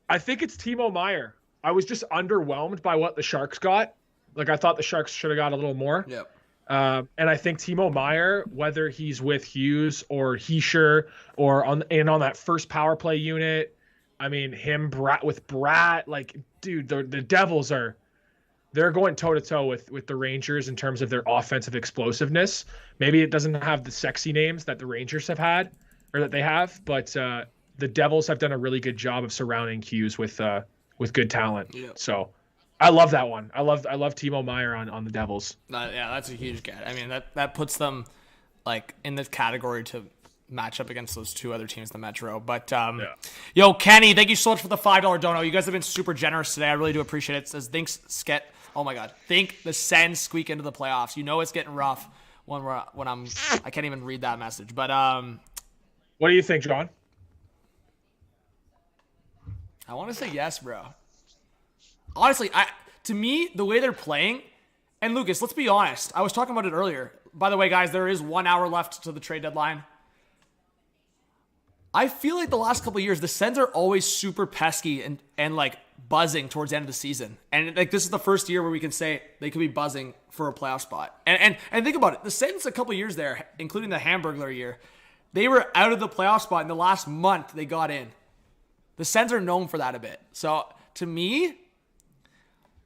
I think it's Timo Meier. I was just underwhelmed by what the Sharks got. Like, I thought the Sharks should have got a little more. Yep. And I think Timo Meier, whether he's with Hughes or Heischer or on that first power play unit, I mean, with Bratt, like, dude, the Devils they're going toe to toe with the Rangers in terms of their offensive explosiveness. Maybe it doesn't have the sexy names that the Rangers have had or that they have, but the Devils have done a really good job of surrounding Hughes with good talent. Yep. So I love that one. I love Timo Meier on the Devils. Yeah, that's a huge get. I mean, that puts them like in the category to match up against those two other teams in the Metro. But yo, Kenny, thank you so much for the $5 dono. You guys have been super generous today. I really do appreciate it. It says thanks, Sket. Oh my God, think the Sens squeak into the playoffs. You know it's getting rough when I can't even read that message. But what do you think, John? I want to say yes, bro. Honestly, to me, the way they're playing, and Lucas, let's be honest. I was talking about it earlier. By the way, guys, there is 1 hour left to the trade deadline. I feel like the last couple of years, the Sens are always super pesky and like buzzing towards the end of the season. And like this is the first year where we can say they could be buzzing for a playoff spot. And think about it. The Sens a couple of years there, including the Hamburglar year, they were out of the playoff spot in the last month they got in. The Sens are known for that a bit. So to me,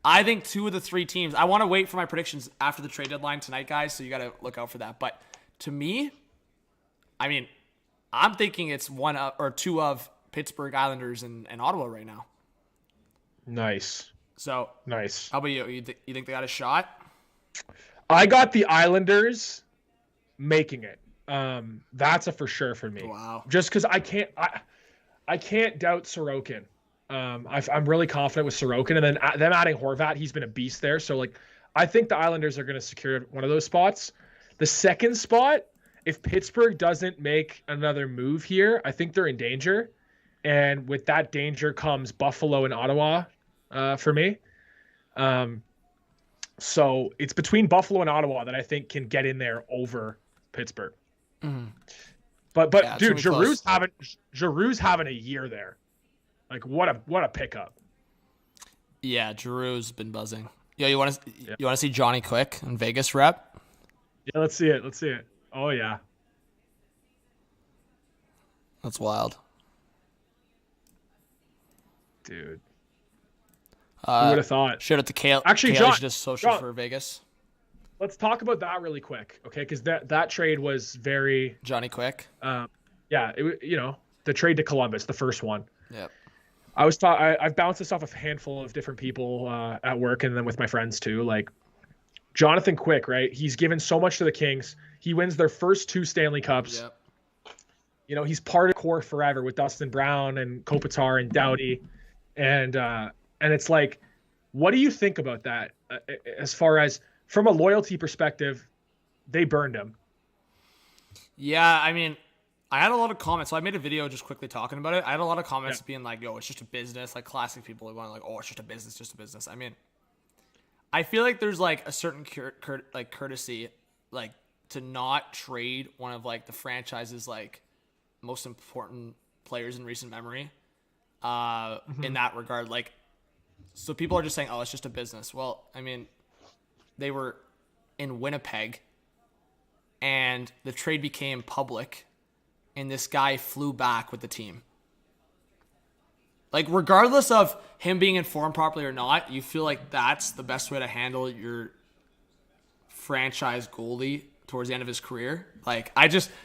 I think 2 of the 3 teams, I want to wait for my predictions after the trade deadline tonight, guys, so you got to look out for that. But to me, I mean, I'm thinking it's 1 or 2 of Pittsburgh Islanders and Ottawa right now. Nice. So nice. How about you? You think they got a shot? I got the Islanders making it. That's a for sure for me. Wow. Just because I can't doubt Sorokin. I'm really confident with Sorokin, and then them adding Horvat, he's been a beast there. So like, I think the Islanders are going to secure one of those spots. The second spot, if Pittsburgh doesn't make another move here, I think they're in danger. And with that danger comes Buffalo and Ottawa for me. So it's between Buffalo and Ottawa that I think can get in there over Pittsburgh. Mm-hmm. But yeah, dude, Giroux's having a year there. Like what a pickup. Yeah, Giroux's been buzzing. Yo, you want to see Johnny Quick in Vegas rep? Yeah, let's see it. Oh yeah. That's wild. Dude. Who would have thought? Shout out to Kale. Actually, Kale John, just social for Vegas. Let's talk about that really quick, okay? Because that trade was very Johnny Quick. Yeah, the trade to Columbus, the first one. Yep. I've bounced this off a handful of different people at work and then with my friends too. Like Jonathan Quick, right? He's given so much to the Kings. He wins their first 2 Stanley Cups. Yep. You know, he's part of the core forever with Dustin Brown and Kopitar and Doughty. And it's like, what do you think about that? As far as from a loyalty perspective, they burned him. Yeah, I mean, I had a lot of comments. So I made a video just quickly talking about it. I had a lot of comments being like, yo, it's just a business. Like classic people are going like, oh, it's just a business. I mean, I feel like there's like a certain courtesy, like to not trade one of like the franchise's like most important players in recent memory. In that regard, like, so people are just saying, oh, it's just a business. Well, I mean, they were in Winnipeg and the trade became public and this guy flew back with the team. Like, regardless of him being informed properly or not, you feel like that's the best way to handle your franchise goalie towards the end of his career. Like,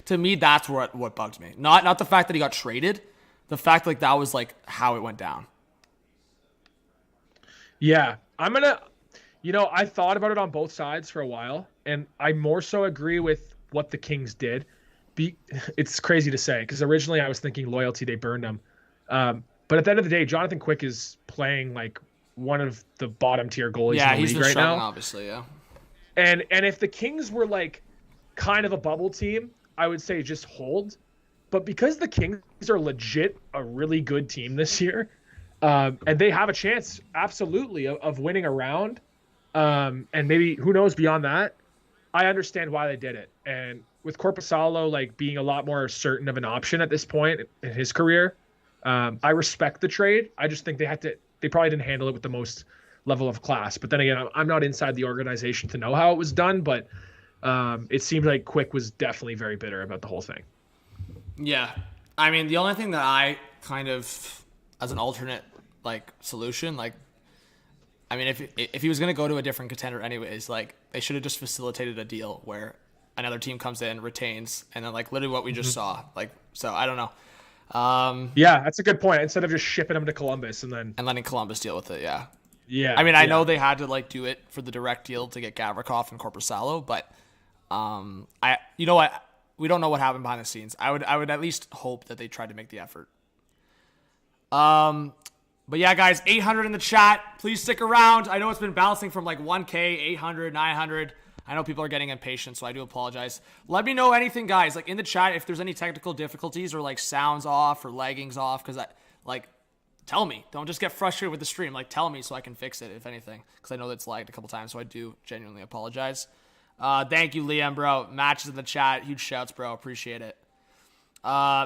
to me, that's what bugs me. Not the fact that he got traded, the fact like that was like how it went down. Yeah, I thought about it on both sides for a while, and I more so agree with what the Kings did. It's crazy to say because originally I was thinking loyalty, they burned him. But at the end of the day, Jonathan Quick is playing like one of the bottom tier goalies Yeah, in the he's league been right struggling, now. obviously, yeah. And if the Kings were like kind of a bubble team, I would say just hold. But because the Kings are legit a really good team this year, and they have a chance, absolutely, of winning a round, and maybe, who knows, beyond that, I understand why they did it. And with Korpisalo like being a lot more certain of an option at this point in his career, I respect the trade. I just think they probably didn't handle it with the most level of class. But then again, I'm not inside the organization to know how it was done, but it seemed like Quick was definitely very bitter about the whole thing. Yeah. I mean, the only thing that I kind of, as an alternate like solution, like, I mean, if he was going to go to a different contender anyways, like, they should have just facilitated a deal where another team comes in, retains, and then like literally what we just saw. Like, so I don't know. Yeah, that's a good point. Instead of just shipping him to Columbus and letting Columbus deal with it. Yeah. Yeah. I mean, I know they had to like do it for the direct deal to get Gavrikov and Korpisalo, but you know what? We don't know what happened behind the scenes. I would at least hope that they tried to make the effort. But yeah, guys, 800 in the chat. Please stick around. I know it's been bouncing from like 1K, 800, 900. I know people are getting impatient, so I do apologize. Let me know anything, guys, like in the chat, if there's any technical difficulties or like sounds off or lagging's off, because tell me. Don't just get frustrated with the stream. Like, tell me so I can fix it, if anything, because I know that's lagged a couple times, so I do genuinely apologize. Thank you, Liam, bro. Matches in the chat. Huge shouts, bro. Appreciate it.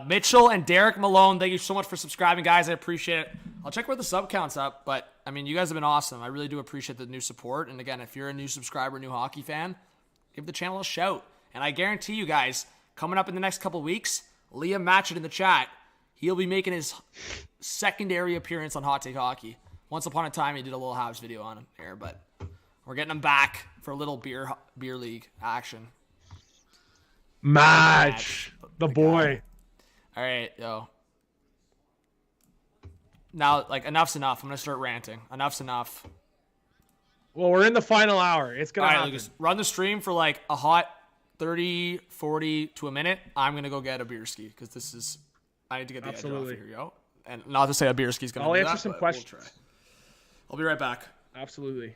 Mitchell and Derek Malone, thank you so much for subscribing, guys. I appreciate it. I'll check where the sub count's up, but I mean, you guys have been awesome. I really do appreciate the new support. And again, if you're a new subscriber, new hockey fan, give the channel a shout. And I guarantee you guys, coming up in the next couple weeks, Liam Matchett in the chat, he'll be making his secondary appearance on Hot Take Hockey. Once upon a time, he did a little Habs video on him here, but we're getting him back for a little beer league action. Match the boy. All right, yo. Now, like, enough's enough. I'm going to start ranting. Enough's enough. Well, we're in the final hour. It's going to happen. Lucas, run the stream for, like, a hot 30, 40 to a minute. I'm going to go get a beer ski because I need to get the edge off here, yo. And not to say a beer ski's going to do that. I'll answer some questions. We'll try. I'll be right back. Absolutely.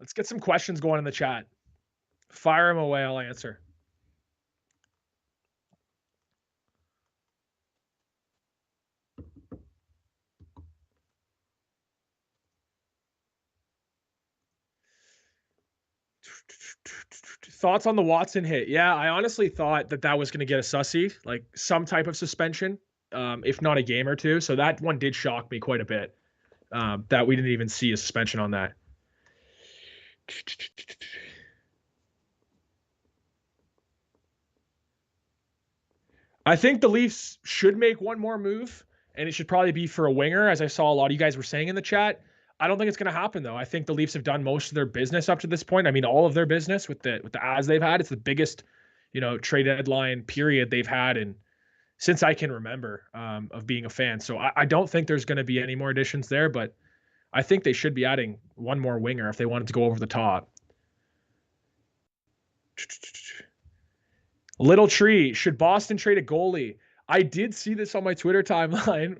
Let's get some questions going in the chat. Fire them away. I'll answer. Thoughts on the Watson hit? Yeah, I honestly thought that was going to get a sussy, like some type of suspension, if not a game or two. So that one did shock me quite a bit, that we didn't even see a suspension on that. I think the Leafs should make one more move, and it should probably be for a winger, as I saw a lot of you guys were saying in the chat. I don't think it's going to happen, though. I think the Leafs have done most of their business up to this point. I mean, all of their business with the ads they've had. It's the biggest, trade deadline period they've had since I can remember, of being a fan. So I don't think there's going to be any more additions there, but I think they should be adding one more winger if they wanted to go over the top. Little Tree, should Boston trade a goalie? I did see this on my Twitter timeline.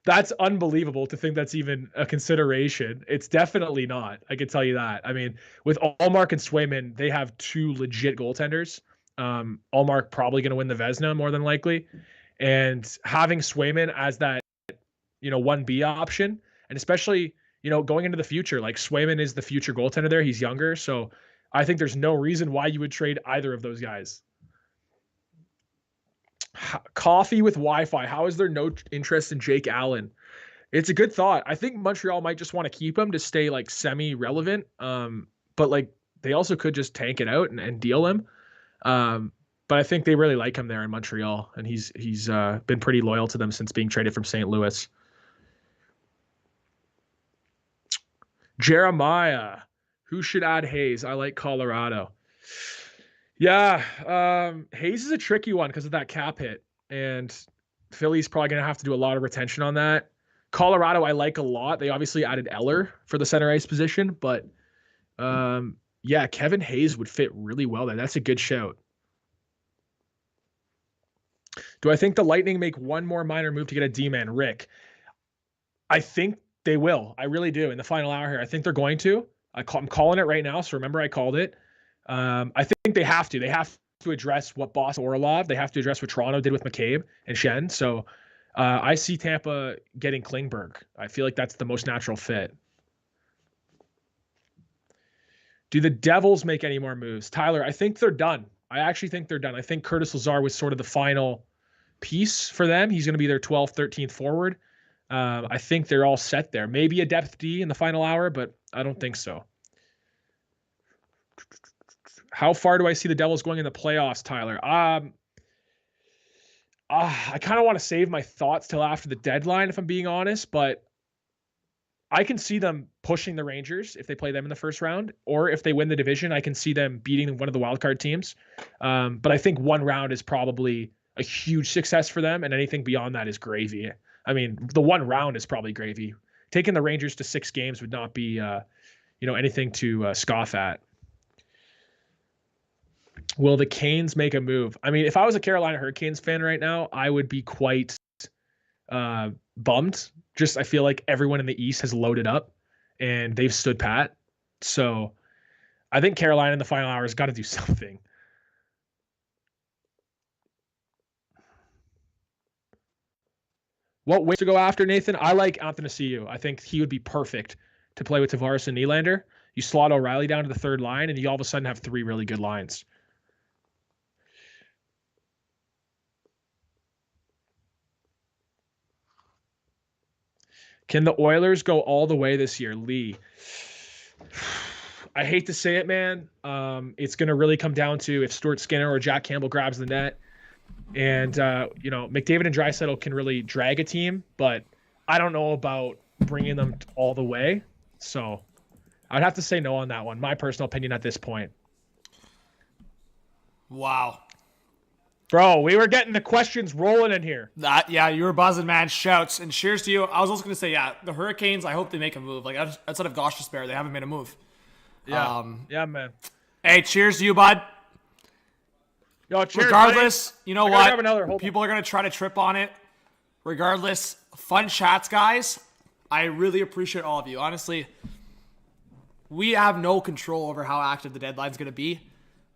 That's unbelievable to think that's even a consideration. It's definitely not. I can tell you that. I mean, with Allmark and Swayman, they have two legit goaltenders. Allmark probably going to win the Vezina more than likely. And having Swayman as that, 1B option, and especially, going into the future, like Swayman is the future goaltender there. He's younger. So I think there's no reason why you would trade either of those guys. Coffee with Wi-Fi. How is there no interest in Jake Allen? It's a good thought. I think Montreal might just want to keep him to stay like semi-relevant. But like they also could just tank it out and deal him. But I think they really like him there in Montreal, and he's been pretty loyal to them since being traded from St. Louis. Jeremiah, who should add Hayes? I like Colorado. Yeah, Hayes is a tricky one because of that cap hit, and Philly's probably going to have to do a lot of retention on that. Colorado, I like a lot. They obviously added Eller for the center ice position, but yeah, Kevin Hayes would fit really well there. That's a good shout. Do I think the Lightning make one more minor move to get a D-man? Rick, I think they will. I really do in the final hour here. I think they're going to. I'm calling it right now. So remember, I called it. I think they have to. They have to address what Boston Orlov. They have to address what Toronto did with McCabe and Shen. So I see Tampa getting Klingberg. I feel like that's the most natural fit. Do the Devils make any more moves? Tyler, I think they're done. I actually think they're done. I think Curtis Lazar was sort of the final piece for them. He's going to be their 12th, 13th forward. I think they're all set there. Maybe a depth D in the final hour, but I don't think so. How far do I see the Devils going in the playoffs, Tyler? I kind of want to save my thoughts till after the deadline, if I'm being honest, but I can see them pushing the Rangers if they play them in the first round, or if they win the division, I can see them beating one of the wildcard teams. But I think one round is probably a huge success for them, and anything beyond that is gravy. I mean, the one round is probably gravy. Taking the Rangers to 6 games would not be, anything to scoff at. Will the Canes make a move? I mean, if I was a Carolina Hurricanes fan right now, I would be quite bummed. Just I feel like everyone in the East has loaded up and they've stood pat. So I think Carolina in the final hour has got to do something. What way to go after, Nathan? I like Athanasiou. I think he would be perfect to play with Tavares and Nylander. You slot O'Reilly down to the third line, and you all of a sudden have 3 really good lines. Can the Oilers go all the way this year, Lee? I hate to say it, man. It's going to really come down to if Stuart Skinner or Jack Campbell grabs the net. And, McDavid and Draisaitl can really drag a team, but I don't know about bringing them all the way. So I'd have to say no on that one. My personal opinion at this point. Wow. Bro, we were getting the questions rolling in here. You were buzzing, man. Shouts and cheers to you. I was also going to say, the Hurricanes, I hope they make a move. Like, outside of Gosh Despair, they haven't made a move. Yeah, man. Hey, cheers to you, bud. Yo, cheers, regardless, buddy. You know what? People are going to try to trip on it. Regardless, fun chats, guys. I really appreciate all of you. Honestly, we have no control over how active the deadline's going to be,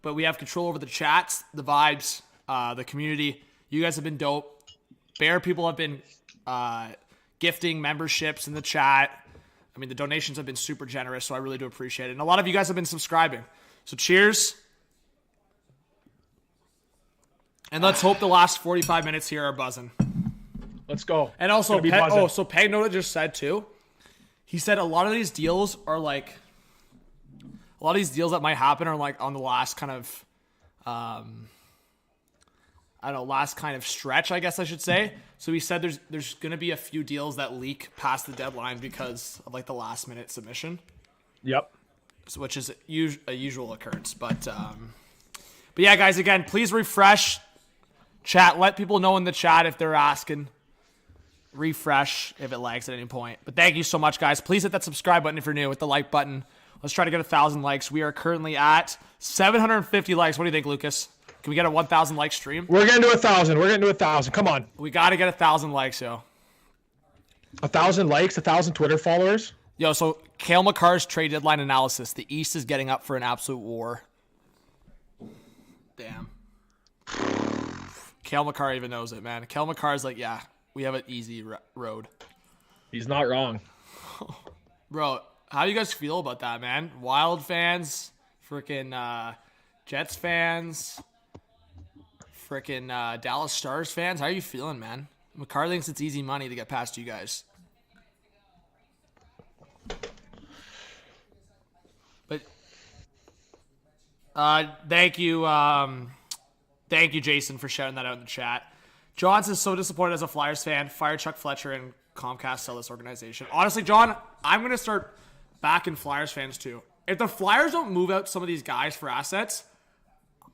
but we have control over the chats, the vibes, the community. You guys have been dope. Bear people have been gifting memberships in the chat. I mean, the donations have been super generous, so I really do appreciate it. And a lot of you guys have been subscribing. So cheers. And let's hope the last 45 minutes here are buzzing. Let's go. And also, so Peg Noda just said too, he said a lot of these deals are like, a lot of these deals that might happen are like on the last kind of, last kind of stretch, I guess I should say. So he said there's going to be a few deals that leak past the deadline because of like the last minute submission. Yep. So, which is a usual occurrence. But yeah, guys, again, please refresh chat. Let people know in the chat if they're asking. Refresh if it lags at any point. But thank you so much, guys. Please hit that subscribe button if you're new, with the like button. Let's try to get 1,000 likes. We are currently at 750 likes. What do you think, Lucas? Can we get a 1,000 like stream? We're getting to 1,000. Come on. We got to get 1,000 likes, yo. 1,000 likes, 1,000 Twitter followers. Yo, so Cale Makar's trade deadline analysis. The East is getting up for an absolute war. Damn. Cale Makar even knows it, man. Cale Makar's like, yeah, we have an easy road. He's not wrong. Bro, how do you guys feel about that, man? Wild fans, freaking Jets fans, freaking Dallas Stars fans. How are you feeling, man? Makar thinks it's easy money to get past you guys. But thank you, Jason, for shouting that out in the chat. John's is so disappointed as a Flyers fan. Fire Chuck Fletcher and Comcast sell this organization. Honestly, John, I'm going to start backing Flyers fans too. If the Flyers don't move out some of these guys for assets,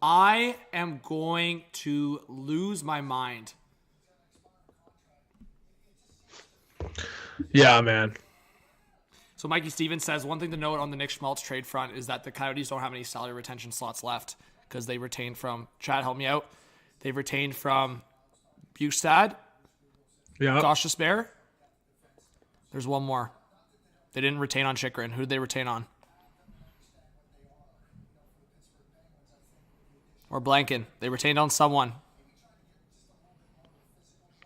I am going to lose my mind. Yeah, man. So Mikey Stevens says, one thing to note on the Nick Schmaltz trade front is that the Coyotes don't have any salary retention slots left because they retained from, Chad, help me out. They've retained from Bustad, Gosh Despair, There's one more. They didn't retain on Chychrun. Who did they retain on? Or blanking. They retained on someone.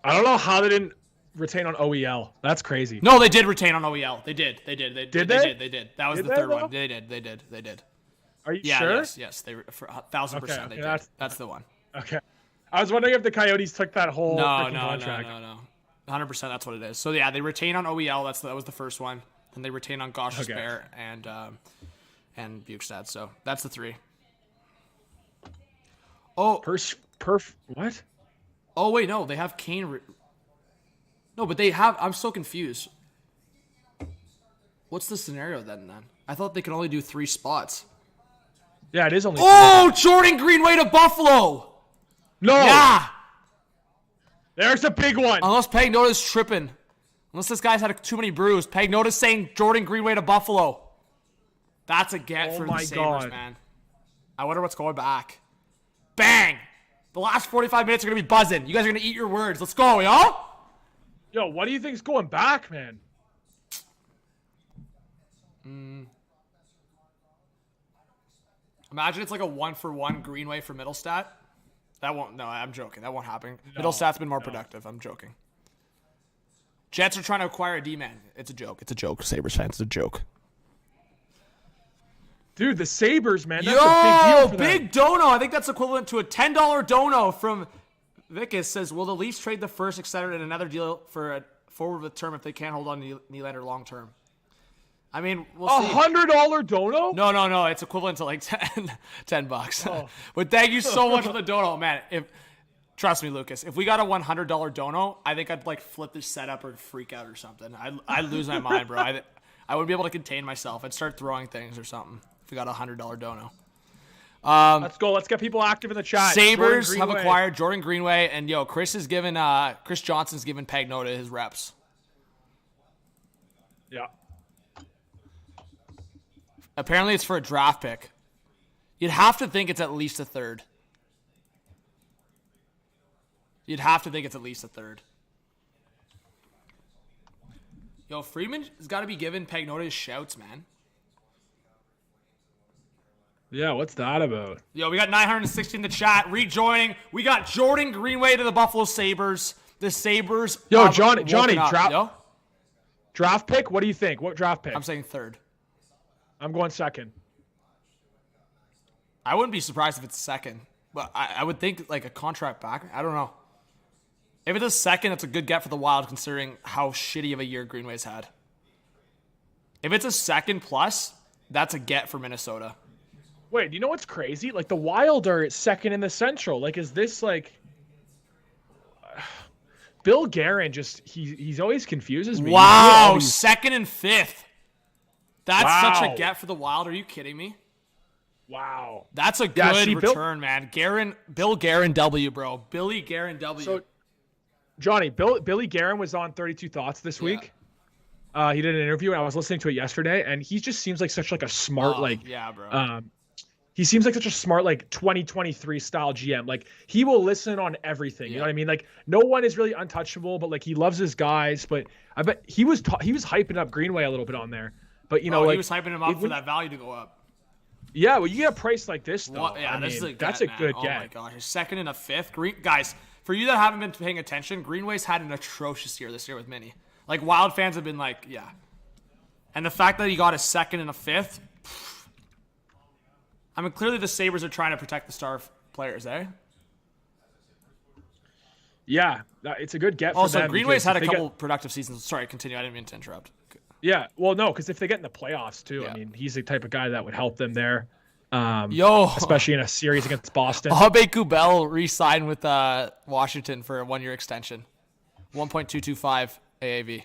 I don't know how they didn't retain on OEL. That's crazy. No, they did retain on OEL. They did. They did. They Did did. they? They did. That was Did the they, third though? one. They did. They did. They did. Are you Yeah. sure? Yes. They for 1,000%. They Okay, did. That's the one. Okay. I was wondering if the Coyotes took that whole No, freaking no, contract. no. 100%. That's what it is. So yeah, they retain on OEL. That was the first one, and they retain on Gosh Okay. Spare and Bukestad. So that's the three. Oh, What? oh wait, no, they have Kane. No, but they have. I'm so confused. What's the scenario then? I thought they could only do 3 spots. Yeah, it is only. Oh, Jordan Greenway to Buffalo. No. Yeah. There's a big one. Unless Pagnotta's tripping. Unless this guy's had too many brews. Pagnotta's saying Jordan Greenway to Buffalo. That's a get for the Sabres, God. man. I wonder what's going back. Bang! The last 45 minutes are going to be buzzing. You guys are going to eat your words. Let's go, yo! Yo, what do you think's going back, man? Imagine it's like a 1-for-1 Greenway for Middlestat. That won't. No, I'm joking. That won't happen. Middlestat's been more productive. I'm joking. Jets are trying to acquire a D-man. It's a joke. It's a joke. Sabres fans, it's a joke. Dude, the Sabres, man. That's a big deal for them. Big dono. I think that's equivalent to a $10 dono from Vicus. Says, will the Leafs trade the first extender in another deal for a forward with term if they can't hold on to Nylander long term? I mean, we'll see. $100 dono? No. It's equivalent to like $10. Oh. But thank you so much for the dono, man. Trust me, Lucas. If we got a $100 dono, I think I'd like flip this setup or freak out or something. I'd lose my mind, bro. I wouldn't be able to contain myself. I'd start throwing things or something if we got a $100 dono. Let's go. Let's get people active in the chat. Sabres have acquired Jordan Greenway, and Chris Johnson's given Pagnotta his reps. Yeah. Apparently, it's for a draft pick. You'd have to think it's at least a third. Friedman has got to be giving Pagnotta his shouts, man. Yeah, what's that about? We got 960 in the chat. Rejoining. We got Jordan Greenway to the Buffalo Sabres. The Sabres. Johnny, draft pick? What do you think? What draft pick? I'm saying third. I'm going second. I wouldn't be surprised if it's second. But I would think like a contract back. I don't know. If it's a second, it's a good get for the Wild considering how shitty of a year Greenway's had. If it's a second plus, that's a get for Minnesota. Wait, you know what's crazy? Like the Wild are second in the Central. Like, is this like Bill Guerin? He's always confuses me. Wow, second and fifth. That's such a get for the Wild. Are you kidding me? Wow, that's a good return, man. Bill Guerin W, bro. Billy Guerin W. So, Johnny, Billy Guerin was on 32 Thoughts this week. He did an interview, and I was listening to it yesterday, and he just seems like such like a smart bro. He seems like such a smart 2023 style GM. Like he will listen on everything. You know what I mean? Like no one is really untouchable, but like he loves his guys. But I bet he was hyping up Greenway a little bit on there. But he was hyping him up for that value to go up. Yeah, well, you get a price like this though. That's a good get. Oh my gosh, second and a fifth. Guys, for you that haven't been paying attention, Greenway's had an atrocious year this year with Minnie. Like Wild fans have been like, yeah. And the fact that he got a second and a fifth. I mean, clearly the Sabres are trying to protect the star players, eh? Yeah, it's a good get for them. Also, Greenway's had a couple productive seasons. Sorry, continue. I didn't mean to interrupt. Yeah, well, no, because if they get in the playoffs, too, yeah. I mean, he's the type of guy that would help them there. Especially in a series against Boston. Abe Kubel re-signed with Washington for a 1-year extension. 1.225 AAV.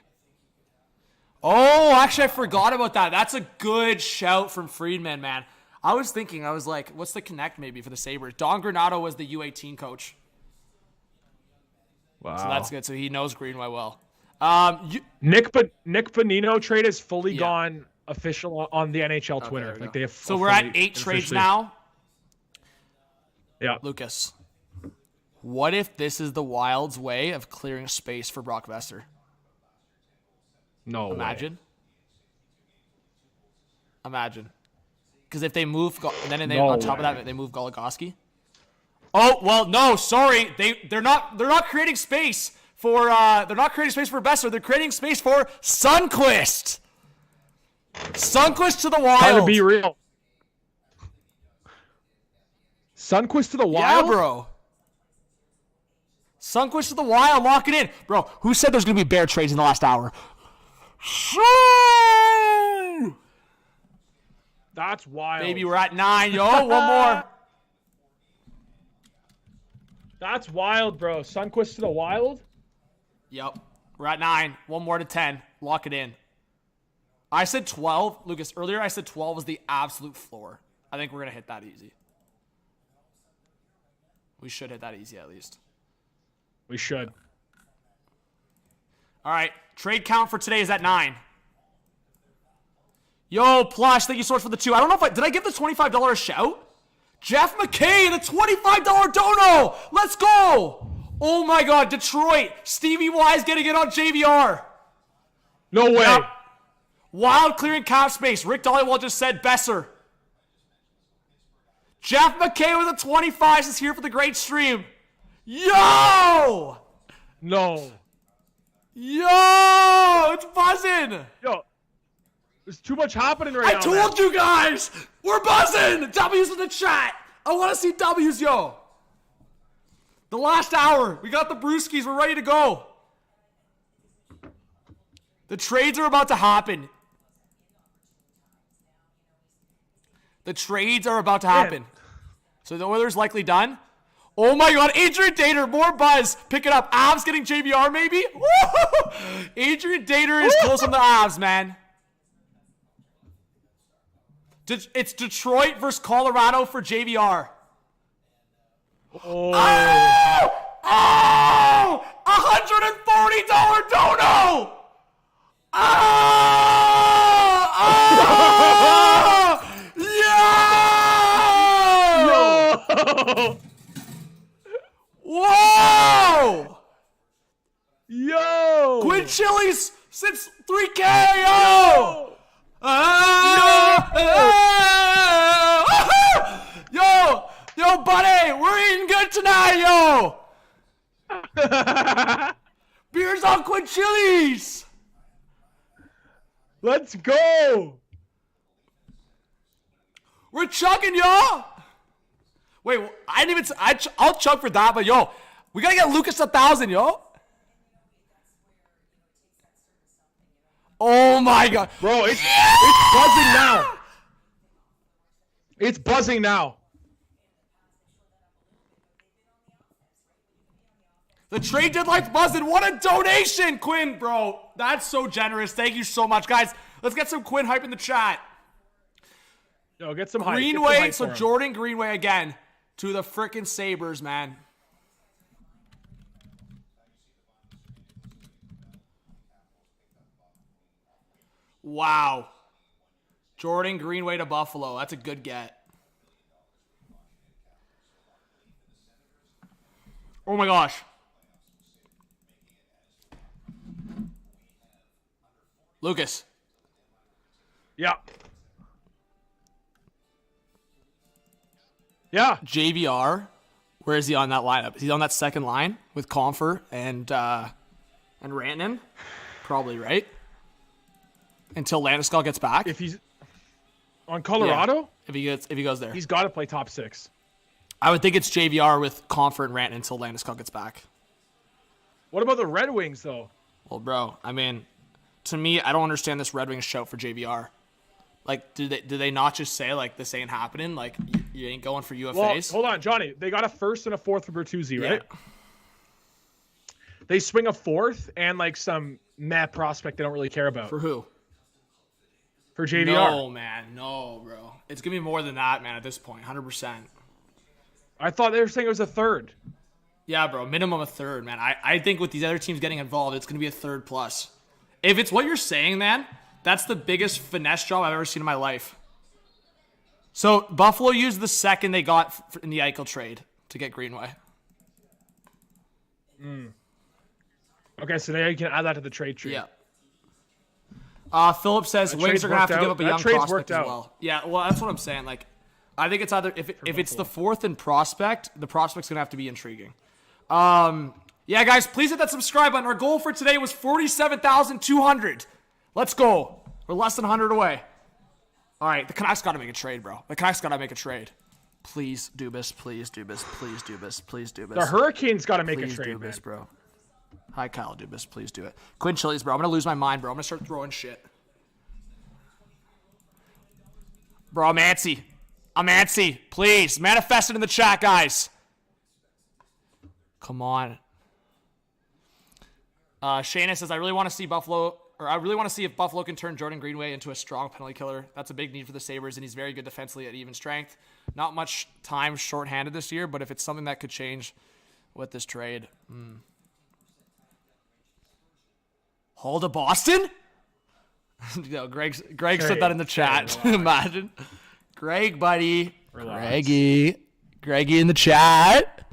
Oh, actually, I forgot about that. That's a good shout from Friedman, man. I was like, what's the connect maybe for the Sabres? Don Granato was the U18 coach. Wow. So that's good. So he knows Greenway well. Nick Bonino trade is fully gone official on the NHL Twitter. Okay, like they have. So we're at 8 trades now. Yeah. Lucas, what if this is the Wild's way of clearing space for Brock Besser? No Imagine. Imagine. Because if they move, and then on top of that, they move Goligoski. Oh well, no, sorry, they're not creating space for Besser. They're creating space for Sundqvist. Sundqvist to the Wild. Trying to be real. Sundqvist to the Wild? Yeah, bro. Sundqvist to the Wild, lock it in. Bro, who said there's going to be bear trades in the last hour? That's wild. Baby, we're at 9, yo. One more. That's wild, bro. Sundqvist to the Wild? Yep. We're at 9. One more to 10. Lock it in. I said 12. Lucas, earlier I said 12 was the absolute floor. I think we're going to hit that easy. We should hit that easy at least. We should. All right. Trade count for today is at 9. Yo, Plush, thank you so much for the 2. I don't know if did I give the $25 a shout? Jeff McKay, the $25 dono. Let's go. Oh my God, Detroit. Stevie Y's getting it on JVR. No way. Yep. Wild clearing cap space. Rick Dollywall just said Besser. Jeff McKay with a 25 is here for the great stream. Yo! No. Yo! It's buzzing! Yo. There's too much happening right now. I told you guys! We're buzzing! W's in the chat! I want to see W's, yo! The last hour. We got the brewskis. We're ready to go. The trades are about to happen. The trades are about to happen. So the Oilers likely done. Oh my God, Adrian Dater, more buzz. Pick it up. Avs getting JVR maybe? Woo! Adrian Dater is close on the Avs, man. It's Detroit versus Colorado for JVR. Oh. Oh! $140 dono! Oh! Yeah! Whoa! Yo! Quinn Chili's since 3K, yo! Yo, buddy, we're eating good tonight, yo! Beers on Quinn Chili's! Let's go! We're chugging, yo! Wait, I didn't even. I'll chug for that, but yo, we gotta get Lucas 1,000, yo. Oh my God, Bro, it's buzzing now. It's buzzing now. The trade deadline's buzzing. What a donation, Quinn, bro. That's so generous. Thank you so much, guys. Let's get some Quinn hype in the chat. Yo, get some hype. Greenway, so Jordan Greenway again to the frickin' Sabres, man. Wow. Jordan Greenway to Buffalo. That's a good get. Oh my gosh. Lucas. Yeah. Yeah. JVR, where is he on that lineup? Is he on that second line with Comfer and Rantanen? Probably, right? Until Landeskog gets back. If he's on Colorado, yeah, if he goes there, he's got to play top 6. I would think it's JVR with Comfer and Rantanen until Landeskog gets back. What about the Red Wings though? Well, bro, I mean, to me, I don't understand this Red Wings shout for JVR. Like, do they not just say like this ain't happening? Like, you ain't going for UFAs? Well, hold on, Johnny. They got a first and a fourth for Bertuzzi, right? Yeah. They swing a fourth and like some meh prospect they don't really care about. For who? For JVR. No, man. No, bro. It's going to be more than that, man, at this point. 100%. I thought they were saying it was a third. Yeah, bro. Minimum a third, man. I think with these other teams getting involved, it's going to be a third plus. If it's what you're saying, man, that's the biggest finesse job I've ever seen in my life. So Buffalo used the second they got in the Eichel trade to get Greenway. Okay, so now you can add that to the trade tree. Yeah. Philip says Wings trade's are gonna have to worked give out. up a That young trade's prospect worked as out. well. Yeah, well, that's what I'm saying. Like, I think it's either if it's the fourth in prospect, the prospect's gonna have to be intriguing. Yeah, guys, please hit that subscribe button. Our goal for today was 47,200. Let's go. We're less than 100 away. All right, the Canucks got to make a trade, bro. The Canucks got to make a trade. Please, Dubas. Please, Dubas. Please, Dubas. Please, Dubas. The Hurricanes got to make Please, a trade, Dubas, man. bro. Hi, Kyle Dubas. Please do it. Quinn Chili's, bro. I'm going to lose my mind, bro. I'm going to start throwing shit. Bro, I'm antsy. I'm antsy. Please, manifest it in the chat, guys. Come on. Shayna says, I really want to see if Buffalo can turn Jordan Greenway into a strong penalty killer. That's a big need for the Sabres, and he's very good defensively at even strength. Not much time shorthanded this year, but if it's something that could change with this trade. Hold to Boston? Yo, Greg said that in the chat. Imagine. Greg, buddy. Relax. Greggy in the chat.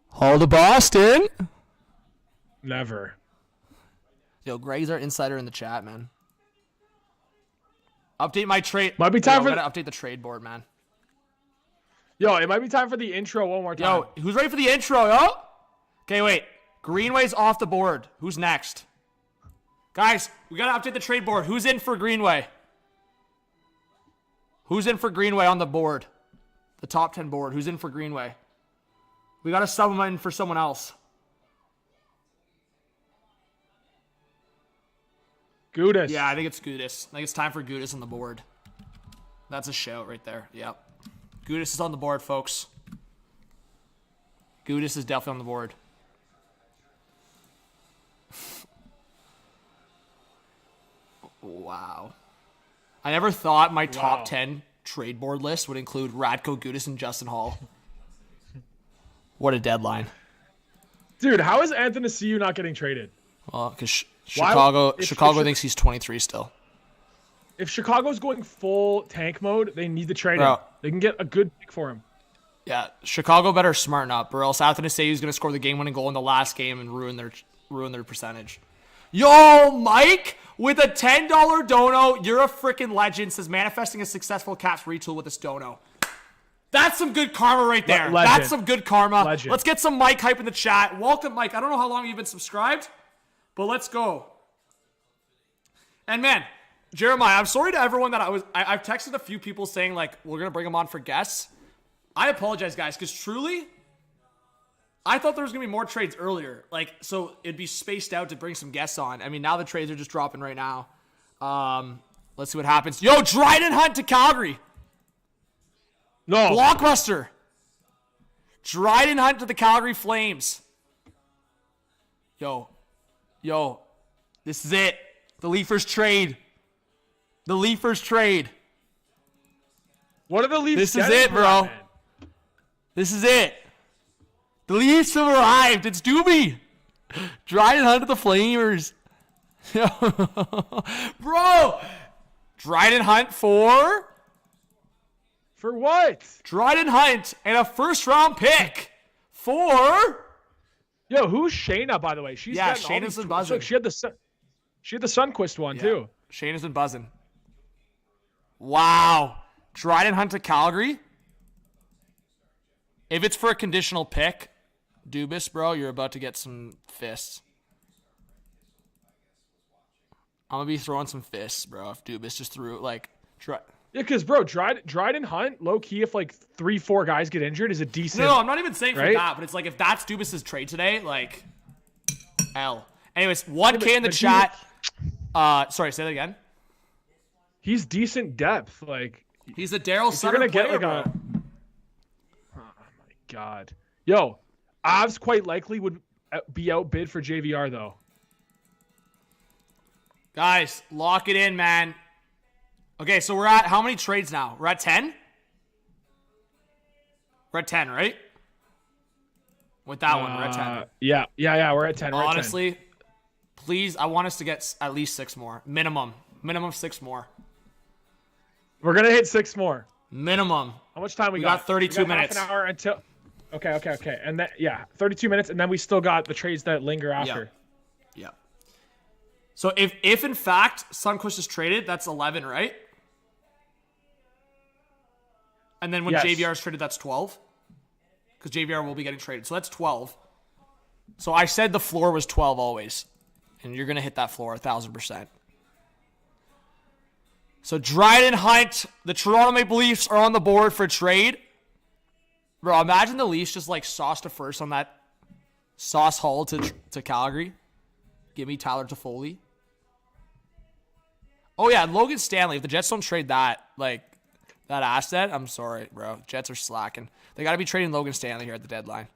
Hold to Boston. Never. Yo, Greg's our insider in the chat, man. Update my trade. Might be time Yo, for I gotta update the trade board, man. Yo, it might be time for the intro one more time. Yo, who's ready for the intro, yo? Okay, wait. Greenway's off the board. Who's next? Guys, we gotta update the trade board. Who's in for Greenway? Who's in for Greenway on the board? The top 10 board. Who's in for Greenway? We gotta sub him in for someone else. Gudis. Yeah, I think it's Gudis. I think it's time for Gudis on the board. That's a shout right there. Yep. Gudis is on the board, folks. Gudis is definitely on the board. Wow. I never thought my top 10 trade board list would include Radko Gudis and Justin Hall. What a deadline. Dude, how is Anthony CU not getting traded? Well, because Chicago thinks he's 23 still. If Chicago's going full tank mode, they need to trade him. Bro. They can get a good pick for him. Yeah, Chicago better smarten up, or else Athanasiou's going to score the game-winning goal in the last game and ruin their percentage. Yo, Mike, with a $10 dono, you're a freaking legend. Says manifesting a successful Caps retool with this dono. That's some good karma right there. Legend. That's some good karma. Legend. Let's get some Mike hype in the chat. Welcome, Mike. I don't know how long you've been subscribed, but let's go. And man, Jeremiah, I'm sorry to everyone that I've texted a few people saying like we're gonna bring him on for guests. I apologize, guys, because truly, I thought there was gonna be more trades earlier. Like, so it'd be spaced out to bring some guests on. I mean, now the trades are just dropping right now. Let's see what happens. Yo, Dryden Hunt to Calgary. No. Blockbuster. Dryden Hunt to the Calgary Flames. Yo, this is it. The Leafers trade. What are the Leafs? This is getting it, for bro. that, man? This is it. The Leafs have arrived. It's Doobie. Dryden Hunt to the Flamers. Bro. Dryden Hunt for what? Dryden Hunt and a first-round pick for... Yo, who's Shayna, by the way? She's Yeah, getting all Shayna's these- been buzzing. Look, she had the Sunquist one, too. Shane has been buzzing. Wow. Dryden Hunt to Calgary. If it's for a conditional pick, Dubas, bro, you're about to get some fists. I'm going to be throwing some fists, bro, if Dubas just threw, like... Yeah, because, bro, Dryden Hunt, low-key, if, like, 3-4 guys get injured, is a decent... No, I'm not even saying for right? that, but it's like, if that's Dubas' trade today, like... L. Anyways, 1K in the but chat. Sorry, say that again. He's decent depth. Like, He's a Daryl you're Sutter going to get, player, like, bro. Oh, my God. Yo, Avs quite likely would be outbid for JVR, though. Guys, lock it in, man. Okay, so we're at how many trades now? We're at 10? We're at 10, right? With that one, we're at 10. Yeah, we're at 10. We're Honestly, please, I want us to get at least 6 more. Minimum 6 more. we're going to hit 6 more. Minimum. How much time we got 32 we got minutes. Half an hour until... Okay. And then, 32 minutes, and then we still got the trades that linger after. Yep. So if in fact Sundqvist is traded, that's 11, right? And then when Yes. JVR is traded, that's 12. Because JVR will be getting traded. So that's 12. So I said the floor was 12 always. And you're going to hit that floor 1,000%. So Dryden Hunt, the Toronto Maple Leafs are on the board for trade. Bro, imagine the Leafs just like sauced a first on that Sauce Hall to Calgary. Give me Tyler Toffoli. Oh yeah, Logan Stanley. If the Jets don't trade that, like that asset, I'm sorry, bro. Jets are slacking. They got to be trading Logan Stanley here at the deadline.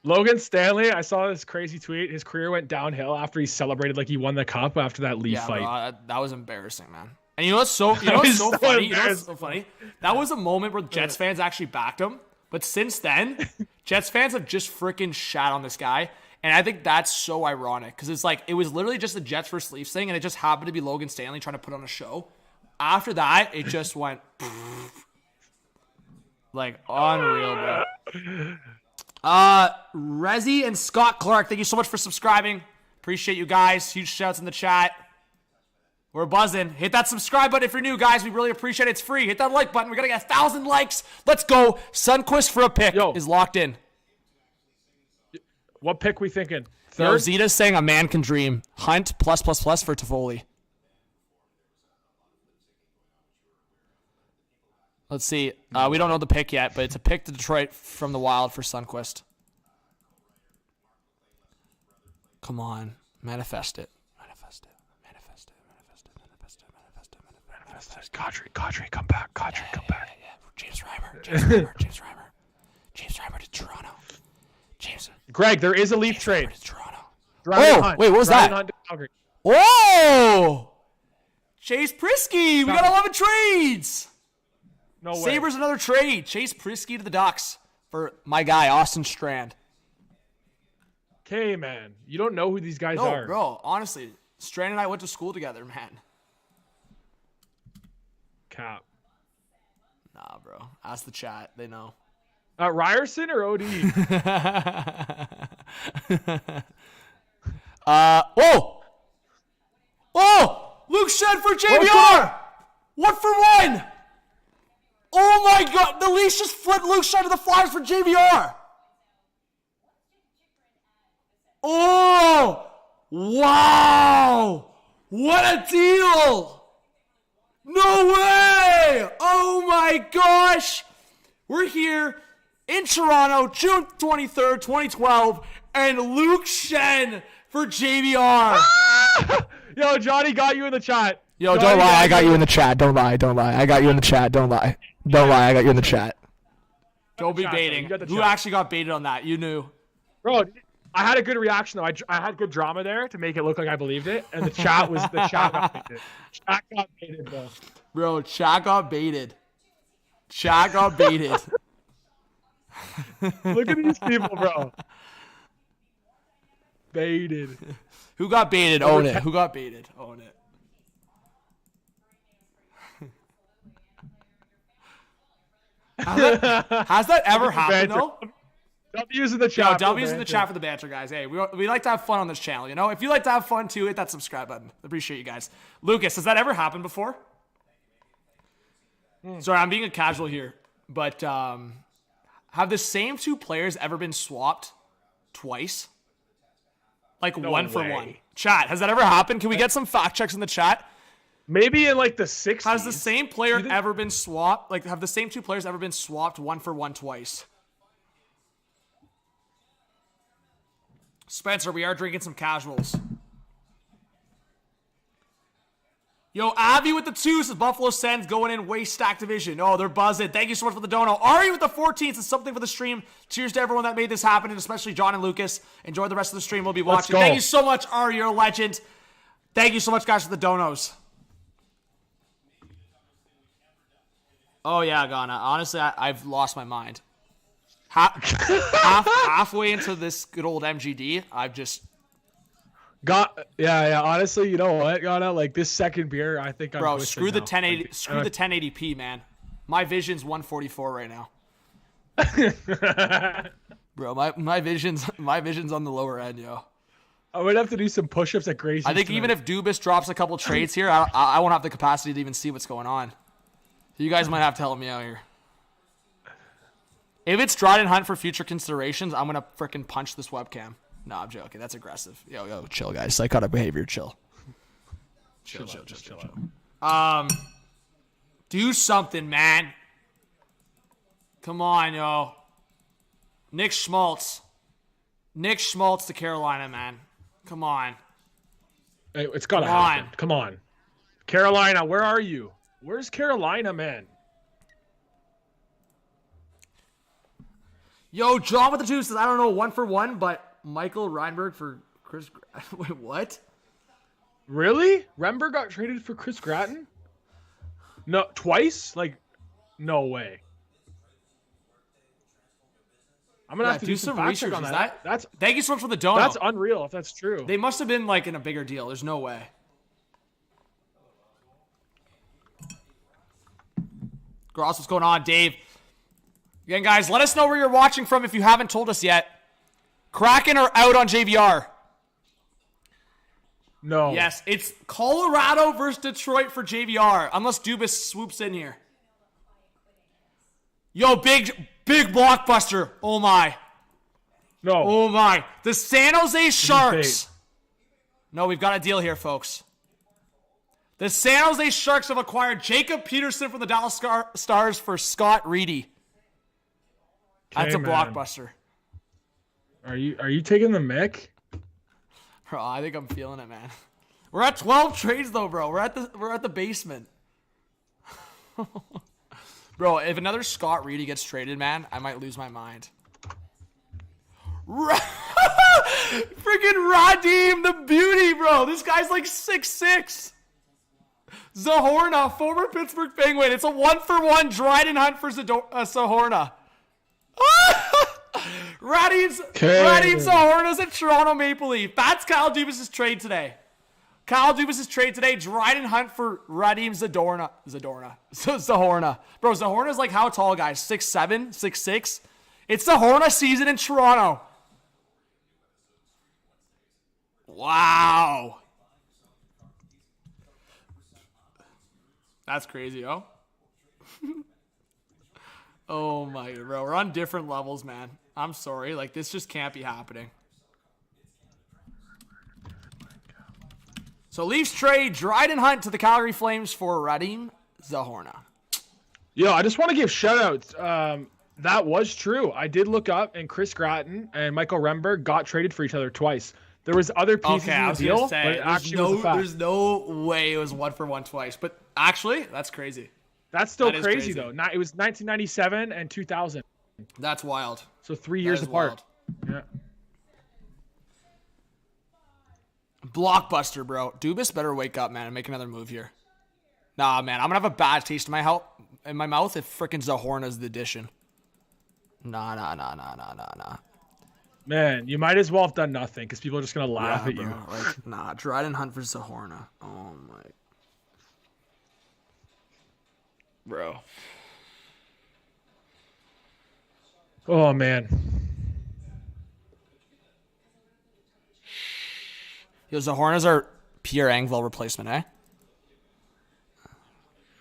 Logan Stanley, I saw this crazy tweet. His career went downhill after he celebrated like he won the cup after that Leaf fight. Bro, that was embarrassing, man. And you know what's so funny? You know what's so funny? That was a moment where Jets fans actually backed him. But since then, Jets fans have just freaking shat on this guy. And I think that's so ironic because it's like it was literally just the Jets versus Leafs thing, and it just happened to be Logan Stanley trying to put on a show. After that, it just went like unreal, bro. Rezi and Scott Clark, thank you so much for subscribing. Appreciate you guys. Huge shouts in the chat. We're buzzing. Hit that subscribe button if you're new, guys. We really appreciate it. It's free. Hit that like button. We're going to get 1,000 likes. Let's go. Sundqvist for a pick is locked in. What pick we thinking? Yo, Third? Zeta's saying a man can dream. Hunt +++ for Toffoli. Let's see. We don't know the pick yet, but it's a pick to Detroit from the Wild for Sundqvist. Come on. Manifest it. Manifest it. Manifest it. Manifest it. Manifest it. Manifest it. Manifest it. Kadri, come back. Kadri, come back. Yeah. James Reimer. James Reimer to Toronto. Greg, there is a Leaf trade. To Toronto. Hunt. Wait, what was Dryden that? Hunt to Calgary. Whoa! Chase Prisky. We got 11 trades. No way. Sabres another trade. Chase Prisky to the Ducks for my guy, Austin Strand. Okay, man. You don't know who these guys No, are. bro. Honestly, Strand and I went to school together, man. Cap. Nah, bro. Ask the chat. They know. Ryerson or OD? Oh! Luke Shed for JBR! 1-for-1! Oh my god! The Leafs just flipped Luke Shed to the Flyers for JBR! Oh! Wow! What a deal! No way! Oh my gosh! We're here in Toronto, June 23rd, 2012, and Luke Shen for JBR. Yo, Johnny got you in the chat. Yo, Johnny don't lie. I got you in the chat. Don't lie. I got you in the chat. Don't lie. I got you in the chat. Don't be chat, baiting. you got the Who chat. actually got baited on that? You knew. Bro, I had a good reaction though. I had good drama there to make it look like I believed it, and the chat got baited. Chat got baited, bro. Bro, chat got baited. Chat got baited. Look at these people, bro. Baited. Who got baited? Own it. Who got baited? Own it. Has that ever happened though? W's in the Yo, chat. W's in the chat for the banter, guys. Hey, we like to have fun on this channel, you know? If you like to have fun too, hit that subscribe button. Appreciate you guys. Lucas, has that ever happened before? Sorry, I'm being a casual here, but have the same two players ever been swapped twice? Like No one for way. one. Chat, has that ever happened? Can we get some fact checks in the chat? Maybe in like the 60s. Has the same player ever been swapped? Like, have the same two players ever been swapped one for one twice? Spencer, we are drinking some casuals. Yo, Avi with the 2 says Buffalo Sens going in waste stack division. Oh, they're buzzing. Thank you so much for the dono. Ari with the 14 says something for the stream. Cheers to everyone that made this happen, and especially John and Lucas. Enjoy the rest of the stream. We'll be watching. go. Thank you so much, Ari. You're a legend. Thank you so much, guys, for the donos. Oh, yeah, Ghana. Honestly, I've lost my mind. Halfway into this good old MGD, I've just... Yeah. Honestly, you know what, Ghana? Like this second beer, I think I'm. Bro, twisted screw the now. 1080. Like, Screw the 1080p, man. My vision's 144 right now. Bro, my vision's on the lower end, yo. I would have to do some push-ups at Gracie's. I think tonight. even if Dubas drops a couple trades here, I won't have the capacity to even see what's going on. So you guys might have to help me out here. If it's Dryden Hunt for future considerations, I'm going to freaking punch this webcam. No, I'm joking. That's aggressive. Yo, chill, guys. Psychotic behavior. Chill. Chill. Do something, man. Come on, yo. Nick Schmaltz to Carolina, man. Come on. Hey, it's got to happen. Come on. Carolina, where are you? Where's Carolina, man? Yo, John with the two says, I don't know, 1-for-1, but Michael Reinberg for Chris. Wait, what? Really? Reinberg got traded for Chris Gratton? No, twice? Like, no way. I'm gonna have to do some research on that. That's thank you so much for the donut. That's unreal if that's true. They must have been like in a bigger deal. There's no way. Gross, what's going on, Dave? Again, guys, let us know where you're watching from if you haven't told us yet. Kraken are out on JVR. No. Yes, it's Colorado versus Detroit for JVR, unless Dubas swoops in here. Yo, big blockbuster. Oh, my. No. Oh, my. The San Jose Sharks. No, we've got a deal here, folks. The San Jose Sharks have acquired Jacob Peterson from the Dallas Stars for Scott Reedy. That's a blockbuster. Are you taking the mic? Bro, I think I'm feeling it, man. We're at 12 trades though, bro. We're at the basement. Bro, if another Scott Reedy gets traded, man, I might lose my mind. Freaking Radim the beauty, bro. This guy's like 6'6". Zahorna, former Pittsburgh Penguin. It's a 1-for-1 Dryden Hunt for Zahorna. Radim Zahorna's a Toronto Maple Leaf. That's Kyle Dubas' trade today. Dryden Hunt for Radim Zahorna. Bro, Zahorna's like how tall, guys? 6'7", 6'6"? It's Zahorna season in Toronto. Wow. That's crazy, yo. Oh my, bro. We're on different levels, man. I'm sorry. Like, this just can't be happening. So, Leafs trade Dryden Hunt to the Calgary Flames for Radim Zahorna. Yo, I just want to give shout-outs. That was true. I did look up, and Chris Gratton and Michael Reinberg got traded for each other twice. There was other pieces in the deal, but it actually was a fact. There's no way it was 1-for-1 twice. But actually, that's crazy. That's still crazy, though. It was 1997 and 2000. That's wild. So 3 years apart. Wild. Yeah. Blockbuster, bro. Dubas better wake up, man, and make another move here. Nah, man. I'm going to have a bad taste in my mouth if frickin' Zahorna's the addition. Nah. Man, you might as well have done nothing because people are just going to laugh at you. Like, nah, Dryden Hunt for Zahorna. Oh, my. Bro. Oh, man. Yo, Zahorna's our Pierre Engvall replacement, eh?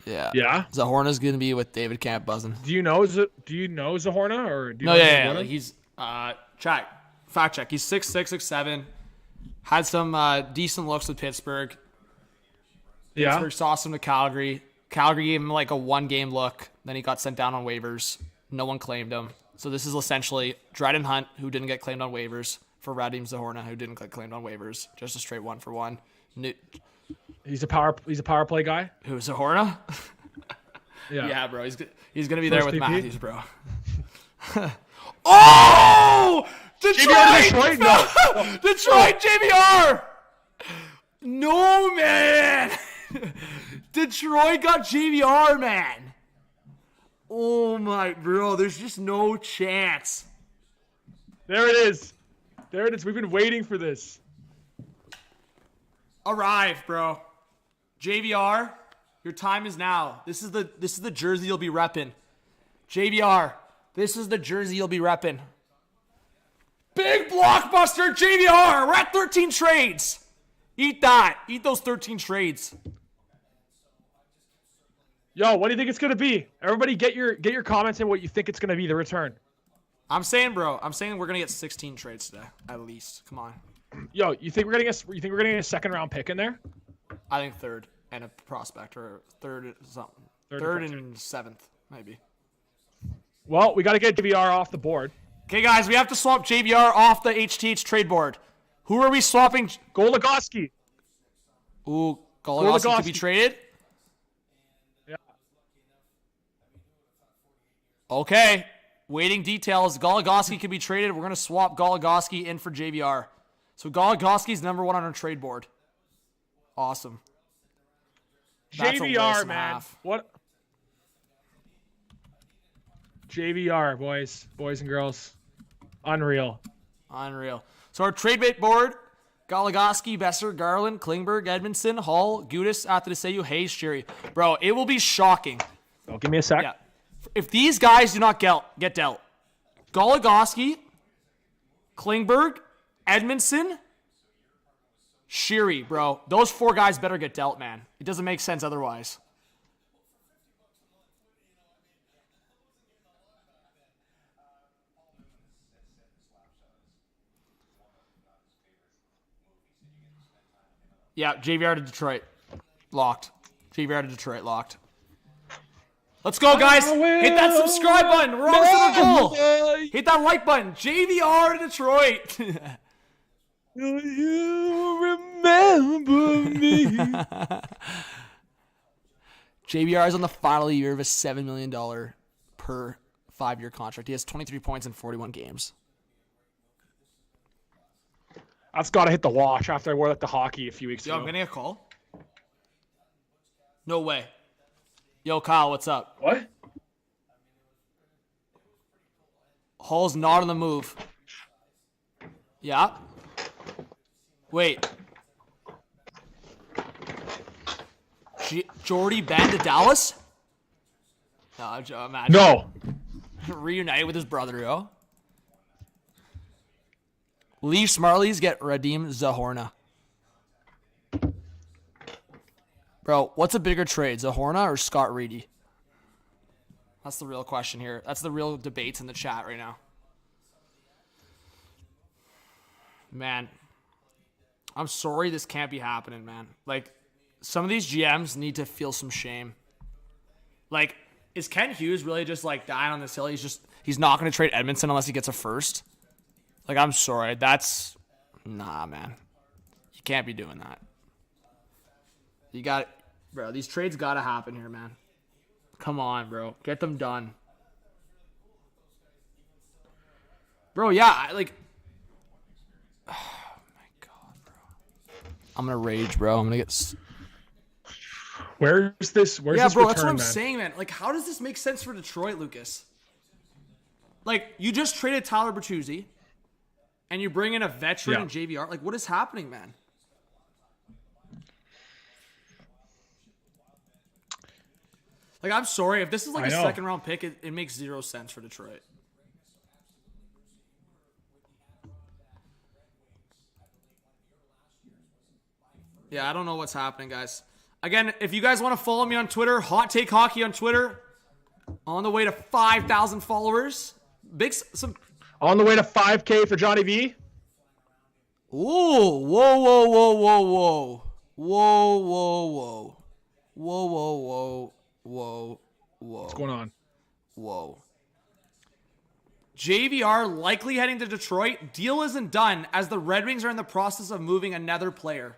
Yeah. Yeah? Zahorna's going to be with David Camp buzzing. Do you know Zahorna? Or do you No, know yeah. Like he's, fact check. He's 6'6", 6'7". Had some decent looks with Pittsburgh. Yeah. Pittsburgh sauced him to Calgary. Calgary gave him like a 1-game look. Then he got sent down on waivers. No one claimed him. So this is essentially Dryden Hunt, who didn't get claimed on waivers, for Radim Zahorna, who didn't get claimed on waivers. Just a straight 1-for-1. He's a power play guy. Who, Zahorna? Yeah, bro. He's gonna be there with Matthews, bro. Oh! Detroit! No. Detroit JVR! No, man! Detroit got JVR, man. Oh, my, bro. There's just no chance. There it is. We've been waiting for this. Arrive, bro. JVR, your time is now. This is the jersey you'll be repping. JVR, this is the jersey you'll be repping. Big blockbuster JVR. We're at 13 trades. Eat that. Eat those 13 trades. Yo, what do you think it's gonna be? Everybody, get your comments in what you think it's gonna be. The return. I'm saying we're gonna get 16 trades today, at least. Come on. Yo, you think we're getting a second round pick in there? I think third and a prospect, or third something. Third and seventh, maybe. Well, we got to get JVR off the board. Okay, guys, we have to swap JVR off the HTH trade board. Who are we swapping? Goligoski. Ooh, Goligoski could be traded. Yeah. Okay, waiting details. Goligoski could be traded. We're gonna swap Goligoski in for JVR. So Goligoski's number 1 on our trade board. Awesome. That's a JVR, worse man. half. What? JVR, boys and girls. Unreal. So our trade bait board: Goligoski, Besser, Garland, Klingberg, Edmondson, Hall, Gudis, Athanassiou, Hayes, Sherry. Bro, it will be shocking. Oh, give me a sec. Yeah. If these guys do not get dealt, Goligoski, Klingberg, Edmondson, Sherry, bro. Those 4 guys better get dealt, man. It doesn't make sense otherwise. Yeah, JVR to Detroit. Locked. JVR to Detroit, locked. Let's go, guys. Hit that subscribe button. We're almost at the goal. Hit that like button. JVR to Detroit. Do you remember me? JVR is on the final year of a $7 million per 5-year contract. He has 23 points in 41 games. That's got to hit the wash after I wore that to hockey a few weeks ago. I'm getting a call. No way. Yo, Kyle, what's up? What? Hall's not on the move. Yeah. Wait. Jordy Ben to Dallas? No, imagine. No. Reunited with his brother, yo. Leaf Smarlies get Radim Zahorna. Bro, what's a bigger trade, Zahorna or Scott Reedy? That's the real question here. That's the real debates in the chat right now. Man, I'm sorry this can't be happening, man. Like, some of these GMs need to feel some shame. Like, is Ken Hughes really just, like, dying on this hill? He's not going to trade Edmondson unless he gets a first? Like, I'm sorry. Nah, man. You can't be doing that. Bro, these trades got to happen here, man. Come on, bro. Get them done. Bro, yeah, oh my God, bro. I'm going to rage, bro. I'm going to get... Where's this bro, return, that's what I'm man? saying, man. Like, how does this make sense for Detroit, Lucas? Like, you just traded Tyler Bertuzzi, and you bring in a veteran in JVR. Like, what is happening, man? Like, I'm sorry. If this is like a second-round pick, it makes 0 sense for Detroit. Yeah, I don't know what's happening, guys. Again, if you guys want to follow me on Twitter, Hot Take Hockey on Twitter. On the way to 5,000 followers. On the way to 5K for Johnny V. Ooh, whoa. What's going on? Whoa. JVR likely heading to Detroit. Deal isn't done as the Red Wings are in the process of moving another player.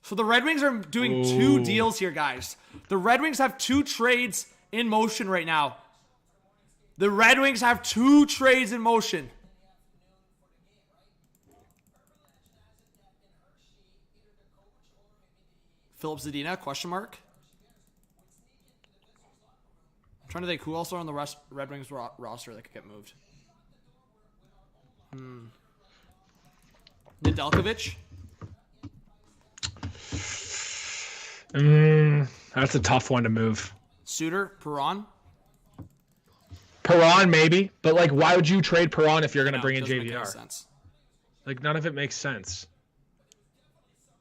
So the Red Wings are doing 2 deals here, guys. The Red Wings have 2 trades in motion right now. The Red Wings have 2 trades in motion. Philip Zadina, question mark? I'm trying to think who else are on the Red Wings roster that could get moved. Nedeljkovic? That's a tough one to move. Suter? Perron? Perron, maybe. But, like, why would you trade Perron if you're going to bring in Doesn't make any JVR? sense. Like none of it makes sense.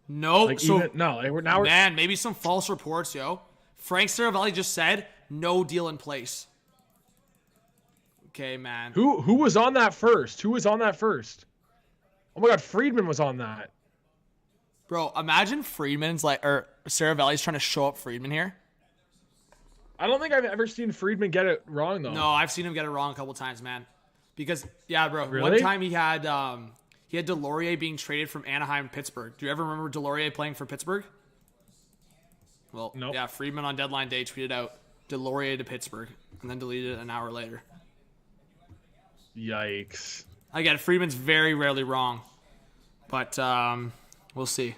Nope. Like So even no, like we're man, maybe some false reports, yo. Frank Saravelli just said no deal in place. Okay, man. who was on that first? Who was on that first? Oh my God, Friedman was on that. Bro, imagine Friedman's or Saravelli's trying to show up Friedman here. I don't think I've ever seen Friedman get it wrong though. No, I've seen him get it wrong a couple times, man. Because yeah, bro, Really? one time he had Delorier being traded from Anaheim to Pittsburgh. Do you ever remember Delorier playing for Pittsburgh? Well, Nope. yeah, Friedman on deadline day tweeted out Delorier to Pittsburgh and then deleted it an hour later. Yikes. Again, Friedman's very rarely wrong, but we'll see.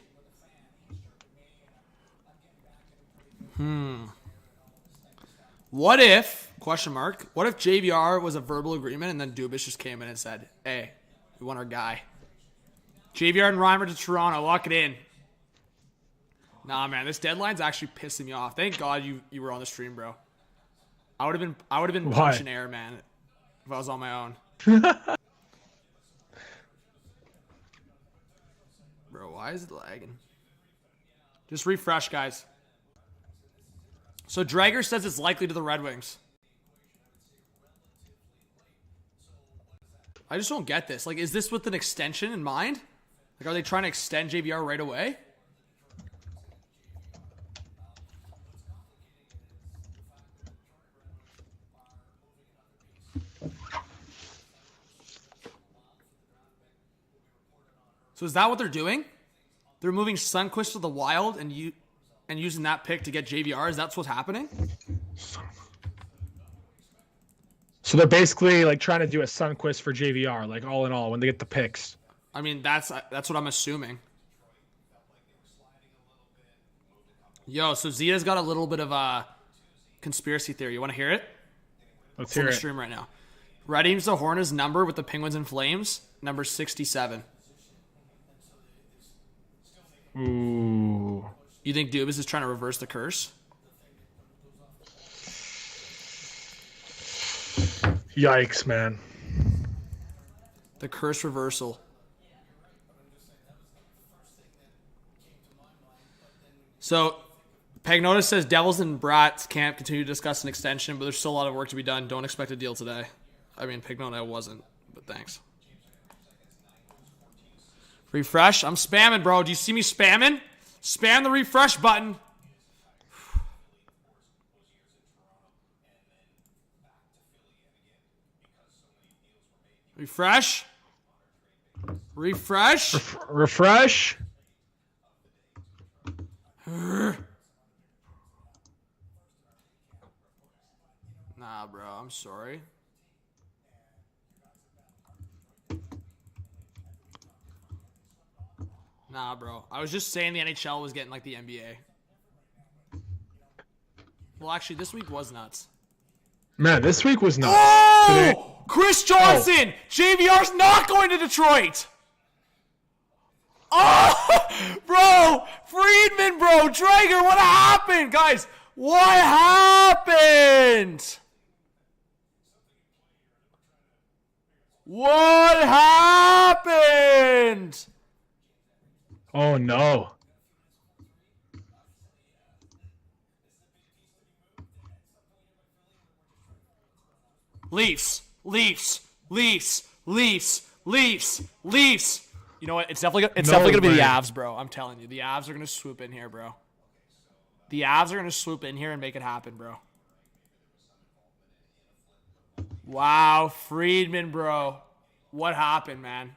What if, question mark, what if JVR was a verbal agreement and then Dubas just came in and said, hey, we want our guy. JVR and Reimer to Toronto, lock it in. Nah, man, this deadline's actually pissing me off. Thank God you were on the stream, bro. I would have been Why? punching air, man, if I was on my own. Bro, why is it lagging? Just refresh, guys. So Drager says it's likely to the Red Wings. I just don't get this. Like, is this with an extension in mind? Like, are they trying to extend JVR right away? So is that what they're doing? They're moving Sunquist to the Wild and using that pick to get JVR? Is that what's happening? So they're basically like trying to do a Sunquist for JVR, like all in all, when they get the picks. I mean, that's what I'm assuming. Yo, so Zita's got a little bit of a conspiracy theory. You want to hear it? Let's It's on hear the it. stream right now. Redeems the Hornets number with the Penguins and Flames, number 67. Ooh. You think Dubas is trying to reverse the curse? Yikes, man. The curse reversal. So, Pagnotis says Devils and Brats can't continue to discuss an extension, but there's still a lot of work to be done. Don't expect a deal today. I mean, Pagnota wasn't, but thanks. Refresh. I'm spamming, bro. Do you see me spamming? Spam the refresh button. Refresh. Refresh. Refresh. Nah, bro. I'm sorry. Nah, bro. I was just saying the NHL was getting like the NBA. Well, actually, this week was nuts. Man, this week was nuts. Oh! Today. Chris Johnson! JVR's not going to Detroit! Oh! Bro! Friedman, bro! Drager, what happened? Guys, what happened? What happened? Oh no. Leafs. You know what? It's definitely gonna be way. the Avs, bro. I'm telling you, the Avs are gonna swoop in here, bro. The Avs are gonna swoop in here and make it happen, bro. Wow, Friedman, bro. What happened, man?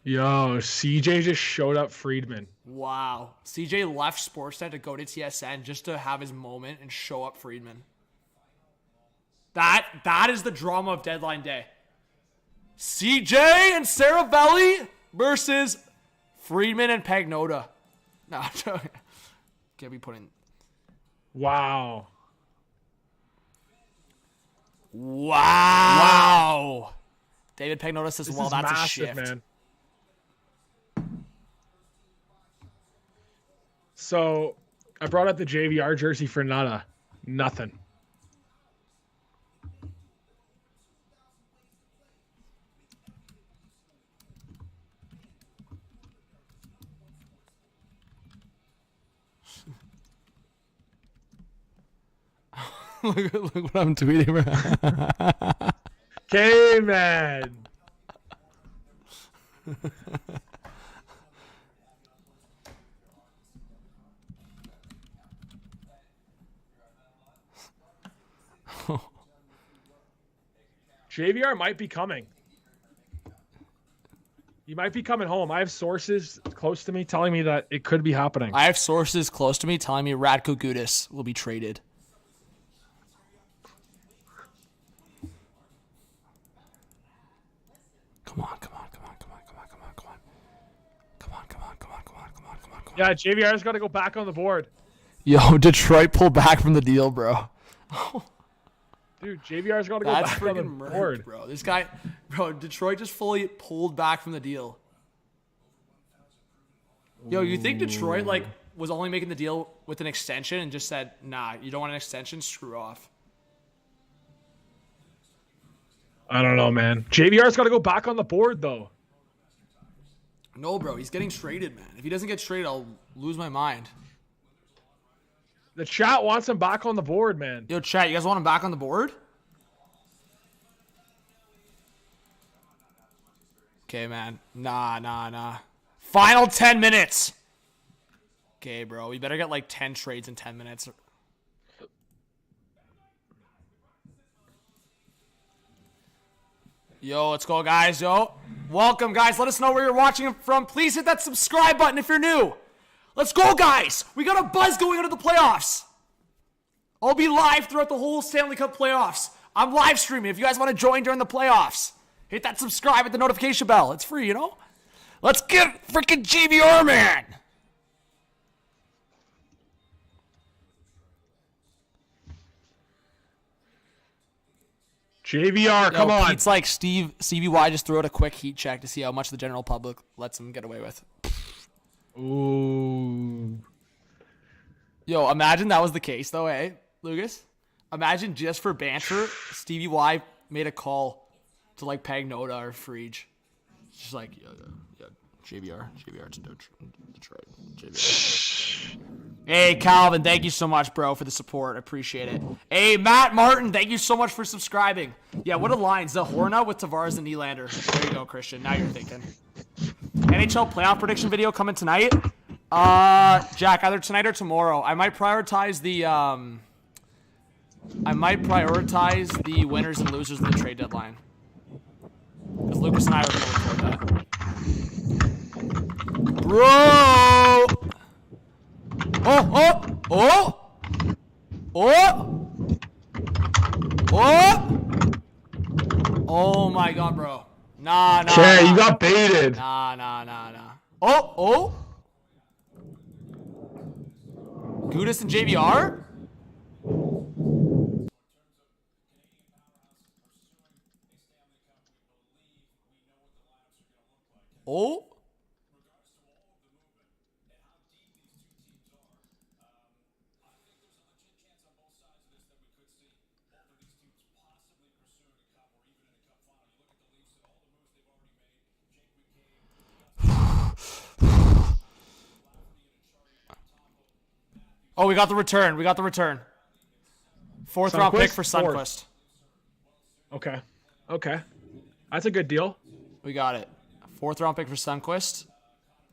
Yo, CJ just showed up Friedman. Wow. CJ left Sportsnet to go to TSN just to have his moment and show up Friedman. That is the drama of deadline day. CJ and Saravelli versus Friedman and Pagnota. No, can't be putting. Wow. Wow. David Pagnota says, This well, is that's massive, a shift. man. So, I brought up the JVR jersey for nothing. look what I'm tweeting, bro. K-Man. JVR might be coming. He might be coming home. I have sources close to me telling me that it could be happening. I have sources close to me telling me Radko Gudas will be traded. Come on. Yeah, JVR's got to go back on the board. Yo, Detroit pulled back from the deal, bro. Dude, JVR's got to go That's back on the freaking board. murked, bro. This guy, bro, Detroit just fully pulled back from the deal. Yo, you think Detroit, like, was only making the deal with an extension and just said, nah, you don't want an extension? Screw off. I don't know, man. JVR's got to go back on the board, though. No, bro, he's getting traded, man. If he doesn't get traded, I'll lose my mind. The chat wants him back on the board, man. Yo, chat, you guys want him back on the board? Okay, man. Nah. Final 10 minutes. Okay, bro. We better get like 10 trades in 10 minutes. Yo, let's go, guys. Yo. Welcome, guys. Let us know where you're watching from. Please hit that subscribe button if you're new. Let's go, guys. We got a buzz going into the playoffs. I'll be live throughout the whole Stanley Cup playoffs. I'm live streaming if you guys want to join during the playoffs. Hit that subscribe with the notification bell. It's free, you know? Let's get freaking JVR, man. JVR, come on. It's like Stevie Y just threw out a quick heat check to see how much the general public lets him get away with. Ooh. Yo, imagine that was the case, though, eh, Lucas? Imagine just for banter, Stevie Y made a call to, like, Pagnotta or Frege. Just like, yeah, JVR to Detroit. JVR. Hey, Calvin, thank you so much, bro, for the support. I appreciate it. Hey, Matt Martin, thank you so much for subscribing. Yeah, what a line. Zahorna with Tavares and Nylander. There you go, Christian. Now you're thinking. NHL playoff prediction video coming tonight. Jack, either tonight or tomorrow. I might prioritize the winners and losers of the trade deadline. Because Lucas and I are going to record that. Bro! Oh my god, bro. Nah. Okay, you got baited. Nah. Oh! Gudas and JVR? Oh? Oh, we got the return. Fourth round pick for Sundqvist. Okay. That's a good deal. We got it. Fourth round pick for Sundqvist.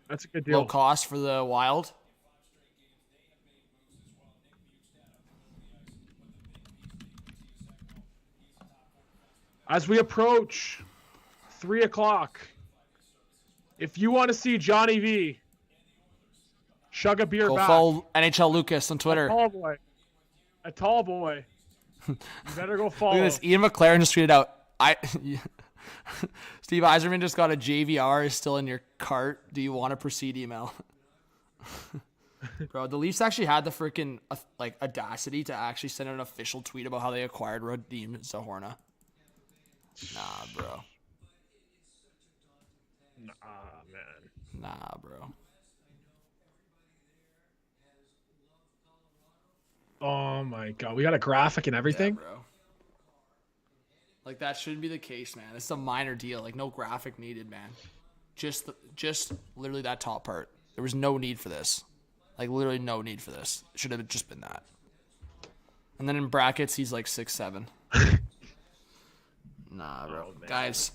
That's a good deal. Low cost for the Wild. As we approach 3 o'clock, if you want to see Johnny V chug a beer Go back, follow NHL Lucas on Twitter. A tall boy. You better go follow. Look at this. Ian McLaren just tweeted out. Steve Yzerman just got a JVR is still in your cart. Do you want to proceed email? Bro, the Leafs actually had the freaking audacity to actually send an official tweet about how they acquired Radim Zahorna. Nah, bro. Nah, bro. Oh my god, we got a graphic and everything. Yeah, bro. Like that shouldn't be the case, man. It's a minor deal. Like no graphic needed, man. Just literally that top part. There was no need for this. Like literally no need for this. It should have just been that. And then in brackets, he's like 6'7". Nah, bro. Guys.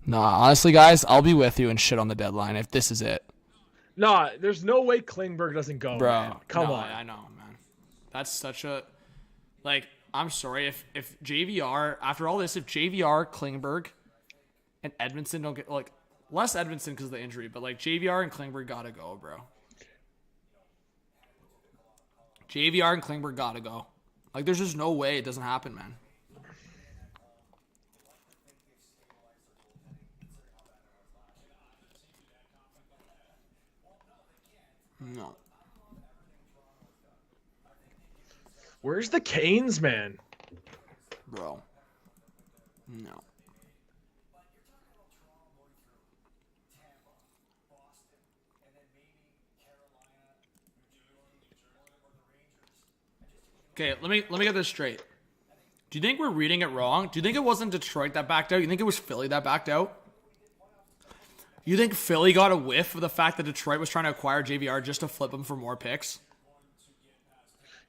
Nah, honestly, guys, I'll be with you and shit on the deadline if this is it. Nah, there's no way Klingberg doesn't go, Bro, man. Come no, on. I know, man. That's such a... Like, I'm sorry. If JVR... After all this, if JVR, Klingberg, and Edmondson don't get... Like, less Edmondson because of the injury, but, like, JVR and Klingberg gotta go, bro. JVR and Klingberg gotta go. Like, there's just no way it doesn't happen, man. No. Where's the Canes, man? Bro. No. Okay, let me get this straight. Do you think we're reading it wrong? Do you think it wasn't Detroit that backed out? You think it was Philly that backed out? You think Philly got a whiff of the fact that Detroit was trying to acquire JVR just to flip him for more picks?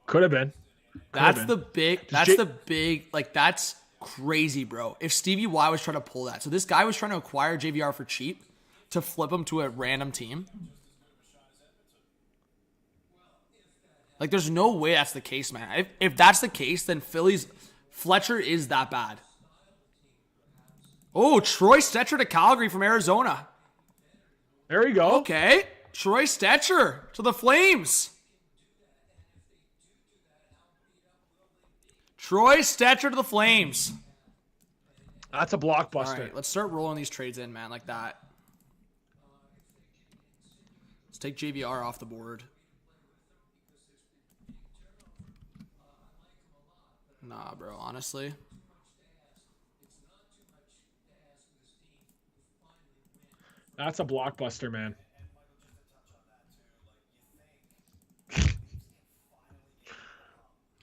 Could have been. That's the big, like, that's crazy, bro. If Stevie Y was trying to pull that. So this guy was trying to acquire JVR for cheap to flip him to a random team. Like, there's no way that's the case, man. If that's the case, then Fletcher is that bad. Oh, Troy Stetcher to Calgary from Arizona. There you go. Okay. Troy Stetcher to the Flames. Troy Stetcher to the Flames. That's a blockbuster. All right, let's start rolling these trades in, man, like that. Let's take JVR off the board. Nah, bro, honestly. That's a blockbuster, man.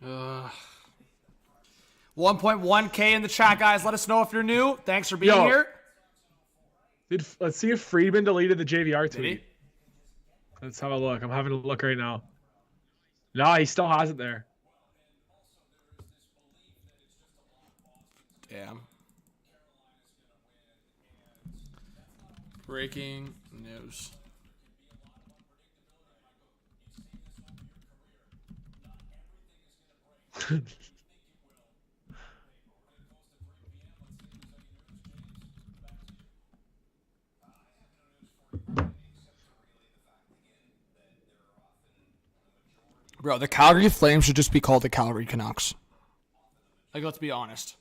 1.1K in the chat, guys. Let us know if you're new. Thanks for being here. Let's see if Friedman deleted the JVR Did tweet. he? Let's have a look. I'm having a look right now. No, he still has it there. Damn. Breaking news. Bro, the Calgary Flames should just be called the Calgary Canucks. Like, let's be honest.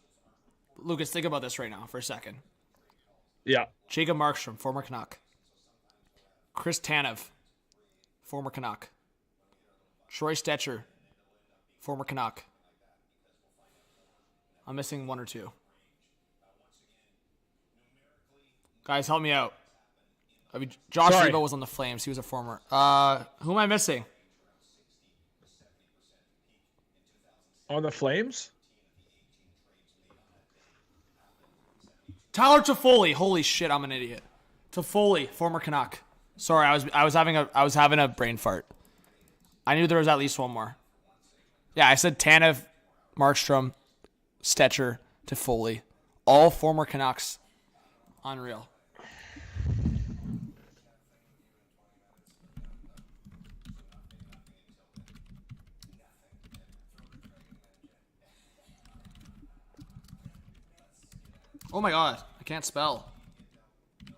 Lucas, think about this right now for a second. Yeah. Jacob Markstrom, former Canuck. Chris Tanev, former Canuck. Troy Stetcher, former Canuck. I'm missing one or two. Guys, help me out. I mean, Josh Lebo was on the Flames. He was a former. Who am I missing? On the Flames? Tyler Toffoli. Holy shit, I'm an idiot. Toffoli, former Canuck. Sorry, I was having a brain fart. I knew there was at least one more. Yeah, I said Tanev, Markstrom, Stetcher, Toffoli. All former Canucks. Unreal. Oh my god, I can't spell.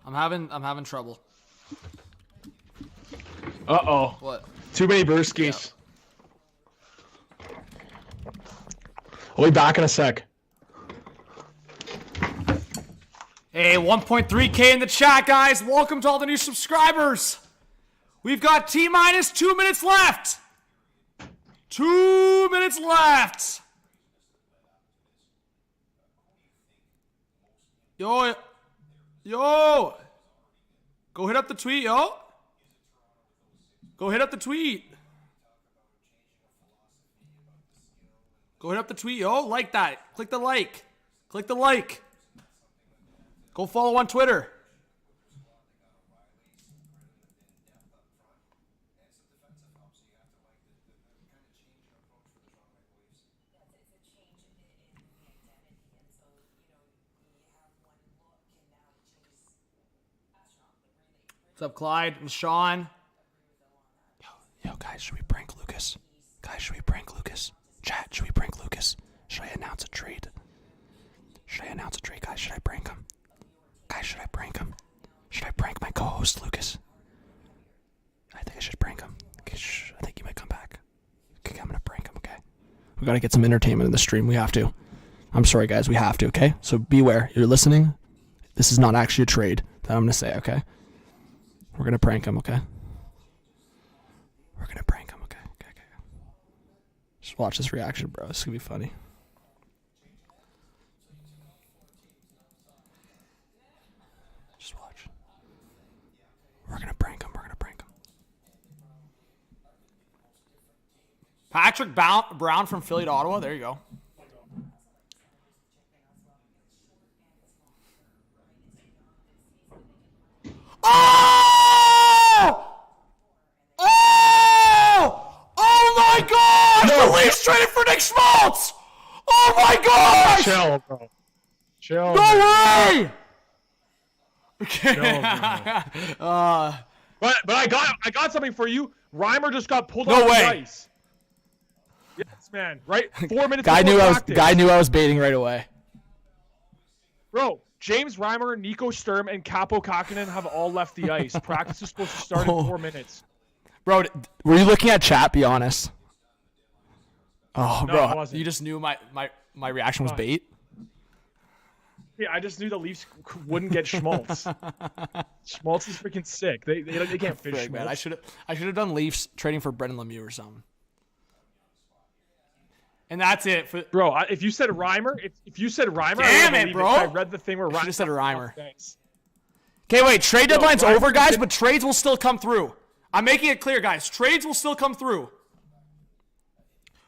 I'm having trouble. Uh-oh. What? Too many brewskis. Yeah. I'll be back in a sec. Hey, 1.3K in the chat, guys. Welcome to all the new subscribers. We've got T-minus 2 minutes left. 2 minutes left. Yo. Go hit up the tweet, yo. Go hit up the tweet. Go hit up the tweet, yo. Like that. Click the like. Click the like. Go follow on Twitter. What's up, Clyde and Sean? Yo, guys, should we prank Lucas? Guys, should we prank Lucas? Chat, should we prank Lucas? Should I announce a trade? Guys? Should I prank him? Guys, should I prank him? Should I prank my co-host, Lucas? I think I should prank him. Okay, I think he might come back. Okay, I'm gonna prank him, okay? We gotta get some entertainment in the stream. We have to. I'm sorry, guys. We have to, okay? So beware. You're listening. This is not actually a trade that I'm gonna say, okay? We're gonna prank him, okay? Okay. Just watch this reaction, bro. This is gonna be funny. Just watch. We're gonna prank him. Patrick Brown from Philly to Ottawa. There you go. Oh! Oh my gosh! No. The Leafs traded for Nick Schmaltz! Oh my gosh! Chill, bro. Chill. No way! Okay. Chill, bro. But I got something for you. Reimer just got pulled off the ice. Yes, man. Right? 4 minutes. Guy knew I was baiting right away. Bro, James Reimer, Nico Sturm, and Capo Kakinen have all left the ice. Practice is supposed to start in 4 minutes. Bro, were you looking at chat? Be honest. Oh, No, bro, I wasn't. you just knew my reaction was bait. Yeah, I just knew the Leafs wouldn't get Schmaltz. Schmaltz is freaking sick. They can't fish Schmaltz. Man, I should have done Leafs trading for Brendan Lemieux or something. And that's it. Bro, if you said Reimer, damn it, bro! I read the thing where Reimer. Should have said Reimer. Thanks. Okay, wait. Trade deadline's over, guys, but trades will still come through. I'm making it clear, guys. Trades will still come through.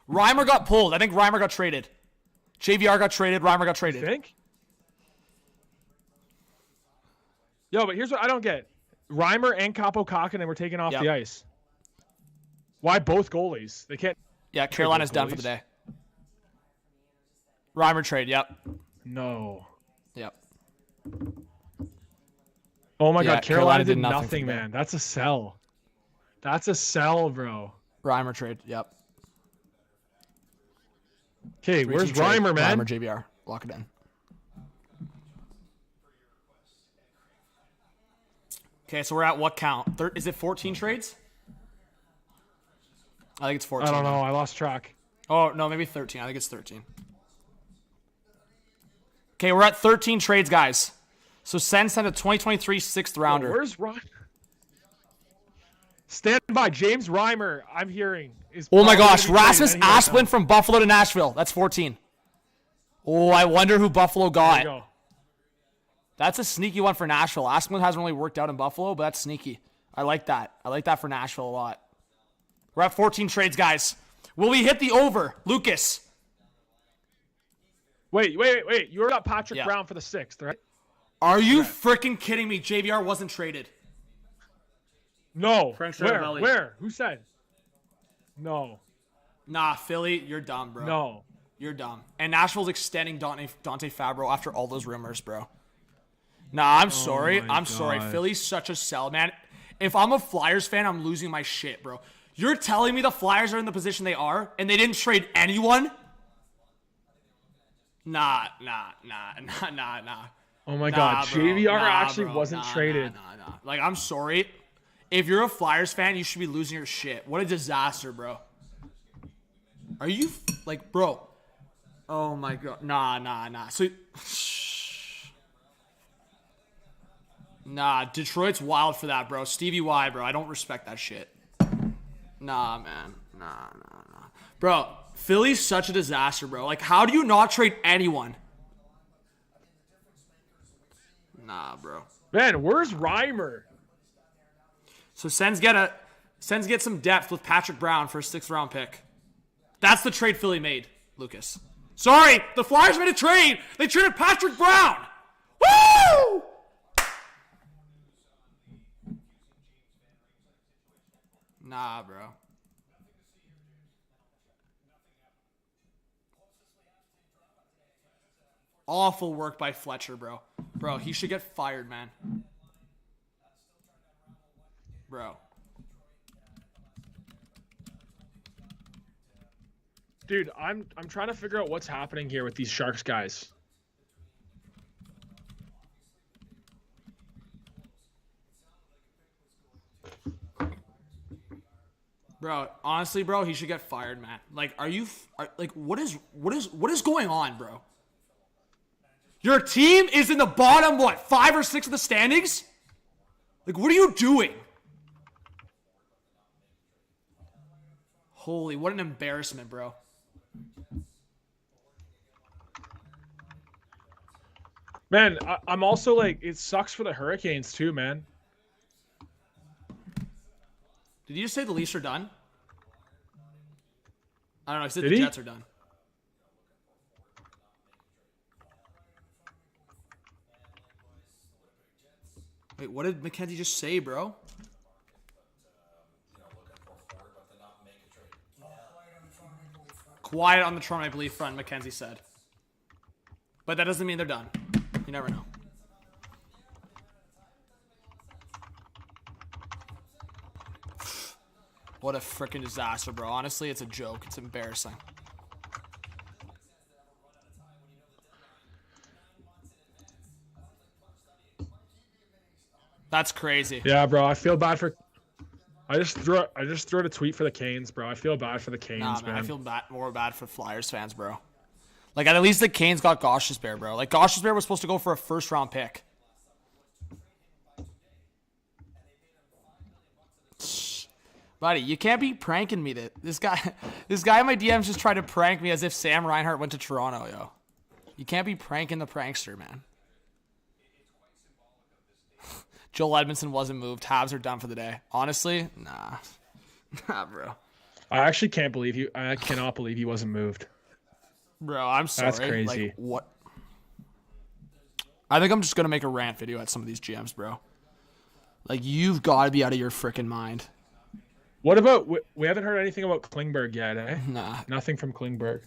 Reimer got pulled. I think Reimer got traded. JVR got traded. Reimer got traded. You think? Yo, but here's what I don't get. Reimer and Capo Kakinen were taken off the ice. Why both goalies? They can't. Yeah, Carolina's done for the day. Reimer trade, yep. No. Yep. Oh my God, Carolina did nothing, man. That's a sell. That's a sell, bro. Reimer trade, yep. Okay, where's Reimer, man? Reimer, JBR. Lock it in. Okay, so we're at what count? Is it 14 trades? I think it's 14. I don't know. I lost track. Oh, no, maybe 13. I think it's 13. Okay, we're at 13 trades, guys. So send a 2023 sixth rounder. Where's Reimer? Stand by. James Reimer, I'm hearing. Oh my gosh. Rasmus Asplund from Buffalo to Nashville. That's 14. Oh, I wonder who Buffalo got. There you go. That's a sneaky one for Nashville. Asplund hasn't really worked out in Buffalo, but that's sneaky. I like that. I like that for Nashville a lot. We're at 14 trades, guys. Will we hit the over? Lucas. Wait. You already got Patrick Brown for the 6th, right? Are you freaking kidding me? JVR wasn't traded. No. Where? Who said? No. Nah, Philly, you're dumb, bro. No. You're dumb. And Nashville's extending Dante Fabro after all those rumors, bro. Nah, I'm sorry. I'm sorry. Philly's such a sell, man. If I'm a Flyers fan, I'm losing my shit, bro. You're telling me the Flyers are in the position they are and they didn't trade anyone? Nah. Oh my God. JVR actually wasn't traded. Nah. Like, I'm sorry. If you're a Flyers fan, you should be losing your shit. What a disaster, bro. Are you, like, bro? Oh my God. Nah. So, nah, Detroit's wild for that, bro. Stevie Y, bro. I don't respect that shit. Nah, man. Nah. Bro, Philly's such a disaster, bro. Like, how do you not trade anyone? Nah, bro. Man, where's Reimer? So Sens get some depth with Patrick Brown for a 6th round pick. That's the trade Philly made, Lucas. Sorry, the Flyers made a trade. They traded Patrick Brown. Woo! Nah, bro. Awful work by Fletcher, bro. Bro, he should get fired, man. Bro. Dude, I'm trying to figure out what's happening here with these Sharks guys. Bro, honestly, bro, he should get fired, man. Like, what is going on, bro? Your team is in the bottom, 5 or 6 of the standings? Like, what are you doing? Holy, what an embarrassment, bro. Man, I'm also like, it sucks for the Hurricanes too, man. Did you just say the Leafs are done? I don't know. I said Did the he? Jets are done. Wait, what did Mackenzie just say, bro? Quiet on the Toronto Maple Leaf front, Mackenzie said. But that doesn't mean they're done. You never know. What a freaking disaster, bro. Honestly, it's a joke. It's embarrassing. That's crazy. Yeah, bro. I feel bad for. I just threw out a tweet for the Canes, bro. I feel bad for the Canes, Nah, man. man. I feel more bad for Flyers fans, bro. Like, at least the Canes got Gosh's Bear, bro. Like, Gosh's Bear was supposed to go for a first-round pick. Buddy, you can't be pranking me. This guy in my DMs just tried to prank me as if Sam Reinhart went to Toronto, yo. You can't be pranking the prankster, man. Joel Edmondson wasn't moved. Habs are done for the day. Honestly, nah. Nah, bro. I actually can't believe you. I cannot believe he wasn't moved. Bro, I'm sorry. That's crazy. Like, what? I think I'm just going to make a rant video at some of these GMs, bro. Like, you've got to be out of your freaking mind. What about we haven't heard anything about Klingberg yet, eh? Nah. Nothing from Klingberg.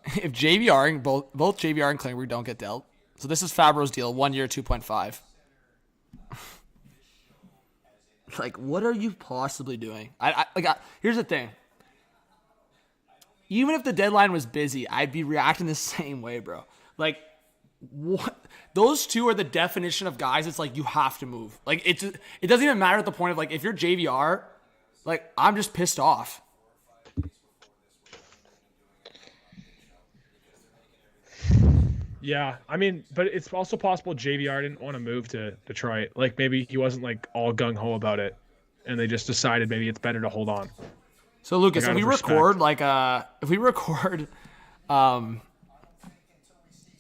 If JVR and both JVR and Klingberg don't get dealt, so this is Fabro's deal, 1 year, 2.5. Like, what are you possibly doing? Here's the thing. Even if the deadline was busy, I'd be reacting the same way, bro. Like, what? Those two are the definition of guys. It's like you have to move. Like, it doesn't even matter at the point of, like, if you're JVR, like, I'm just pissed off. Yeah, I mean, but it's also possible JVR didn't want to move to Detroit. Like, maybe he wasn't, like, all gung-ho about it, and they just decided maybe it's better to hold on. So, Lucas, Like, if we record,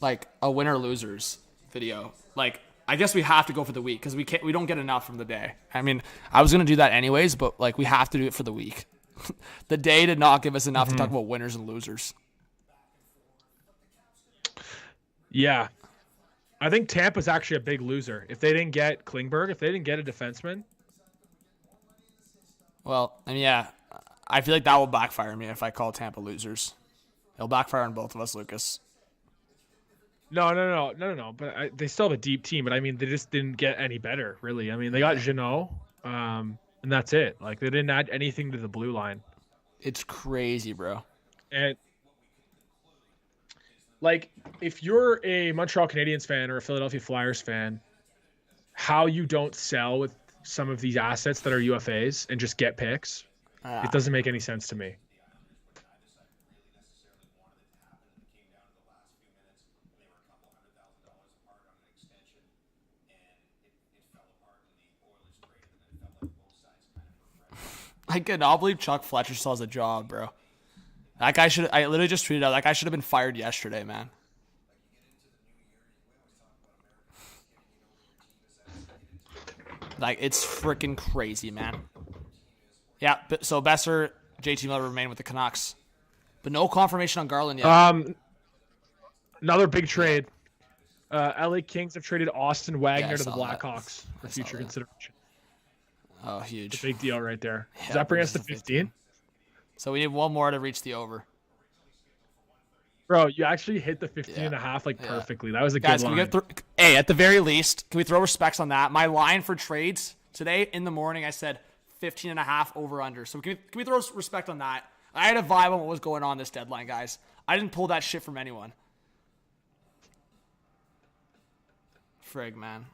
like a winner losers video, like, I guess we have to go for the week because we don't get enough from the day. I mean, I was gonna do that anyways, but like we have to do it for the week. The day did not give us enough to talk about winners and losers. Yeah, I think Tampa's actually a big loser. If they didn't get Klingberg, if they didn't get a defenseman. Well, I mean, yeah, I feel like that will backfire me if I call Tampa losers. It'll backfire on both of us, Lucas. No. But they still have a deep team. But I mean, they just didn't get any better, really. I mean, they got Jeannot, and that's it. Like, they didn't add anything to the blue line. It's crazy, bro. And like, if you're a Montreal Canadiens fan or a Philadelphia Flyers fan, how you don't sell with some of these assets that are UFAs and just get picks, it doesn't make any sense to me. I cannot believe Chuck Fletcher still has a job, bro. That guy should. I literally just tweeted out. That guy should have been fired yesterday, man. Like, it's freaking crazy, man. Yeah. So Besser, JT Miller remain with the Canucks, but no confirmation on Garland yet. Another big trade. LA Kings have traded Austin Wagner I to the saw that. Blackhawks for future consideration. Oh, huge. Big deal right there. Does Yeah, that bring us to brings us to 15? So we need one more to reach the over. Bro, you actually hit the 15 and a half perfectly. That was a Guys, good can line. we get hey, at the very least, can we throw respects on that? My line for trades today in the morning, I said 15 and a half over under. So can we throw respect on that? I had a vibe on what was going on this deadline, guys. I didn't pull that shit from anyone. Frig, man.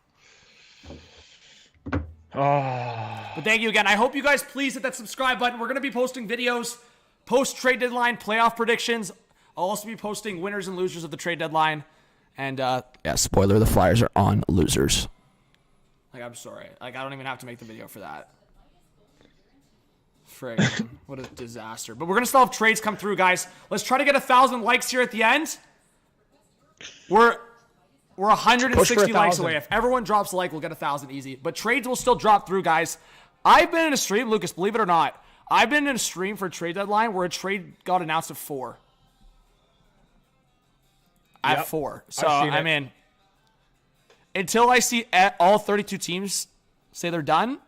Oh. But thank you again. I hope you guys please hit that subscribe button. We're going to be posting videos, post-trade deadline, playoff predictions. I'll also be posting winners and losers of the trade deadline. And, yeah, spoiler, the Flyers are on losers. Like, I'm sorry. Like, I don't even have to make the video for that. Frig, what a disaster. But we're going to still have trades come through, guys. Let's try to get 1,000 likes here at the end. We're 160 likes away. If everyone drops a like, we'll get 1,000 easy. But trades will still drop through, guys. I've been in a stream, Lucas, believe it or not. I've been in a stream for a trade deadline where a trade got announced at 4. At 4. So, I mean, until I see all 32 teams say they're done,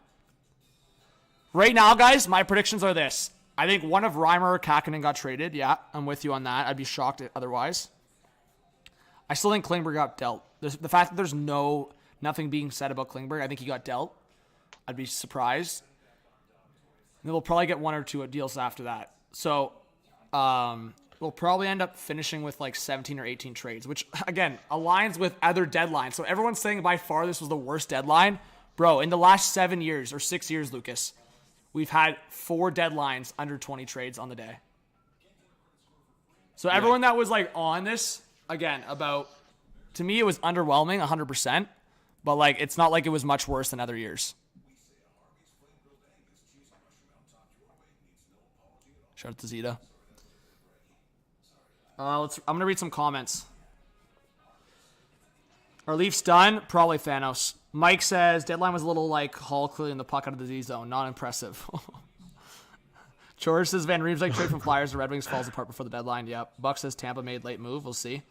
right now, guys, my predictions are this. I think one of Reimer or Kakinen got traded. Yeah, I'm with you on that. I'd be shocked otherwise. I still think Klingberg got dealt. The fact that there's nothing being said about Klingberg, I think he got dealt. I'd be surprised. And then we'll probably get 1 or 2 deals after that. So, we'll probably end up finishing with like 17 or 18 trades, which, again, aligns with other deadlines. So everyone's saying by far this was the worst deadline. Bro, in the last 7 years or 6 years, Lucas, we've had 4 deadlines under 20 trades on the day. So everyone that was like on this, again, to me, it was underwhelming 100%, but like, it's not like it was much worse than other years. Shout out to Zeta. I'm going to read some comments. Are Leafs done? Probably Thanos. Mike says, deadline was a little like Hall clearly in the puck out of the Z zone. Not impressive. George says, Van Riemsdyk trade from Flyers to Red Wings falls apart before the deadline. Yep. Buck says, Tampa made late move. We'll see.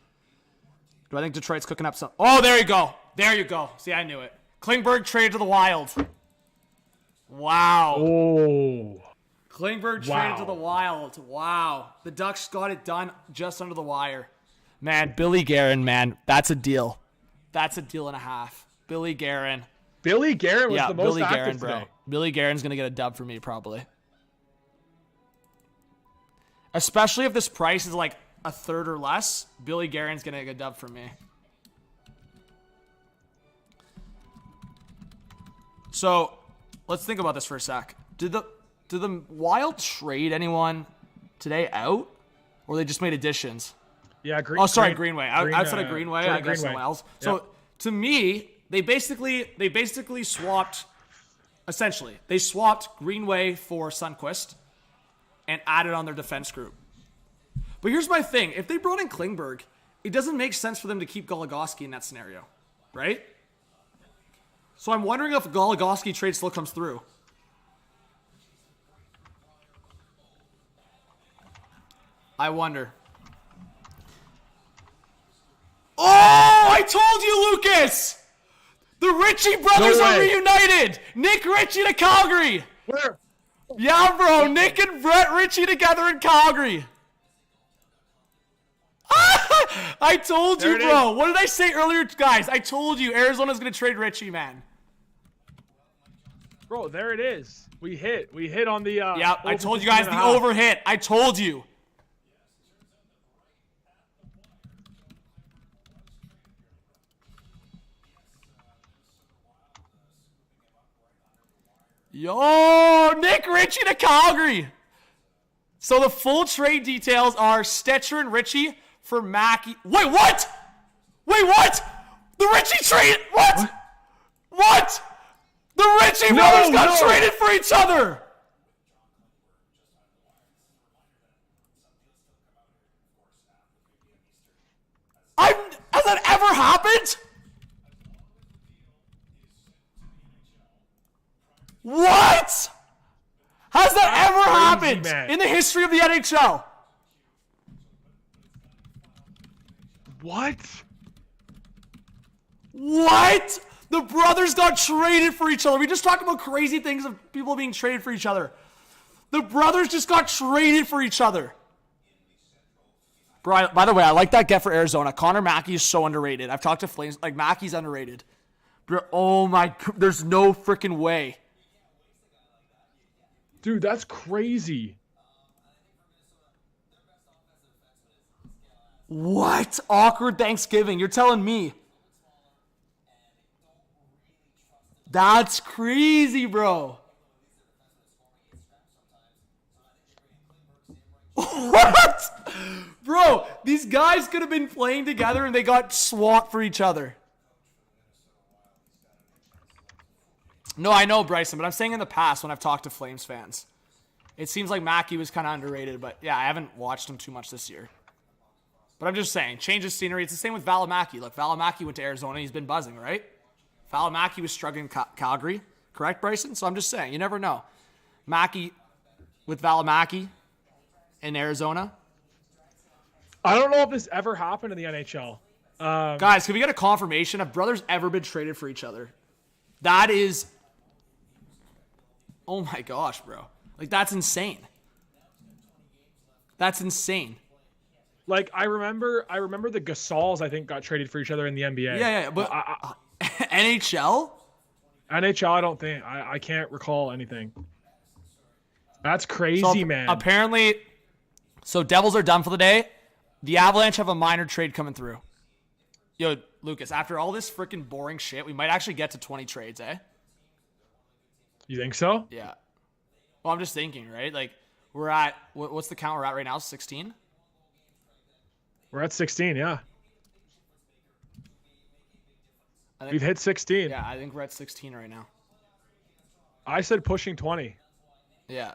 Do I think Detroit's cooking up some? Oh, there you go. There you go. See, I knew it. Klingberg traded to the Wild. Wow. Oh. Klingberg traded to the Wild. Wow. The Ducks got it done just under the wire. Man, Billy Guerin, man. That's a deal. That's a deal and a half. Billy Guerin. Billy Guerin was the most Billy active Guerin, bro. today. Billy Guerin's going to get a dub for me, probably. Especially if this price is like a third or less. Billy Guerin's going to get a dub for me. So, let's think about this for a sec. Did the Wild trade anyone today out? Or they just made additions? Yeah, Greenway. Outside of Greenway, I guess no else. Yep. So, to me, they basically swapped, essentially, they swapped Greenway for Sundqvist and added on their defense group. But here's my thing. If they brought in Klingberg, it doesn't make sense for them to keep Goligoski in that scenario, right? So I'm wondering if Goligoski trade still comes through. I wonder. Oh, I told you, Lucas! The Ritchie brothers are reunited! Nick Ritchie to Calgary! Where? Yeah, bro. Nick and Brett Ritchie together in Calgary. I told you, bro. What did I say earlier, guys? I told you Arizona's going to trade Ritchie, man. Bro, there it is. We hit on the... yeah, I told you guys the over hit. I told you. Yo, Nick Ritchie to Calgary. So the full trade details are Stetcher and Ritchie for Mackey. Wait, what? The Ritchie trade? What? The Ritchie brothers got traded for each other. Has that ever happened? What? Has that ever happened in the history of the NHL? What? The brothers got traded for each other. We just talked about crazy things of people being traded for each other. The brothers just got traded for each other. Bro, by the way, I like that get for Arizona. Connor Mackey is so underrated. I've talked to Flames. Like, Mackey's underrated. Bro, oh my. There's no freaking way. Dude, that's crazy. What? Awkward Thanksgiving. You're telling me. That's crazy, bro. What? Bro, these guys could have been playing together and they got swapped for each other. No, I know, Bryson, but I'm saying in the past when I've talked to Flames fans, it seems like Mackey was kind of underrated, but yeah, I haven't watched him too much this year. But I'm just saying, change of scenery. It's the same with Valimaki. Look, Valimaki went to Arizona. He's been buzzing, right? Valimaki was struggling in Calgary. Correct, Bryson? So I'm just saying, you never know. Mackey with Valimaki in Arizona. I don't know if this ever happened in the NHL. Guys, can we get a confirmation? Have brothers ever been traded for each other? That is... Oh my gosh, bro. Like, that's insane. That's insane. Like, I remember the Gasols, I think, got traded for each other in the NBA. Yeah, but NHL? NHL, I don't think. I can't recall anything. That's crazy, man. Apparently, so Devils are done for the day. The Avalanche have a minor trade coming through. Yo, Lucas, after all this freaking boring shit, we might actually get to 20 trades, eh? You think so? Yeah. Well, I'm just thinking, right? Like, we're at, what's the count we're at right now? 16? We're at 16, yeah. We've hit 16. Yeah, I think we're at 16 right now. I said pushing 20. Yeah.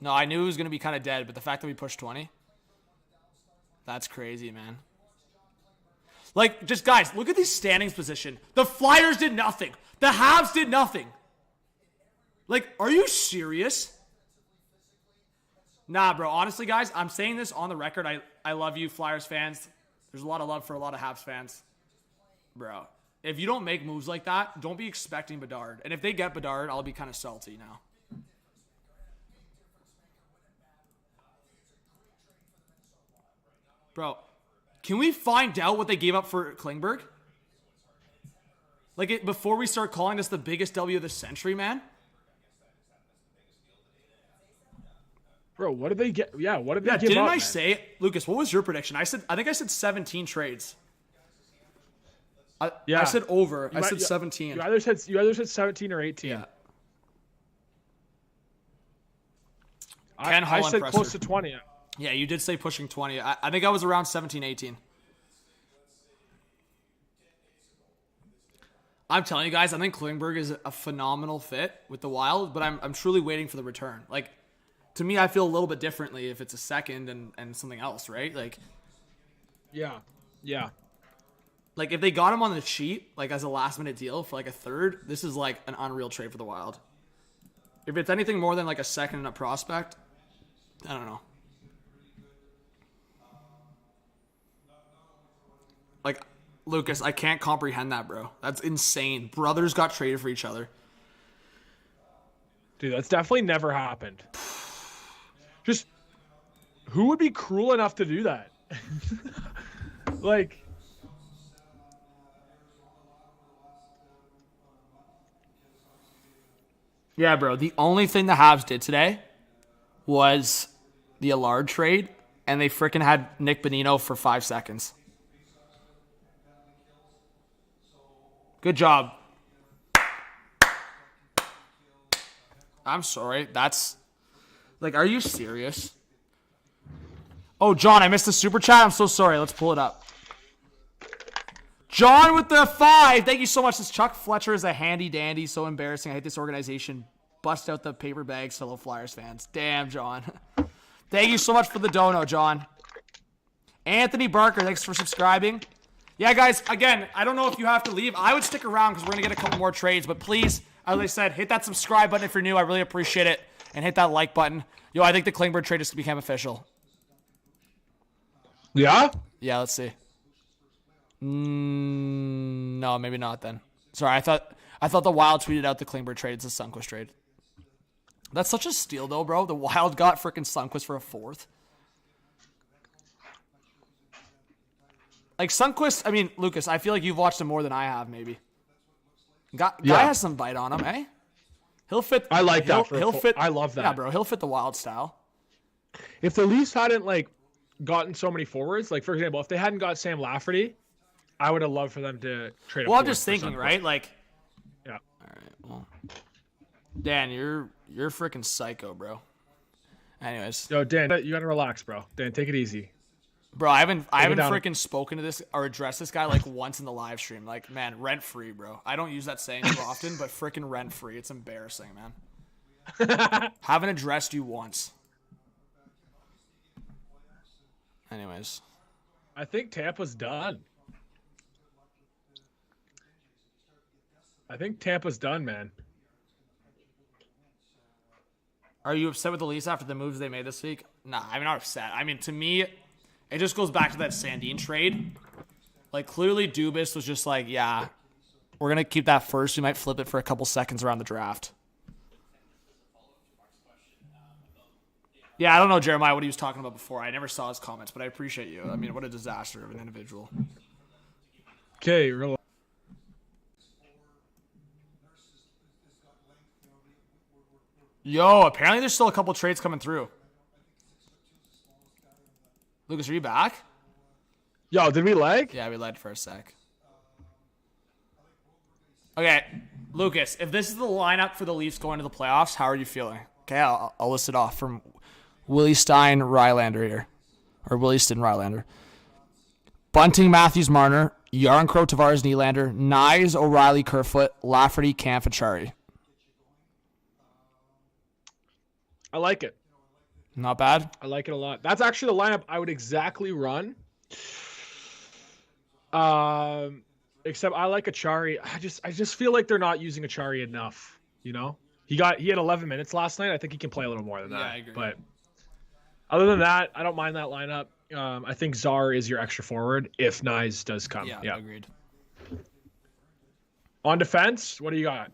No, I knew it was going to be kind of dead, but the fact that we pushed 20, that's crazy, man. Like, just guys, look at these standings position. The Flyers did nothing. The Habs did nothing. Like, are you serious? Nah, bro. Honestly, guys, I'm saying this on the record. I love you, Flyers fans. There's a lot of love for a lot of Habs fans. Bro, if you don't make moves like that, don't be expecting Bedard. And if they get Bedard, I'll be kind of salty now. Bro, can we find out what they gave up for Klingberg? Like, before we start calling this the biggest W of the century, man? Bro, what did they get? Yeah, what did they give didn't up, I man? say, Lucas, what was your prediction? I think I said 17 trades. I said over. I said 17. You either said 17 or 18. Yeah. I said close to 20. Yeah, you did say pushing 20. I think I was around 17, 18. I'm telling you guys, I think Klingberg is a phenomenal fit with the Wild, but I'm truly waiting for the return. Like, to me, I feel a little bit differently if it's a second and something else, right? Like, yeah. Like, if they got him on the cheap, like, as a last-minute deal for, like, a third, this is, like, an unreal trade for the Wild. If it's anything more than, like, a second and a prospect, I don't know. Like, Lucas, I can't comprehend that, bro. That's insane. Brothers got traded for each other. Dude, that's definitely never happened. Just, who would be cruel enough to do that? Like... Yeah, bro. The only thing the Habs did today was the Allard trade, and they freaking had Nick Bonino for 5 seconds. Good job. I'm sorry. That's... Like, are you serious? Oh, John, I missed the super chat. I'm so sorry. Let's pull it up. John with the 5. Thank you so much. This Chuck Fletcher is a handy dandy. So embarrassing. I hate this organization. Bust out the paper bags, fellow Flyers fans. Damn, John. Thank you so much for the dono, John. Anthony Barker, thanks for subscribing. Yeah, guys, again, I don't know if you have to leave. I would stick around because we're going to get a couple more trades. But please, as I said, hit that subscribe button if you're new. I really appreciate it. And hit that like button. Yo, I think the Klingberg trade just became official. Yeah? Yeah, let's see. No, maybe not then. Sorry, I thought the Wild tweeted out the Klingberg trade. It's a Sundqvist trade. That's such a steal, though, bro. The Wild got freaking Sundqvist for a 4th. Like Sundqvist, I mean, Lucas, I feel like you've watched him more than I have, maybe. Guy Yeah. has some bite on him, eh? He'll fit. I like that. He'll fit. I love that. Yeah, bro. He'll fit the Wild style. If the Leafs hadn't like gotten so many forwards, like for example, if they hadn't got Sam Lafferty, I would have loved for them to trade. Well, I'm just thinking, right? Like, yeah. all right. Well, Dan, you're freaking psycho, bro. Anyways, Yo, Dan, you gotta relax, bro. Dan, take it easy. bro, I haven't down. freaking spoken to this or addressed this guy like once in the live stream. Like, man, rent free, bro. I don't use that saying too often, but freaking rent free. It's embarrassing, man. Haven't addressed you once. Anyways, I think Tampa's done. Man. are you upset with the Leafs after the moves they made this week? Nah, I'm not upset. I mean, to me, it just goes back to that Sandin trade. Like, clearly Dubas was just like, yeah, we're going to keep that first. We might flip it for a couple seconds around the draft. Yeah, I don't know, Jeremiah, what he was talking about before. I never saw his comments, but I appreciate you. I mean, what a disaster of an individual. Okay, relax. Yo, apparently there's still a couple trades coming through. Lucas, are you back? Yo, did we lag? Yeah, we led for a sec. Okay, Lucas, if this is the lineup for the Leafs going to the playoffs, how are you feeling? Okay, I'll list it off from Willie Stein Rylander here. Or Willie Stein Rylander. Bunting, Matthews, Marner, Yarncrow, Tavares, Nylander, Nyes, O'Reilly, Kerfoot, Lafferty, Camp-Achari. I like it. Not bad? I like it a lot. That's actually the lineup I would exactly run. Except I like Achari. I just feel like they're not using Achari enough, you know? He had 11 minutes last night. I think he can play a little more than that. Yeah, I agree. But other than that, I don't mind that lineup. I think Czar is your extra forward if Nyes does come. Yeah, agreed. On defense, what do you got?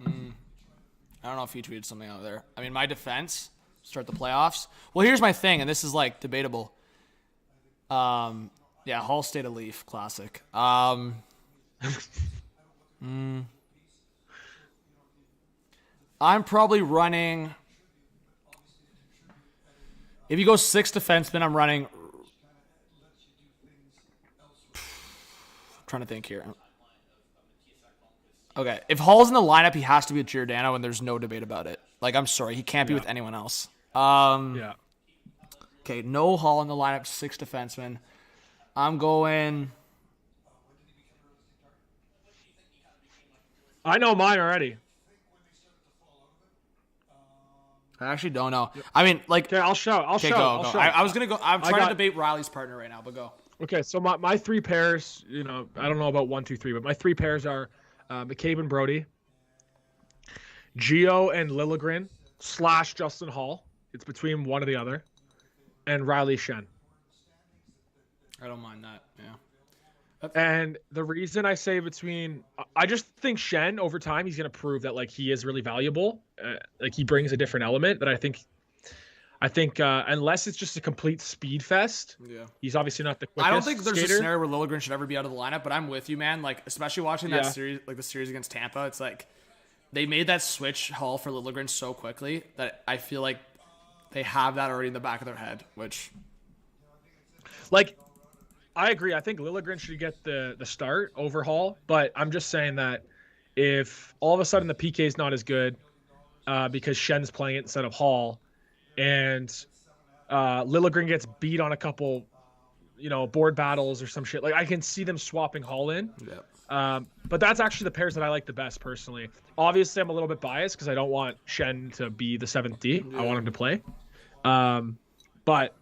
I don't know if you tweeted something out there. I mean, my defense, start the playoffs. Well, here's my thing, and this is, like, debatable. Yeah, Hall State of Leaf, classic. I'm probably running... If you go 6 defensemen, I'm running... I'm trying to think here. Okay, if Hall's in the lineup, he has to be with Giordano, and there's no debate about it. Like, I'm sorry, he can't be with anyone else. Yeah. Okay, no Hall in the lineup, 6 defensemen. I'm going... I know mine already. I actually don't know. I mean, like... Okay, I'll show. Go. I was going to go... I'm trying to debate Riley's partner right now, but go. Okay, so my 3 pairs, you know, I don't know about 1, 2, 3, but my 3 pairs are McCabe and Brody, Gio and Liljegren / Justin Hall. It's between one or the other, and Riley Shen. I don't mind that, yeah. And the reason I say I just think Shen over time, he's going to prove that like he is really valuable. Like he brings a different element that I think unless it's just a complete speed fest, he's obviously not the quickest I don't think there's skater. a scenario where Liljegren should ever be out of the lineup, but I'm with you, man. Like, especially watching that series, like the series against Tampa, it's like they made that switch Hall for Liljegren so quickly that I feel like they have that already in the back of their head, which... Like, I agree. I think Liljegren should get the start over Hall, but I'm just saying that if all of a sudden the PK is not as good because Shen's playing it instead of Hall, and Liljegren gets beat on a couple, you know, board battles or some shit, like I can see them swapping Hall in. Yeah. But that's actually the pairs that I like the best personally. Obviously, I'm a little bit biased because I don't want Shen to be the 7th D. I want him to play. But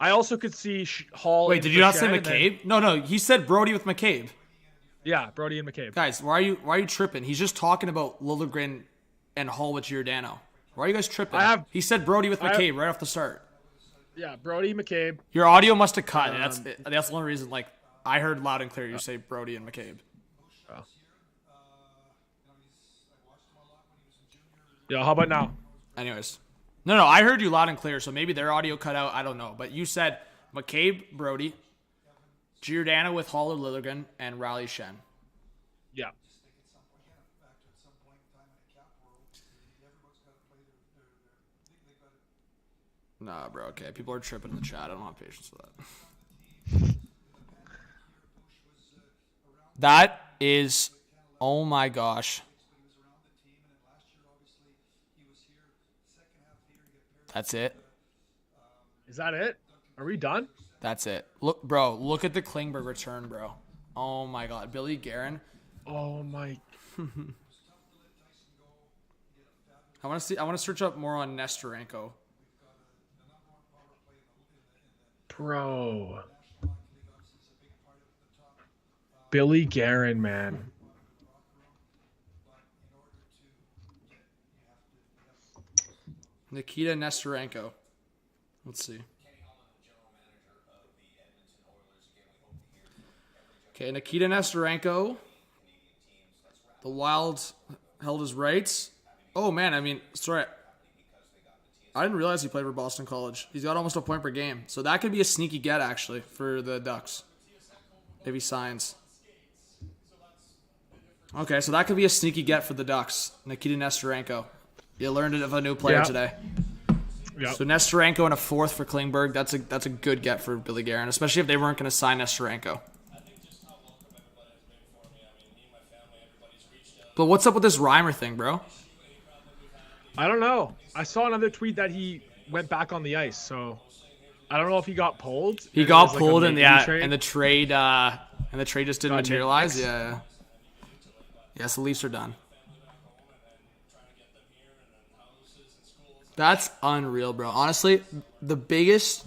I also could see Hall. Wait, did you not say McCabe? No, he said Brody with McCabe. Yeah, Brody and McCabe. Guys, why are you tripping? He's just talking about Liljegren and Hall with Giordano. Why are you guys tripping? He said Brody with McCabe right off the start. Yeah, Brody, McCabe. Your audio must have cut. That's the only reason. Like, I heard loud and clear you say Brody and McCabe. Oh. Yeah, how about now? Anyways. No, I heard you loud and clear, so maybe their audio cut out. I don't know. But you said McCabe, Brody, Giordano with Haller Lilligren and Riley Shen. Yeah. Nah, bro. Okay, people are tripping in the chat. I don't have patience for that. That is, oh my gosh. That's it. Is that it? Are we done? That's it. Look, bro. Look at the Klingberg return, bro. Oh my God, Billy Guerin. Oh my. I want to search up more on Nestorenko. Bro. Billy Guerin, man. Nikita Nestorenko. Let's see. Okay, Nikita Nestorenko. The Wild held his rights. Oh, man, I mean, sorry. I didn't realize he played for Boston College. He's got almost a point per game. So that could be a sneaky get, actually, for the Ducks. If he signs. Okay, so that could be a sneaky get for the Ducks. Nikita Nestorenko. You learned it of a new player today. Yep. So Nestorenko and a fourth for Klingberg. That's a good get for Billy Guerin, especially if they weren't going to sign Nestorenko. But what's up with this Reimer thing, bro? I don't know. I saw another tweet that he went back on the ice, so I don't know if he got pulled. He got pulled and the trade just didn't materialize. Yeah. Yes, the Leafs are done. That's unreal, bro. Honestly, the biggest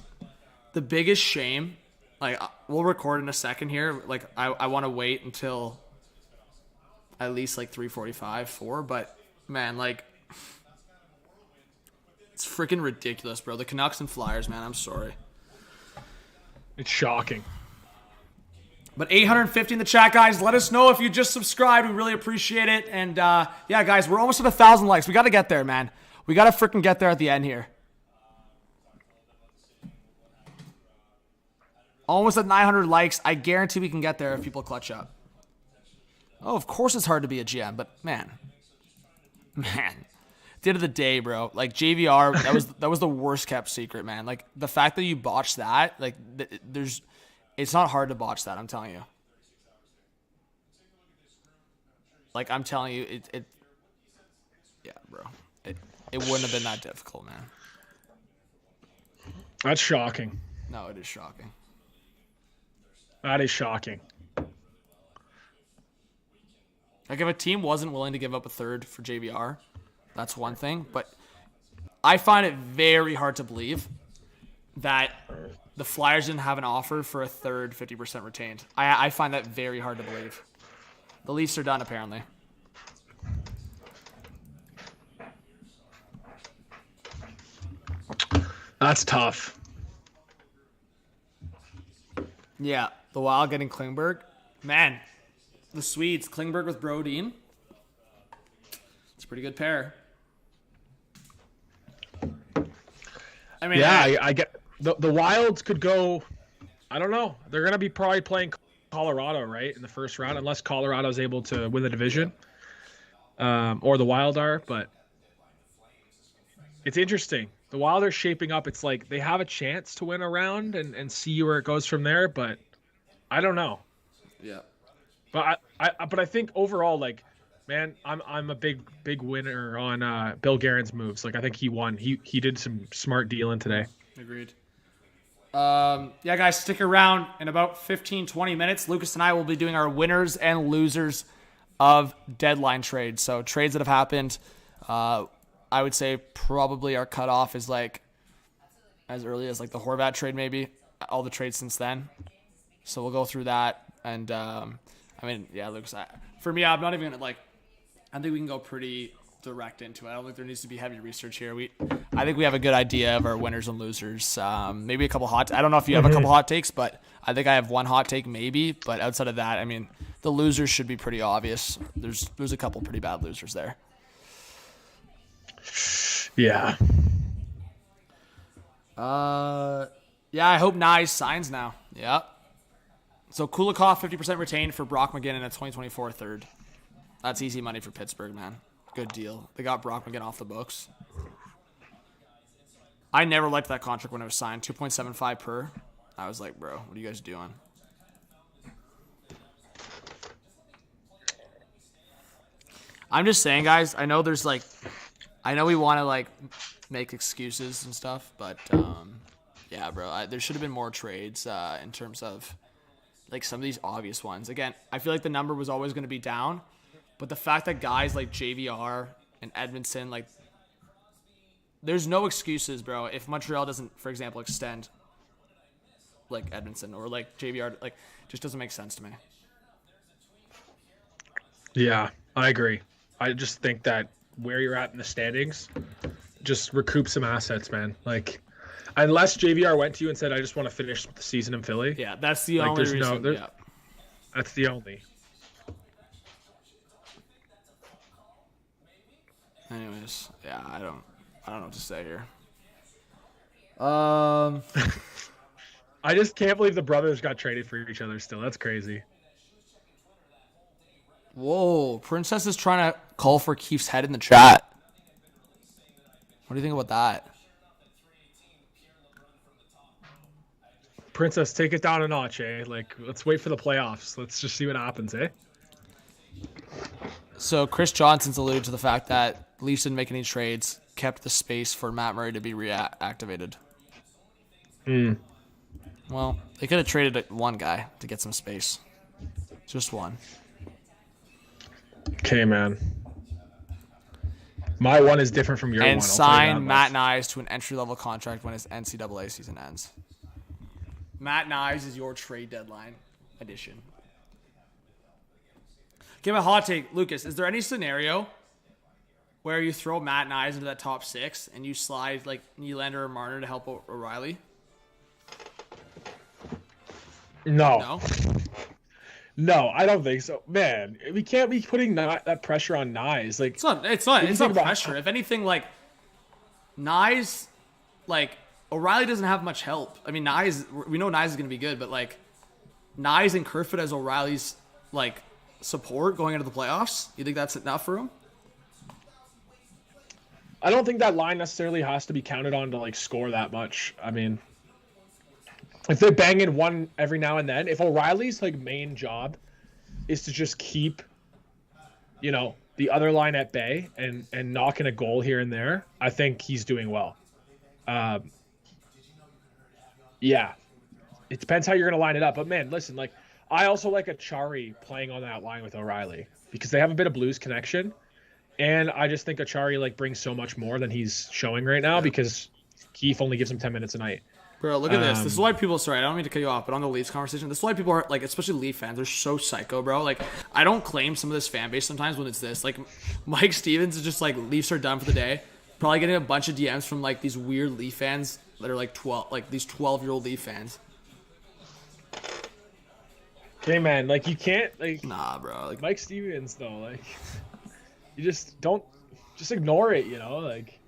shame, like, we'll record in a second here. Like, I want to wait until at least like 3:45, 4. But man, like, it's freaking ridiculous, bro. The Canucks and Flyers, man. I'm sorry. It's shocking. But 850 in the chat, guys. Let us know if you just subscribed. We really appreciate it. And yeah, guys, we're almost at 1,000 likes. We got to get there, man. We got to freaking get there at the end here. Almost at 900 likes. I guarantee we can get there if people clutch up. Oh, of course it's hard to be a GM, but man. At the end of the day, bro, like JVR, that was the worst kept secret, man. Like the fact that you botched that, like it's not hard to botch that, I'm telling you. Like I'm telling you, yeah, bro. It wouldn't have been that difficult, man. That's shocking. No, it is shocking. That is shocking. Like if a team wasn't willing to give up a third for JVR, that's one thing. But I find it very hard to believe that the Flyers didn't have an offer for a third 50% retained. I find that very hard to believe. The Leafs are done, apparently. That's tough. Yeah, the Wild getting Klingberg. Man, the Swedes, Klingberg with Brodin. It's a pretty good pair. I mean, yeah, I get the Wilds could go. I don't know. They're gonna be probably playing Colorado, right, in the first round, unless Colorado's able to win the division, or the Wild are. But it's interesting. The Wild are shaping up. It's like they have a chance to win a round and see where it goes from there. But I don't know. Yeah. But I think overall, like, man, I'm a big winner on Bill Guerin's moves. Like I think he won. He did some smart dealing today. Agreed. Yeah, guys, stick around. In about 15-20 minutes, Lucas and I will be doing our winners and losers of deadline trades. So trades that have happened. I would say probably our cutoff is like as early as like the Horvat trade, maybe. All the trades since then. So we'll go through that. And I mean, yeah, Lucas, for me, I'm not even gonna like. I think we can go pretty direct into it. I don't think there needs to be heavy research here. I think we have a good idea of our winners and losers. Maybe a couple I don't know if you have a couple hot takes, but I think I have one hot take maybe. But outside of that, I mean, the losers should be pretty obvious. There's a couple pretty bad losers there. Yeah. Yeah, I hope Nye signs now. Yeah. So Kulikov 50% retained for Brock McGinn and a 2024 third. That's easy money for Pittsburgh, man. Good deal. They got Brock McGinn off the books. I never liked that contract when it was signed. 2.75 per. I was like, bro, what are you guys doing? I'm just saying, guys. I know there's like, I know we want to like make excuses and stuff, but yeah, bro, there should have been more trades in terms of like some of these obvious ones. Again, I feel like the number was always going to be down, but the fact that guys like JVR and Edmondson, like, there's no excuses, bro. If Montreal doesn't, for example, extend like Edmondson or like JVR, like, just doesn't make sense to me. Yeah, I agree. I just think that where you're at in the standings, just recoup some assets, man. Like, unless JVR went to you and said, I just want to finish the season in Philly. Yeah, that's the like, only reason. Yeah. That's the only. Anyways, yeah, I don't know what to say here. I just can't believe the brothers got traded for each other still. That's crazy. Whoa, Princess is trying to call for Keith's head in the chat. What do you think about that? Princess, take it down a notch, eh? Like, let's wait for the playoffs. Let's just see what happens, eh? So Chris Johnson's alluded to the fact that Leafs didn't make any trades, kept the space for Matt Murray to be reactivated. Well, they could have traded one guy to get some space. Just one. Okay, man. My one is different from your one. And sign Matt Nyes to an entry-level contract when his NCAA season ends. Matt Nyes is your trade deadline addition. Okay, my hot take, Lucas. Is there any scenario where you throw Matt Nyes into that top six and you slide like Nylander or Marner to help O'Reilly? No. No, I don't think so. Man, we can't be putting that pressure on Nyes. Like, It's not pressure. If anything, like, Nyes, like, O'Reilly doesn't have much help. I mean, Nyes, we know Nyes is going to be good, but, like, Nyes and Kerfoot as O'Reilly's, like, support going into the playoffs, you think that's enough for him? I don't think that line necessarily has to be counted on to, like, score that much. I mean, if they're banging one every now and then, if O'Reilly's, like, main job is to just keep, you know, the other line at bay and knocking a goal here and there, I think he's doing well. Yeah. It depends how you're going to line it up. But, man, listen, like, I also like Achari playing on that line with O'Reilly because they have a bit of Blues connection. And I just think Achari, like, brings so much more than he's showing right now because Keefe only gives him 10 minutes a night. Bro, look at this. This is why people, sorry, I don't mean to cut you off, but on the Leafs conversation, this is why people are, like, especially Leaf fans, they're so psycho, bro. Like, I don't claim some of this fan base sometimes when it's this. Like, Mike Stevens is just like, Leafs are done for the day. Probably getting a bunch of DMs from, like, these weird Leaf fans that are, like, 12, like, these 12-year-old Leaf fans. Hey, man, like, you can't, like... Nah, bro. Like, Mike Stevens, though, like, you just don't... Just ignore it, you know? Like...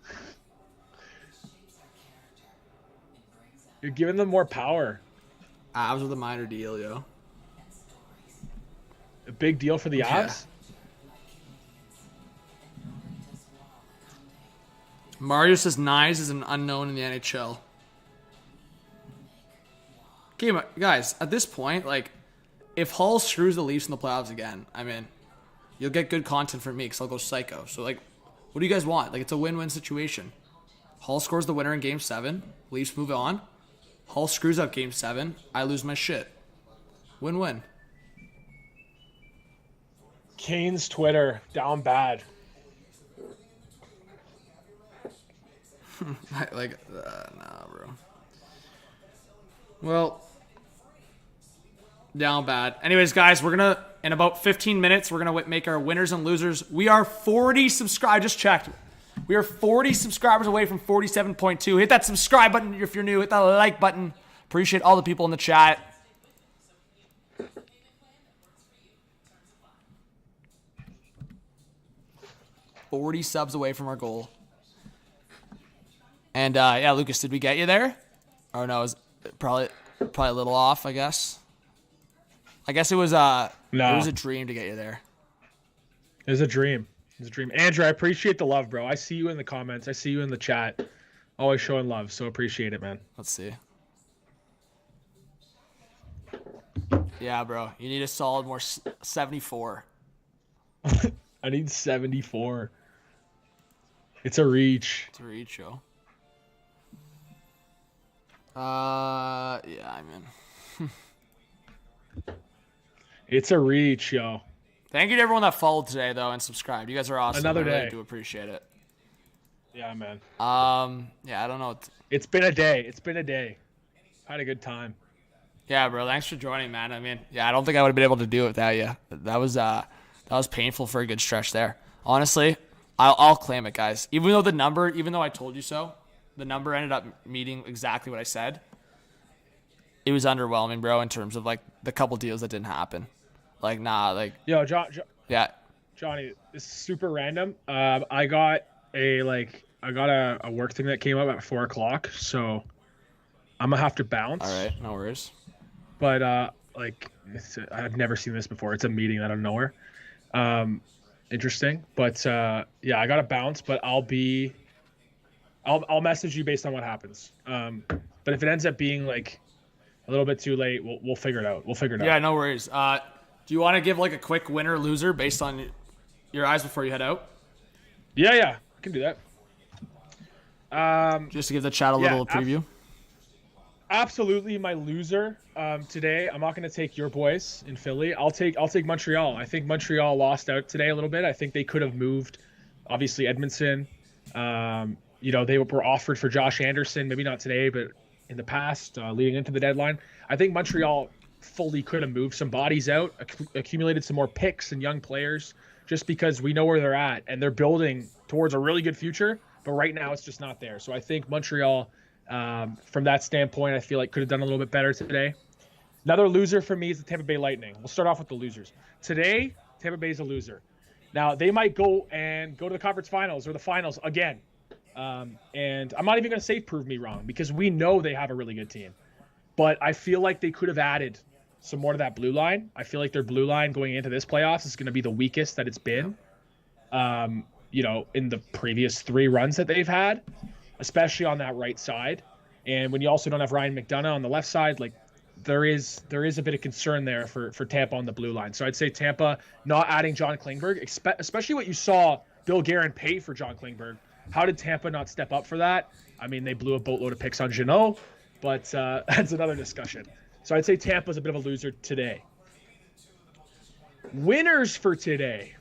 You're giving them more power. Avs with a minor deal, yo. A big deal for the Avs? Mario says Nyes is an unknown in the NHL. Okay, guys, at this point, like, if Hull screws the Leafs in the playoffs again, I mean, you'll get good content from me because I'll go psycho. So, like, what do you guys want? Like, it's a win-win situation. Hull scores the winner in Game 7. Leafs move on. Hull screws up Game 7. I lose my shit. Win-win. Kane's Twitter, down bad. Nah, bro. Well, down bad. Anyways, guys, we're going to, in about 15 minutes, we're going to make our winners and losers. We are 40 subscribers. I just checked. We are 40 subscribers away from 47.2. Hit that subscribe button if you're new. Hit that like button. Appreciate all the people in the chat. $40 subs away from our goal. And, yeah, Lucas, did we get you there? Or no, it was probably a little off, I guess. I guess it was No. it was a dream to get you there. It was a dream. It was a dream. Andrew, I appreciate the love, bro. I see you in the comments. I see you in the chat. Always showing love, so appreciate it, man. Let's see. Yeah, bro. You need a solid more 74. I need 74. It's a reach. To reach, yo. Yeah, I'm in. It's a reach, yo. Thank you to everyone that followed today, though, and subscribed. You guys are awesome. Another I really day. do appreciate it. Yeah, man. Yeah, I don't know. It's been a day. It's been a day. Had a good time. Yeah, bro. Thanks for joining, man. I mean, yeah, I don't think I would have been able to do it without you. That was painful for a good stretch there. Honestly, I'll claim it, guys. Even though I told you so, the number ended up meeting exactly what I said. It was underwhelming, bro, in terms of like the couple deals that didn't happen. Like, nah, like. Yo, Yeah. Johnny, this is super random. I got a work thing that came up at 4:00, so I'm gonna have to bounce. All right, no worries. But I've never seen this before. It's a meeting out of nowhere. Interesting, but yeah, I gotta bounce. But I'll message you based on what happens. But if it ends up being like a little bit too late, we'll figure it out. Yeah, no worries. Do you want to give like a quick winner loser based on your eyes before you head out? Yeah, I can do that. Just to give the chat a little preview. Absolutely, my loser today. I'm not going to take your boys in Philly. I'll take Montreal. I think Montreal lost out today a little bit. I think they could have moved. Obviously, Edmonton. They were offered for Josh Anderson. Maybe not today, but in the past, leading into the deadline. I think Montreal fully could have moved some bodies out, accumulated some more picks and young players, just because we know where they're at and they're building towards a really good future. But right now, it's just not there. So I think Montreal. From that standpoint, I feel like could have done a little bit better today. Another loser for me is the Tampa Bay Lightning. We'll start off with the losers. Today, Tampa Bay is a loser. Now, they might go to the conference finals or the finals again. And I'm not even going to say prove me wrong because we know they have a really good team. But I feel like they could have added some more to that blue line. I feel like their blue line going into this playoffs is going to be the weakest that it's been, in the previous 3 runs that they've had, especially on that right side. And when you also don't have Ryan McDonough on the left side, like there is a bit of concern there for Tampa on the blue line. So I'd say Tampa not adding John Klingberg, especially what you saw Bill Guerin pay for John Klingberg. How did Tampa not step up for that? I mean, they blew a boatload of picks on Jeannot, but that's another discussion. So I'd say Tampa's a bit of a loser today. Winners for today.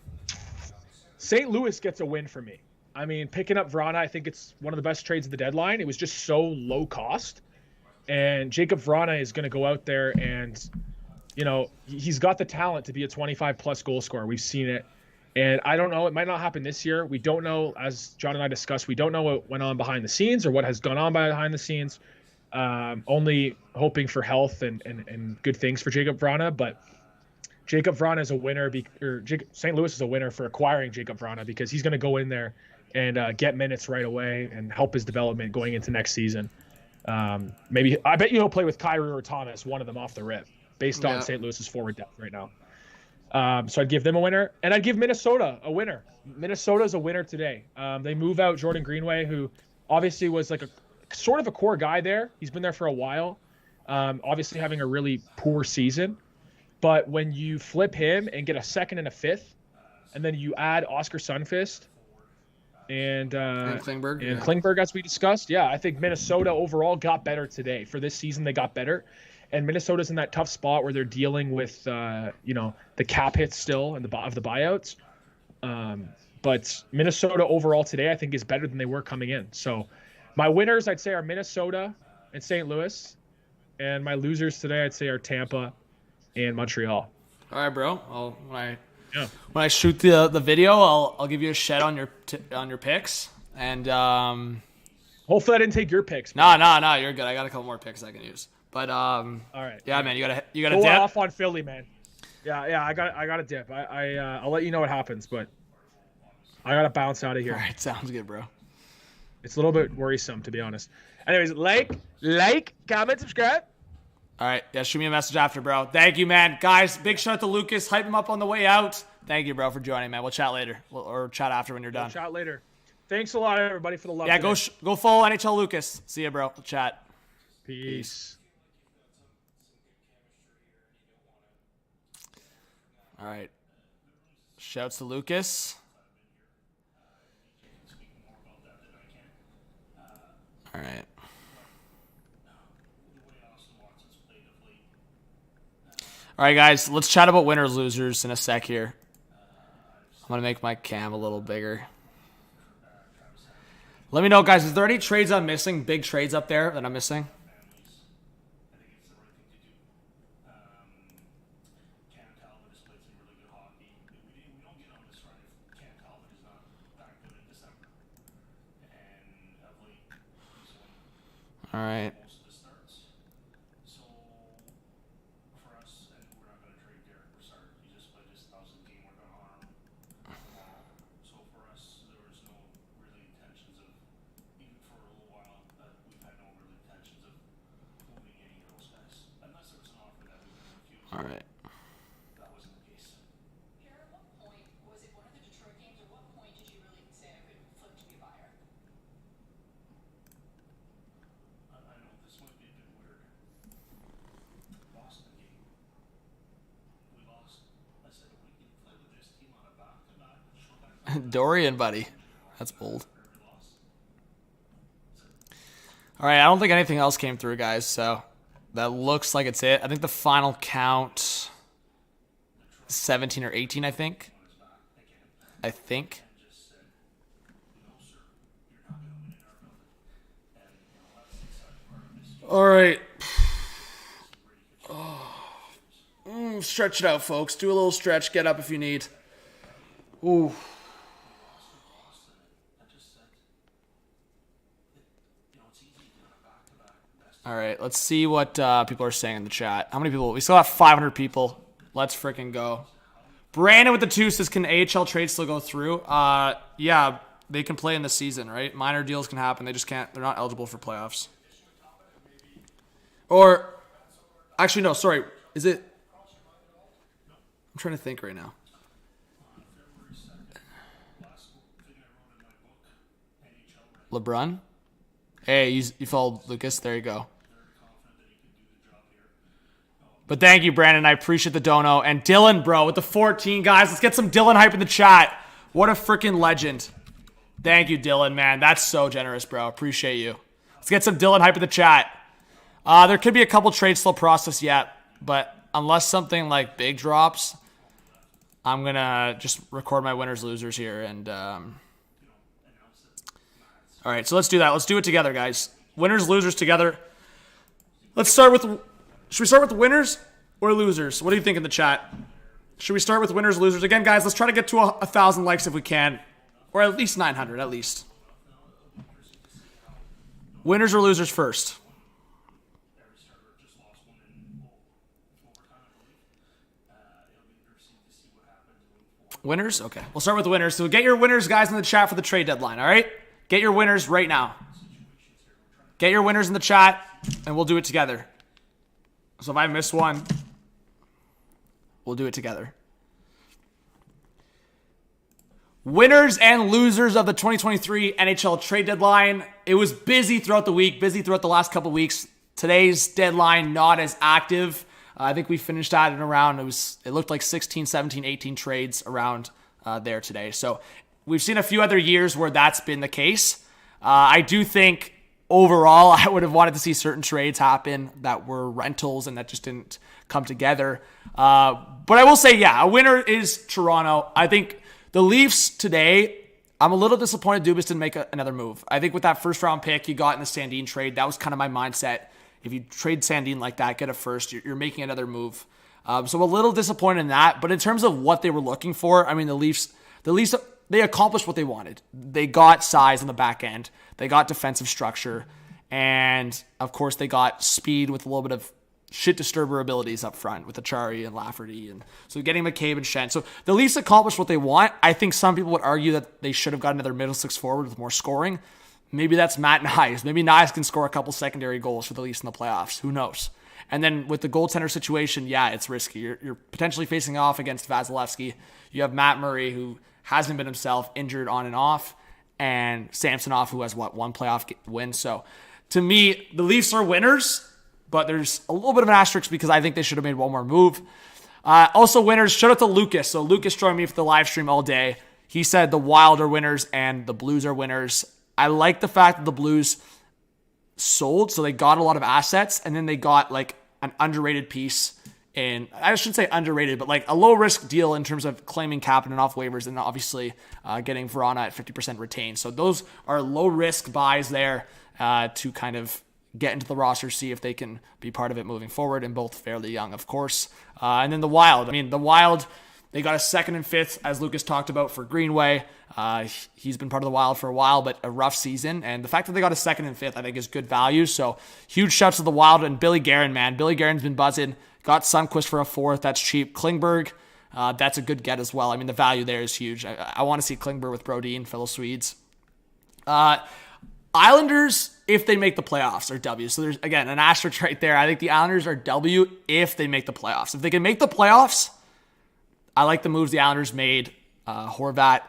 St. Louis gets a win for me. I mean, picking up Vrana, I think it's one of the best trades of the deadline. It was just so low cost. And Jacob Vrana is going to go out there and, he's got the talent to be a 25-plus goal scorer. We've seen it. And I don't know. It might not happen this year. We don't know, as John and I discussed, we don't know what went on behind the scenes or what has gone on behind the scenes. Only hoping for health and good things for Jacob Vrana. But Jacob Vrana is a winner, St. Louis is a winner for acquiring Jacob Vrana because he's going to go in there and get minutes right away and help his development going into next season. I bet he'll play with Kyrie or Thomas, one of them off the rip, based on St. Louis's forward depth right now. So I'd give them a winner, and I'd give Minnesota a winner. Minnesota's a winner today. They move out Jordan Greenway, who obviously was like a sort of a core guy there. He's been there for a while, obviously having a really poor season. But when you flip him and get a second and a fifth, and then you add Oscar Sundqvist and Klingberg, as we discussed, I think Minnesota overall got better today. For this season, they got better. And Minnesota's in that tough spot where they're dealing with, the cap hits still and the buyouts. But Minnesota overall today, I think, is better than they were coming in. So my winners, I'd say, are Minnesota and St. Louis. And my losers today, I'd say, are Tampa and Montreal. All right, bro. When I shoot the video, I'll give you a shout on your picks. And hopefully I didn't take your picks. No, you're good. I got a couple more picks I can use. But all right. Yeah, man, you gotta go dip. off on Philly, man. Yeah, I got to dip. I'll let you know what happens, but I gotta bounce out of here. All right, sounds good, bro. It's a little bit worrisome, to be honest. Anyways, like, comment, subscribe. All right. Yeah, shoot me a message after, bro. Thank you, man. Guys, big shout out to Lucas. Hype him up on the way out. Thank you, bro, for joining, man. We'll chat later. Or chat after when you're done. Chat later. Thanks a lot, everybody, for the love. Yeah, go follow NHL Lucas. See ya, bro. We'll chat. Peace. All right. Shouts to Lucas. All right. All right, guys. Let's chat about winners, losers in a sec here. I'm going to make my cam a little bigger. Let me know, guys. Is there any trades I'm missing? Big trades up there that I'm missing? All right. All right. At what point was it one of the Detroit games, or what point did you really say I could flip to be a buyer? I know this might be a bit weird. Boston game. We lost. I said we can play with this team on a back-to-back. Dorian, buddy. That's bold. All right, I don't think anything else came through, guys, so that looks like it's it. I think the final count 17 or 18, I think. All right. Stretch it out, folks. Do a little stretch. Get up if you need. Ooh. All right, let's see what people are saying in the chat. How many people? We still have 500 people. Let's freaking go. Brandon with the 2 says, can AHL trades still go through? Yeah, they can play in the season, right? Minor deals can happen. They just can't. They're not eligible for playoffs. Or, actually, no, sorry. Is it? I'm trying to think right now. LeBron? Hey, you followed Lucas. There you go. But thank you, Brandon. I appreciate the dono. And Dylan, bro, with the 14, guys. Let's get some Dylan hype in the chat. What a freaking legend. Thank you, Dylan, man. That's so generous, bro. Appreciate you. Let's get some Dylan hype in the chat. There could be a couple trades still processed yet, but unless something like big drops, I'm going to just record my winners, losers here. And all right, so let's do that. Let's do it together, guys. Winners, losers together. Let's start with... Should we start with winners or losers? What do you think in the chat? Should we start with winners, losers? Again, guys, let's try to get to 1,000 likes if we can. Or at least 900, at least. Winners or losers first? Winners? Okay. We'll start with winners. So get your winners, guys, in the chat for the trade deadline, all right? Get your winners right now. Get your winners in the chat, and we'll do it together. So if I miss one, we'll do it together. Winners and losers of the 2023 NHL trade deadline. It was busy throughout the week, busy throughout the last couple weeks. Today's deadline, not as active. I think we finished at and around, it looked like 16, 17, 18 trades around there today. So we've seen a few other years where that's been the case. I do think overall, I would have wanted to see certain trades happen that were rentals and that just didn't come together. But I will say, yeah, a winner is Toronto. I think the Leafs today, I'm a little disappointed Dubas didn't make another move. I think with that first round pick you got in the Sandin trade, that was kind of my mindset. If you trade Sandin like that, get a first, you're making another move. So a little disappointed in that. But in terms of what they were looking for, I mean, the Leafs, they accomplished what they wanted. They got size on the back end. They got defensive structure. And, of course, they got speed with a little bit of shit disturber abilities up front with Achari and Lafferty. And so getting McCabe and Shen. So the Leafs accomplished what they want. I think some people would argue that they should have got another middle six forward with more scoring. Maybe that's Matt Nyes. Maybe Nyes can score a couple secondary goals for the Leafs in the playoffs. Who knows? And then with the goaltender situation, yeah, it's risky. You're potentially facing off against Vasilevsky. You have Matt Murray, who hasn't been himself, injured on and off, and Samsonov, who has, one playoff win. So to me, the Leafs are winners, but there's a little bit of an asterisk because I think they should have made one more move. Also winners, shout out to Lucas. So Lucas joined me for the live stream all day. He said the Wild are winners and the Blues are winners. I like the fact that the Blues sold, so they got a lot of assets, and then they got like an underrated piece in, I shouldn't say underrated, but like a low risk deal in terms of claiming Kapanen off waivers and obviously getting Vrana at 50% retained. So those are low risk buys there to kind of get into the roster, see if they can be part of it moving forward, and both fairly young, of course. And then the Wild. I mean, the Wild, they got a 2nd and 5th, as Lucas talked about, for Greenway. He's been part of the Wild for a while, but a rough season. And the fact that they got a 2nd and 5th, I think, is good value. So huge shouts to the Wild. And Billy Guerin, man. Billy Guerin's been buzzing. Got Sundqvist for a 4th. That's cheap. Klingberg, that's a good get as well. I mean, the value there is huge. I want to see Klingberg with Brodin, fellow Swedes. Islanders, if they make the playoffs, are W. So there's, again, an asterisk right there. I think the Islanders are W if they make the playoffs. If they can make the playoffs, I like the moves the Islanders made. Horvat,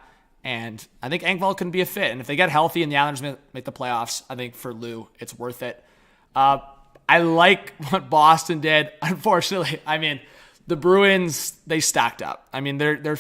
and I think Engvall can be a fit. And if they get healthy and the Islanders make the playoffs, I think for Lou, it's worth it. I like what Boston did. Unfortunately, I mean, the Bruins, they stacked up. I mean, they're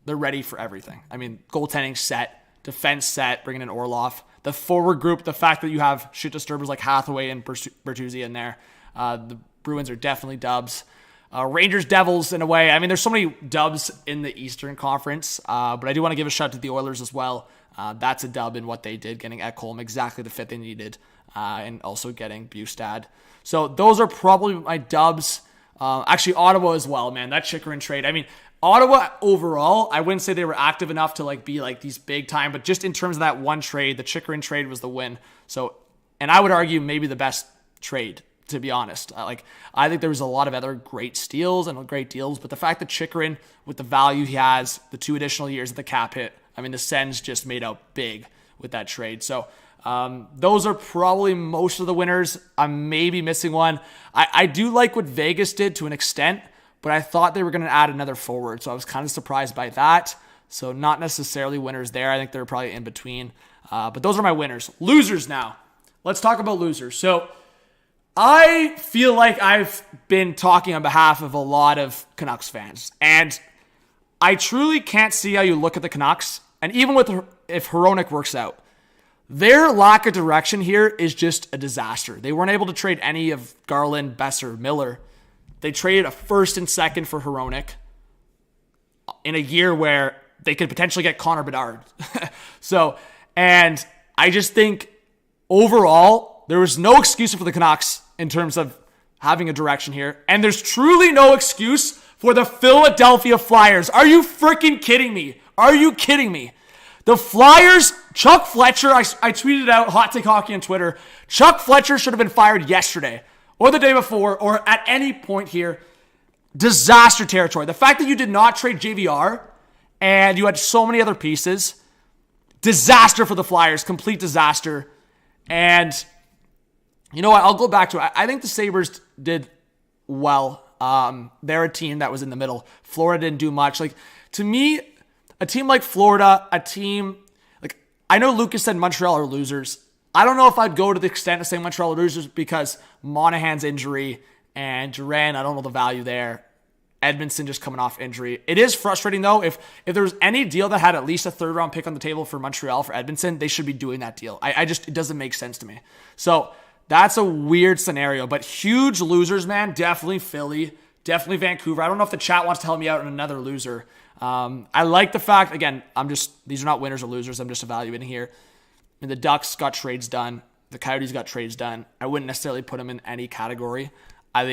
ready for everything. I mean, goaltending set, defense set, bringing in Orlov. The forward group, the fact that you have shoot disturbers like Hathaway and Bertuzzi in there, the Bruins are definitely dubs. Rangers, Devils, in a way. I mean, there's so many dubs in the Eastern Conference, but I do want to give a shout to the Oilers as well. That's a dub in what they did, getting Ekholm exactly the fit they needed, and also getting Bustad. So those are probably my dubs. Actually, Ottawa as well, man. That Chychrun trade. I mean, Ottawa overall, I wouldn't say they were active enough to like be like these big time, but just in terms of that one trade, the Chychrun trade was the win. So, and I would argue maybe the best trade, to be honest. I think there was a lot of other great steals and great deals, but the fact that Chychrun, with the value he has, the 2 additional years of the cap hit, I mean, the Sens just made out big with that trade. So those are probably most of the winners. I'm maybe missing one. I do like what Vegas did to an extent, but I thought they were going to add another forward, so I was kind of surprised by that. So not necessarily winners there. I think they're probably in between. But those are my winners. Losers now. Let's talk about losers. So I feel like I've been talking on behalf of a lot of Canucks fans, and I truly can't see how you look at the Canucks, and even if Hronek works out, their lack of direction here is just a disaster. They weren't able to trade any of Garland, Besser, Miller. They traded a 1st and 2nd for Hronek in a year where they could potentially get Connor Bedard. And I just think overall, there was no excuse for the Canucks in terms of having a direction here. And there's truly no excuse for the Philadelphia Flyers. Are you freaking kidding me? Are you kidding me? The Flyers, Chuck Fletcher, I tweeted out Hot Take Hockey on Twitter. Chuck Fletcher should have been fired yesterday or the day before or at any point here. Disaster territory. The fact that you did not trade JVR and you had so many other pieces. Disaster for the Flyers. Complete disaster. And you know what? I'll go back to it. I think the Sabres did well. They're a team that was in the middle. Florida didn't do much. Like, to me, a team like Florida, I know Lucas said Montreal are losers. I don't know if I'd go to the extent of saying Montreal are losers because Monahan's injury and Duran, I don't know the value there. Edmondson just coming off injury. It is frustrating, though. If there was any deal that had at least a 3rd-round pick on the table for Montreal for Edmondson, they should be doing that deal. It doesn't make sense to me. So that's a weird scenario, but huge losers, man. Definitely Philly, definitely Vancouver. I don't know if the chat wants to help me out on another loser. I like the fact, again, these are not winners or losers. I'm just evaluating here. And the Ducks got trades done. The Coyotes got trades done. I wouldn't necessarily put them in any category. I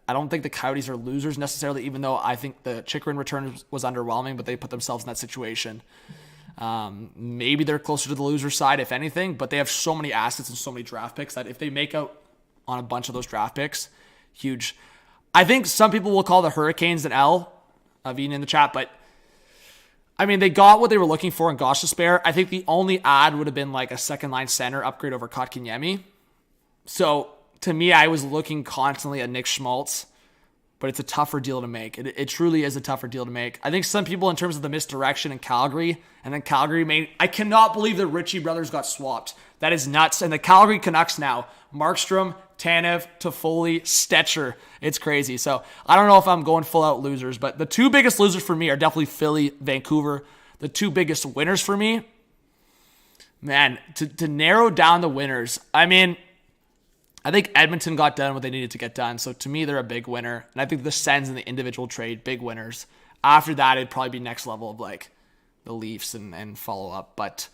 don't think the Coyotes are losers necessarily, even though I think the Chychrun return was underwhelming, but they put themselves in that situation. Maybe they're closer to the loser side, if anything, but they have so many assets and so many draft picks that if they make out on a bunch of those draft picks, huge. I think some people will call the Hurricanes an L, Aveen in the chat, but I mean, they got what they were looking for in Gostisbehere. I think the only add would have been like a second-line center upgrade over Kotkaniemi. So to me, I was looking constantly at Nick Schmaltz, but it's a tougher deal to make. It truly is a tougher deal to make. I think some people, in terms of the misdirection in Calgary, and then Calgary made, I cannot believe the Ritchie brothers got swapped. That is nuts. And the Calgary Canucks now, Markstrom, Tanev, Toffoli, Stetcher. It's crazy. So I don't know if I'm going full out losers, but the two biggest losers for me are definitely Philly, Vancouver. The two biggest winners for me, man, to narrow down the winners, I mean, I think Edmonton got done what they needed to get done. So to me, they're a big winner. And I think the Sens in the individual trade, big winners. After that, it'd probably be next level of like the Leafs and follow up. But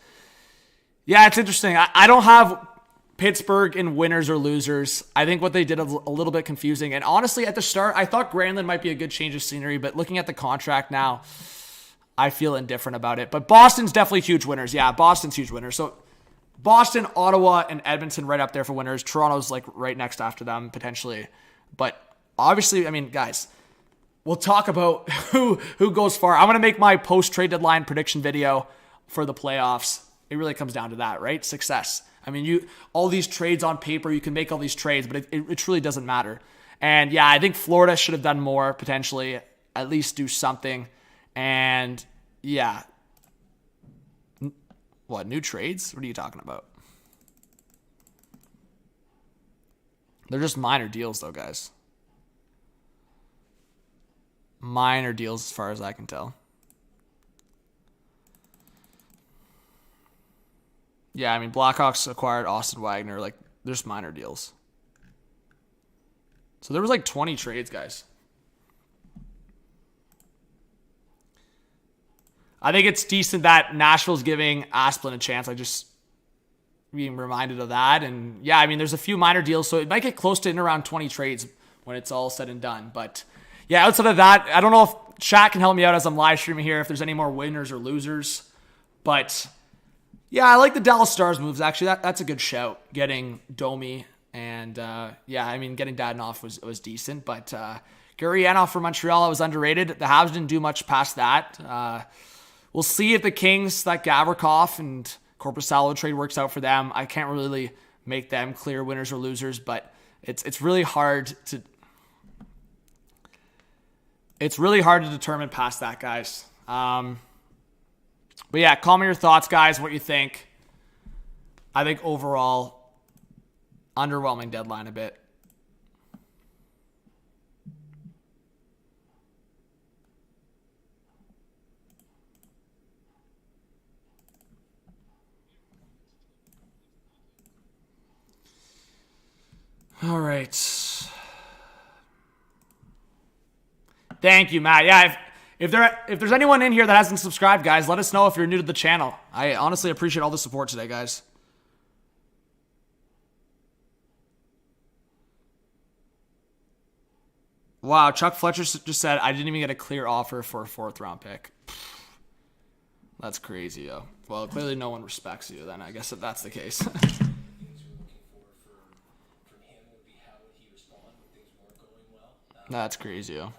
yeah, it's interesting. I don't have Pittsburgh in winners or losers. I think what they did is a little bit confusing. And honestly, at the start, I thought Granlund might be a good change of scenery. But looking at the contract now, I feel indifferent about it. But Boston's definitely huge winners. Yeah, Boston's huge winners. So Boston, Ottawa, and Edmonton right up there for winners. Toronto's like right next after them, potentially. But obviously, I mean, guys, we'll talk about who goes far. I'm going to make my post-trade deadline prediction video for the playoffs. It really comes down to that, right? Success. I mean, all these trades on paper, you can make all these trades, but it truly doesn't matter. And yeah, I think Florida should have done more, potentially, at least do something. And yeah. What, new trades? What are you talking about? They're just minor deals, though, guys. Minor deals as far as I can tell. Yeah, I mean, Blackhawks acquired Austin Wagner. Like, there's minor deals. So there was like 20 trades, guys. I think it's decent that Nashville's giving Asplund a chance. I just being reminded of that. And yeah, I mean, there's a few minor deals, so it might get close to in around 20 trades when it's all said and done. But yeah, outside of that, I don't know if chat can help me out as I'm live streaming here, if there's any more winners or losers. But yeah, I like the Dallas Stars moves, actually. That's a good shout, getting Domi. And yeah, I mean, getting Dadonov was decent. But Gurianov for Montreal, I was underrated. The Habs didn't do much past that. We'll see if the Kings, that Gavrikov and Korpisalo trade works out for them. I can't really make them clear winners or losers, but it's really hard to determine past that, guys. But yeah, call me your thoughts, guys. What you think? I think overall, underwhelming deadline a bit. All right. Thank you, Matt. Yeah, if there's anyone in here that hasn't subscribed, guys, let us know if you're new to the channel. I honestly appreciate all the support today, guys. Wow, Chuck Fletcher just said, I didn't even get a clear offer for a 4th round pick. That's crazy, yo. Well, clearly no one respects you then. I guess if that's the case. That's crazy, yo.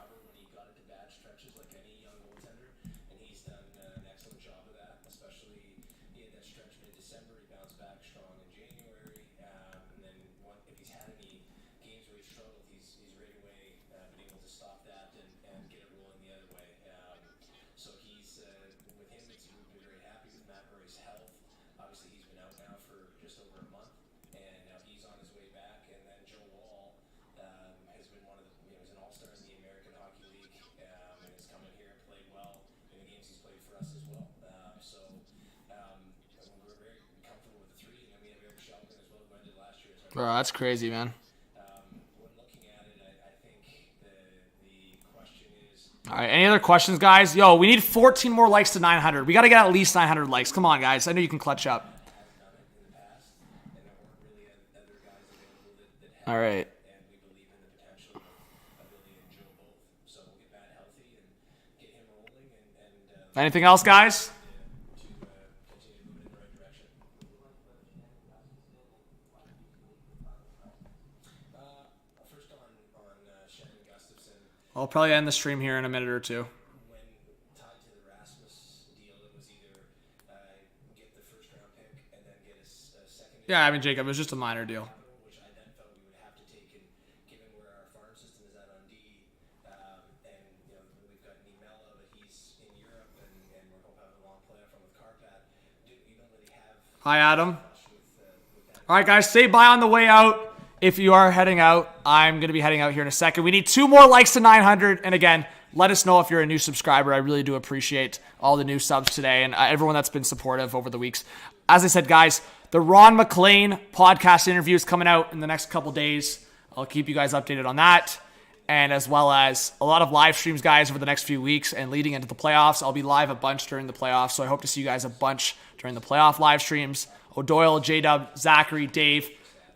Bro, that's crazy, man. All right, any other questions, guys? Yo, we need 14 more likes to 900. We got to get at least 900 likes. Come on, guys. I know you can clutch up. All right. Anything else, guys? I'll probably end the stream here in a minute or two. Yeah, I mean, Jacob, it was just a minor deal. Hi, Adam. All right, guys, stay by on the way out. If you are heading out, I'm going to be heading out here in a second. We need 2 more likes to 900. And again, let us know if you're a new subscriber. I really do appreciate all the new subs today and everyone that's been supportive over the weeks. As I said, guys, the Ron McLean podcast interview is coming out in the next couple days. I'll keep you guys updated on that. And as well as a lot of live streams, guys, over the next few weeks and leading into the playoffs. I'll be live a bunch during the playoffs, so I hope to see you guys a bunch during the playoff live streams. O'Doyle, J-Dub, Zachary, Dave,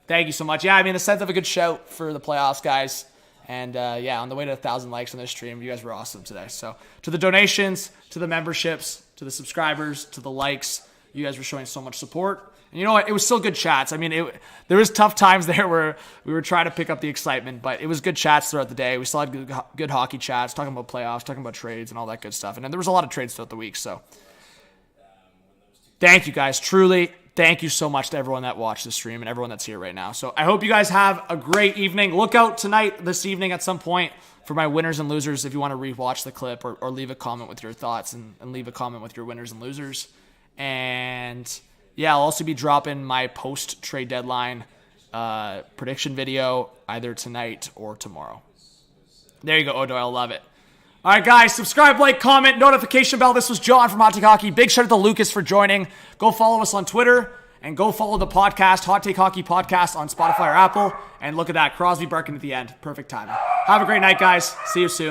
thank you so much. Yeah, I mean, the Sens have a good shout for the playoffs, guys. And yeah, on the way to 1,000 likes on this stream, you guys were awesome today. So to the donations, to the memberships, to the subscribers, to the likes, you guys were showing so much support. And you know what? It was still good chats. I mean, there was tough times there where we were trying to pick up the excitement, but it was good chats throughout the day. We still had good hockey chats, talking about playoffs, talking about trades and all that good stuff. And then there was a lot of trades throughout the week. So thank you, guys. Truly, thank you so much to everyone that watched the stream and everyone that's here right now. So I hope you guys have a great evening. Look out this evening at some point for my winners and losers if you want to rewatch the clip or leave a comment with your thoughts and leave a comment with your winners and losers. And yeah, I'll also be dropping my post-trade deadline prediction video either tonight or tomorrow. There you go, O'Doyle. Love it. All right, guys, subscribe, like, comment, notification bell. This was John from Hot Take Hockey. Big shout out to Lucas for joining. Go follow us on Twitter and go follow the podcast, Hot Take Hockey Podcast on Spotify or Apple. And look at that, Crosby barking at the end. Perfect timing. Have a great night, guys. See you soon.